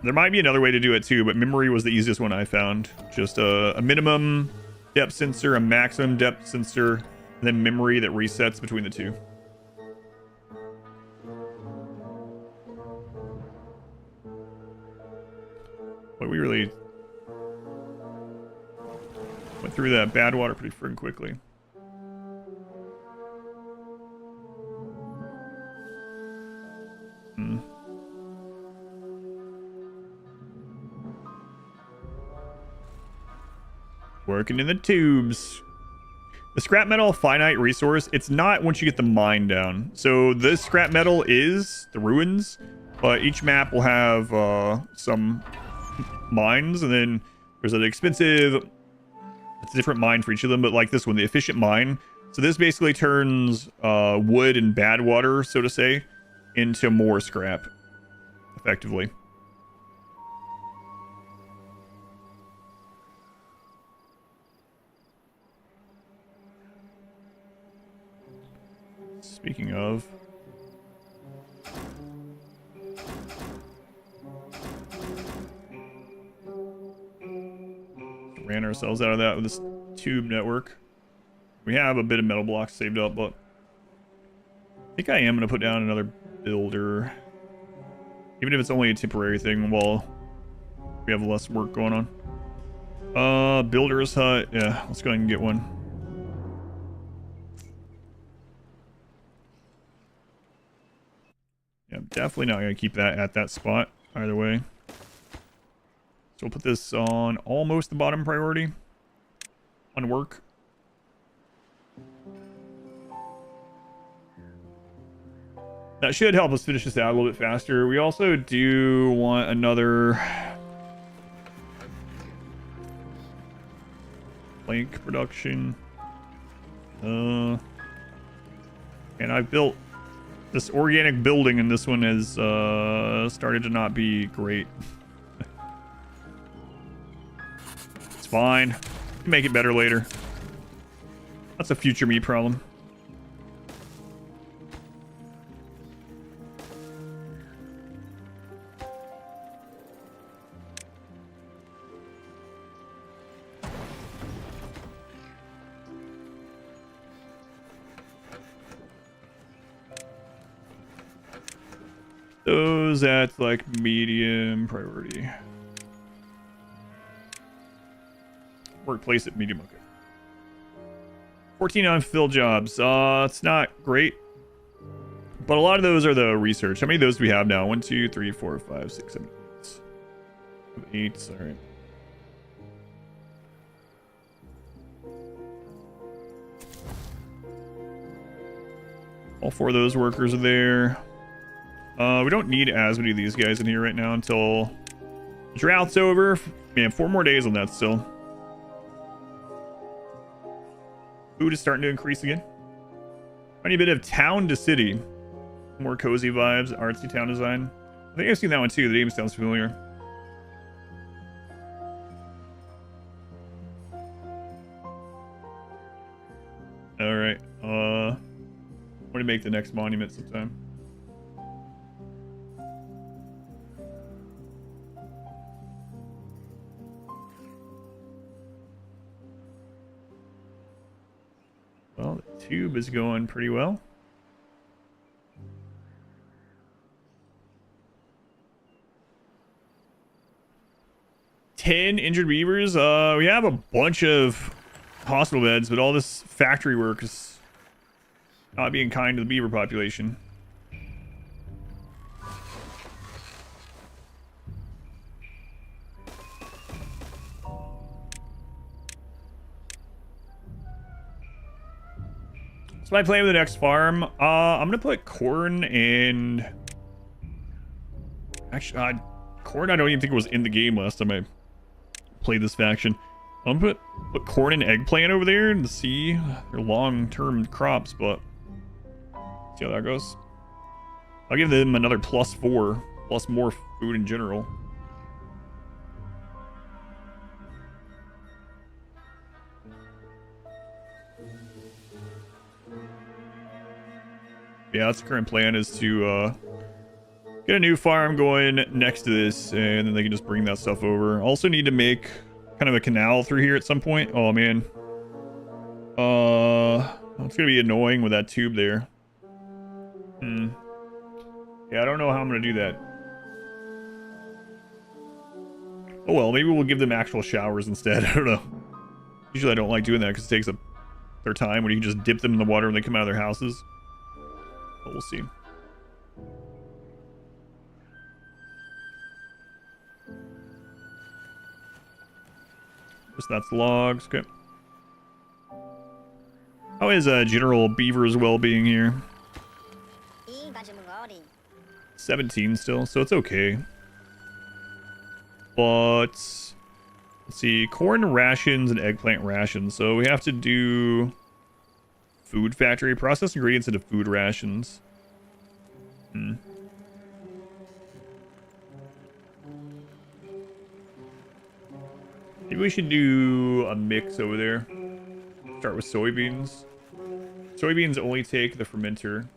There might be another way to do it too, but memory was the easiest one I found. Just a minimum depth sensor, a maximum depth sensor, and then memory that resets between the two. But we really went through that bad water pretty friggin' quickly. Working in the tubes. The scrap metal finite resource. It's not once you get the mine down. So this scrap metal is the ruins, but each map will have some mines, and then there's an expensive, it's a different mine for each of them, but like this one, the efficient mine. So this basically turns wood and bad water, so to say, into more scrap, effectively. Speaking of, ran ourselves out of that with this tube network. We have a bit of metal blocks saved up, but I think I am going to put down another builder, even if it's only a temporary thing while we have less work going on. Builder's hut. Yeah, let's go ahead and get one. Yeah, I'm definitely not going to keep that at that spot either way. So we'll put this on almost the bottom priority on work. That should help us finish this out a little bit faster. We also do want another plank production. And I've built this organic building, and this one has started to not be great. It's fine. Make it better later. That's a future me problem. Those at like medium priority. Workplace at medium. Okay. 14 unfilled jobs. It's not great, but a lot of those are the research. How many of those do we have now? 1, 2, 3, 4, 5, 6, 7, 8. 8. All right. All 4 of those workers are there. We don't need as many of these guys in here right now until the drought's over. Man, 4 more days on that still. Food is starting to increase again. Tiny bit of town to city. More cozy vibes, artsy town design. I think I've seen that one too. The name sounds familiar. Alright. I'm gonna make the next monument sometime. Well, the tube is going pretty well. Ten injured beavers. We have a bunch of hospital beds, but all this factory work is not being kind to the beaver population. So my plan with the next farm, I'm gonna put corn and actually, corn I don't even think it was in the game last time I played this faction. I'm gonna put corn and eggplant over there and see their long-term crops, but see how that goes. I'll give them another +4, plus more food in general. Yeah, that's the current plan, is to get a new farm going next to this, and then they can just bring that stuff over. Also need to make kind of a canal through here at some point. Oh man. It's gonna be annoying with that tube there. Yeah, I don't know how I'm gonna do that. Oh well, maybe we'll give them actual showers instead. I don't know. Usually I don't like doing that because it takes up their time when you can just dip them in the water when they come out of their houses. But we'll see. So that's logs. Okay. How is General Beaver's well-being here? 17 still, so it's okay. But let's see, corn rations and eggplant rations. So we have to do food factory, process ingredients into food rations. Hmm. Maybe we should do a mix over there. Start with soybeans. Soybeans only take the fermenter.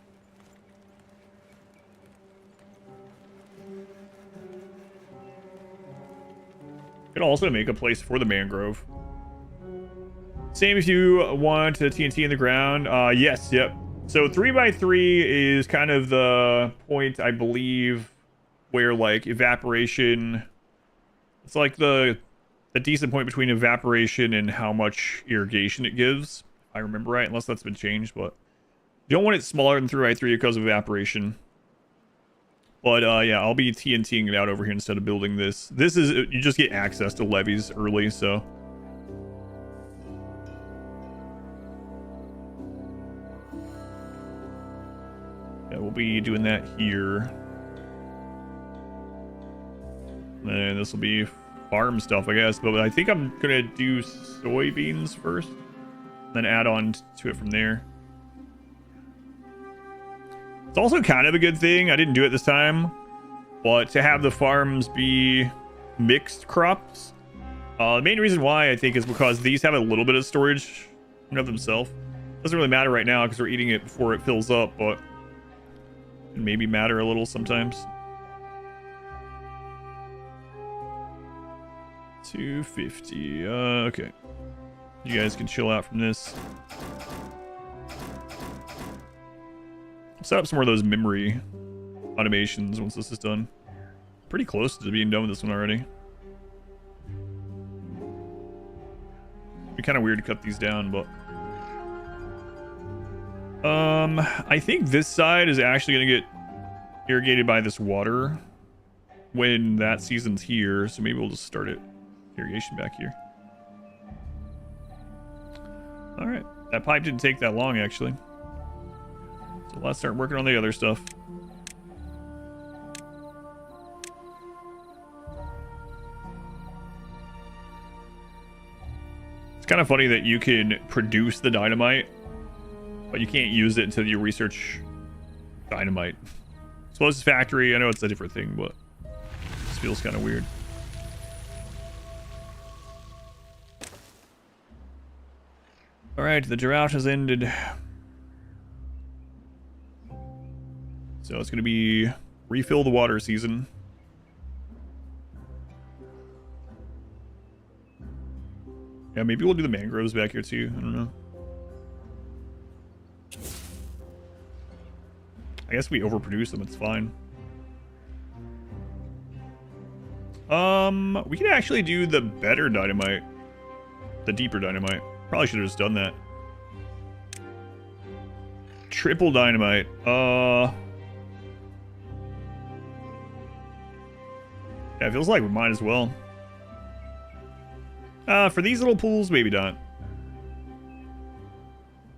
Could also make a place for the mangrove. Same if you want a TNT in the ground. Yes, yep. So 3x3 is kind of the point, I believe, where like evaporation. It's like the decent point between evaporation and how much irrigation it gives. If I remember right, unless that's been changed, but you don't want it smaller than 3x3 because of evaporation. But yeah, I'll be TNTing it out over here instead of building this. This is, you just get access to levees early, so. Yeah, we'll be doing that here. And this will be farm stuff, I guess. But I think I'm gonna do soybeans first, then add on to it from there. It's also kind of a good thing. I didn't do it this time, but to have the farms be mixed crops. The main reason why I think is because these have a little bit of storage in of themselves. Doesn't really matter right now because we're eating it before it fills up, but it maybe matter a little sometimes. 250. Okay. You guys can chill out from this. Set up some more of those memory automations once this is done. Pretty close to being done with this one already. It'd be kind of weird to cut these down, but I think this side is actually gonna get irrigated by this water when that season's here, so maybe we'll just start it irrigation back here. All right, that pipe didn't take that long actually. So let's start working on the other stuff. It's kind of funny that you can produce the dynamite, but you can't use it until you research dynamite. Explosives factory, I know it's a different thing, but this feels kind of weird. All right, the drought has ended. So it's going to be refill the water season. Yeah, maybe we'll do the mangroves back here too. I don't know. I guess we overproduce them. It's fine. We can actually do the better dynamite. The deeper dynamite. Probably should have just done that. Triple dynamite. Yeah, it feels like we might as well. For these little pools, maybe not.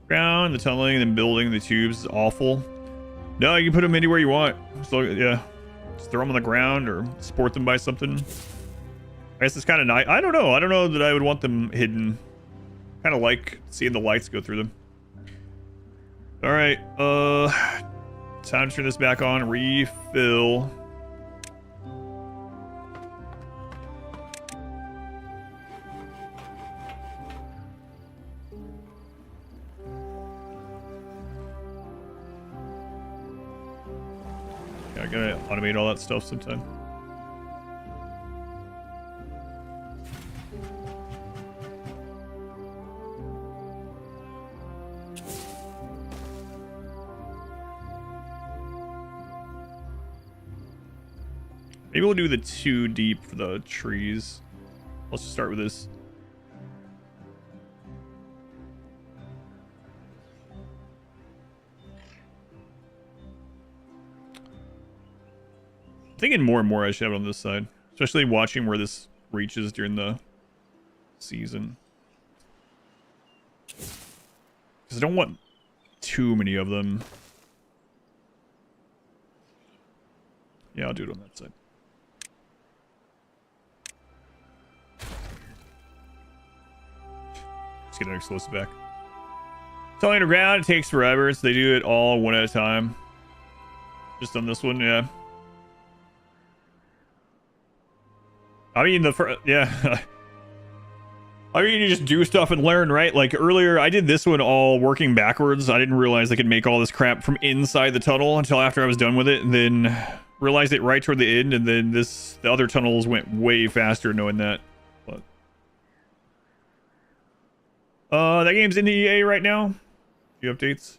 Ground, the tunneling, and then building the tubes is awful. No, you can put them anywhere you want. So, yeah. Just throw them on the ground or support them by something. I guess it's kind of nice. I don't know. I don't know that I would want them hidden. Kind of like seeing the lights go through them. All right. Time to turn this back on. Refill. Yeah, I gotta automate all that stuff sometime. Maybe we'll do the 2 deep for the trees. Let's just start with this. I'm thinking more and more I should have it on this side. Especially watching where this reaches during the season. Because I don't want too many of them. Yeah, I'll do it on that side. Let's get an explosive back. It's all underground. It takes forever, so they do it all one at a time. Just on this one, yeah. I mean, yeah. I mean, you just do stuff and learn, right? Like earlier, I did this one all working backwards. I didn't realize I could make all this crap from inside the tunnel until after I was done with it, and then realized it right toward the end, and then the other tunnels went way faster knowing that. But that game's in EA right now. Few updates.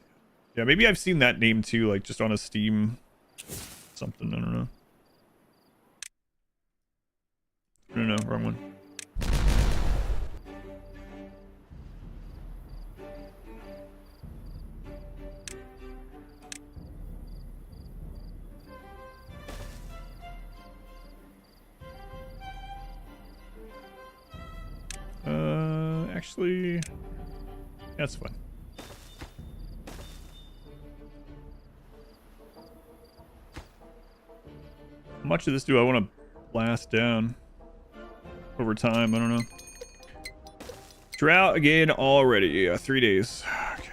Yeah, maybe I've seen that name too, like just on a Steam something. I don't know. No, wrong one. Actually, that's fine. How much of this do I want to blast down over time? I don't know. Drought again already. Yeah, 3 days. Okay.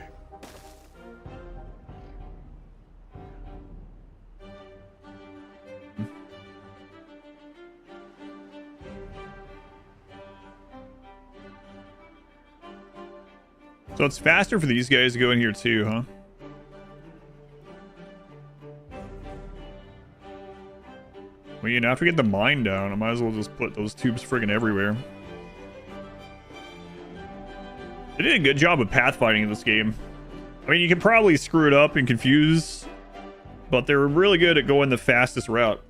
So it's faster for these guys to go in here too, huh? Well, you know, after we get the mine down, I might as well just put those tubes friggin' everywhere. They did a good job of pathfinding in this game. I mean, you can probably screw it up and confuse, but they're really good at going the fastest route.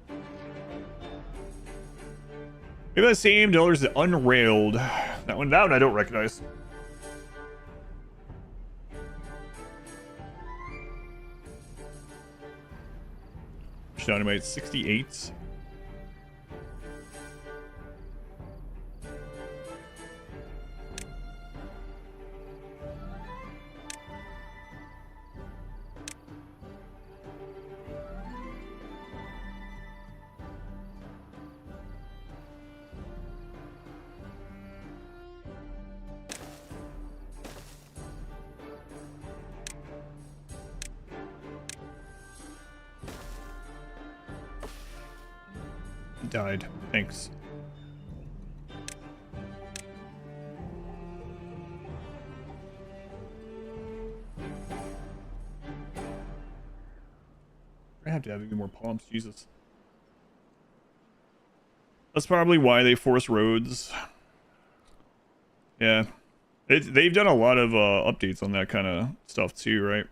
Maybe the same dollars that Unrailed. That one I don't recognize. Dynamite 68. Died. Thanks. I have to have even more pumps. Jesus. That's probably why they force roads. Yeah. They've done a lot of updates on that kind of stuff too, right?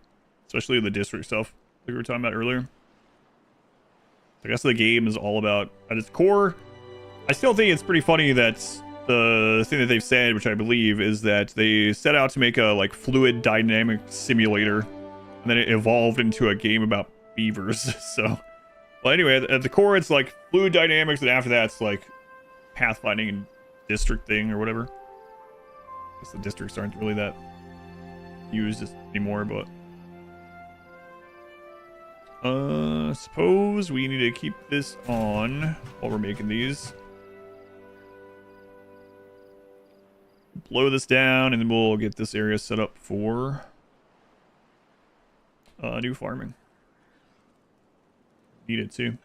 Especially the district stuff like we were talking about earlier. I guess the game is all about, at its core, I still think it's pretty funny that the thing that they've said, which I believe, is that they set out to make a like fluid dynamic simulator, and then it evolved into a game about beavers. So, well, anyway, at the core, it's like fluid dynamics, and after that, it's like pathfinding and district thing or whatever. I guess the districts aren't really that used anymore, but. Suppose we need to keep this on while we're making these. Blow this down, and then we'll get this area set up for new farming. Need it too.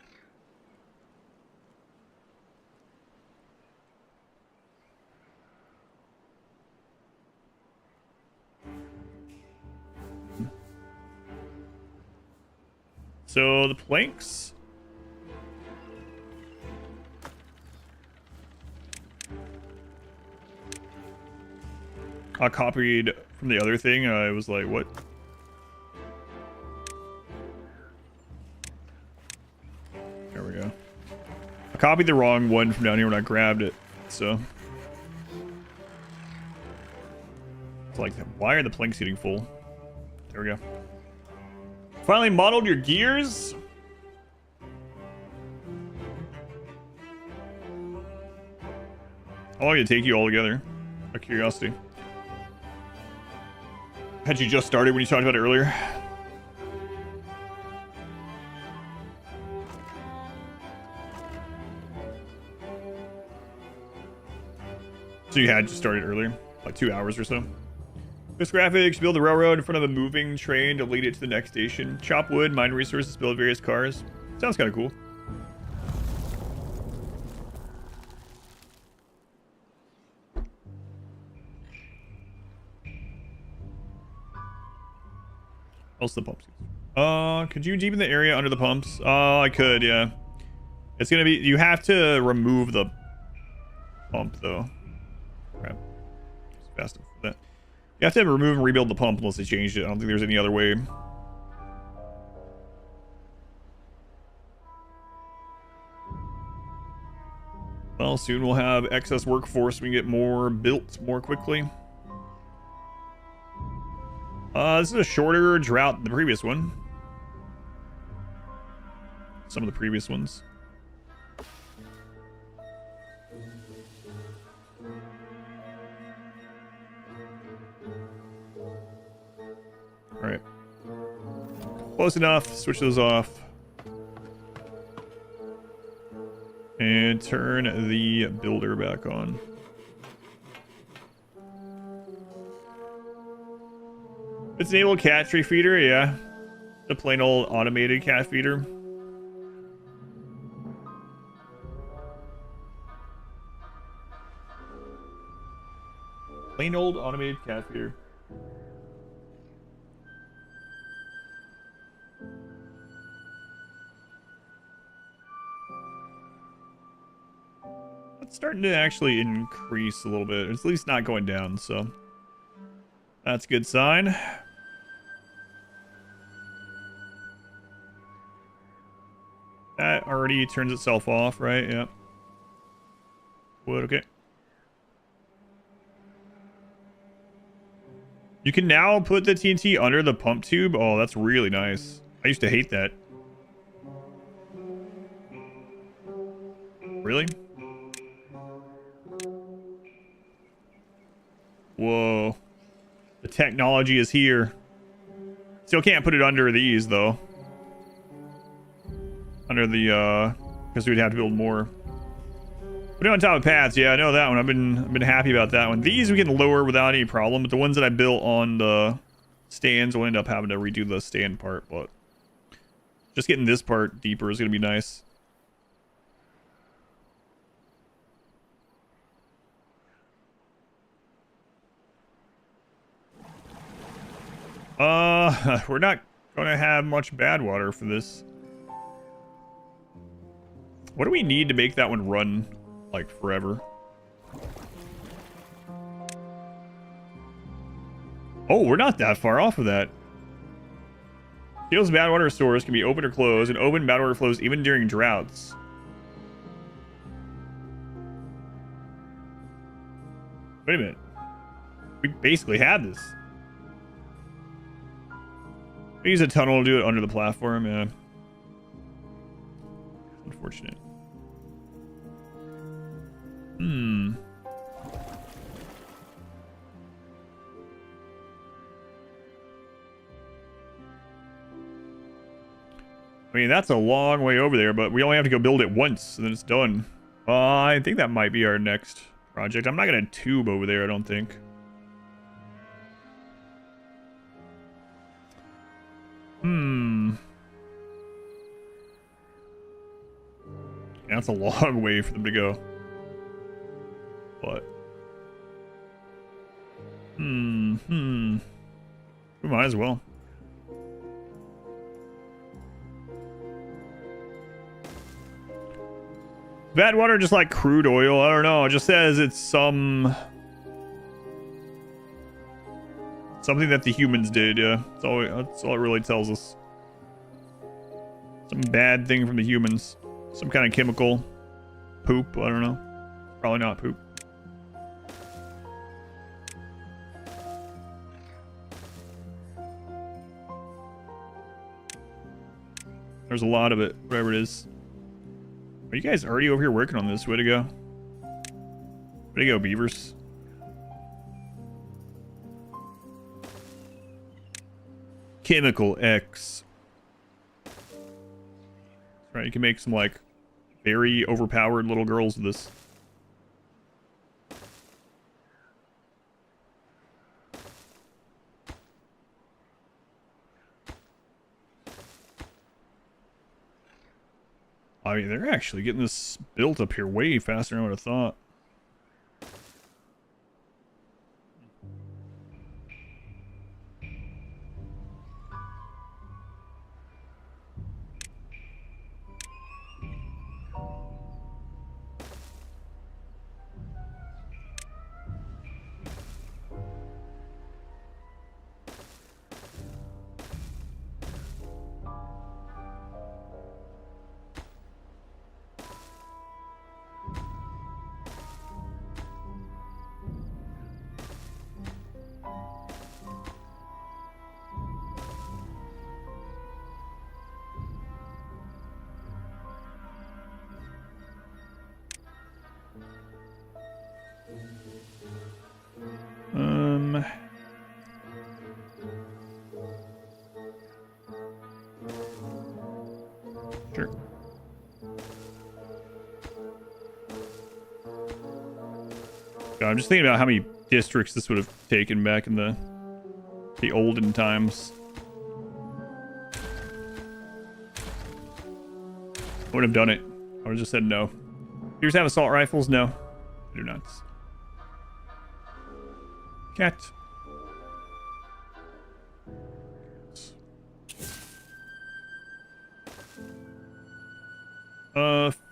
So the planks. I copied from the other thing. I was like, what? There we go. I copied the wrong one from down here when I grabbed it. So it's like, why are the planks getting full? There we go. Finally modeled your gears? How long did it take you all together? Out of curiosity. Had you just started when you talked about it earlier? So you had just started earlier? Like 2 hours or so? This graphics, build a railroad in front of a moving train to lead it to the next station. Chop wood, mine resources, build various cars. Sounds kind of cool. Else the pumps. Could you deepen the area under the pumps? Oh, I could, yeah. It's gonna be, you have to remove the pump though. Crap. It's fast enough for that. You have to remove and rebuild the pump unless they changed it. I don't think there's any other way. Well, soon we'll have excess workforce. We can get more built more quickly. This is a shorter drought than the previous one. Some of the previous ones. Alright. Close enough. Switch those off. And turn the builder back on. It's an able cat tree feeder, yeah. The plain old automated cat feeder. Plain old automated cat feeder. It's starting to actually increase a little bit. It's at least not going down, so that's a good sign. That already turns itself off, right? Yep. Wood, okay. You can now put the TNT under the pump tube. Oh, that's really nice. I used to hate that. Really? Whoa. The technology is here. Still can't put it under these, though. Under the, because we'd have to build more. Put it on top of paths. Yeah, I know that one. I've been happy about that one. These we can lower without any problem, but the ones that I built on the stands will end up having to redo the stand part, but just getting this part deeper is going to be nice. We're not going to have much badwater for this. What do we need to make that one run, like, forever? Oh, we're not that far off of that. Fields badwater stores can be open or closed, and open badwater flows even during droughts. Wait a minute. We basically had this. We use a tunnel to do it under the platform, yeah. Unfortunate. Hmm. I mean, that's a long way over there, but we only have to go build it once, and then it's done. I think that might be our next project. I'm not going to tube over there, I don't think. Hmm. Yeah, that's a long way for them to go. But. We might as well. Badwater just like crude oil. I don't know. It just says it's something that the humans did. Yeah, that's all it really tells us. Some bad thing from the humans. Some kind of chemical. Poop. I don't know. Probably not poop. There's a lot of it. Whatever it is. Are you guys already over here working on this? Way to go. Way to go, beavers. Chemical X. Right, you can make some, like, very overpowered little girls with this. I mean, they're actually getting this built up here way faster than I would have thought. Sure. God, I'm just thinking about how many districts this would have taken back in the olden times. I wouldn't have done it. I would have just said no. Here's have assault rifles? No. I do not. Cat.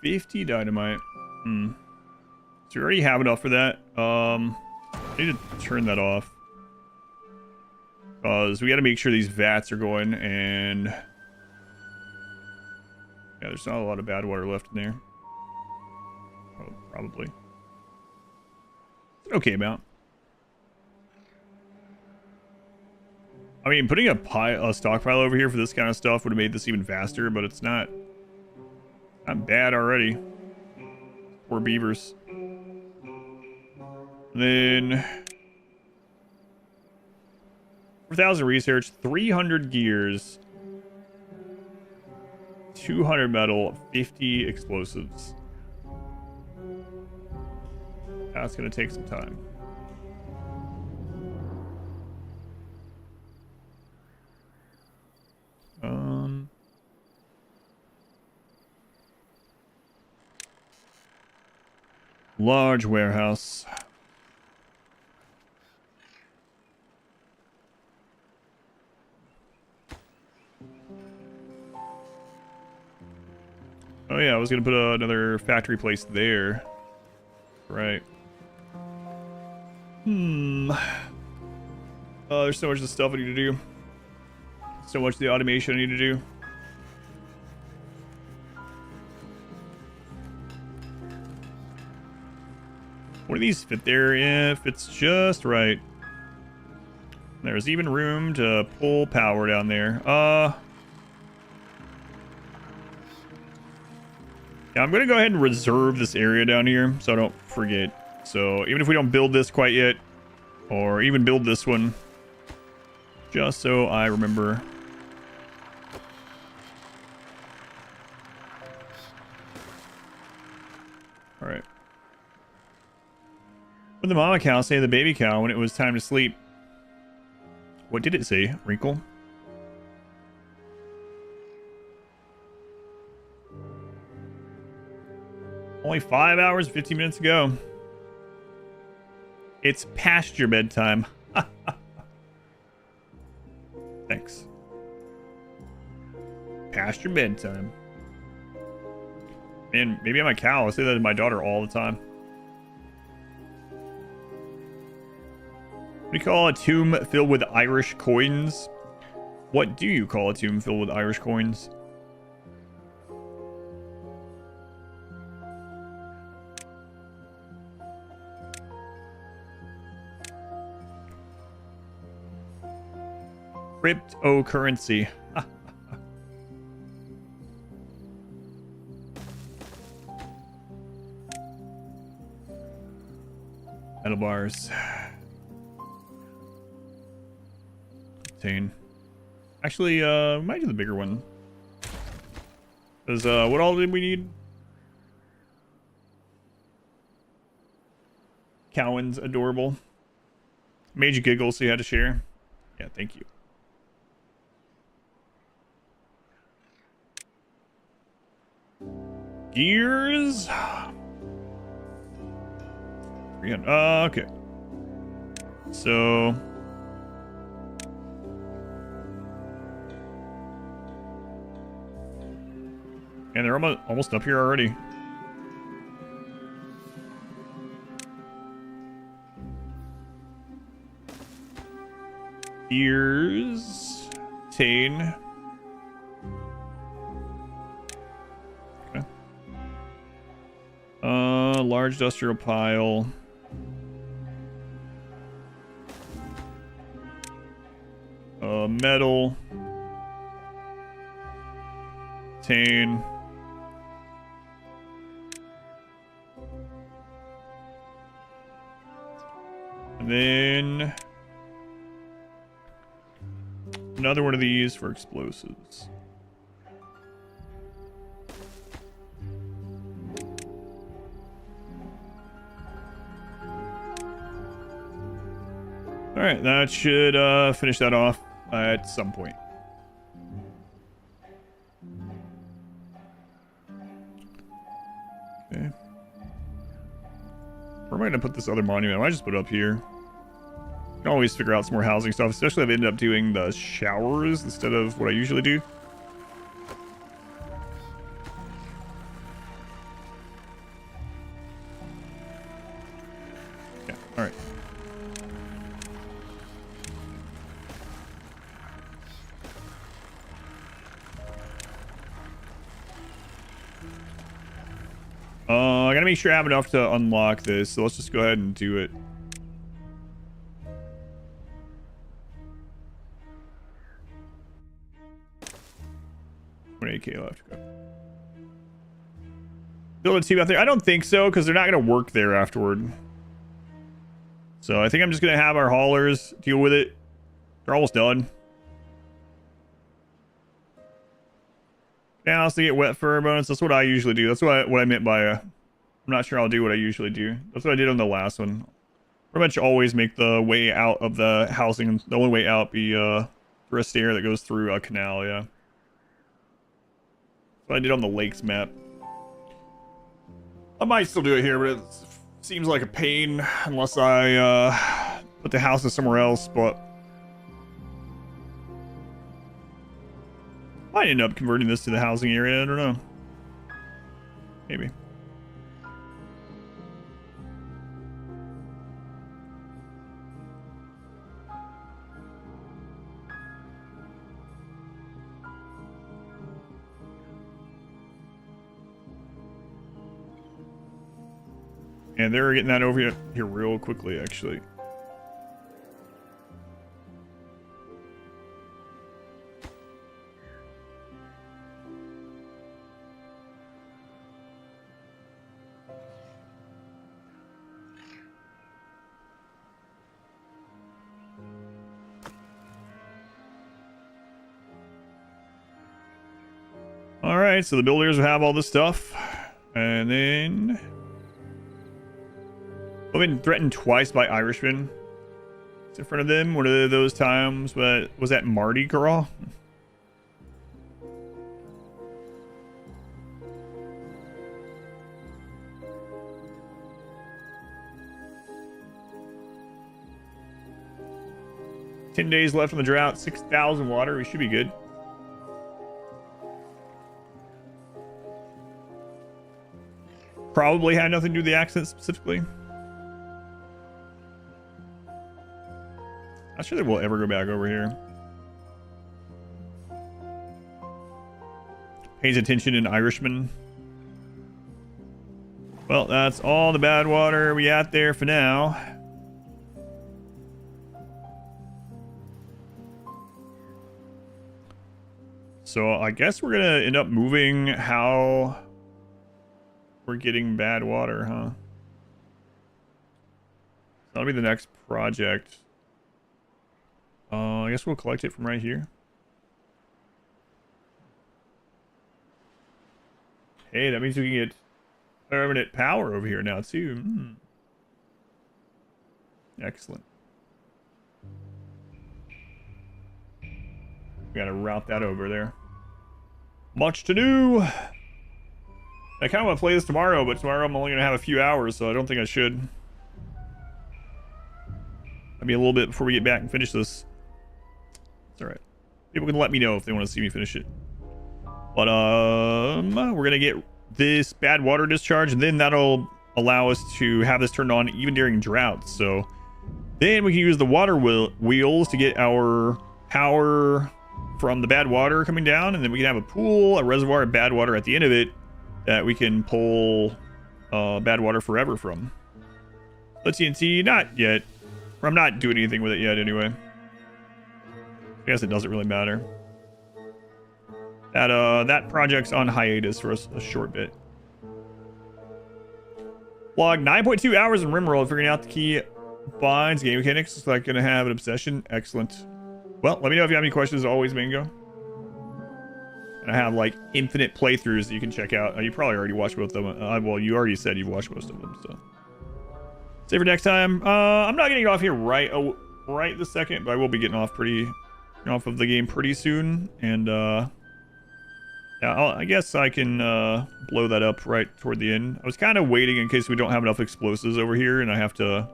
50 dynamite. So we already have enough for that. I need to turn that off. Because we got to make sure these vats are going, and... yeah, there's not a lot of bad water left in there. Oh, probably. It's an okay amount. I mean, putting a stockpile over here for this kind of stuff would have made this even faster, but it's not bad already. Poor beavers. And then 4,000 research, 300 gears, 200 metal, 50 explosives. That's gonna take some time. Large warehouse. Oh yeah, I was gonna put another factory place there. Right. Oh, there's so much of the stuff I need to do. So much of the automation I need to do. One of these fit there if it's just right. There's even room to pull power down there. Yeah, I'm gonna go ahead and reserve this area down here so I don't forget. So even if we don't build this quite yet, or even build this one, just so I remember. All right. What did the mama cow say to the baby cow when it was time to sleep? What did it say, Wrinkle? Only 5 hours, 15 minutes ago. It's past your bedtime. Thanks. Past your bedtime. Man, maybe I'm a cow. I say that to my daughter all the time. What do you call a tomb filled with Irish coins? What do you call a tomb filled with Irish coins? Cryptocurrency. Metal bars. Obtain. Actually, might do the bigger one. Because, what all did we need? Cowan's adorable. Made you giggle, so you had to share. Yeah, thank you. gears. Okay. So. And they're almost up here already. Gears. Tane. Okay. Large industrial pile. Metal. Tane. And then another one of these for explosives. All right, that should finish that off at some point. Okay. Where am I going to put this other monument? I might just put it up here. I can always figure out some more housing stuff, especially if I ended up doing the showers instead of what I usually do. Yeah, all right. I gotta make sure I have enough to unlock this, so let's just go ahead and do it. What AK left? Go. Build a team out there? I don't think so, because they're not gonna work there afterward. So I think I'm just gonna have our haulers deal with it. They're almost done. Now, to get wet fur bonus. That's what I usually do. That's what I meant by I'm not sure I'll do what I usually do. That's what I did on the last one. Pretty much always make the way out of the housing. The only way out be through a stair that goes through a canal. Yeah. That's what I did on the lakes map. I might still do it here, but it seems like a pain unless I put the houses somewhere else. But might end up converting this to the housing area. I don't know. Maybe. And they're getting that over here real quickly, actually. All right, so the builders will have all this stuff, and then I've been threatened twice by Irishmen. It's in front of them. One of those times, but was that Mardi Gras? $10 days left on the drought. 6,000 water. We should be good. Probably had nothing to do with the accent specifically. Not sure that we'll ever go back over here. Pays attention in Irishman. Well, that's all the bad water we got there for now. So I guess we're gonna end up moving how we're getting bad water, huh? That'll be the next project. I guess we'll collect it from right here. Hey, that means we can get permanent power over here now too. Excellent. We gotta route that over there. Much to do. I kind of want to play this tomorrow, but tomorrow I'm only going to have a few hours, so I don't think I should. Maybe a little bit before we get back and finish this. It's alright. People can let me know if they want to see me finish it. But, we're going to get this bad water discharge, and then that'll allow us to have this turned on even during droughts. So then we can use the water wheels to get our power from the bad water coming down, and then we can have a pool, a reservoir of bad water at the end of it that we can pull bad water forever from. Let's TNT, not yet. I'm not doing anything with it yet anyway. I guess it doesn't really matter. That project's on hiatus for a short bit. Log 9.2 hours in Rimworld figuring out the key binds game mechanics. It's like gonna have an obsession. Excellent. Well, let me know if you have any questions. Always, Mango. And I have like infinite playthroughs that you can check out. You probably already watched both of them. Well, you already said you've watched most of them, so. Save for next time. I'm not getting off here right this second, but I will be getting off of the game pretty soon. And yeah, I guess I can blow that up right toward the end. I was kind of waiting in case we don't have enough explosives over here and I have to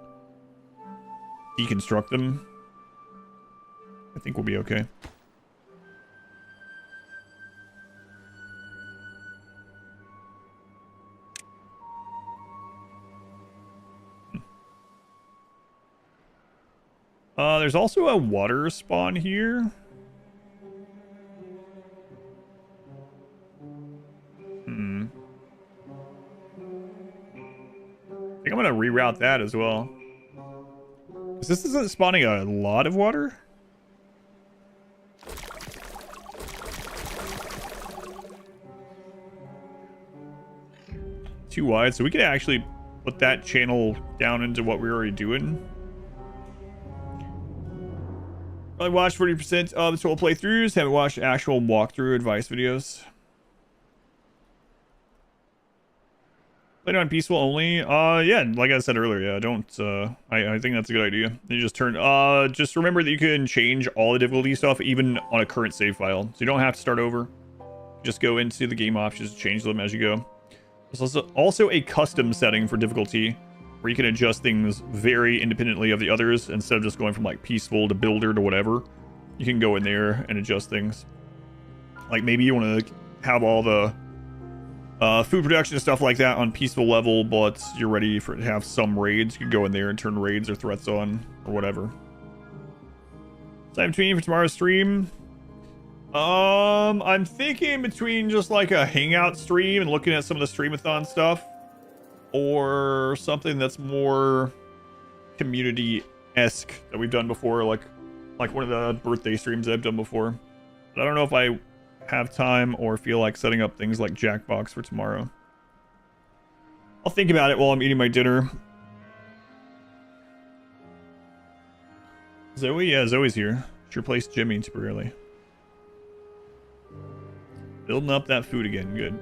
deconstruct them. I think we'll be okay. There's also a water spawn here. I think I'm gonna reroute that as well. This isn't spawning a lot of water. Too wide, so we could actually put that channel down into what we're already doing. I watched 40% of the total playthroughs. Haven't watched actual walkthrough advice videos. Played on peaceful only. Yeah, like I said earlier, yeah, don't. I think that's a good idea. You just turn. Just remember that you can change all the difficulty stuff even on a current save file, so you don't have to start over. Just go into the game options, change them as you go. There's also a custom setting for difficulty, where you can adjust things very independently of the others instead of just going from like peaceful to builder to whatever. You can go in there and adjust things. Like maybe you want to have all the food production and stuff like that on peaceful level, but you're ready to have some raids. You can go in there and turn raids or threats on or whatever. Time between for tomorrow's stream. I'm thinking between just like a hangout stream and looking at some of the streamathon stuff, or something that's more community-esque that we've done before, like one of the birthday streams I've done before. But I don't know if I have time or feel like setting up things like Jackbox for tomorrow. I'll think about it while I'm eating my dinner. Zoe? Yeah, Zoe's here. She replaced Jimmy temporarily. Building up that food again. Good.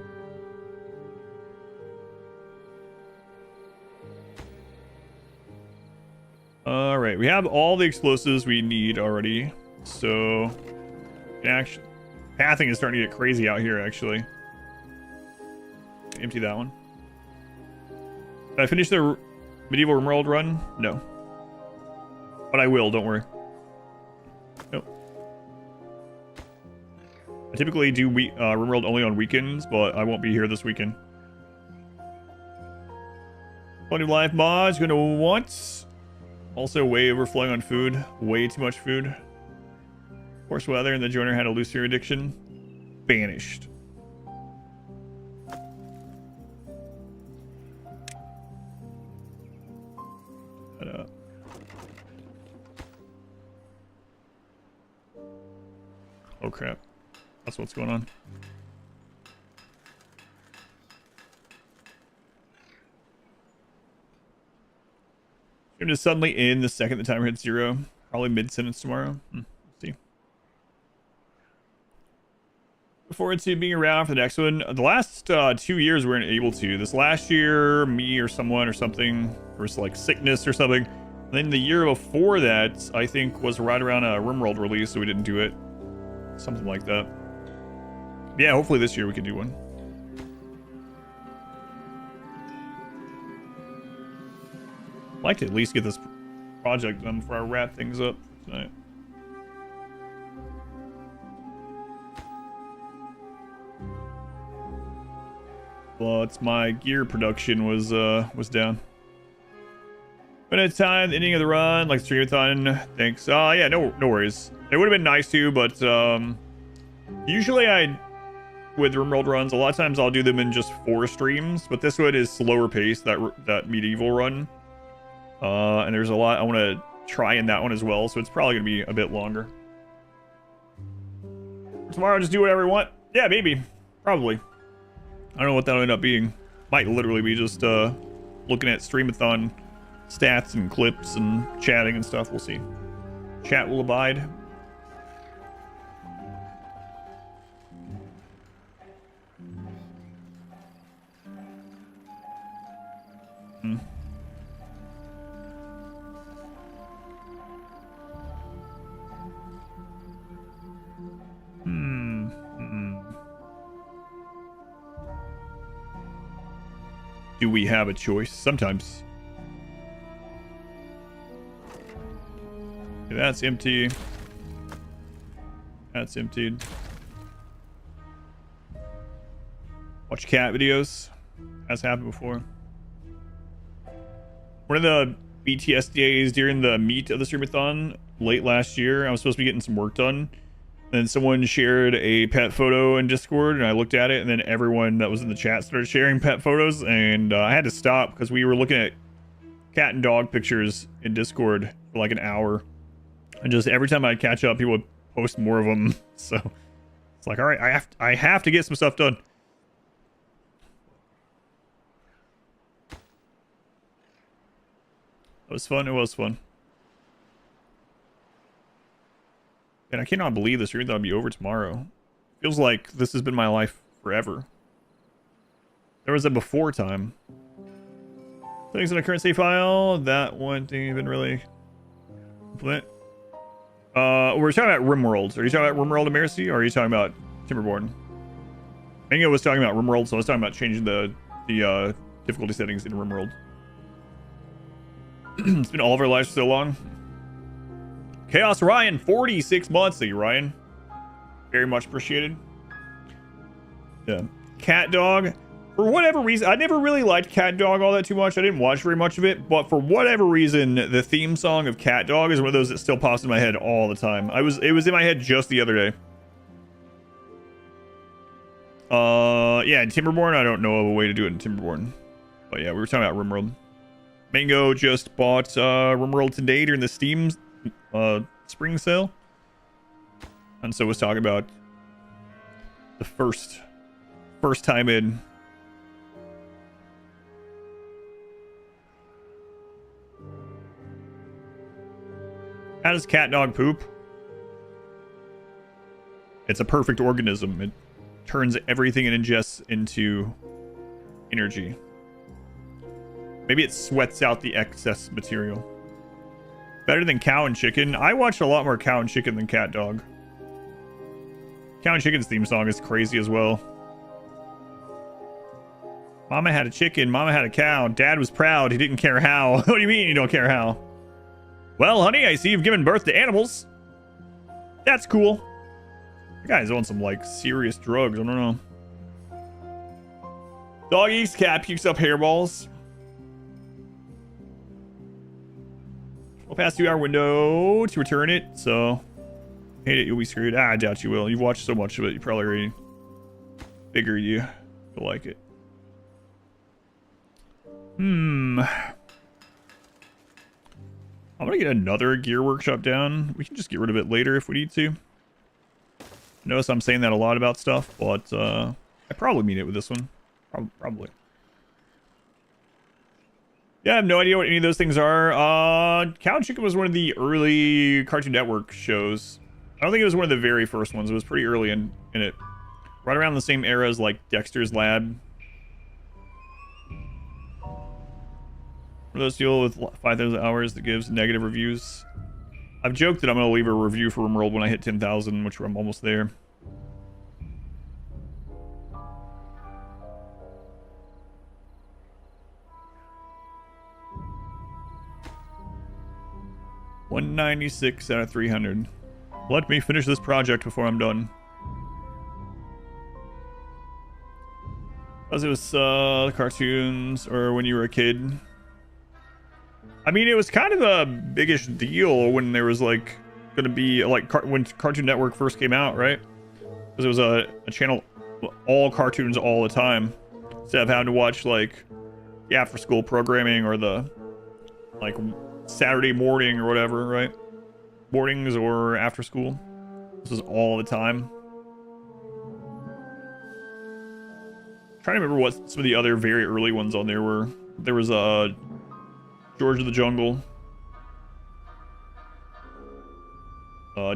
Alright, we have all the explosives we need already. So, actually, pathing is starting to get crazy out here, actually. Empty that one. Did I finish the medieval Rimworld run? No. But I will, don't worry. Nope. I typically do Rimworld only on weekends, but I won't be here this weekend. Plenty of life mods, gonna want. Also way overflowing on food. Way too much food. Coarse weather and the joiner had a looser addiction. Banished. Oh crap. That's what's going on. I'm just suddenly in the second the timer hits 0. Probably mid-sentence tomorrow. See. Look forward to being around for the next one. The last 2 years we weren't able to. This last year, me or someone or something, or like sickness or something. And then the year before that, I think, was right around a Rimworld release, so we didn't do it. Something like that. Yeah, hopefully this year we can do one. I'd like to at least get this project done before I wrap things up tonight. But my gear production was down. But at the time, the ending of the run, like streamathon, thanks. Yeah, no worries. It would have been nice to, but usually with RimWorld runs, a lot of times I'll do them in just 4 streams, but this one is slower paced, that medieval run. And there's a lot I want to try in that one as well, so it's probably going to be a bit longer. Tomorrow, just do whatever you want. Yeah, maybe. Probably. I don't know what that'll end up being. Might literally be just looking at streamathon stats and clips and chatting and stuff. We'll see. Chat will abide. Do we have a choice? Sometimes. Okay, that's empty. That's emptied. Watch cat videos. Has happened before. One of the BTS days during the meat of the streamathon late last year, I was supposed to be getting some work done. Then someone shared a pet photo in Discord, and I looked at it, and then everyone that was in the chat started sharing pet photos, and I had to stop because we were looking at cat and dog pictures in Discord for like an hour. And just every time I'd catch up, people would post more of them. So it's like, all right, I have to get some stuff done. It was fun. It was fun. And I cannot believe this stream that'll be over tomorrow. Feels like this has been my life forever. There was a before time. Things in a current save file. That one didn't even really implement. We're talking about RimWorld. Are you talking about RimWorld and Mercy, or are you talking about Timberborn? I think I was talking about RimWorld, so I was talking about changing the difficulty settings in RimWorld. It's been all of our lives for so long. Chaos Ryan, 46 months. Thank you, Ryan. Very much appreciated. Yeah. Cat Dog. For whatever reason, I never really liked Cat Dog all that too much. I didn't watch very much of it, but for whatever reason, the theme song of Cat Dog is one of those that still pops in my head all the time. It was in my head just the other day. Yeah, in Timberborn, I don't know of a way to do it in Timberborn. But yeah, we were talking about RimWorld. Mango just bought RimWorld today during the Steam spring sale, and so was talking about the first time in. How does cat dog poop? It's a perfect organism. It turns everything it ingests into energy. Maybe it sweats out the excess material. Better than cow and chicken. I watched a lot more cow and chicken than cat dog. Cow and chicken's theme song is crazy as well. Mama had a chicken, mama had a cow. Dad was proud, he didn't care how. What do you mean you don't care how? Well, honey, I see you've given birth to animals. That's cool. The guy's on some, like, serious drugs. I don't know. Dog eats cat, pukes up hairballs. We'll pass 2-hour window to return it, so... Hate it, you'll be screwed. I doubt you will. You've watched so much of it, you probably already figured you'll like it. I'm gonna get another gear workshop down. We can just get rid of it later if we need to. Notice I'm saying that a lot about stuff, but I probably mean it with this one. Probably. Yeah, I have no idea what any of those things are. Cow and Chicken was one of the early Cartoon Network shows. I don't think it was one of the very first ones. It was pretty early in it. Right around the same era as, like, Dexter's Lab. For those deal with 5,000 hours that gives negative reviews. I've joked that I'm going to leave a review for RimWorld when I hit 10,000, which I'm almost there. 196 out of 300. Let me finish this project before I'm done. Because it was cartoons, or when you were a kid. I mean, it was kind of a biggish deal when there was like going to be like when Cartoon Network first came out, right? Because it was a channel, all cartoons all the time, instead of having to watch like the after school programming or the like Saturday morning or whatever, right? Mornings or after school. This is all the time. I'm trying to remember what some of the other very early ones on there were. There was George of the Jungle,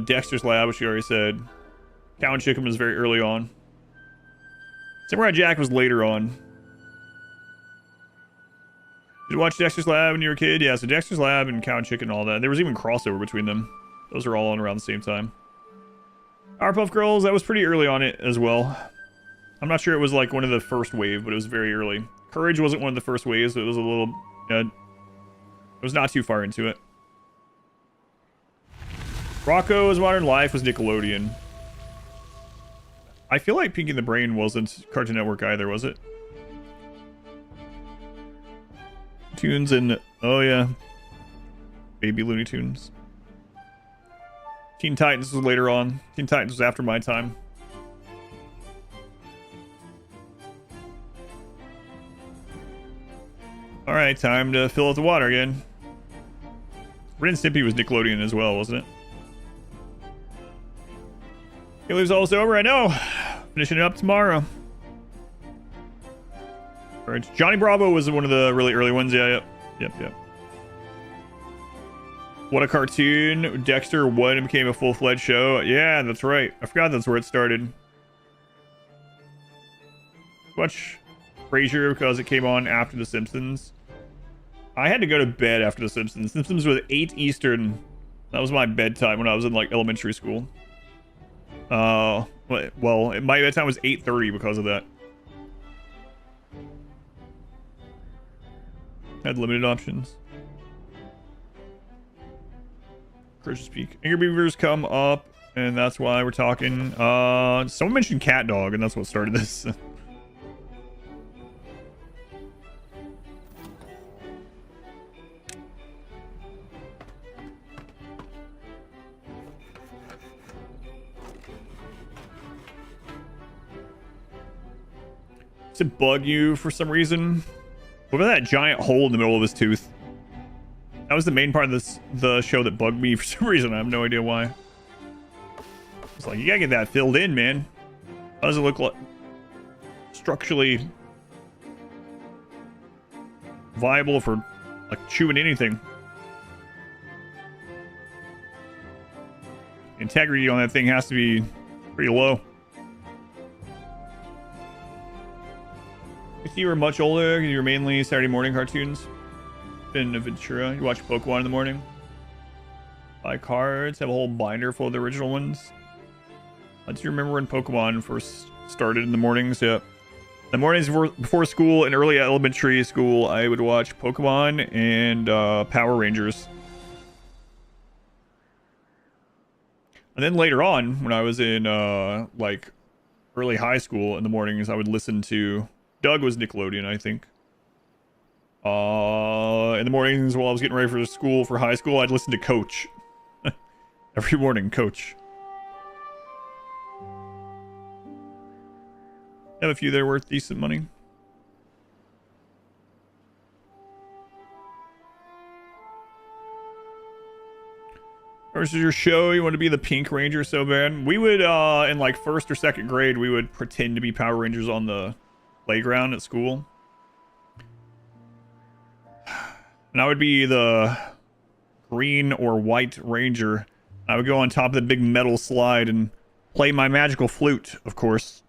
Dexter's Lab, which you already said. Cow and Chicken was very early on. Samurai Jack was later on. Did you watch Dexter's Lab when you were a kid? Yeah, so Dexter's Lab and Cow and Chicken and all that. There was even crossover between them. Those are all on around the same time. Powerpuff Girls, that was pretty early on it as well. I'm not sure it was like one of the first wave, but it was very early. Courage wasn't one of the first waves, but it was a little... it was not too far into it. Rocco's Modern Life was Nickelodeon. I feel like Pinky and the Brain wasn't Cartoon Network either, was it? Tunes and... oh yeah. Baby Looney Tunes. Teen Titans was later on. Teen Titans was after my time. Alright, time to fill out the water again. Ren and Stimpy was Nickelodeon as well, wasn't it? It almost over, I know. Finishing it up tomorrow. Alright, Johnny Bravo was one of the really early ones. Yeah, yep. What a Cartoon. Dexter 1 became a full-fledged show. Yeah, that's right. I forgot that's where it started. Watch Frasier because it came on after The Simpsons. I had to go to bed after The Simpsons. Simpsons was 8 Eastern. That was my bedtime when I was in like elementary school. Well, my bedtime was 8:30 because of that. Had limited options. Chris's Peak. Angry Beavers come up, and that's why we're talking. Someone mentioned Cat Dog, and that's what started this. To bug you for some reason. What about that giant hole in the middle of his tooth? That was the main part of the show that bugged me for some reason. I have no idea why. It's like, you gotta get that filled in, man. How does it look like structurally viable for like chewing anything? Integrity on that thing has to be pretty low. If you were much older, you were mainly Saturday morning cartoons. In Ventura, you watch Pokemon in the morning. Buy cards, have a whole binder full of the original ones. Do you remember when Pokemon first started in the mornings? Yeah. The mornings before school and early elementary school, I would watch Pokemon and Power Rangers. And then later on, when I was in like early high school in the mornings, I would listen to... Doug was Nickelodeon, I think. In the mornings while I was getting ready for school, for high school, I'd listen to Coach. Every morning, Coach. Have a few that are worth decent money. Or is your show, you want to be the Pink Ranger so bad? We would, in like 1st or 2nd grade, we would pretend to be Power Rangers on the playground at school. And I would be the green or white ranger. I would go on top of the big metal slide and play my magical flute, of course.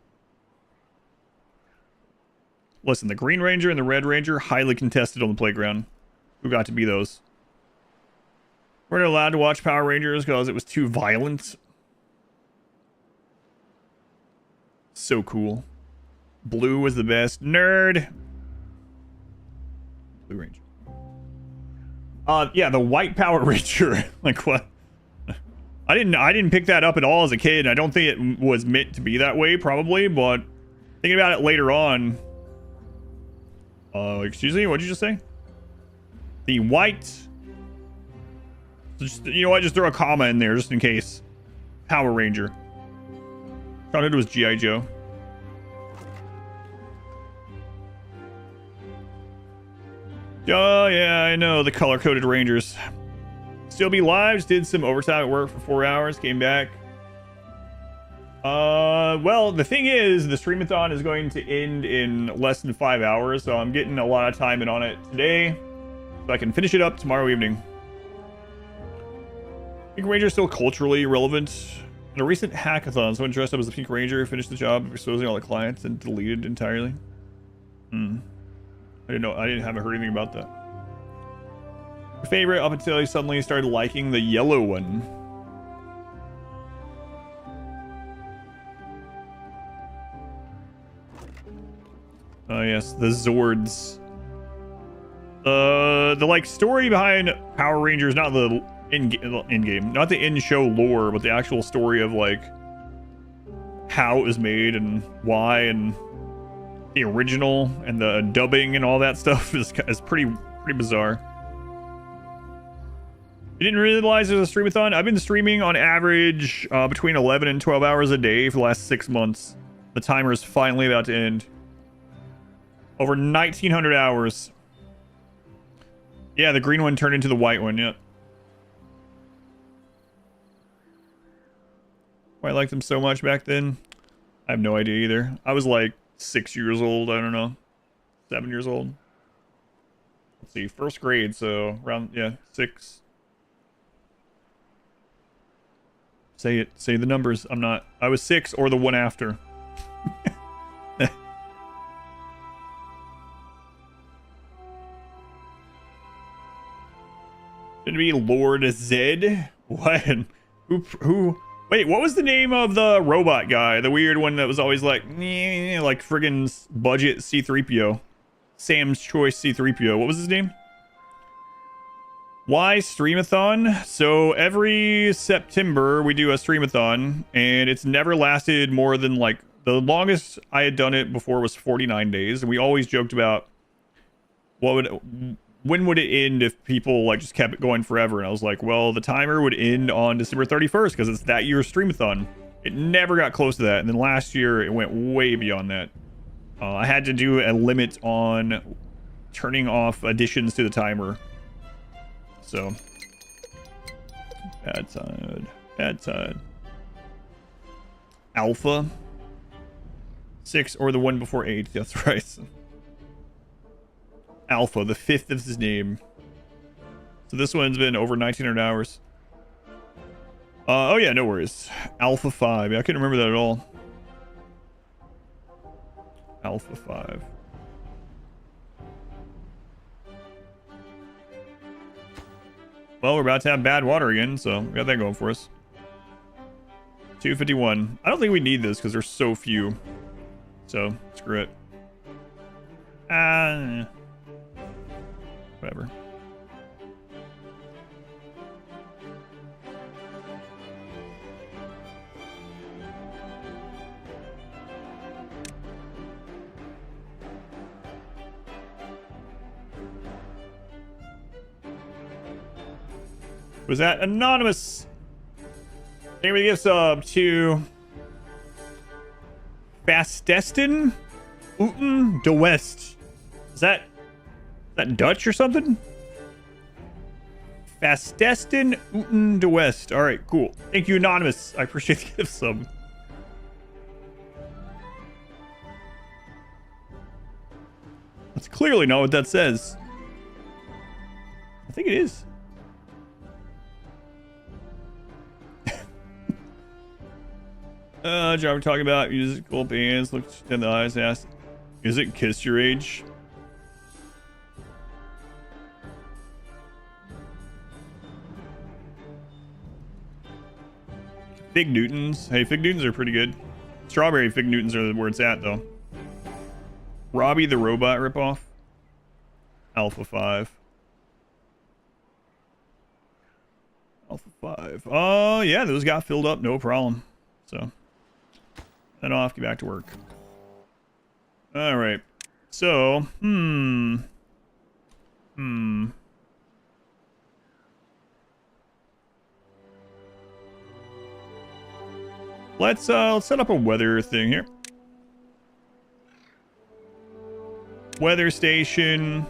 Listen, the Green Ranger and the Red Ranger, highly contested on the playground. Who got to be those? We're not allowed to watch Power Rangers because it was too violent. So cool. Blue was the best. Nerd! Blue Ranger. Yeah, the white Power Ranger. Like what? I didn't pick that up at all as a kid. I don't think it was meant to be that way, probably, but thinking about it later on. Excuse me, what'd you just say? The white. Just, you know what? Just throw a comma in there just in case. Power Ranger. Thought it was G.I. Joe. Oh, yeah, I know. The color-coded Rangers. Still be live. Just did some overtime at work for 4 hours. Came back. Well, the thing is, the streamathon is going to end in less than 5 hours, so I'm getting a lot of time in on it today, so I can finish it up tomorrow evening. Pink Ranger is still culturally relevant. In a recent hackathon, someone dressed up as a Pink Ranger finished the job of exposing all the clients and deleted entirely. I didn't know. I haven't heard anything about that. Your favorite up until you suddenly started liking the yellow one. Oh yes, the Zords. The like story behind Power Rangers, not the in-game, not the in-show lore, but the actual story of like how it was made and why, and the original and the dubbing and all that stuff is pretty bizarre. You didn't realize there's a streamathon? I've been streaming on average between 11 and 12 hours a day for the last 6 months. The timer is finally about to end. Over 1,900 hours. Yeah, the green one turned into the white one, yep. Why I liked them so much back then? I have no idea either. I was like 6 years old, I don't know. 7 years old. Let's see, first grade, so around, yeah, 6. Say it, say the numbers. I was 6 or the one after. Gonna be Lord Zed? What? Who? Wait, what was the name of the robot guy? The weird one that was always like friggin' budget C-3PO. Sam's Choice C-3PO. What was his name? Why streamathon? So every September we do a streamathon, and it's never lasted more than like, the longest I had done it before was 49 days. And we always joked about when would it end if people like just kept it going forever? And I was like, well, the timer would end on December 31st because it's that year's streamathon. It never got close to that. And then last year it went way beyond that. I had to do a limit on turning off additions to the timer. So bad side. Alpha 6 or the one before 8. That's right. Alpha, the 5th of his name. So this one's been over 1,900 hours. Oh yeah, no worries. Alpha 5. Yeah, I couldn't remember that at all. Alpha 5. Well, we're about to have bad water again, so we got that going for us. 251. I don't think we need this because there's so few. So, screw it. Whatever. Was that anonymous? Anybody give sub to Fastestin Uten de West? Is that Dutch or something? Fastestin Uten de West. All right, cool. Thank you, anonymous. I appreciate the gift sub. That's clearly not what that says. I think it is. Job we're talking about musical bands. Looked in the eyes and asked, is it Kiss Your Age? Fig Newtons. Hey, Fig Newtons are pretty good. Strawberry Fig Newtons are where it's at, though. Robbie the Robot ripoff. Alpha 5. Alpha 5. Oh, yeah, those got filled up. No problem. So, then off, get back to work. All right. So, let's set up a weather thing here. Weather station.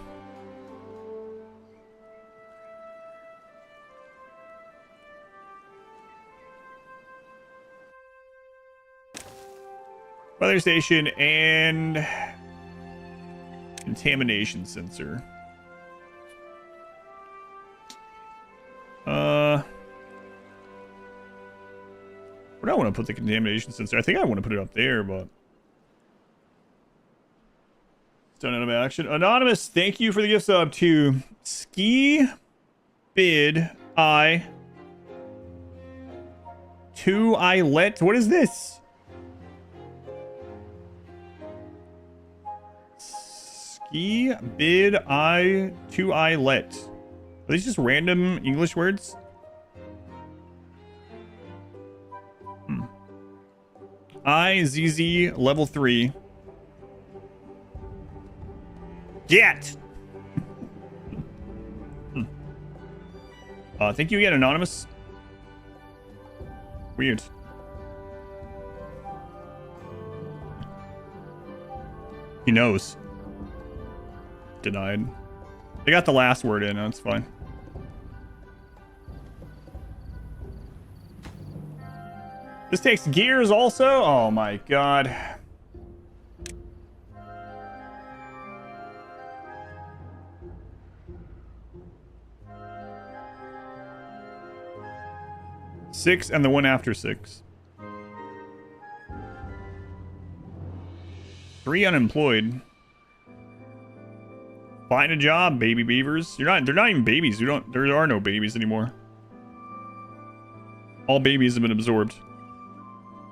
Weather station and contamination sensor. Where do I want to put the contamination sensor? I think I want to put it up there, but don't know about action. Anonymous, thank you for the gift sub to Ski Bid I 2 I Let. What is this? Ski Bid I 2 I Let. Are these just random English words? IZZ level 3. Get! Thank you again, Anonymous. Weird. He knows. Denied. They got the last word in, that's fine. This takes gears also? Oh my god. Six and the one after 6. 3 unemployed. Find a job, baby beavers. They're not even babies. There are no babies anymore. All babies have been absorbed.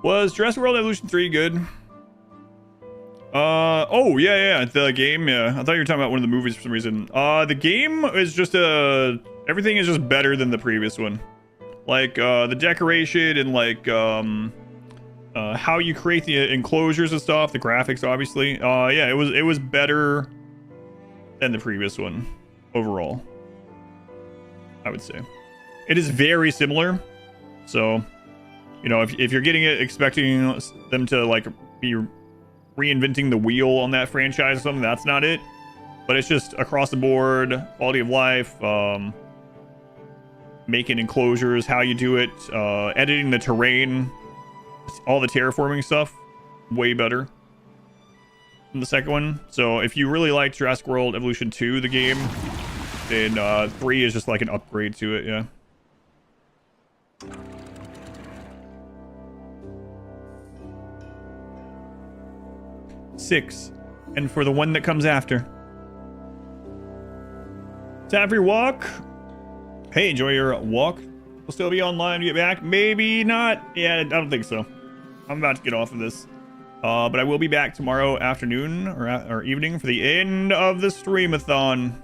Was Jurassic World Evolution 3 good? Oh, yeah, the game, yeah. I thought you were talking about one of the movies for some reason. The game is just everything is just better than the previous one. Like, the decoration and, like, how you create the enclosures and stuff, the graphics, obviously. Yeah, it was better than the previous one, overall. I would say. It is very similar, so, you know, if you're getting it expecting them to, like, be reinventing the wheel on that franchise or something, that's not it. But it's just across the board, quality of life, making enclosures, how you do it, editing the terrain, all the terraforming stuff, way better than the second one. So if you really like Jurassic World Evolution 2, the game, then 3 is just like an upgrade to it, yeah. Six, and for the one that comes after. Time for your walk. Hey, enjoy your walk. We'll still be online when you get back. Maybe not. Yeah, I don't think so. I'm about to get off of this. But I will be back tomorrow afternoon or evening for the end of the streamathon.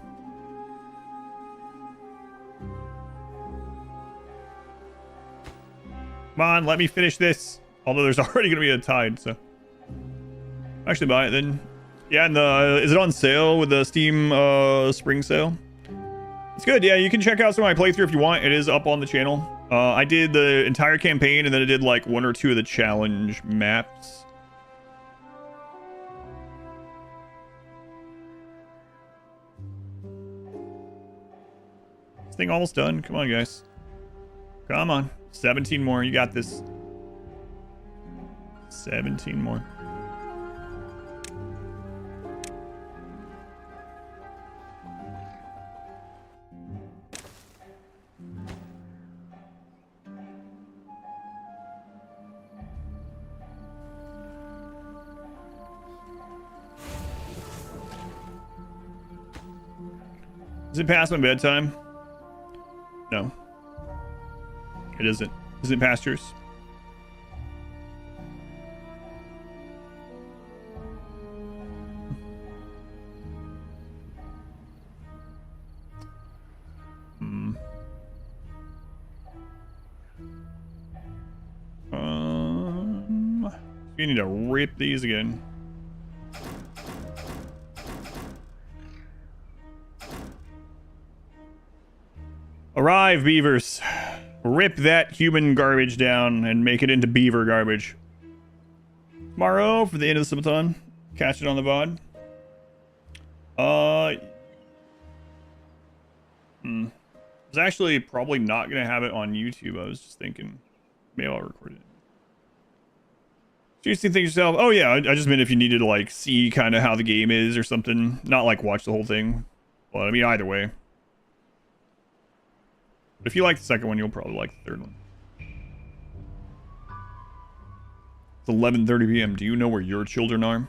Come on, let me finish this. Although there's already going to be a tide, so. Actually buy it then. Yeah, and is it on sale with the Steam spring sale? It's good. Yeah, you can check out some of my playthrough if you want. It is up on the channel. I did the entire campaign and then I did like 1 or 2 of the challenge maps. This thing almost done. Come on, guys. Come on. 17 more. You got this. 17 more. Is it past my bedtime? No. It isn't. Is it past yours? We need to rip these again. Arrive, beavers. Rip that human garbage down and make it into beaver garbage. Tomorrow, for the end of the subathon, catch it on the VOD. I was actually probably not going to have it on YouTube. I was just thinking, maybe I'll record it. Do you think to yourself, oh yeah, I just meant if you needed to like see kind of how the game is or something, not like watch the whole thing. But I mean, either way. But if you like the second one, you'll probably like the third one. It's 11:30 p.m. Do you know where your children are?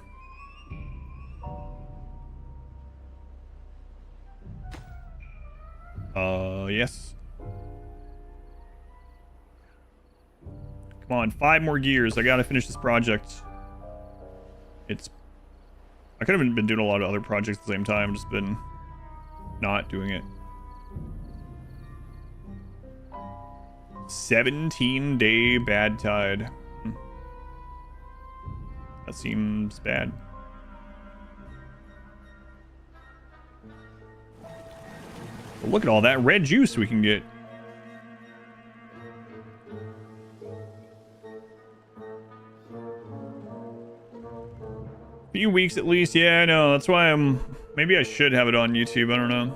Yes. Come on, 5 more gears. I gotta finish this project. I could have been doing a lot of other projects at the same time, just been not doing it. 17-day bad tide. That seems bad. But look at all that red juice we can get. Few weeks at least. Yeah, I know. That's why maybe I should have it on YouTube. I don't know.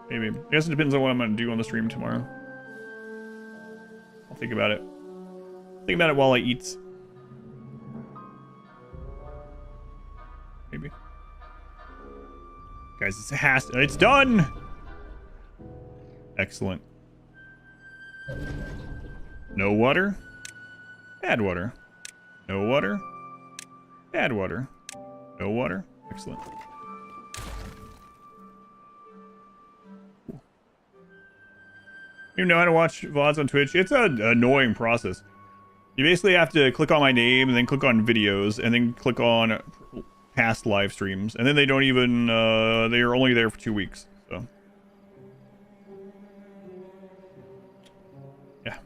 Maybe. I guess it depends on what I'm going to do on the stream tomorrow. I'll think about it. Think about it while I eat. Maybe. Guys, it's done! Excellent. No water. Bad water. No water. Bad water. No water. Excellent. You know how to watch VODs on Twitch? It's an annoying process. You basically have to click on my name and then click on videos and then click on past live streams. And then they don't even, they are only there for 2 weeks. So. Yeah.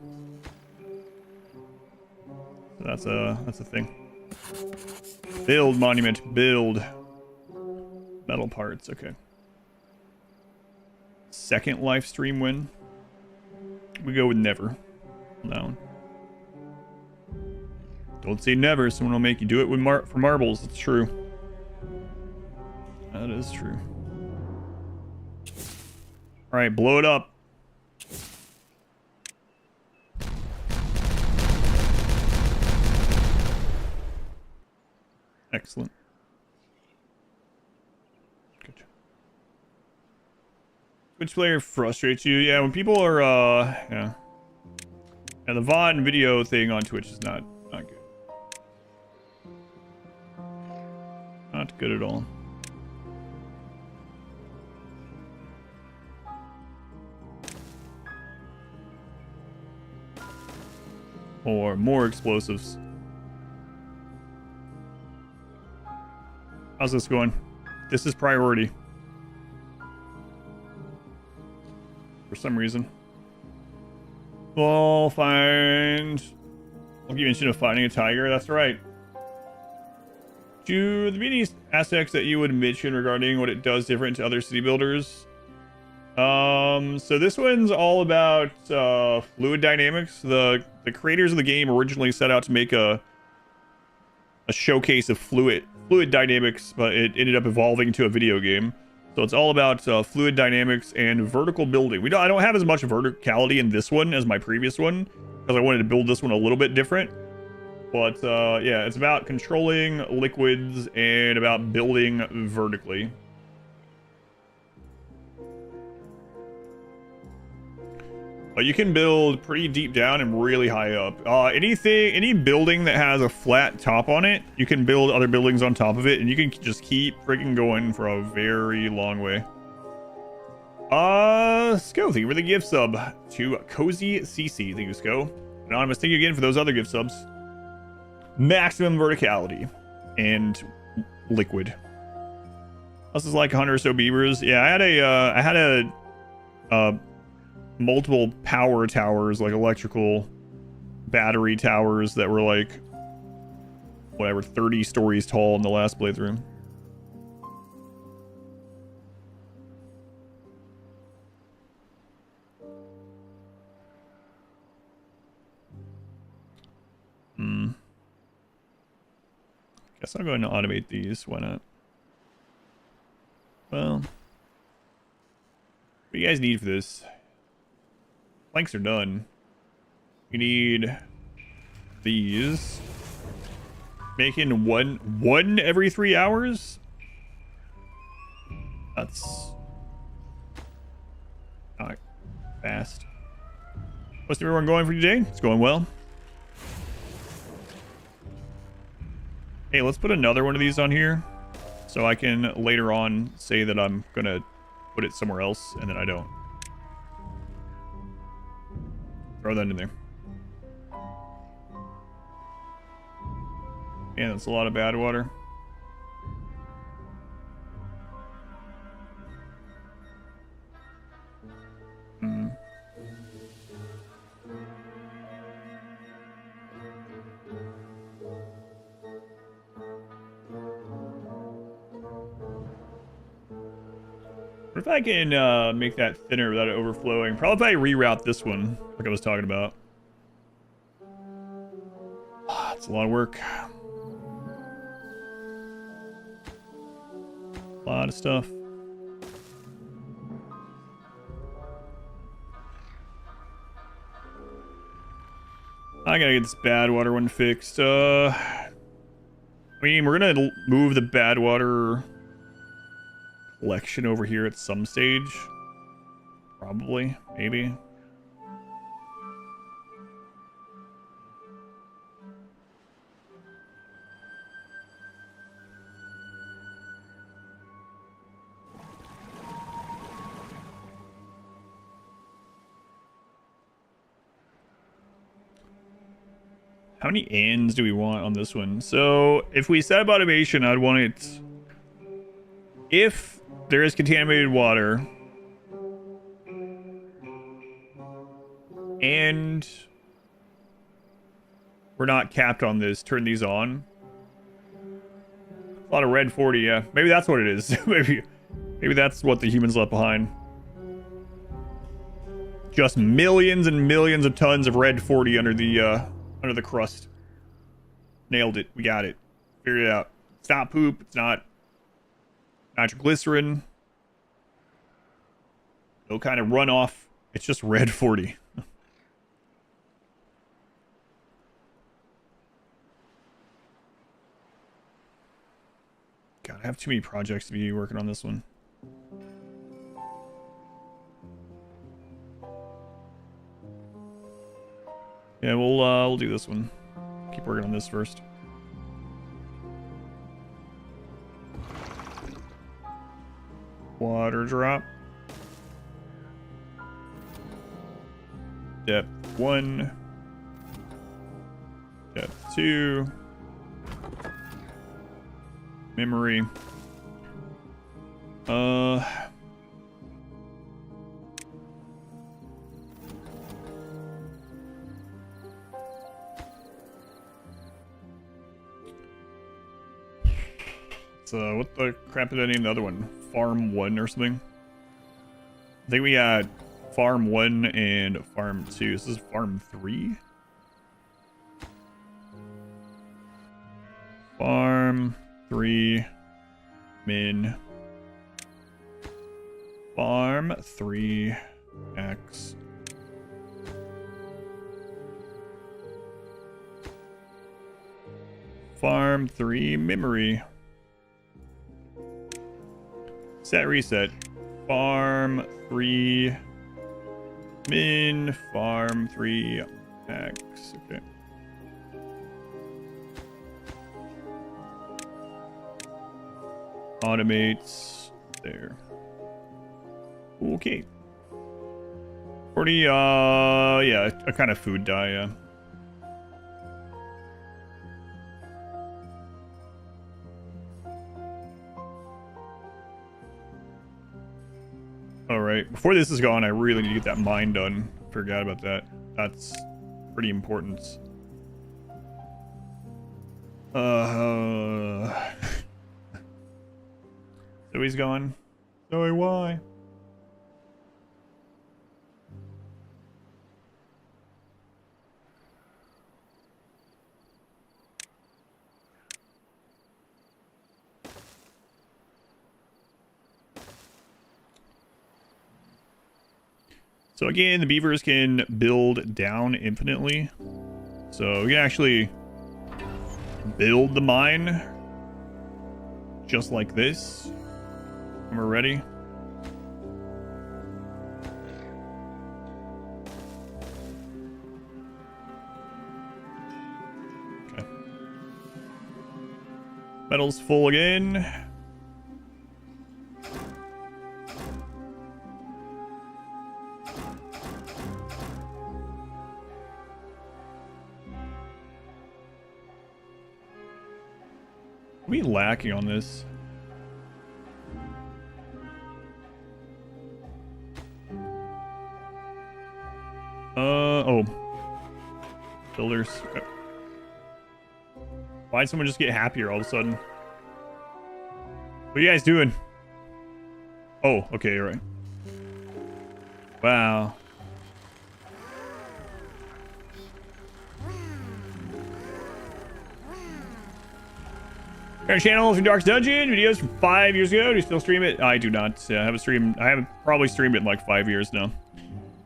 So that's a thing. Build monument, build. Metal parts, okay. Second live stream win. We go with never. No. Don't say never. Someone will make you do it with for marbles. It's true. That is true. All right, blow it up. Excellent. Good job. Which player frustrates you? Yeah, when people are, yeah. Yeah, the VOD and video thing on Twitch is not good. Not good at all. Or more explosives. How's this going? This is priority. For some reason. We'll find... I'll give you mention of finding a tiger. That's right. Do there be any aspects that you would mention regarding what it does different to other city builders? So this one's all about fluid dynamics. The creators of the game originally set out to make a showcase of fluid dynamics, but it ended up evolving to a video game. So it's all about fluid dynamics and vertical building. I don't have as much verticality in this one as my previous one, because I wanted to build this one a little bit different. But yeah, it's about controlling liquids and about building vertically. But you can build pretty deep down and really high up. Any building that has a flat top on it, you can build other buildings on top of it, and you can just keep freaking going for a very long way. Sko, thank you for the gift sub to Cozy CC. Thank you, Sko. Anonymous, thank you again for those other gift subs. Maximum verticality and liquid. This is like 100 or so beavers. Yeah, I had a multiple power towers, like electrical battery towers that were like, whatever, 30 stories tall in the last playthrough. Guess I'll go ahead and automate these. Why not? Well, what do you guys need for this? Planks are done. You need these. Making one every 3 hours? That's not fast. What's everyone going for today? It's going well. Hey, let's put another one of these on here so I can later on say that I'm gonna put it somewhere else and then I don't. Throw that in there. Yeah, that's a lot of bad water. What if I can make that thinner without it overflowing? Probably if I reroute this one, like I was talking about. It's a lot of work. A lot of stuff. I gotta get this bad water one fixed. I mean, we're gonna move the bad water collection over here at some stage. Probably, maybe. How many ends do we want on this one? So if we set up automation, I'd want it, if there is contaminated water and we're not capped on this, turn these on. A lot of red 40, yeah. Maybe that's what it is. maybe that's what the humans left behind. Just millions and millions of tons of red 40 under the crust. Nailed it. We got it. Figured it out. It's not poop. It's not nitroglycerin. No kind of runoff. It's just red 40. God, I have too many projects to be working on this one. Yeah, we'll do this one. Keep working on this first. Water drop. Depth 1. Depth 2. Memory. So what the crap did I name the other one? Farm 1 or something? I think we got Farm 1 and Farm 2. This is Farm 3? Farm 3 min. Farm 3 X. Farm 3 memory. Set reset. Farm 3 min. Farm 3 X. Okay. Automates there. Okay. 40, yeah, a kind of food dye, yeah. Alright. quick. Before this is gone, I really need to get that mine done. Forgot about that. That's pretty important. Zoe's gone. Zoe, why? So again, the beavers can build down infinitely. So we can actually build the mine just like this when we're ready. Okay. Metal's full again. Are we lacking on this? Oh. Builders. Okay. Why'd someone just get happier all of a sudden? What are you guys doing? Oh, okay, you're right. Wow. Our channel from Dark's Dungeon, videos from 5 years ago. Do you still stream it? I do not. I haven't streamed. I haven't probably streamed it in like 5 years now.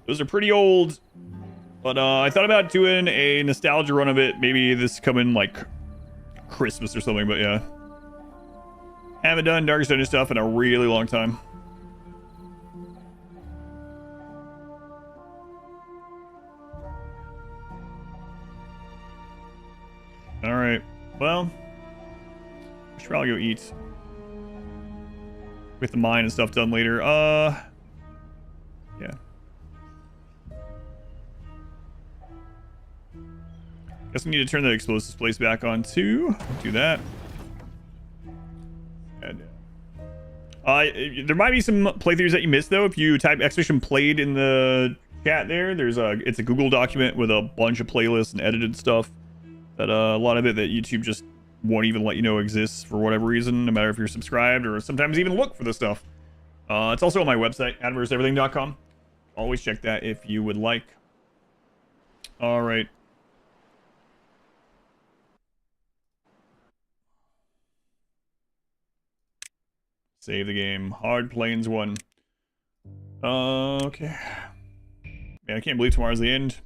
Those are pretty old. But I thought about doing a nostalgia run of it. Maybe this coming like Christmas or something. But yeah, haven't done Dark's Dungeon stuff in a really long time. All right. Well. Should probably go eat. With the mine and stuff done later. Yeah. Guess we need to turn the explosives place back on too. Do that. And, there might be some playthroughs that you missed though. If you type ! played in the chat there, it's a Google document with a bunch of playlists and edited stuff. That a lot of it that YouTube just won't even let you know exists for whatever reason, no matter if you're subscribed or sometimes even look for this stuff. It's also on my website, adverseverything.com. Always check that if you would like. All right. Save the game. Hard Plains 1. Okay. Man, I can't believe tomorrow's the end.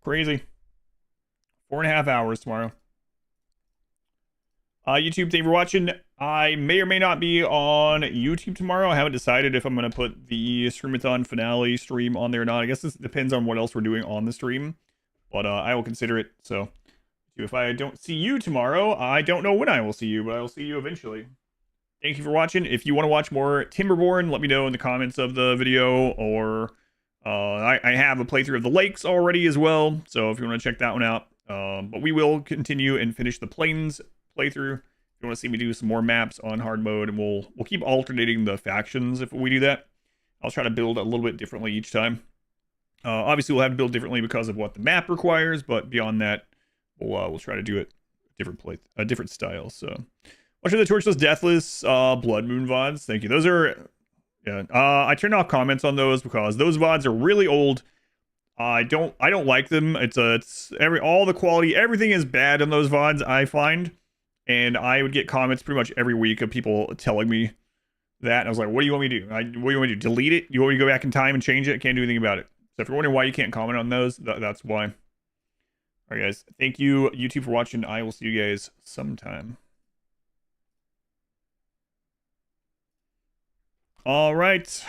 Crazy. 4.5 hours tomorrow. YouTube, thank you for watching. I may or may not be on YouTube tomorrow. I haven't decided if I'm going to put the Streamathon finale stream on there or not. I guess this depends on what else we're doing on the stream. But I will consider it. So if I don't see you tomorrow, I don't know when I will see you, but I will see you eventually. Thank you for watching. If you want to watch more Timberborn, let me know in the comments of the video. Or I have a playthrough of the lakes already as well. So if you want to check that one out. But we will continue and finish the Plains playthrough. If you want to see me do some more maps on hard mode, and we'll keep alternating the factions if we do that. I'll try to build a little bit differently each time. Obviously, we'll have to build differently because of what the map requires, but beyond that, we'll try to do it a different style. So, watching the Torchless, Deathless, Blood Moon VODs. Thank you. Those are, yeah. I turned off comments on those because those VODs are really old. I don't like them. It's all the quality, everything is bad on those VODs, I find. And I would get comments pretty much every week of people telling me that. And I was like, what do you want me to do? What do you want me to do? Delete it? You want me to go back in time and change it? I can't do anything about it. So if you're wondering why you can't comment on those, that's why. All right, guys. Thank you, YouTube, for watching. I will see you guys sometime. All right.